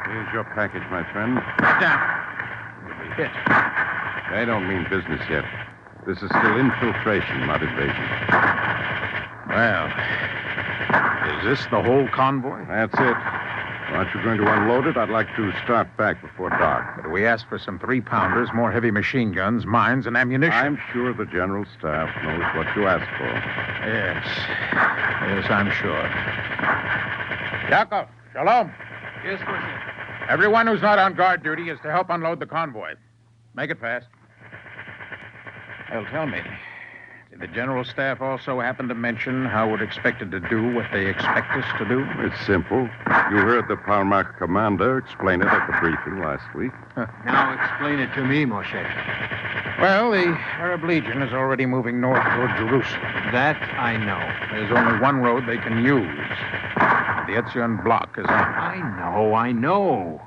Here's your package, my friend. You'll be hit. I don't mean business yet. This is still infiltration, not invasion. Well, is this the whole convoy? That's it. Aren't you going to unload it? I'd like to start back before dark. But we asked for some 3-pounders, more heavy machine guns, mines, and ammunition. I'm sure the General Staff knows what you asked for. Yes. Yes, I'm sure. Yaakov, shalom. Yes, Moshe. Everyone who's not on guard duty is to help unload the convoy. Make it fast. Well, tell me, did the General Staff also happen to mention how we're expected to do what they expect us to do? It's simple. You heard the Palmach commander explain it at the briefing last week. Now explain it to me, Moshe. Well, the Arab Legion is already moving north toward Jerusalem. That I know. There's only one road they can use. The Etzion block is on. I know.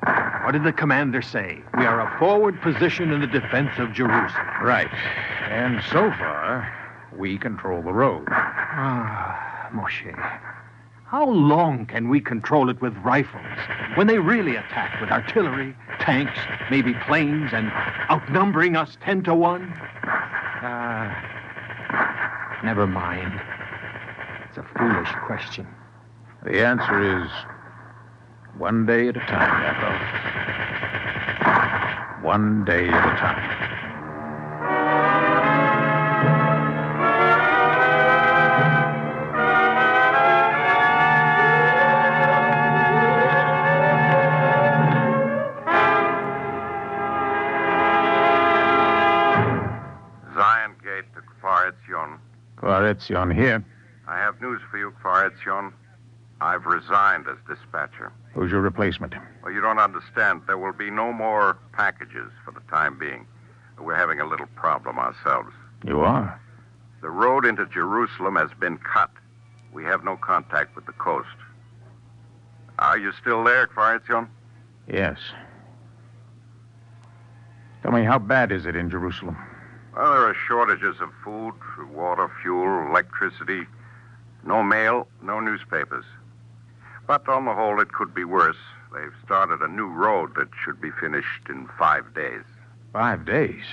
What did the commander say? We are a forward position in the defense of Jerusalem. Right. And so far, we control the road. Ah, Moshe. How long can we control it with rifles when they really attack with artillery, tanks, maybe planes, and outnumbering us 10 to 1? Never mind. It's a foolish question. The answer is one day at a time, Yaakov. One day at a time. Zion Gate to Kfar Etzion. Kfar Etzion here. I have news for you, Kfar Etzion. I've resigned as dispatcher. Who's your replacement? Well, you don't understand. There will be no more packages for the time being. We're having a little problem ourselves. You are? The road into Jerusalem has been cut. We have no contact with the coast. Are you still there, Kfar Etzion? Yes. Tell me, how bad is it in Jerusalem? Well, there are shortages of food, water, fuel, electricity. No mail, no newspapers. But on the whole, it could be worse. They've started a new road that should be finished in 5 days. 5 days?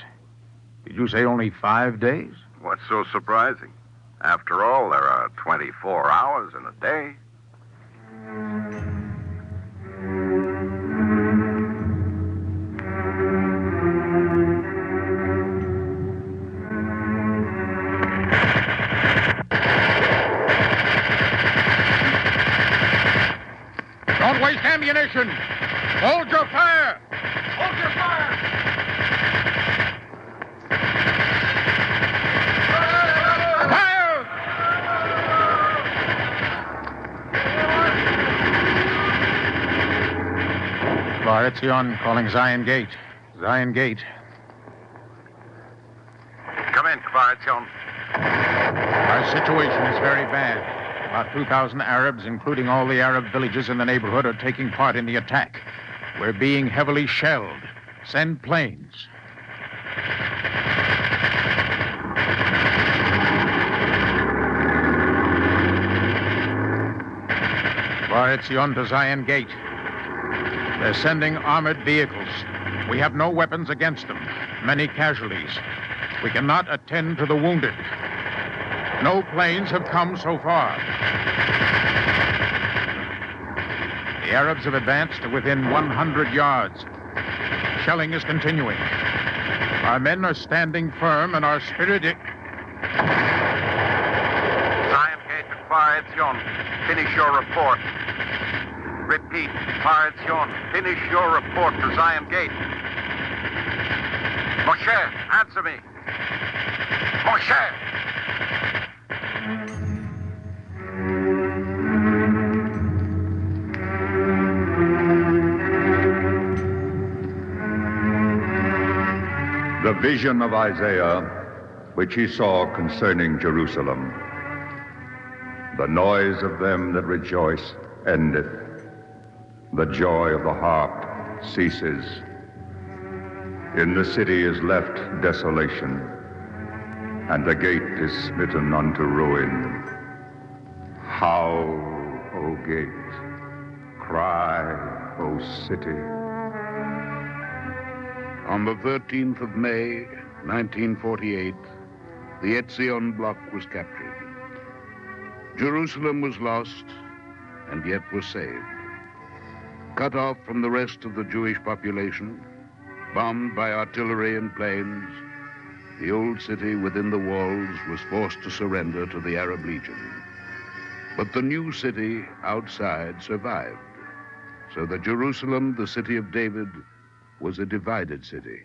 Did you say only 5 days? What's so surprising? After all, there are 24 hours in a day. Don't waste ammunition! Hold your fire! Hold your fire! Fire! Kfar Etzion calling Zion Gate. Zion Gate. Come in, Kfar Etzion. Our situation is very bad. About 2,000 Arabs, including all the Arab villages in the neighborhood, are taking part in the attack. We're being heavily shelled. Send planes. Kfar Etzion to Zion Gate. They're sending armored vehicles. We have no weapons against them. Many casualties. We cannot attend to the wounded. No planes have come so far. The Arabs have advanced to within 100 yards. Shelling is continuing. Our men are standing firm and our spirit... Zion Gate and Far Etzion, finish your report. Repeat, Far Etzion, finish your report to Zion Gate. Moshe, answer me. Moshe! The vision of Isaiah, which he saw concerning Jerusalem. The noise of them that rejoice endeth. The joy of the harp ceases. In the city is left desolation, and the gate is smitten unto ruin. Howl, O gate. Cry, O city. On the 13th of May, 1948, the Etzion block was captured. Jerusalem was lost, and yet was saved. Cut off from the rest of the Jewish population, bombed by artillery and planes, the old city within the walls was forced to surrender to the Arab Legion. But the new city outside survived, so that Jerusalem, the city of David, was a divided city.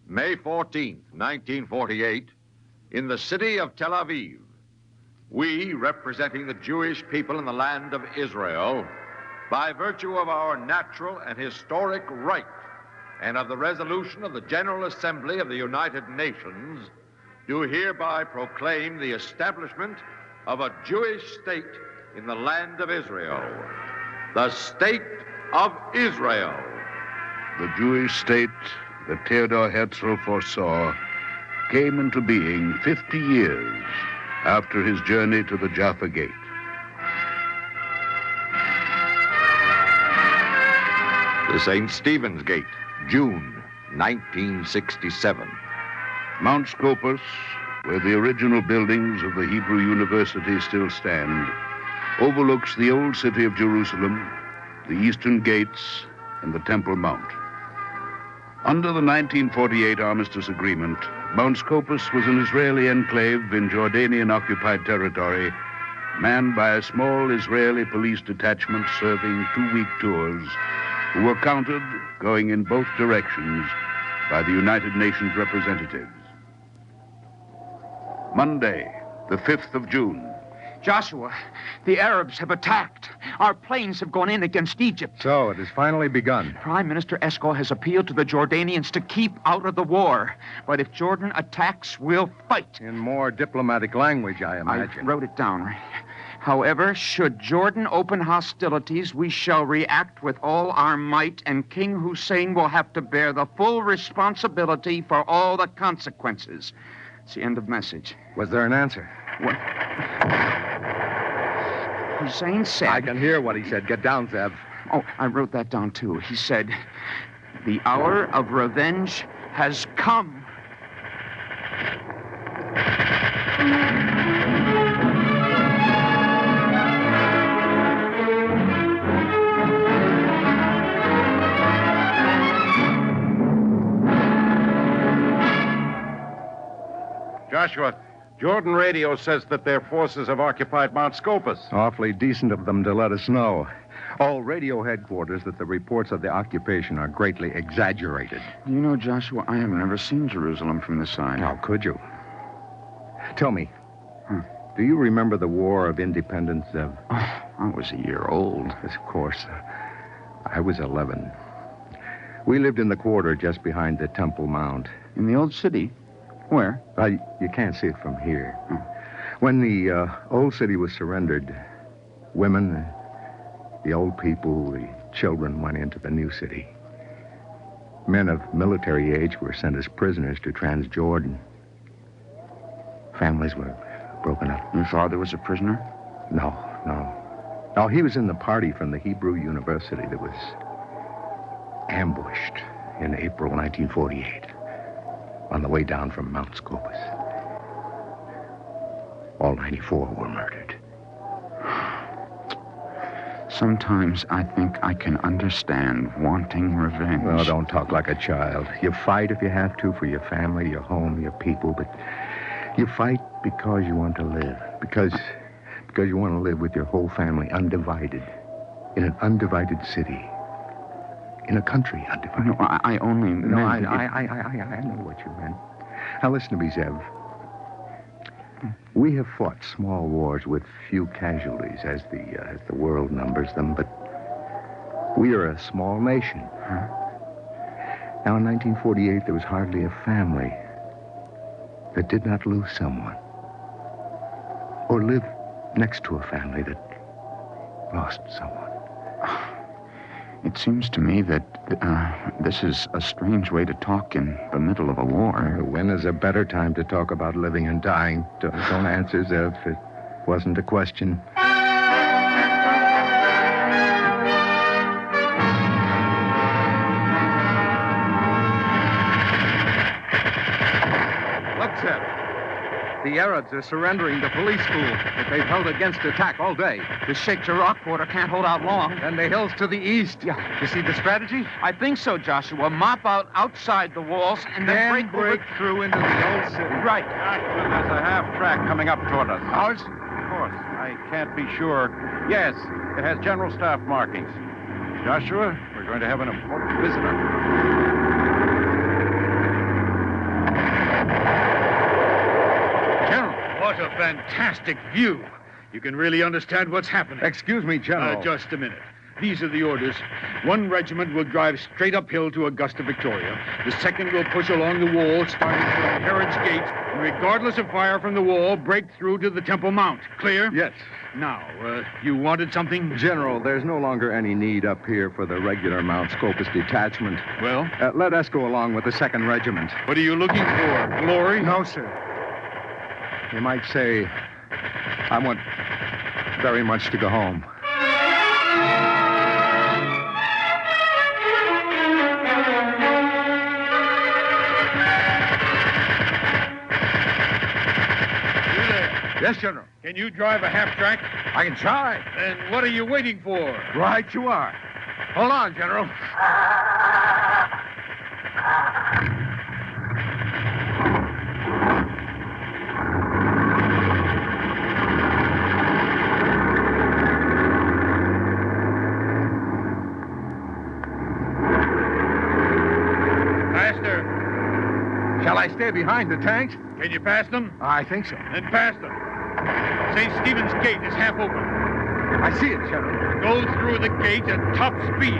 May 14th, 1948, in the city of Tel Aviv, we, representing the Jewish people in the land of Israel, by virtue of our natural and historic right and of the resolution of the General Assembly of the United Nations, do hereby proclaim the establishment of a Jewish state in the land of Israel, the state of Israel. The Jewish state that Theodor Herzl foresaw came into being 50 years after his journey to the Jaffa Gate. The St. Stephen's Gate, June 1967. Mount Scopus, where the original buildings of the Hebrew University still stand, overlooks the old city of Jerusalem, the eastern gates, and the Temple Mount. Under the 1948 Armistice Agreement, Mount Scopus was an Israeli enclave in Jordanian-occupied territory, manned by a small Israeli police detachment serving two-week tours, who were counted, going in both directions, by the United Nations representatives. Monday, the 5th of June. Joshua, the Arabs have attacked. Our planes have gone in against Egypt. So it has finally begun. Prime Minister Esco has appealed to the Jordanians to keep out of the war. But if Jordan attacks, we'll fight. In more diplomatic language, I imagine. I wrote it down. However, should Jordan open hostilities, we shall react with all our might, and King Hussein will have to bear the full responsibility for all the consequences. It's the end of message. Was there an answer? What? Hussein said... I can hear what he said. Get down, Zev. Oh, I wrote that down, too. He said, the hour of revenge has come. Joshua, Jordan radio says that their forces have occupied Mount Scopus. Awfully decent of them to let us know. All radio headquarters that the reports of the occupation are greatly exaggerated. You know, Joshua, I have never seen Jerusalem from this side. How could you? Tell me, do you remember the War of Independence, Zev? Oh, I was a year old. Yes, of course. I was 11. We lived in the quarter just behind the Temple Mount. In the old city? Where? You can't see it from here. When the old city was surrendered, women, the old people, the children went into the new city. Men of military age were sent as prisoners to Transjordan. Families were broken up. Your father was a prisoner? No. No, he was in the party from the Hebrew University that was ambushed in April 1948. On the way down from Mount Scopus. All 94 were murdered. Sometimes I think I can understand wanting revenge. Well, don't talk like a child. You fight if you have to for your family, your home, your people, but you fight because you want to live. Because you want to live with your whole family undivided. In an undivided city. In a country undivided. No, I only meant... No, I know what you meant. Now, listen to me, Zev. We have fought small wars with few casualties as the world numbers them, but we are a small nation. Huh? Now, in 1948, there was hardly a family that did not lose someone or live next to a family that lost someone. It seems to me that this is a strange way to talk in the middle of a war. When is a better time to talk about living and dying? Don't answer, Zev. It wasn't a question. Look, Zev. The Arabs are surrendering the police school that they've held against attack all day. The Sheikh Jarrah quarter can't hold out long. And the hills to the east. Yeah. You see the strategy? I think so, Joshua. Mop out outside the walls and then break through into the old city. Right. There's a half-track coming up toward us. Ours? Of course. I can't be sure. Yes, it has general staff markings. Joshua, we're going to have an important visitor. What a fantastic view. You can really understand what's happening. Excuse me, General. Just a minute. These are the orders. One regiment will drive straight uphill to Augusta, Victoria. The second will push along the wall, starting from Herod's Gate, and regardless of fire from the wall, break through to the Temple Mount. Clear? Yes. Now, you wanted something? General, there's no longer any need up here for the regular Mount Scopus detachment. Well? Let us go along with the 2nd Regiment. What are you looking for? Glory? No, sir. You might say, I want very much to go home. Yes, General. Can you drive a half-track? I can try. Then what are you waiting for? Right you are. Hold on, General. Shall I stay behind the tanks? Can you pass them? I think so. Then pass them. St. Stephen's Gate is half open. I see it, General. Go through the gate at top speed.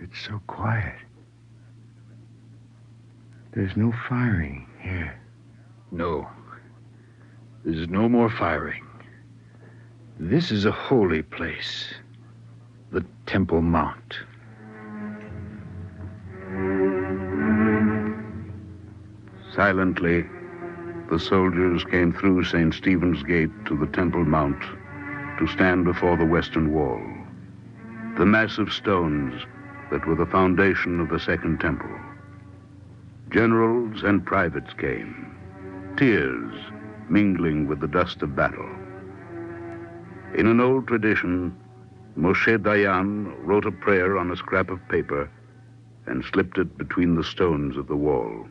It's so quiet. There's no firing here. No. There's no more firing. This is a holy place. The Temple Mount. Silently, the soldiers came through St. Stephen's Gate to the Temple Mount to stand before the western wall. The massive stones that were the foundation of the Second Temple. Generals and privates came, tears mingling with the dust of battle. In an old tradition, Moshe Dayan wrote a prayer on a scrap of paper and slipped it between the stones of the wall.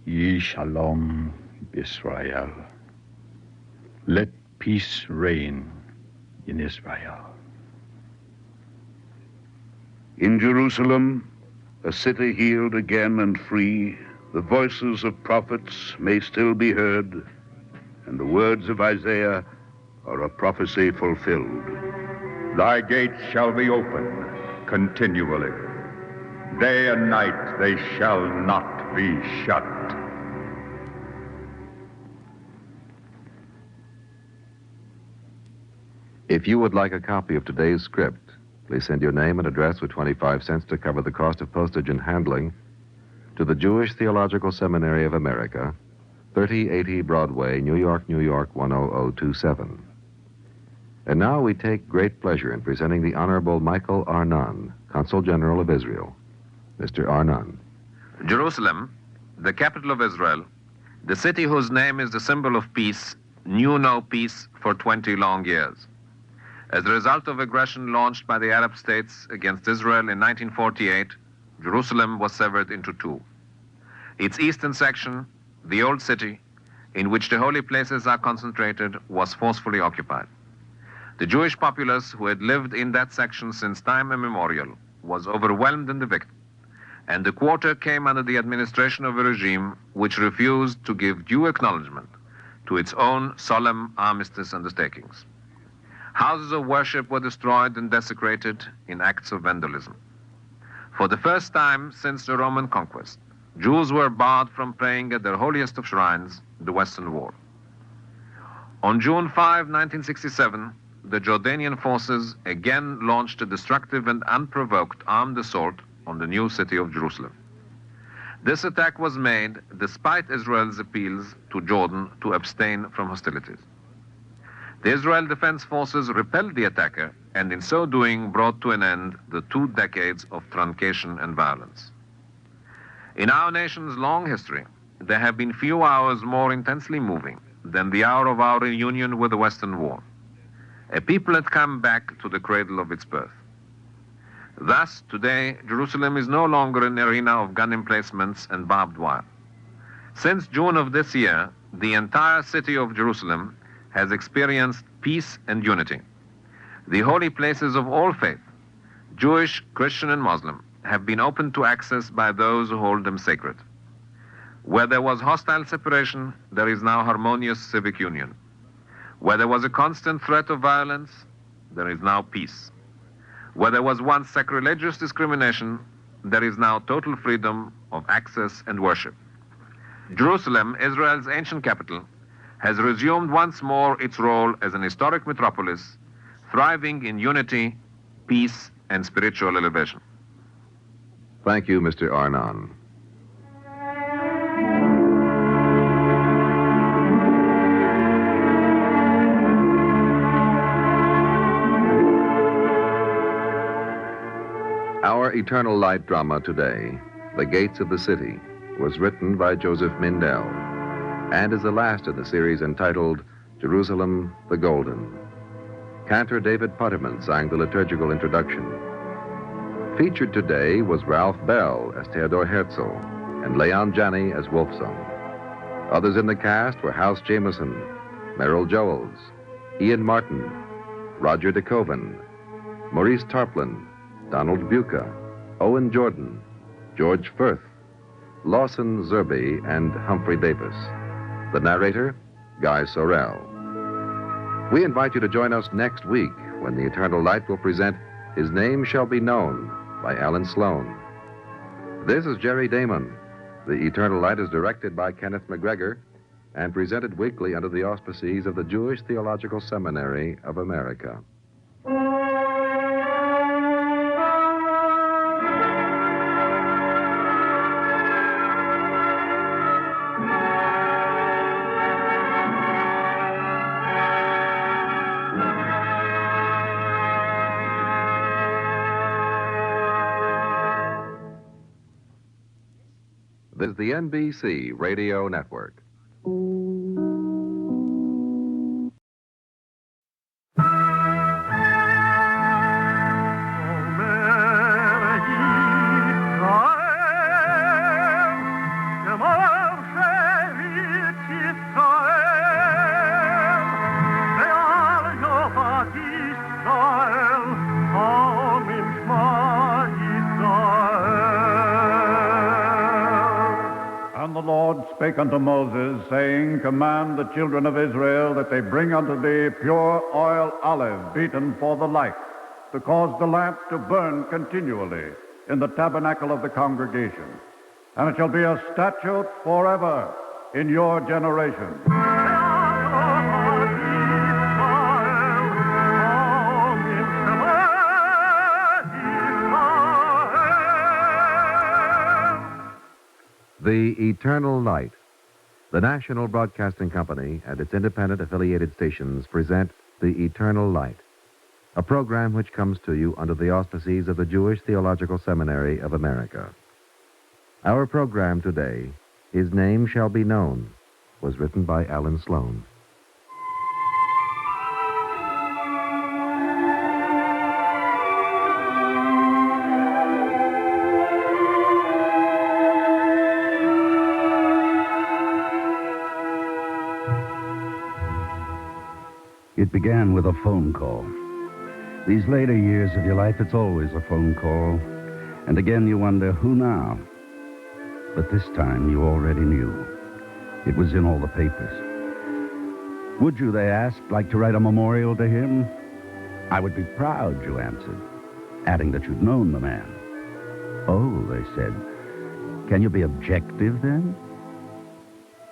Yeh Shalom Israel. Let peace reign in Israel. In Jerusalem, a city healed again and free, the voices of prophets may still be heard, and the words of Isaiah are a prophecy fulfilled. Thy gates shall be open continually. Day and night they shall not be shut. If you would like a copy of today's script, please send your name and address with 25 cents to cover the cost of postage and handling to the Jewish Theological Seminary of America, 3080 Broadway, New York, New York, 10027. And now we take great pleasure in presenting the Honorable Michael Arnon, Consul General of Israel. Mr. Arnon. Jerusalem, the capital of Israel, the city whose name is the symbol of peace, knew no peace for 20 long years. As a result of aggression launched by the Arab states against Israel in 1948, Jerusalem was severed into two. Its eastern section, the Old City, in which the holy places are concentrated, was forcefully occupied. The Jewish populace who had lived in that section since time immemorial was overwhelmed and evicted, and the quarter came under the administration of a regime which refused to give due acknowledgement to its own solemn armistice undertakings. Houses of worship were destroyed and desecrated in acts of vandalism. For the first time since the Roman conquest, Jews were barred from praying at their holiest of shrines, the Western Wall. On June 5, 1967, the Jordanian forces again launched a destructive and unprovoked armed assault on the new city of Jerusalem. This attack was made despite Israel's appeals to Jordan to abstain from hostilities. The Israel Defense Forces repelled the attacker and in so doing brought to an end the 2 decades of truncation and violence. In our nation's long history, there have been few hours more intensely moving than the hour of our reunion with the Western Wall. A people had come back to the cradle of its birth. Thus, today, Jerusalem is no longer an arena of gun emplacements and barbed wire. Since June of this year, the entire city of Jerusalem has experienced peace and unity. The holy places of all faith, Jewish, Christian, and Muslim, have been open to access by those who hold them sacred. Where there was hostile separation, there is now harmonious civic union. Where there was a constant threat of violence, there is now peace. Where there was once sacrilegious discrimination, there is now total freedom of access and worship. Jerusalem, Israel's ancient capital, has resumed once more its role as an historic metropolis, thriving in unity, peace, and spiritual elevation. Thank you, Mr. Arnon. Our Eternal Light drama today, The Gates of the City, was written by Joseph Mindell and is the last of the series entitled Jerusalem the Golden. Cantor David Putterman sang the liturgical introduction. Featured today was Ralph Bell as Theodor Herzl and Leon Janney as Wolfson. Others in the cast were House Jameson, Merrill Joels, Ian Martin, Roger DeKoven, Maurice Tarplin, Donald Buca, Owen Jordan, George Firth, Lawson Zerby, and Humphrey Davis. The narrator, Guy Sorrell. We invite you to join us next week when the Eternal Light will present His Name Shall Be Known by Alan Sloan. This is Jerry Damon. The Eternal Light is directed by Kenneth McGregor and presented weekly under the auspices of the Jewish Theological Seminary of America. This is the NBC Radio Network. Spake unto Moses, saying, Command the children of Israel that they bring unto thee pure oil olive beaten for the light, to cause the lamp to burn continually in the tabernacle of the congregation. And it shall be a statute forever in your generation. The Eternal Light. The National Broadcasting Company and its independent affiliated stations present the Eternal Light, a program which comes to you under the auspices of the Jewish Theological Seminary of America. Our program today, His Name Shall Be Known, was written by Alan Sloan. It began with a phone call. These later years of your life, it's always a phone call. And again, you wonder, who now? But this time, you already knew. It was in all the papers. Would you, they asked, like to write a memorial to him? I would be proud, you answered, adding that you'd known the man. Oh, they said, can you be objective then?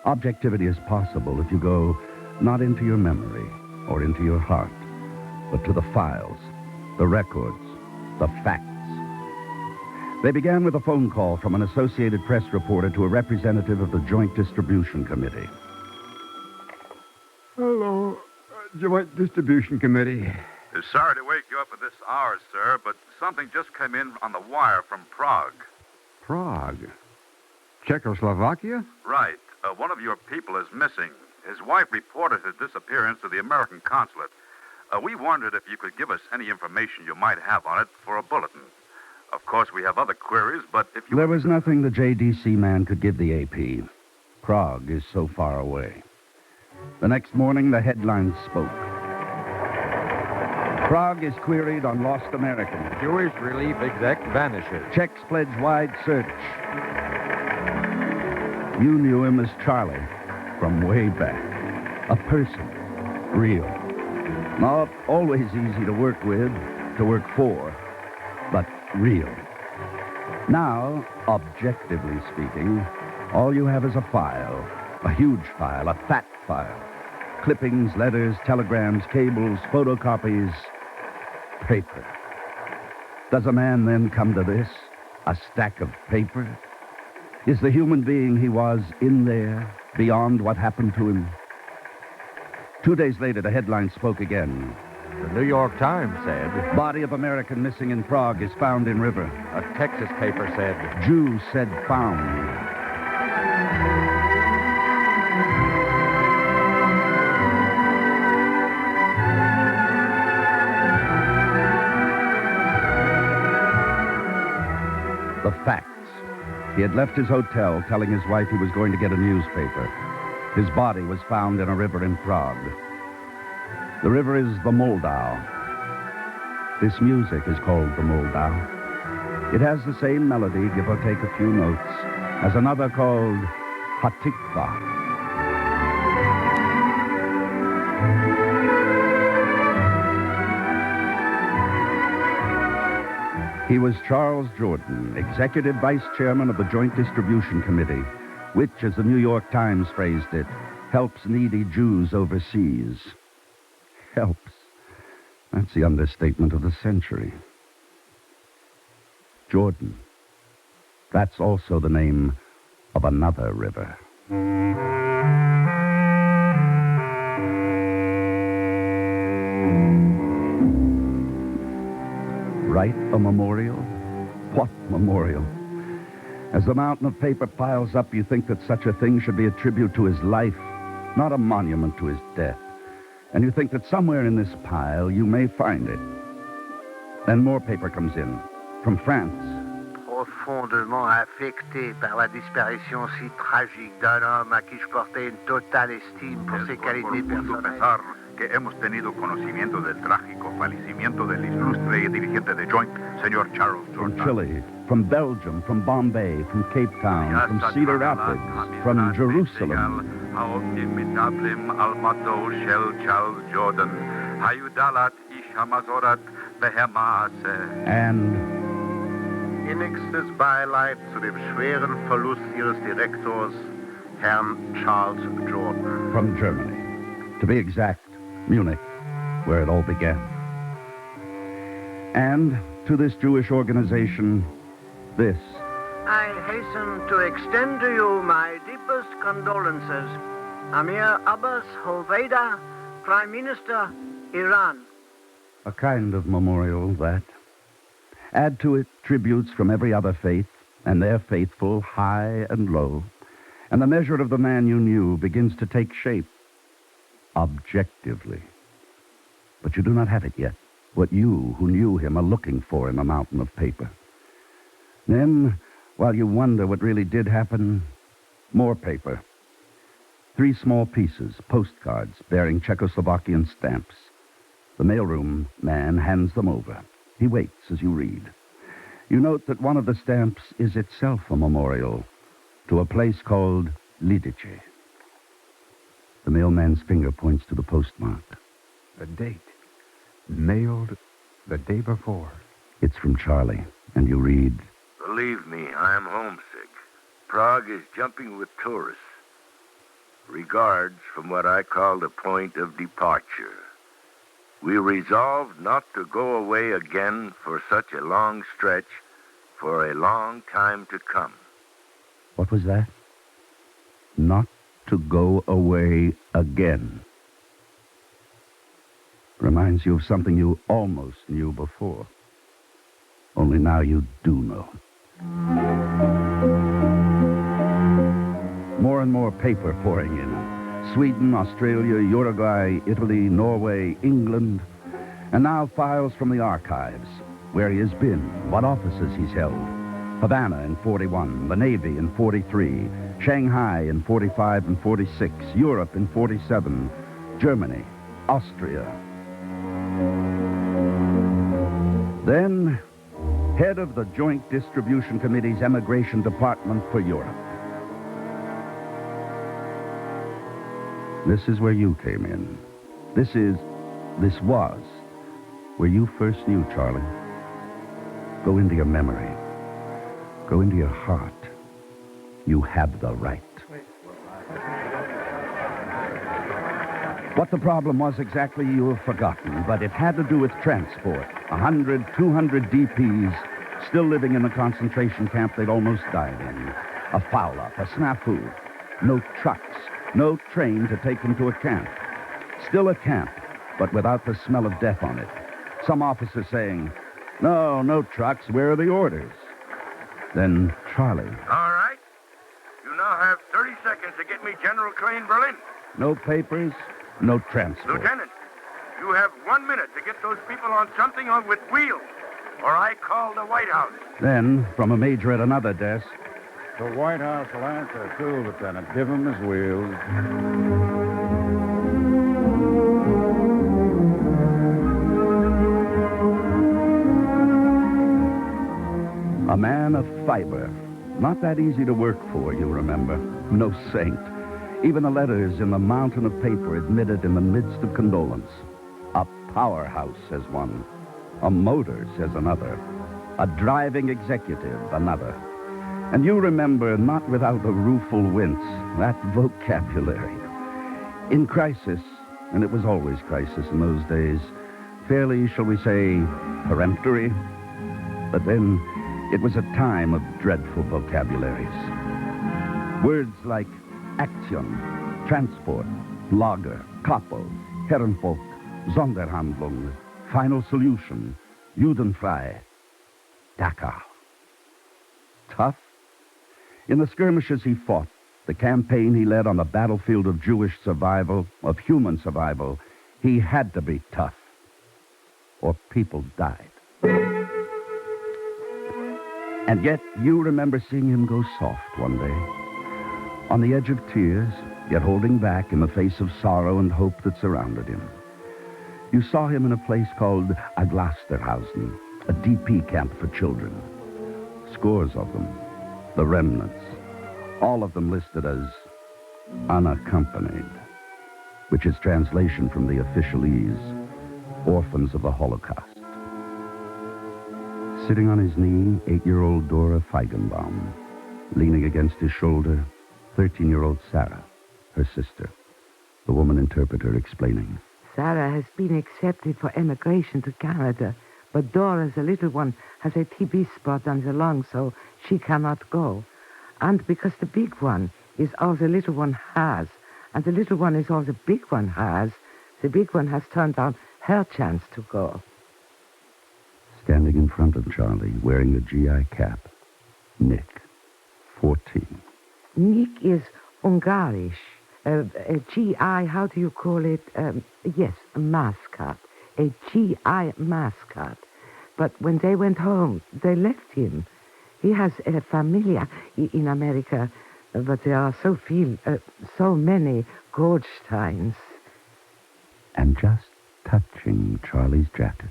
Objectivity is possible if you go not into your memory or into your heart, but to the files, the records, the facts. They began with a phone call from an Associated Press reporter to a representative of the Joint Distribution Committee. Hello, Joint Distribution Committee. Sorry to wake you up at this hour, sir, but something just came in on the wire from Prague. Prague? Czechoslovakia? Right. One of your people is missing. His wife reported his disappearance to the American consulate. We wondered if you could give us any information you might have on it for a bulletin. Of course, we have other queries, but if you... There was nothing the JDC man could give the AP. Prague is so far away. The next morning, the headlines spoke. Prague is queried on lost American. Jewish relief exec vanishes. Czechs pledge wide search. You knew him as Charlie from way back. A person. Real. Not always easy to work with, to work for, but real. Now, objectively speaking, all you have is a file. A huge file, a fat file. Clippings, letters, telegrams, cables, photocopies, paper. Does a man then come to this? A stack of paper? Is the human being he was in there, beyond what happened to him? 2 days later, the headline spoke again. The New York Times said... Body of American missing in Prague is found in river. A Texas paper said... Jew said found. The facts. He had left his hotel telling his wife he was going to get a newspaper. His body was found in a river in Prague. The river is the Moldau. This music is called the Moldau. It has the same melody, give or take a few notes, as another called Hatikva. He was Charles Jordan, Executive Vice Chairman of the Joint Distribution Committee, which, as the New York Times phrased it, helps needy Jews overseas. Helps. That's the understatement of the century. Jordan. That's also the name of another river. Write a memorial? What memorial? As the mountain of paper piles up, you think that such a thing should be a tribute to his life, not a monument to his death. And you think that somewhere in this pile you may find it. Then more paper comes in, from France. Profondément affecté par la disparition si tragique d'un homme à qui je portais une totale estime pour ses qualités personnelles. Que hemos tenido conocimiento del trágico fallecimiento del ilustre dirigente de Joint, señor Charles Jordan. From Chile, from Belgium, from Bombay, from Cape Town, from Cedar Rapids, from Jerusalem. Haotimitablem almato shel Charles Jordan. Hayudalat ishamazorat behemase. And innigste Beileid zu dem schweren Verlust Ihres Direktors, Herrn Charles Jordan. From Germany. To be exact, Munich, where it all began. And to this Jewish organization, this. I hasten to extend to you my deepest condolences. Amir Abbas Hoveda, Prime Minister, Iran. A kind of memorial, that. Add to it tributes from every other faith, and their faithful, high and low, and the measure of the man you knew begins to take shape, objectively. But you do not have it yet, what you, who knew him, are looking for in a mountain of paper. Then, while you wonder what really did happen, more paper. 3 small pieces, postcards, bearing Czechoslovakian stamps. The mailroom man hands them over. He waits as you read. You note that one of the stamps is itself a memorial to a place called Lidice. The mailman's finger points to the postmark. The date. Mailed the day before. It's from Charlie, and you read, Believe me, I am homesick. Prague is jumping with tourists. Regards from what I call the point of departure. We resolved not to go away again for such a long stretch for a long time to come. What was that? Not to go away again. Reminds you of something you almost knew before. Only now you do know. More and more paper pouring in. Sweden, Australia, Uruguay, Italy, Norway, England. And now files from the archives. Where he has been, what offices he's held. Havana in 41, the Navy in 43, Shanghai in 45 and 46, Europe in 47, Germany, Austria. Then, head of the Joint Distribution Committee's Emigration Department for Europe. This is where you came in. This was where you first knew Charlie. Go into your memory. Go into your heart. You have the right. What the problem was exactly you have forgotten, but it had to do with transport. 100, 200 DPs still living in the concentration camp they'd almost died in. A foul-up, a snafu. No trucks, no train to take them to a camp. Still a camp, but without the smell of death on it. Some officer saying, no trucks, where are the orders? Then Charlie. All right. You now have 30 seconds to get me General Train Berlin. No papers, no transport. Lieutenant, you have 1 minute to get those people on something on with wheels, or I call the White House. Then, from a major at another desk. The White House will answer, too, Lieutenant. Give him his wheels. A man of fiber. Not that easy to work for, you remember. No saint. Even the letters in the mountain of paper admitted in the midst of condolence. A powerhouse, says one. A motor, says another. A driving executive, another. And you remember, not without a rueful wince, that vocabulary. In crisis, and it was always crisis in those days, fairly, shall we say, peremptory. But then, it was a time of dreadful vocabularies. Words like Action, Transport, Lager, Kapo, Herrenvolk, Sonderhandlung, Final Solution, Judenfrei, Dachau. Tough? In the skirmishes he fought, the campaign he led on the battlefield of Jewish survival, of human survival, he had to be tough, or people died. And yet, you remember seeing him go soft one day, on the edge of tears, yet holding back in the face of sorrow and hope that surrounded him. You saw him in a place called Aglasterhausen, a DP camp for children. Scores of them, the remnants, all of them listed as unaccompanied, which is translation from the officialese, orphans of the Holocaust. Sitting on his knee, 8-year-old Dora Feigenbaum. Leaning against his shoulder, 13-year-old Sarah, her sister. The woman interpreter explaining. Sarah has been accepted for emigration to Canada, but Dora, the little one, has a TB spot on the lung, so she cannot go. And because the big one is all the little one has, and the little one is all the big one has, the big one has turned down her chance to go. Standing in front of Charlie, wearing the GI cap, Nick, 14. Nick is Ungarisch. GI, how do you call it? Yes, a mascot. A GI mascot. But when they went home, they left him. He has a familia in America, but there are so many Goldsteins. And just touching Charlie's jacket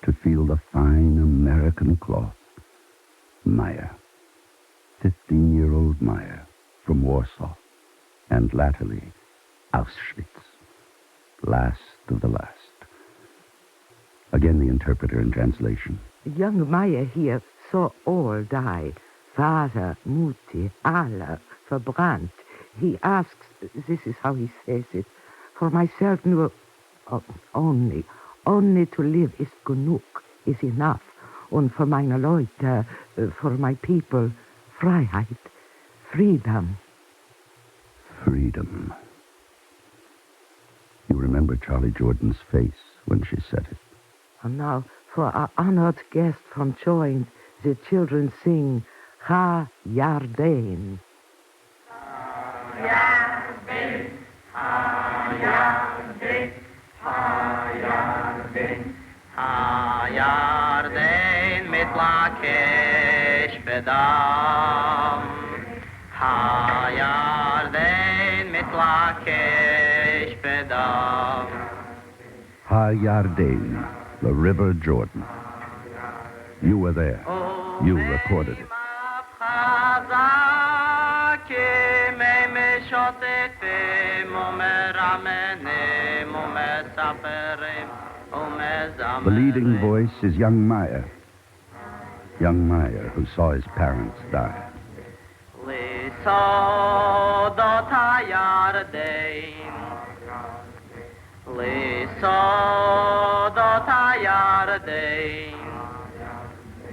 to feel the fine American cloth, Meyer, 15-year-old Meyer from Warsaw, and latterly Auschwitz, last of the last. Again the interpreter in translation. Young Meyer here saw all die. Vater, Mutti, alle, verbrannt. He asks, this is how he says it, for myself nur, only to live is genug, is enough. Und für meine Leute, for my people, Freiheit, freedom. Freedom. You remember Charlie Jordan's face when she said it. And now, for our honored guest from Joint, the children sing Ha Yarden. Ha Yarden, Ha Yarden, Ha Yarden, Ha Yarden mit Lakesh Bedam. Ha Yarden mit Lakesh Bedam. Ha Yarden, the River Jordan. You were there. You recorded it. The leading voice is young Meyer. Young Meyer, who saw his parents die.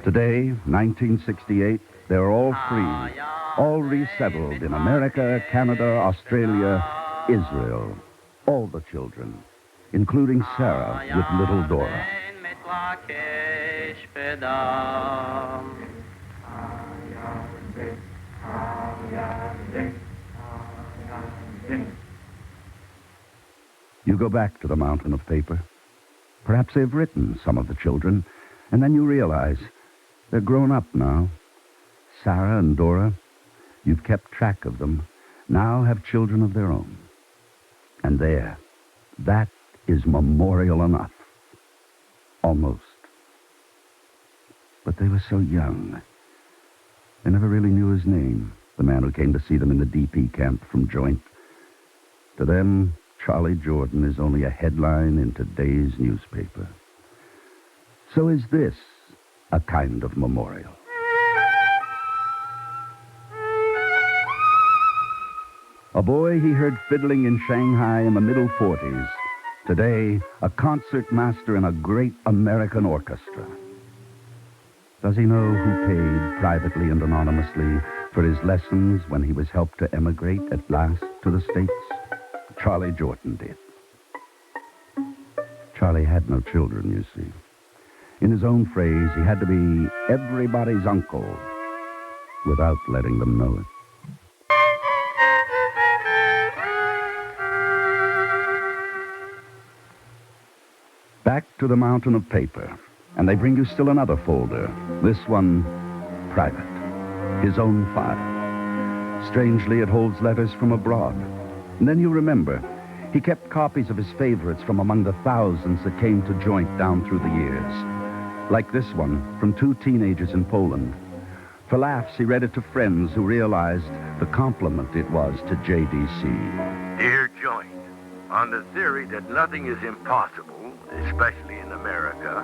Today, 1968, they're all free, all resettled in America, Canada, Australia, Israel. All the children, including Sarah with little Dora. You go back to the mountain of paper. Perhaps they've written, some of the children, and then you realize they're grown up now. Sarah and Dora, you've kept track of them, now have children of their own. And there, that is memorial enough. Almost. But they were so young. They never really knew his name, the man who came to see them in the DP camp from Joint. To them, Charlie Jordan is only a headline in today's newspaper. So is this a kind of memorial? A boy he heard fiddling in Shanghai in the middle 40s. Today, a concert master in a great American orchestra. Does he know who paid privately and anonymously for his lessons when he was helped to emigrate at last to the States? Charlie Jordan did. Charlie had no children, you see. In his own phrase, he had to be everybody's uncle without letting them know it. Back to the mountain of paper, and they bring you still another folder. This one, private. His own file. Strangely, it holds letters from abroad. And then you remember, he kept copies of his favorites from among the thousands that came to Joint down through the years. Like this one, from two teenagers in Poland. For laughs, he read it to friends who realized the compliment it was to JDC. Dear Joint, on the theory that nothing is impossible, especially in America,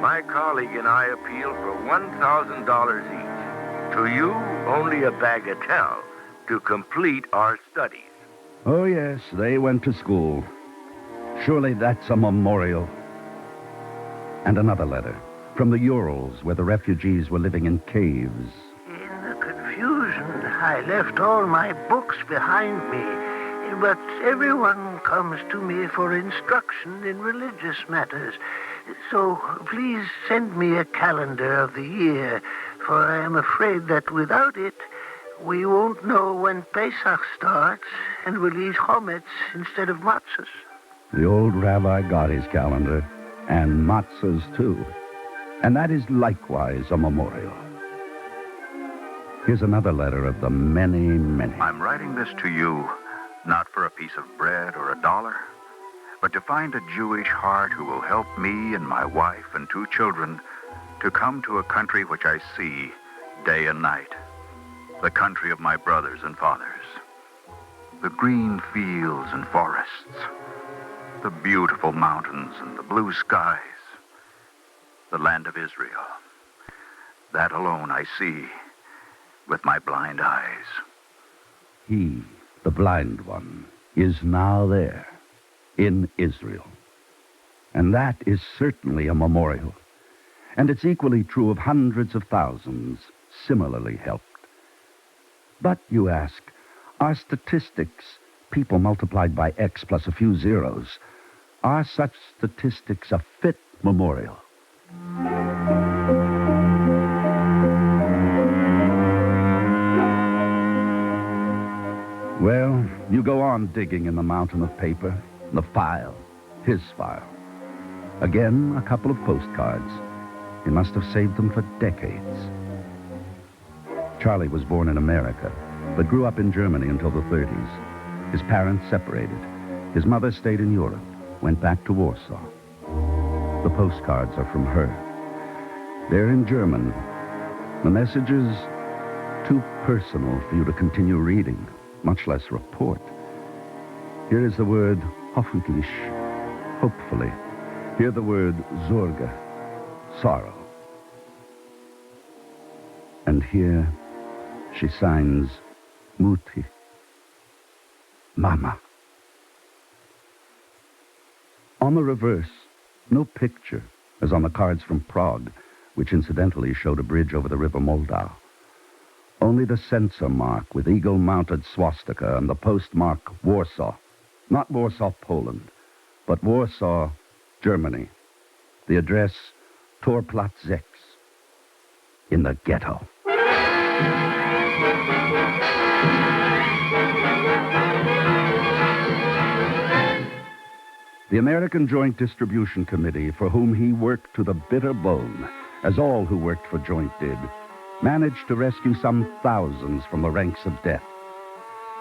my colleague and I appeal for $1,000 each. To you, only a bagatelle to complete our studies. Oh, yes, they went to school. Surely that's a memorial. And another letter from the Urals, where the refugees were living in caves. In the confusion, I left all my books behind me. But everyone comes to me for instruction in religious matters. So please send me a calendar of the year, for I am afraid that without it, we won't know when Pesach starts, and we'll eat chometz instead of matzahs. The old rabbi got his calendar, and matzahs too. And that is likewise a memorial. Here's another letter of the many, many. I'm writing this to you, not for a piece of bread or $1, but to find a Jewish heart who will help me and my wife and 2 children to come to a country which I see day and night, the country of my brothers and fathers, the green fields and forests, the beautiful mountains and the blue skies, the land of Israel. That alone I see with my blind eyes. He, the blind one, is now there, in Israel. And that is certainly a memorial. And it's equally true of hundreds of thousands similarly helped. But, you ask, are statistics, people multiplied by X plus a few zeros, are such statistics a fit memorial? Well, you go on digging in the mountain of paper, the file, his file. Again, a couple of postcards. He must have saved them for decades. Charlie was born in America, but grew up in Germany until the 30s. His parents separated. His mother stayed in Europe, went back to Warsaw. The postcards are from her. They're in German. The message is too personal for you to continue reading, much less report. Here is the word hoffentlich, hopefully. Here the word Sorge, sorrow. And here she signs Mutti, Mama. On the reverse, no picture, as on the cards from Prague, which incidentally showed a bridge over the river Moldau. Only the censor mark with eagle-mounted swastika and the postmark Warsaw. Not Warsaw, Poland, but Warsaw, Germany. The address, Torplatz 6, in the ghetto. The American Joint Distribution Committee, for whom he worked to the bitter bone, as all who worked for Joint did, managed to rescue some thousands from the ranks of death.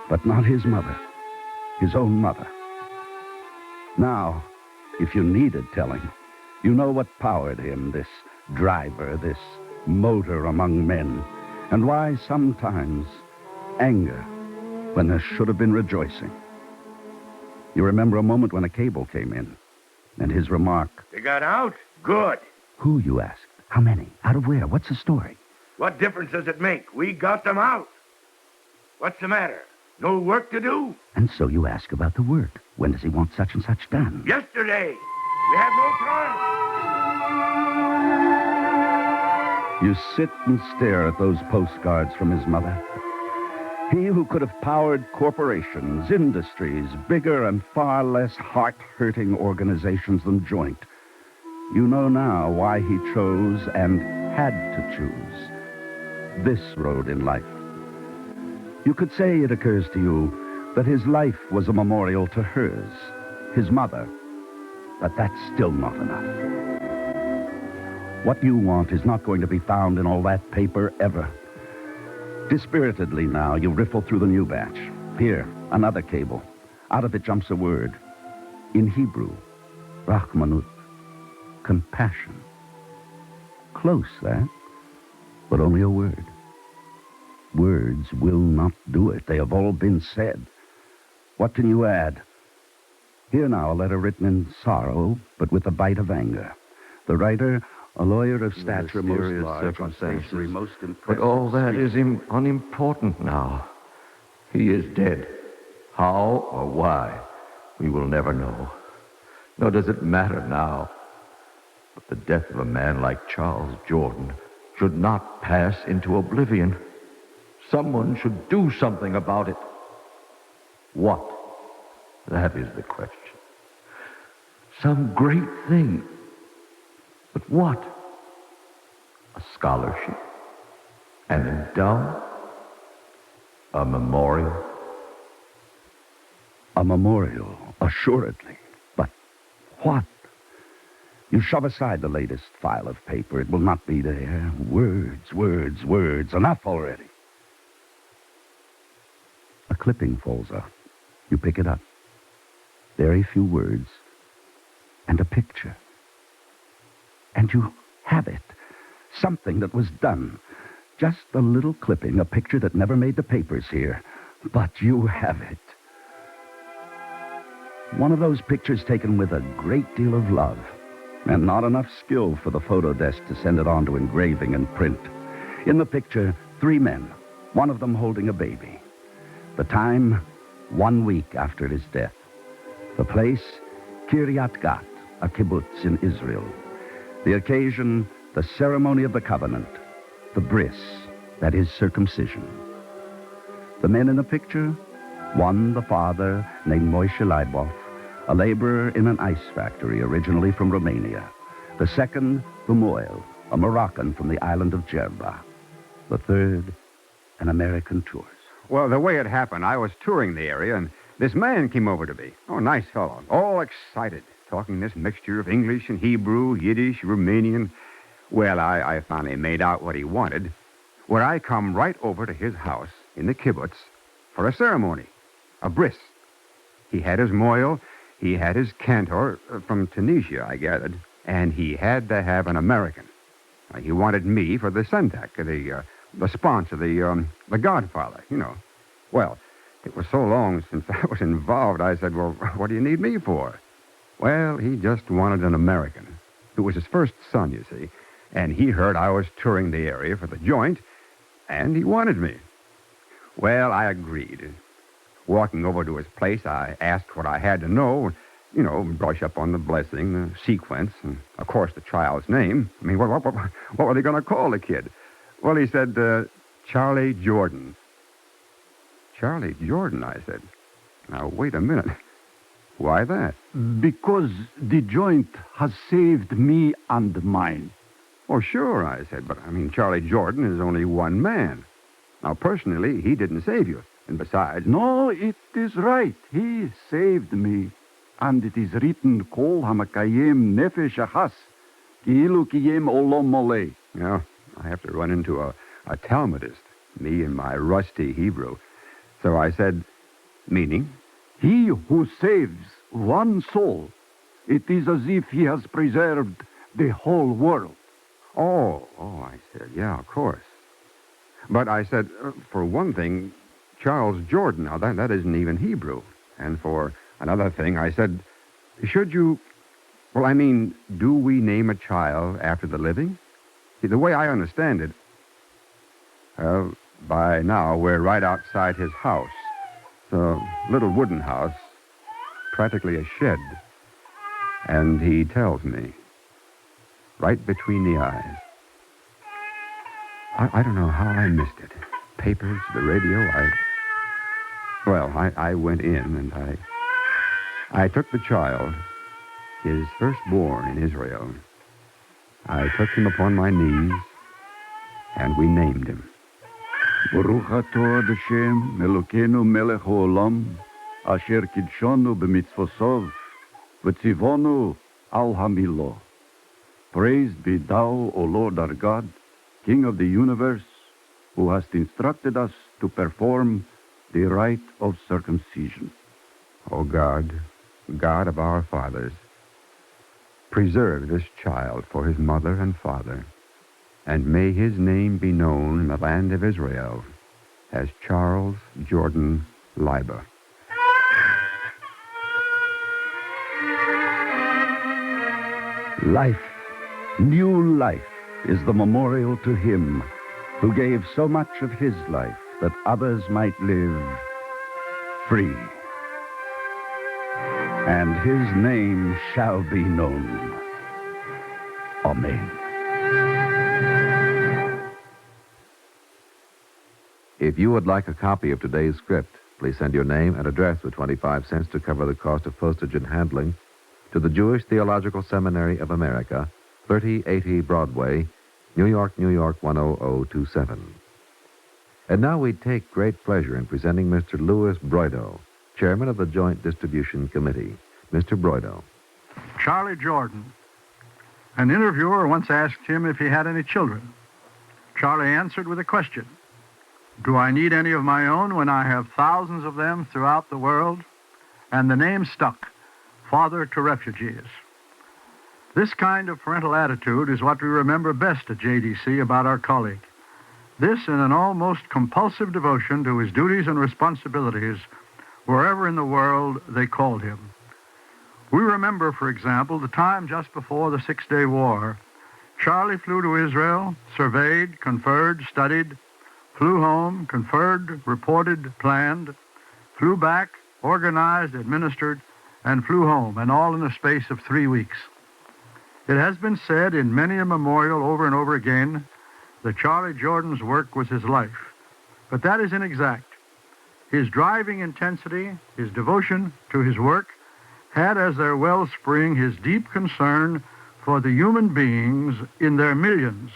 But not his mother, his own mother. Now, if you needed telling, you know what powered him, this driver, this motor among men, and why sometimes anger when there should have been rejoicing. You remember a moment when a cable came in, and his remark, "They got out? Good. Who, you asked? How many? Out of where? What's the story? What difference does it make? We got them out. What's the matter? No work to do? And so you ask about the work. When does he want such and such done? Yesterday. We have no time. You sit and stare at those postcards from his mother. He who could have powered corporations, industries, bigger and far less heart-hurting organizations than Joint. You know now why he chose and had to choose this road in life. You could say it occurs to you that his life was a memorial to hers, his mother, but that's still not enough. What you want is not going to be found in all that paper ever. Dispiritedly now, you riffle through the new batch. Here, another cable. Out of it jumps a word. In Hebrew, Rachmanut, compassion. Close, that, but only a word. Words will not do it. They have all been said. What can you add? Here now, a letter written in sorrow, but with a bite of anger. The writer, a lawyer of stature, most large, circumstances, most but all that is unimportant now. He is dead. How or why, we will never know. Nor does it matter now. But the death of a man like Charles Jordan should not pass into oblivion. Someone should do something about it. What? That is the question. Some great thing. But what? A scholarship? An endowment? A memorial? A memorial, assuredly. But what? You shove aside the latest file of paper. It will not be there. Words, words, words. Enough already. A clipping falls out. You pick it up. Very few words. And a picture. And you have it. Something that was done. Just a little clipping, a picture that never made the papers here. But you have it. One of those pictures taken with a great deal of love. And not enough skill for the photo desk to send it on to engraving and print. In the picture, 3 men. One of them holding a baby. The time, 1 week after his death. The place, Kiryat Gat, a kibbutz in Israel. The occasion, the ceremony of the covenant. The bris, that is circumcision. The men in the picture, one, the father, named Moishe Leibov, a laborer in an ice factory originally from Romania. The second, the Moel, a Moroccan from the island of Jerba. The third, an American tourist. Well, the way it happened, I was touring the area, and this man came over to me. Oh, nice fellow. All excited, talking this mixture of English and Hebrew, Yiddish, Romanian. Well, I finally made out what he wanted, where I come right over to his house in the kibbutz for a ceremony, a bris. He had his moil, he had his cantor from Tunisia, I gathered, and he had to have an American. He wanted me for the syntax, the sponsor, the godfather, you know. Well, it was so long since I was involved, I said, well, what do you need me for? Well, he just wanted an American. It was his first son, you see, and he heard I was touring the area for the joint, and he wanted me. Well, I agreed. Walking over to his place, I asked what I had to know, you know, brush up on the blessing, the sequence, and, of course, the child's name. I mean, what were they going to call the kid? Well, he said, Charlie Jordan. Charlie Jordan, I said. Now, wait a minute. Why that? Because the joint has saved me and mine. Oh, sure, I said, but, I mean, Charlie Jordan is only one man. Now, personally, he didn't save you. And besides... No, it is right. He saved me. And it is written, Kol hamakayem nefesh achas, ki'ilu kiyem olam moleh. Yeah, I have to run into a Talmudist, me and my rusty Hebrew. So I said, meaning? He who saves one soul, it is as if he has preserved the whole world. Oh, I said, yeah, of course. But I said, for one thing, Charles Jordan, now that isn't even Hebrew. And for another thing, I said, should you, well, I mean, do we name a child after the living? See, the way I understand it, by now we're right outside his house. It's a little wooden house, practically a shed. And he tells me, right between the eyes. I don't know how I missed it. Papers, the radio, I went in and I took the child, his firstborn in Israel. I took him upon my knees, and we named him. Baruch atah Ad Hashem, Elokeinu melech haolam, asher kidshonu b'mitzvosov, v'tzivonu al hamilo. Praised be thou, O Lord our God, King of the universe, who hast instructed us to perform the rite of circumcision. O God, God of our fathers, preserve this child for his mother and father, and may his name be known in the land of Israel as Charles Jordan Leiber. Life, new life, is the memorial to him who gave so much of his life that others might live free. And his name shall be known. Amen. If you would like a copy of today's script, Please send your name and address with 25 cents to cover the cost of postage and handling to the Jewish Theological Seminary of America, 3080 Broadway, New York, New York 10027. And now we take great pleasure in presenting Mr. Louis Broido, chairman of the Joint Distribution Committee. Mr. Broido. Charlie Jordan. An interviewer once asked him if he had any children. Charlie answered with a question. Do I need any of my own when I have thousands of them throughout the world? And the name stuck, Father to Refugees. This kind of parental attitude is what we remember best at JDC about our colleague. This in an almost compulsive devotion to his duties and responsibilities wherever in the world they called him. We remember, for example, the time just before the Six-Day War. Charlie flew to Israel, surveyed, conferred, studied, flew home, conferred, reported, planned, flew back, organized, administered, and flew home, and all in the space of 3 weeks. It has been said in many a memorial over and over again that Charlie Jordan's work was his life. But that is inexact. His driving intensity, his devotion to his work, had as their wellspring his deep concern for the human beings in their millions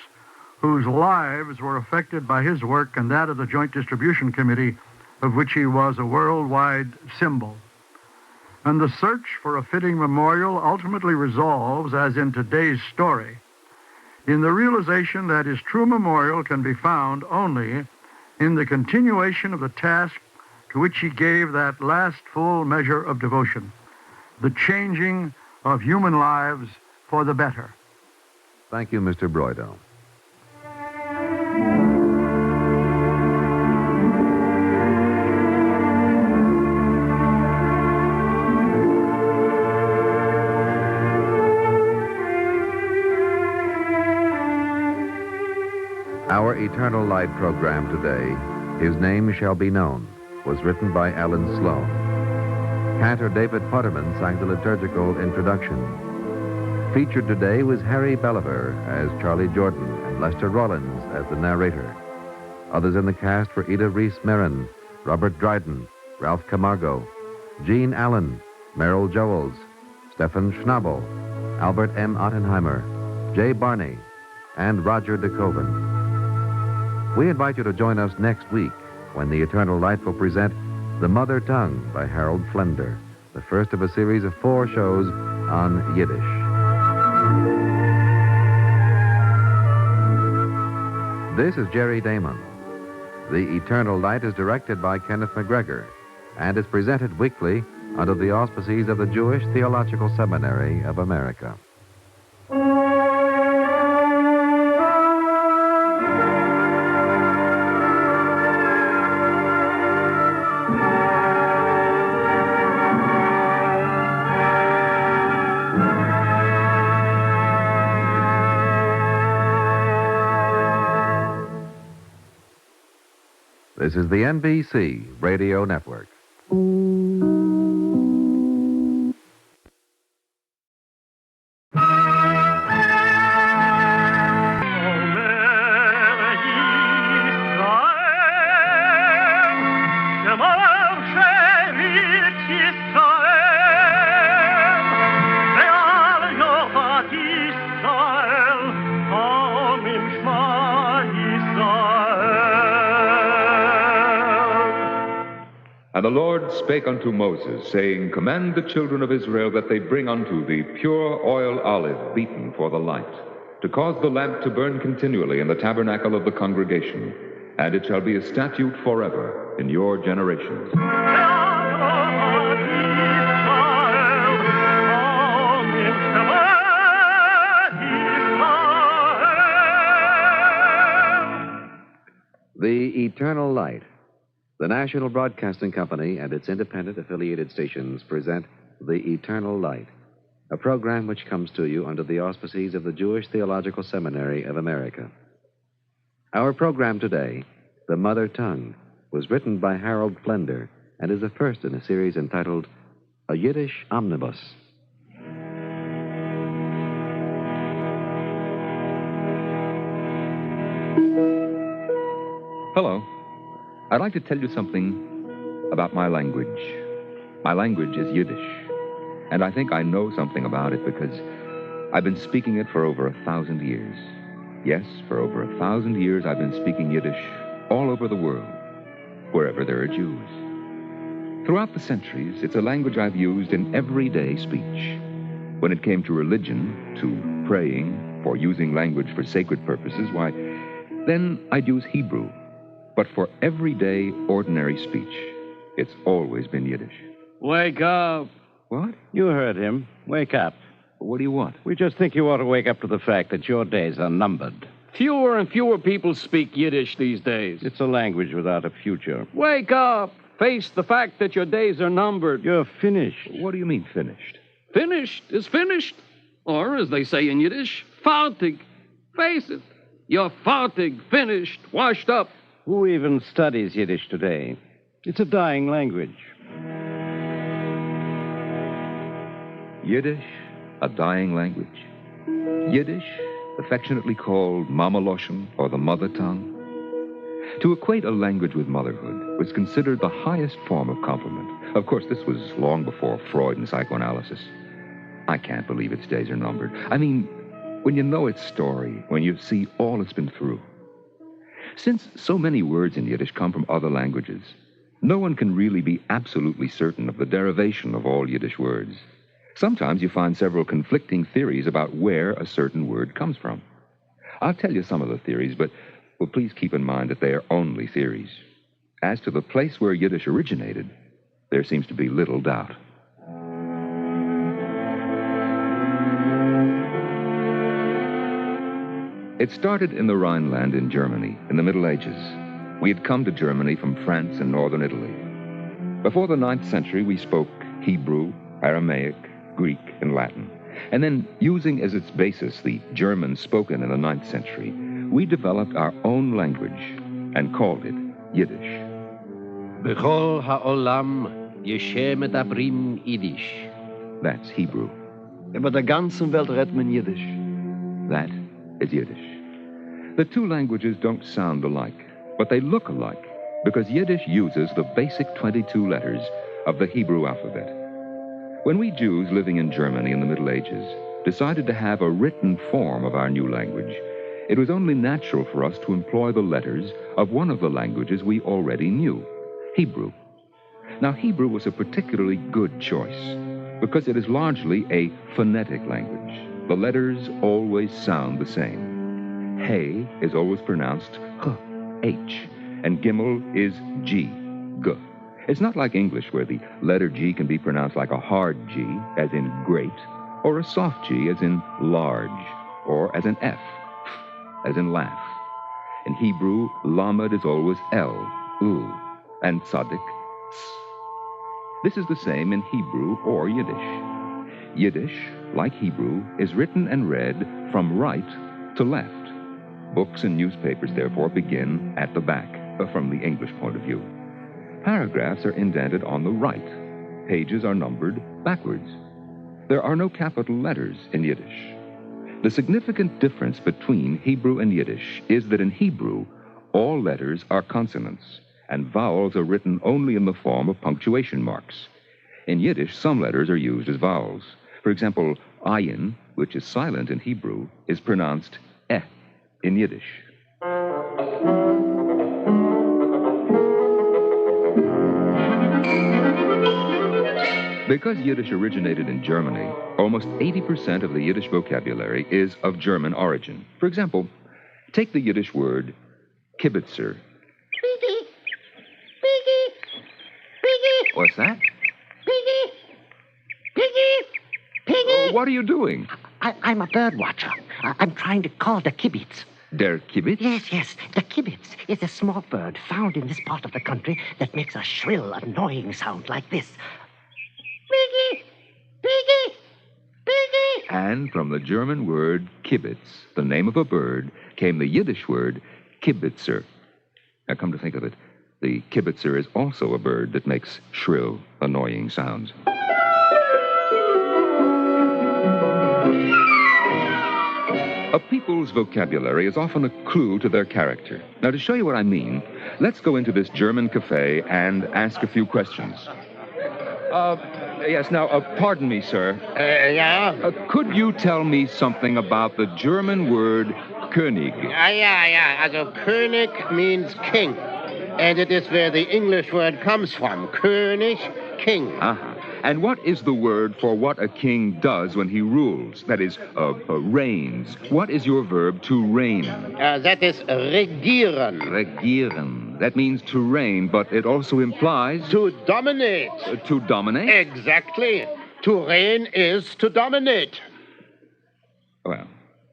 whose lives were affected by his work and that of the Joint Distribution Committee, of which he was a worldwide symbol. And the search for a fitting memorial ultimately resolves, as in today's story, in the realization that his true memorial can be found only in the continuation of the task to which he gave that last full measure of devotion, the changing of human lives for the better. Thank you, Mr. Broido. Our Eternal Light program today, His Name Shall Be Known, was written by Alan Sloan. Cantor David Putterman sang the liturgical introduction. Featured today was Harry Belliver as Charlie Jordan and Lester Rollins as the narrator. Others in the cast were Ida Reese-Merrin, Robert Dryden, Ralph Camargo, Gene Allen, Merrill Joels, Stefan Schnabel, Albert M. Ottenheimer, Jay Barney, and Roger DeKoven. We invite you to join us next week when the Eternal Light will present The Mother Tongue by Harold Flender, the first of a series of 4 shows on Yiddish. This is Jerry Damon. The Eternal Light is directed by Kenneth McGregor and is presented weekly under the auspices of the Jewish Theological Seminary of America. This is the NBC Radio Network. And the Lord spake unto Moses, saying, Command the children of Israel that they bring unto thee pure oil olive beaten for the light, to cause the lamp to burn continually in the tabernacle of the congregation, and it shall be a statute forever in your generations. The Eternal Light. The National Broadcasting Company and its independent affiliated stations present The Eternal Light, a program which comes to you under the auspices of the Jewish Theological Seminary of America. Our program today, The Mother Tongue, was written by Harold Flender and is the first in a series entitled A Yiddish Omnibus. Hello. I'd like to tell you something about my language. My language is Yiddish, and I think I know something about it because I've been speaking it for over 1,000 years. Yes, for over 1,000 years I've been speaking Yiddish all over the world, wherever there are Jews. Throughout the centuries, it's a language I've used in everyday speech. When it came to religion, to praying, for using language for sacred purposes, why, then I'd use Hebrew. But for everyday, ordinary speech, it's always been Yiddish. Wake up. What? You heard him. Wake up. What do you want? We just think you ought to wake up to the fact that your days are numbered. Fewer and fewer people speak Yiddish these days. It's a language without a future. Wake up! Face the fact that your days are numbered. You're finished. What do you mean, finished? Finished is finished. Or, as they say in Yiddish, fertig. Face it. You're fertig, finished, washed up. Who even studies Yiddish today? It's a dying language. Yiddish, a dying language. Yiddish, affectionately called Mama Loshen, or the mother tongue. To equate a language with motherhood was considered the highest form of compliment. Of course, this was long before Freud and psychoanalysis. I can't believe its days are numbered. I mean, when you know its story, when you see all it's been through. Since so many words in Yiddish come from other languages, no one can really be absolutely certain of the derivation of all Yiddish words. Sometimes you find several conflicting theories about where a certain word comes from. I'll tell you some of the theories, but please keep in mind that they are only theories. As to the place where Yiddish originated, there seems to be little doubt. It started in the Rhineland in Germany in the Middle Ages. We had come to Germany from France and northern Italy. Before the 9th century, we spoke Hebrew, Aramaic, Greek, and Latin. And then, using as its basis the German spoken in the 9th century, we developed our own language and called it Yiddish. Bechol ha'olam yeshe medabrim Yiddish. That's Hebrew. Über der ganzen Welt redet man Yiddish. That is Yiddish. The two languages don't sound alike, but they look alike because Yiddish uses the basic 22 letters of the Hebrew alphabet. When we Jews living in Germany in the Middle Ages decided to have a written form of our new language, it was only natural for us to employ the letters of one of the languages we already knew, Hebrew. Now, Hebrew was a particularly good choice because it is largely a phonetic language. The letters always sound the same. Hey is always pronounced H, and Gimel is G, G. It's not like English, where the letter G can be pronounced like a hard G, as in great, or a soft G, as in large, or as an F, as in laugh. In Hebrew, Lamed is always L, U, and Tzaddik, S. This is the same in Hebrew or Yiddish. Yiddish, like Hebrew, is written and read from right to left. Books and newspapers, therefore, begin at the back, from the English point of view. Paragraphs are indented on the right. Pages are numbered backwards. There are no capital letters in Yiddish. The significant difference between Hebrew and Yiddish is that in Hebrew, all letters are consonants, and vowels are written only in the form of punctuation marks. In Yiddish, some letters are used as vowels. For example, ayin, which is silent in Hebrew, is pronounced eh in Yiddish. Because Yiddish originated in Germany, almost 80% of the Yiddish vocabulary is of German origin. For example, take the Yiddish word kibitzer. Piggy! Piggy! Piggy! What's that? Piggy! Piggy! Piggy! What are you doing? I'm a bird watcher. I'm trying to call the kibitz. Der Kibitz? Yes. The kibitz is a small bird found in this part of the country that makes a shrill, annoying sound like this. Piggy! Piggy! Piggy! And from the German word kibitz, the name of a bird, came the Yiddish word kibitzer. Now, come to think of it, the kibitzer is also a bird that makes shrill, annoying sounds. A people's vocabulary is often a clue to their character. Now, to show you what I mean, let's go into this German cafe and ask a few questions. Yes, now, pardon me, sir. Yeah? Could you tell me something about the German word König? Yeah. Also, König means king. And it is where the English word comes from. König, king. Uh-huh. And what is the word for what a king does when he rules? That is, reigns. What is your verb to reign? That is regieren. Regieren. That means to reign, but it also implies... To dominate. To dominate? Exactly. To reign is to dominate. Well,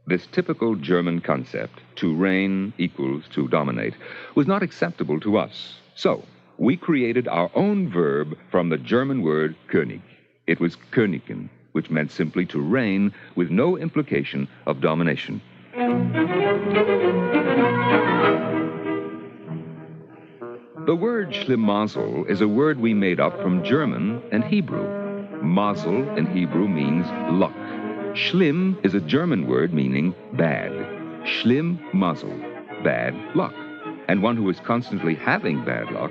this typical German concept, to reign equals to dominate, was not acceptable to us. So, we created our own verb from the German word König. It was Königen, which meant simply to reign with no implication of domination. The word Schlemazel is a word we made up from German and Hebrew. Mazel in Hebrew means luck. Schlimm is a German word meaning bad. Schlimm Mazel, bad luck. And one who is constantly having bad luck,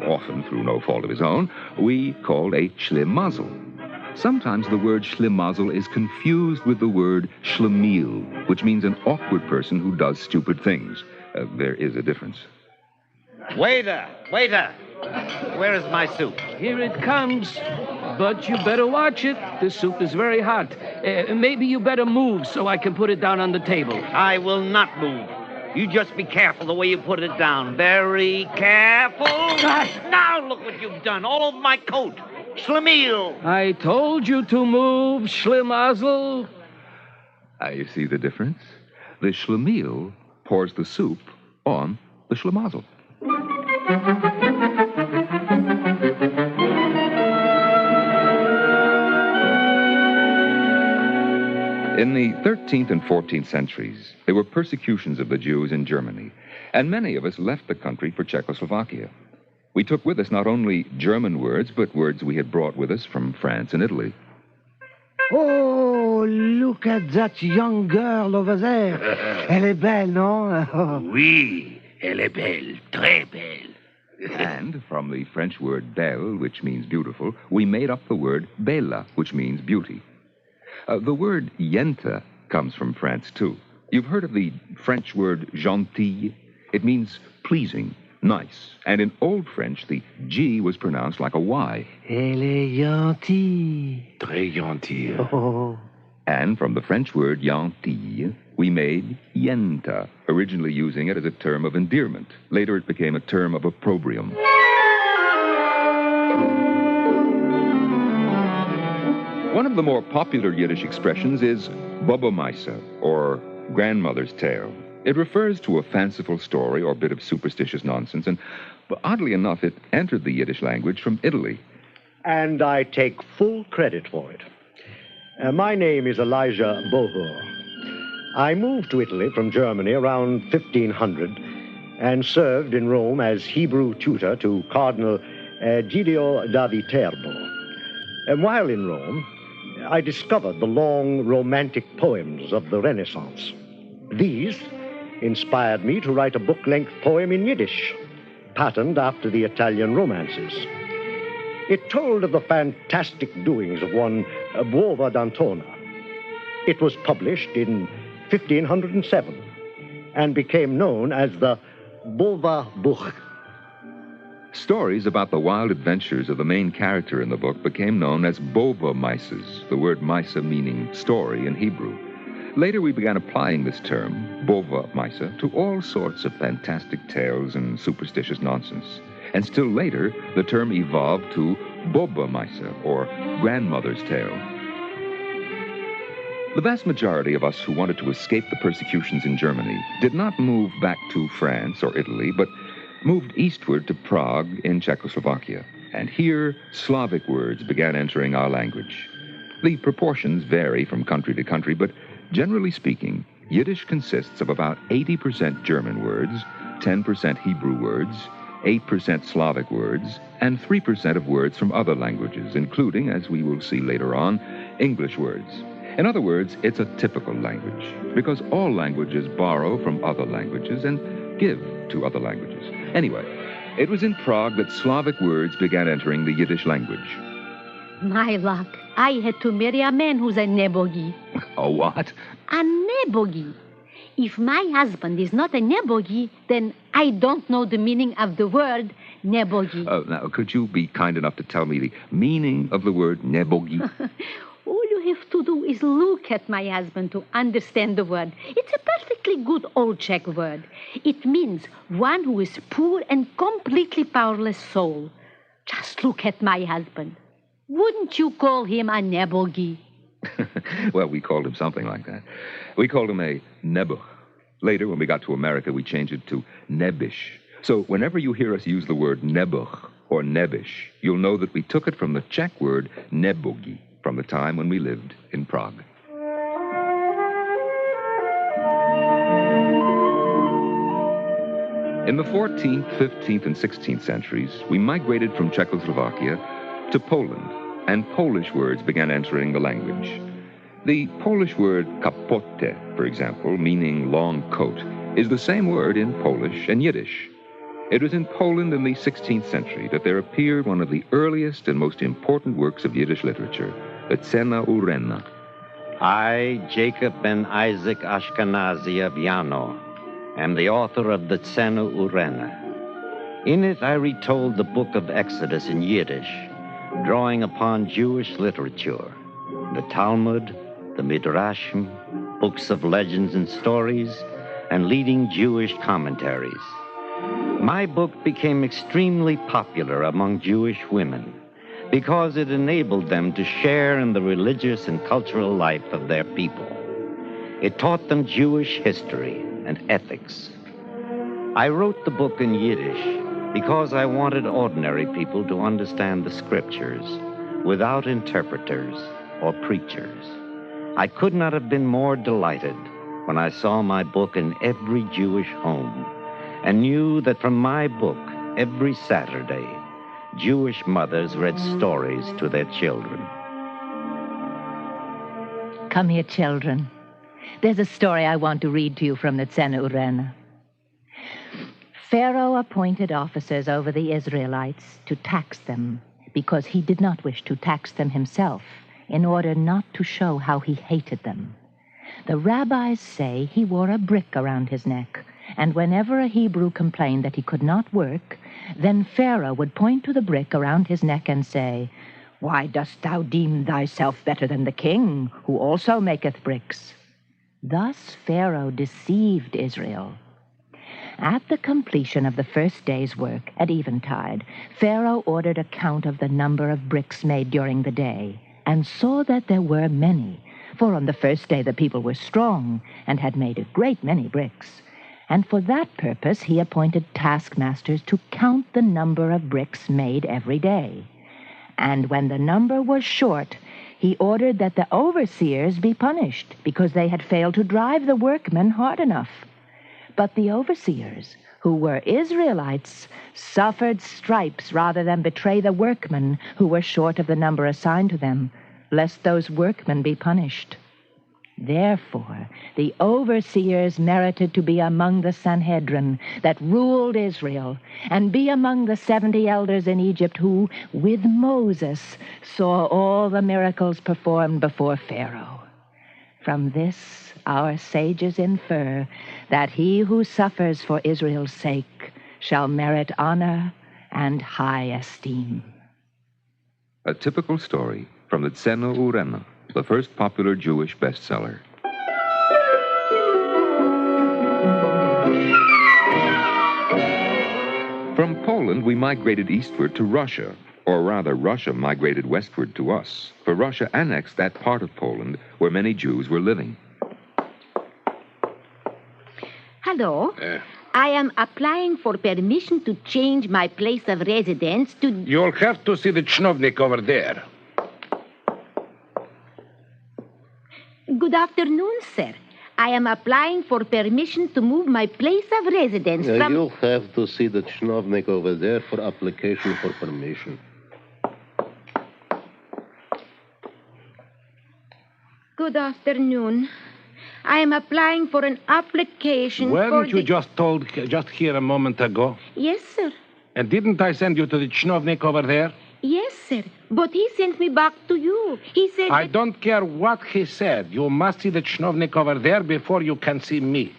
often through no fault of his own, we call a Schlemazel. Sometimes the word Schlemazel is confused with the word Schlemiel, which means an awkward person who does stupid things. There is a difference. Waiter! Where is my soup? Here it comes. But you better watch it. The soup is very hot. Maybe you better move so I can put it down on the table. I will not move. You just be careful the way you put it down. Very careful. Now look what you've done. All over my coat. Schlemiel. I told you to move, Schlemazel. You see the difference? The Schlemiel pours the soup on the Schlemazel. In the 13th and 14th centuries, there were persecutions of the Jews in Germany, and many of us left the country for Czechoslovakia. We took with us not only German words, but words we had brought with us from France and Italy. Oh, look at that young girl over there. Elle est belle, non? Oui, elle est belle, très belle. And from the French word belle, which means beautiful, we made up the word bella, which means beauty. The word yenta comes from France, too. You've heard of the French word gentil? It means pleasing, nice. And in Old French, the G was pronounced like a Y. Elle est gentille. Très gentille. Oh. And from the French word gentil, we made yenta, originally using it as a term of endearment. Later, it became a term of opprobrium. One of the more popular Yiddish expressions is Bobomeise, or grandmother's tale. It refers to a fanciful story or bit of superstitious nonsense, and oddly enough, it entered the Yiddish language from Italy. And I take full credit for it. My name is Elijah Bohur. I moved to Italy from Germany around 1500 and served in Rome as Hebrew tutor to Cardinal Gideon da Viterbo. While in Rome, I discovered the long romantic poems of the Renaissance. These inspired me to write a book-length poem in Yiddish, patterned after the Italian romances. It told of the fantastic doings of one Bova d'Antona. It was published in 1507 and became known as the Bova Buch. Stories about the wild adventures of the main character in the book became known as Bova-meises, the word meise meaning story in Hebrew. Later, we began applying this term, Bova-meise, to all sorts of fantastic tales and superstitious nonsense. And still later, the term evolved to Boba-meise, or grandmother's tale. The vast majority of us who wanted to escape the persecutions in Germany did not move back to France or Italy, but moved eastward to Prague in Czechoslovakia. And here, Slavic words began entering our language. The proportions vary from country to country, but generally speaking, Yiddish consists of about 80% German words, 10% Hebrew words, 8% Slavic words, and 3% of words from other languages, including, as we will see later on, English words. In other words, it's a typical language, because all languages borrow from other languages and give to other languages. Anyway, it was in Prague that Slavic words began entering the Yiddish language. My luck. I had to marry a man who's a nebogi. A what? A nebogi. If my husband is not a nebogi, then I don't know the meaning of the word nebogi. Now, could you be kind enough to tell me the meaning of the word nebogi? All you have to do is look at my husband to understand the word. It's a perfectly good old Czech word. It means one who is poor and completely powerless soul. Just look at my husband. Wouldn't you call him a nebogi? Well, we called him something like that. We called him a nebuch. Later, when we got to America, we changed it to nebish. So whenever you hear us use the word nebuch or nebish, you'll know that we took it from the Czech word nebogi, from the time when we lived in Prague. In the 14th, 15th, and 16th centuries, we migrated from Czechoslovakia to Poland, and Polish words began entering the language. The Polish word kapote, for example, meaning long coat, is the same word in Polish and Yiddish. It was in Poland in the 16th century that there appeared one of the earliest and most important works of Yiddish literature, the Cena Urena. I, Jacob ben Isaac Ashkenazi of Yano, am the author of the Cena Urena. In it, I retold the book of Exodus in Yiddish, drawing upon Jewish literature, the Talmud, the Midrashim, books of legends and stories, and leading Jewish commentaries. My book became extremely popular among Jewish women because it enabled them to share in the religious and cultural life of their people. It taught them Jewish history and ethics. I wrote the book in Yiddish because I wanted ordinary people to understand the scriptures without interpreters or preachers. I could not have been more delighted when I saw my book in every Jewish home and knew that from my book, every Saturday, Jewish mothers read stories to their children. Come here, children. There's a story I want to read to you from the Cena Urena. Pharaoh appointed officers over the Israelites to tax them because he did not wish to tax them himself in order not to show how he hated them. The rabbis say he wore a brick around his neck, and whenever a Hebrew complained that he could not work, then Pharaoh would point to the brick around his neck and say, "Why dost thou deem thyself better than the king, who also maketh bricks?" Thus Pharaoh deceived Israel. At the completion of the first day's work, at eventide, Pharaoh ordered a count of the number of bricks made during the day, and saw that there were many, for on the first day the people were strong, and had made a great many bricks. And for that purpose he appointed taskmasters to count the number of bricks made every day. And when the number was short, he ordered that the overseers be punished, because they had failed to drive the workmen hard enough. But the overseers, who were Israelites, suffered stripes rather than betray the workmen who were short of the number assigned to them, lest those workmen be punished. Therefore, the overseers merited to be among the Sanhedrin that ruled Israel, and be among the 70 elders in Egypt who, with Moses, saw all the miracles performed before Pharaoh. From this, our sages infer that he who suffers for Israel's sake shall merit honor and high esteem. A typical story from the Cena Urena, the first popular Jewish bestseller. From Poland, we migrated eastward to Russia, or rather, Russia migrated westward to us, for Russia annexed that part of Poland where many Jews were living. Hello. I am applying for permission to change my place of residence to... You'll have to see the chinovnik over there. Good afternoon, sir. I am applying for permission to move my place of residence from... You have to see the chinovnik over there for application for permission. Good afternoon. I am applying for an application Weren't for you just here a moment ago? Yes, sir. And didn't I send you to the chinovnik over there? Yes, sir. But he sent me back to you. He said... I don't care what he said. You must see the chinovnik over there before you can see me.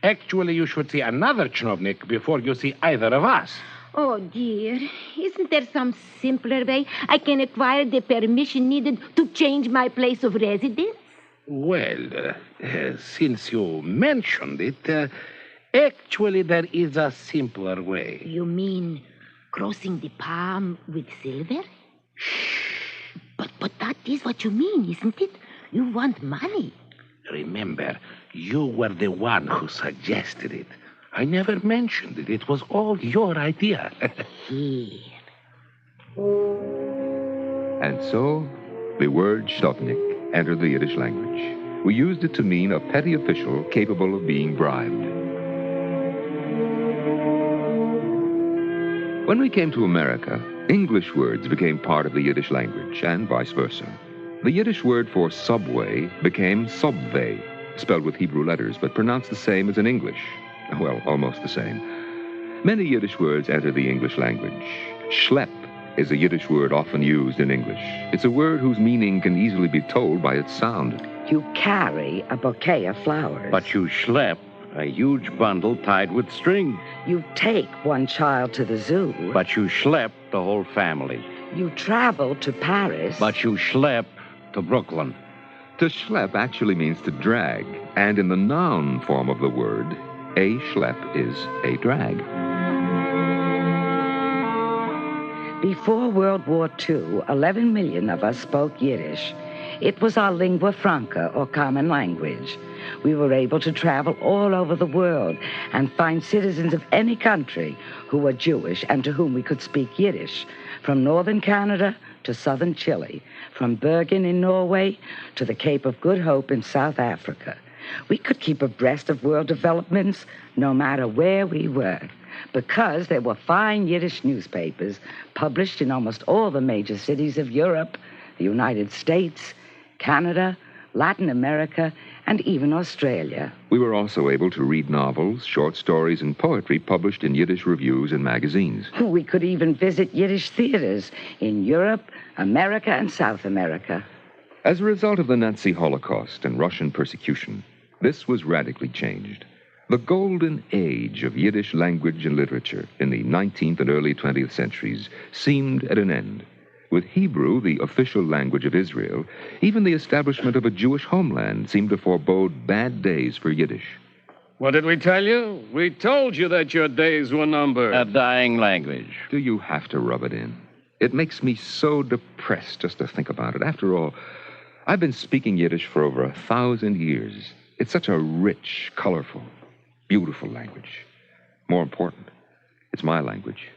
Actually, you should see another chinovnik before you see either of us. Oh, dear. Isn't there some simpler way I can acquire the permission needed to change my place of residence? Well, since you mentioned it, actually there is a simpler way. You mean crossing the palm with silver? But that is what you mean, isn't it? You want money. Remember, you were the one who suggested it. I never mentioned it. It was all your idea. Here. And so, the word chinovnik entered the Yiddish language. We used it to mean a petty official capable of being bribed. When we came to America, English words became part of the Yiddish language, and vice versa. The Yiddish word for subway became subway, spelled with Hebrew letters, but pronounced the same as in English. Well, almost the same. Many Yiddish words enter the English language. Schlepp is a Yiddish word often used in English. It's a word whose meaning can easily be told by its sound. You carry a bouquet of flowers. But you schlepp a huge bundle tied with string. You take one child to the zoo. But you schlepp the whole family. You travel to Paris. But you schlepp to Brooklyn. To schlepp actually means to drag, and in the noun form of the word, a schlepp is a drag. Before World War II, 11 million of us spoke Yiddish. It was our lingua franca, or common language. We were able to travel all over the world and find citizens of any country who were Jewish and to whom we could speak Yiddish, from northern Canada to southern Chile, from Bergen in Norway to the Cape of Good Hope in South Africa. We could keep abreast of world developments no matter where we were, because there were fine Yiddish newspapers published in almost all the major cities of Europe, the United States, Canada, Latin America, and even Australia. We were also able to read novels, short stories, and poetry published in Yiddish reviews and magazines. We could even visit Yiddish theaters in Europe, America, and South America. As a result of the Nazi Holocaust and Russian persecution, this was radically changed. The golden age of Yiddish language and literature in the 19th and early 20th centuries seemed at an end. With Hebrew, the official language of Israel, even the establishment of a Jewish homeland seemed to forebode bad days for Yiddish. What did we tell you? We told you that your days were numbered. A dying language. Do you have to rub it in? It makes me so depressed just to think about it. After all, I've been speaking Yiddish for over 1,000 years. It's such a rich, colorful, beautiful language. More important, it's my language.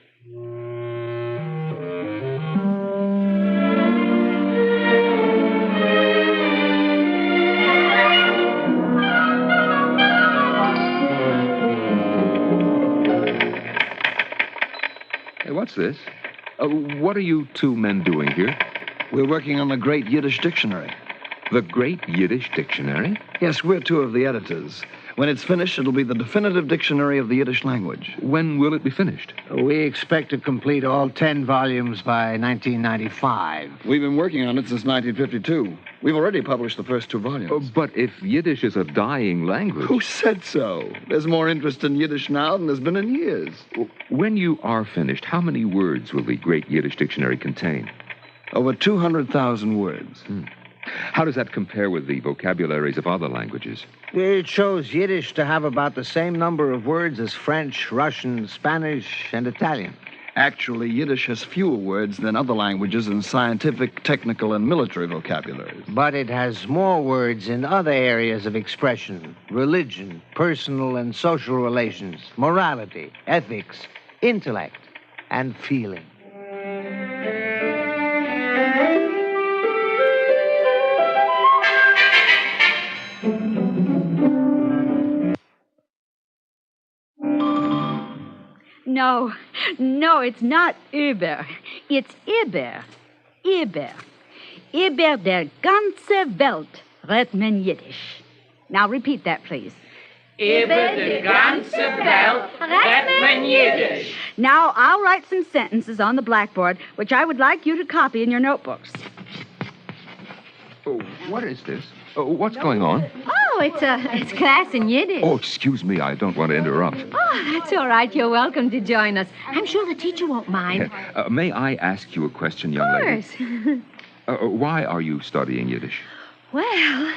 Hey, what's this? What are you two men doing here? We're working on the Great Yiddish Dictionary. The Great Yiddish Dictionary? Yes, we're two of the editors. When it's finished, it'll be the definitive dictionary of the Yiddish language. When will it be finished? We expect to complete all 10 volumes by 1995. We've been working on it since 1952. We've already published the first 2 volumes. But if Yiddish is a dying language... Who said so? There's more interest in Yiddish now than there's been in years. When you are finished, how many words will the Great Yiddish Dictionary contain? Over 200,000 words. How does that compare with the vocabularies of other languages? It shows Yiddish to have about the same number of words as French, Russian, Spanish, and Italian. Actually, Yiddish has fewer words than other languages in scientific, technical, and military vocabularies. But it has more words in other areas of expression: religion, personal and social relations, morality, ethics, intellect, and feeling. No, it's not über. It's Iber. Iber. Iber der ganze Welt redt men Yiddish. Now repeat that, please. Über die ganze Welt redt men Yiddish. Now, I'll write some sentences on the blackboard, which I would like you to copy in your notebooks. Oh, what is this? What's going on? Oh, it's class in Yiddish. Oh, excuse me. I don't want to interrupt. Oh, that's all right. You're welcome to join us. I'm sure the teacher won't mind. May I ask you a question, young lady? Of course. Why are you studying Yiddish? Well,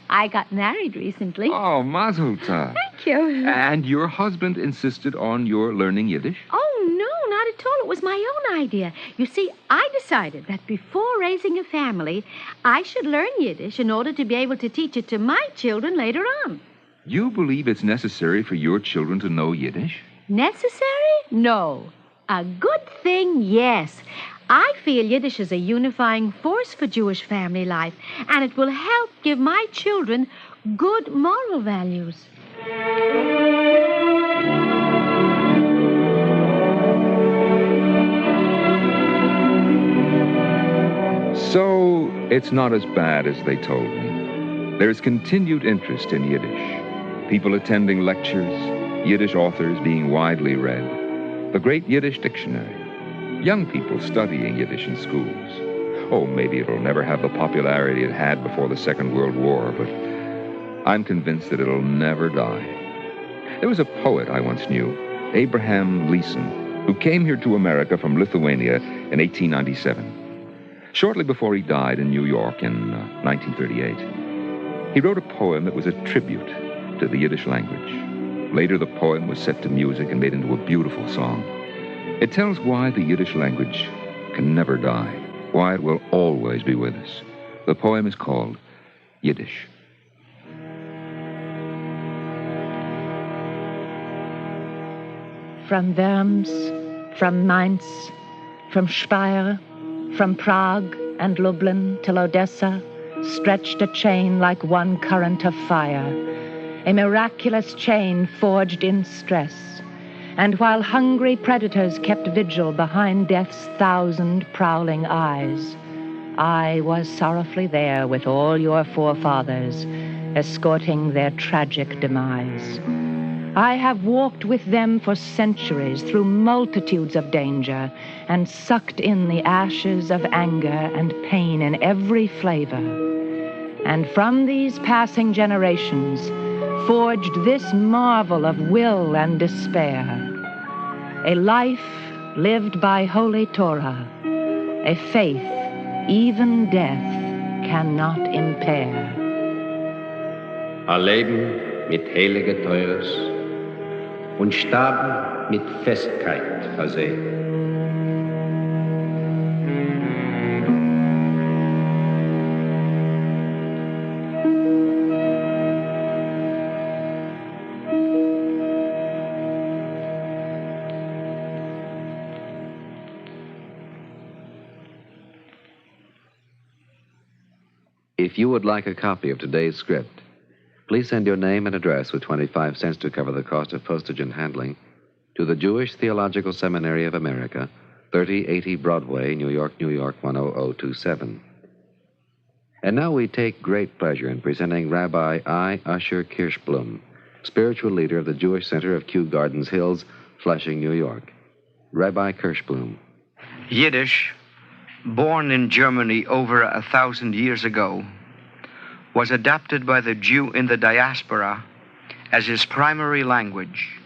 I got married recently. Oh, Mazel tov. Thank you. And your husband insisted on your learning Yiddish? Oh, no, not at all. It was my own idea. You see, I decided that before raising a family, I should learn Yiddish in order to be able to teach it to my children later on. You believe it's necessary for your children to know Yiddish? Necessary? No. A good thing, yes. I feel Yiddish is a unifying force for Jewish family life, and it will help give my children good moral values. So, it's not as bad as they told me. There's continued interest in Yiddish. People attending lectures, Yiddish authors being widely read, the great Yiddish dictionary, young people studying Yiddish in schools. Oh, maybe it'll never have the popularity it had before the Second World War, but I'm convinced that it'll never die. There was a poet I once knew, Abraham Leeson, who came here to America from Lithuania in 1897. Shortly before he died in New York in 1938, he wrote a poem that was a tribute to the Yiddish language. Later, the poem was set to music and made into a beautiful song. It tells why the Yiddish language can never die, why it will always be with us. The poem is called Yiddish. From Worms, from Mainz, from Speyer, from Prague and Lublin till Odessa, stretched a chain like one current of fire, a miraculous chain forged in stress. And while hungry predators kept vigil behind death's 1,000 prowling eyes, I was sorrowfully there with all your forefathers, escorting their tragic demise. I have walked with them for centuries through multitudes of danger and sucked in the ashes of anger and pain in every flavor. And from these passing generations, forged this marvel of will and despair, a life lived by holy Torah, a faith even death cannot impair. A Leben mit heilige Teures und Starben mit Festkeit versehen. If you would like a copy of today's script, please send your name and address with 25 cents to cover the cost of postage and handling to the Jewish Theological Seminary of America, 3080 Broadway, New York, New York, 10027. And now we take great pleasure in presenting Rabbi I. Usher Kirschblum, spiritual leader of the Jewish Center of Kew Gardens Hills, Flushing, New York. Rabbi Kirschblum. Yiddish, born in Germany over 1,000 years ago, was adopted by the Jew in the diaspora as his primary language.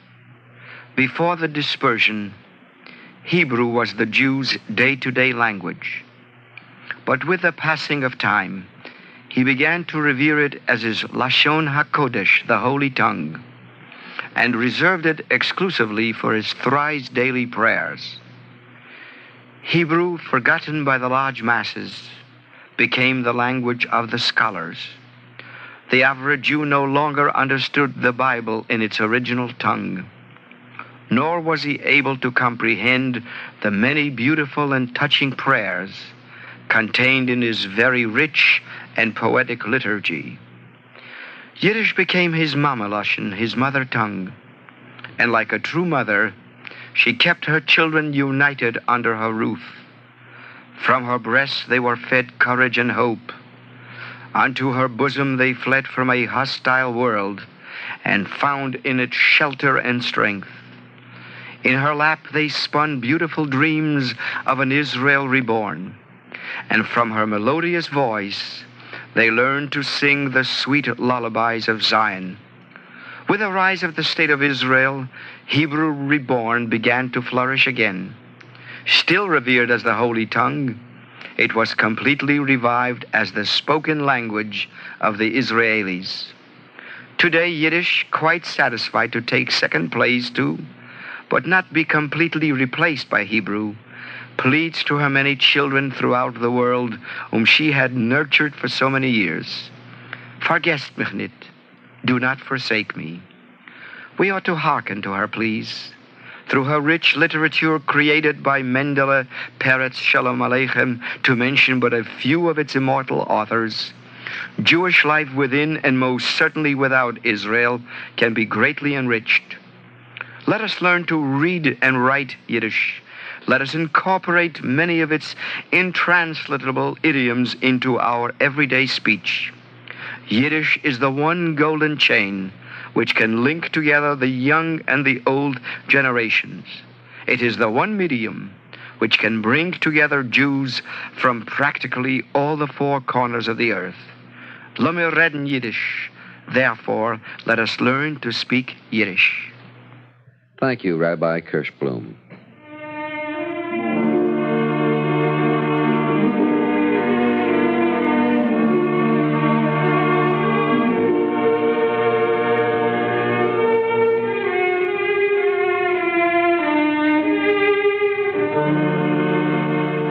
Before the dispersion, Hebrew was the Jew's day-to-day language. But with the passing of time, he began to revere it as his Lashon HaKodesh, the Holy Tongue, and reserved it exclusively for his thrice daily prayers. Hebrew, forgotten by the large masses, became the language of the scholars. The average Jew no longer understood the Bible in its original tongue, nor was he able to comprehend the many beautiful and touching prayers contained in his very rich and poetic liturgy. Yiddish became his mama lashon, his mother tongue, and like a true mother, she kept her children united under her roof. From her breast they were fed courage and hope. Unto her bosom they fled from a hostile world, and found in it shelter and strength. In her lap they spun beautiful dreams of an Israel reborn, and from her melodious voice they learned to sing the sweet lullabies of Zion. With the rise of the state of Israel, Hebrew reborn began to flourish again. Still revered as the holy tongue, it was completely revived as the spoken language of the Israelis. Today, Yiddish, quite satisfied to take second place to, but not be completely replaced by Hebrew, pleads to her many children throughout the world whom she had nurtured for so many years. Vergesst mich nicht. Do not forsake me. We ought to hearken to her pleas. Through her rich literature created by Mendele, Peretz, Shalom Aleichem, to mention but a few of its immortal authors, Jewish life within and most certainly without Israel can be greatly enriched. Let us learn to read and write Yiddish. Let us incorporate many of its intranslatable idioms into our everyday speech. Yiddish is the one golden chain which can link together the young and the old generations. It is the one medium which can bring together Jews from practically all the four corners of the earth. Lass mir reden Yiddish. Therefore, let us learn to speak Yiddish. Thank you, Rabbi Kirschblum.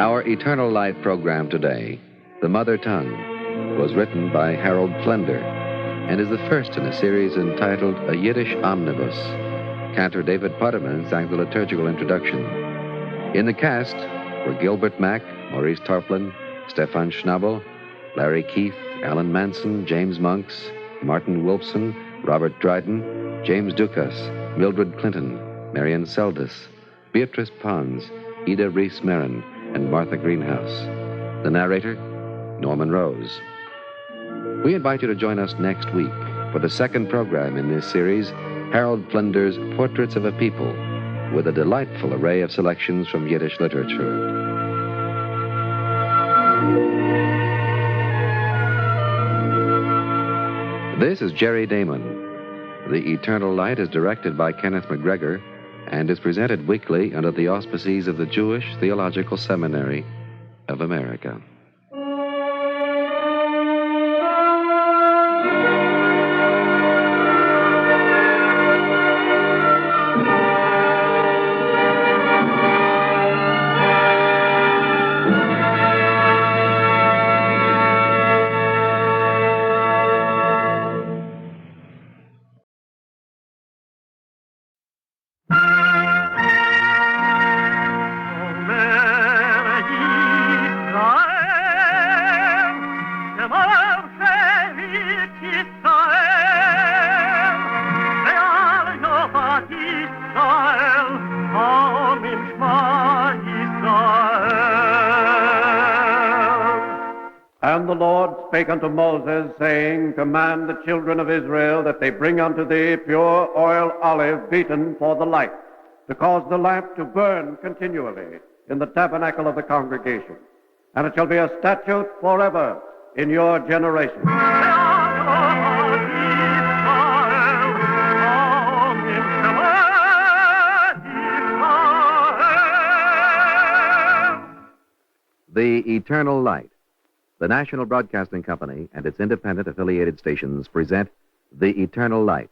Our Eternal Life program today, The Mother Tongue, was written by Harold Flender and is the first in a series entitled A Yiddish Omnibus. Cantor David Putterman sang the liturgical introduction. In the cast were Gilbert Mack, Maurice Tarplin, Stefan Schnabel, Larry Keith, Alan Manson, James Monks, Martin Wolfson, Robert Dryden, James Dukas, Mildred Clinton, Marion Seldes, Beatrice Pons, Ida Reese-Marin, and Martha Greenhouse. The narrator, Norman Rose. We invite you to join us next week for the second program in this series, Harold Flender's Portraits of a People, with a delightful array of selections from Yiddish literature. This is Jerry Damon. The Eternal Light is directed by Kenneth McGregor and is presented weekly under the auspices of the Jewish Theological Seminary of America. And the Lord spake unto Moses, saying, Command the children of Israel that they bring unto thee pure oil olive beaten for the light, to cause the lamp to burn continually in the tabernacle of the congregation. And it shall be a statute forever in your generation. The Eternal Light. The National Broadcasting Company and its independent affiliated stations present The Eternal Light,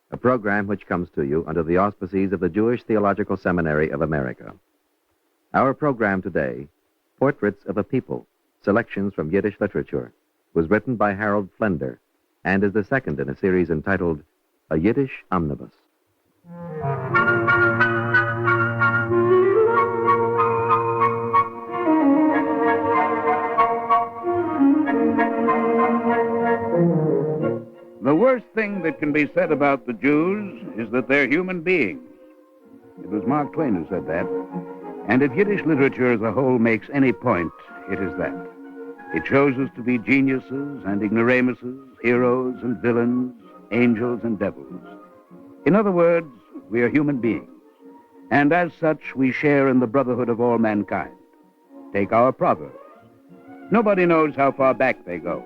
a program which comes to you under the auspices of the Jewish Theological Seminary of America. Our program today, Portraits of a People, Selections from Yiddish Literature, was written by Harold Flender and is the second in a series entitled A Yiddish Omnibus. The worst thing that can be said about the Jews is that they're human beings. It was Mark Twain who said that. And if Yiddish literature as a whole makes any point, it is that. It shows us to be geniuses and ignoramuses, heroes and villains, angels and devils. In other words, we are human beings, and as such, we share in the brotherhood of all mankind. Take our proverbs. Nobody knows how far back they go.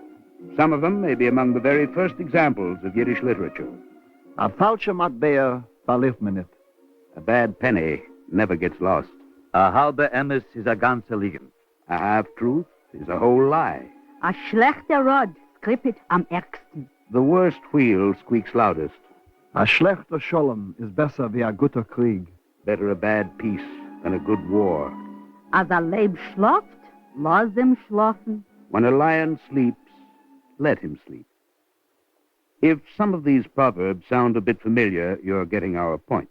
Some of them may be among the very first examples of Yiddish literature. A falsche Matbea verliert man nicht. A bad penny never gets lost. A halbe emes is a ganze Liegen. A half-truth is a whole lie. A schlechter Rod skrippet am ärgsten. The worst wheel squeaks loudest. A schlechter Scholem is besser wie a guter Krieg. Better a bad peace than a good war. As a Leib schlaft, lass them schlafen. When a lion sleeps, let him sleep. If some of these proverbs sound a bit familiar, you're getting our point.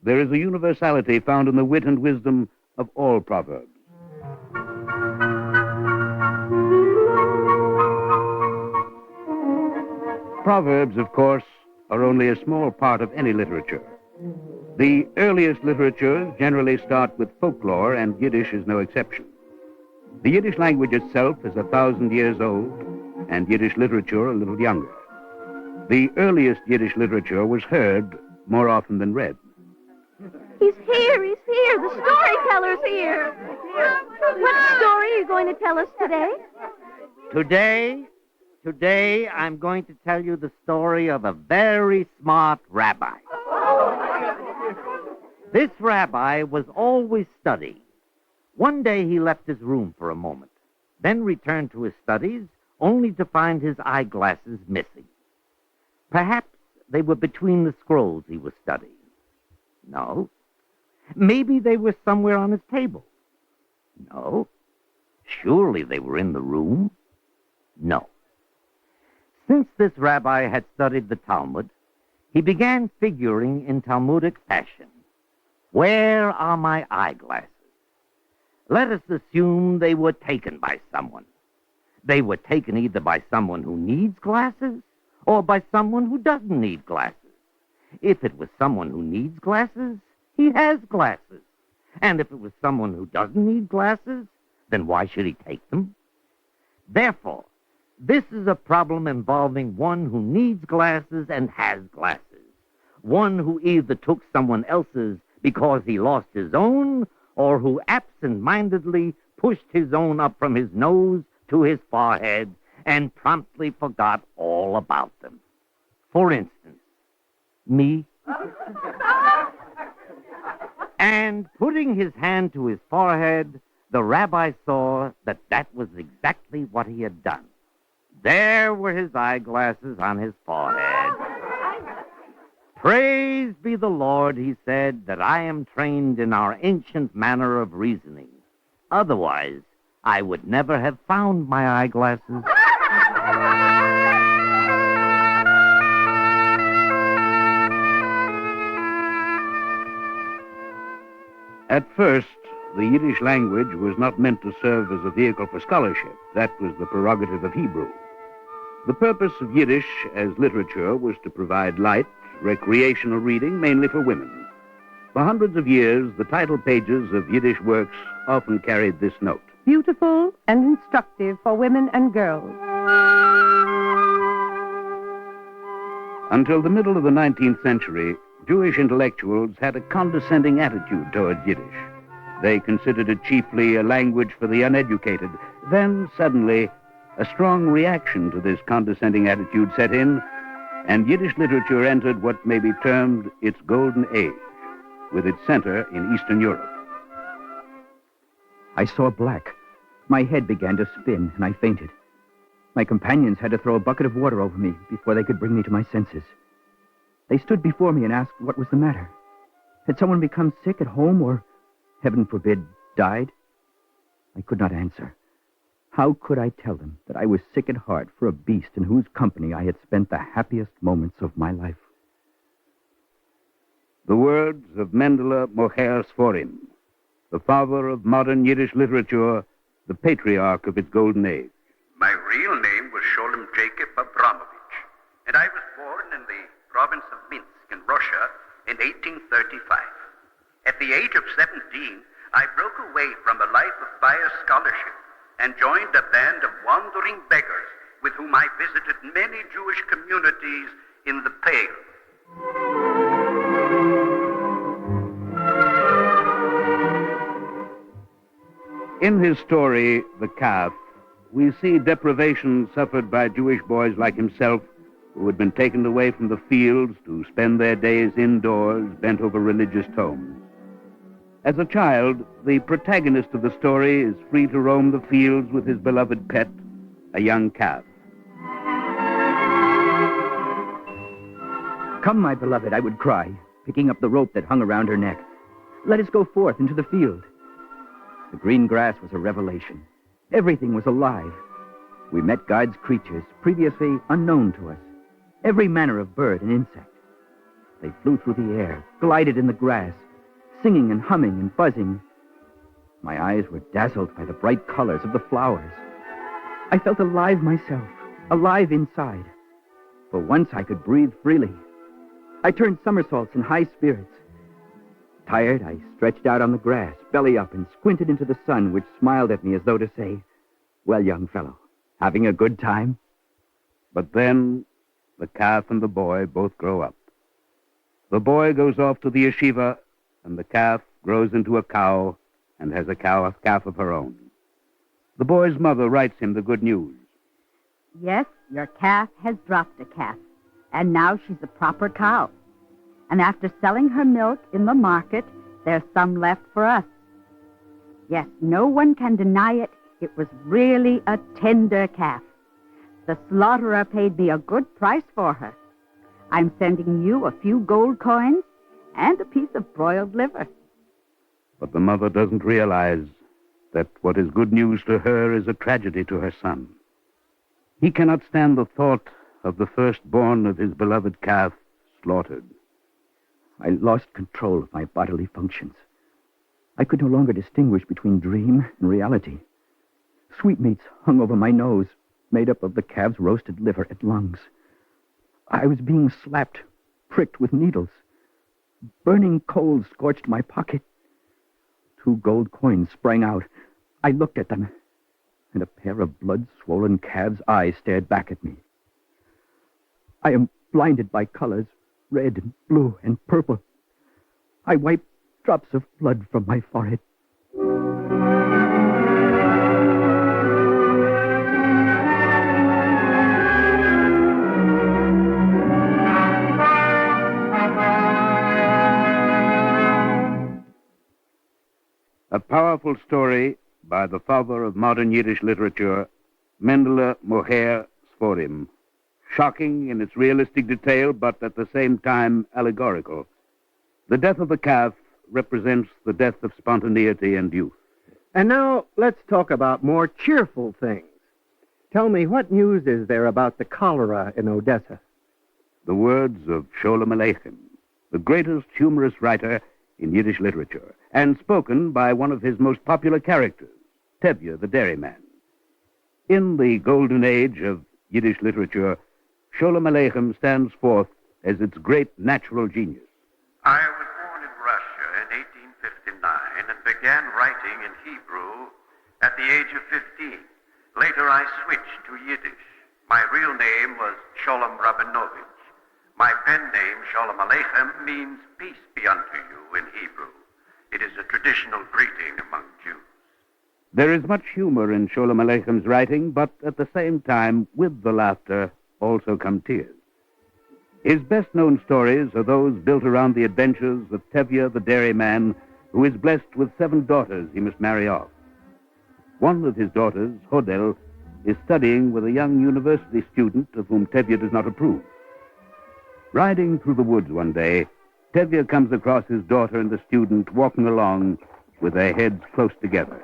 There is a universality found in the wit and wisdom of all proverbs. Proverbs, of course, are only a small part of any literature. The earliest literatures generally start with folklore, and Yiddish is no exception. The Yiddish language itself is 1,000 years old, and Yiddish literature a little younger. The earliest Yiddish literature was heard more often than read. He's here, the storyteller's here. What story are you going to tell us today? Today, I'm going to tell you the story of a very smart rabbi. This rabbi was always studying. One day he left his room for a moment, then returned to his studies, only to find his eyeglasses missing. Perhaps they were between the scrolls he was studying. No. Maybe they were somewhere on his table. No. Surely they were in the room. No. Since this rabbi had studied the Talmud, he began figuring in Talmudic fashion. Where are my eyeglasses? Let us assume they were taken by someone. They were taken either by someone who needs glasses or by someone who doesn't need glasses. If it was someone who needs glasses, he has glasses. And if it was someone who doesn't need glasses, then why should he take them? Therefore, this is a problem involving one who needs glasses and has glasses. One who either took someone else's because he lost his own, or who absent-mindedly pushed his own up from his nose to his forehead and promptly forgot all about them. For instance, me. And putting his hand to his forehead, the rabbi saw that that was exactly what he had done. There were his eyeglasses on his forehead. Praise be the Lord, he said, that I am trained in our ancient manner of reasoning. Otherwise, I would never have found my eyeglasses. At first, the Yiddish language was not meant to serve as a vehicle for scholarship. That was the prerogative of Hebrew. The purpose of Yiddish as literature was to provide light, recreational reading, mainly for women. For hundreds of years, the title pages of Yiddish works often carried this note. Beautiful and instructive for women and girls. Until the middle of the 19th century, Jewish intellectuals had a condescending attitude towards Yiddish. They considered it chiefly a language for the uneducated. Then, suddenly, a strong reaction to this condescending attitude set in, and Yiddish literature entered what may be termed its golden age, with its center in Eastern Europe. I saw black. My head began to spin, and I fainted. My companions had to throw a bucket of water over me before they could bring me to my senses. They stood before me and asked what was the matter. Had someone become sick at home or, heaven forbid, died? I could not answer. How could I tell them that I was sick at heart for a beast in whose company I had spent the happiest moments of my life? The words of Mendele Moher Sforim, the father of modern Yiddish literature, the patriarch of its golden age. My real name was Sholem Jacob Abramovich, and I was born in the province of Minsk in Russia in 1835. At the age of 17, I broke away from a life of pious scholarship and joined a band of wandering beggars with whom I visited many Jewish communities in the Pale. In his story, The Calf, we see deprivation suffered by Jewish boys like himself who had been taken away from the fields to spend their days indoors bent over religious tomes. As a child, the protagonist of the story is free to roam the fields with his beloved pet, a young calf. Come, my beloved, I would cry, picking up the rope that hung around her neck. Let us go forth into the field. The green grass was a revelation. Everything was alive. We met God's creatures, previously unknown to us. Every manner of bird and insect. They flew through the air, glided in the grass, singing and humming and buzzing. My eyes were dazzled by the bright colors of the flowers. I felt alive myself, alive inside. For once I could breathe freely. I turned somersaults in high spirits. Tired, I stretched out on the grass, belly up, and squinted into the sun, which smiled at me as though to say, "Well, young fellow, having a good time?" But then the calf and the boy both grow up. The boy goes off to the yeshiva, and the calf grows into a cow and has a calf of her own. The boy's mother writes him the good news. Yes, your calf has dropped a calf, and now she's a proper cow. And after selling her milk in the market, there's some left for us. Yes, no one can deny it. It was really a tender calf. The slaughterer paid me a good price for her. I'm sending you a few gold coins and a piece of broiled liver. But the mother doesn't realize that what is good news to her is a tragedy to her son. He cannot stand the thought of the firstborn of his beloved calf slaughtered. I lost control of my bodily functions. I could no longer distinguish between dream and reality. Sweetmeats hung over my nose, made up of the calf's roasted liver and lungs. I was being slapped, pricked with needles. Burning coals scorched my pocket. 2 gold coins sprang out. I looked at them, and a pair of blood-swollen calves' eyes stared back at me. I am blinded by colors, red and blue and purple. I wiped drops of blood from my forehead. A powerful story by the father of modern Yiddish literature, Mendele Moher Sforim. Shocking in its realistic detail, but at the same time allegorical. The death of the calf represents the death of spontaneity and youth. And now let's talk about more cheerful things. Tell me, what news is there about the cholera in Odessa? The words of Sholem Aleichem, the greatest humorous writer in Yiddish literature, and spoken by one of his most popular characters, Tevye the dairyman. In the golden age of Yiddish literature, Sholem Aleichem stands forth as its great natural genius. I was born in Russia in 1859 and began writing in Hebrew at the age of 15. Later I switched to Yiddish. My real name was Sholem Rabinovich. My pen name, Sholem Aleichem, means peace be unto you in Hebrew. It is a traditional greeting among Jews. There is much humor in Sholem Aleichem's writing, but at the same time, with the laughter, also come tears. His best-known stories are those built around the adventures of Tevye the dairyman, who is blessed with 7 daughters he must marry off. One of his daughters, Judel, is studying with a young university student of whom Tevye does not approve. Riding through the woods one day, Tevye comes across his daughter and the student walking along with their heads close together.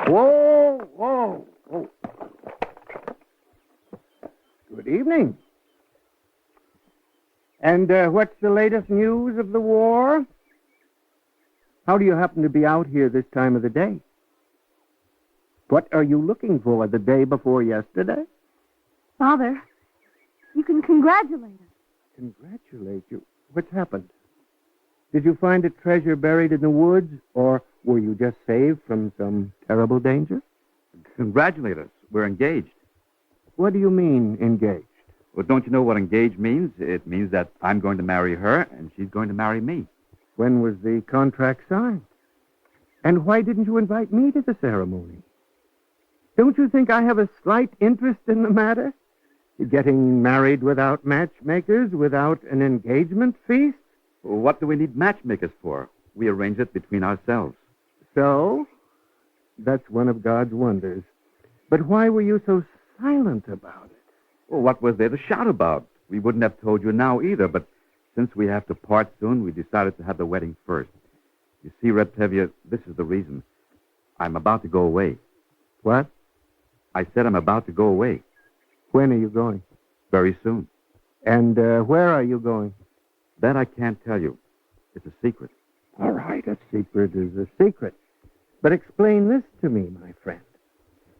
Whoa, whoa, whoa. Good evening. And what's the latest news of the war? How do you happen to be out here this time of the day? What are you looking for the day before yesterday? Father, you can congratulate us. Congratulate you? What's happened? Did you find a treasure buried in the woods, or Were you just saved from some terrible danger? Congratulate us. We're engaged. What do you mean, engaged? Well, don't you know what engaged means? It means that I'm going to marry her, and she's going to marry me. When was the contract signed? And why didn't you invite me to the ceremony? Don't you think I have a slight interest in the matter? Getting married without matchmakers, without an engagement feast? Well, what do we need matchmakers for? We arrange it between ourselves. So? That's one of God's wonders. But why were you so silent about it? Well, what was there to shout about? We wouldn't have told you now either, but since we have to part soon, we decided to have the wedding first. You see, Reptevia, this is the reason. I'm about to go away. What? I said I'm about to go away. When are you going? Very soon. And where are you going? That I can't tell you. It's a secret. All right, a secret is a secret. But explain this to me, my friend.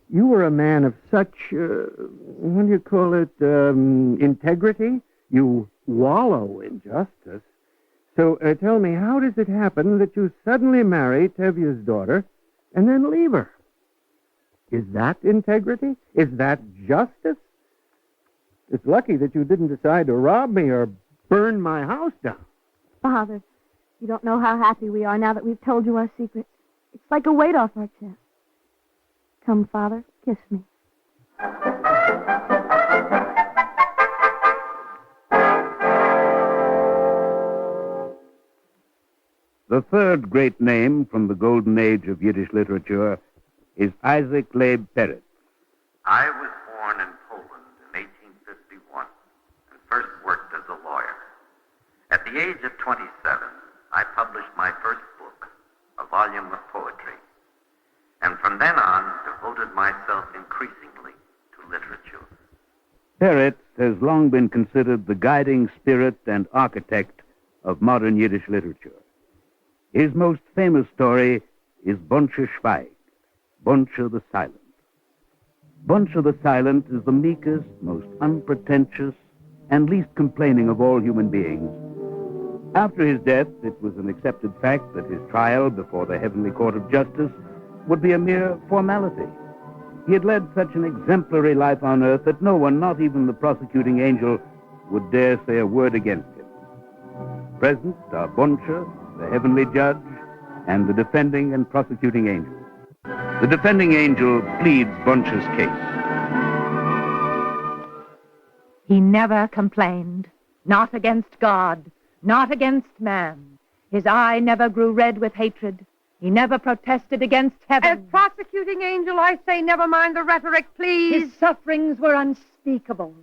You were a man of such, what do you call it, integrity? You wallow in justice. So tell me, how does it happen that you suddenly marry Tevia's daughter and then leave her? Is that integrity? Is that justice? It's lucky that you didn't decide to rob me or burn my house down. Father, you don't know how happy we are now that we've told you our secret. It's like a weight off our chest. Come, Father, kiss me. The third great name from the golden age of Yiddish literature is Isaac Leib Peretz. I was born in Poland in 1851 and first worked as a lawyer. At the age of 27, I published my first book, a volume of poetry, and from then on devoted myself increasingly to literature. Peretz has long been considered the guiding spirit and architect of modern Yiddish literature. His most famous story is Bunche Schweig, Bunche the Silent. Bunche the Silent is the meekest, most unpretentious, and least complaining of all human beings. After his death, it was an accepted fact that his trial before the heavenly court of justice would be a mere formality. He had led such an exemplary life on earth that no one, not even the prosecuting angel, would dare say a word against him. Present are Bunche, the heavenly judge, and the defending and prosecuting angel. The defending angel pleads Bunche's case. He never complained, not against God, not against man. His eye never grew red with hatred. He never protested against heaven. As prosecuting angel, I say never mind the rhetoric, please. His sufferings were unspeakable.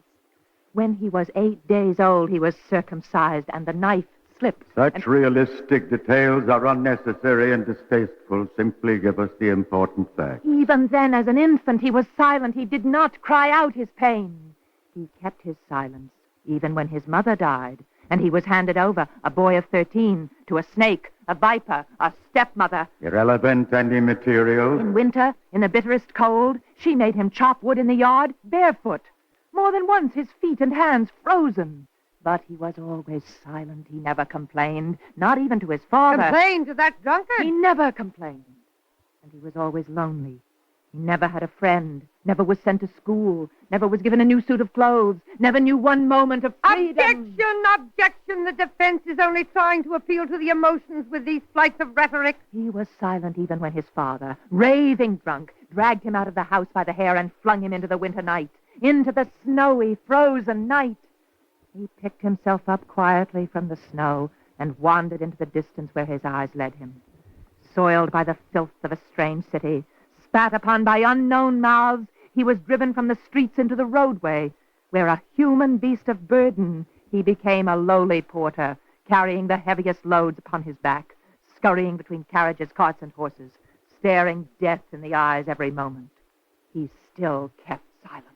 When he was 8 days old, he was circumcised, and the knife slipped. Such realistic details are unnecessary and distasteful. Simply give us the important facts. Even then, as an infant, he was silent. He did not cry out his pain. He kept his silence, even when his mother died, and he was handed over, a boy of 13, to a snake, a viper, a stepmother. Irrelevant and immaterial. In winter, in the bitterest cold, she made him chop wood in the yard, barefoot. More than once, his feet and hands frozen. But he was always silent. He never complained, not even to his father. Complained to that drunkard? He never complained. And he was always lonely. He never had a friend, never was sent to school, never was given a new suit of clothes, never knew one moment of freedom. Objection! The defense is only trying to appeal to the emotions with these flights of rhetoric. He was silent even when his father, raving drunk, dragged him out of the house by the hair and flung him into the winter night, into the snowy, frozen night. He picked himself up quietly from the snow and wandered into the distance where his eyes led him. Soiled by the filth of a strange city, spat upon by unknown mouths, he was driven from the streets into the roadway, where a human beast of burden, he became a lowly porter, carrying the heaviest loads upon his back, scurrying between carriages, carts, and horses, staring death in the eyes every moment. He still kept silent.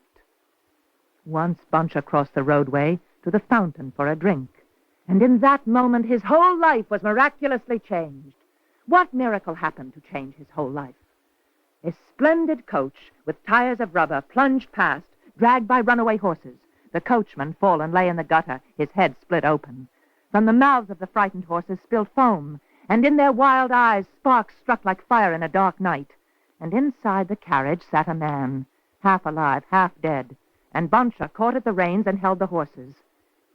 Once Bunche crossed the roadway to the fountain for a drink, and in that moment his whole life was miraculously changed. What miracle happened to change his whole life? A splendid coach with tires of rubber plunged past, dragged by runaway horses. The coachman, fallen, lay in the gutter, his head split open. From the mouths of the frightened horses spilled foam, and in their wild eyes sparks struck like fire in a dark night. And inside the carriage sat a man, half alive, half dead, and Boncha caught at the reins and held the horses.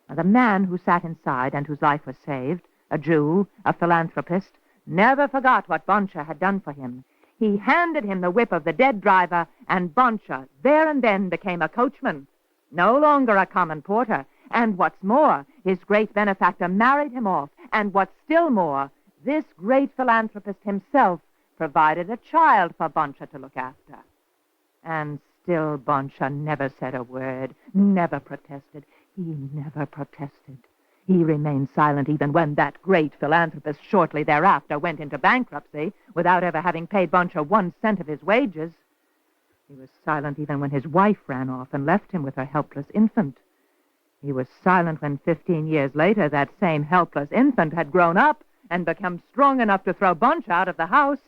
And the man who sat inside and whose life was saved, a Jew, a philanthropist, never forgot what Boncha had done for him. He handed him the whip of the dead driver, and Boncha there and then became a coachman, no longer a common porter. And what's more, his great benefactor married him off, and what's still more, this great philanthropist himself provided a child for Boncha to look after. And still Boncha never said a word, never protested. He never protested. He remained silent even when that great philanthropist shortly thereafter went into bankruptcy without ever having paid Boncha 1 cent of his wages. He was silent even when his wife ran off and left him with her helpless infant. He was silent when 15 years later that same helpless infant had grown up and become strong enough to throw Boncha out of the house.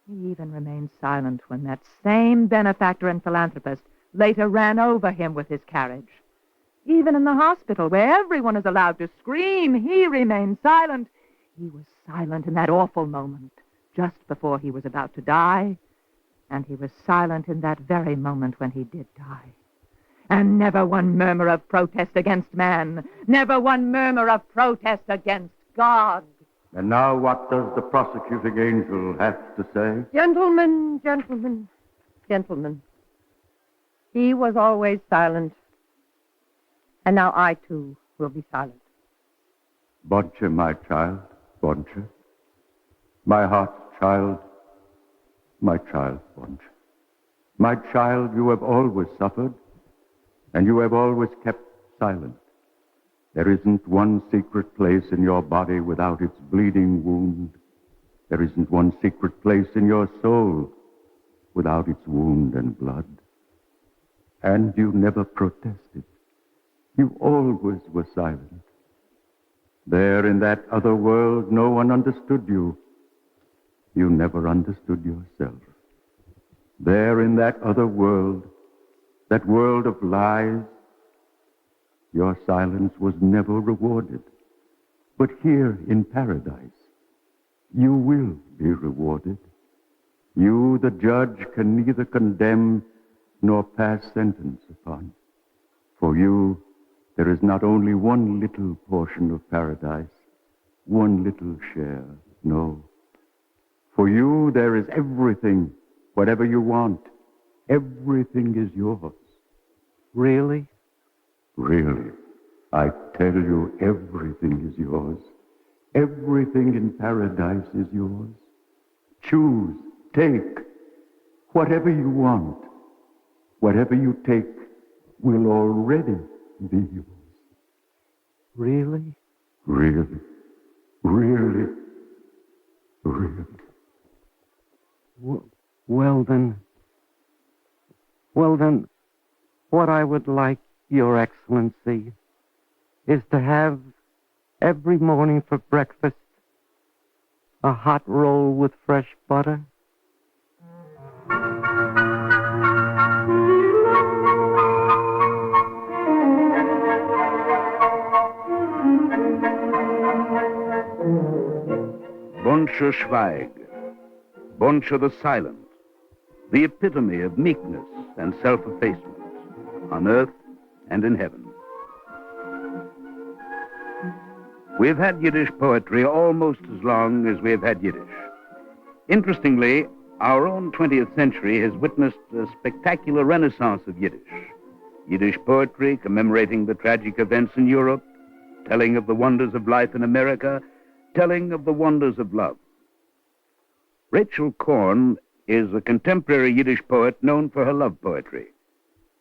He even remained silent when that same benefactor and philanthropist later ran over him with his carriage. Even in the hospital, where everyone is allowed to scream, he remained silent. He was silent in that awful moment, just before he was about to die, and he was silent in that very moment when he did die. And never one murmur of protest against man, never one murmur of protest against God. And now what does the prosecuting angel have to say? Gentlemen, gentlemen, gentlemen. He was always silent. And now I, too, will be silent. Boncha, my child, Boncha. My heart's child, my child, Boncha. My child, you have always suffered, and you have always kept silent. There isn't one secret place in your body without its bleeding wound. There isn't one secret place in your soul without its wound and blood. And you never protested. You always were silent. There in that other world, no one understood you. You never understood yourself. There in that other world, that world of lies, your silence was never rewarded. But here in paradise, you will be rewarded. You, the judge, can neither condemn nor pass sentence upon. For you, there is not only one little portion of paradise, one little share, no. For you, there is everything, whatever you want. Everything is yours. Really? Really, I tell you, everything is yours. Everything in paradise is yours. Choose, take, whatever you want. Whatever you take will already be yours. Really? Really, really, really. Well then, what I would like, Your Excellency, is to have every morning for breakfast a hot roll with fresh butter. Boncha Schweig, Boncha the Silent, the epitome of meekness and self-effacement on earth and in heaven. We've had Yiddish poetry almost as long as we've had Yiddish. Interestingly, our own 20th century has witnessed a spectacular renaissance of Yiddish. Yiddish poetry commemorating the tragic events in Europe, telling of the wonders of life in America, telling of the wonders of love. Rachel Korn is a contemporary Yiddish poet known for her love poetry.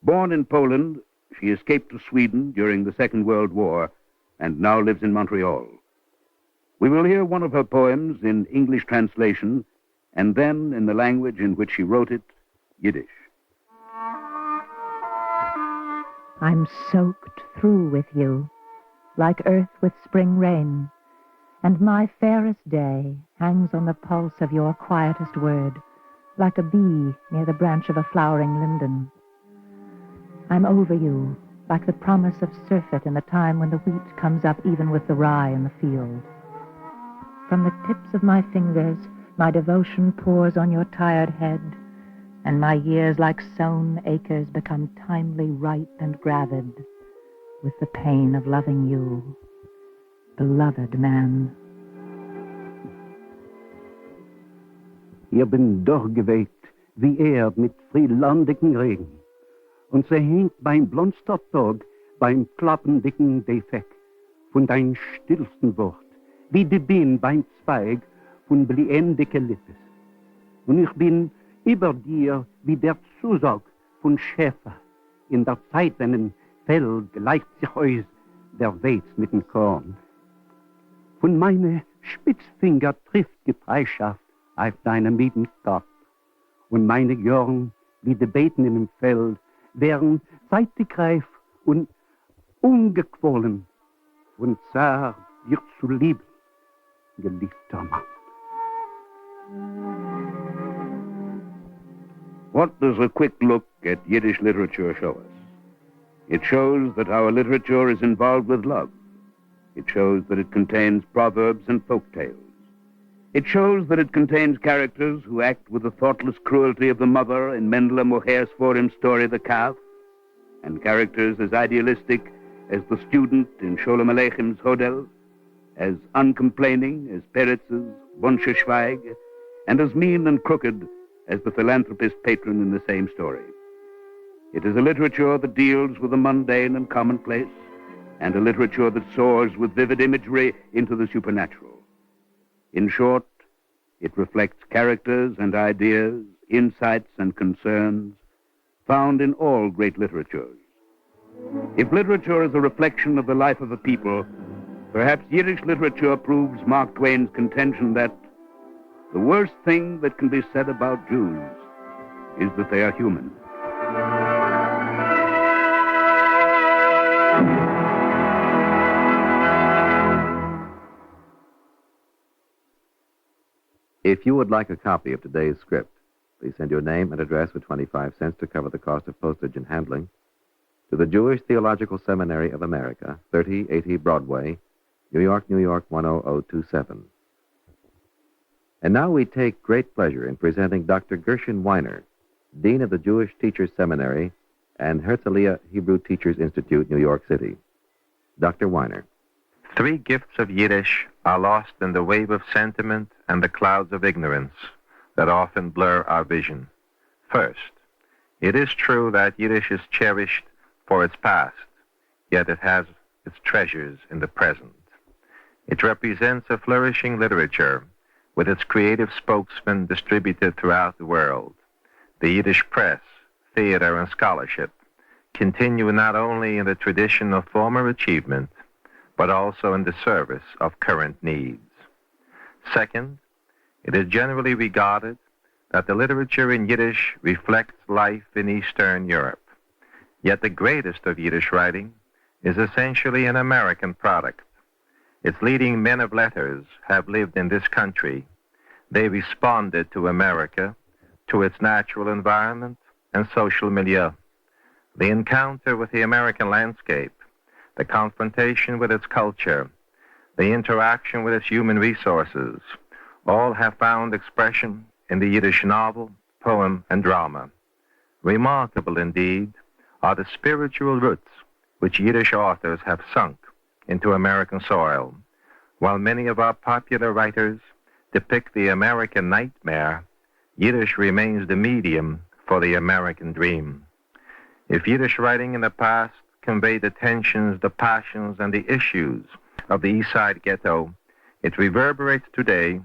Born in Poland, she escaped to Sweden during the Second World War and now lives in Montreal. We will hear one of her poems in English translation and then in the language in which she wrote it, Yiddish. I'm soaked through with you, like earth with spring rain, and my fairest day hangs on the pulse of your quietest word, like a bee near the branch of a flowering linden. I'm over you, like the promise of surfeit in the time when the wheat comes up even with the rye in the field. From the tips of my fingers, my devotion pours on your tired head, and my years like sown acres become timely ripe and gravid with the pain of loving you, beloved man. Ihr bin durchgeweht wie mit frühlandigen Regen. Und sie hängt beim Blondstottag, beim klappendicken Defekt von dein stillsten Wort, wie die Bienen beim Zweig von bliendicke Lippes. Und ich bin über dir wie der Zusag von Schäfer in der Zeit, wenn ein Feld gleicht sich aus der Weiz mit dem Korn. Von meine Spitzfinger trifft Getreischaft auf deinem Mietenkopf, und meine Jorn wie die Beeten in dem Feld wären zeitig reif und ungequollen und zart dir zu lieben, geliebter Mann. What does a quick look at Yiddish literature show us? It shows that our literature is involved with love. It shows that it contains proverbs and folk tales. It shows that it contains characters who act with the thoughtless cruelty of the mother in Mendele Moher's Purim story, The Calf, and characters as idealistic as the student in Sholem Aleichem's Judel, as uncomplaining as Peretz's Bunche Schweig, and as mean and crooked as the philanthropist patron in the same story. It is a literature that deals with the mundane and commonplace, and a literature that soars with vivid imagery into the supernatural. In short, it reflects characters and ideas, insights and concerns found in all great literatures. If literature is a reflection of the life of a people, perhaps Yiddish literature proves Mark Twain's contention that the worst thing that can be said about Jews is that they are human. If you would like a copy of today's script, please send your name and address with 25 cents to cover the cost of postage and handling to the Jewish Theological Seminary of America, 3080 Broadway, New York, New York, 10027. And now we take great pleasure in presenting Dr. Gershon Weiner, Dean of the Jewish Teachers Seminary and Herzliya Hebrew Teachers Institute, New York City. Dr. Weiner. 3 gifts of Yiddish are lost in the wave of sentiment and the clouds of ignorance that often blur our vision. First, it is true that Yiddish is cherished for its past, yet it has its treasures in the present. It represents a flourishing literature with its creative spokesmen distributed throughout the world. The Yiddish press, theater, and scholarship continue not only in the tradition of former achievement, but also in the service of current needs. Second, it is generally regarded that the literature in Yiddish reflects life in Eastern Europe. Yet the greatest of Yiddish writing is essentially an American product. Its leading men of letters have lived in this country. They responded to America, to its natural environment and social milieu. The encounter with the American landscape, the confrontation with its culture, the interaction with its human resources, all have found expression in the Yiddish novel, poem, and drama. Remarkable, indeed, are the spiritual roots which Yiddish authors have sunk into American soil. While many of our popular writers depict the American nightmare, Yiddish remains the medium for the American dream. If Yiddish writing in the past conveyed the tensions, the passions, and the issues of the East Side ghetto, it reverberates today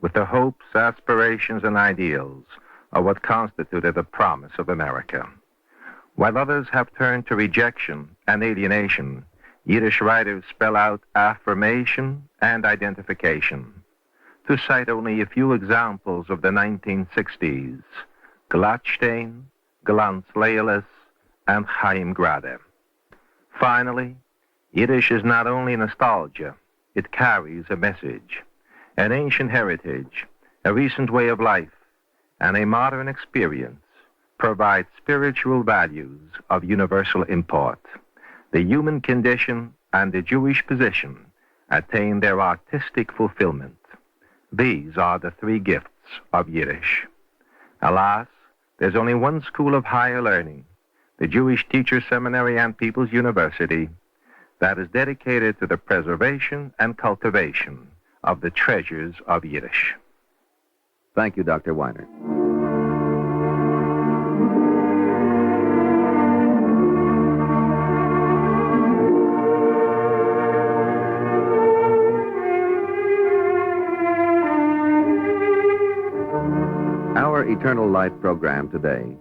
with the hopes, aspirations, and ideals of what constituted the promise of America. While others have turned to rejection and alienation, Yiddish writers spell out affirmation and identification. To cite only a few examples of the 1960s, Gladstein, Glanz Leelis, and Chaim Grade. Finally, Yiddish is not only nostalgia, it carries a message, an ancient heritage, a recent way of life, and a modern experience provide spiritual values of universal import. The human condition and the Jewish position attain their artistic fulfillment. These are the three gifts of Yiddish. Alas, there's only one school of higher learning, the Jewish Teachers Seminary and People's University, that is dedicated to the preservation and cultivation of the treasures of Yiddish. Thank you, Dr. Weiner. Our Eternal Light program today,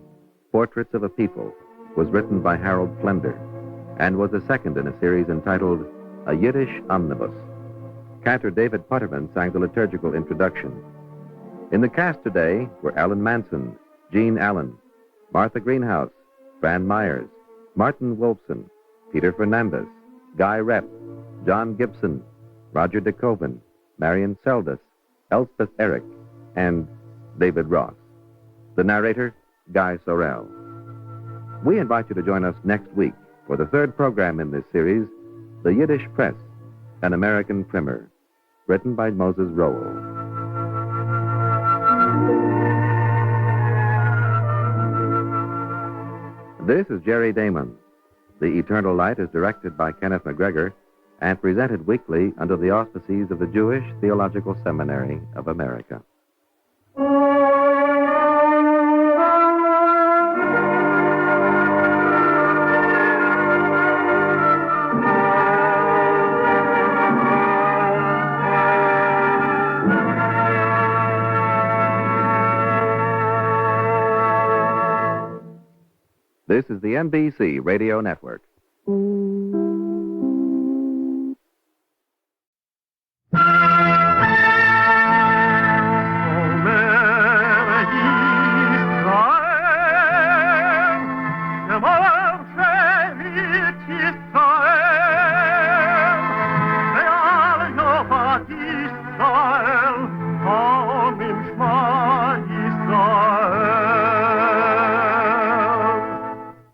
Portraits of a People, was written by Harold Flender and was the second in a series entitled A Yiddish Omnibus. Cantor David Putterman sang the liturgical introduction. In the cast today were Alan Manson, Jean Allen, Martha Greenhouse, Fran Myers, Martin Wolfson, Peter Fernandez, Guy Rep, John Gibson, Roger DeKoven, Marion Seldes, Elspeth Eric, and David Ross. The narrator, Guy Sorrell. We invite you to join us next week for the third program in this series, The Yiddish Press, an American Primer, written by Moses Rowell. This is Jerry Damon. The Eternal Light is directed by Kenneth McGregor and presented weekly under the auspices of the Jewish Theological Seminary of America. This is the NBC Radio Network.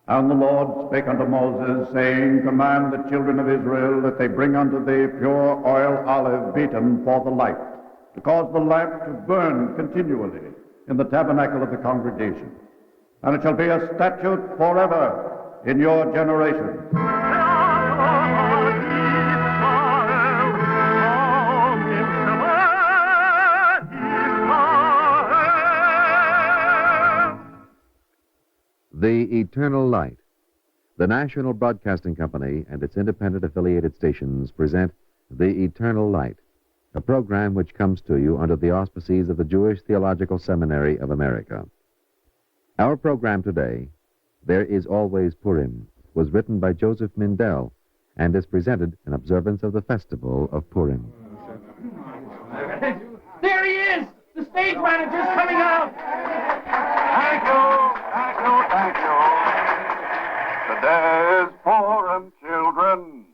And the Lord spake unto Moses, saying, Command the children of Israel that they bring unto thee pure oil olive beaten for the light, to cause the lamp to burn continually in the tabernacle of the congregation. And it shall be a statute forever in your generation. The Eternal Light. The National Broadcasting Company and its independent affiliated stations present The Eternal Light, a program which comes to you under the auspices of the Jewish Theological Seminary of America. Our program today, There Is Always Purim, was written by Joseph Mindell and is presented in observance of the festival of Purim. There he is! The stage manager's coming out! Thank you! Today is Purim, children.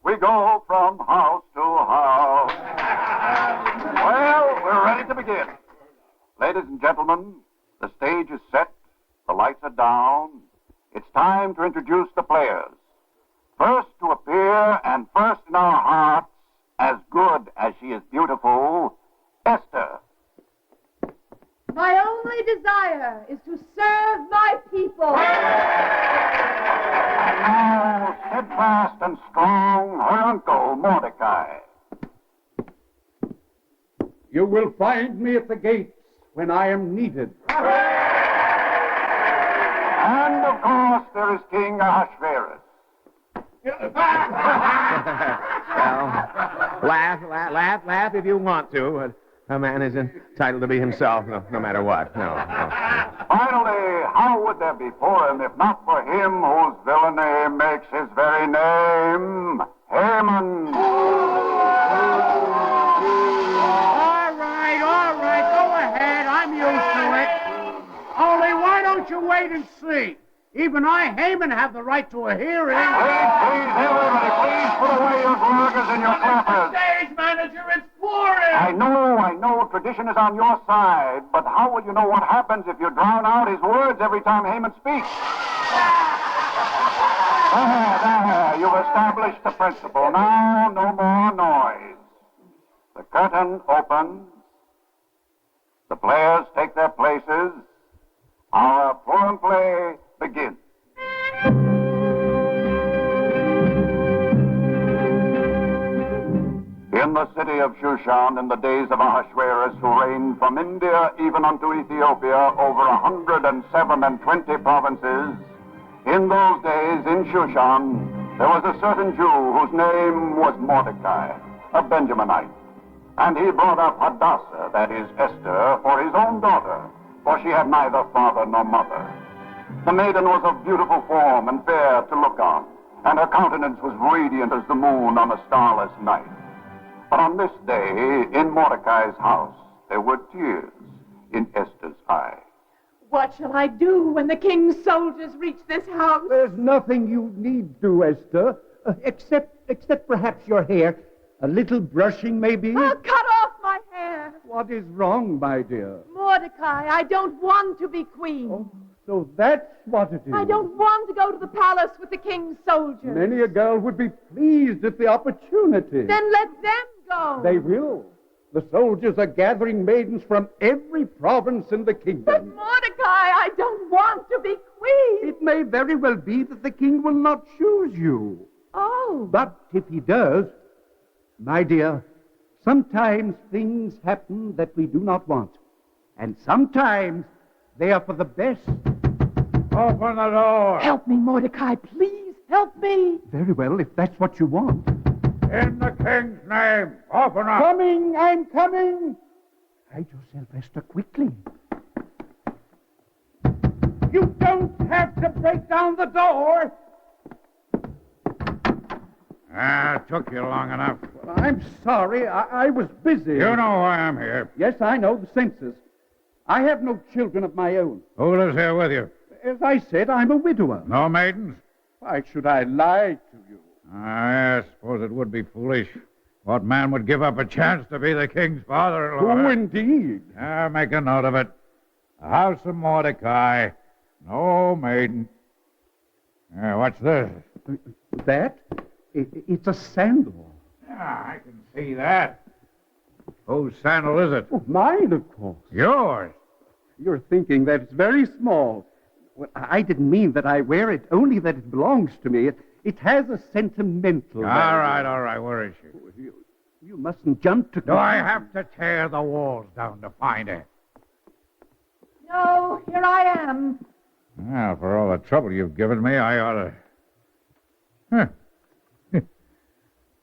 We go from house to house. Well, we're ready to begin. Ladies and gentlemen, the stage is set, the lights are down. It's time to introduce the players. First to appear, and first in our hearts, as good as she is beautiful, Esther. My only desire is to serve my people. And now, steadfast and strong, her uncle, Mordecai. You will find me at the gates when I am needed. And, of course, there is King Ahasuerus. Well, laugh if you want to, but a man is entitled to be himself, no matter what. No. Finally, how would there be Purim if not for him whose villainy makes his very name Haman? All right, go ahead. I'm used to it. Only why don't you wait and see? Even I, Haman, have the right to a hearing. Please, everybody, please put away your burgers and your clappers. Stage manager, it's Purim. I know, tradition is on your side, but how will you know what happens if you drown out his words every time Haman speaks? There, you've established the principle. Now, no more noise. curtain opens. The players take their places. Our Purim play begins. In the city of Shushan, in the days of Ahasuerus, who reigned from India even unto Ethiopia over 127 provinces, in those days in Shushan, there was a certain Jew whose name was Mordecai, a Benjaminite. And he brought up Hadassah, that is Esther, for his own daughter, for she had neither father nor mother. The maiden was of beautiful form and fair to look on, and her countenance was radiant as the moon on a starless night. But on this day, in Mordecai's house, there were tears in Esther's eyes. What shall I do when the king's soldiers reach this house? There's nothing you need do, Esther, except perhaps your hair. A little brushing, maybe? I'll cut off my hair. What is wrong, my dear? Mordecai, I don't want to be queen. Oh, so that's what it is. I don't want to go to the palace with the king's soldiers. Many a girl would be pleased at the opportunity. Then let them go. They will. The soldiers are gathering maidens from every province in the kingdom. But Mordecai, I don't want to be queen. It may very well be that the king will not choose you. Oh. But if he does, my dear, sometimes things happen that we do not want. And sometimes they are for the best. Open the door. Help me, Mordecai, please. Help me. Very well, if that's what you want. In the king's name, open up. Coming, I'm coming. Hide yourself, Esther, quickly. You don't have to break down the door. It took you long enough. Well, I'm sorry. I was busy. You know why I'm here. Yes, I know, the census. I have no children of my own. Who lives here with you? As I said, I'm a widower. No maidens? Why should I lie to you? I suppose it would be foolish. What man would give up a chance to be the king's father-in-law? Oh, indeed. Make a note of it. The house of Mordecai. No maiden. What's this? That? It's a sandal. Yeah, I can see that. Whose sandal is it? Oh, mine, of course. Yours? You're thinking that it's very small. Well, I didn't mean that I wear it, only that it belongs to me. It has a sentimental value. All right. Where is she? You mustn't jump to... Do I have to tear the walls down to find her? No, here I am. Well, for all the trouble you've given me, I ought to... Huh.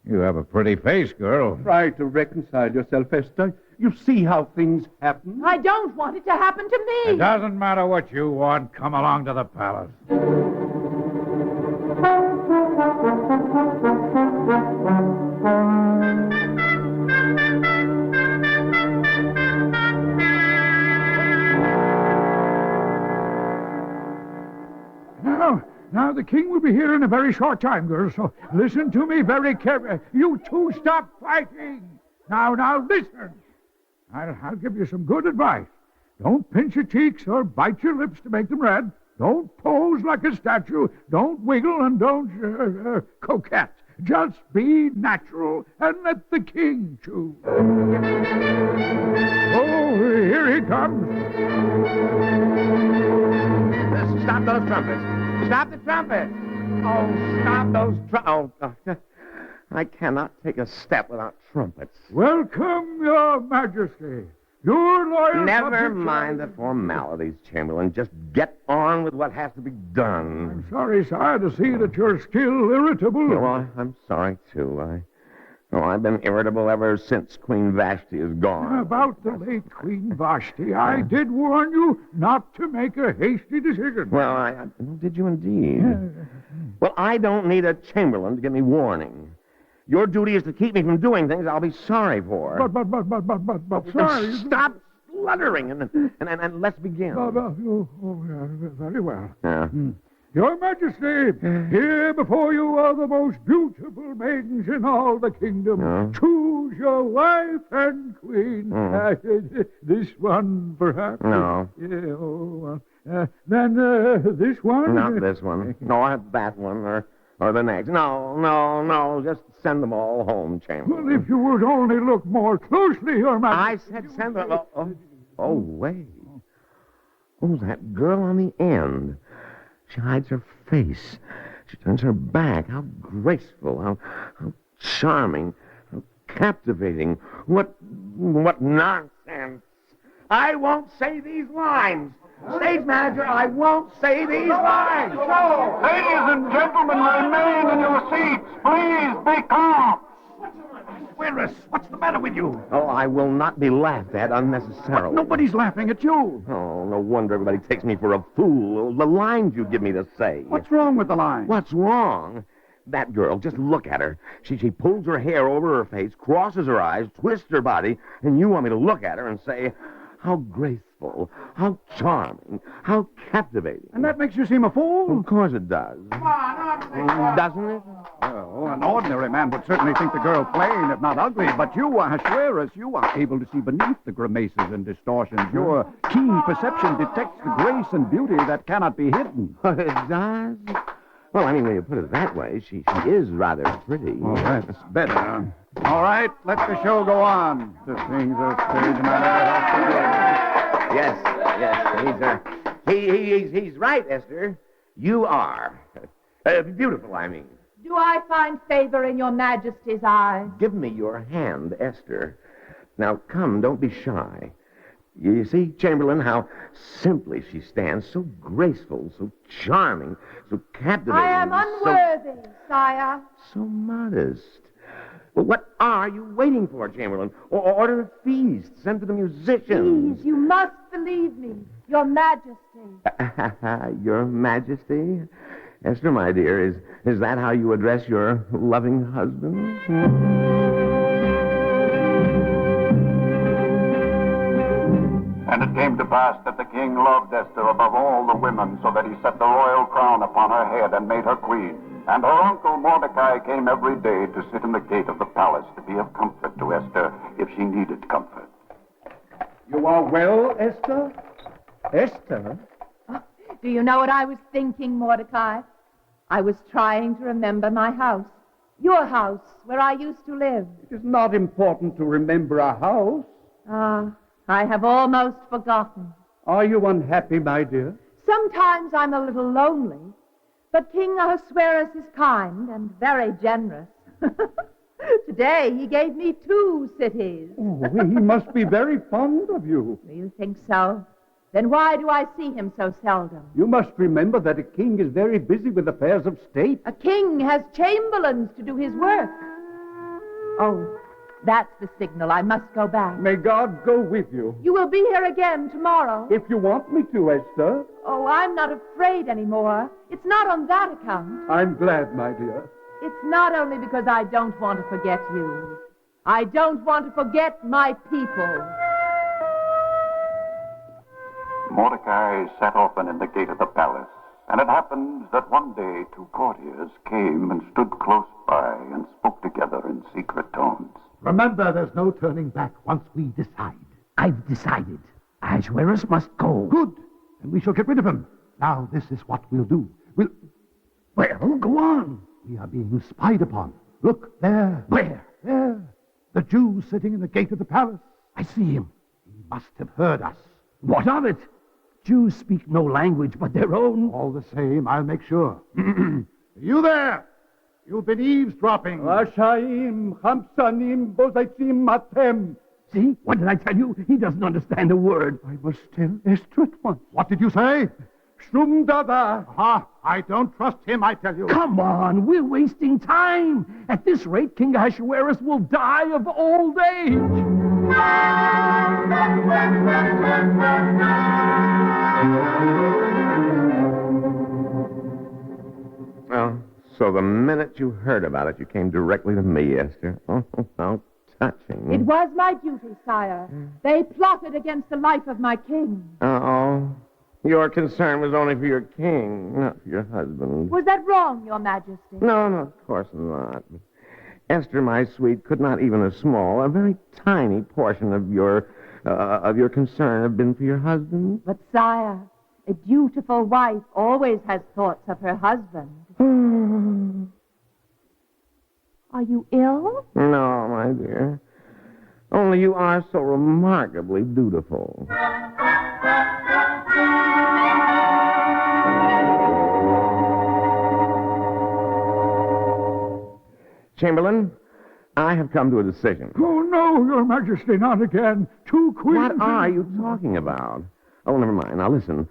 You have a pretty face, girl. Try to reconcile yourself, Esther. You see how things happen. I don't want it to happen to me. It doesn't matter what you want. Come along to the palace. Now, the king will be here in a very short time, girls, so listen to me very carefully. You two stop fighting. Now, listen. I'll give you some good advice. Don't pinch your cheeks or bite your lips to make them red. Don't pose like a statue. Don't wiggle and don't coquette. Just be natural and let the king choose. Oh, here he comes. Stop those trumpets. Stop the trumpets. Oh, stop those trumpets. Oh, I cannot take a step without trumpets. Welcome, Your Majesty. Your loyal Never subjects mind the formalities, Chamberlain. Just get on with what has to be done. I'm sorry, sire, to see that you're still irritable. Well, I'm sorry, too. I've been irritable ever since Queen Vashti is gone. About the late Queen Vashti, I did warn you not to make a hasty decision. Well, did you indeed? Well, I don't need a Chamberlain to give me warning. Your duty is to keep me from doing things I'll be sorry for. But, sorry. Stop spluttering and let's begin. Very well. Yeah. Your Majesty, here before you are the most beautiful maidens in all the kingdom. Yeah. Choose your wife and queen. This one, perhaps? No. Then this one? Not this one. Nor that one, or the next. No. Just send them all home, Chamberlain. Well, if you would only look more closely, Your Majesty. I said send them. Oh, wait. Oh, that girl on the end. She hides her face. She turns her back. How graceful. How charming. How captivating. What nonsense. I won't say these lines. Stage manager, I won't say these lines. Ladies and gentlemen, remain in your seats. Please be calm. Whereas, what's the matter with you? Oh, I will not be laughed at unnecessarily. Nobody's laughing at you. Oh, no wonder everybody takes me for a fool. The lines you give me to say. What's wrong with the line? What's wrong? That girl, just look at her. She pulls her hair over her face, crosses her eyes, twists her body, and you want me to look at her and say, how graceful, how charming, how captivating. And that makes you seem a fool? Of course it does. Doesn't it? Oh, an ordinary man would certainly think the girl plain, if not ugly. But you, Ahasuerus, you are able to see beneath the grimaces and distortions. Your keen perception detects the grace and beauty that cannot be hidden. It does? Well, I mean, when you put it that way, she is rather pretty. Oh, that's better. All right, let the show go on. The things a stage manager has to do. Yes, he's right, Esther. You are. Beautiful, I mean. Do I find favor in your Majesty's eyes? Give me your hand, Esther. Now, come, don't be shy. You see, Chamberlain, how simply she stands, so graceful, so charming, so captivating. I am unworthy, sire. So modest. Well, what are you waiting for, Chamberlain? Order a feast. Send for the musicians. Please, you must believe me. Your Majesty. Your Majesty? Esther, my dear, is that how you address your loving husband? And it came to pass that the king loved Esther above all the women, so that he set the royal crown upon her head and made her queen. And her uncle Mordecai came every day to sit in the gate of the palace to be of comfort to Esther if she needed comfort. You are well, Esther? Esther? Oh, do you know what I was thinking, Mordecai? I was trying to remember my house. Your house, where I used to live. It is not important to remember a house. I have almost forgotten. Are you unhappy, my dear? Sometimes I'm a little lonely, but King Ahasuerus is kind and very generous. Today he gave me 2 cities. Oh, he must be very fond of you. Do you think so? Then why do I see him so seldom? You must remember that a king is very busy with affairs of state. A king has chamberlains to do his work. Oh, that's the signal. I must go back. May God go with you. You will be here again tomorrow. If you want me to, Esther. Oh, I'm not afraid anymore. It's not on that account. I'm glad, my dear. It's not only because I don't want to forget you. I don't want to forget my people. Mordecai sat often in the gate of the palace, and it happened that one day 2 courtiers came and stood close by and spoke together in secret tones. Remember, there's no turning back once we decide. I've decided. Ahasuerus must go. Good. And we shall get rid of him. Now, this is what we'll do. Well, go on. We are being spied upon. Look, there. Where? There. The Jew sitting in the gate of the palace. I see him. He must have heard us. What of it? Jews speak no language but their own. All the same, I'll make sure. You there! You've been eavesdropping. Rashaim, Hamsanim, Bozaitim, Matem. See? What did I tell you? He doesn't understand a word. I must tell Esther at once. What did you say? Shum Dada. Aha! I don't trust him, I tell you. Come on, we're wasting time. At this rate, King Ahasuerus will die of old age. Well, so the minute you heard about it, you came directly to me, Esther. Oh, how touching. It was my duty, sire. They plotted against the life of my king. Uh-oh. Your concern was only for your king, not for your husband. Was that wrong, Your Majesty? No, of course not. Esther, my sweet, could not even a very tiny portion of your concern have been for your husband? But, sire, a dutiful wife always has thoughts of her husband. Are you ill? No, my dear. Only you are so remarkably dutiful. Chamberlain, I have come to a decision. Oh, no, Your Majesty, not again. Too quick. What are you talking about? Oh, never mind. Now, listen.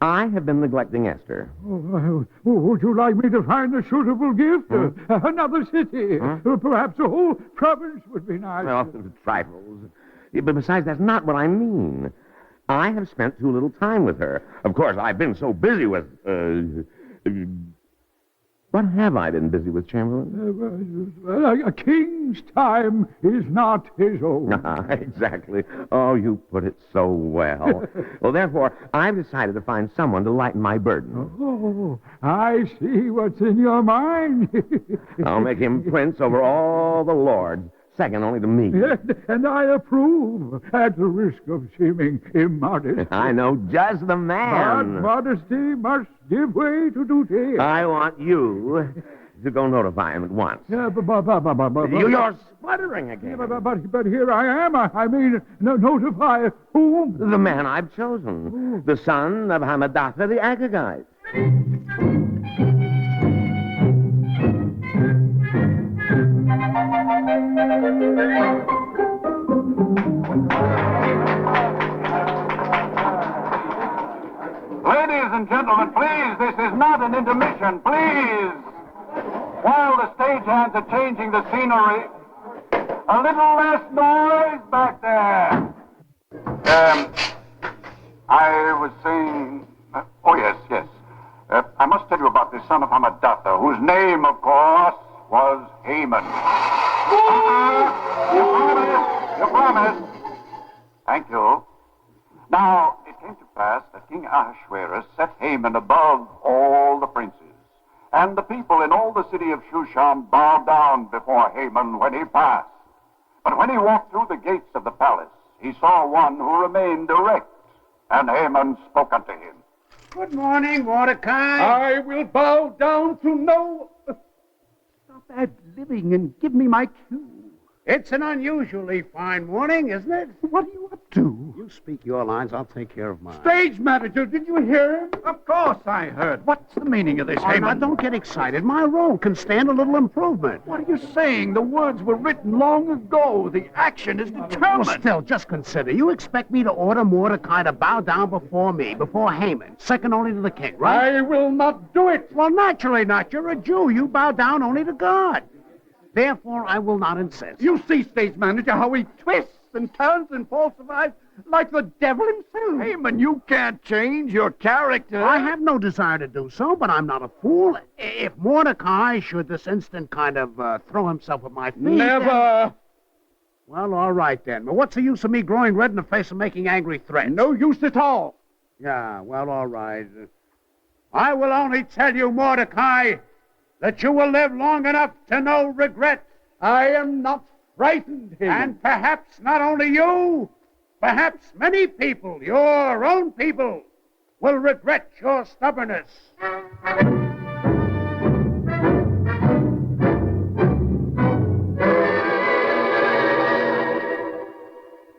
I have been neglecting Esther. Would you like me to find a suitable gift? Another city? Perhaps a whole province would be nice. Well, trifles. But besides, that's not what I mean. I have spent too little time with her. Of course, I've been so busy with... What have I been busy with, Chamberlain? A king's time is not his own. Exactly. Oh, you put it so well. Well, therefore, I've decided to find someone to lighten my burden. Oh, I see what's in your mind. I'll make him prince over all the lords, second only to me. And I approve, at the risk of seeming immodest. I know just the man. But modesty must give way to duty. I want you to go notify him at once. You're sputtering again. But here I am. I mean, notify whom? The man I've chosen. The son of Hamadatha the Agagite. Ladies and gentlemen, please, this is not an intermission, please. While the stagehands are changing the scenery, a little less noise back there. I was saying... oh, yes. I must tell you about the son of Hamadatha, whose name, of course, was Haman. You promised. Thank you. Now, it came to pass that King Ahasuerus set Haman above all the princes. And the people in all the city of Shushan bowed down before Haman when he passed. But when he walked through the gates of the palace, he saw one who remained erect. And Haman spoke unto him. Good morning, Mordecai. I will bow down to no... Stop ad-libbing and give me my cue. It's an unusually fine morning, isn't it? What are you up to? You speak your lines, I'll take care of mine. Stage manager, did you hear him? Of course I heard. What's the meaning of this, Haman? Now, don't get excited. My role can stand a little improvement. What are you saying? The words were written long ago. The action is determined. Well, still, just consider. You expect me to order Mordecai to bow down before me, before Haman, second only to the king, right? I will not do it. Well, naturally not. You're a Jew. You bow down only to God. Therefore, I will not insist. You see, stage manager, how he twists and turns and falsifies like the devil himself. Haman, you can't change your character. I have no desire to do so, but I'm not a fool. If Mordecai should this instant kind of throw himself at my feet... Never! Then... Well, all right, then. But what's the use of me growing red in the face and making angry threats? No use at all. Yeah, well, all right. I will only tell you, Mordecai, that you will live long enough to know regret. I am not frightened, Haman. And perhaps not only you, perhaps many people, your own people, will regret your stubbornness.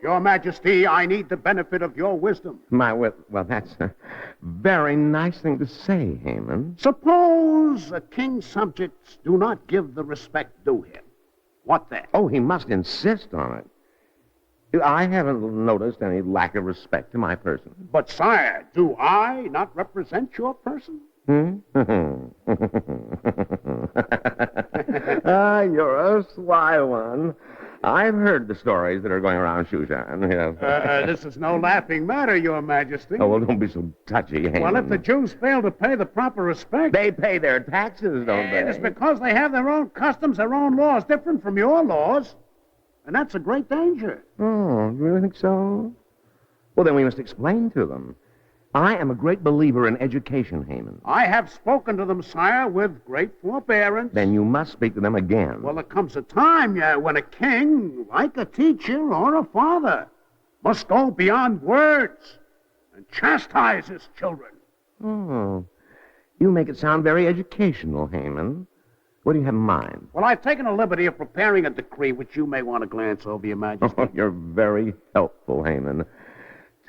Your Majesty, I need the benefit of your wisdom. Well, that's a very nice thing to say, Haman. Suppose a king's subjects do not give the respect due him. What then? Oh, he must insist on it. I haven't noticed any lack of respect to my person. But, sire, do I not represent your person? You're a sly one. I've heard the stories that are going around Shushan. Yes. This is no laughing matter, Your Majesty. Oh, well, don't be so touchy, Haman. Well, if the Jews fail to pay the proper respect... They pay their taxes, don't they? It's because they have their own customs, their own laws, different from your laws. And that's a great danger. Oh, do you really think so? Well, then we must explain to them. I am a great believer in education, Haman. I have spoken to them, sire, with great forbearance. Then you must speak to them again. Well, there comes a time, when a king, like a teacher or a father, must go beyond words and chastise his children. Oh. You make it sound very educational, Haman. What do you have in mind? Well, I've taken the liberty of preparing a decree which you may want to glance over, Your Majesty. Oh, you're very helpful, Haman.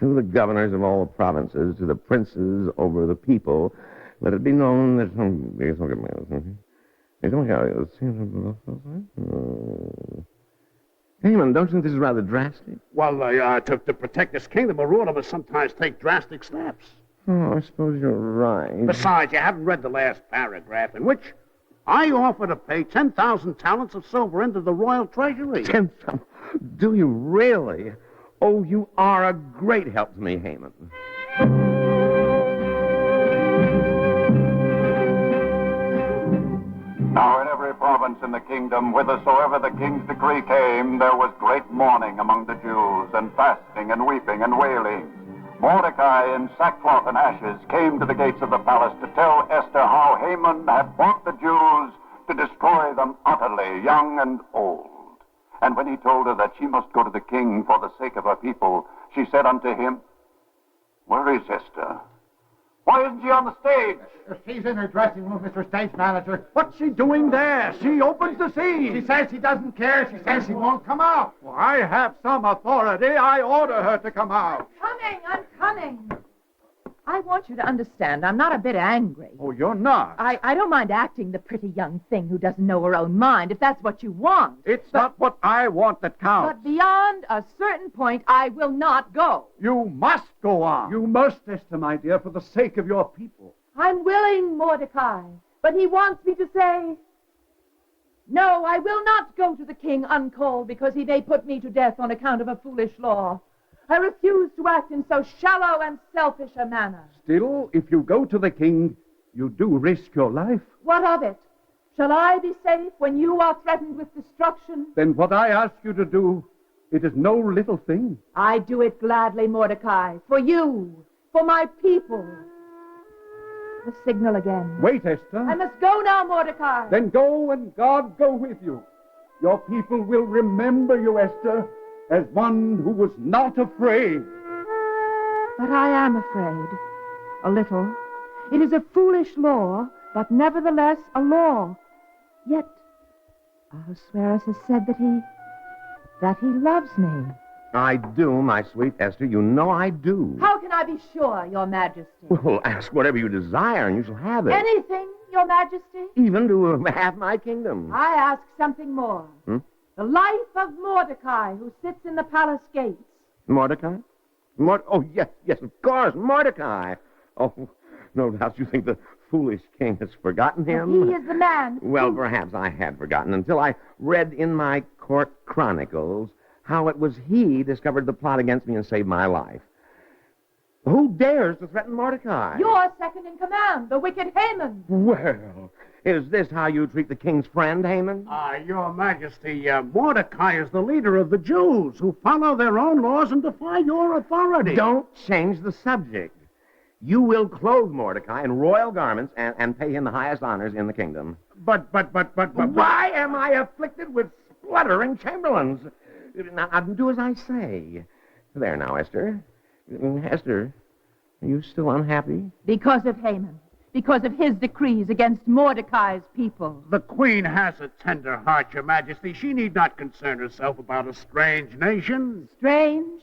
To the governors of all the provinces, to the princes over the people, let it be known that... Haman, don't you think this is rather drastic? Well, to protect this kingdom, a ruler must sometimes take drastic steps. Oh, I suppose you're right. Besides, you haven't read the last paragraph, in which I offer to pay 10,000 talents of silver into the royal treasury. 10,000? Do you really? Oh, you are a great help to me, Haman. Now in every province in the kingdom, whithersoever the king's decree came, there was great mourning among the Jews, and fasting, and weeping, and wailing. Mordecai, in sackcloth and ashes, came to the gates of the palace to tell Esther how Haman had brought the Jews to destroy them utterly, young and old. And when he told her that she must go to the king for the sake of her people, she said unto him, Where is Esther? Why isn't she on the stage? She's in her dressing room, Mr. Stage Manager. What's she doing there? She opens the scene. She says she doesn't care. She says she won't come out. Well, I have some authority. I order her to come out. I'm coming. I want you to understand, I'm not a bit angry. Oh, you're not? I don't mind acting the pretty young thing who doesn't know her own mind, if that's what you want. It's not what I want that counts. But beyond a certain point, I will not go. You must go on. You must, Esther, my dear, for the sake of your people. I'm willing, Mordecai, but he wants me to say, no, I will not go to the king uncalled because he may put me to death on account of a foolish law. I refuse to act in so shallow and selfish a manner. Still, if you go to the king, you do risk your life. What of it? Shall I be safe when you are threatened with destruction? Then what I ask you to do, it is no little thing. I do it gladly, Mordecai, for you, for my people. The signal again. Wait, Esther. I must go now, Mordecai. Then go, and God go with you. Your people will remember you, Esther, as one who was not afraid. But I am afraid. A little. It is a foolish law, but nevertheless a law. Yet, Ahasuerus has said that he loves me. I do, my sweet Esther. You know I do. How can I be sure, Your Majesty? Well, ask whatever you desire, and you shall have it. Anything, Your Majesty? Even to half my kingdom. I ask something more. The life of Mordecai, who sits in the palace gates. Mordecai? Oh, yes, of course, Mordecai. Oh, no doubt you think the foolish king has forgotten him. He is the man. Well, perhaps I had forgotten until I read in my court chronicles how it was he discovered the plot against me and saved my life. Who dares to threaten Mordecai? Your second in command, the wicked Haman. Well, is this how you treat the king's friend, Haman? Your Majesty, Mordecai is the leader of the Jews who follow their own laws and defy your authority. Don't change the subject. You will clothe Mordecai in royal garments and pay him the highest honors in the kingdom. But... Why am I afflicted with spluttering chamberlains? Now, do as I say. There now, Esther. Esther, are you still unhappy? Because of Haman. Because of his decrees against Mordecai's people. The queen has a tender heart, Your Majesty. She need not concern herself about a strange nation. Strange?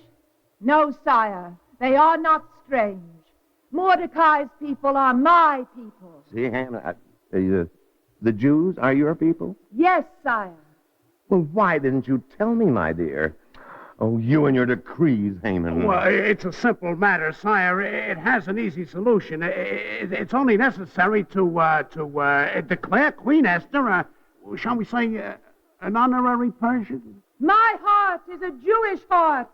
No, sire. They are not strange. Mordecai's people are my people. See, Hannah, the Jews are your people? Yes, sire. Well, why didn't you tell me, my dear? Oh, you and your decrees, Haman. Well, it's a simple matter, sire. It has an easy solution. It's only necessary to declare Queen Esther, shall we say, an honorary Persian. My heart is a Jewish heart.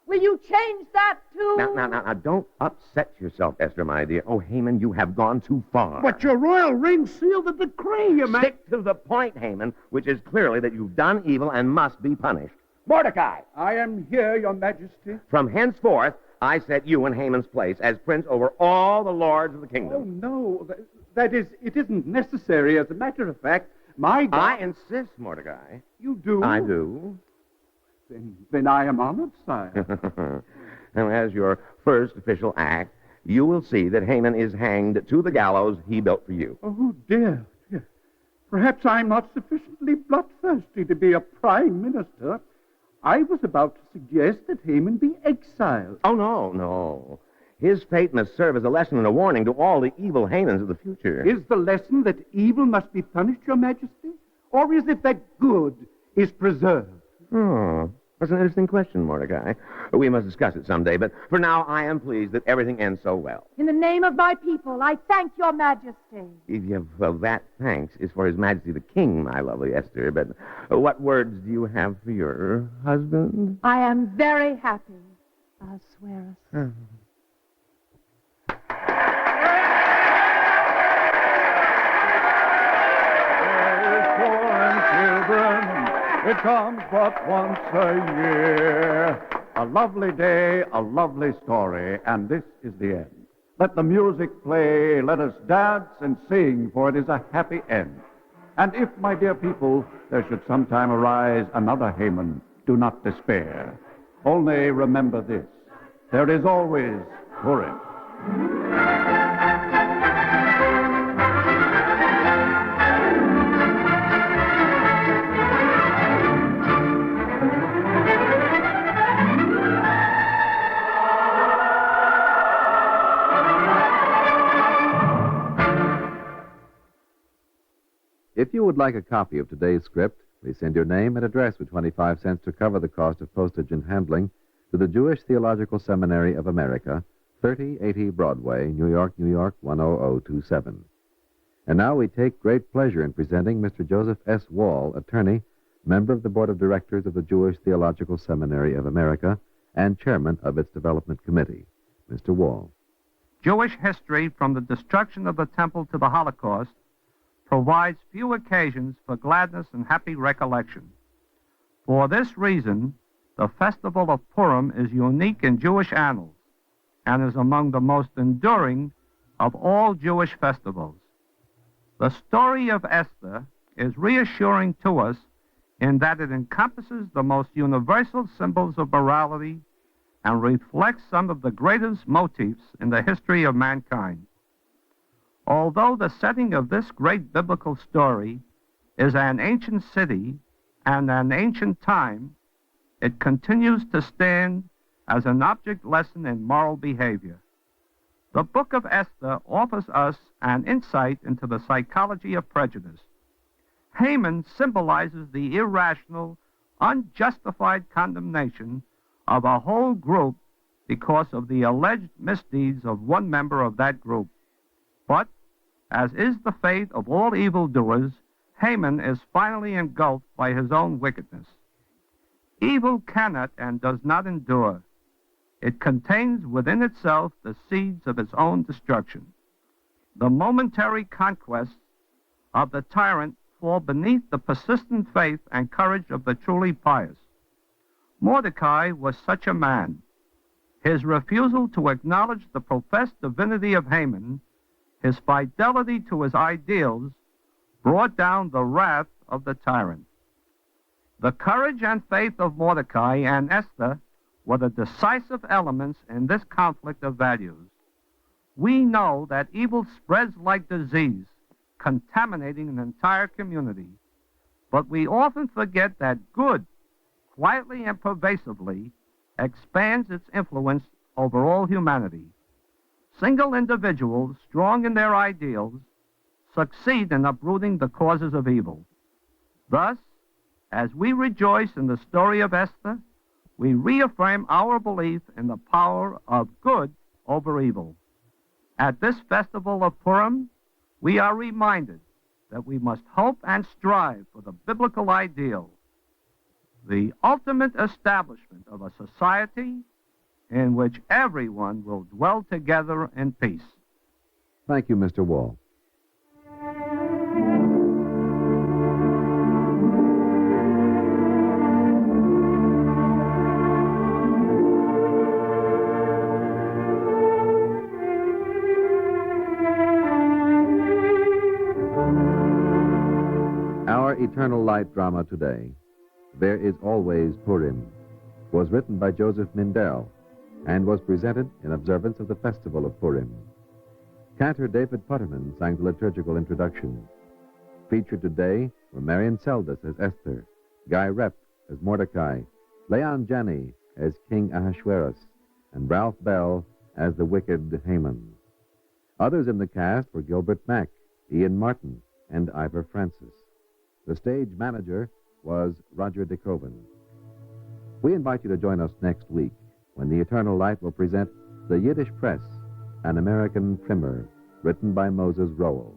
Will you change that, too? Now, don't upset yourself, Esther, my dear. Oh, Haman, you have gone too far. But your royal ring sealed the decree, Your Majesty. Stick to the point, Haman, which is clearly that you've done evil and must be punished. Mordecai! I am here, Your Majesty. From henceforth, I set you in Haman's place as prince over all the lords of the kingdom. Oh, no. That is, it isn't necessary. As a matter of fact, my God... I insist, Mordecai. You do? I do. Then I am honored, sire. Now, as your first official act, you will see that Haman is hanged to the gallows he built for you. Oh, dear. Perhaps I'm not sufficiently bloodthirsty to be a prime minister. I was about to suggest that Haman be exiled. Oh, no. His fate must serve as a lesson and a warning to all the evil Hamans of the future. Is the lesson that evil must be punished, Your Majesty? Or is it that good is preserved? Oh, that's an interesting question, Mordecai. We must discuss it someday, but for now I am pleased that everything ends so well. In the name of my people, I thank Your Majesty. Yeah, well, that thanks is for His Majesty the King, my lovely Esther, but what words do you have for your husband? I am very happy, Ahasuerus. Children, it comes but once a year. A lovely day, a lovely story, and this is the end. Let the music play, let us dance and sing, for it is a happy end. And if, my dear people, there should sometime arise another Haman, do not despair. Only remember this, there is always Purim. If you would like a copy of today's script, please send your name and address with 25 cents to cover the cost of postage and handling to the Jewish Theological Seminary of America, 3080 Broadway, New York, 10027. And now we take great pleasure in presenting Mr. Joseph S. Wall, attorney, member of the Board of Directors of the Jewish Theological Seminary of America, and chairman of its Development Committee. Mr. Wall. Jewish history from the destruction of the temple to the Holocaust provides few occasions for gladness and happy recollection. For this reason, the festival of Purim is unique in Jewish annals and is among the most enduring of all Jewish festivals. The story of Esther is reassuring to us in that it encompasses the most universal symbols of morality and reflects some of the greatest motifs in the history of mankind. Although the setting of this great biblical story is an ancient city and an ancient time, it continues to stand as an object lesson in moral behavior. The book of Esther offers us an insight into the psychology of prejudice. Haman symbolizes the irrational, unjustified condemnation of a whole group because of the alleged misdeeds of one member of that group. But, as is the fate of all evildoers, Haman is finally engulfed by his own wickedness. Evil cannot and does not endure. It contains within itself the seeds of its own destruction. The momentary conquests of the tyrant fall beneath the persistent faith and courage of the truly pious. Mordecai was such a man. His refusal to acknowledge the professed divinity of Haman, his fidelity to his ideals, brought down the wrath of the tyrant. The courage and faith of Mordecai and Esther were the decisive elements in this conflict of values. We know that evil spreads like disease, contaminating an entire community. But we often forget that good, quietly and pervasively, expands its influence over all humanity. Single individuals, strong in their ideals, succeed in uprooting the causes of evil. Thus, as we rejoice in the story of Esther, we reaffirm our belief in the power of good over evil. At this festival of Purim, we are reminded that we must hope and strive for the biblical ideal, the ultimate establishment of a society in which everyone will dwell together in peace. Thank you, Mr. Wall. Our Eternal Light drama today, There Is Always Purim, was written by Joseph Mindell and was presented in observance of the festival of Purim. Cantor David Putterman sang the liturgical introduction. Featured today were Marion Seldes as Esther, Guy Rep as Mordecai, Leon Janney as King Ahasuerus, and Ralph Bell as the wicked Haman. Others in the cast were Gilbert Mack, Ian Martin, and Ivor Francis. The stage manager was Roger DeKoven. We invite you to join us next week when the Eternal Light will present The Yiddish Press, an American primer, written by Moses Rowell.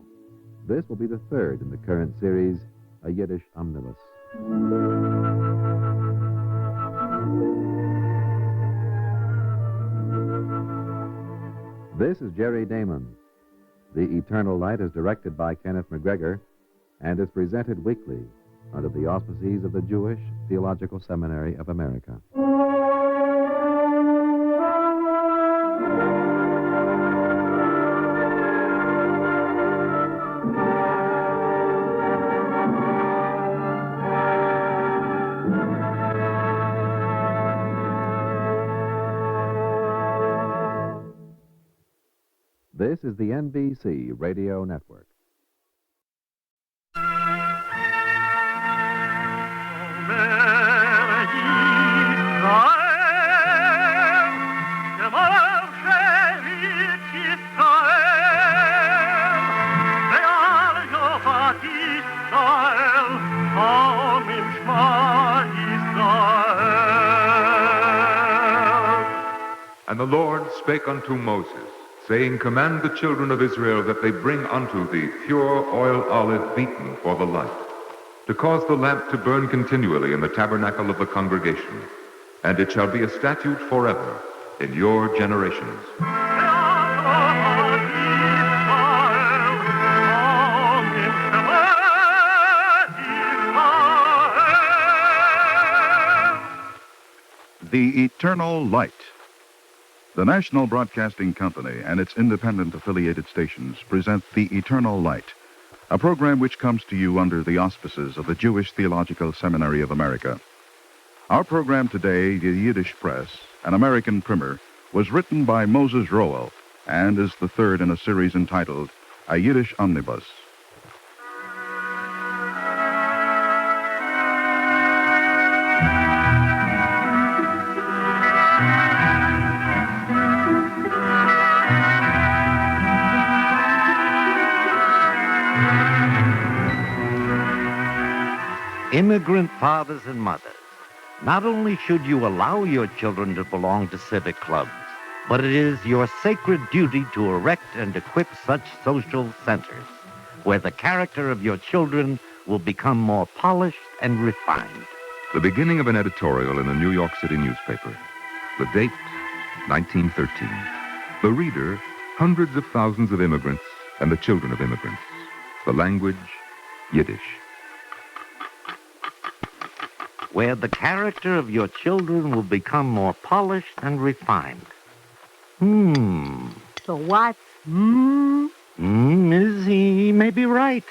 This will be the third in the current series, A Yiddish Omnibus. This is Jerry Damon. The Eternal Light is directed by Kenneth McGregor and is presented weekly under the auspices of the Jewish Theological Seminary of America. This is the NBC Radio Network. And the Lord spake unto Moses, saying, Command the children of Israel that they bring unto thee pure oil olive beaten for the light, to cause the lamp to burn continually in the tabernacle of the congregation, and it shall be a statute forever in your generations. The Eternal Light. The National Broadcasting Company and its independent affiliated stations present The Eternal Light, a program which comes to you under the auspices of the Jewish Theological Seminary of America. Our program today, The Yiddish Press, an American primer, was written by Moses Rowell and is the third in a series entitled A Yiddish Omnibus. Immigrant fathers and mothers, not only should you allow your children to belong to civic clubs, but it is your sacred duty to erect and equip such social centers where the character of your children will become more polished and refined. The beginning of an editorial in a New York City newspaper. The date, 1913. The reader, hundreds of thousands of immigrants and the children of immigrants. The language, Yiddish. Where the character of your children will become more polished and refined. So what's He may be right.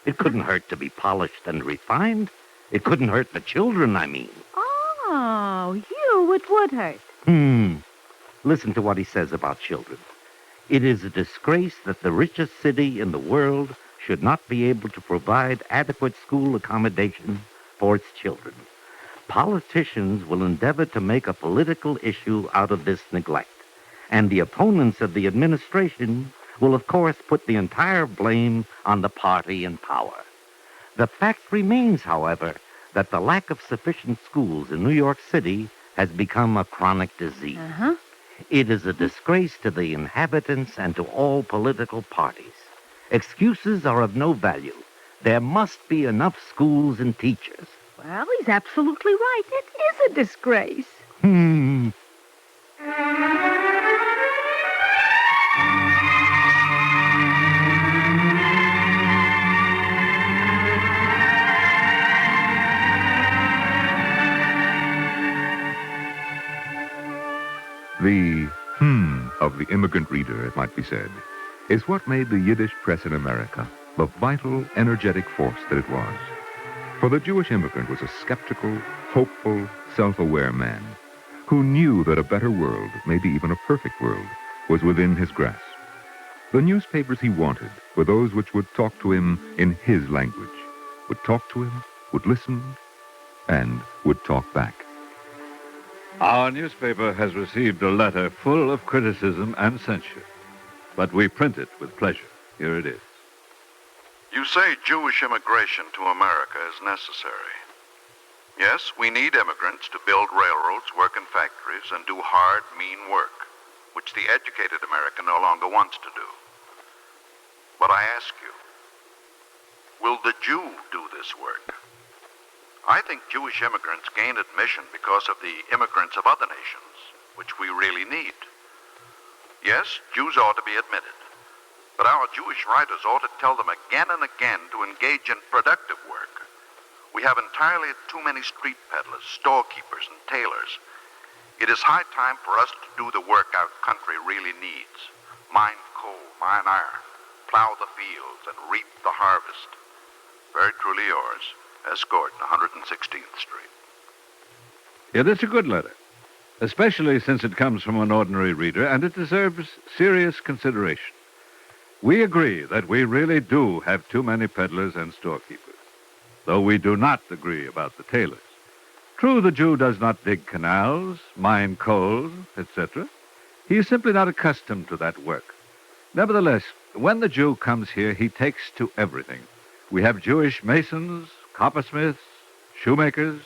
It couldn't hurt to be polished and refined. It couldn't hurt the children, I mean. Oh, you, it would hurt. Listen to what he says about children. It is a disgrace that the richest city in the world should not be able to provide adequate school accommodation for its children. Politicians will endeavor to make a political issue out of this neglect, and the opponents of the administration will, of course, put the entire blame on the party in power. The fact remains, however, that the lack of sufficient schools in New York City has become a chronic disease. It is a disgrace to the inhabitants and to all political parties. Excuses are of no value. There must be enough schools and teachers. Well, he's absolutely right. It is a disgrace. The of the immigrant reader, it might be said, is what made the Yiddish press in America the vital, energetic force that it was. For the Jewish immigrant was a skeptical, hopeful, self-aware man who knew that a better world, maybe even a perfect world, was within his grasp. The newspapers he wanted were those which would talk to him in his language, would talk to him, would listen, and would talk back. Our newspaper has received a letter full of criticism and censure, but we print it with pleasure. Here it is. You say Jewish immigration to America is necessary. Yes, we need immigrants to build railroads, work in factories, and do hard, mean work, which the educated American no longer wants to do. But I ask you, will the Jew do this work? I think Jewish immigrants gain admission because of the immigrants of other nations, which we really need. Yes, Jews ought to be admitted, but our Jewish writers ought to tell them again and again to engage in productive work. We have entirely too many street peddlers, storekeepers, and tailors. It is high time for us to do the work our country really needs. Mine coal, mine iron, plow the fields, and reap the harvest. Very truly yours, S. Gordon, 116th Street. It is a good letter, especially since it comes from an ordinary reader, and it deserves serious consideration. We agree that we really do have too many peddlers and storekeepers, though we do not agree about the tailors. True, the Jew does not dig canals, mine coal, etc. He is simply not accustomed to that work. Nevertheless, when the Jew comes here, he takes to everything. We have Jewish masons, coppersmiths, shoemakers.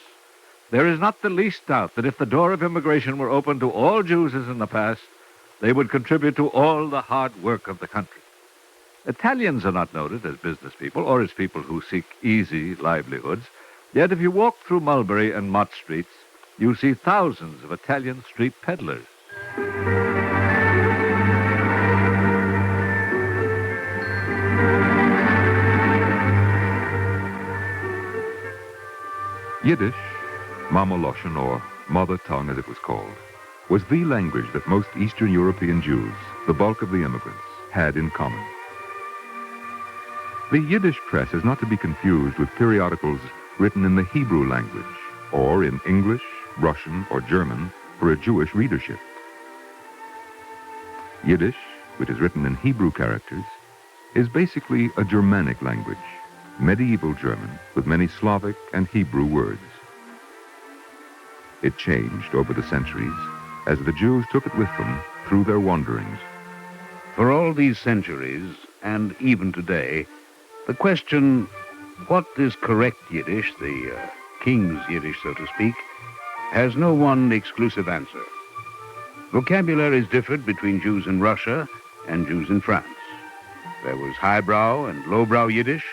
There is not the least doubt that if the door of immigration were open to all Jews as in the past, they would contribute to all the hard work of the country. Italians are not noted as business people or as people who seek easy livelihoods. Yet if you walk through Mulberry and Mott Streets, you see thousands of Italian street peddlers. Yiddish, Mama Loshen, or mother tongue as it was called, was the language that most Eastern European Jews, the bulk of the immigrants, had in common. The Yiddish press is not to be confused with periodicals written in the Hebrew language or in English, Russian, or German for a Jewish readership. Yiddish, which is written in Hebrew characters, is basically a Germanic language, medieval German with many Slavic and Hebrew words. It changed over the centuries as the Jews took it with them through their wanderings. For all these centuries, and even today, the question, what is correct Yiddish, the King's Yiddish, so to speak, has no one exclusive answer. Vocabularies differed between Jews in Russia and Jews in France. There was highbrow and lowbrow Yiddish,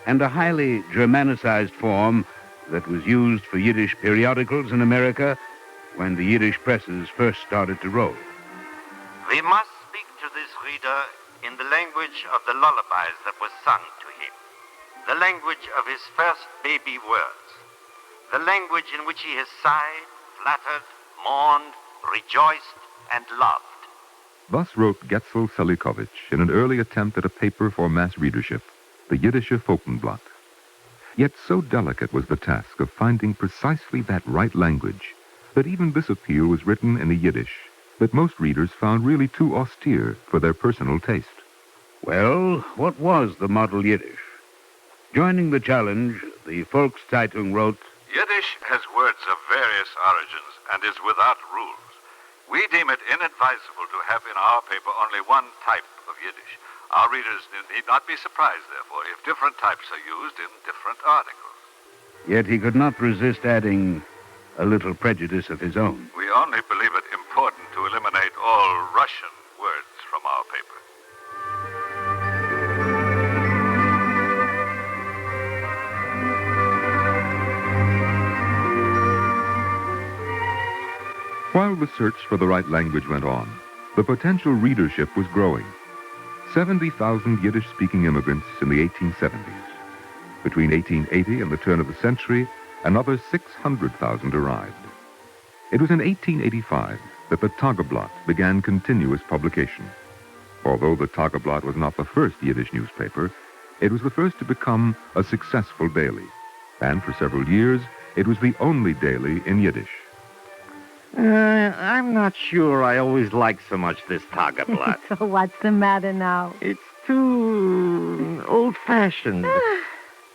and a highly Germanicized form that was used for Yiddish periodicals in America when the Yiddish presses first started to roll. We must speak to this reader in the language of the lullabies that were sung to him, the language of his first baby words, the language in which he has sighed, flattered, mourned, rejoiced, and loved. Thus wrote Getzel Selikovich in an early attempt at a paper for mass readership, the Yiddische Folkenblatt. Yet so delicate was the task of finding precisely that right language that even this appeal was written in a Yiddish that most readers found really too austere for their personal taste. Well, what was the model Yiddish? Joining the challenge, the Volkszeitung wrote, Yiddish has words of various origins and is without rules. We deem it inadvisable to have in our paper only one type of Yiddish. Our readers need not be surprised, therefore, if different types are used in different articles. Yet he could not resist adding a little prejudice of his own. We only believe it important to eliminate all Russian words from our paper. While the search for the right language went on, the potential readership was growing. 70,000 Yiddish-speaking immigrants in the 1870s. Between 1880 and the turn of the century, another 600,000 arrived. It was in 1885 that the Tageblatt began continuous publication. Although the Tageblatt was not the first Yiddish newspaper, it was the first to become a successful daily. And for several years, it was the only daily in Yiddish. I'm not sure I always like so much this Tageblatt. So what's the matter now? It's too old-fashioned.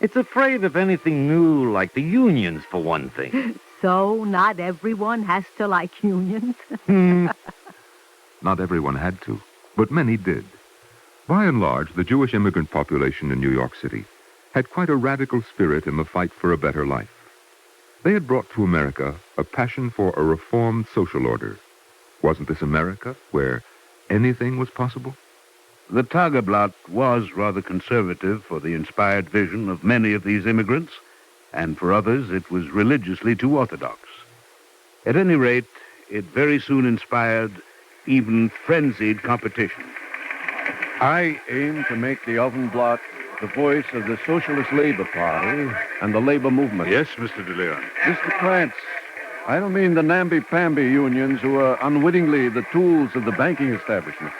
It's afraid of anything new, like the unions, for one thing. So not everyone has to like unions. Not everyone had to, but many did. By and large, the Jewish immigrant population in New York City had quite a radical spirit in the fight for a better life. They had brought to America a passion for a reformed social order. Wasn't this America, where anything was possible? The Tageblatt was rather conservative for the inspired vision of many of these immigrants, and for others it was religiously too orthodox. At any rate, it very soon inspired even frenzied competition. I aim to make the Ovenblatt the voice of the Socialist Labor Party and the labor movement. Yes, Mr. De Leon. Mr. Krantz, I don't mean the namby-pamby unions who are unwittingly the tools of the banking establishment.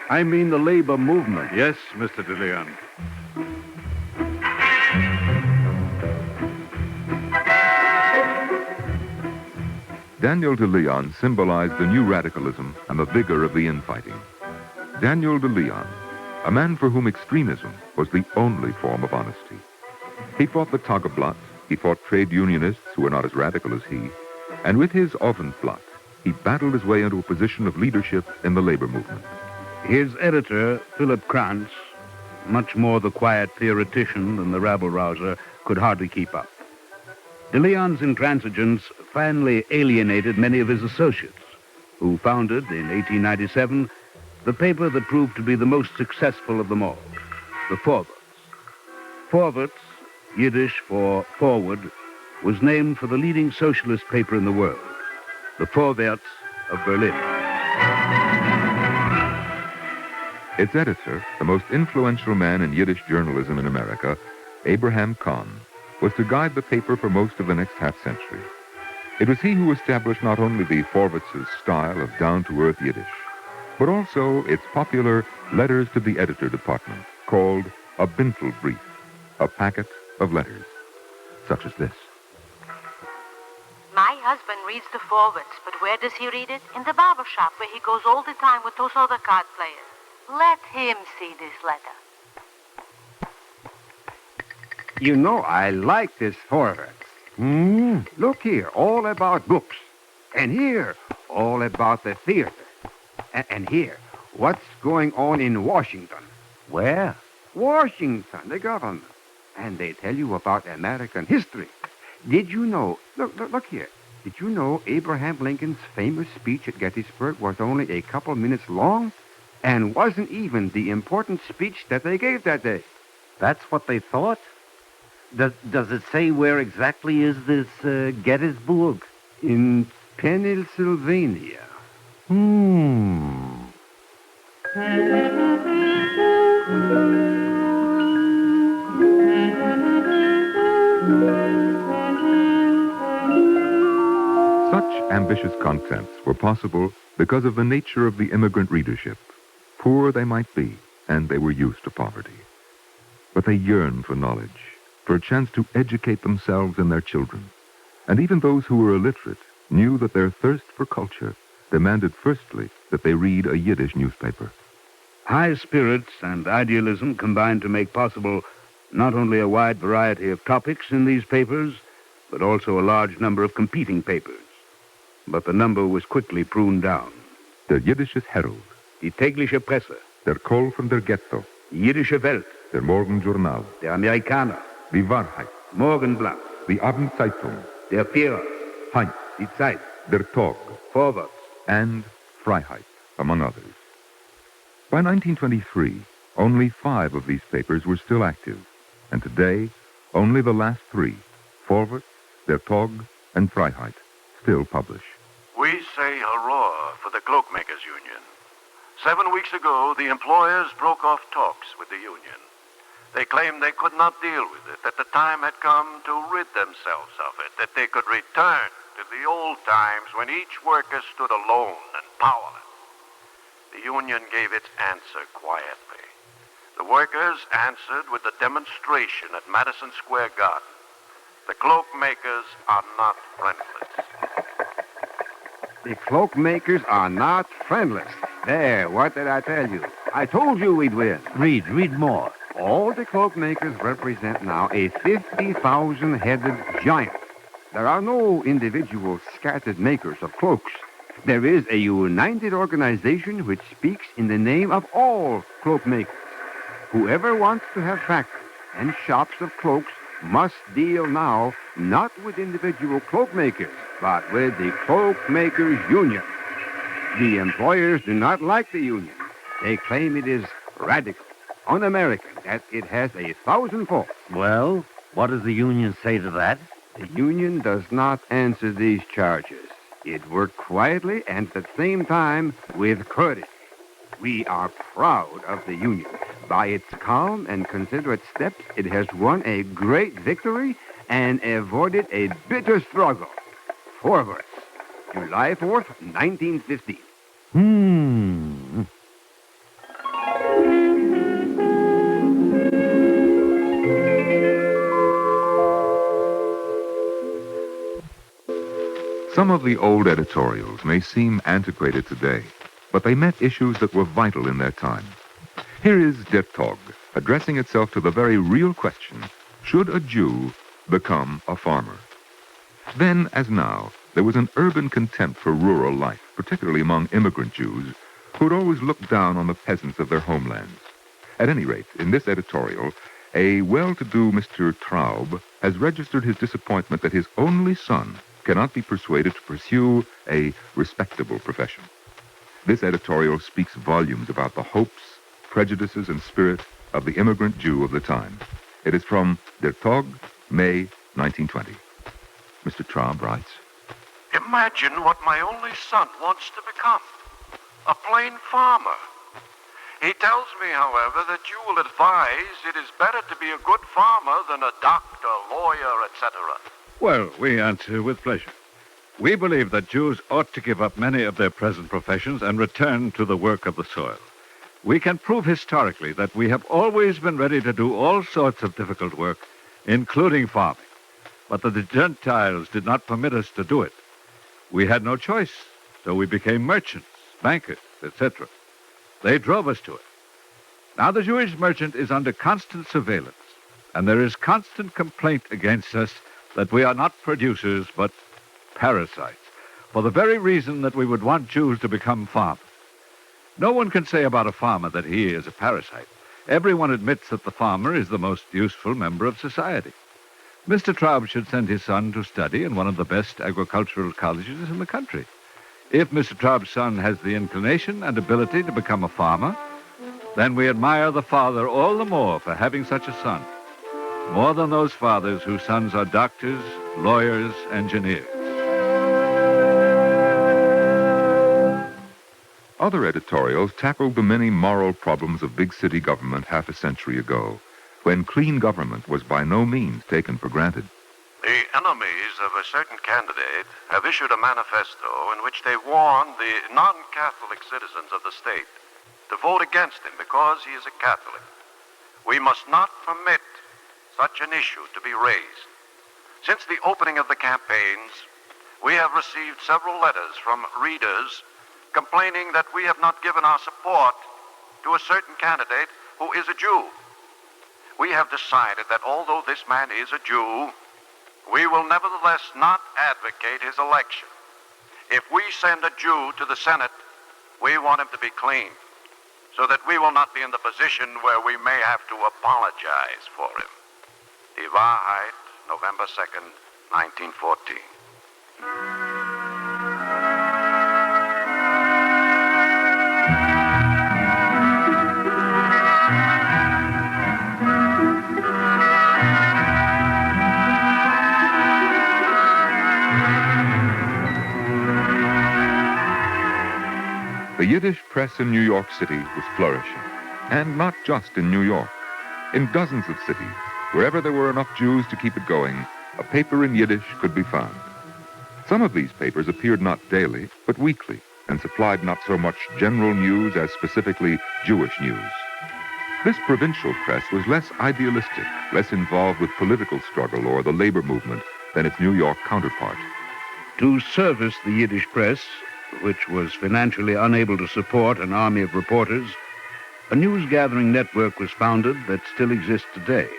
I mean the labor movement. Yes, Mr. De Leon. Daniel De Leon symbolized the new radicalism and the vigor of the infighting. Daniel De Leon, a man for whom extremism was the only form of honesty. He fought the Tageblatt, he fought trade unionists who were not as radical as he, and with his Ovenblatt, he battled his way into a position of leadership in the labor movement. His editor, Philip Krantz, much more the quiet theoretician than the rabble-rouser, could hardly keep up. De Leon's intransigence finally alienated many of his associates, who founded, in 1897, the paper that proved to be the most successful of them all, the Vorwärts. Vorwärts, Yiddish for forward, was named for the leading socialist paper in the world, the Vorwärts of Berlin. Its editor, the most influential man in Yiddish journalism in America, Abraham Kahn, was to guide the paper for most of the next half-century. It was he who established not only the Vorwärts' style of down-to-earth Yiddish, but also its popular letters to the editor department, called a Bintelbrief, a packet of letters, such as this. My husband reads the Vorwärts, but where does he read it? In the barber shop, where he goes all the time with those other card players. Let him see this letter. You know, I like this Vorwärts. Look here, all about books. And here, all about the theater. And here, what's going on in Washington? Where? Washington, the government. And they tell you about American history. Did you know, look here. Did you know Abraham Lincoln's famous speech at Gettysburg was only a couple minutes long and wasn't even the important speech that they gave that day? That's what they thought? Does it say where exactly is this Gettysburg? In Pennsylvania. Such ambitious contents were possible because of the nature of the immigrant readership. Poor they might be, and they were used to poverty. But they yearned for knowledge, for a chance to educate themselves and their children. And even those who were illiterate knew that their thirst for culture demanded firstly that they read a Yiddish newspaper. High spirits and idealism combined to make possible not only a wide variety of topics in these papers, but also a large number of competing papers. But the number was quickly pruned down. Der Jiddische Herald, Die tägliche Presse, Der Call from der Ghetto, Die Jiddische Welt, Der Morgenjournal, Der Amerikaner, Die Wahrheit, Morgenblatt, Die Abendzeitung, Der Führer, Heinz, Die Zeit, Der Tag, Vorwärts, and Freiheit, among others. By 1923, only 5 of these papers were still active, and today, only the last 3, Vorwärts, Der Tag, and Freiheit, still publish. We say hurrah for the Cloakmakers Union. 7 weeks ago, the employers broke off talks with the union. They claimed they could not deal with it, that the time had come to rid themselves of it, that they could return to the old times when each worker stood alone and powerless. The union gave its answer quietly. The workers answered with the demonstration at Madison Square Garden. The cloak makers are not friendless. The cloak makers are not friendless. There, what did I tell you? I told you we'd win. Read more. All the cloak makers represent now a 50,000-headed giant. There are no individual scattered makers of cloaks. There is a united organization which speaks in the name of all cloak makers. Whoever wants to have factories and shops of cloaks must deal now not with individual cloak makers, but with the Cloak Makers Union. The employers do not like the union. They claim it is radical, un-American, that it has 1,000 faults. Well, what does the union say to that? The union does not answer these charges. It worked quietly and at the same time with courtesy. We are proud of the union. By its calm and considerate steps, it has won a great victory and avoided a bitter struggle. Forward, July 4th, 1915. Some of the old editorials may seem antiquated today, but they met issues that were vital in their time. Here is Der Tag, addressing itself to the very real question, should a Jew become a farmer? Then, as now, there was an urban contempt for rural life, particularly among immigrant Jews, who'd always looked down on the peasants of their homelands. At any rate, in this editorial, a well-to-do Mr. Traub has registered his disappointment that his only son cannot be persuaded to pursue a respectable profession. This editorial speaks volumes about the hopes, prejudices, and spirit of the immigrant Jew of the time. It is from Der Tag, May 1920. Mr. Traub writes, Imagine what my only son wants to become. A plain farmer. He tells me, however, that you will advise it is better to be a good farmer than a doctor, lawyer, etc. Well, we answer with pleasure. We believe that Jews ought to give up many of their present professions and return to the work of the soil. We can prove historically that we have always been ready to do all sorts of difficult work, including farming, but that the Gentiles did not permit us to do it. We had no choice, so we became merchants, bankers, etc. They drove us to it. Now the Jewish merchant is under constant surveillance, and there is constant complaint against us that we are not producers, but parasites, for the very reason that we would want Jews to become farmers. No one can say about a farmer that he is a parasite. Everyone admits that the farmer is the most useful member of society. Mr. Traub should send his son to study in one of the best agricultural colleges in the country. If Mr. Traub's son has the inclination and ability to become a farmer, then we admire the father all the more for having such a son, more than those fathers whose sons are doctors, lawyers, engineers. Other editorials tackled the many moral problems of big city government half a century ago, when clean government was by no means taken for granted. The enemies of a certain candidate have issued a manifesto in which they warn the non-Catholic citizens of the state to vote against him because he is a Catholic. We must not permit such an issue to be raised. Since the opening of the campaigns, we have received several letters from readers complaining that we have not given our support to a certain candidate who is a Jew. We have decided that although this man is a Jew, we will nevertheless not advocate his election. If we send a Jew to the Senate, we want him to be clean, so that we will not be in the position where we may have to apologize for him. Die Wahrheit, November 2nd, 1914. The Yiddish press in New York City was flourishing, and not just in New York. In dozens of cities, wherever there were enough Jews to keep it going, a paper in Yiddish could be found. Some of these papers appeared not daily, but weekly, and supplied not so much general news as specifically Jewish news. This provincial press was less idealistic, less involved with political struggle or the labor movement than its New York counterpart. To service the Yiddish press, which was financially unable to support an army of reporters, a news-gathering network was founded that still exists today.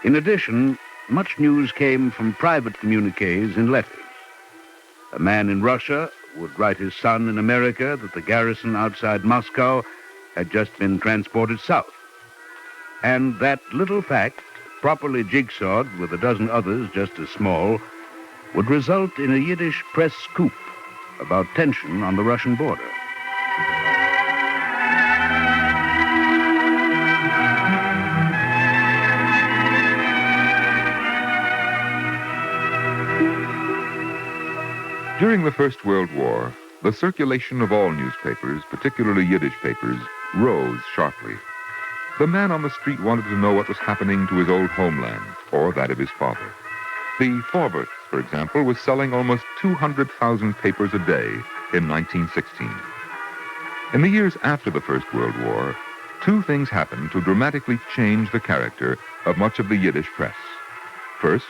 In addition, much news came from private communiques in letters. A man in Russia would write his son in America that the garrison outside Moscow had just been transported south. And that little fact, properly jigsawed with a dozen others just as small, would result in a Yiddish press scoop about tension on the Russian border. During the First World War, the circulation of all newspapers, particularly Yiddish papers, rose sharply. The man on the street wanted to know what was happening to his old homeland, or that of his father. The Vorwärts, for example, was selling almost 200,000 papers a day in 1916. In the years after the First World War, two things happened to dramatically change the character of much of the Yiddish press. First,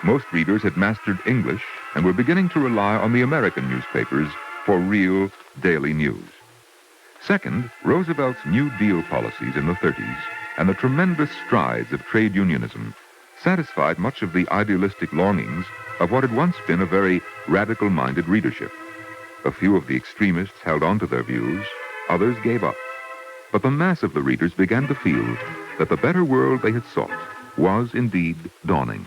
most readers had mastered English and were beginning to rely on the American newspapers for real daily news. Second, Roosevelt's New Deal policies in the 30s and the tremendous strides of trade unionism satisfied much of the idealistic longings of what had once been a very radical-minded readership. A few of the extremists held on to their views, others gave up. But the mass of the readers began to feel that the better world they had sought was indeed dawning.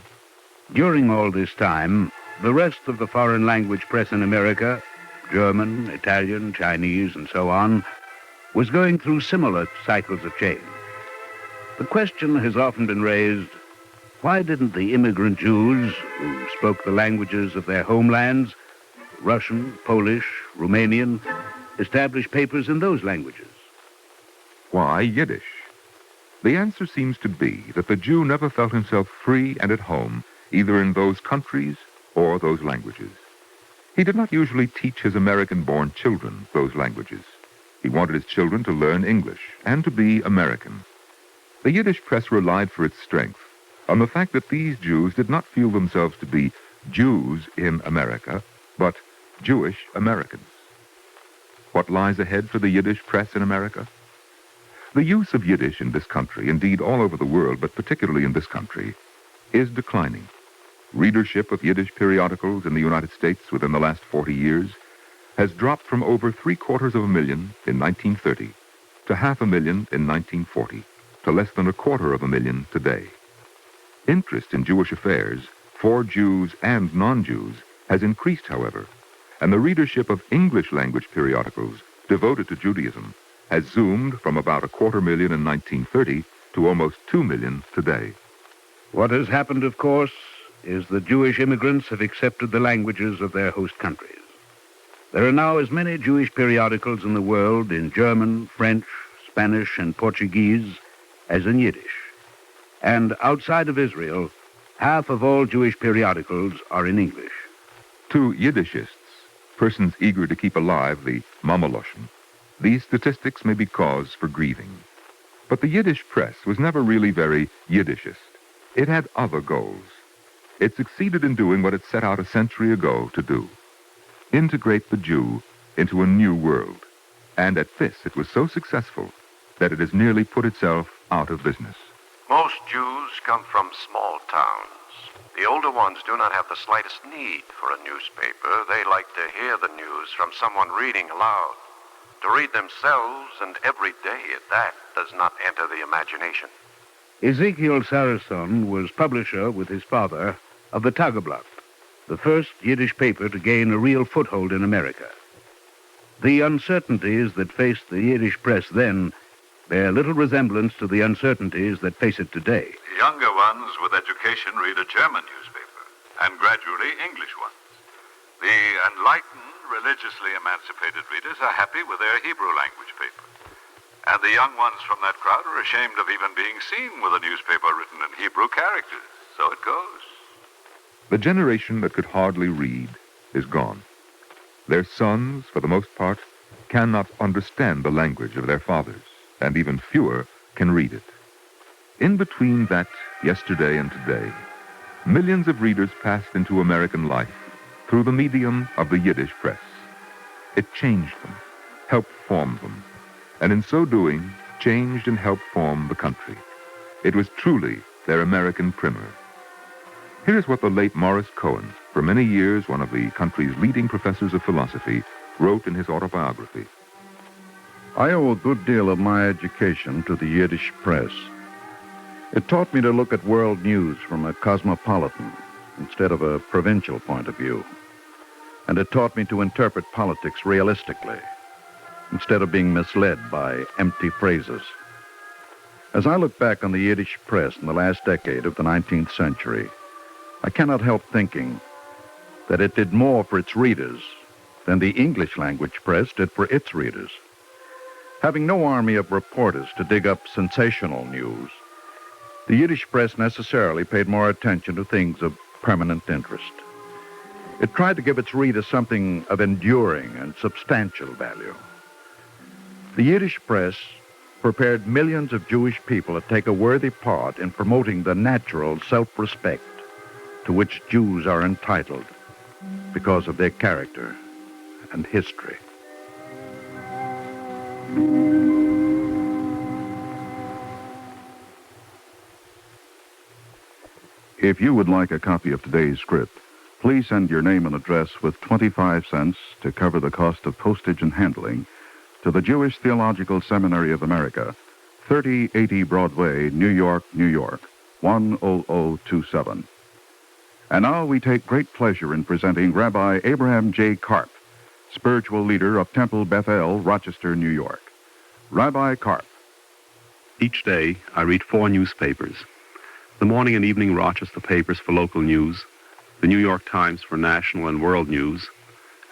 During all this time, the rest of the foreign language press in America, German, Italian, Chinese, and so on, was going through similar cycles of change. The question has often been raised, why didn't the immigrant Jews who spoke the languages of their homelands, Russian, Polish, Romanian, establish papers in those languages? Why Yiddish? The answer seems to be that the Jew never felt himself free and at home either in those countries or those languages. He did not usually teach his American-born children those languages. He wanted his children to learn English and to be American. The Yiddish press relied for its strength on the fact that these Jews did not feel themselves to be Jews in America, but Jewish Americans. What lies ahead for the Yiddish press in America? The use of Yiddish in this country, indeed all over the world, but particularly in this country, is declining. Readership of Yiddish periodicals in the United States within the last 40 years has dropped from over 750,000 in 1930 to 500,000 in 1940 to less than 250,000 today. Interest in Jewish affairs for Jews and non-Jews has increased, however, and the readership of English-language periodicals devoted to Judaism has zoomed from about 250,000 in 1930 to almost 2 million today. What has happened, of course, is that Jewish immigrants have accepted the languages of their host countries. There are now as many Jewish periodicals in the world in German, French, Spanish, and Portuguese as in Yiddish. And outside of Israel, half of all Jewish periodicals are in English. To Yiddishists, persons eager to keep alive the Mamaloschen, these statistics may be cause for grieving. But the Yiddish press was never really very Yiddishist. It had other goals. It succeeded in doing what it set out a century ago to do: integrate the Jew into a new world. And at this, it was so successful that it has nearly put itself out of business. Most Jews come from small towns. The older ones do not have the slightest need for a newspaper. They like to hear the news from someone reading aloud. To read themselves, and every day at that, does not enter the imagination. Ezekiel Sarason was publisher with his father of the Tageblatt, the first Yiddish paper to gain a real foothold in America. The uncertainties that faced the Yiddish press then bear little resemblance to the uncertainties that face it today. Younger ones with education read a German newspaper, and gradually English ones. The enlightened, religiously emancipated readers are happy with their Hebrew language paper. And the young ones from that crowd are ashamed of even being seen with a newspaper written in Hebrew characters. So it goes. The generation that could hardly read is gone. Their sons, for the most part, cannot understand the language of their fathers, and even fewer can read it. In between that yesterday and today, millions of readers passed into American life through the medium of the Yiddish press. It changed them, helped form them, and in so doing, changed and helped form the country. It was truly their American primer. Here is what the late Morris Cohen, for many years one of the country's leading professors of philosophy, wrote in his autobiography. I owe a good deal of my education to the Yiddish press. It taught me to look at world news from a cosmopolitan instead of a provincial point of view. And it taught me to interpret politics realistically instead of being misled by empty phrases. As I look back on the Yiddish press in the last decade of the 19th century, I cannot help thinking that it did more for its readers than the English language press did for its readers. Having no army of reporters to dig up sensational news, the Yiddish press necessarily paid more attention to things of permanent interest. It tried to give its readers something of enduring and substantial value. The Yiddish press prepared millions of Jewish people to take a worthy part in promoting the natural self-respect to which Jews are entitled because of their character and history. If you would like a copy of today's script, please send your name and address with 25 cents to cover the cost of postage and handling to the Jewish Theological Seminary of America, 3080 Broadway, New York, New York, 10027. And now we take great pleasure in presenting Rabbi Abraham J. Karp, spiritual leader of Temple Bethel, Rochester, New York. Rabbi Karp. Each day, I read 4 newspapers. The morning and evening Rochester papers for local news, the New York Times for national and world news,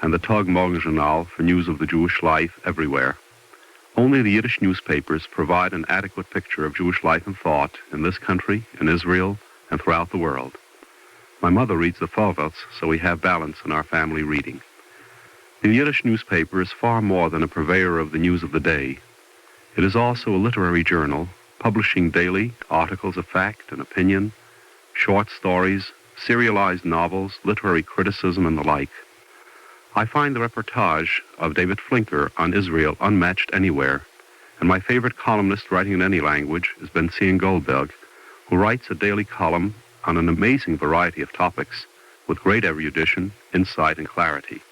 and the Tag Morgenjournal for news of the Jewish life everywhere. Only the Yiddish newspapers provide an adequate picture of Jewish life and thought in this country, in Israel, and throughout the world. My mother reads the Vorwärts, so we have balance in our family reading. The Yiddish newspaper is far more than a purveyor of the news of the day. It is also a literary journal, publishing daily articles of fact and opinion, short stories, serialized novels, literary criticism, and the like. I find the reportage of David Flinker on Israel unmatched anywhere, and my favorite columnist writing in any language is Ben-Zion Goldberg, who writes a daily column on an amazing variety of topics with great erudition, insight, and clarity.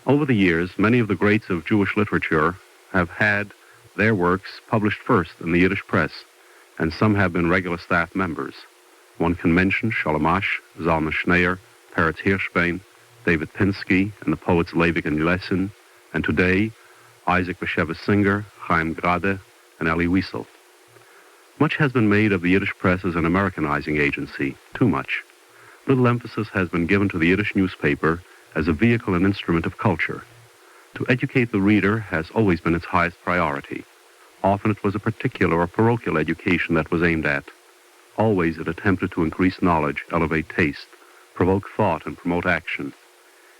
Over the years, many of the greats of Jewish literature have had their works published first in the Yiddish press, and some have been regular staff members. One can mention Sholem Asch, Zalman Schneer, Peretz Hirschbein, David Pinsky, and the poets Leivik and Nielsen, and today, Isaac Bashevis Singer, Chaim Grade, and Elie Wiesel. Much has been made of the Yiddish press as an Americanizing agency, too much. Little emphasis has been given to the Yiddish newspaper as a vehicle and instrument of culture. To educate the reader has always been its highest priority. Often it was a particular or parochial education that was aimed at. Always it attempted to increase knowledge, elevate taste, provoke thought, and promote action.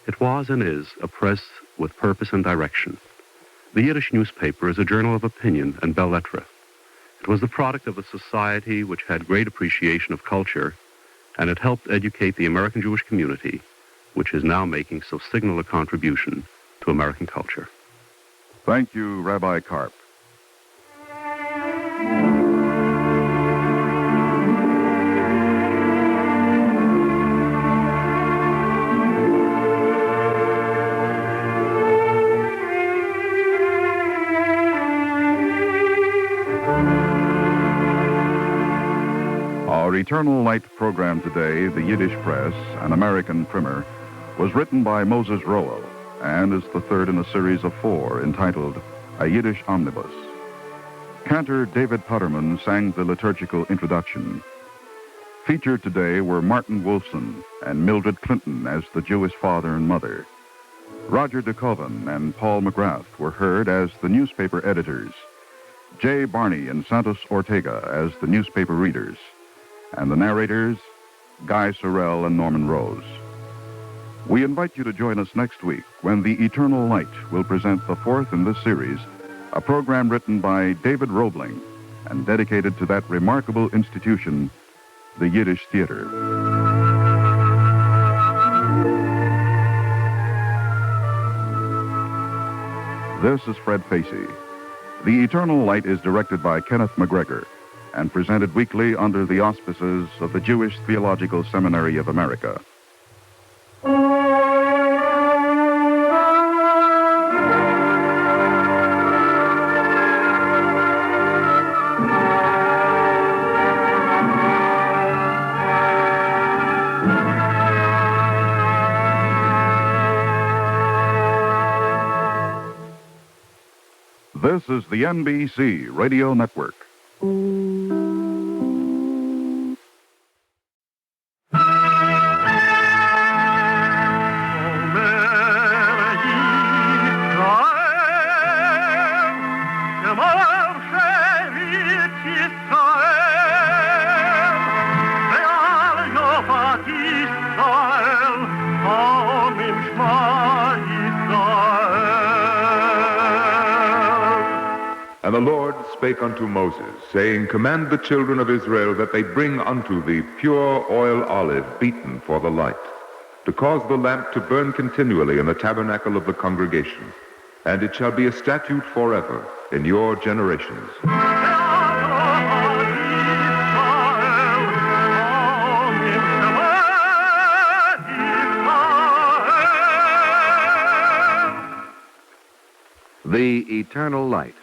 It was and is a press with purpose and direction. The Yiddish newspaper is a journal of opinion and belles lettres. It was the product of a society which had great appreciation of culture, and it helped educate the American Jewish community, which is now making so signal a contribution to American culture. Thank you, Rabbi Karp. Our Eternal Light program today, The Yiddish Press, an American primer, was written by Moses Roel and is the third in a series of 4 entitled A Yiddish Omnibus. Cantor David Putterman sang the liturgical introduction. Featured today were Martin Wolfson and Mildred Clinton as the Jewish father and mother. Roger DeKoven and Paul McGrath were heard as the newspaper editors. Jay Barney and Santos Ortega as the newspaper readers. And the narrators, Guy Sorrell and Norman Rose. We invite you to join us next week when The Eternal Light will present the 4th in this series, a program written by David Roebling and dedicated to that remarkable institution, the Yiddish Theater. This is Fred Facey. The Eternal Light is directed by Kenneth McGregor and presented weekly under the auspices of the Jewish Theological Seminary of America. This is the NBC Radio Network. And the Lord spake unto Moses, saying, Command the children of Israel that they bring unto thee pure oil olive beaten for the light, to cause the lamp to burn continually in the tabernacle of the congregation. And it shall be a statute forever in your generations. The Eternal Light.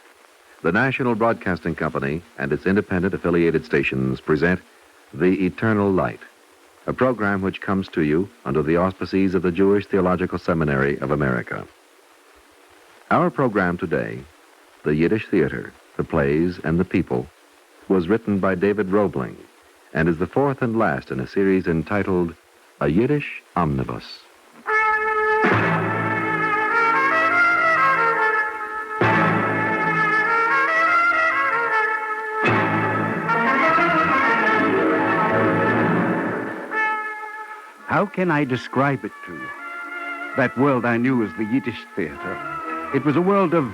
The National Broadcasting Company and its independent affiliated stations present The Eternal Light, a program which comes to you under the auspices of the Jewish Theological Seminary of America. Our program today, The Yiddish Theater, the Plays, and the People, was written by David Roebling and is the fourth and last in a series entitled A Yiddish Omnibus. How can I describe it to you? That world I knew as the Yiddish theater. It was a world of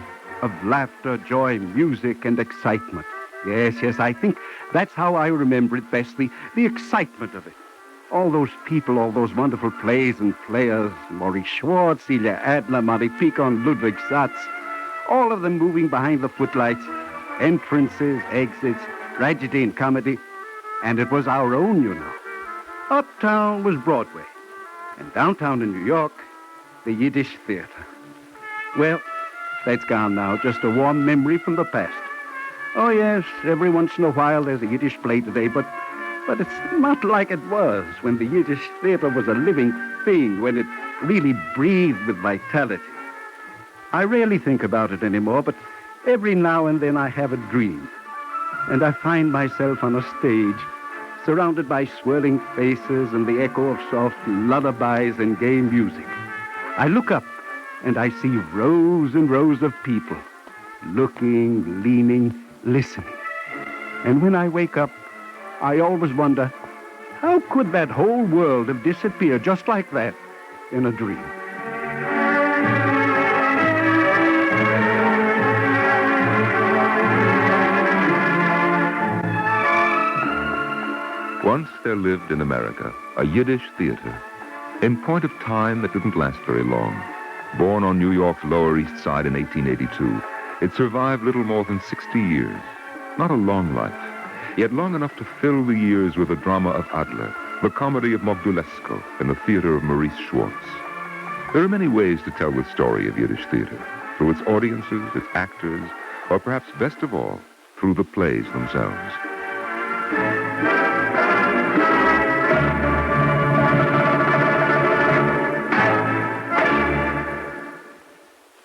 laughter, joy, music, and excitement. Yes, I think that's how I remember it best, the excitement of it. All those people, all those wonderful plays and players, Maurice Schwartz, Ilya Adler, Mari Picon, Ludwig Satz, all of them moving behind the footlights, entrances, exits, tragedy and comedy, and it was our own, you know. Uptown was Broadway, and downtown in New York, the Yiddish theater. Well, that's gone now, just a warm memory from the past. Oh, yes, every once in a while there's a Yiddish play today, but it's not like it was when the Yiddish theater was a living thing, when it really breathed with vitality. I rarely think about it anymore, but every now and then I have a dream, and I find myself on a stage surrounded by swirling faces and the echo of soft lullabies and gay music. I look up, and I see rows and rows of people, looking, leaning, listening. And when I wake up, I always wonder, how could that whole world have disappeared just like that in a dream? Once there lived in America a Yiddish theater. In point of time that didn't last very long. Born on New York's Lower East Side in 1882, it survived little more than 60 years. Not a long life, yet long enough to fill the years with the drama of Adler, the comedy of Mogdulesko, and the theater of Maurice Schwartz. There are many ways to tell the story of Yiddish theater, through its audiences, its actors, or perhaps best of all, through the plays themselves.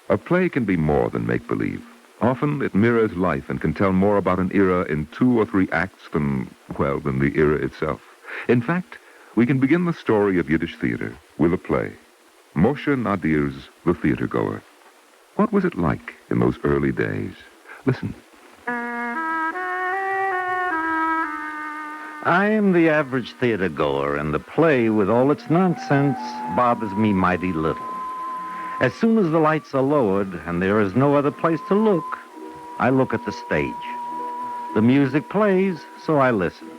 A play can be more than make-believe. Often it mirrors life and can tell more about an era in 2 or 3 acts than the era itself. In fact, we can begin the story of Yiddish theater with a play. Moshe Nadir's The Theater Goer. What was it like in those early days? Listen. I am the average theater goer, and the play, with all its nonsense, bothers me mighty little. As soon as the lights are lowered and there is no other place to look, I look at the stage. The music plays, so I listen.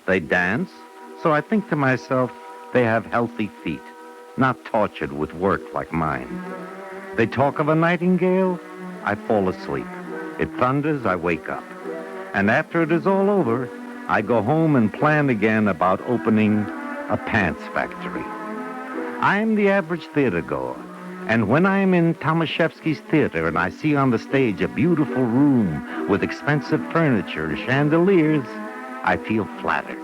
They dance, so I think to myself, they have healthy feet, not tortured with work like mine. They talk of a nightingale, I fall asleep. It thunders, I wake up. And after it is all over, I go home and plan again about opening a pants factory. I'm the average theater goer, and when I'm in Tomaszewski's theater and I see on the stage a beautiful room with expensive furniture and chandeliers, I feel flattered.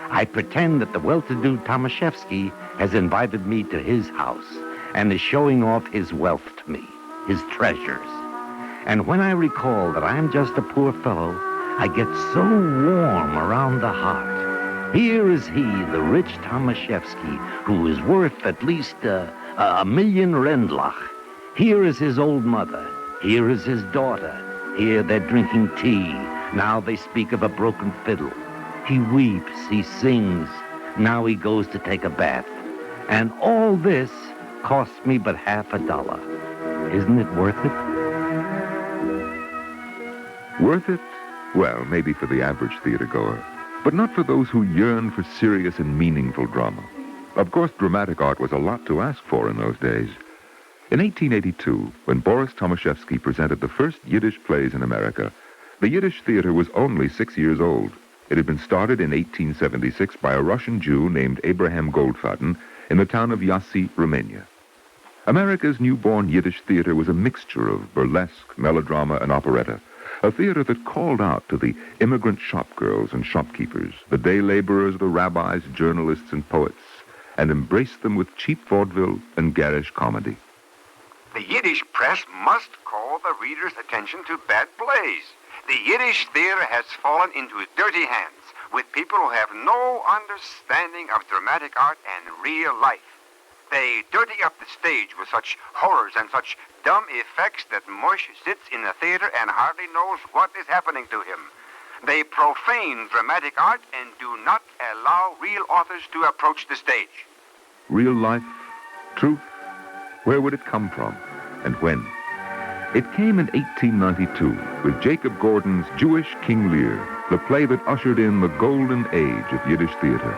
I pretend that the well-to-do Tomaszewski has invited me to his house and is showing off his wealth to me, his treasures. And when I recall that I'm just a poor fellow, I get so warm around the heart. Here is he, the rich Tomaszewski, who is worth at least a million Rendlach. Here is his old mother. Here is his daughter. Here they're drinking tea. Now they speak of a broken fiddle. He weeps, he sings. Now he goes to take a bath. And all this costs me but $50. Isn't it worth it? Worth it? Well, maybe for the average theatergoer, but not for those who yearn for serious and meaningful drama. Of course, dramatic art was a lot to ask for in those days. In 1882, when Boris Tomaszewski presented the first Yiddish plays in America, the Yiddish theater was only 6 years old. It had been started in 1876 by a Russian Jew named Abraham Goldfaden in the town of Jassy, Romania. America's newborn Yiddish theater was a mixture of burlesque, melodrama, and operetta, a theater that called out to the immigrant shopgirls and shopkeepers, the day laborers, the rabbis, journalists, and poets, and embraced them with cheap vaudeville and garish comedy. The Yiddish press must call the reader's attention to bad plays. The Yiddish theater has fallen into dirty hands with people who have no understanding of dramatic art and real life. They dirty up the stage with such horrors and such dumb effects that Mush sits in the theater and hardly knows what is happening to him. They profane dramatic art and do not allow real authors to approach the stage. Real life, truth, where would it come from, and when? It came in 1892 with Jacob Gordon's Jewish King Lear, the play that ushered in the golden age of Yiddish theater.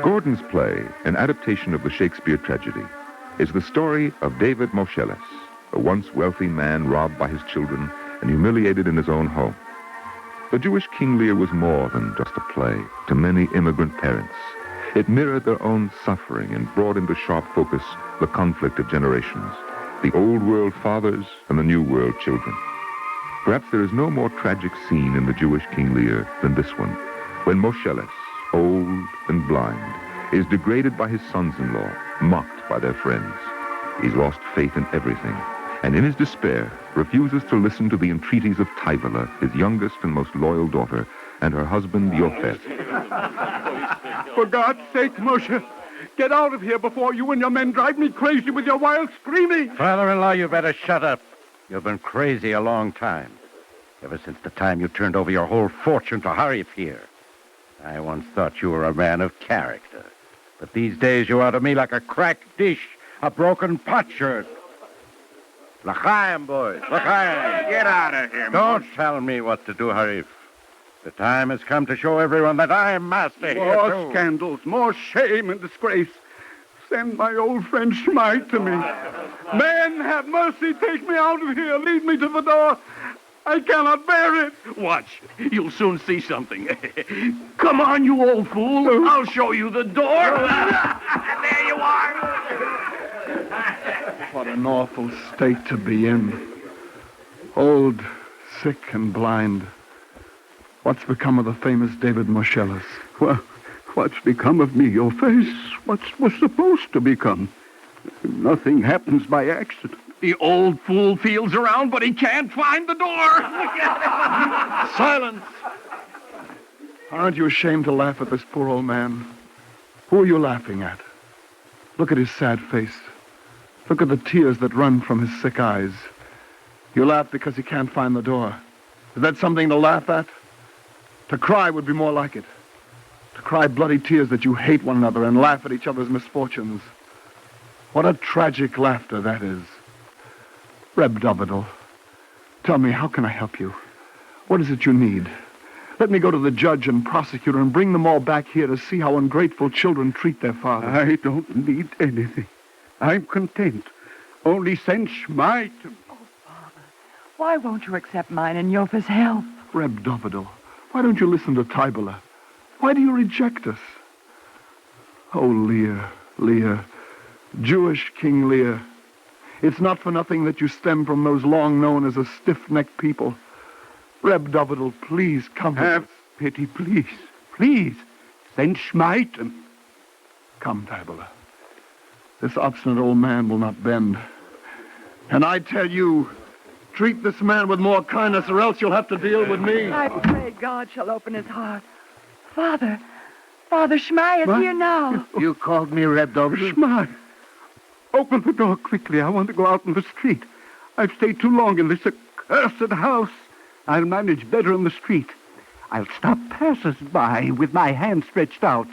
Gordon's play, an adaptation of the Shakespeare tragedy, is the story of David Moscheles, a once wealthy man robbed by his children and humiliated in his own home. The Jewish King Lear was more than just a play to many immigrant parents. It mirrored their own suffering and brought into sharp focus the conflict of generations, the old world fathers and the new world children. Perhaps there is no more tragic scene in the Jewish King Lear than this one, when Moscheles, old and blind, is degraded by his sons-in-law, mocked by their friends. He's lost faith in everything, and in his despair refuses to listen to the entreaties of Tyvala, his youngest and most loyal daughter, and her husband, Yofet. For God's sake, Moshe, get out of here before you and your men drive me crazy with your wild screaming. Father-in-law, you better shut up. You've been crazy a long time. Ever since the time you turned over your whole fortune to Harif here. I once thought you were a man of character. But these days you are to me like a cracked dish, a broken potsherd. L'chaim, boys, l'chaim. Get out of here, Don't tell me what to do, Harif. The time has come to show everyone that I am master here, More too. scandals, more shame and disgrace. Send my old friend Schmeid to me. Men, have mercy, take me out of here. Lead me to the door. I cannot bear it. Watch. You'll soon see something. Come on, you old fool. I'll show you the door. There you are. What an awful state to be in. Old, sick, and blind. What's become of the famous David Moscheles? Well, what's become of me, your face? What was supposed to become? Nothing happens by accident. The old fool feels around, but he can't find the door. Silence! Aren't you ashamed to laugh at this poor old man? Who are you laughing at? Look at his sad face. Look at the tears that run from his sick eyes. You laugh because he can't find the door. Is that something to laugh at? To cry would be more like it. To cry bloody tears that you hate one another and laugh at each other's misfortunes. What a tragic laughter that is. Reb Davidel, tell me, how can I help you? What is it you need? Let me go to the judge and prosecutor and bring them all back here to see how ungrateful children treat their father. I don't need anything. I'm content. Only send Schmeit. Why won't you accept mine and Yofa's help? Reb Dovidel, why don't you listen to Tibala? Why do you reject us? Oh, Lear, Lear, Jewish King Lear. It's not for nothing that you stem from those long known as a stiff-necked people. Reb Dovidel, please come. Have pity, please. Please, send Schmeit. Come, Tibala. This obstinate old man will not bend. And I tell you, treat this man with more kindness or else you'll have to deal with me. I pray God shall open his heart. Father Shmai is here now. You called me Reb Dovidel? Schmai, open the door quickly. I want to go out in the street. I've stayed too long in this accursed house. I'll manage better in the street. I'll stop passers-by with my hand stretched out.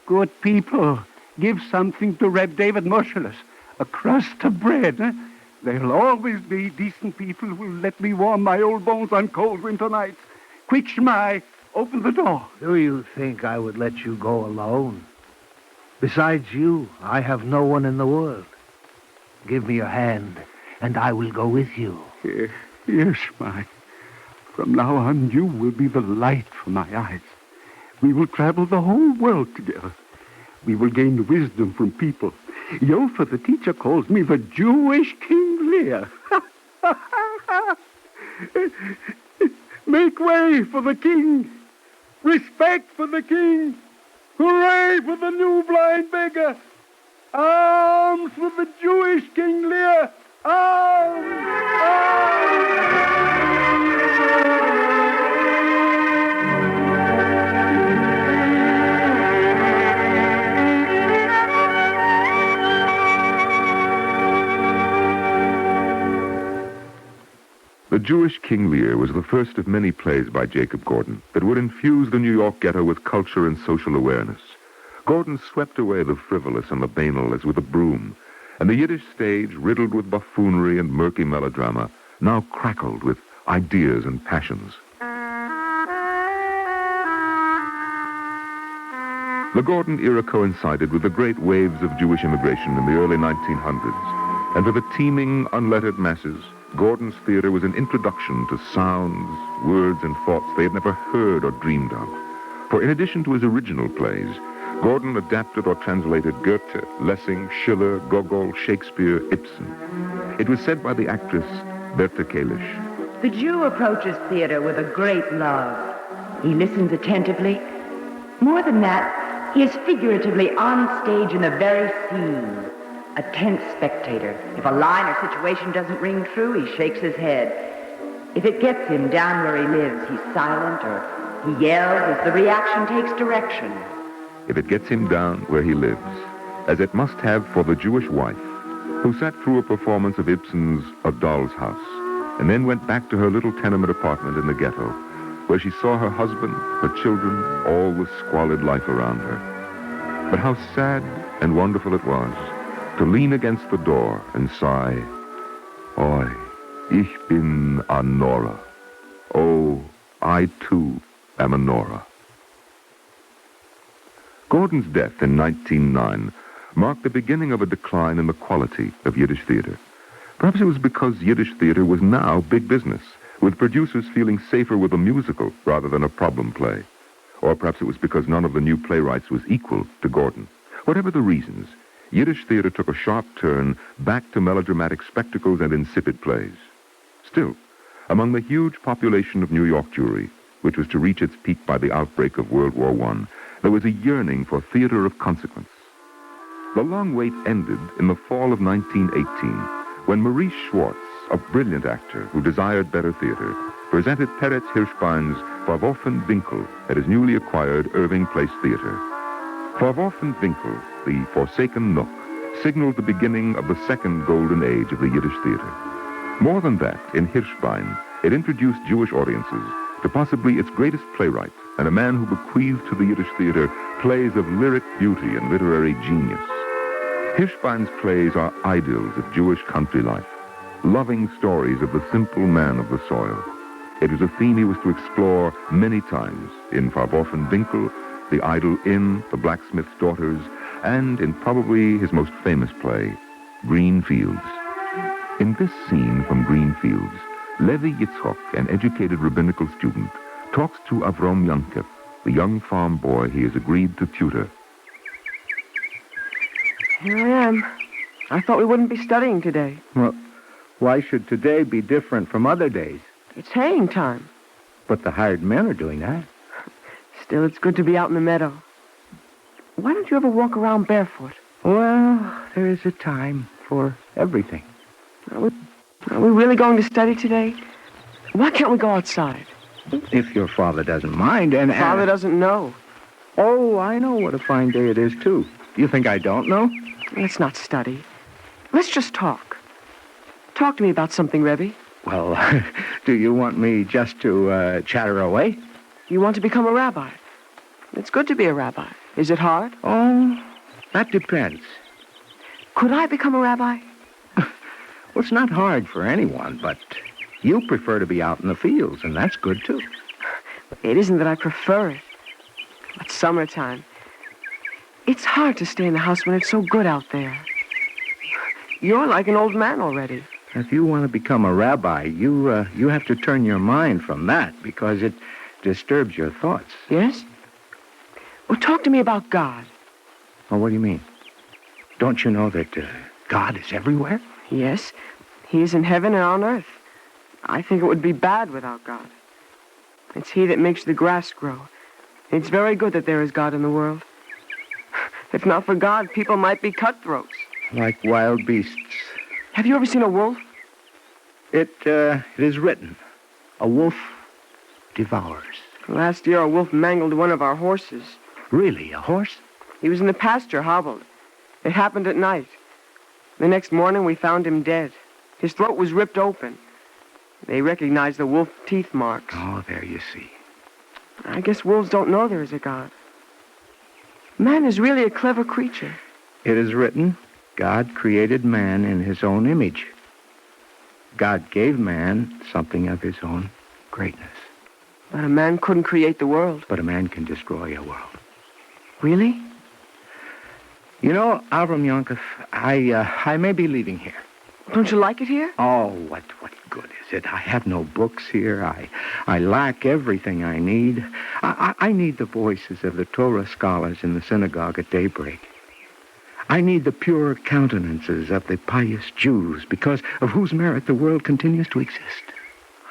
Good people, give something to Reb David Moscheles. A crust of bread. There'll always be decent people who'll let me warm my old bones on cold winter nights. Quick, Shmai, open the door. Do you think I would let you go alone? Besides you, I have no one in the world. Give me your hand, and I will go with you. Here, Shmai. From now on, you will be the light for my eyes. We will travel the whole world together. We will gain wisdom from people. Yofa, the teacher, calls me the Jewish King Lear. Make way for the king. Respect for the king. Hooray for the new blind beggar. Arms for the Jewish King Lear. Arms! The Jewish King Lear was the first of many plays by Jacob Gordon that would infuse the New York ghetto with culture and social awareness. Gordon swept away the frivolous and the banal as with a broom, and the Yiddish stage, riddled with buffoonery and murky melodrama, now crackled with ideas and passions. The Gordon era coincided with the great waves of Jewish immigration in the early 1900s, and for the teeming, unlettered masses, Gordon's theater was an introduction to sounds, words, and thoughts they had never heard or dreamed of. For in addition to his original plays, Gordon adapted or translated Goethe, Lessing, Schiller, Gogol, Shakespeare, Ibsen. It was said by the actress Berta Kalisch. The Jew approaches theater with a great love. He listens attentively. More than that, he is figuratively on stage in the very scene. A tense spectator. If a line or situation doesn't ring true, he shakes his head. If it gets him down where he lives, he's silent or he yells as the reaction takes direction. If it gets him down where he lives, as it must have for the Jewish wife, who sat through a performance of Ibsen's A Doll's House, and then went back to her little tenement apartment in the ghetto, where she saw her husband, her children, all the squalid life around her. But how sad and wonderful it was to lean against the door and sigh, Oi, ich bin a Nora. Oh, I too am a Nora. Gordon's death in 1909 marked the beginning of a decline in the quality of Yiddish theater. Perhaps it was because Yiddish theater was now big business, with producers feeling safer with a musical rather than a problem play. Or perhaps it was because none of the new playwrights was equal to Gordon. Whatever the reasons, Yiddish theater took a sharp turn back to melodramatic spectacles and insipid plays. Still, among the huge population of New York Jewry, which was to reach its peak by the outbreak of World War I, there was a yearning for theater of consequence. The long wait ended in the fall of 1918, when Maurice Schwartz, a brilliant actor who desired better theater, presented Peretz Hirschbein's Verworfen Winkel at his newly acquired Irving Place Theater. Verworfen Winkel, the Forsaken Nook, signaled the beginning of the second golden age of the Yiddish theater. More than that, in Hirschbein, it introduced Jewish audiences to possibly its greatest playwright, and a man who bequeathed to the Yiddish theater plays of lyric beauty and literary genius. Hirschbein's plays are idyls of Jewish country life, loving stories of the simple man of the soil. It was a theme he was to explore many times in Verworfen Winkel, The Idle Inn, The Blacksmith's Daughters, and in probably his most famous play, Green Fields. In this scene from Green Fields, Levi Yitzchok, an educated rabbinical student, talks to Avrom Yankev, the young farm boy he has agreed to tutor. Here I am. I thought we wouldn't be studying today. Well, why should today be different from other days? It's haying time. But the hired men are doing that. Still, it's good to be out in the meadow. Why don't you ever walk around barefoot? Well, there is a time for everything. Are we really going to study today? Why can't we go outside? If your father doesn't mind, and... Father doesn't know. Oh, I know what a fine day it is, too. You think I don't know? Let's not study. Let's just talk. Talk to me about something, Rebbe. Well, do you want me just to chatter away? You want to become a rabbi. It's good to be a rabbi. Is it hard? Oh, that depends. Could I become a rabbi? Well, it's not hard for anyone, but you prefer to be out in the fields, and that's good, too. It isn't that I prefer it. It's summertime. It's hard to stay in the house when it's so good out there. You're like an old man already. If you want to become a rabbi, you have to turn your mind from that, because it disturbs your thoughts. Yes? Well, talk to me about God. Well, what do you mean? Don't you know that God is everywhere? Yes. He is in heaven and on earth. I think it would be bad without God. It's He that makes the grass grow. It's very good that there is God in the world. If not for God, people might be cutthroats. Like wild beasts. Have you ever seen a wolf? It is written, a wolf devours. Last year, a wolf mangled one of our horses. Really, a horse? He was in the pasture, hobbled. It happened at night. The next morning, we found him dead. His throat was ripped open. They recognized the wolf teeth marks. Oh, there you see. I guess wolves don't know there is a God. Man is really a clever creature. It is written, God created man in his own image. God gave man something of his own greatness. But a man couldn't create the world. But a man can destroy a world. Really? You know, Avram Yankov, I may be leaving here. Don't you like it here? Oh, what good is it? I have no books here. I lack everything I need. I need the voices of the Torah scholars in the synagogue at daybreak. I need the pure countenances of the pious Jews, because of whose merit the world continues to exist.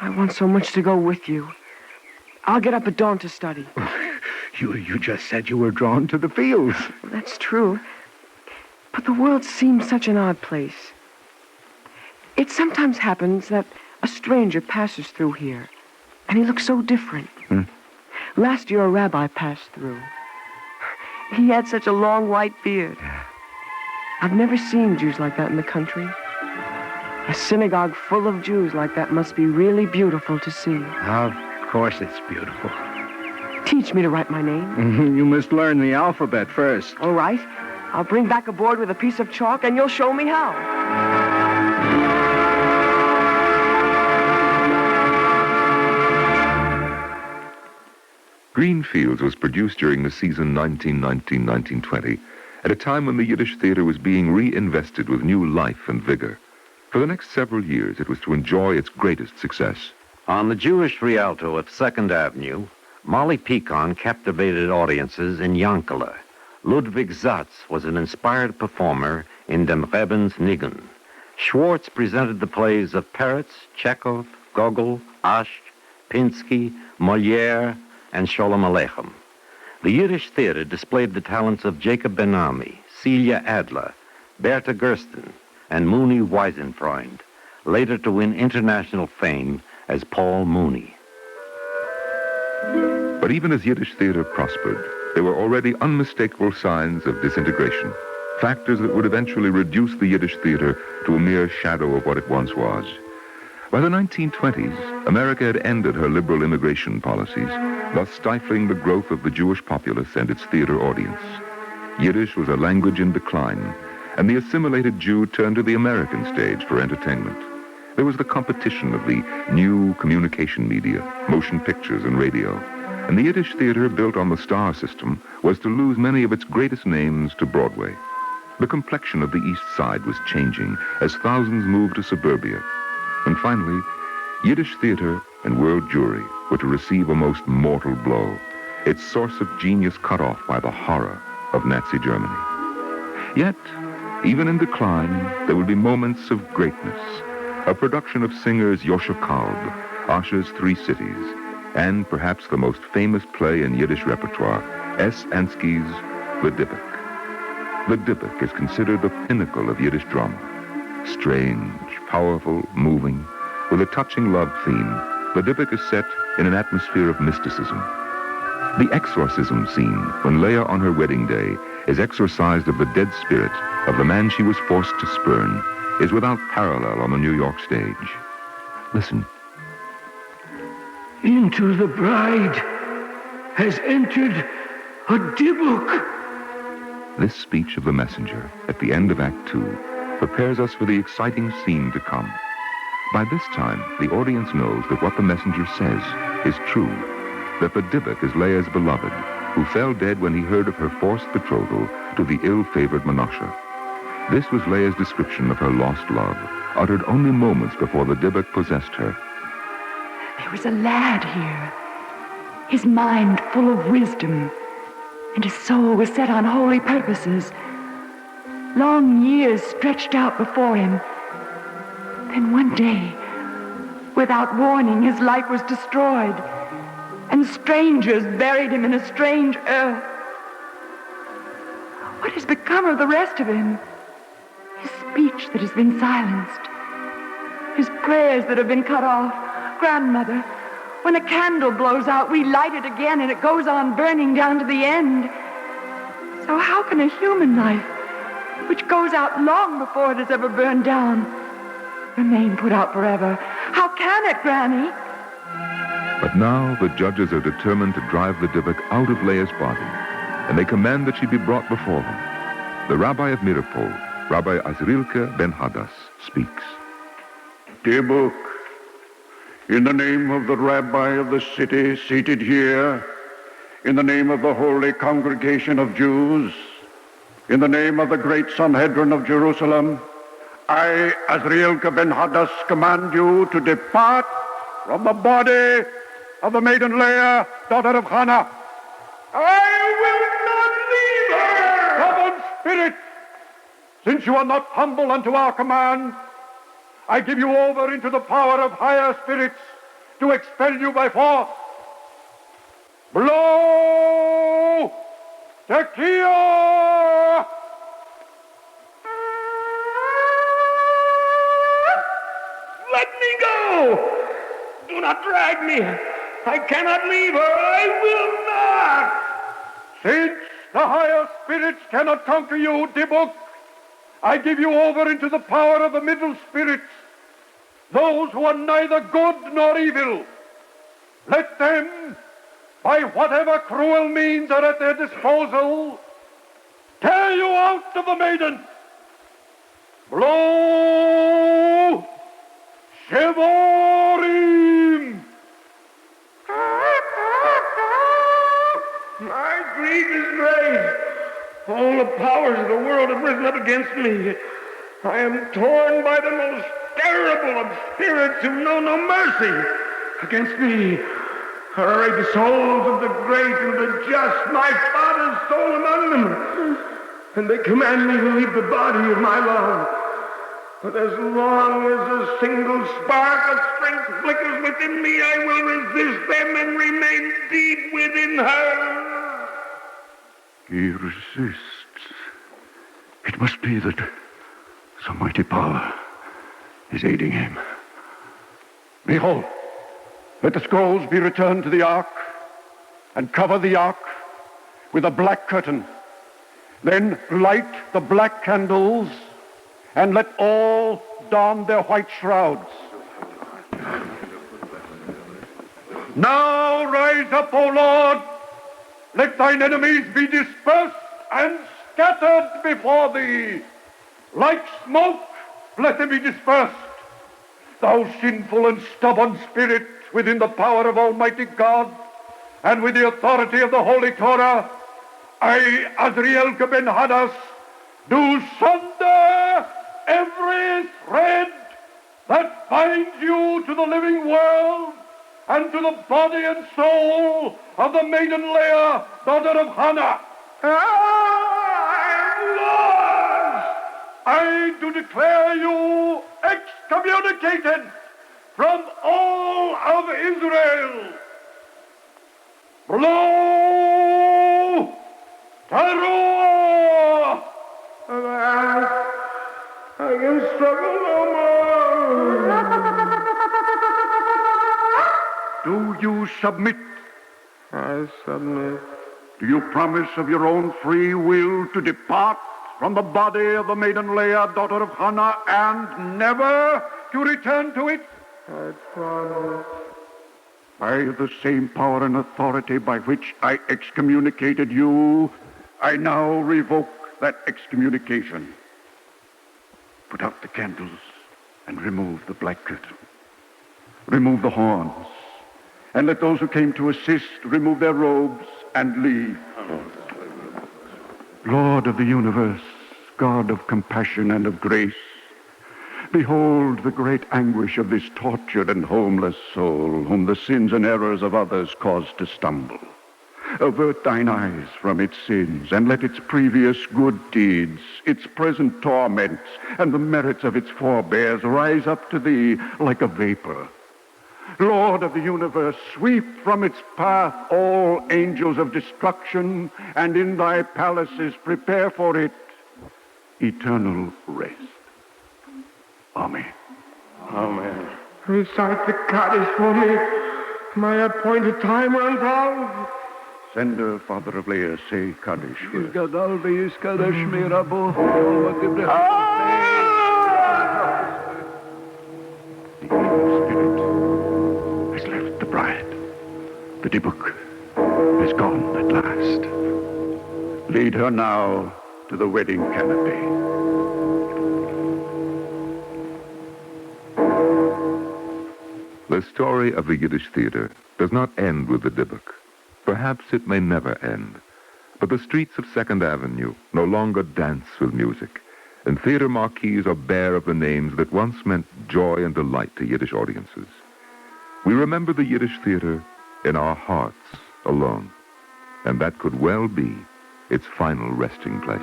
I want so much to go with you. I'll get up at dawn to study. You just said you were drawn to the fields. That's true. But the world seems such an odd place. It sometimes happens that a stranger passes through here, and he looks so different. Last year, a rabbi passed through. He had such a long white beard. I've never seen Jews like that in the country. A synagogue full of Jews like that must be really beautiful to see. Of course it's beautiful. Teach me to write my name. You must learn the alphabet first. All right. I'll bring back a board with a piece of chalk, and you'll show me how. Green Fields was produced during the season 1919-1920, at a time when the Yiddish theater was being reinvested with new life and vigor. For the next several years, it was to enjoy its greatest success. On the Jewish Rialto at 2nd Avenue, Molly Picon captivated audiences in Yankele. Ludwig Zatz was an inspired performer in Dem Rebens Nigun. Schwartz presented the plays of Peretz, Chekhov, Gogol, Asht, Pinsky, Molière, and Sholem Aleichem. The Yiddish theater displayed the talents of Jacob Ben-Ami, Celia Adler, Bertha Gersten, and Mooney Weisenfreund, later to win international fame as Paul Mooney. But even as Yiddish theater prospered, there were already unmistakable signs of disintegration, factors that would eventually reduce the Yiddish theater to a mere shadow of what it once was. By the 1920s, America had ended her liberal immigration policies, thus stifling the growth of the Jewish populace and its theater audience. Yiddish was a language in decline, and the assimilated Jew turned to the American stage for entertainment. There was the competition of the new communication media, motion pictures and radio, and the Yiddish theater, built on the star system, was to lose many of its greatest names to Broadway. The complexion of the East Side was changing as thousands moved to suburbia. And finally, Yiddish theater and world Jewry were to receive a most mortal blow, its source of genius cut off by the horror of Nazi Germany. Yet, even in decline, there would be moments of greatness. A production of singers Joscha Kalb, Ascher's Three Cities, and perhaps the most famous play in Yiddish repertoire, S. Ansky's The Dybbuk. The Dybbuk is considered the pinnacle of Yiddish drama. Strange, powerful, moving, with a touching love theme, The Dybbuk is set in an atmosphere of mysticism. The exorcism scene, when Leah on her wedding day is exorcised of the dead spirit of the man she was forced to spurn, is without parallel on the New York stage. Listen. Into the bride has entered a Dybbuk. This speech of the messenger at the end of Act 2 prepares us for the exciting scene to come. By this time, the audience knows that what the messenger says is true, that the Dybbuk is Leah's beloved, who fell dead when he heard of her forced betrothal to the ill-favored Menashe. This was Leah's description of her lost love, uttered only moments before the Dybbuk possessed her. There was a lad here, his mind full of wisdom, and his soul was set on holy purposes. Long years stretched out before him. Then one day, without warning, his life was destroyed, and strangers buried him in a strange earth. What has become of the rest of him? His speech that has been silenced, his prayers that have been cut off. Grandmother, when a candle blows out, we light it again, and it goes on burning down to the end. So how can a human life, which goes out long before it has ever burned down, remain put out forever? How can it, Granny? But now the judges are determined to drive the Dybbuk out of Leah's body, and they command that she be brought before them. The rabbi of Mirapol, Rabbi Azrilke ben Hadas, speaks. Dybbuk, in the name of the rabbi of the city seated here, in the name of the holy congregation of Jews, in the name of the great Sanhedrin of Jerusalem, I, Azrilke ben Hadas, command you to depart from the body of the maiden Leah, daughter of Hannah. I will not leave her! Stubborn spirit, since you are not humble unto our command, I give you over into the power of higher spirits to expel you by force. Blow! Tekiah! Let me go! Do not drag me. I cannot leave her. I will not. Since the higher spirits cannot conquer you, Dybbuk, I give you over into the power of the middle spirits, those who are neither good nor evil. Let them, by whatever cruel means are at their disposal, tear you out of the maiden. Blow! Shevorim! My grief is great. All the powers of the world have risen up against me. I am torn by the most terrible of spirits who know no mercy. Against me are arrayed the souls of the great and the just, my father's soul among them. And they command me to leave the body of my love. But as long as a single spark of strength flickers within me, I will resist them and remain deep within her. He resists. It must be that some mighty power is aiding him. Behold, let the scrolls be returned to the ark, and cover the ark with a black curtain. Then light the black candles, and let all don their white shrouds. Now rise up, O Lord. Let thine enemies be dispersed and scattered before thee. Like smoke, let them be dispersed. Thou sinful and stubborn spirit, within the power of Almighty God, and with the authority of the Holy Torah, I, Azrilke ben Hadas, do sunder every thread that binds you to the living world and to the body and soul of the maiden Leah, daughter of Hannah. I do declare you excommunicated from all of Israel. Blow, Teruah! I can struggle no more. Do you submit? I submit. Do you promise of your own free will to depart from the body of the maiden Leah, daughter of Hannah, and never to return to it? I promise. By the same power and authority by which I excommunicated you, I now revoke that excommunication. Put out the candles and remove the black curtain. Remove the horns, and let those who came to assist remove their robes and leave. Lord of the universe, God of compassion and of grace, behold the great anguish of this tortured and homeless soul, whom the sins and errors of others caused to stumble. Avert thine eyes from its sins, and let its previous good deeds, its present torments, and the merits of its forebears rise up to thee like a vapor. Lord of the universe, sweep from its path all angels of destruction, and in thy palaces prepare for it eternal rest. Amen. Amen. Recite the Kaddish for me. My appointed time runs out. Send her, Father of Leah, say Kaddish first. The evil spirit has left the bride. The Dibbuk is gone at last. Lead her now to the wedding canopy. The story of the Yiddish theater does not end with the Dibbuk. Perhaps it may never end. But the streets of 2nd Avenue no longer dance with music, and theater marquees are bare of the names that once meant joy and delight to Yiddish audiences. We remember the Yiddish theater in our hearts alone, and that could well be its final resting place.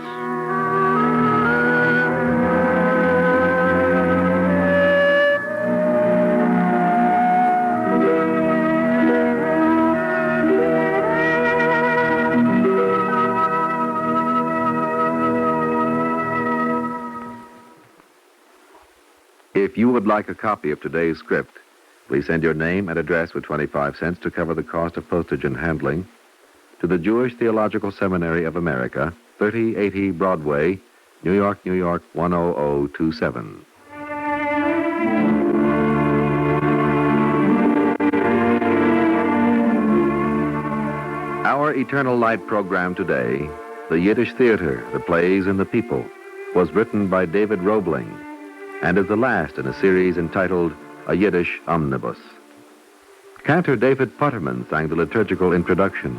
If you would like a copy of today's script, please send your name and address with 25 cents to cover the cost of postage and handling to the Jewish Theological Seminary of America, 3080 Broadway, New York, New York, 10027. Our Eternal Light program today, The Yiddish Theater, the Plays and the People, was written by David Roebling and is the last in a series entitled A Yiddish Omnibus. Cantor David Putterman sang the liturgical introduction.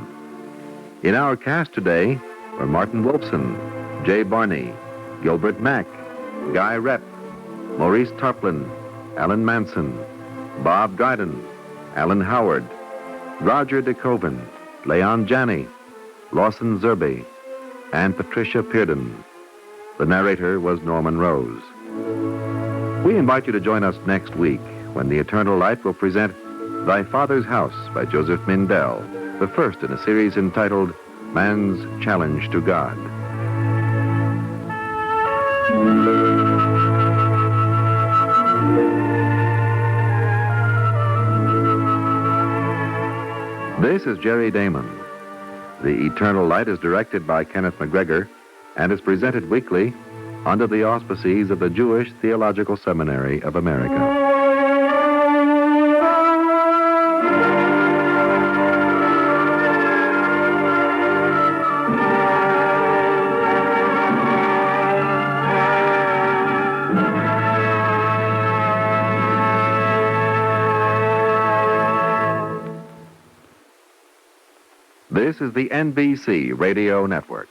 In our cast today were Martin Wolfson, Jay Barney, Gilbert Mack, Guy Rep, Maurice Tarplin, Alan Manson, Bob Dryden, Alan Howard, Roger DeKoven, Leon Janney, Lawson Zerbe, and Patricia Pearden. The narrator was Norman Rose. We invite you to join us next week when the Eternal Light will present Thy Father's House by Joseph Mindell, the first in a series entitled Man's Challenge to God. This is Jerry Damon. The Eternal Light is directed by Kenneth McGregor and is presented weekly under the auspices of the Jewish Theological Seminary of America. This is the NBC Radio Network.